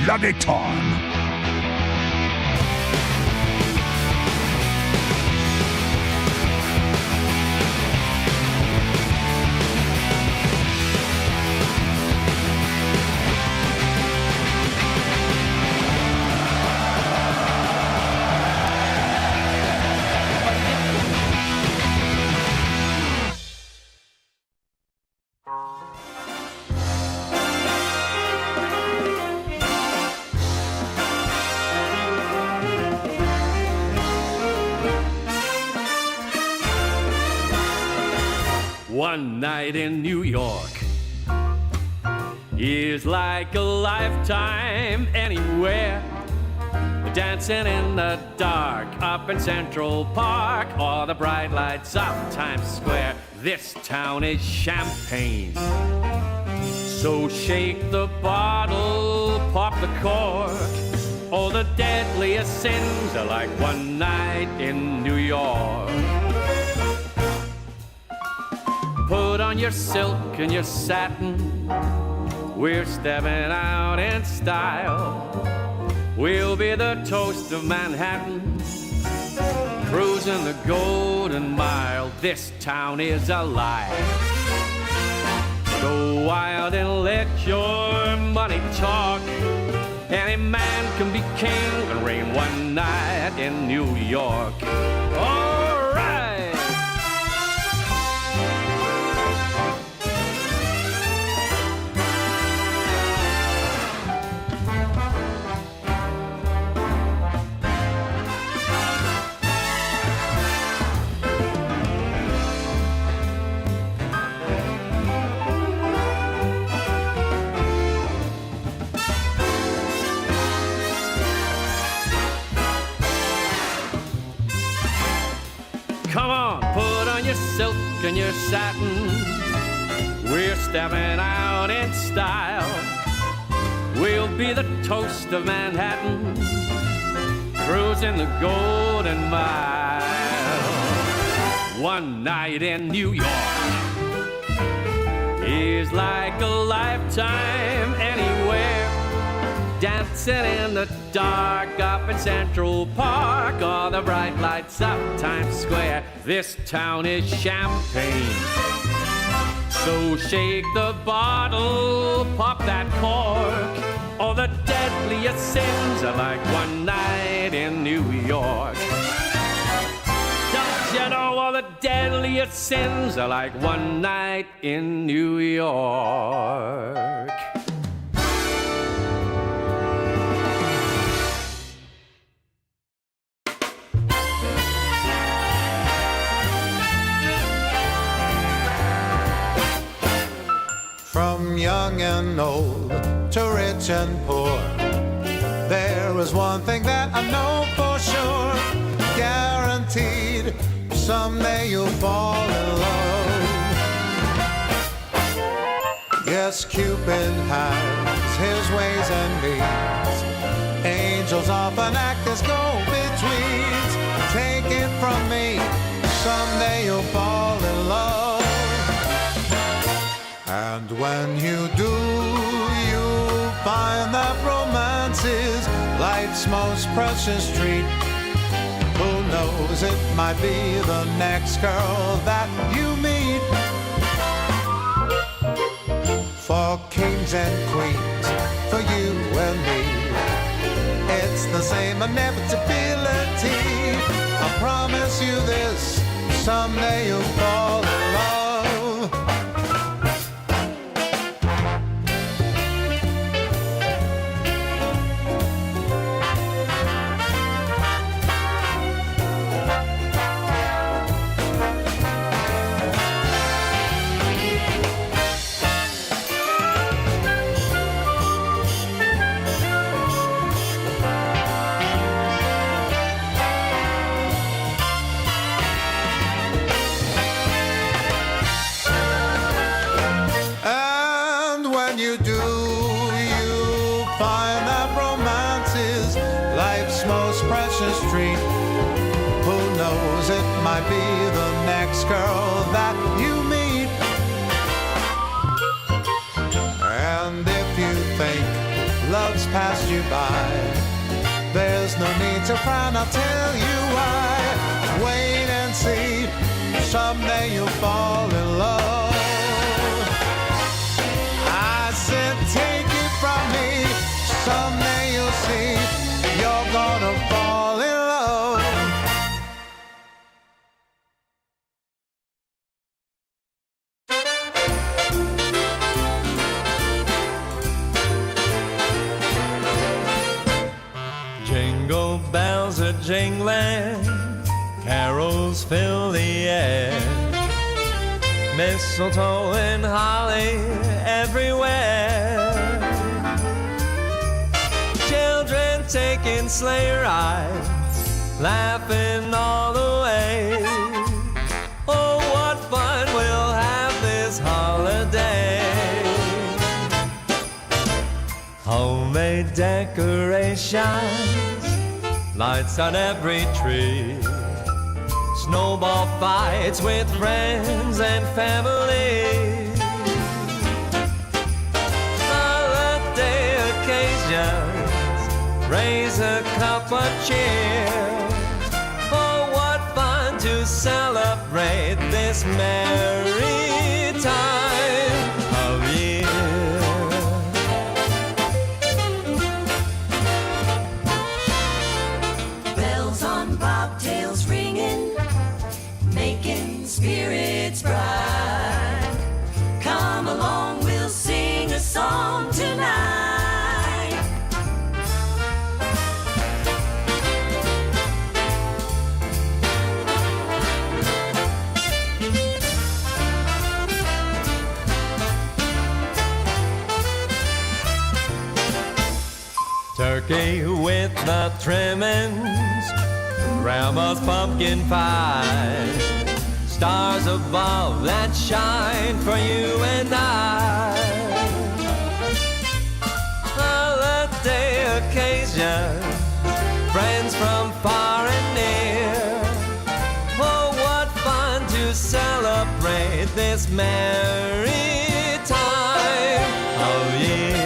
Bloody time. One night in New York is like a lifetime anywhere. Dancing in the dark up in Central Park, or the bright lights of Times Square. This town is champagne, so shake the bottle, pop the cork. All the deadliest sins are like one night in New York. Put on your silk and your satin, We're stepping out in style. We'll be the toast of Manhattan, cruising the Golden Mile. This town is alive. Go wild and let your money talk. Any man can be king and reign one night in New York. All right. Come on, put on your silk and your satin. We're stepping out in style. We'll be the toast of Manhattan, cruising the Golden Mile. One night in New York is like a lifetime anywhere. Dancing in the dark up in Central Park, all the bright lights of Times Square. This town is champagne, so shake the bottle, pop that cork. All the deadliest sins are like one night in New York. Don't you know all the deadliest sins are like one night in New York? From young and old to rich and poor, there is one thing that I know for sure. Guaranteed, someday you'll fall in love. Yes, Cupid has his ways and means. Angels often act as go-betweens. Take it from me, someday you'll fall in love. And when you do, you'll find that romance is life's most precious treat. Who knows, it might be the next girl that you meet. For kings and queens, for you and me, it's the same inevitability. I promise you this, someday you'll fall in love. Might be the next girl that you meet. And if you think love's passed you by, there's no need to frown, I'll tell you why. Wait and see, someday you'll fall in love. I said take it from me, someday you'll see, you're gonna fall in love. Jingle bells are jingling, carols fill the air. Mistletoe and holly everywhere. Children taking sleigh rides, laughing all the way. Oh, what fun we'll have this holiday. Homemade decorations, lights on every tree. Snowball fights with friends and family. The occasions, raise a cup of cheer. Oh, what fun to celebrate this merry time of year. Bells on bobtails ringing, making spirits bright. Come along, we'll sing a song tonight. Turkey with the trimmings, Grandma's pumpkin pie, stars above that shine for you and I. Holiday occasion, friends from far and near. Oh, what fun to celebrate this merry time of year.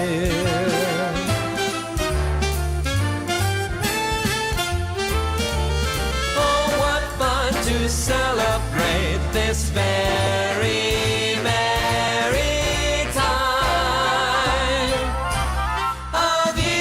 To celebrate this very merry time of year.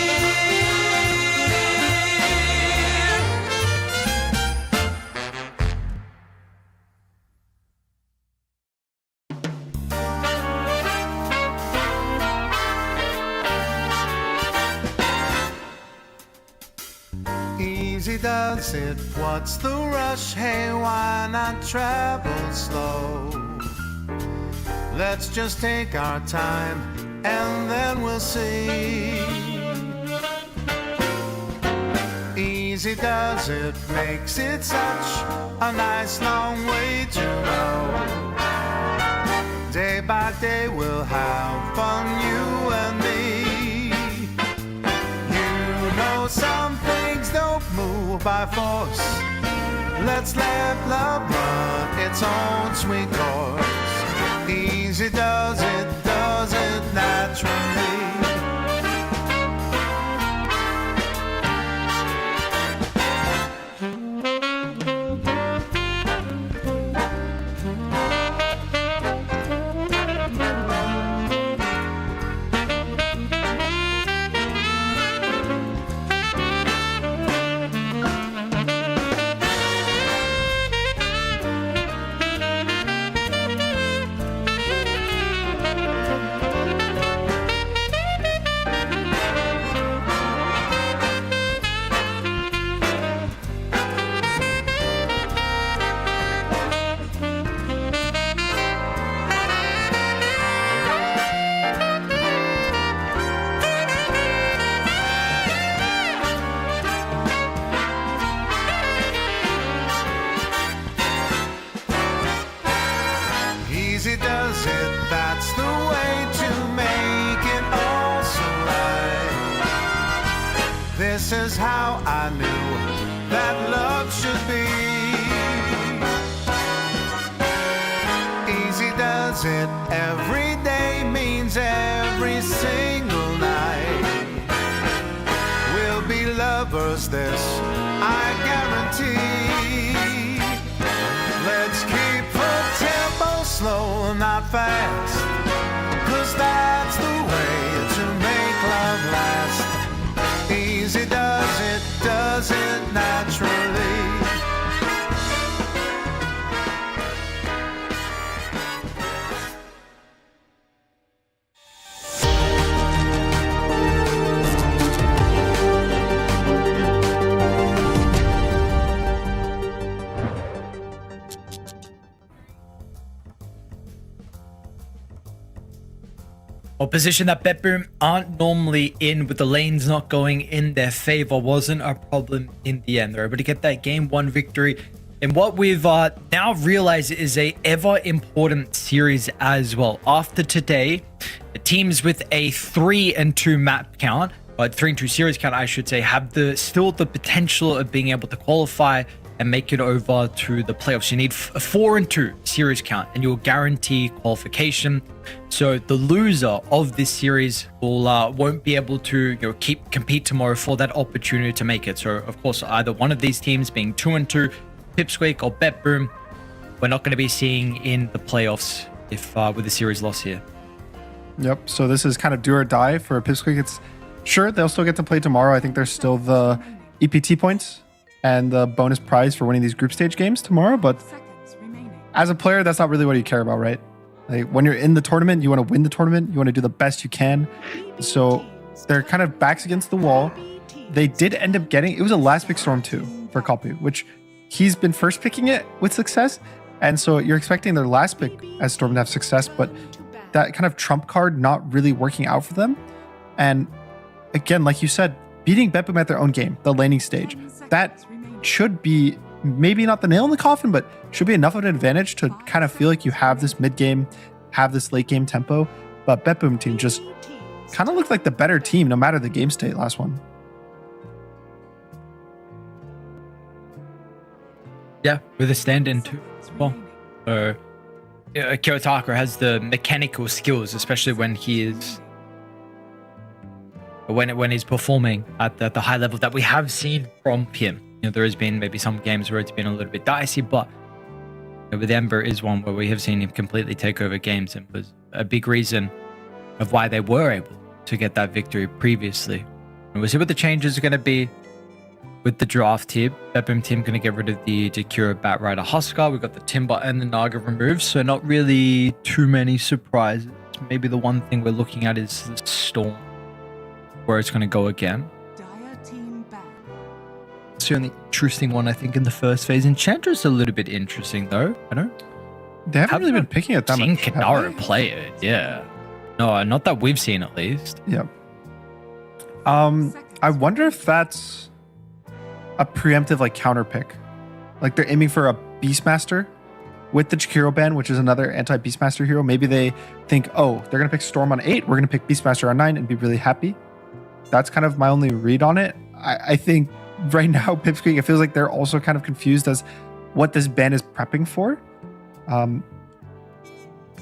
Easy does it, what's the rush? Hey, why not travel slow? Let's just take our time and then we'll see. Easy does it, makes it such a nice long way to go. Day by day we'll have fun, you and me. You know some things don't move by force. Let's let love run its own sweet course. Easy does it naturally. Easy does it, that's the way to make it all so right. This is how I knew that love should be. Easy does it, every day means every single night. We'll be lovers, this I guarantee. Let's keep the tempo slow, not fast, 'cause that's the way to make love last. Easy does it naturally. A position that BetBoom aren't normally in, with the lanes not going in their favor, wasn't a problem in the end. They're able to get that game 1 victory in what we've now realized is a ever important series as well. After today, the teams with a 3-2 map count, or 3-2 series count I should say, have still the potential of being able to qualify and make it over to the playoffs, you need a 4-2 series count, and you'll guarantee qualification. So the loser of this series won't be able to compete tomorrow for that opportunity to make it. So of course, either one of these teams being 2-2, Pipsqueak or BetBoom, we're not going to be seeing in the playoffs if with the series loss here. Yep. So this is kind of do or die for Pipsqueak. It's sure they'll still get to play tomorrow. I think there's still the EPT points and the bonus prize for winning these group stage games tomorrow. But as a player, that's not really what you care about, right? Like when you're in the tournament, you want to win the tournament. You want to do the best you can. So they're kind of backs against the wall. They did end up getting, it was a last pick Storm 2 for Kopu, which he's been first picking it with success. And so you're expecting their last pick as Storm to have success, but that kind of trump card not really working out for them. And again, like you said, beating BetBoom at their own game, the laning stage, that should be maybe not the nail in the coffin, but should be enough of an advantage to kind of feel like you have this mid game, have this late game tempo. But BetBoom team just kind of looked like the better team no matter the game state last one. Yeah, with a stand-in too as well. Kiyotaka has the mechanical skills, especially when he is when he's performing at the high level that we have seen from him. There has been maybe some games where it's been a little bit dicey, but with Ember is one where we have seen him completely take over games and was a big reason of why they were able to get that victory previously. And we'll see what the changes are going to be with the draft here. BetBoom team going to get rid of the Jakira Batrider Huskar. We've got the Timber and the Naga removed, so not really too many surprises. Maybe the one thing we're looking at is the Storm, where it's going to go again. It's the only interesting one, I think, in the first phase. Enchantress a little bit interesting, though. I don't. They haven't really been picking it that much. Seen Kadaro play it, yeah. No, not that we've seen, at least. Yeah. I wonder if that's a preemptive like counter pick. Like they're aiming for a Beastmaster with the Chikiro ban, which is another anti-Beastmaster hero. Maybe they think, oh, they're going to pick Storm on 8. We're going to pick Beastmaster on 9 and be really happy. That's kind of my only read on it. I think right now, Pipsqueak, it feels like they're also kind of confused as what this ban is prepping for.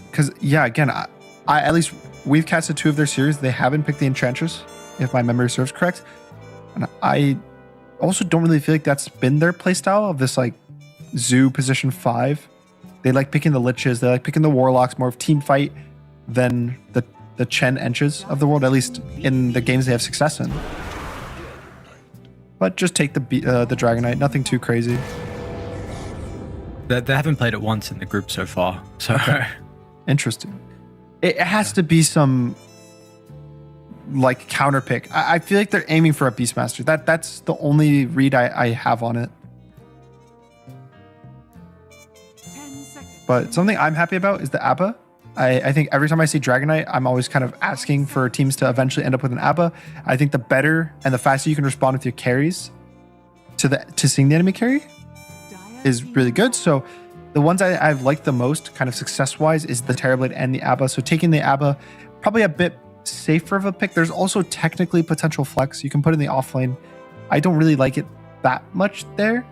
Because, yeah, again, I at least we've casted 2 of their series. They haven't picked the Enchantress, if my memory serves correct. And I also don't really feel like that's been their playstyle of this like Zoo position 5. They like picking the Liches, they like picking the Warlocks, more of team fight than the Chen Enches of the world, at least in the games they have success in. But just take the Dragonite, nothing too crazy. They haven't played it once in the group so far, so okay. Interesting. It has to be some like counter pick. I feel like they're aiming for a Beastmaster. That's the only read I have on it. But something I'm happy about is the ABBA. I think every time I see Dragonite, I'm always kind of asking for teams to eventually end up with an ABBA. I think the better and the faster you can respond with your carries to seeing the enemy carry is really good. So the ones I've liked the most kind of success-wise is the Terrorblade and the ABBA. So taking the ABBA, probably a bit safer of a pick. There's also technically potential flex. You can put in the offlane. I don't really like it that much there,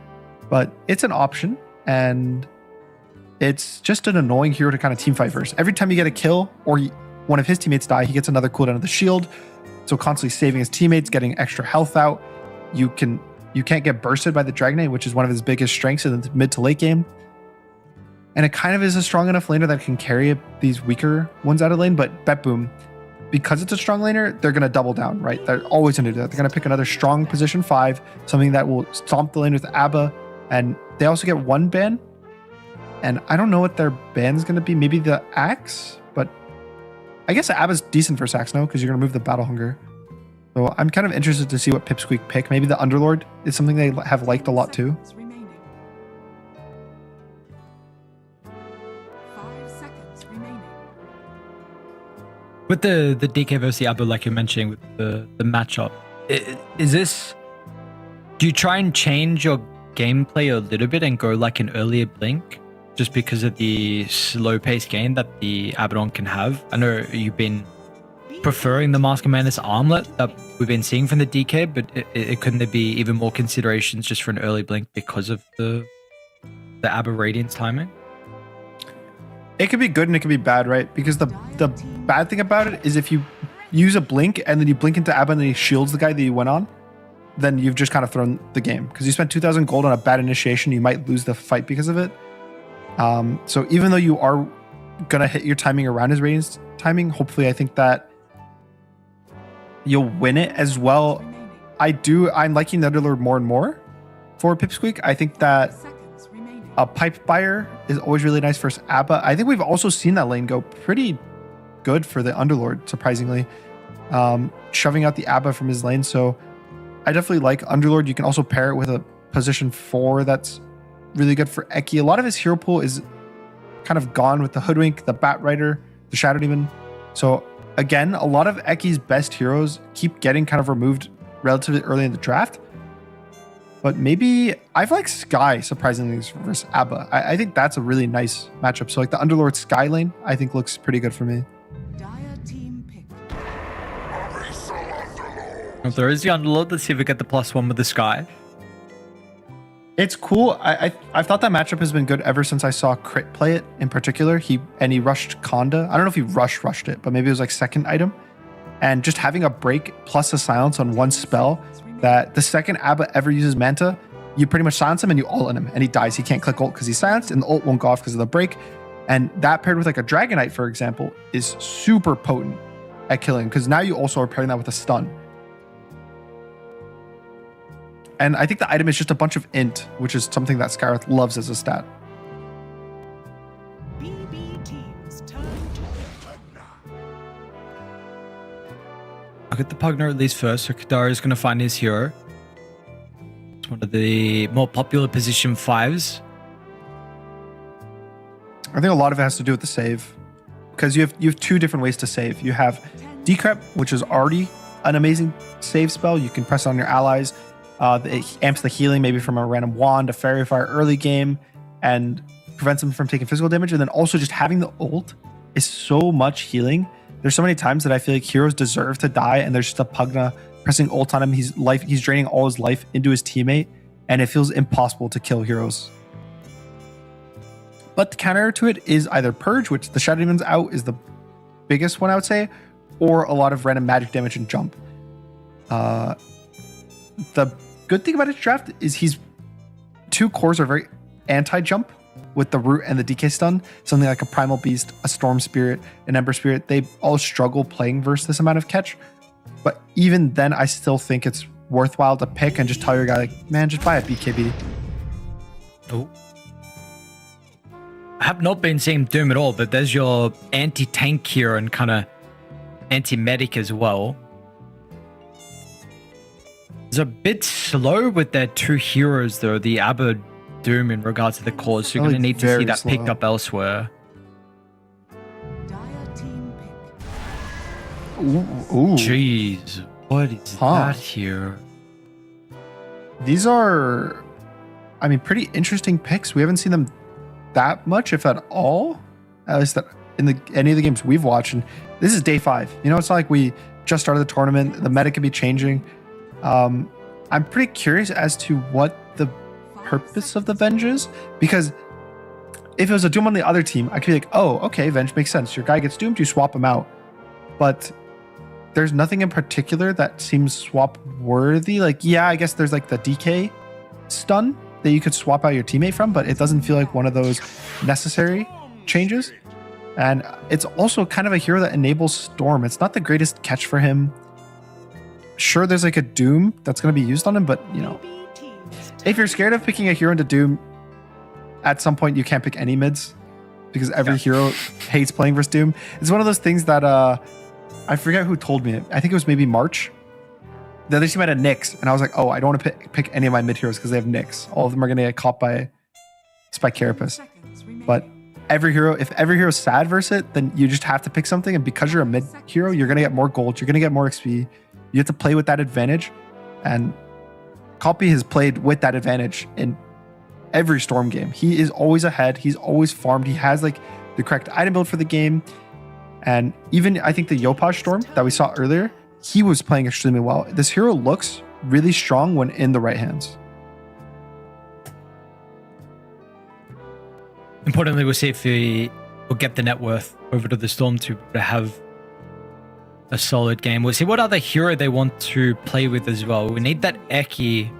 but it's an option, and it's just an annoying hero to kind of team fight versus. Every time you get a kill or one of his teammates die, he gets another cooldown of the shield. So constantly saving his teammates, getting extra health out. You can't get bursted by the Dragonite, which is one of his biggest strengths in the mid to late game. And it kind of is a strong enough laner that can carry these weaker ones out of lane. But BetBoom, because it's a strong laner, they're going to double down, right? They're always going to do that. They're going to pick another strong position 5, something that will stomp the lane with ABBA. And they also get 1 ban. And I don't know what their ban is going to be. Maybe the Axe, but I guess ABBA's decent for Axe, no? Because you're going to move the Battle Hunger. So I'm kind of interested to see what Pipsqueak pick. Maybe the Underlord is something they have liked a lot too. With the DK versus the ABBA, like you're mentioning, with the matchup, is this... Do you try and change your gameplay a little bit and go like an earlier blink? Just because of the slow-paced game that the Abaddon can have? I know you've been preferring the Mask of Madness armlet that we've been seeing from the DK, but couldn't there be even more considerations just for an early blink because of the Aber Radiance timing? It could be good and it could be bad, right? Because the bad thing about it is if you use a blink and then you blink into Abba and then he shields the guy that you went on, then you've just kind of thrown the game. Because you spent 2,000 gold on a bad initiation, you might lose the fight because of it. So even though you are going to hit your timing around his Radiance timing, hopefully I think that you'll win it as well. I'm liking the Underlord more and more for Pipsqueak. I think that a Pipe Buyer is always really nice versus Abba. I think we've also seen that lane go pretty good for the Underlord, surprisingly. Shoving out the Abba from his lane. So I definitely like Underlord. You can also pair it with a position 4 that's really good for Eki. A lot of his hero pool is kind of gone with the Hoodwink, the Bat Rider, the Shadow Demon. So again, a lot of Eki's best heroes keep getting kind of removed relatively early in the draft. But maybe I've liked Sky surprisingly versus Abba. I think that's a really nice matchup. So like the Underlord Sky lane, I think looks pretty good for me. If there is the Underlord, let's see if we get the +1 with the Sky. It's cool. I've thought that matchup has been good ever since I saw Crit play it in particular. He rushed Conda. I don't know if he rushed it, but maybe it was like second item. And just having a break plus a silence on one spell, that the second Abba ever uses Manta, you pretty much silence him and you ult on him and he dies. He can't click ult because he's silenced and the ult won't go off because of the break. And that paired with like a Dragonite, for example, is super potent at killing because now you also are pairing that with a stun. And I think the item is just a bunch of int, which is something that Skywrath loves as a stat. I'll get the Pugner at least first, so Kadar is going to find his hero. It's one of the more popular position 5s. I think a lot of it has to do with the save. Because you have 2 different ways to save. You have Decrep, which is already an amazing save spell. You can press on your allies. It amps the healing maybe from a random wand, a fairy fire early game, and prevents them from taking physical damage. And then also just having the ult is so much healing. There's so many times that I feel like heroes deserve to die, and there's just a Pugna pressing ult on him. He's draining all his life into his teammate, and it feels impossible to kill heroes. But the counter to it is either Purge, which the Shadow Demon's out is the biggest one I would say, or a lot of random magic damage and jump. The good thing about his draft is he's 2 cores are very anti-jump with the Root and the DK stun. Something like a Primal Beast, a Storm Spirit, an Ember Spirit, they all struggle playing versus this amount of catch. But even then, I still think it's worthwhile to pick and just tell your guy, like, man, just buy a BKB. Oh. I have not been seeing Doom at all, but there's your anti-tank hero and kind of anti-medic as well. It's a bit slow with their 2 heroes, though, the Abba Doom in regards to the cause. So you're going to need to see that picked up elsewhere. Ooh. Jeez, what is that here? These are, I mean, pretty interesting picks. We haven't seen them that much, if at all. At least that in any of the games we've watched. And this is day 5. You know, it's not like we just started the tournament. The meta could be changing. I'm pretty curious as to what the purpose of the Venge is, because if it was a Doom on the other team, I could be like, oh, okay, Venge makes sense. Your guy gets doomed, you swap him out. But there's nothing in particular that seems swap worthy. Like, yeah, I guess there's like the DK stun that you could swap out your teammate from, but it doesn't feel like one of those necessary changes. And it's also kind of a hero that enables Storm. It's not the greatest catch for him. Sure, there's like a Doom that's going to be used on him, but you know, if you're scared of picking a hero into Doom, at some point you can't pick any mids because every hero hates playing versus Doom. It's one of those things that I forget who told me it. I think it was maybe March. The other team had a Nyx, and I was like, oh, I don't want to pick any of my mid heroes because they have Nyx. All of them are going to get caught by Carapace. But if every hero's sad versus it, then you just have to pick something. And because you're a mid hero, you're going to get more gold. You're going to get more XP. You have to play with that advantage. And Copy has played with that advantage in every Storm game. He is always ahead. He's always farmed. He has like the correct item build for the game. And even I think the Yopaj Storm that we saw earlier, he was playing extremely well. This hero looks really strong when in the right hands. Importantly, we'll see if we will get the net worth over to the Storm to have a solid game. We'll see what other hero they want to play with as well. We need that Eki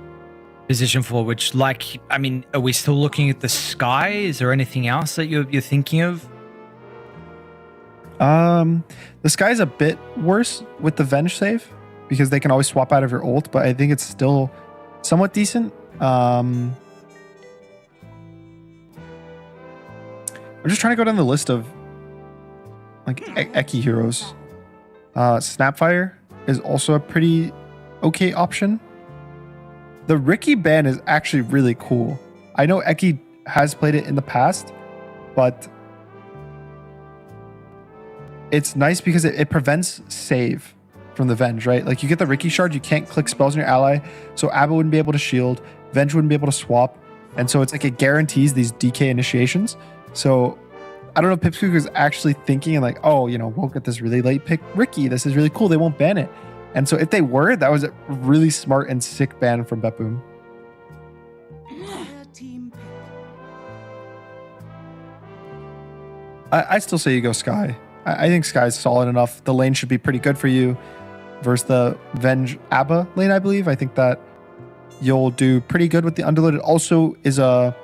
position for, which, like, I mean, are we still looking at the Sky? Is there anything else that you're thinking of? The Sky's a bit worse with the Venge save because they can always swap out of your ult, but I think it's still somewhat decent. I'm just trying to go down the list of like Eki heroes. Snapfire is also a pretty okay option. The Ricky ban is actually really cool. I know Eki has played it in the past, but it's nice because it prevents save from the Venge, right? Like you get the Ricky shard, you can't click spells on your ally, so Abba wouldn't be able to shield, Venge wouldn't be able to swap, and so it's like it guarantees these DK initiations. So I don't know if Pipsqueak is actually thinking and like, oh, you know, we'll get this really late pick Ricky. This is really cool. They won't ban it. And so if they were, that was a really smart and sick ban from BetBoom. I still say you go Sky. I think Sky's solid enough. The lane should be pretty good for you versus the Venge Abba lane, I believe. I think that you'll do pretty good with the Underlord. It also is a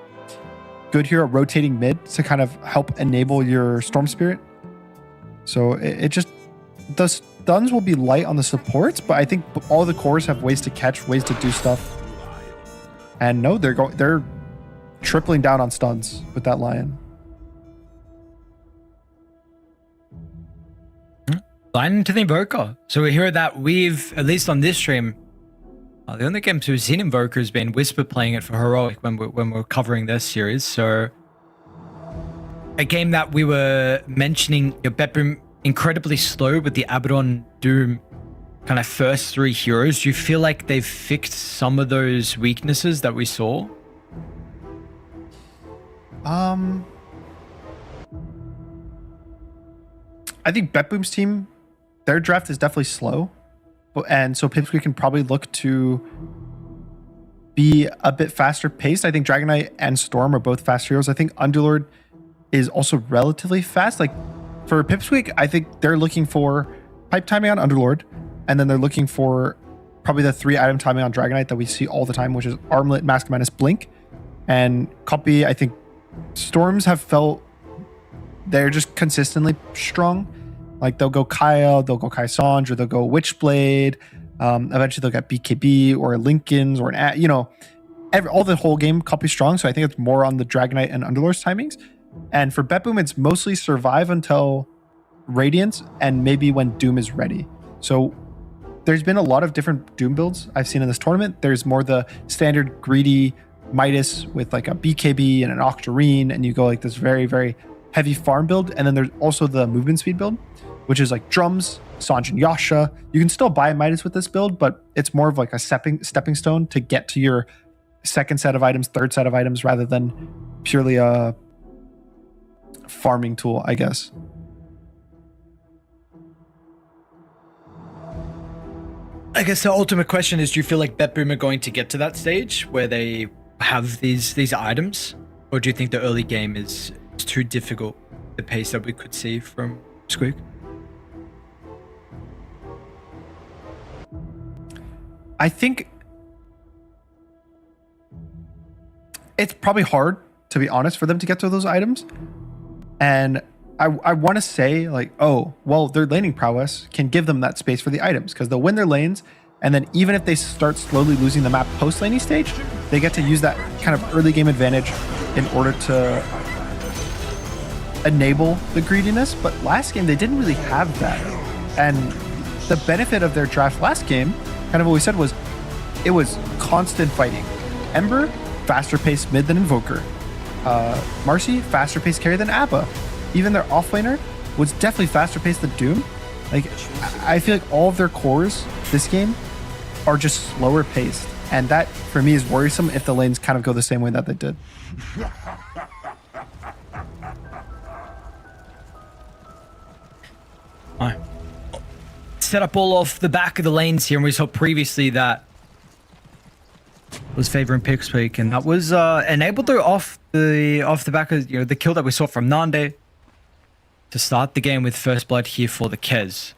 good hero rotating mid to kind of help enable your Storm Spirit. So it just, the stuns will be light on the supports, but I think all the cores have ways to catch, ways to do stuff. And no, they're tripling down on stuns with that Lion. Lion into the Invoker. So we hear that we've, at least on this stream, the only games we've seen Invoker has been Whisper playing it for Heroic when we're covering this series. So a game that we were mentioning, BetBoom incredibly slow with the Abaddon Doom kind of first three heroes. Do you feel like they've fixed some of those weaknesses that we saw? I think BetBoom's team, their draft is definitely slow. And so Pipsqueak can probably look to be a bit faster paced. I think Dragon Knight and Storm are both fast heroes. I think Underlord is also relatively fast. Like for Pipsqueak, I think they're looking for pipe timing on Underlord, and then they're looking for probably the 3 item timing on Dragon Knight that we see all the time, which is Armlet, Mask Minus, Blink. And copy, I think Storms have felt they're just consistently strong. Like they'll go Kyle, they'll go Kai Sanj, or they'll go Witchblade. Eventually they'll get BKB or Lincoln's or an, you know, all the whole game copy strong. So I think it's more on the Dragon Knight and Underlord's timings. And for BetBoom, it's mostly survive until Radiance and maybe when Doom is ready. So there's been a lot of different Doom builds I've seen in this tournament. There's more the standard greedy Midas with like a BKB and an Octarine, and you go like this very, very heavy farm build. And then there's also the movement speed build, which is like drums, Sanj and Yasha. You can still buy Midas with this build, but it's more of like a stepping stone to get to your second set of items, third set of items, rather than purely a farming tool, I guess. I guess the ultimate question is, do you feel like BetBoom are going to get to that stage where they have these items? Or do you think the early game is too difficult, the pace that we could see from Squeak? I think it's probably hard, to be honest, for them to get to those items. And I want to say like, oh, well, their laning prowess can give them that space for the items because they'll win their lanes. And then even if they start slowly losing the map post laning stage, they get to use that kind of early game advantage in order to enable the greediness. But last game, they didn't really have that. And the benefit of their draft last game, kind of what we said, was it was constant fighting. Ember, faster paced mid than Invoker. Marcy, faster paced carry than Abba. Even their offlaner was definitely faster paced than Doom. Like, I feel like all of their cores this game are just slower paced. And that, for me, is worrisome if the lanes kind of go the same way that they did. set up all off the back of the lanes here, and we saw previously that was favoring Pipsqueak, and that was enabled though off the back of the kill that we saw from Nande to start the game with first blood here for the Kez.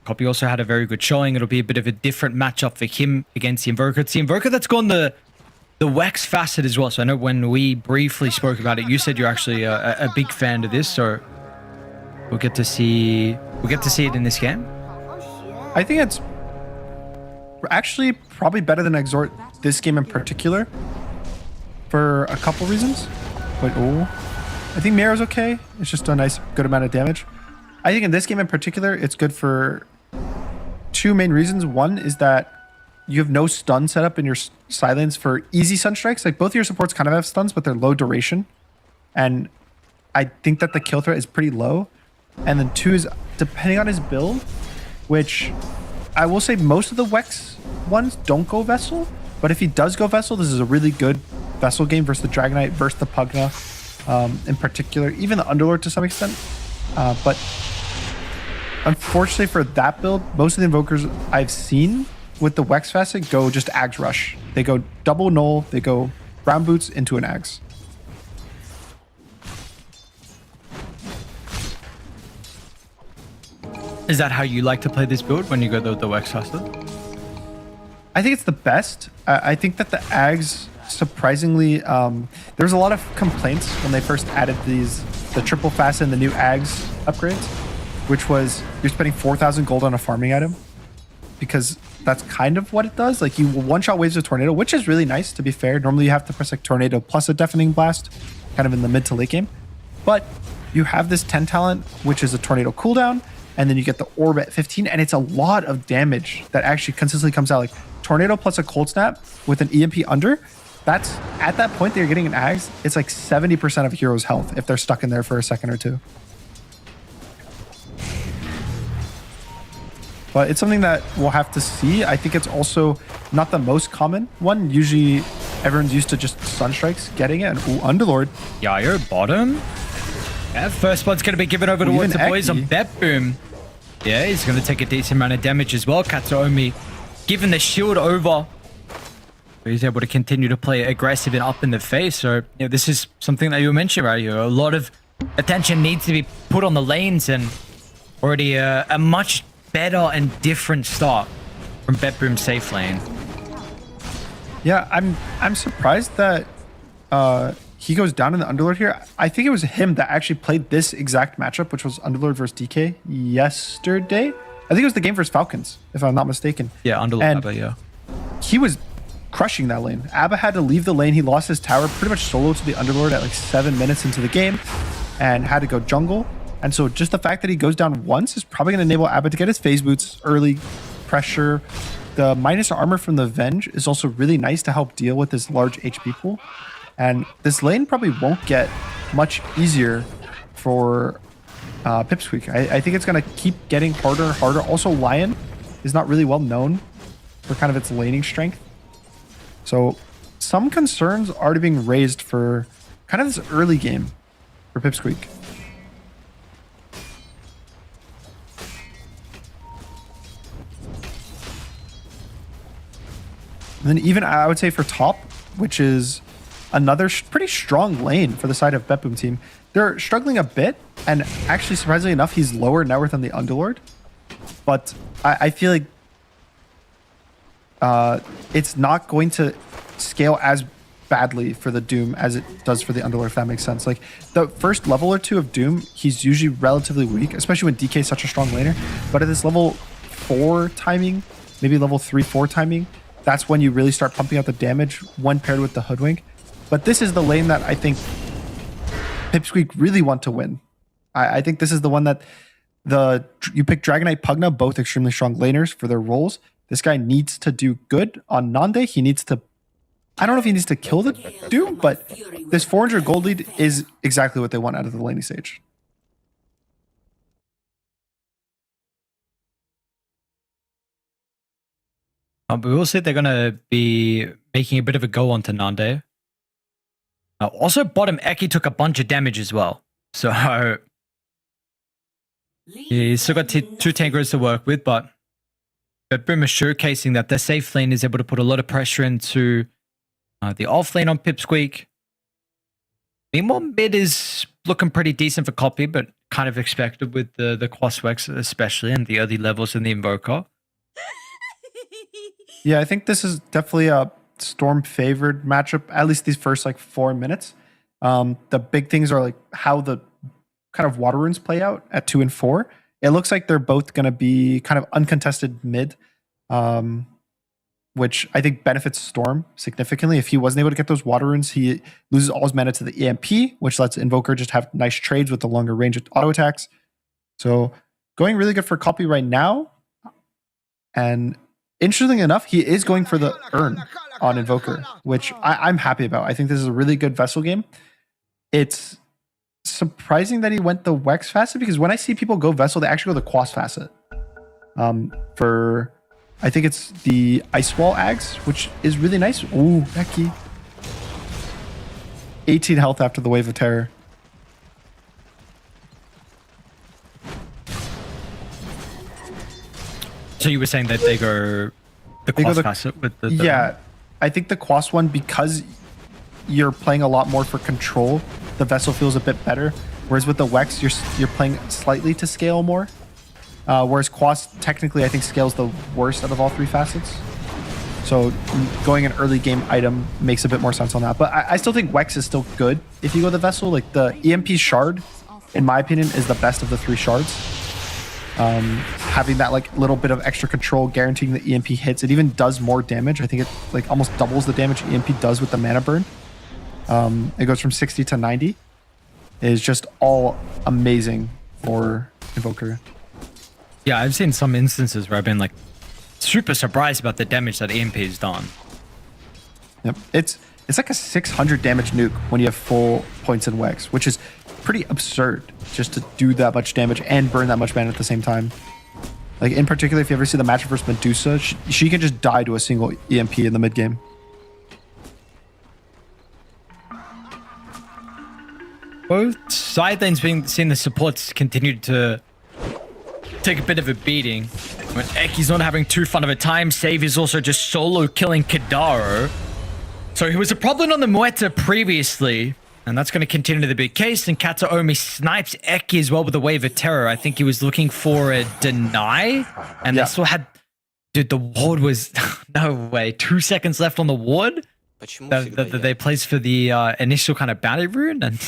Copy also had a very good showing. It'll be a bit of a different matchup for him against the Invoker. It's the Invoker that's gone the Wex facet as well. So I know when we briefly spoke about it, you said you're actually a big fan of this. So we'll get to see it in this game. I think it's actually probably better than Exhort this game in particular for a couple reasons. Wait, I think Mirror's okay. It's just a nice, good amount of damage. I think in this game in particular, it's good for two main reasons. One is that you have no stun setup in your silence for easy stun strikes. Like both of your supports kind of have stuns, but they're low duration. And I think that the kill threat is pretty low. And then two is depending on his build, which I will say most of the Wex ones don't go Vessel. But if he does go Vessel, this is a really good Vessel game versus the Dragonite, versus the Pugna in particular, even the Underlord to some extent. But unfortunately for that build, most of the Invokers I've seen with the Wex facet go just Ags Rush. They go double null, they go brown boots into an Ags. Is that how you like to play this build when you go the Wex facet? I think it's the best. I think that the Ags, surprisingly, there was a lot of complaints when they first added the triple facet and the new Ags upgrades, which was you're spending 4,000 gold on a farming item, because that's kind of what it does. Like you one-shot waves of Tornado, which is really nice, to be fair. Normally you have to press like Tornado plus a Deafening Blast, kind of in the mid to late game. But you have this 10 talent, which is a Tornado cooldown, and then you get the Orb at 15, and it's a lot of damage that actually consistently comes out. Like Tornado plus a Cold Snap with an EMP under, that's at that point that you're getting an Ags, it's like 70% of a hero's health if they're stuck in there for a second or two. But it's something that we'll have to see. I think it's also not the most common one. Usually everyone's used to just Sunstrikes getting it. And Underlord. Yayo bottom. Yeah, first blood's going to be given over towards the boys on Bet Boom. Yeah, he's going to take a decent amount of damage as well. Katsuomi given the shield over. He's able to continue to play aggressive and up in the face. So this is something that you mentioned right here. A lot of attention needs to be put on the lanes, and already a much better and different start from Betboom's safe lane. Yeah, I'm surprised that he goes down in the Underlord here. I think it was him that actually played this exact matchup, which was Underlord versus DK yesterday. I think it was the game versus Falcons, if I'm not mistaken. Yeah, Underlord, Abba, yeah. He was crushing that lane. Abba had to leave the lane. He lost his tower pretty much solo to the Underlord at like 7 minutes into the game and had to go jungle. And so just the fact that he goes down once is probably going to enable Abba to get his phase boots early, pressure. The minus armor from the Venge is also really nice to help deal with this large HP pool. And this lane probably won't get much easier for Pipsqueak. I think it's going to keep getting harder and harder. Also, Lion is not really well known for kind of its laning strength. So some concerns are already being raised for kind of this early game for Pipsqueak. And then even I would say for top, which is another pretty strong lane for the side of Betboom team, they're struggling a bit, and actually surprisingly enough, he's lower net worth than the Underlord. But I feel like it's not going to scale as badly for the Doom as it does for the Underlord, if that makes sense. Like the first level or two of Doom, he's usually relatively weak, especially when DK is such a strong laner. But at this level 4 timing, maybe level 3-4 timing, that's when you really start pumping out the damage when paired with the Hoodwink. But this is the lane that I think Pipsqueak really want to win. I think this is the one that you pick Dragonite, Pugna, both extremely strong laners for their roles. This guy needs to do good on Nande. He needs to, I don't know if he needs to kill the Doom, but this 400 gold lead is exactly what they want out of the laning stage. We will say they're going to be making a bit of a go onto Nande. Also, bottom Eki took a bunch of damage as well. So He's still got two tankers to work with, but Boom is showcasing that the safe lane is able to put a lot of pressure into the off lane on Pipsqueak. Meanwhile, mid is looking pretty decent for Copy, but kind of expected with the Quaswex, especially, and the early levels in the Invoker. Yeah, I think this is definitely a Storm favored matchup, at least these first like 4 minutes. The big things are like how the kind of water runes play out at 2 and 4. It looks like they're both going to be kind of uncontested mid, which I think benefits Storm significantly. If he wasn't able to get those water runes, he loses all his mana to the EMP, which lets Invoker just have nice trades with the longer range of auto attacks. So going really good for Copy right now. And interestingly enough, he is going for the Urn on Invoker, which I'm happy about. I think this is a really good Vessel game. It's surprising that he went the Wex facet, because when I see people go Vessel, they actually go the Quas facet. For, I think it's the Ice Wall Ags, which is really nice. Ooh, Becky. 18 health after the Wave of Terror. So you were saying that they go the Quas facet with the... Yeah, I think the Quas one, because you're playing a lot more for control, the Vessel feels a bit better. Whereas with the Wex, you're playing slightly to scale more. Whereas Quas technically, I think, scales the worst out of all 3 facets. So going an early game item makes a bit more sense on that. But I still think Wex is still good if you go the Vessel. Like the EMP Shard, in my opinion, is the best of the 3 shards. Having that like little bit of extra control, guaranteeing the EMP hits. It even does more damage. I think it like almost doubles the damage EMP does with the mana burn. It goes from 60 to 90. It is just all amazing for Invoker. Yeah, I've seen some instances where I've been like super surprised about the damage that EMP has done. Yep, it's like a 600 damage nuke when you have full points in Wex, which is pretty absurd just to do that much damage and burn that much mana at the same time. Like in particular, if you ever see the matchup versus Medusa, she can just die to a single EMP in the mid game. Both side lanes seeing the supports continue to take a bit of a beating. When Eki's not having too fun of a time, Save is also just solo killing Kadaro. So he was a problem on the Muerta previously, and that's going to continue to be the case. And Kataomi snipes Eki as well with a Wave of Terror. I think he was looking for a deny, and they still had... Dude, the ward was... no way. 2 seconds left on the ward that they placed for the initial kind of bounty rune, and...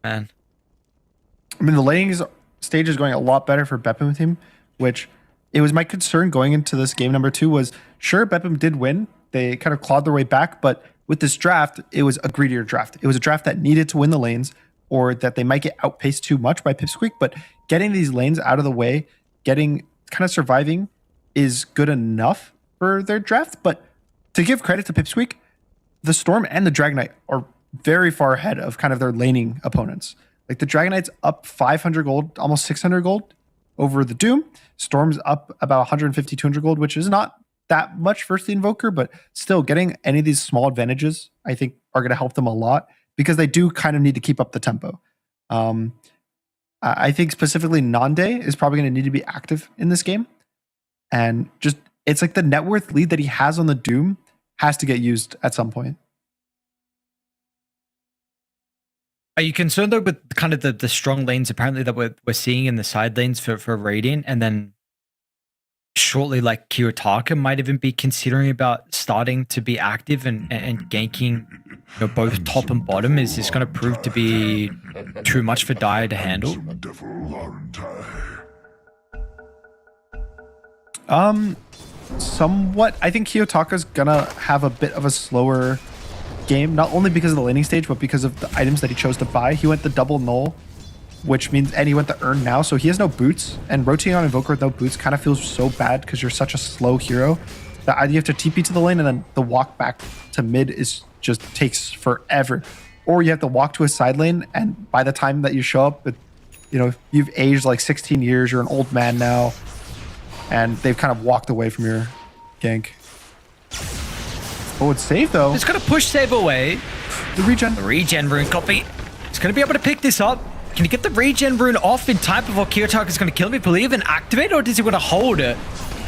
Man. I mean, the laning stage is going a lot better for Bepim team, which it was my concern going into this game number 2 was, sure, Bepim did win. They kind of clawed their way back, but with this draft, it was a greedier draft. It was a draft that needed to win the lanes, or that they might get outpaced too much by Pipsqueak, but getting these lanes out of the way, kind of surviving is good enough for their draft. But to give credit to Pipsqueak, the Storm and the Dragon Knight are very far ahead of kind of their laning opponents. Like the Dragon Knight's up 500 gold, almost 600 gold over the Doom. Storm's up about 150, 200 gold, which is not that much versus the Invoker, but still getting any of these small advantages, I think, are going to help them a lot because they do kind of need to keep up the tempo. I think specifically Nande is probably going to need to be active in this game. And just, it's like the net worth lead that he has on the Doom has to get used at some point. Are you concerned though with kind of the strong lanes apparently that we're seeing in the side lanes for Radiant, and then shortly like Kiyotaka might even be considering about starting to be active and ganking, you know, both top and bottom? Is this going to prove to be too much for Dire to handle? Somewhat. I think Kiyotaka's gonna have a bit of a slower game, not only because of the laning stage, but because of the items that he chose to buy. He went the double null, which means, and he went the Urn now, so he has no boots, and rotating on Invoker with no boots kind of feels so bad because you're such a slow hero that you have to TP to the lane, and then the walk back to mid is just takes forever. Or you have to walk to a side lane, and by the time that you show up, you've aged like 16 years, you're an old man now, and they've kind of walked away from your gank. Oh, it's saved though. It's going to push Save away. The regen. The regen rune copy. It's going to be able to pick this up. Can he get the regen rune off in time before Kiyotaka is going to kill him? Will he even activate, or does he want to hold it?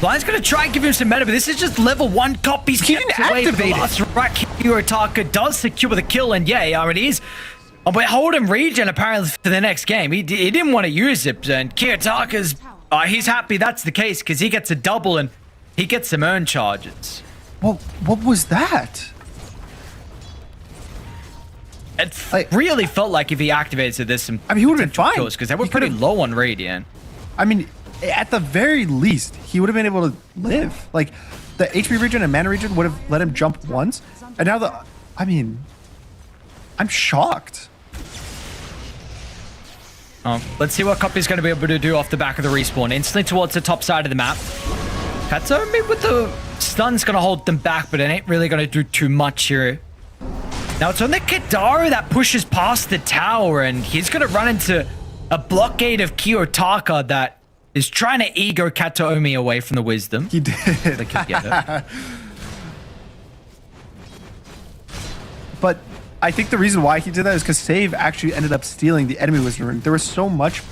Blind's going to try and give him some meta, but this is just level 1 copies. He didn't away from the activate last right. Kiyotaka does secure the kill, and yeah, it is. Oh, but hold him regen apparently for the next game. He didn't want to use it, and Kiyotaka's he's happy that's the case because he gets a double and he gets some earn charges. Well, what was that? It really felt like if he activated this, some he would have been fine because they were pretty low on radiant. I mean, at the very least, he would have been able to live. Like, the HP regen and mana regen would have let him jump once. And now I'm shocked. Let's see what Copy's going to be able to do off the back of the respawn. Instantly towards the top side of the map. Katsuomi with the stun's going to hold them back, but it ain't really going to do too much here. Now it's on the Kidaru that pushes past the tower, and he's going to run into a blockade of Kiyotaka that is trying to ego Katsuomi away from the wisdom. He did. They could get it. But I think the reason why he did that is because Save actually ended up stealing the enemy wisdom rune. There was so much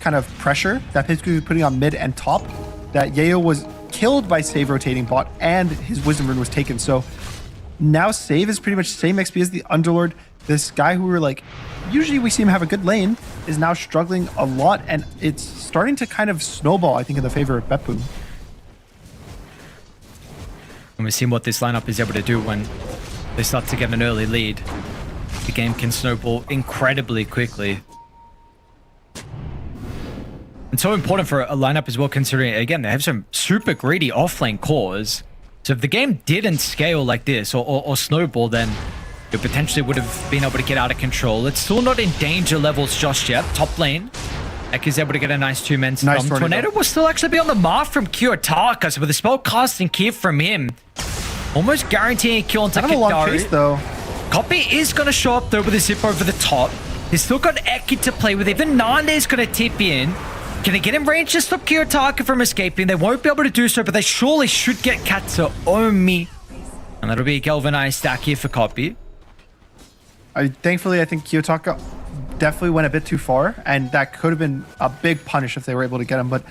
kind of pressure that Pitsky was putting on mid and top that Yayo was killed by Save rotating bot and his wisdom rune was taken. So now Save is pretty much the same XP as the Underlord. This guy who we were like, usually we see him have a good lane, is now struggling a lot, and it's starting to kind of snowball, I think, in the favor of Beppu. And we've seen what this lineup is able to do when they start to get an early lead. The game can snowball incredibly quickly. And so important for a lineup as well, considering, again, they have some super greedy offlane cores. So if the game didn't scale like this or snowball, then it potentially would have been able to get out of control. It's still not in danger levels just yet. Top lane, Ek is able to get a nice 2-man stun. Tornado will still actually be on the mark from Kiyotaka, so with the spell casting key from him, almost guaranteeing a kill onto kind of a long chase, though. Copy is going to show up though with a zip over the top. He's still got Eki to play with. Even Nande is going to tip in. Can they get in range to stop Kiyotaka from escaping? They won't be able to do so, but they surely should get Katsuomi. And that'll be a galvanized stack here for Copy. Thankfully, I think Kiyotaka definitely went a bit too far, and that could have been a big punish if they were able to get him, but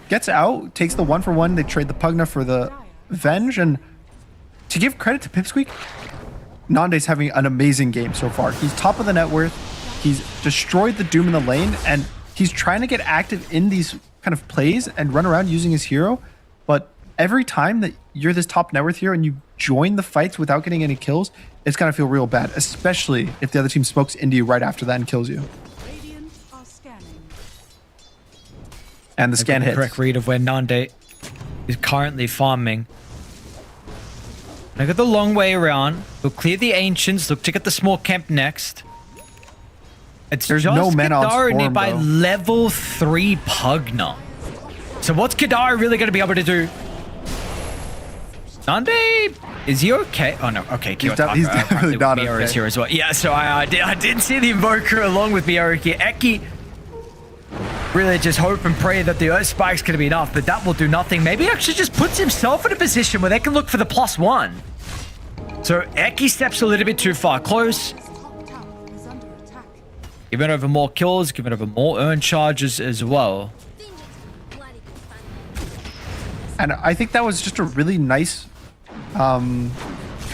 gets out, takes the 1-for-1. They trade the Pugna for the Venge, and to give credit to Pipsqueak, Nande's having an amazing game so far. He's top of the net worth. He's destroyed the Doom in the lane, and he's trying to get active in these kind of plays and run around using his hero. But every time that you're this top net worth hero and you join the fights without getting any kills, it's going to feel real bad, especially if the other team smokes into you right after that and kills you. And the scan hits. Correct read of where Nande is currently farming. They got the long way around. We'll clear the Ancients. Look to get the small camp next. There's just no men on Kadara Storm, nearby though. level 3 Pugna. So what's Kadara really going to be able to do? Nande, is he okay? Oh no, okay. He's definitely not Miura okay. is here as well. Yeah, so I did see the Invoker along with Miura here. Eki really just hope and pray that the Earth Spike's going to be enough, but that will do nothing. Maybe he actually just puts himself in a position where they can look for the +1. So Eki steps a little bit too far close. Giving over more kills, giving over more earn charges as well. And I think that was just a really nice kind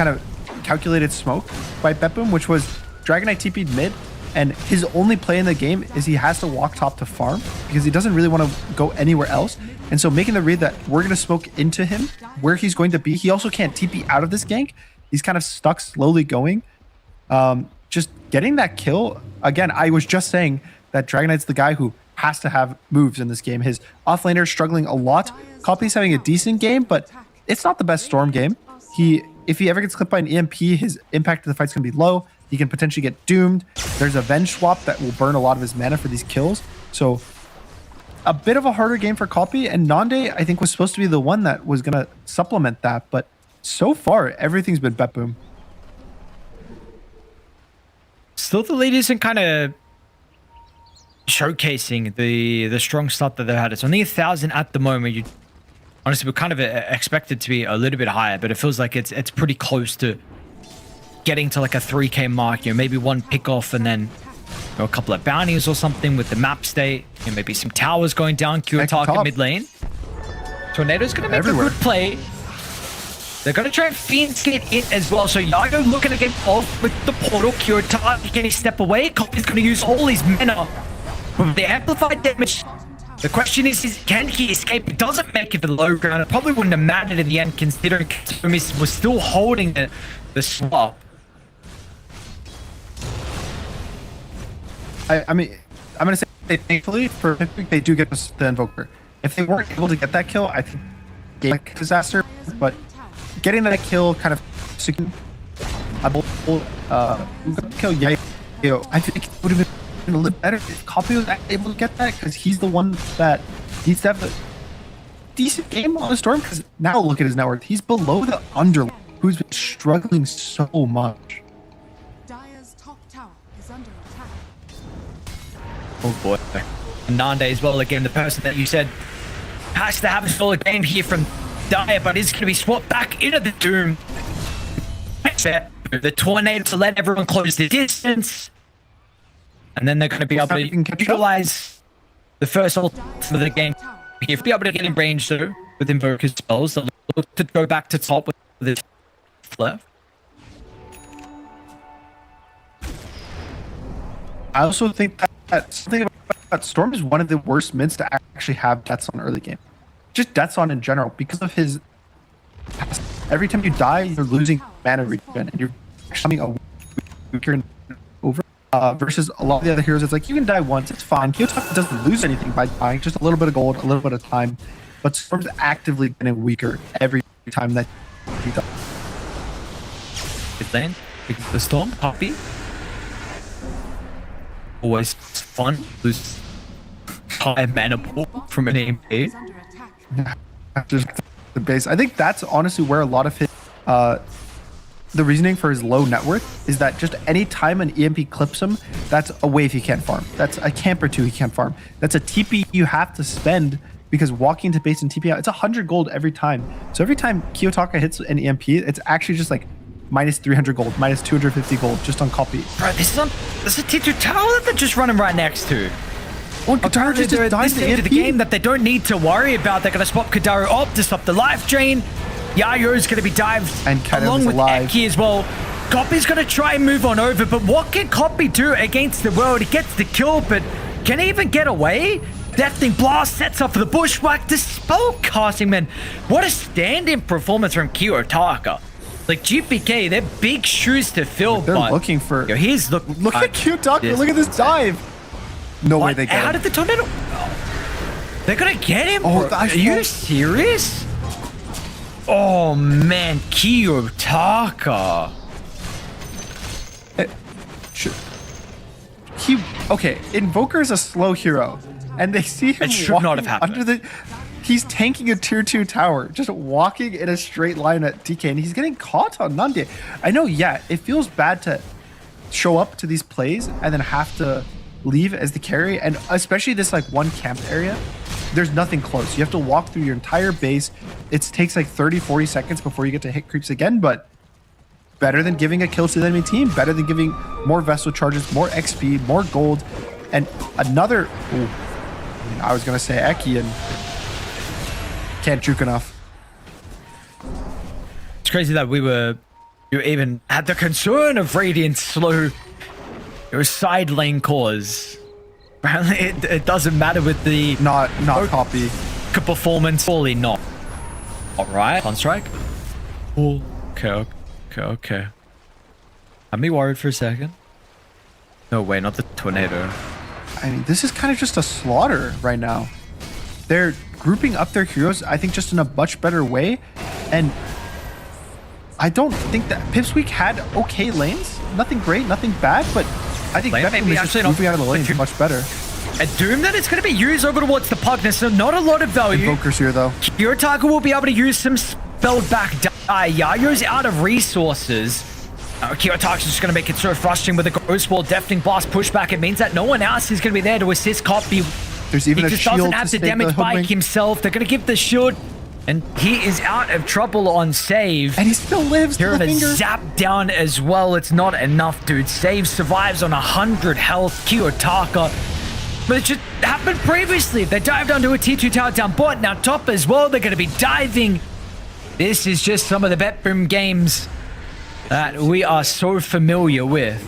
of calculated smoke by Bepum, which was Dragon Knight TP'd mid, and his only play in the game is he has to walk top to farm because he doesn't really want to go anywhere else. And so making the read that we're going to smoke into him where he's going to be. He also can't TP out of this gank. He's kind of stuck slowly going. Just getting that kill. Again, I was just saying that Dragon Knight's the guy who has to have moves in this game. His offlaner is struggling a lot. Copy's having a decent game, but it's not the best Storm game. If he ever gets clipped by an EMP, his impact to the fight's going to be low. He can potentially get doomed. There's a Venge swap that will burn a lot of his mana for these kills. So a bit of a harder game for Copy, and Nande, I think, was supposed to be the one that was going to supplement that, but so far, everything's been Bepum. Still, the lead isn't kind of showcasing the strong start that they've had. It's only 1,000 at the moment. You honestly, we're kind of expected to be a little bit higher, but it feels like it's pretty close to getting to like a 3K mark. You know, maybe one pick off and then a couple of bounties or something with the map state. Maybe some towers going down. Kiyotaka mid lane. Tornado's going to make a good play. They're going to try and fiend skate in as well. So Yayo looking to get off with the portal. Kiyotaka, can he step away? Copy's going to use all his mana. With the amplified damage, the question is can he escape? It doesn't make it to the low ground. It probably wouldn't have mattered in the end, considering Kitsumi was still holding the swap. I mean, I'm going to say, thankfully, for Pick, they do get the Invoker. If they weren't able to get that kill, I think game disaster. But getting that kill kind of kill Yayo, I think it would have been a little better if Copy was able to get that, because he's the one that needs to have a decent game on the Storm. Because now look at his net worth; he's below the under, who's been struggling so much. Dire's top tower is under attack. Oh boy. Nande as well, again, the person that you said has to have a solid game here from Dire, but is going to be swapped back into the Doom. The Tornado to let everyone close the distance. And then they're going to be able to utilize the first ult for the game. If be able to get in range though, with Invoker spells, they'll look to go back to top with this left. I also think that something about Storm is one of the worst mids to actually have deaths on early game. Just deaths on in general, because of his... Every time you die, you're losing mana regen, and you're actually a weaker over. Versus a lot of the other heroes, it's like, you can die once, it's fine. Kiyotaka doesn't lose anything by dying, just a little bit of gold, a little bit of time. But Storm's actively getting weaker every time that he dies. Good lane. The Storm, Poppy. Always fun. Lose high mana pool from an AMP. Just the base. I think that's honestly where a lot of his the reasoning for his low net worth is that just any time an EMP clips him, that's a wave he can't farm. That's a camp or two he can't farm. That's a TP you have to spend, because walking to base and TP out, it's 100 gold every time. So every time Kiyotaka hits an EMP, it's actually just like minus 300 gold, minus 250 gold just on copy. Bro, this is a T2 tower that they're just running right next to. Well, Kadaro just dies into the game that they don't need to worry about. They're going to swap Kadaro up to stop the life drain. Yayo's going to be dived and along with Eki as well. Copy's going to try and move on over, but what can Copy do against the world? He gets the kill, but can he even get away? Deathling Blast sets up for the bushwhack. The spell casting, man. What a stand-in performance from Kiyotaka. Like, GPK, they're big shoes to fill. They're but looking for... Yo, he's look at Kiyotaka. Look at this dive. No way they get him. How did the Tornado... They're going to get him? Oh, are you serious? Oh, man. Kiyotaka. Okay, Invoker is a slow hero, and they see him it should not have happened. under the... He's tanking a tier 2 tower, just walking in a straight line at DK, and he's getting caught on Nande. I know, yeah, it feels bad to show up to these plays and then have to leave as the carry, and especially this like one camp area, there's nothing close. You have to walk through your entire base. It takes like 30-40 seconds before you get to hit creeps again, but better than giving a kill to the enemy team, better than giving more vessel charges, more XP, more gold, and another... Ooh, I was gonna say Eki, and can't juke enough. It's crazy that you even had the concern of Radiant slow your side lane cause. Apparently it doesn't matter with the not copy performance. Fully not. Alright, on strike. Okay. Had me worried for a second. No way, not the Tornado. I mean, this is kind of just a slaughter right now. They're grouping up their heroes, I think, just in a much better way. And I don't think that Pipsqueak had okay lanes. Nothing great, nothing bad, but I think definitely just moving out of the lane is much better. A Doom that is going to be used over towards the Pugness, so not a lot of value. Invokers here, though. Kiyotaka will be able to use some spelled back die. Yayo's out of resources. Kiyotaka's just going to make it so frustrating with a Ghost Wall, Deafening Blast pushback. It means that no one else is going to be there to assist Copy. There's even he just doesn't have the damage by himself. They're going to give the shield And he is out of trouble on save. And he still lives. Here a zap down as well. It's not enough, dude. Save survives on 100 health. Kiyotaka. But it just happened previously. They dived onto a T2 tower down bot. Now top as well. They're going to be diving. This is just some of the BetBoom games that we are so familiar with.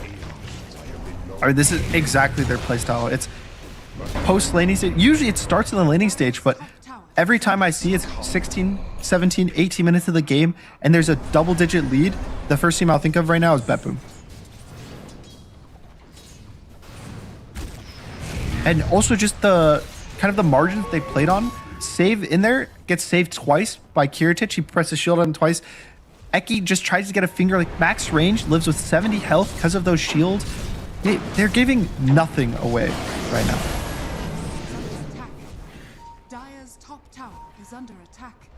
I mean, this is exactly their playstyle. It's post laning stage. Usually it starts in the laning stage, but every time I see it's 16, 17, 18 minutes of the game and there's a double-digit lead, the first team I'll think of right now is BetBoom. And also just the kind of the margins they played on. Save in there, gets saved twice by Kiritich. He presses shield on him twice. Eki just tries to get a finger, like max range, lives with 70 health because of those shields. They're giving nothing away right now. Dire's top tower is under attack.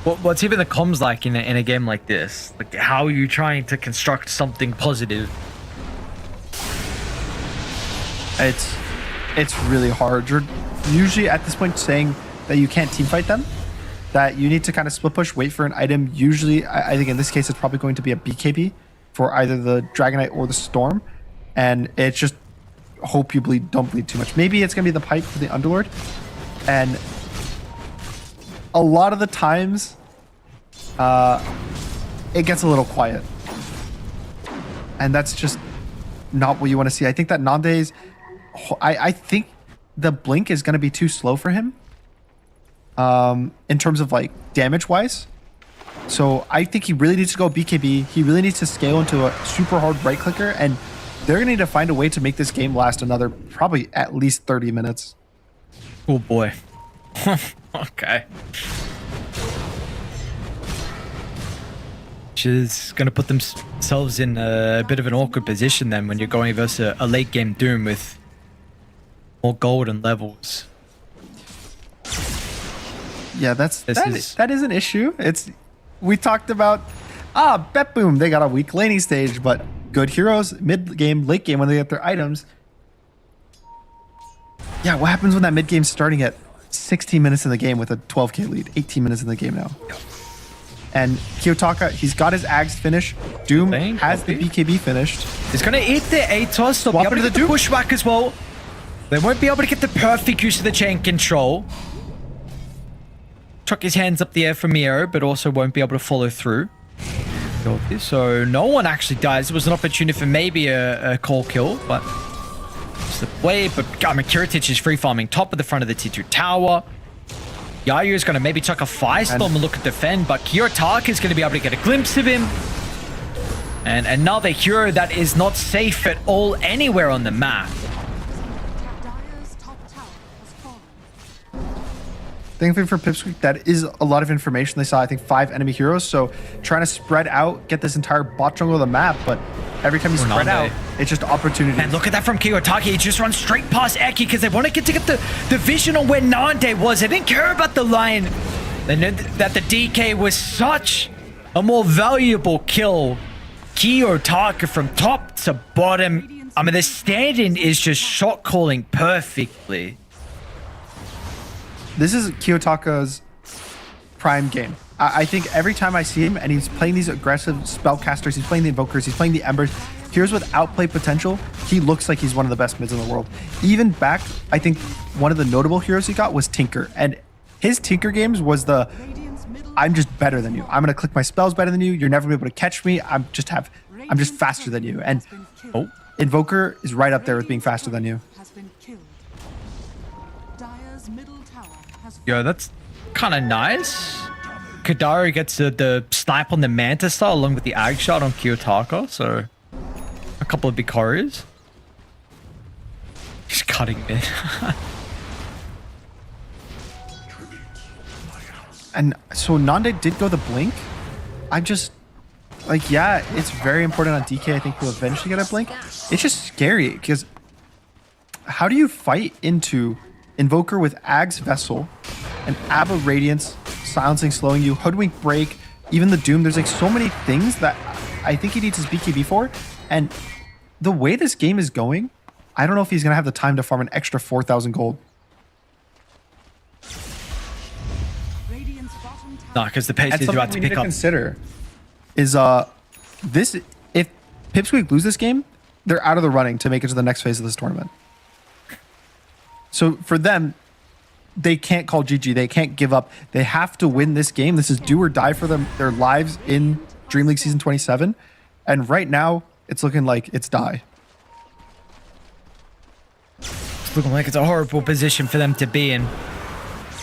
What's even the comms like in a game like this? Like, how are you trying to construct something positive? It's really hard. You're usually at this point saying that you can't teamfight them, that you need to kind of split push, wait for an item. Usually, I think in this case, it's probably going to be a BKB for either the Dragonite or the Storm. And it's just hope you don't bleed too much. Maybe it's going to be the pipe for the Underlord. And a lot of the times, it gets a little quiet. And that's just not what you want to see. I think that Nande's... I think the blink is going to be too slow for him. In terms of like damage-wise. So I think he really needs to go BKB. He really needs to scale into a super hard right clicker, and they're going to need to find a way to make this game last another probably at least 30 minutes. Oh boy. Okay. Which is going to put themselves in a bit of an awkward position then when you're going versus a late game Doom with more gold and levels. Yeah, that is an issue. We talked about BetBoom, they got a weak laning stage, but good heroes mid game, late game when they get their items. Yeah, what happens when that mid game's starting at 16 minutes in the game with a 12k lead, 18 minutes in the game now? And Kiyotaka, he's got his Ags finish. Doom has the BKB finished. He's gonna eat the ATOS. They'll be able to get the pushback as well. They won't be able to get the perfect use of the chain control. Chuck his hands up the air for Mio, but also won't be able to follow through. So no one actually dies. It was an opportunity for maybe a call kill, but slip away. But I mean, Kiritich is free farming top of the front of the T2 tower. Yayu is going to maybe chuck a Firestorm and look at defend, but Kiyotaka is going to be able to get a glimpse of him. And another hero that is not safe at all anywhere on the map. Thankfully for Pipsqueak, that is a lot of information. They saw, I think, 5 enemy heroes. So trying to spread out, get this entire bot jungle of the map. But every time you spread out, it's just opportunity. And look at that from Kiyotaki. He just runs straight past Eki because they want to get the vision on where Nande was. They didn't care about the line. They knew that the DK was such a more valuable kill. Kiyotaka from top to bottom. I mean, the stand-in is just shot calling perfectly. This is Kiyotaka's prime game. I think every time I see him and he's playing these aggressive spellcasters, he's playing the invokers, he's playing the embers, heroes with outplay potential, he looks like he's one of the best mids in the world. Even back, I think one of the notable heroes he got was Tinker. And his Tinker games was the, I'm just better than you. I'm going to click my spells better than you. You're never going to be able to catch me. I'm just faster than you. And Invoker is right up there with being faster than you. Yo, that's kind of nice. Kadari gets the snipe on the Manta Star along with the Ag shot on Kiyotaka, so a couple of big horrors. He's cutting it. And so Nande did go the blink. I'm just like, yeah, it's very important on DK. I think we'll eventually get a blink. It's just scary because how do you fight into Invoker with Ag's Vessel and Abba Radiance, silencing, slowing you, Hoodwink Break, even the Doom? There's like so many things that I think he needs his BKB for. And the way this game is going, I don't know if he's going to have the time to farm an extra 4,000 gold. No, because the pace And is something about we to need pick to up. consider is this if Pipsqueak lose this game, they're out of the running to make it to the next phase of this tournament. So for them, they can't call GG. They can't give up. They have to win this game. This is do or die for them. Their lives in Dream League Season 27. And right now, it's looking like it's die. It's looking like it's a horrible position for them to be in.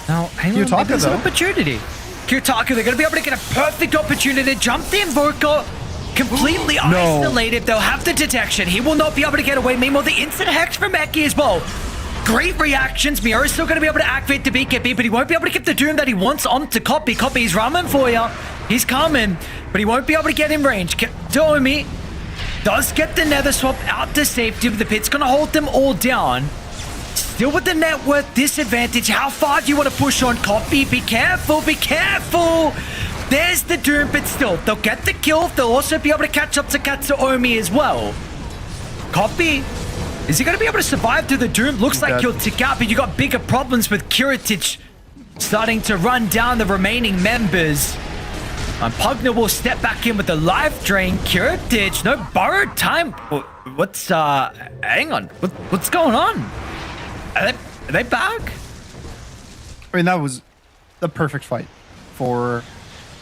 Now, hang on, maybe Kiyotaka, there's an though. opportunity. Kiyotaka, they're going to be able to get a perfect opportunity to jump the Invoker. Completely isolated. They'll have the detection. He will not be able to get away. Meanwhile, the instant hex from Eki as well. Great reactions. Miora's still going to be able to activate the BKB, but he won't be able to get the Doom that he wants onto Copy. Copy's running for you. He's coming, but he won't be able to get in range. Domi does get the Nether Swap out to safety, but the pit's going to hold them all down. Still with the net worth disadvantage. How far do you want to push on Copy? Be careful, be careful. There's the Doom, but still, they'll get the kill. They'll also be able to catch up to Katsuomi as well. Copy. Is he going to be able to survive through the Doom? Looks like he'll tick out, but you got bigger problems with Kiritich starting to run down the remaining members. And Pugner will step back in with the life drain. Kiritich, no borrowed time. What's, hang on. What's going on? Are they back? I mean, that was the perfect fight for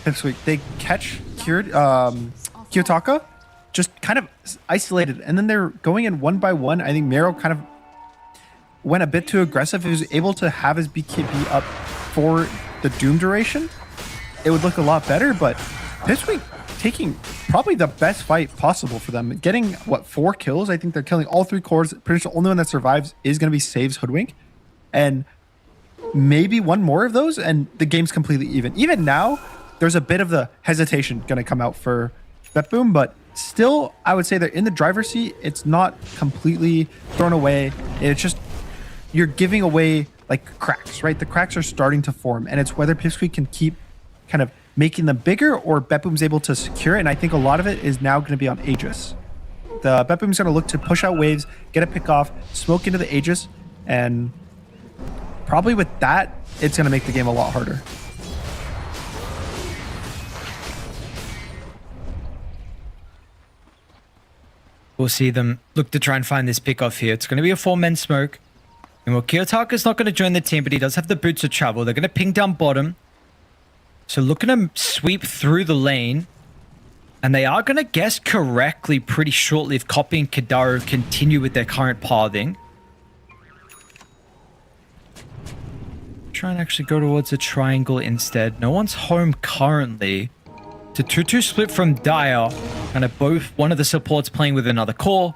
Pipsqueak. They catch Kiyotaka just kind of isolated, and then they're going in one by one. I think Mero kind of went a bit too aggressive. He was able to have his BKB up for the Doom duration. It would look a lot better, but Pipsqueak taking probably the best fight possible for them. Getting, 4 kills? I think they're killing all 3 cores. Pretty much the only one that survives is going to be Save's Hoodwink. And maybe one more of those, and the game's completely even. Even now, there's a bit of the hesitation going to come out for BetBoom, but still, I would say they're in the driver's seat. It's not completely thrown away. It's just, you're giving away like cracks, right? The cracks are starting to form, and it's whether Pipsqueak can keep kind of making them bigger or BetBoom's able to secure it. And I think a lot of it is now going to be on Aegis. The BetBoom's going to look to push out waves, get a pick off, smoke into the Aegis, and probably with that, it's going to make the game a lot harder. We'll see them look to try and find this pick off here. It's going to be a 4-man smoke. And well, Kiyotaka's not going to join the team, but he does have the boots of travel. They're going to ping down bottom. So looking to sweep through the lane. And they are going to guess correctly pretty shortly if Copy and Kadaru continue with their current pathing. Try and actually go towards a triangle instead. No one's home currently. It's a 2-2 split from Dire. And one of the supports playing with another core.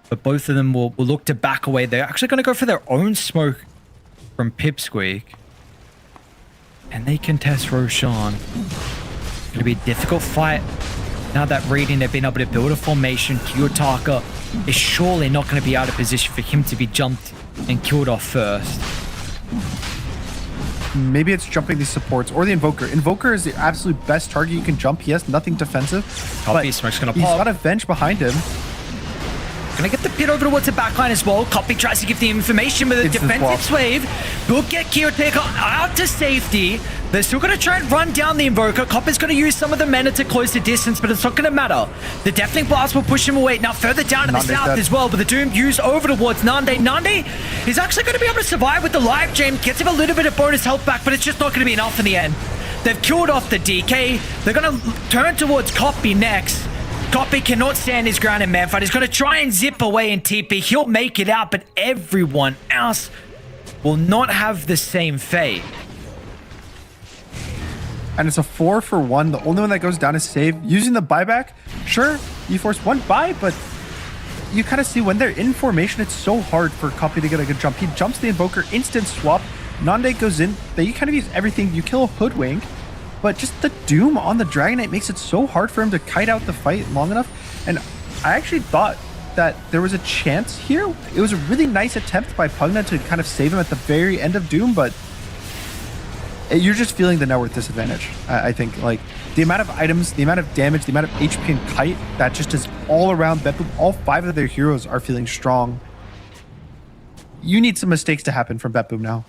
But both of them will look to back away. They're actually going to go for their own smoke from Pipsqueak. And they contest Roshan. Going to be a difficult fight. Now that reading, they've been able to build a formation. Kiyotaka is surely not going to be out of position for him to be jumped and killed off first. Maybe it's jumping these supports or the Invoker. Invoker is the absolute best target you can jump. He has nothing defensive. Copy, Smoke's going to pop. He's got pop. a Venge behind him. Gonna get the pit over towards the backline as well. Copy tries to give the information with a defensive wave. Will get Kiyotaka out to safety. They're still gonna try and run down the Invoker. Copper's gonna use some of the mana to close the distance, but it's not gonna matter. The Deafening Blast will push him away. Now further down to the south as well, but the Doom used over towards Nande. Nande is actually gonna be able to survive with the live gem. Gets him a little bit of bonus health back, but it's just not gonna be enough in the end. They've killed off the DK. They're gonna turn towards Copy next. Copy cannot stand his ground in Manfight. He's going to try and zip away in TP. He'll make it out, but everyone else will not have the same fate. And it's a 4-for-1. The only one that goes down is Save. Using the buyback, sure, you force one buy, but you kind of see when they're in formation, it's so hard for Copy to get a good jump. He jumps the Invoker, instant swap. Nande goes in. They kind of use everything. You kill a Hoodwink. But just the Doom on the Dragon Knight makes it so hard for him to kite out the fight long enough. And I actually thought that there was a chance here. It was a really nice attempt by Pugna to kind of save him at the very end of Doom, but you're just feeling the net worth disadvantage. I think like the amount of items, the amount of damage, the amount of HP and kite that just is all around BetBoom. All 5 of their heroes are feeling strong. You need some mistakes to happen from BetBoom now.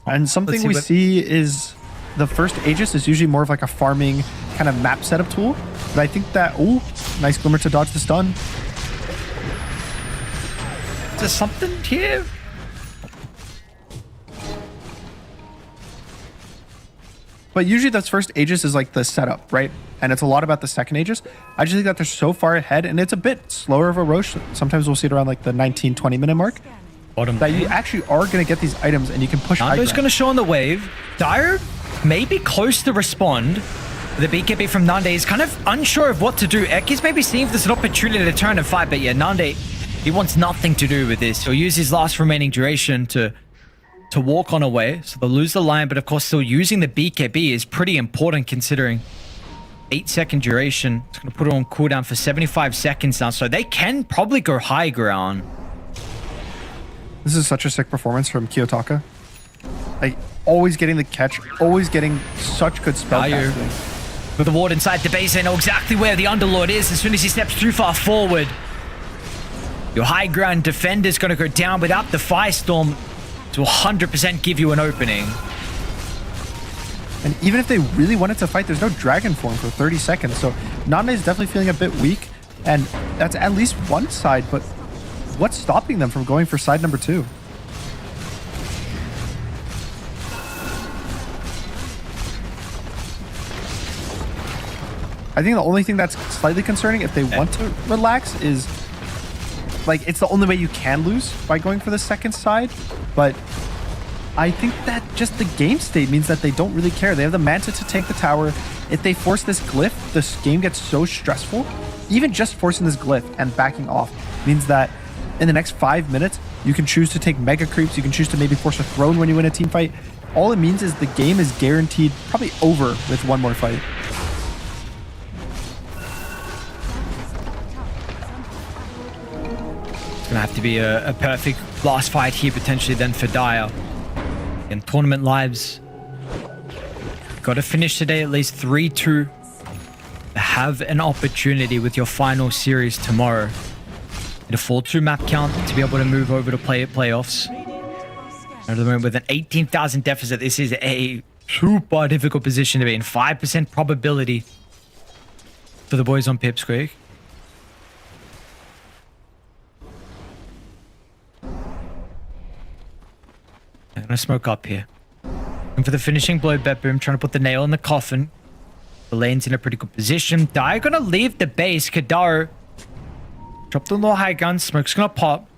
And something we see is the first Aegis is usually more of like a farming kind of map setup tool. But I think that, ooh, nice Glimmer to dodge the stun. Is there something here? But usually this first Aegis is like the setup, right? And it's a lot about the second Aegis. I just think that they're so far ahead and it's a bit slower of a Roche. Sometimes we'll see it around like the 19, 20 minute mark. That you actually are going to get these items and you can push high Nando's ground. going to show on the wave. Dire may be close to respond. The BKB from Nande is kind of unsure of what to do. Eki's maybe seeing this as an opportunity to turn and fight, but yeah, Nande, he wants nothing to do with this. He'll use his last remaining duration to walk on away. So they'll lose the line, but of course still using the BKB is pretty important considering 8-second duration. It's going to put it on cooldown for 75 seconds now, so they can probably go high ground. This is such a sick performance from Kiyotaka. Like, always getting the catch, always getting such good spell casting. With the ward inside the base, they know exactly where the Underlord is as soon as he steps too far forward. Your high ground defender's going to go down without the Firestorm to 100% give you an opening. And even if they really wanted to fight, there's no Dragon Form for 30 seconds. So Nande is definitely feeling a bit weak. And that's at least one side, but what's stopping them from going for side number 2? I think the only thing that's slightly concerning if they want to relax is, like, it's the only way you can lose by going for the second side. But I think that just the game state means that they don't really care. They have the Manta to take the tower. If they force this glyph, this game gets so stressful. Even just forcing this glyph and backing off means that in the next 5 minutes, you can choose to take mega creeps. You can choose to maybe force a throne when you win a team fight. All it means is the game is guaranteed probably over with one more fight. It's going to have to be a perfect last fight here potentially then for Dire. In tournament lives, got to finish today at least 3-2. Have an opportunity with your final series tomorrow. Need a 4-2 map count to be able to move over to play at playoffs. At the moment with an 18,000 deficit, this is a super difficult position to be in. 5% probability for the boys on Pipsqueak. I'm gonna smoke up here. And for the finishing blow, Betboom trying to put the nail in the coffin. The lane's in a pretty good position. Dire gonna leave the base. Kadaro drop the little high gun. Smoke's gonna pop.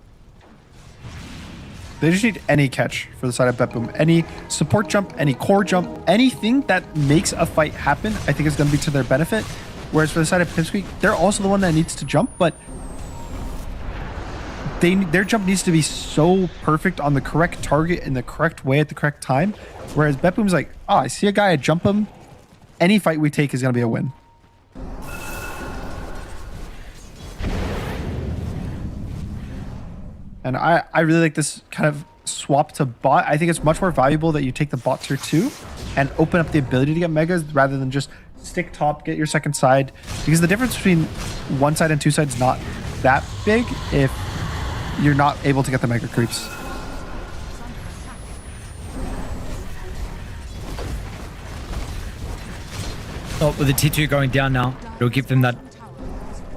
They just need any catch for the side of Betboom. Any support jump, any core jump, anything that makes a fight happen, I think is going to be to their benefit. Whereas for the side of Pipsqueak, they're also the one that needs to jump, but their jump needs to be so perfect on the correct target in the correct way at the correct time. Whereas Betboom's like, oh, I see a guy, I jump him. Any fight we take is going to be a win. And I really like this kind of swap to bot. I think it's much more valuable that you take the bot tier 2 and open up the ability to get megas rather than just stick top, get your second side. Because the difference between one side and two sides is not that big if you're not able to get the mega creeps. Oh, with the T2 going down now, it'll give them that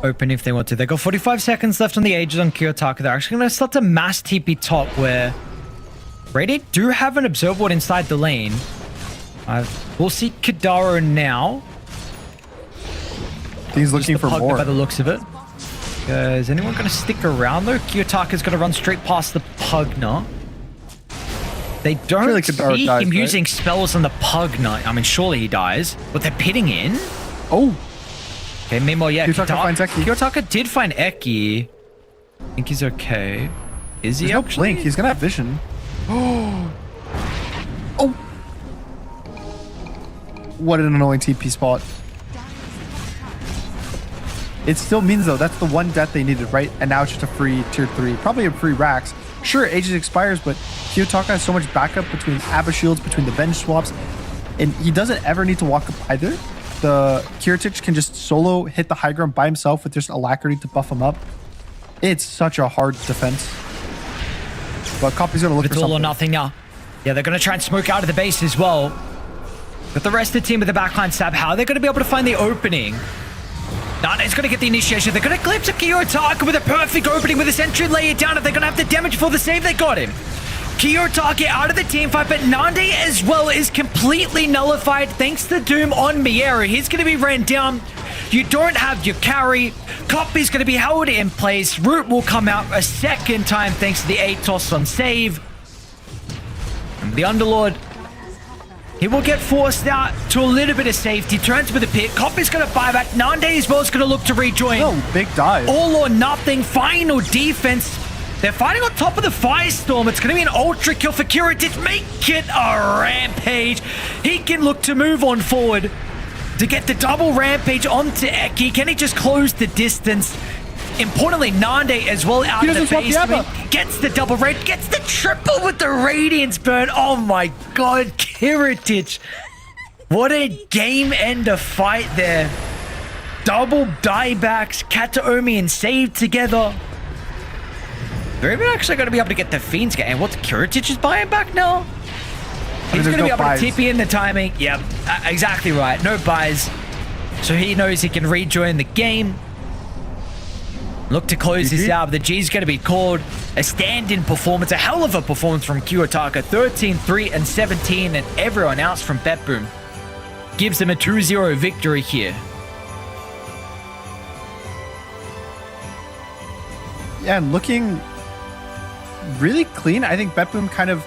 open if they want to. They got 45 seconds left on the Aegis on Kiyotaka. They're actually going to start to mass TP top where Radiant do have an Observe Ward inside the lane. We'll see Kadaro now. He's looking for more. By the looks of it. Is anyone going to stick around though? Kiyotaka's going to run straight past the Pugna. They don't see him using spells on the Pugna. I mean, surely he dies. But they're pitting in. Oh. Okay, meanwhile, yeah, Kiyotaka did find Eki. I think he's okay. Is he? There's no blink. He's gonna have vision. Oh. What an annoying TP spot. It still means though that's the one death they needed, right? And now it's just a free tier 3, probably a free Rax. Sure, Aegis expires, but Kiyotaka has so much backup between Abba shields, between the bench swaps, and he doesn't ever need to walk up either. The Kiritich can just solo hit the high ground by himself with just Alacrity to buff him up. It's such a hard defense. But Copy's gonna look for it's something. all or nothing now. Yeah, they're going to try and smoke out of the base as well. But the rest of the team with the backline stab, how are they going to be able to find the opening? Nane's going to get the initiation. They're going to glimpse of Kiyotaka with a perfect opening with a sentry, lay it down. If they're going to have the damage for the save, they got him. Kiyotaka out of the team fight, but Nande as well is completely nullified thanks to Doom on Miera. He's going to be ran down. You don't have your carry. Copy's going to be held in place. Root will come out a second time thanks to the Atos on save. And the Underlord, he will get forced out to a little bit of safety. Turns with a pit. Copy's going to buy back. Nande as well is going to look to rejoin. Oh, big dive. All or nothing. Final defense. They're fighting on top of the Firestorm. It's going to be an ultra kill for Kiritic. Make it a rampage. He can look to move on forward to get the double rampage onto Eki. Can he just close the distance? Importantly, Nande as well out of the base. Gets the double raid, gets the triple with the Radiance burn. Oh my god, Kiritic. What a game ender fight there. Double diebacks, Kataomi and Save together. They're even actually going to be able to get the Fiends game. What's Kiritic is buying back now? He's going to be able to TP in the timing. Yep, exactly right. No buys. So he knows he can rejoin the game. Look to close this out. The G's going to be called. A stand-in performance. A hell of a performance from Kiyotaka. 13, 3, and 17. And everyone else from BetBoom gives them a 2-0 victory here. Yeah, and looking really clean. I think BetBoom kind of...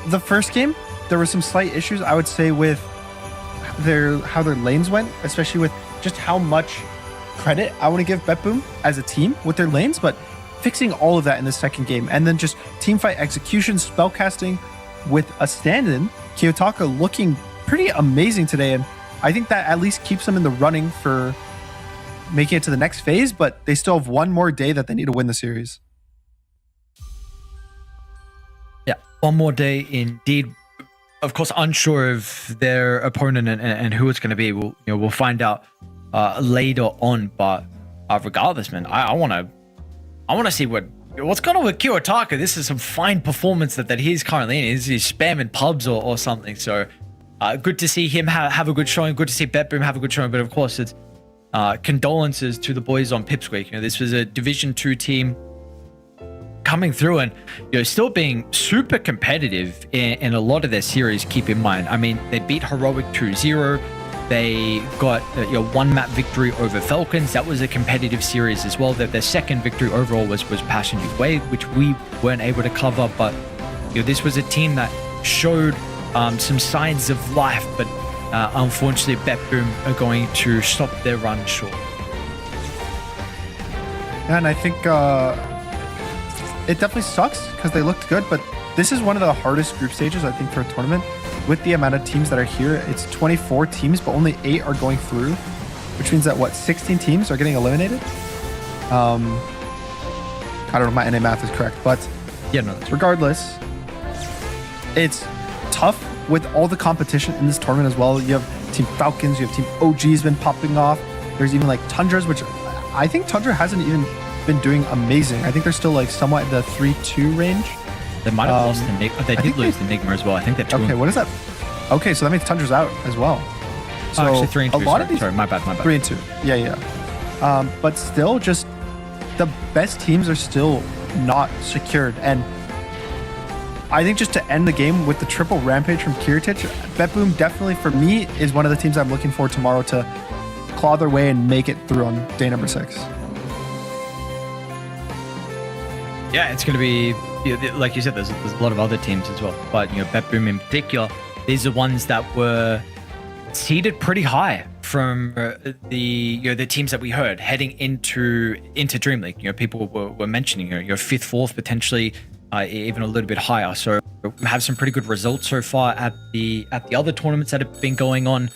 The first game, there were some slight issues, I would say, with how their lanes went, especially with just how much credit I want to give BetBoom as a team with their lanes, but fixing all of that in the second game, and then just teamfight execution, spellcasting with a stand-in, Kiyotaka looking pretty amazing today, and I think that at least keeps them in the running for making it to the next phase, but they still have one more day that they need to win the series. Yeah, one more day indeed. Of course, unsure of their opponent and who it's going to be. We'll find out later on, but regardless, man, I want to see what's going on with Kiyotaka. This is some fine performance that he's currently in. He's spamming pubs or something. So good to see him have a good showing. Good to see BetBoom have a good showing. But of course, it's condolences to the boys on Pipsqueak. This was a Division 2 team coming through and still being super competitive in a lot of their series. Keep in mind, I mean, they beat Heroic 2-0. They got one map victory over Falcons. That was a competitive series as well. Their second victory overall was Passenger Way, which we weren't able to cover. But this was a team that showed some signs of life, but unfortunately, BetBoom are going to stop their run short. And I think it definitely sucks because they looked good, but this is one of the hardest group stages, I think, for a tournament. With the amount of teams that are here, it's 24 teams, but only 8 are going through, which means that, 16 teams are getting eliminated? I don't know if my NA math is correct, but yeah, no, regardless, it's tough with all the competition in this tournament as well. You have Team Falcons, you have Team OG's been popping off. There's even Tundras, which I think Tundra hasn't even been doing amazing. I think they're still somewhat in the 3-2 range. They might have lost Enigma. They did lose Enigma as well. I think they're 2. Okay, what is that? Okay, so that means Tundra's out as well. So actually 3 and 2. A lot of these, sorry, my bad. 3 and 2. Yeah. But still, just the best teams are still not secured. And I think just to end the game with the triple rampage from Kiritic, BetBoom definitely, for me, is one of the teams I'm looking for tomorrow to claw their way and make it through on day number 6. Yeah, it's going to be, like you said, there's a lot of other teams as well. But, BetBoom in particular, these are ones that were seeded pretty high from the teams that we heard heading into DreamLeague. People were mentioning your 5th, 4th, potentially even a little bit higher. So we have some pretty good results so far at the other tournaments that have been going on.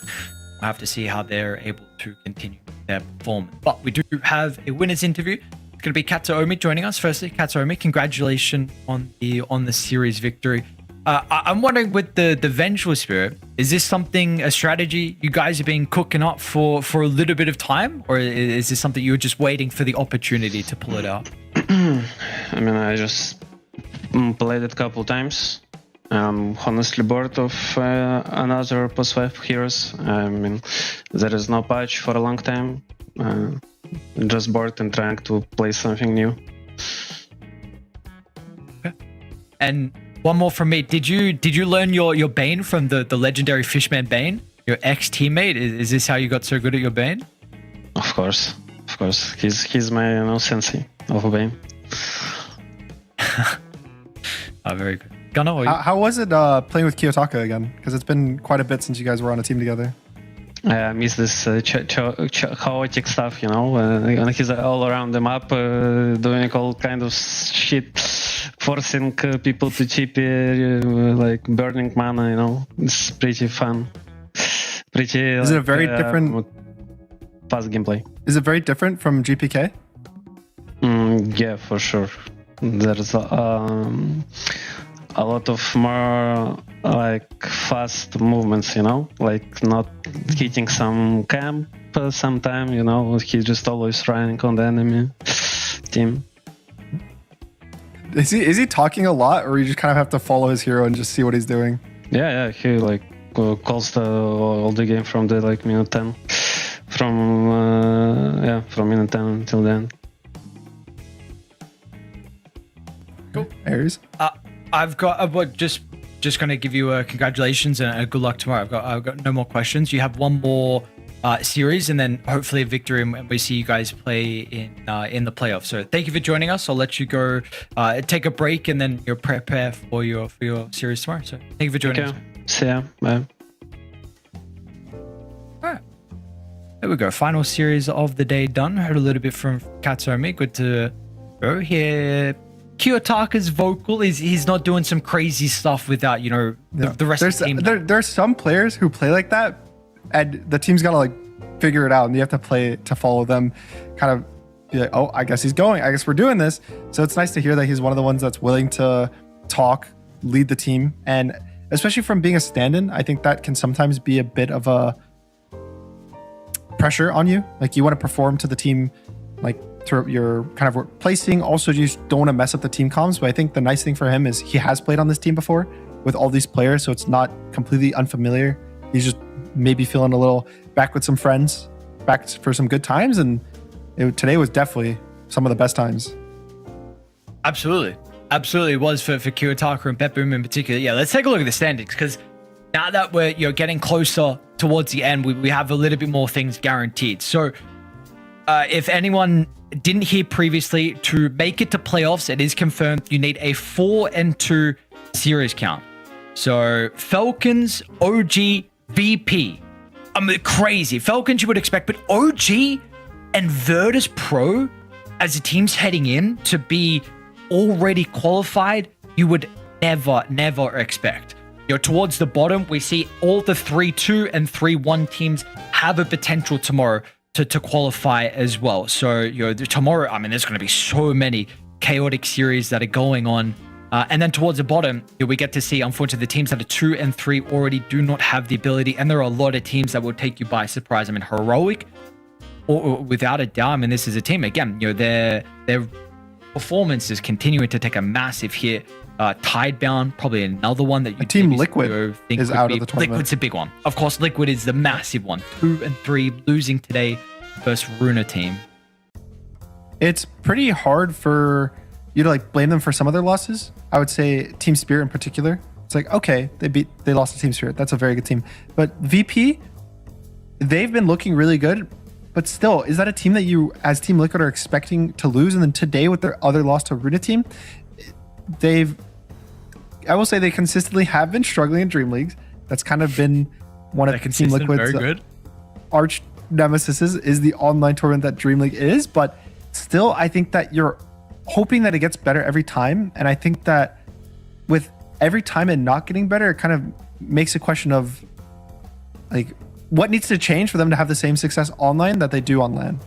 We'll have to see how they're able to continue their performance. But we do have a winners interview. It's going to be Kataomi joining us. Firstly, Kataomi, congratulations on the series victory. I'm wondering, with the Vengeful Spirit, is this a strategy you guys have been cooking up for a little bit of time? Or is this something you were just waiting for the opportunity to pull it out? I mean, I just played it a couple times. Honestly bored of another post 5 heroes. I mean, there is no patch for a long time. Just bored and trying to play something new. And one more from me. Did you learn your Bane from the legendary Fishman Bane, your ex-teammate? Is this how you got so good at your Bane? Of course. He's my sensei of Bane. Oh, very good. Gunnar, how was it playing with Kiyotaka again? Because it's been quite a bit since you guys were on a team together. I miss this chaotic stuff, when he's all around the map, doing all kind of shit, forcing people to TP, like burning mana, It's pretty fun. Is it a very different... fast gameplay. Is it very different from GPK? Yeah, for sure. There's a lot of more like fast movements, like not hitting some camp sometime, he's just always running on the enemy team. Is he talking a lot, or you just kind of have to follow his hero and just see what he's doing? Yeah, he calls all the game from the minute 10, from minute 10 until then. Cool. Aries? I've got just going to give you a congratulations and a good luck tomorrow. I've got no more questions. You have one more series, and then hopefully a victory, and we see you guys play in the playoffs. So thank you for joining us. I'll let you go take a break, and then you'll prepare for your series tomorrow. So thank you for joining us. See ya. Bye. All right. There we go. Final series of the day done. Heard a little bit from Katsomi. Good to go here. Kiyotaka's vocal. He's not doing some crazy stuff without, the rest of the team. There's some players who play like that, and the team's got to figure it out, and you have to play to follow them, kind of be like, oh, I guess he's going. I guess we're doing this. So it's nice to hear that he's one of the ones that's willing to talk, lead the team, and especially from being a stand-in, I think that can sometimes be a bit of a pressure on you. Like you want to perform to the team, through your kind of placing. Also, you just don't want to mess up the team comms. But I think the nice thing for him is he has played on this team before with all these players, so it's not completely unfamiliar. He's just maybe feeling a little back with some friends, back for some good times, and today was definitely some of the best times. Absolutely it was for Kiyotaka and Betboom in particular. Yeah, let's take a look at the standings, because now that we're getting closer towards the end, we have a little bit more things guaranteed. So if anyone didn't hear previously, to make it to playoffs, it is confirmed you need a 4-2 series count. So Falcons, OG, VP. Crazy. Falcons you would expect, but OG and Virtus Pro as the teams heading in to be already qualified, you would never expect. Towards the bottom, we see all the 3-2 and 3-1 teams have a potential tomorrow to qualify as well. So tomorrow, there's going to be so many chaotic series that are going on, and then towards the bottom, we get to see, unfortunately, the teams that are 2 and 3 already do not have the ability, and there are a lot of teams that will take you by surprise. Heroic, or without a doubt, this is a team again. Their performance is continuing to take a massive hit. Tidebound, probably another one that you Team Liquid think is out of the tournament. Liquid's a big one. Of course, Liquid is the massive one. 2 and 3 losing today versus Runa team. It's pretty hard for you to blame them for some of their losses. I would say Team Spirit in particular. It's okay, they lost to Team Spirit. That's a very good team. But VP, they've been looking really good. But still, is that a team that you, as Team Liquid, are expecting to lose? And then today, with their other loss to Runa team, I will say they consistently have been struggling in DreamLeague. That's kind of been one of Team Liquid's arch nemesis is the online tournament that DreamLeague is. But still, I think that you're hoping that it gets better every time. And I think that with every time it not getting better, it kind of makes a question of what needs to change for them to have the same success online that they do on LAN.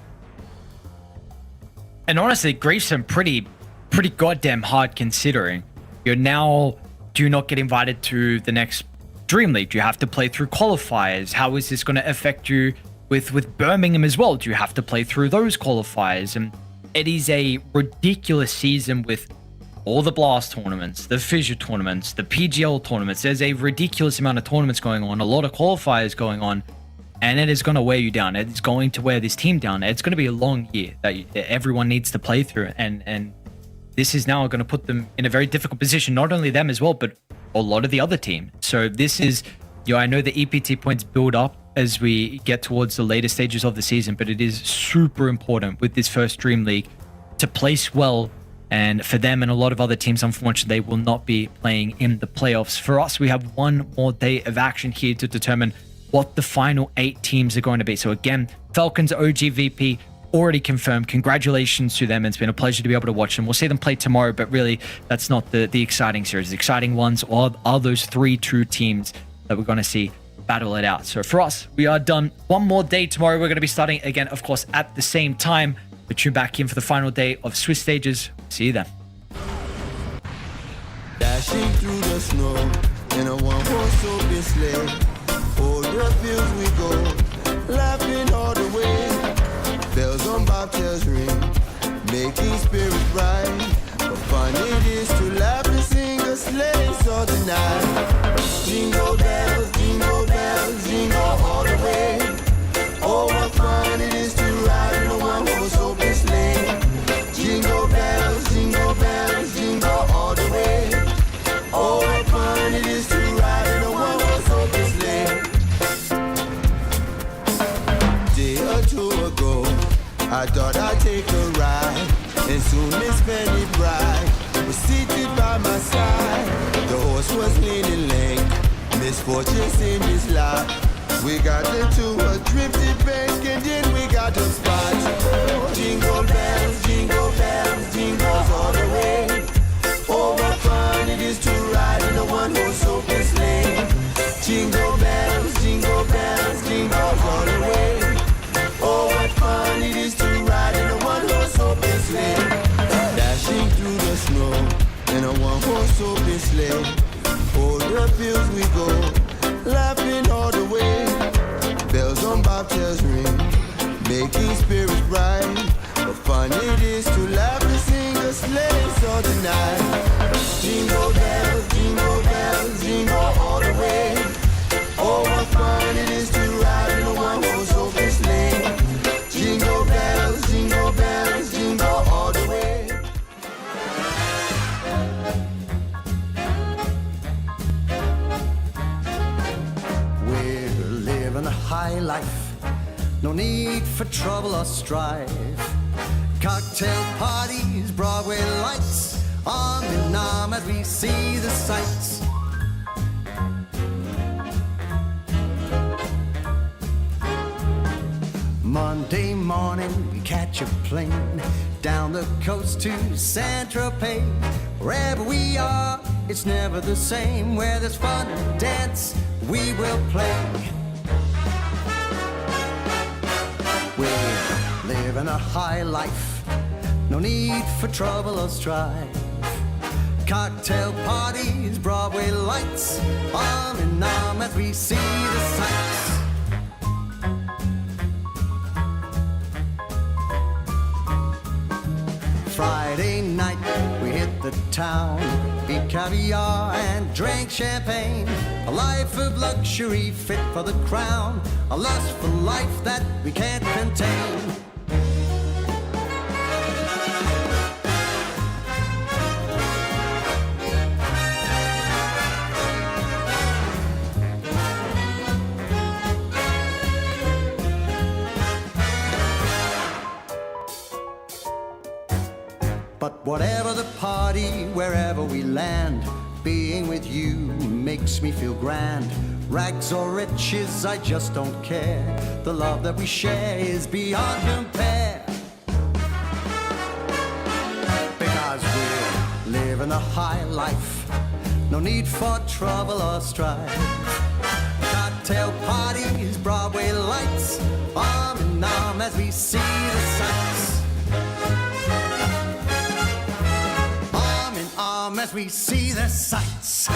And honestly, Gravestone pretty goddamn hard, considering you're now, do you not get invited to the next DreamLeague? Do you have to play through qualifiers? How is this going to affect you with Birmingham as well? Do you have to play through those qualifiers? And it is a ridiculous season with all the Blast tournaments, the Fissure tournaments, the PGL tournaments. There's a ridiculous amount of tournaments going on, a lot of qualifiers going on, and it is going to wear you down. It's going to wear this team down. It's going to be a long year that everyone needs to play through, and this is now going to put them in a very difficult position, not only them as well, but a lot of the other team. So this is, I know the EPT points build up as we get towards the later stages of the season, but it is super important with this first Dream League to place well. And for them and a lot of other teams, unfortunately, they will not be playing in the playoffs. For us, we have one more day of action here to determine what the final 8 teams are going to be. So again, Falcons OGVP already confirmed. Congratulations to them. It's been a pleasure to be able to watch them. We'll see them play tomorrow, but really, that's not the exciting series. The exciting ones are those 3 true teams that we're going to see battle it out. So for us, we are done. One more day tomorrow. We're going to be starting again, of course, at the same time. But tune back in for the final day of Swiss Stages. See you then. Dashing through the snow in a one-horse open sleigh. Over the fields we go, laughing all the way. Bells on bobtails ring, making spirits bright. What fun it is to laugh and sing a sleigh song tonight. Jingle bells, jingle all the way. Oh, what fun it is to ride in a one-horse open sleigh. Jingle bells, jingle all the way. Oh, what fun it is to ride in a one-horse open sleigh. Day or two ago, I thought I'd take a ride, and soon Miss Penny Bride was seated by my side. The horse was leaning lank, misfortune seemed his lot. We got into a drifted bank, and then we got a spot. Jingle bells, jingles all the way. Oh, what fun it is to ride in a one-horse open sleigh. Jingle bells, jingle all the way. Oh, what fun it is to ride in a one-horse open sleigh. Dashing through the snow in a one-horse open sleigh. Over the fields we go, laughing all the way. Bells on bobtails ring, making spirits bright. What fun it is to laugh and sing a sleigh song tonight. Jingle bells, jingle all the way. Oh, what fun it is to ride in a one-horse open sleigh. Jingle bells, jingle all the way. We're living a high life, no need for trouble or strife. Cocktail parties, Broadway lights, arm in arm as we see the sights. Monday morning we catch a plane down the coast to Saint-Tropez. Wherever we are, it's never the same. Where there's fun and dance, we will play. We're living a high life, no need for trouble or strife. Cocktail parties, Broadway lights, arm in arm as we see the sights. Friday night, we hit the town, eat caviar and drank champagne. A life of luxury fit for the crown, a lust for life that we can't contain. But whatever the party, wherever we land, being with you makes me feel grand. Rags or riches, I just don't care. The love that we share is beyond compare. Because we're living a high life, no need for trouble or strife. Cocktail parties, Broadway lights, arm in arm as we see the sights. As we see the sights.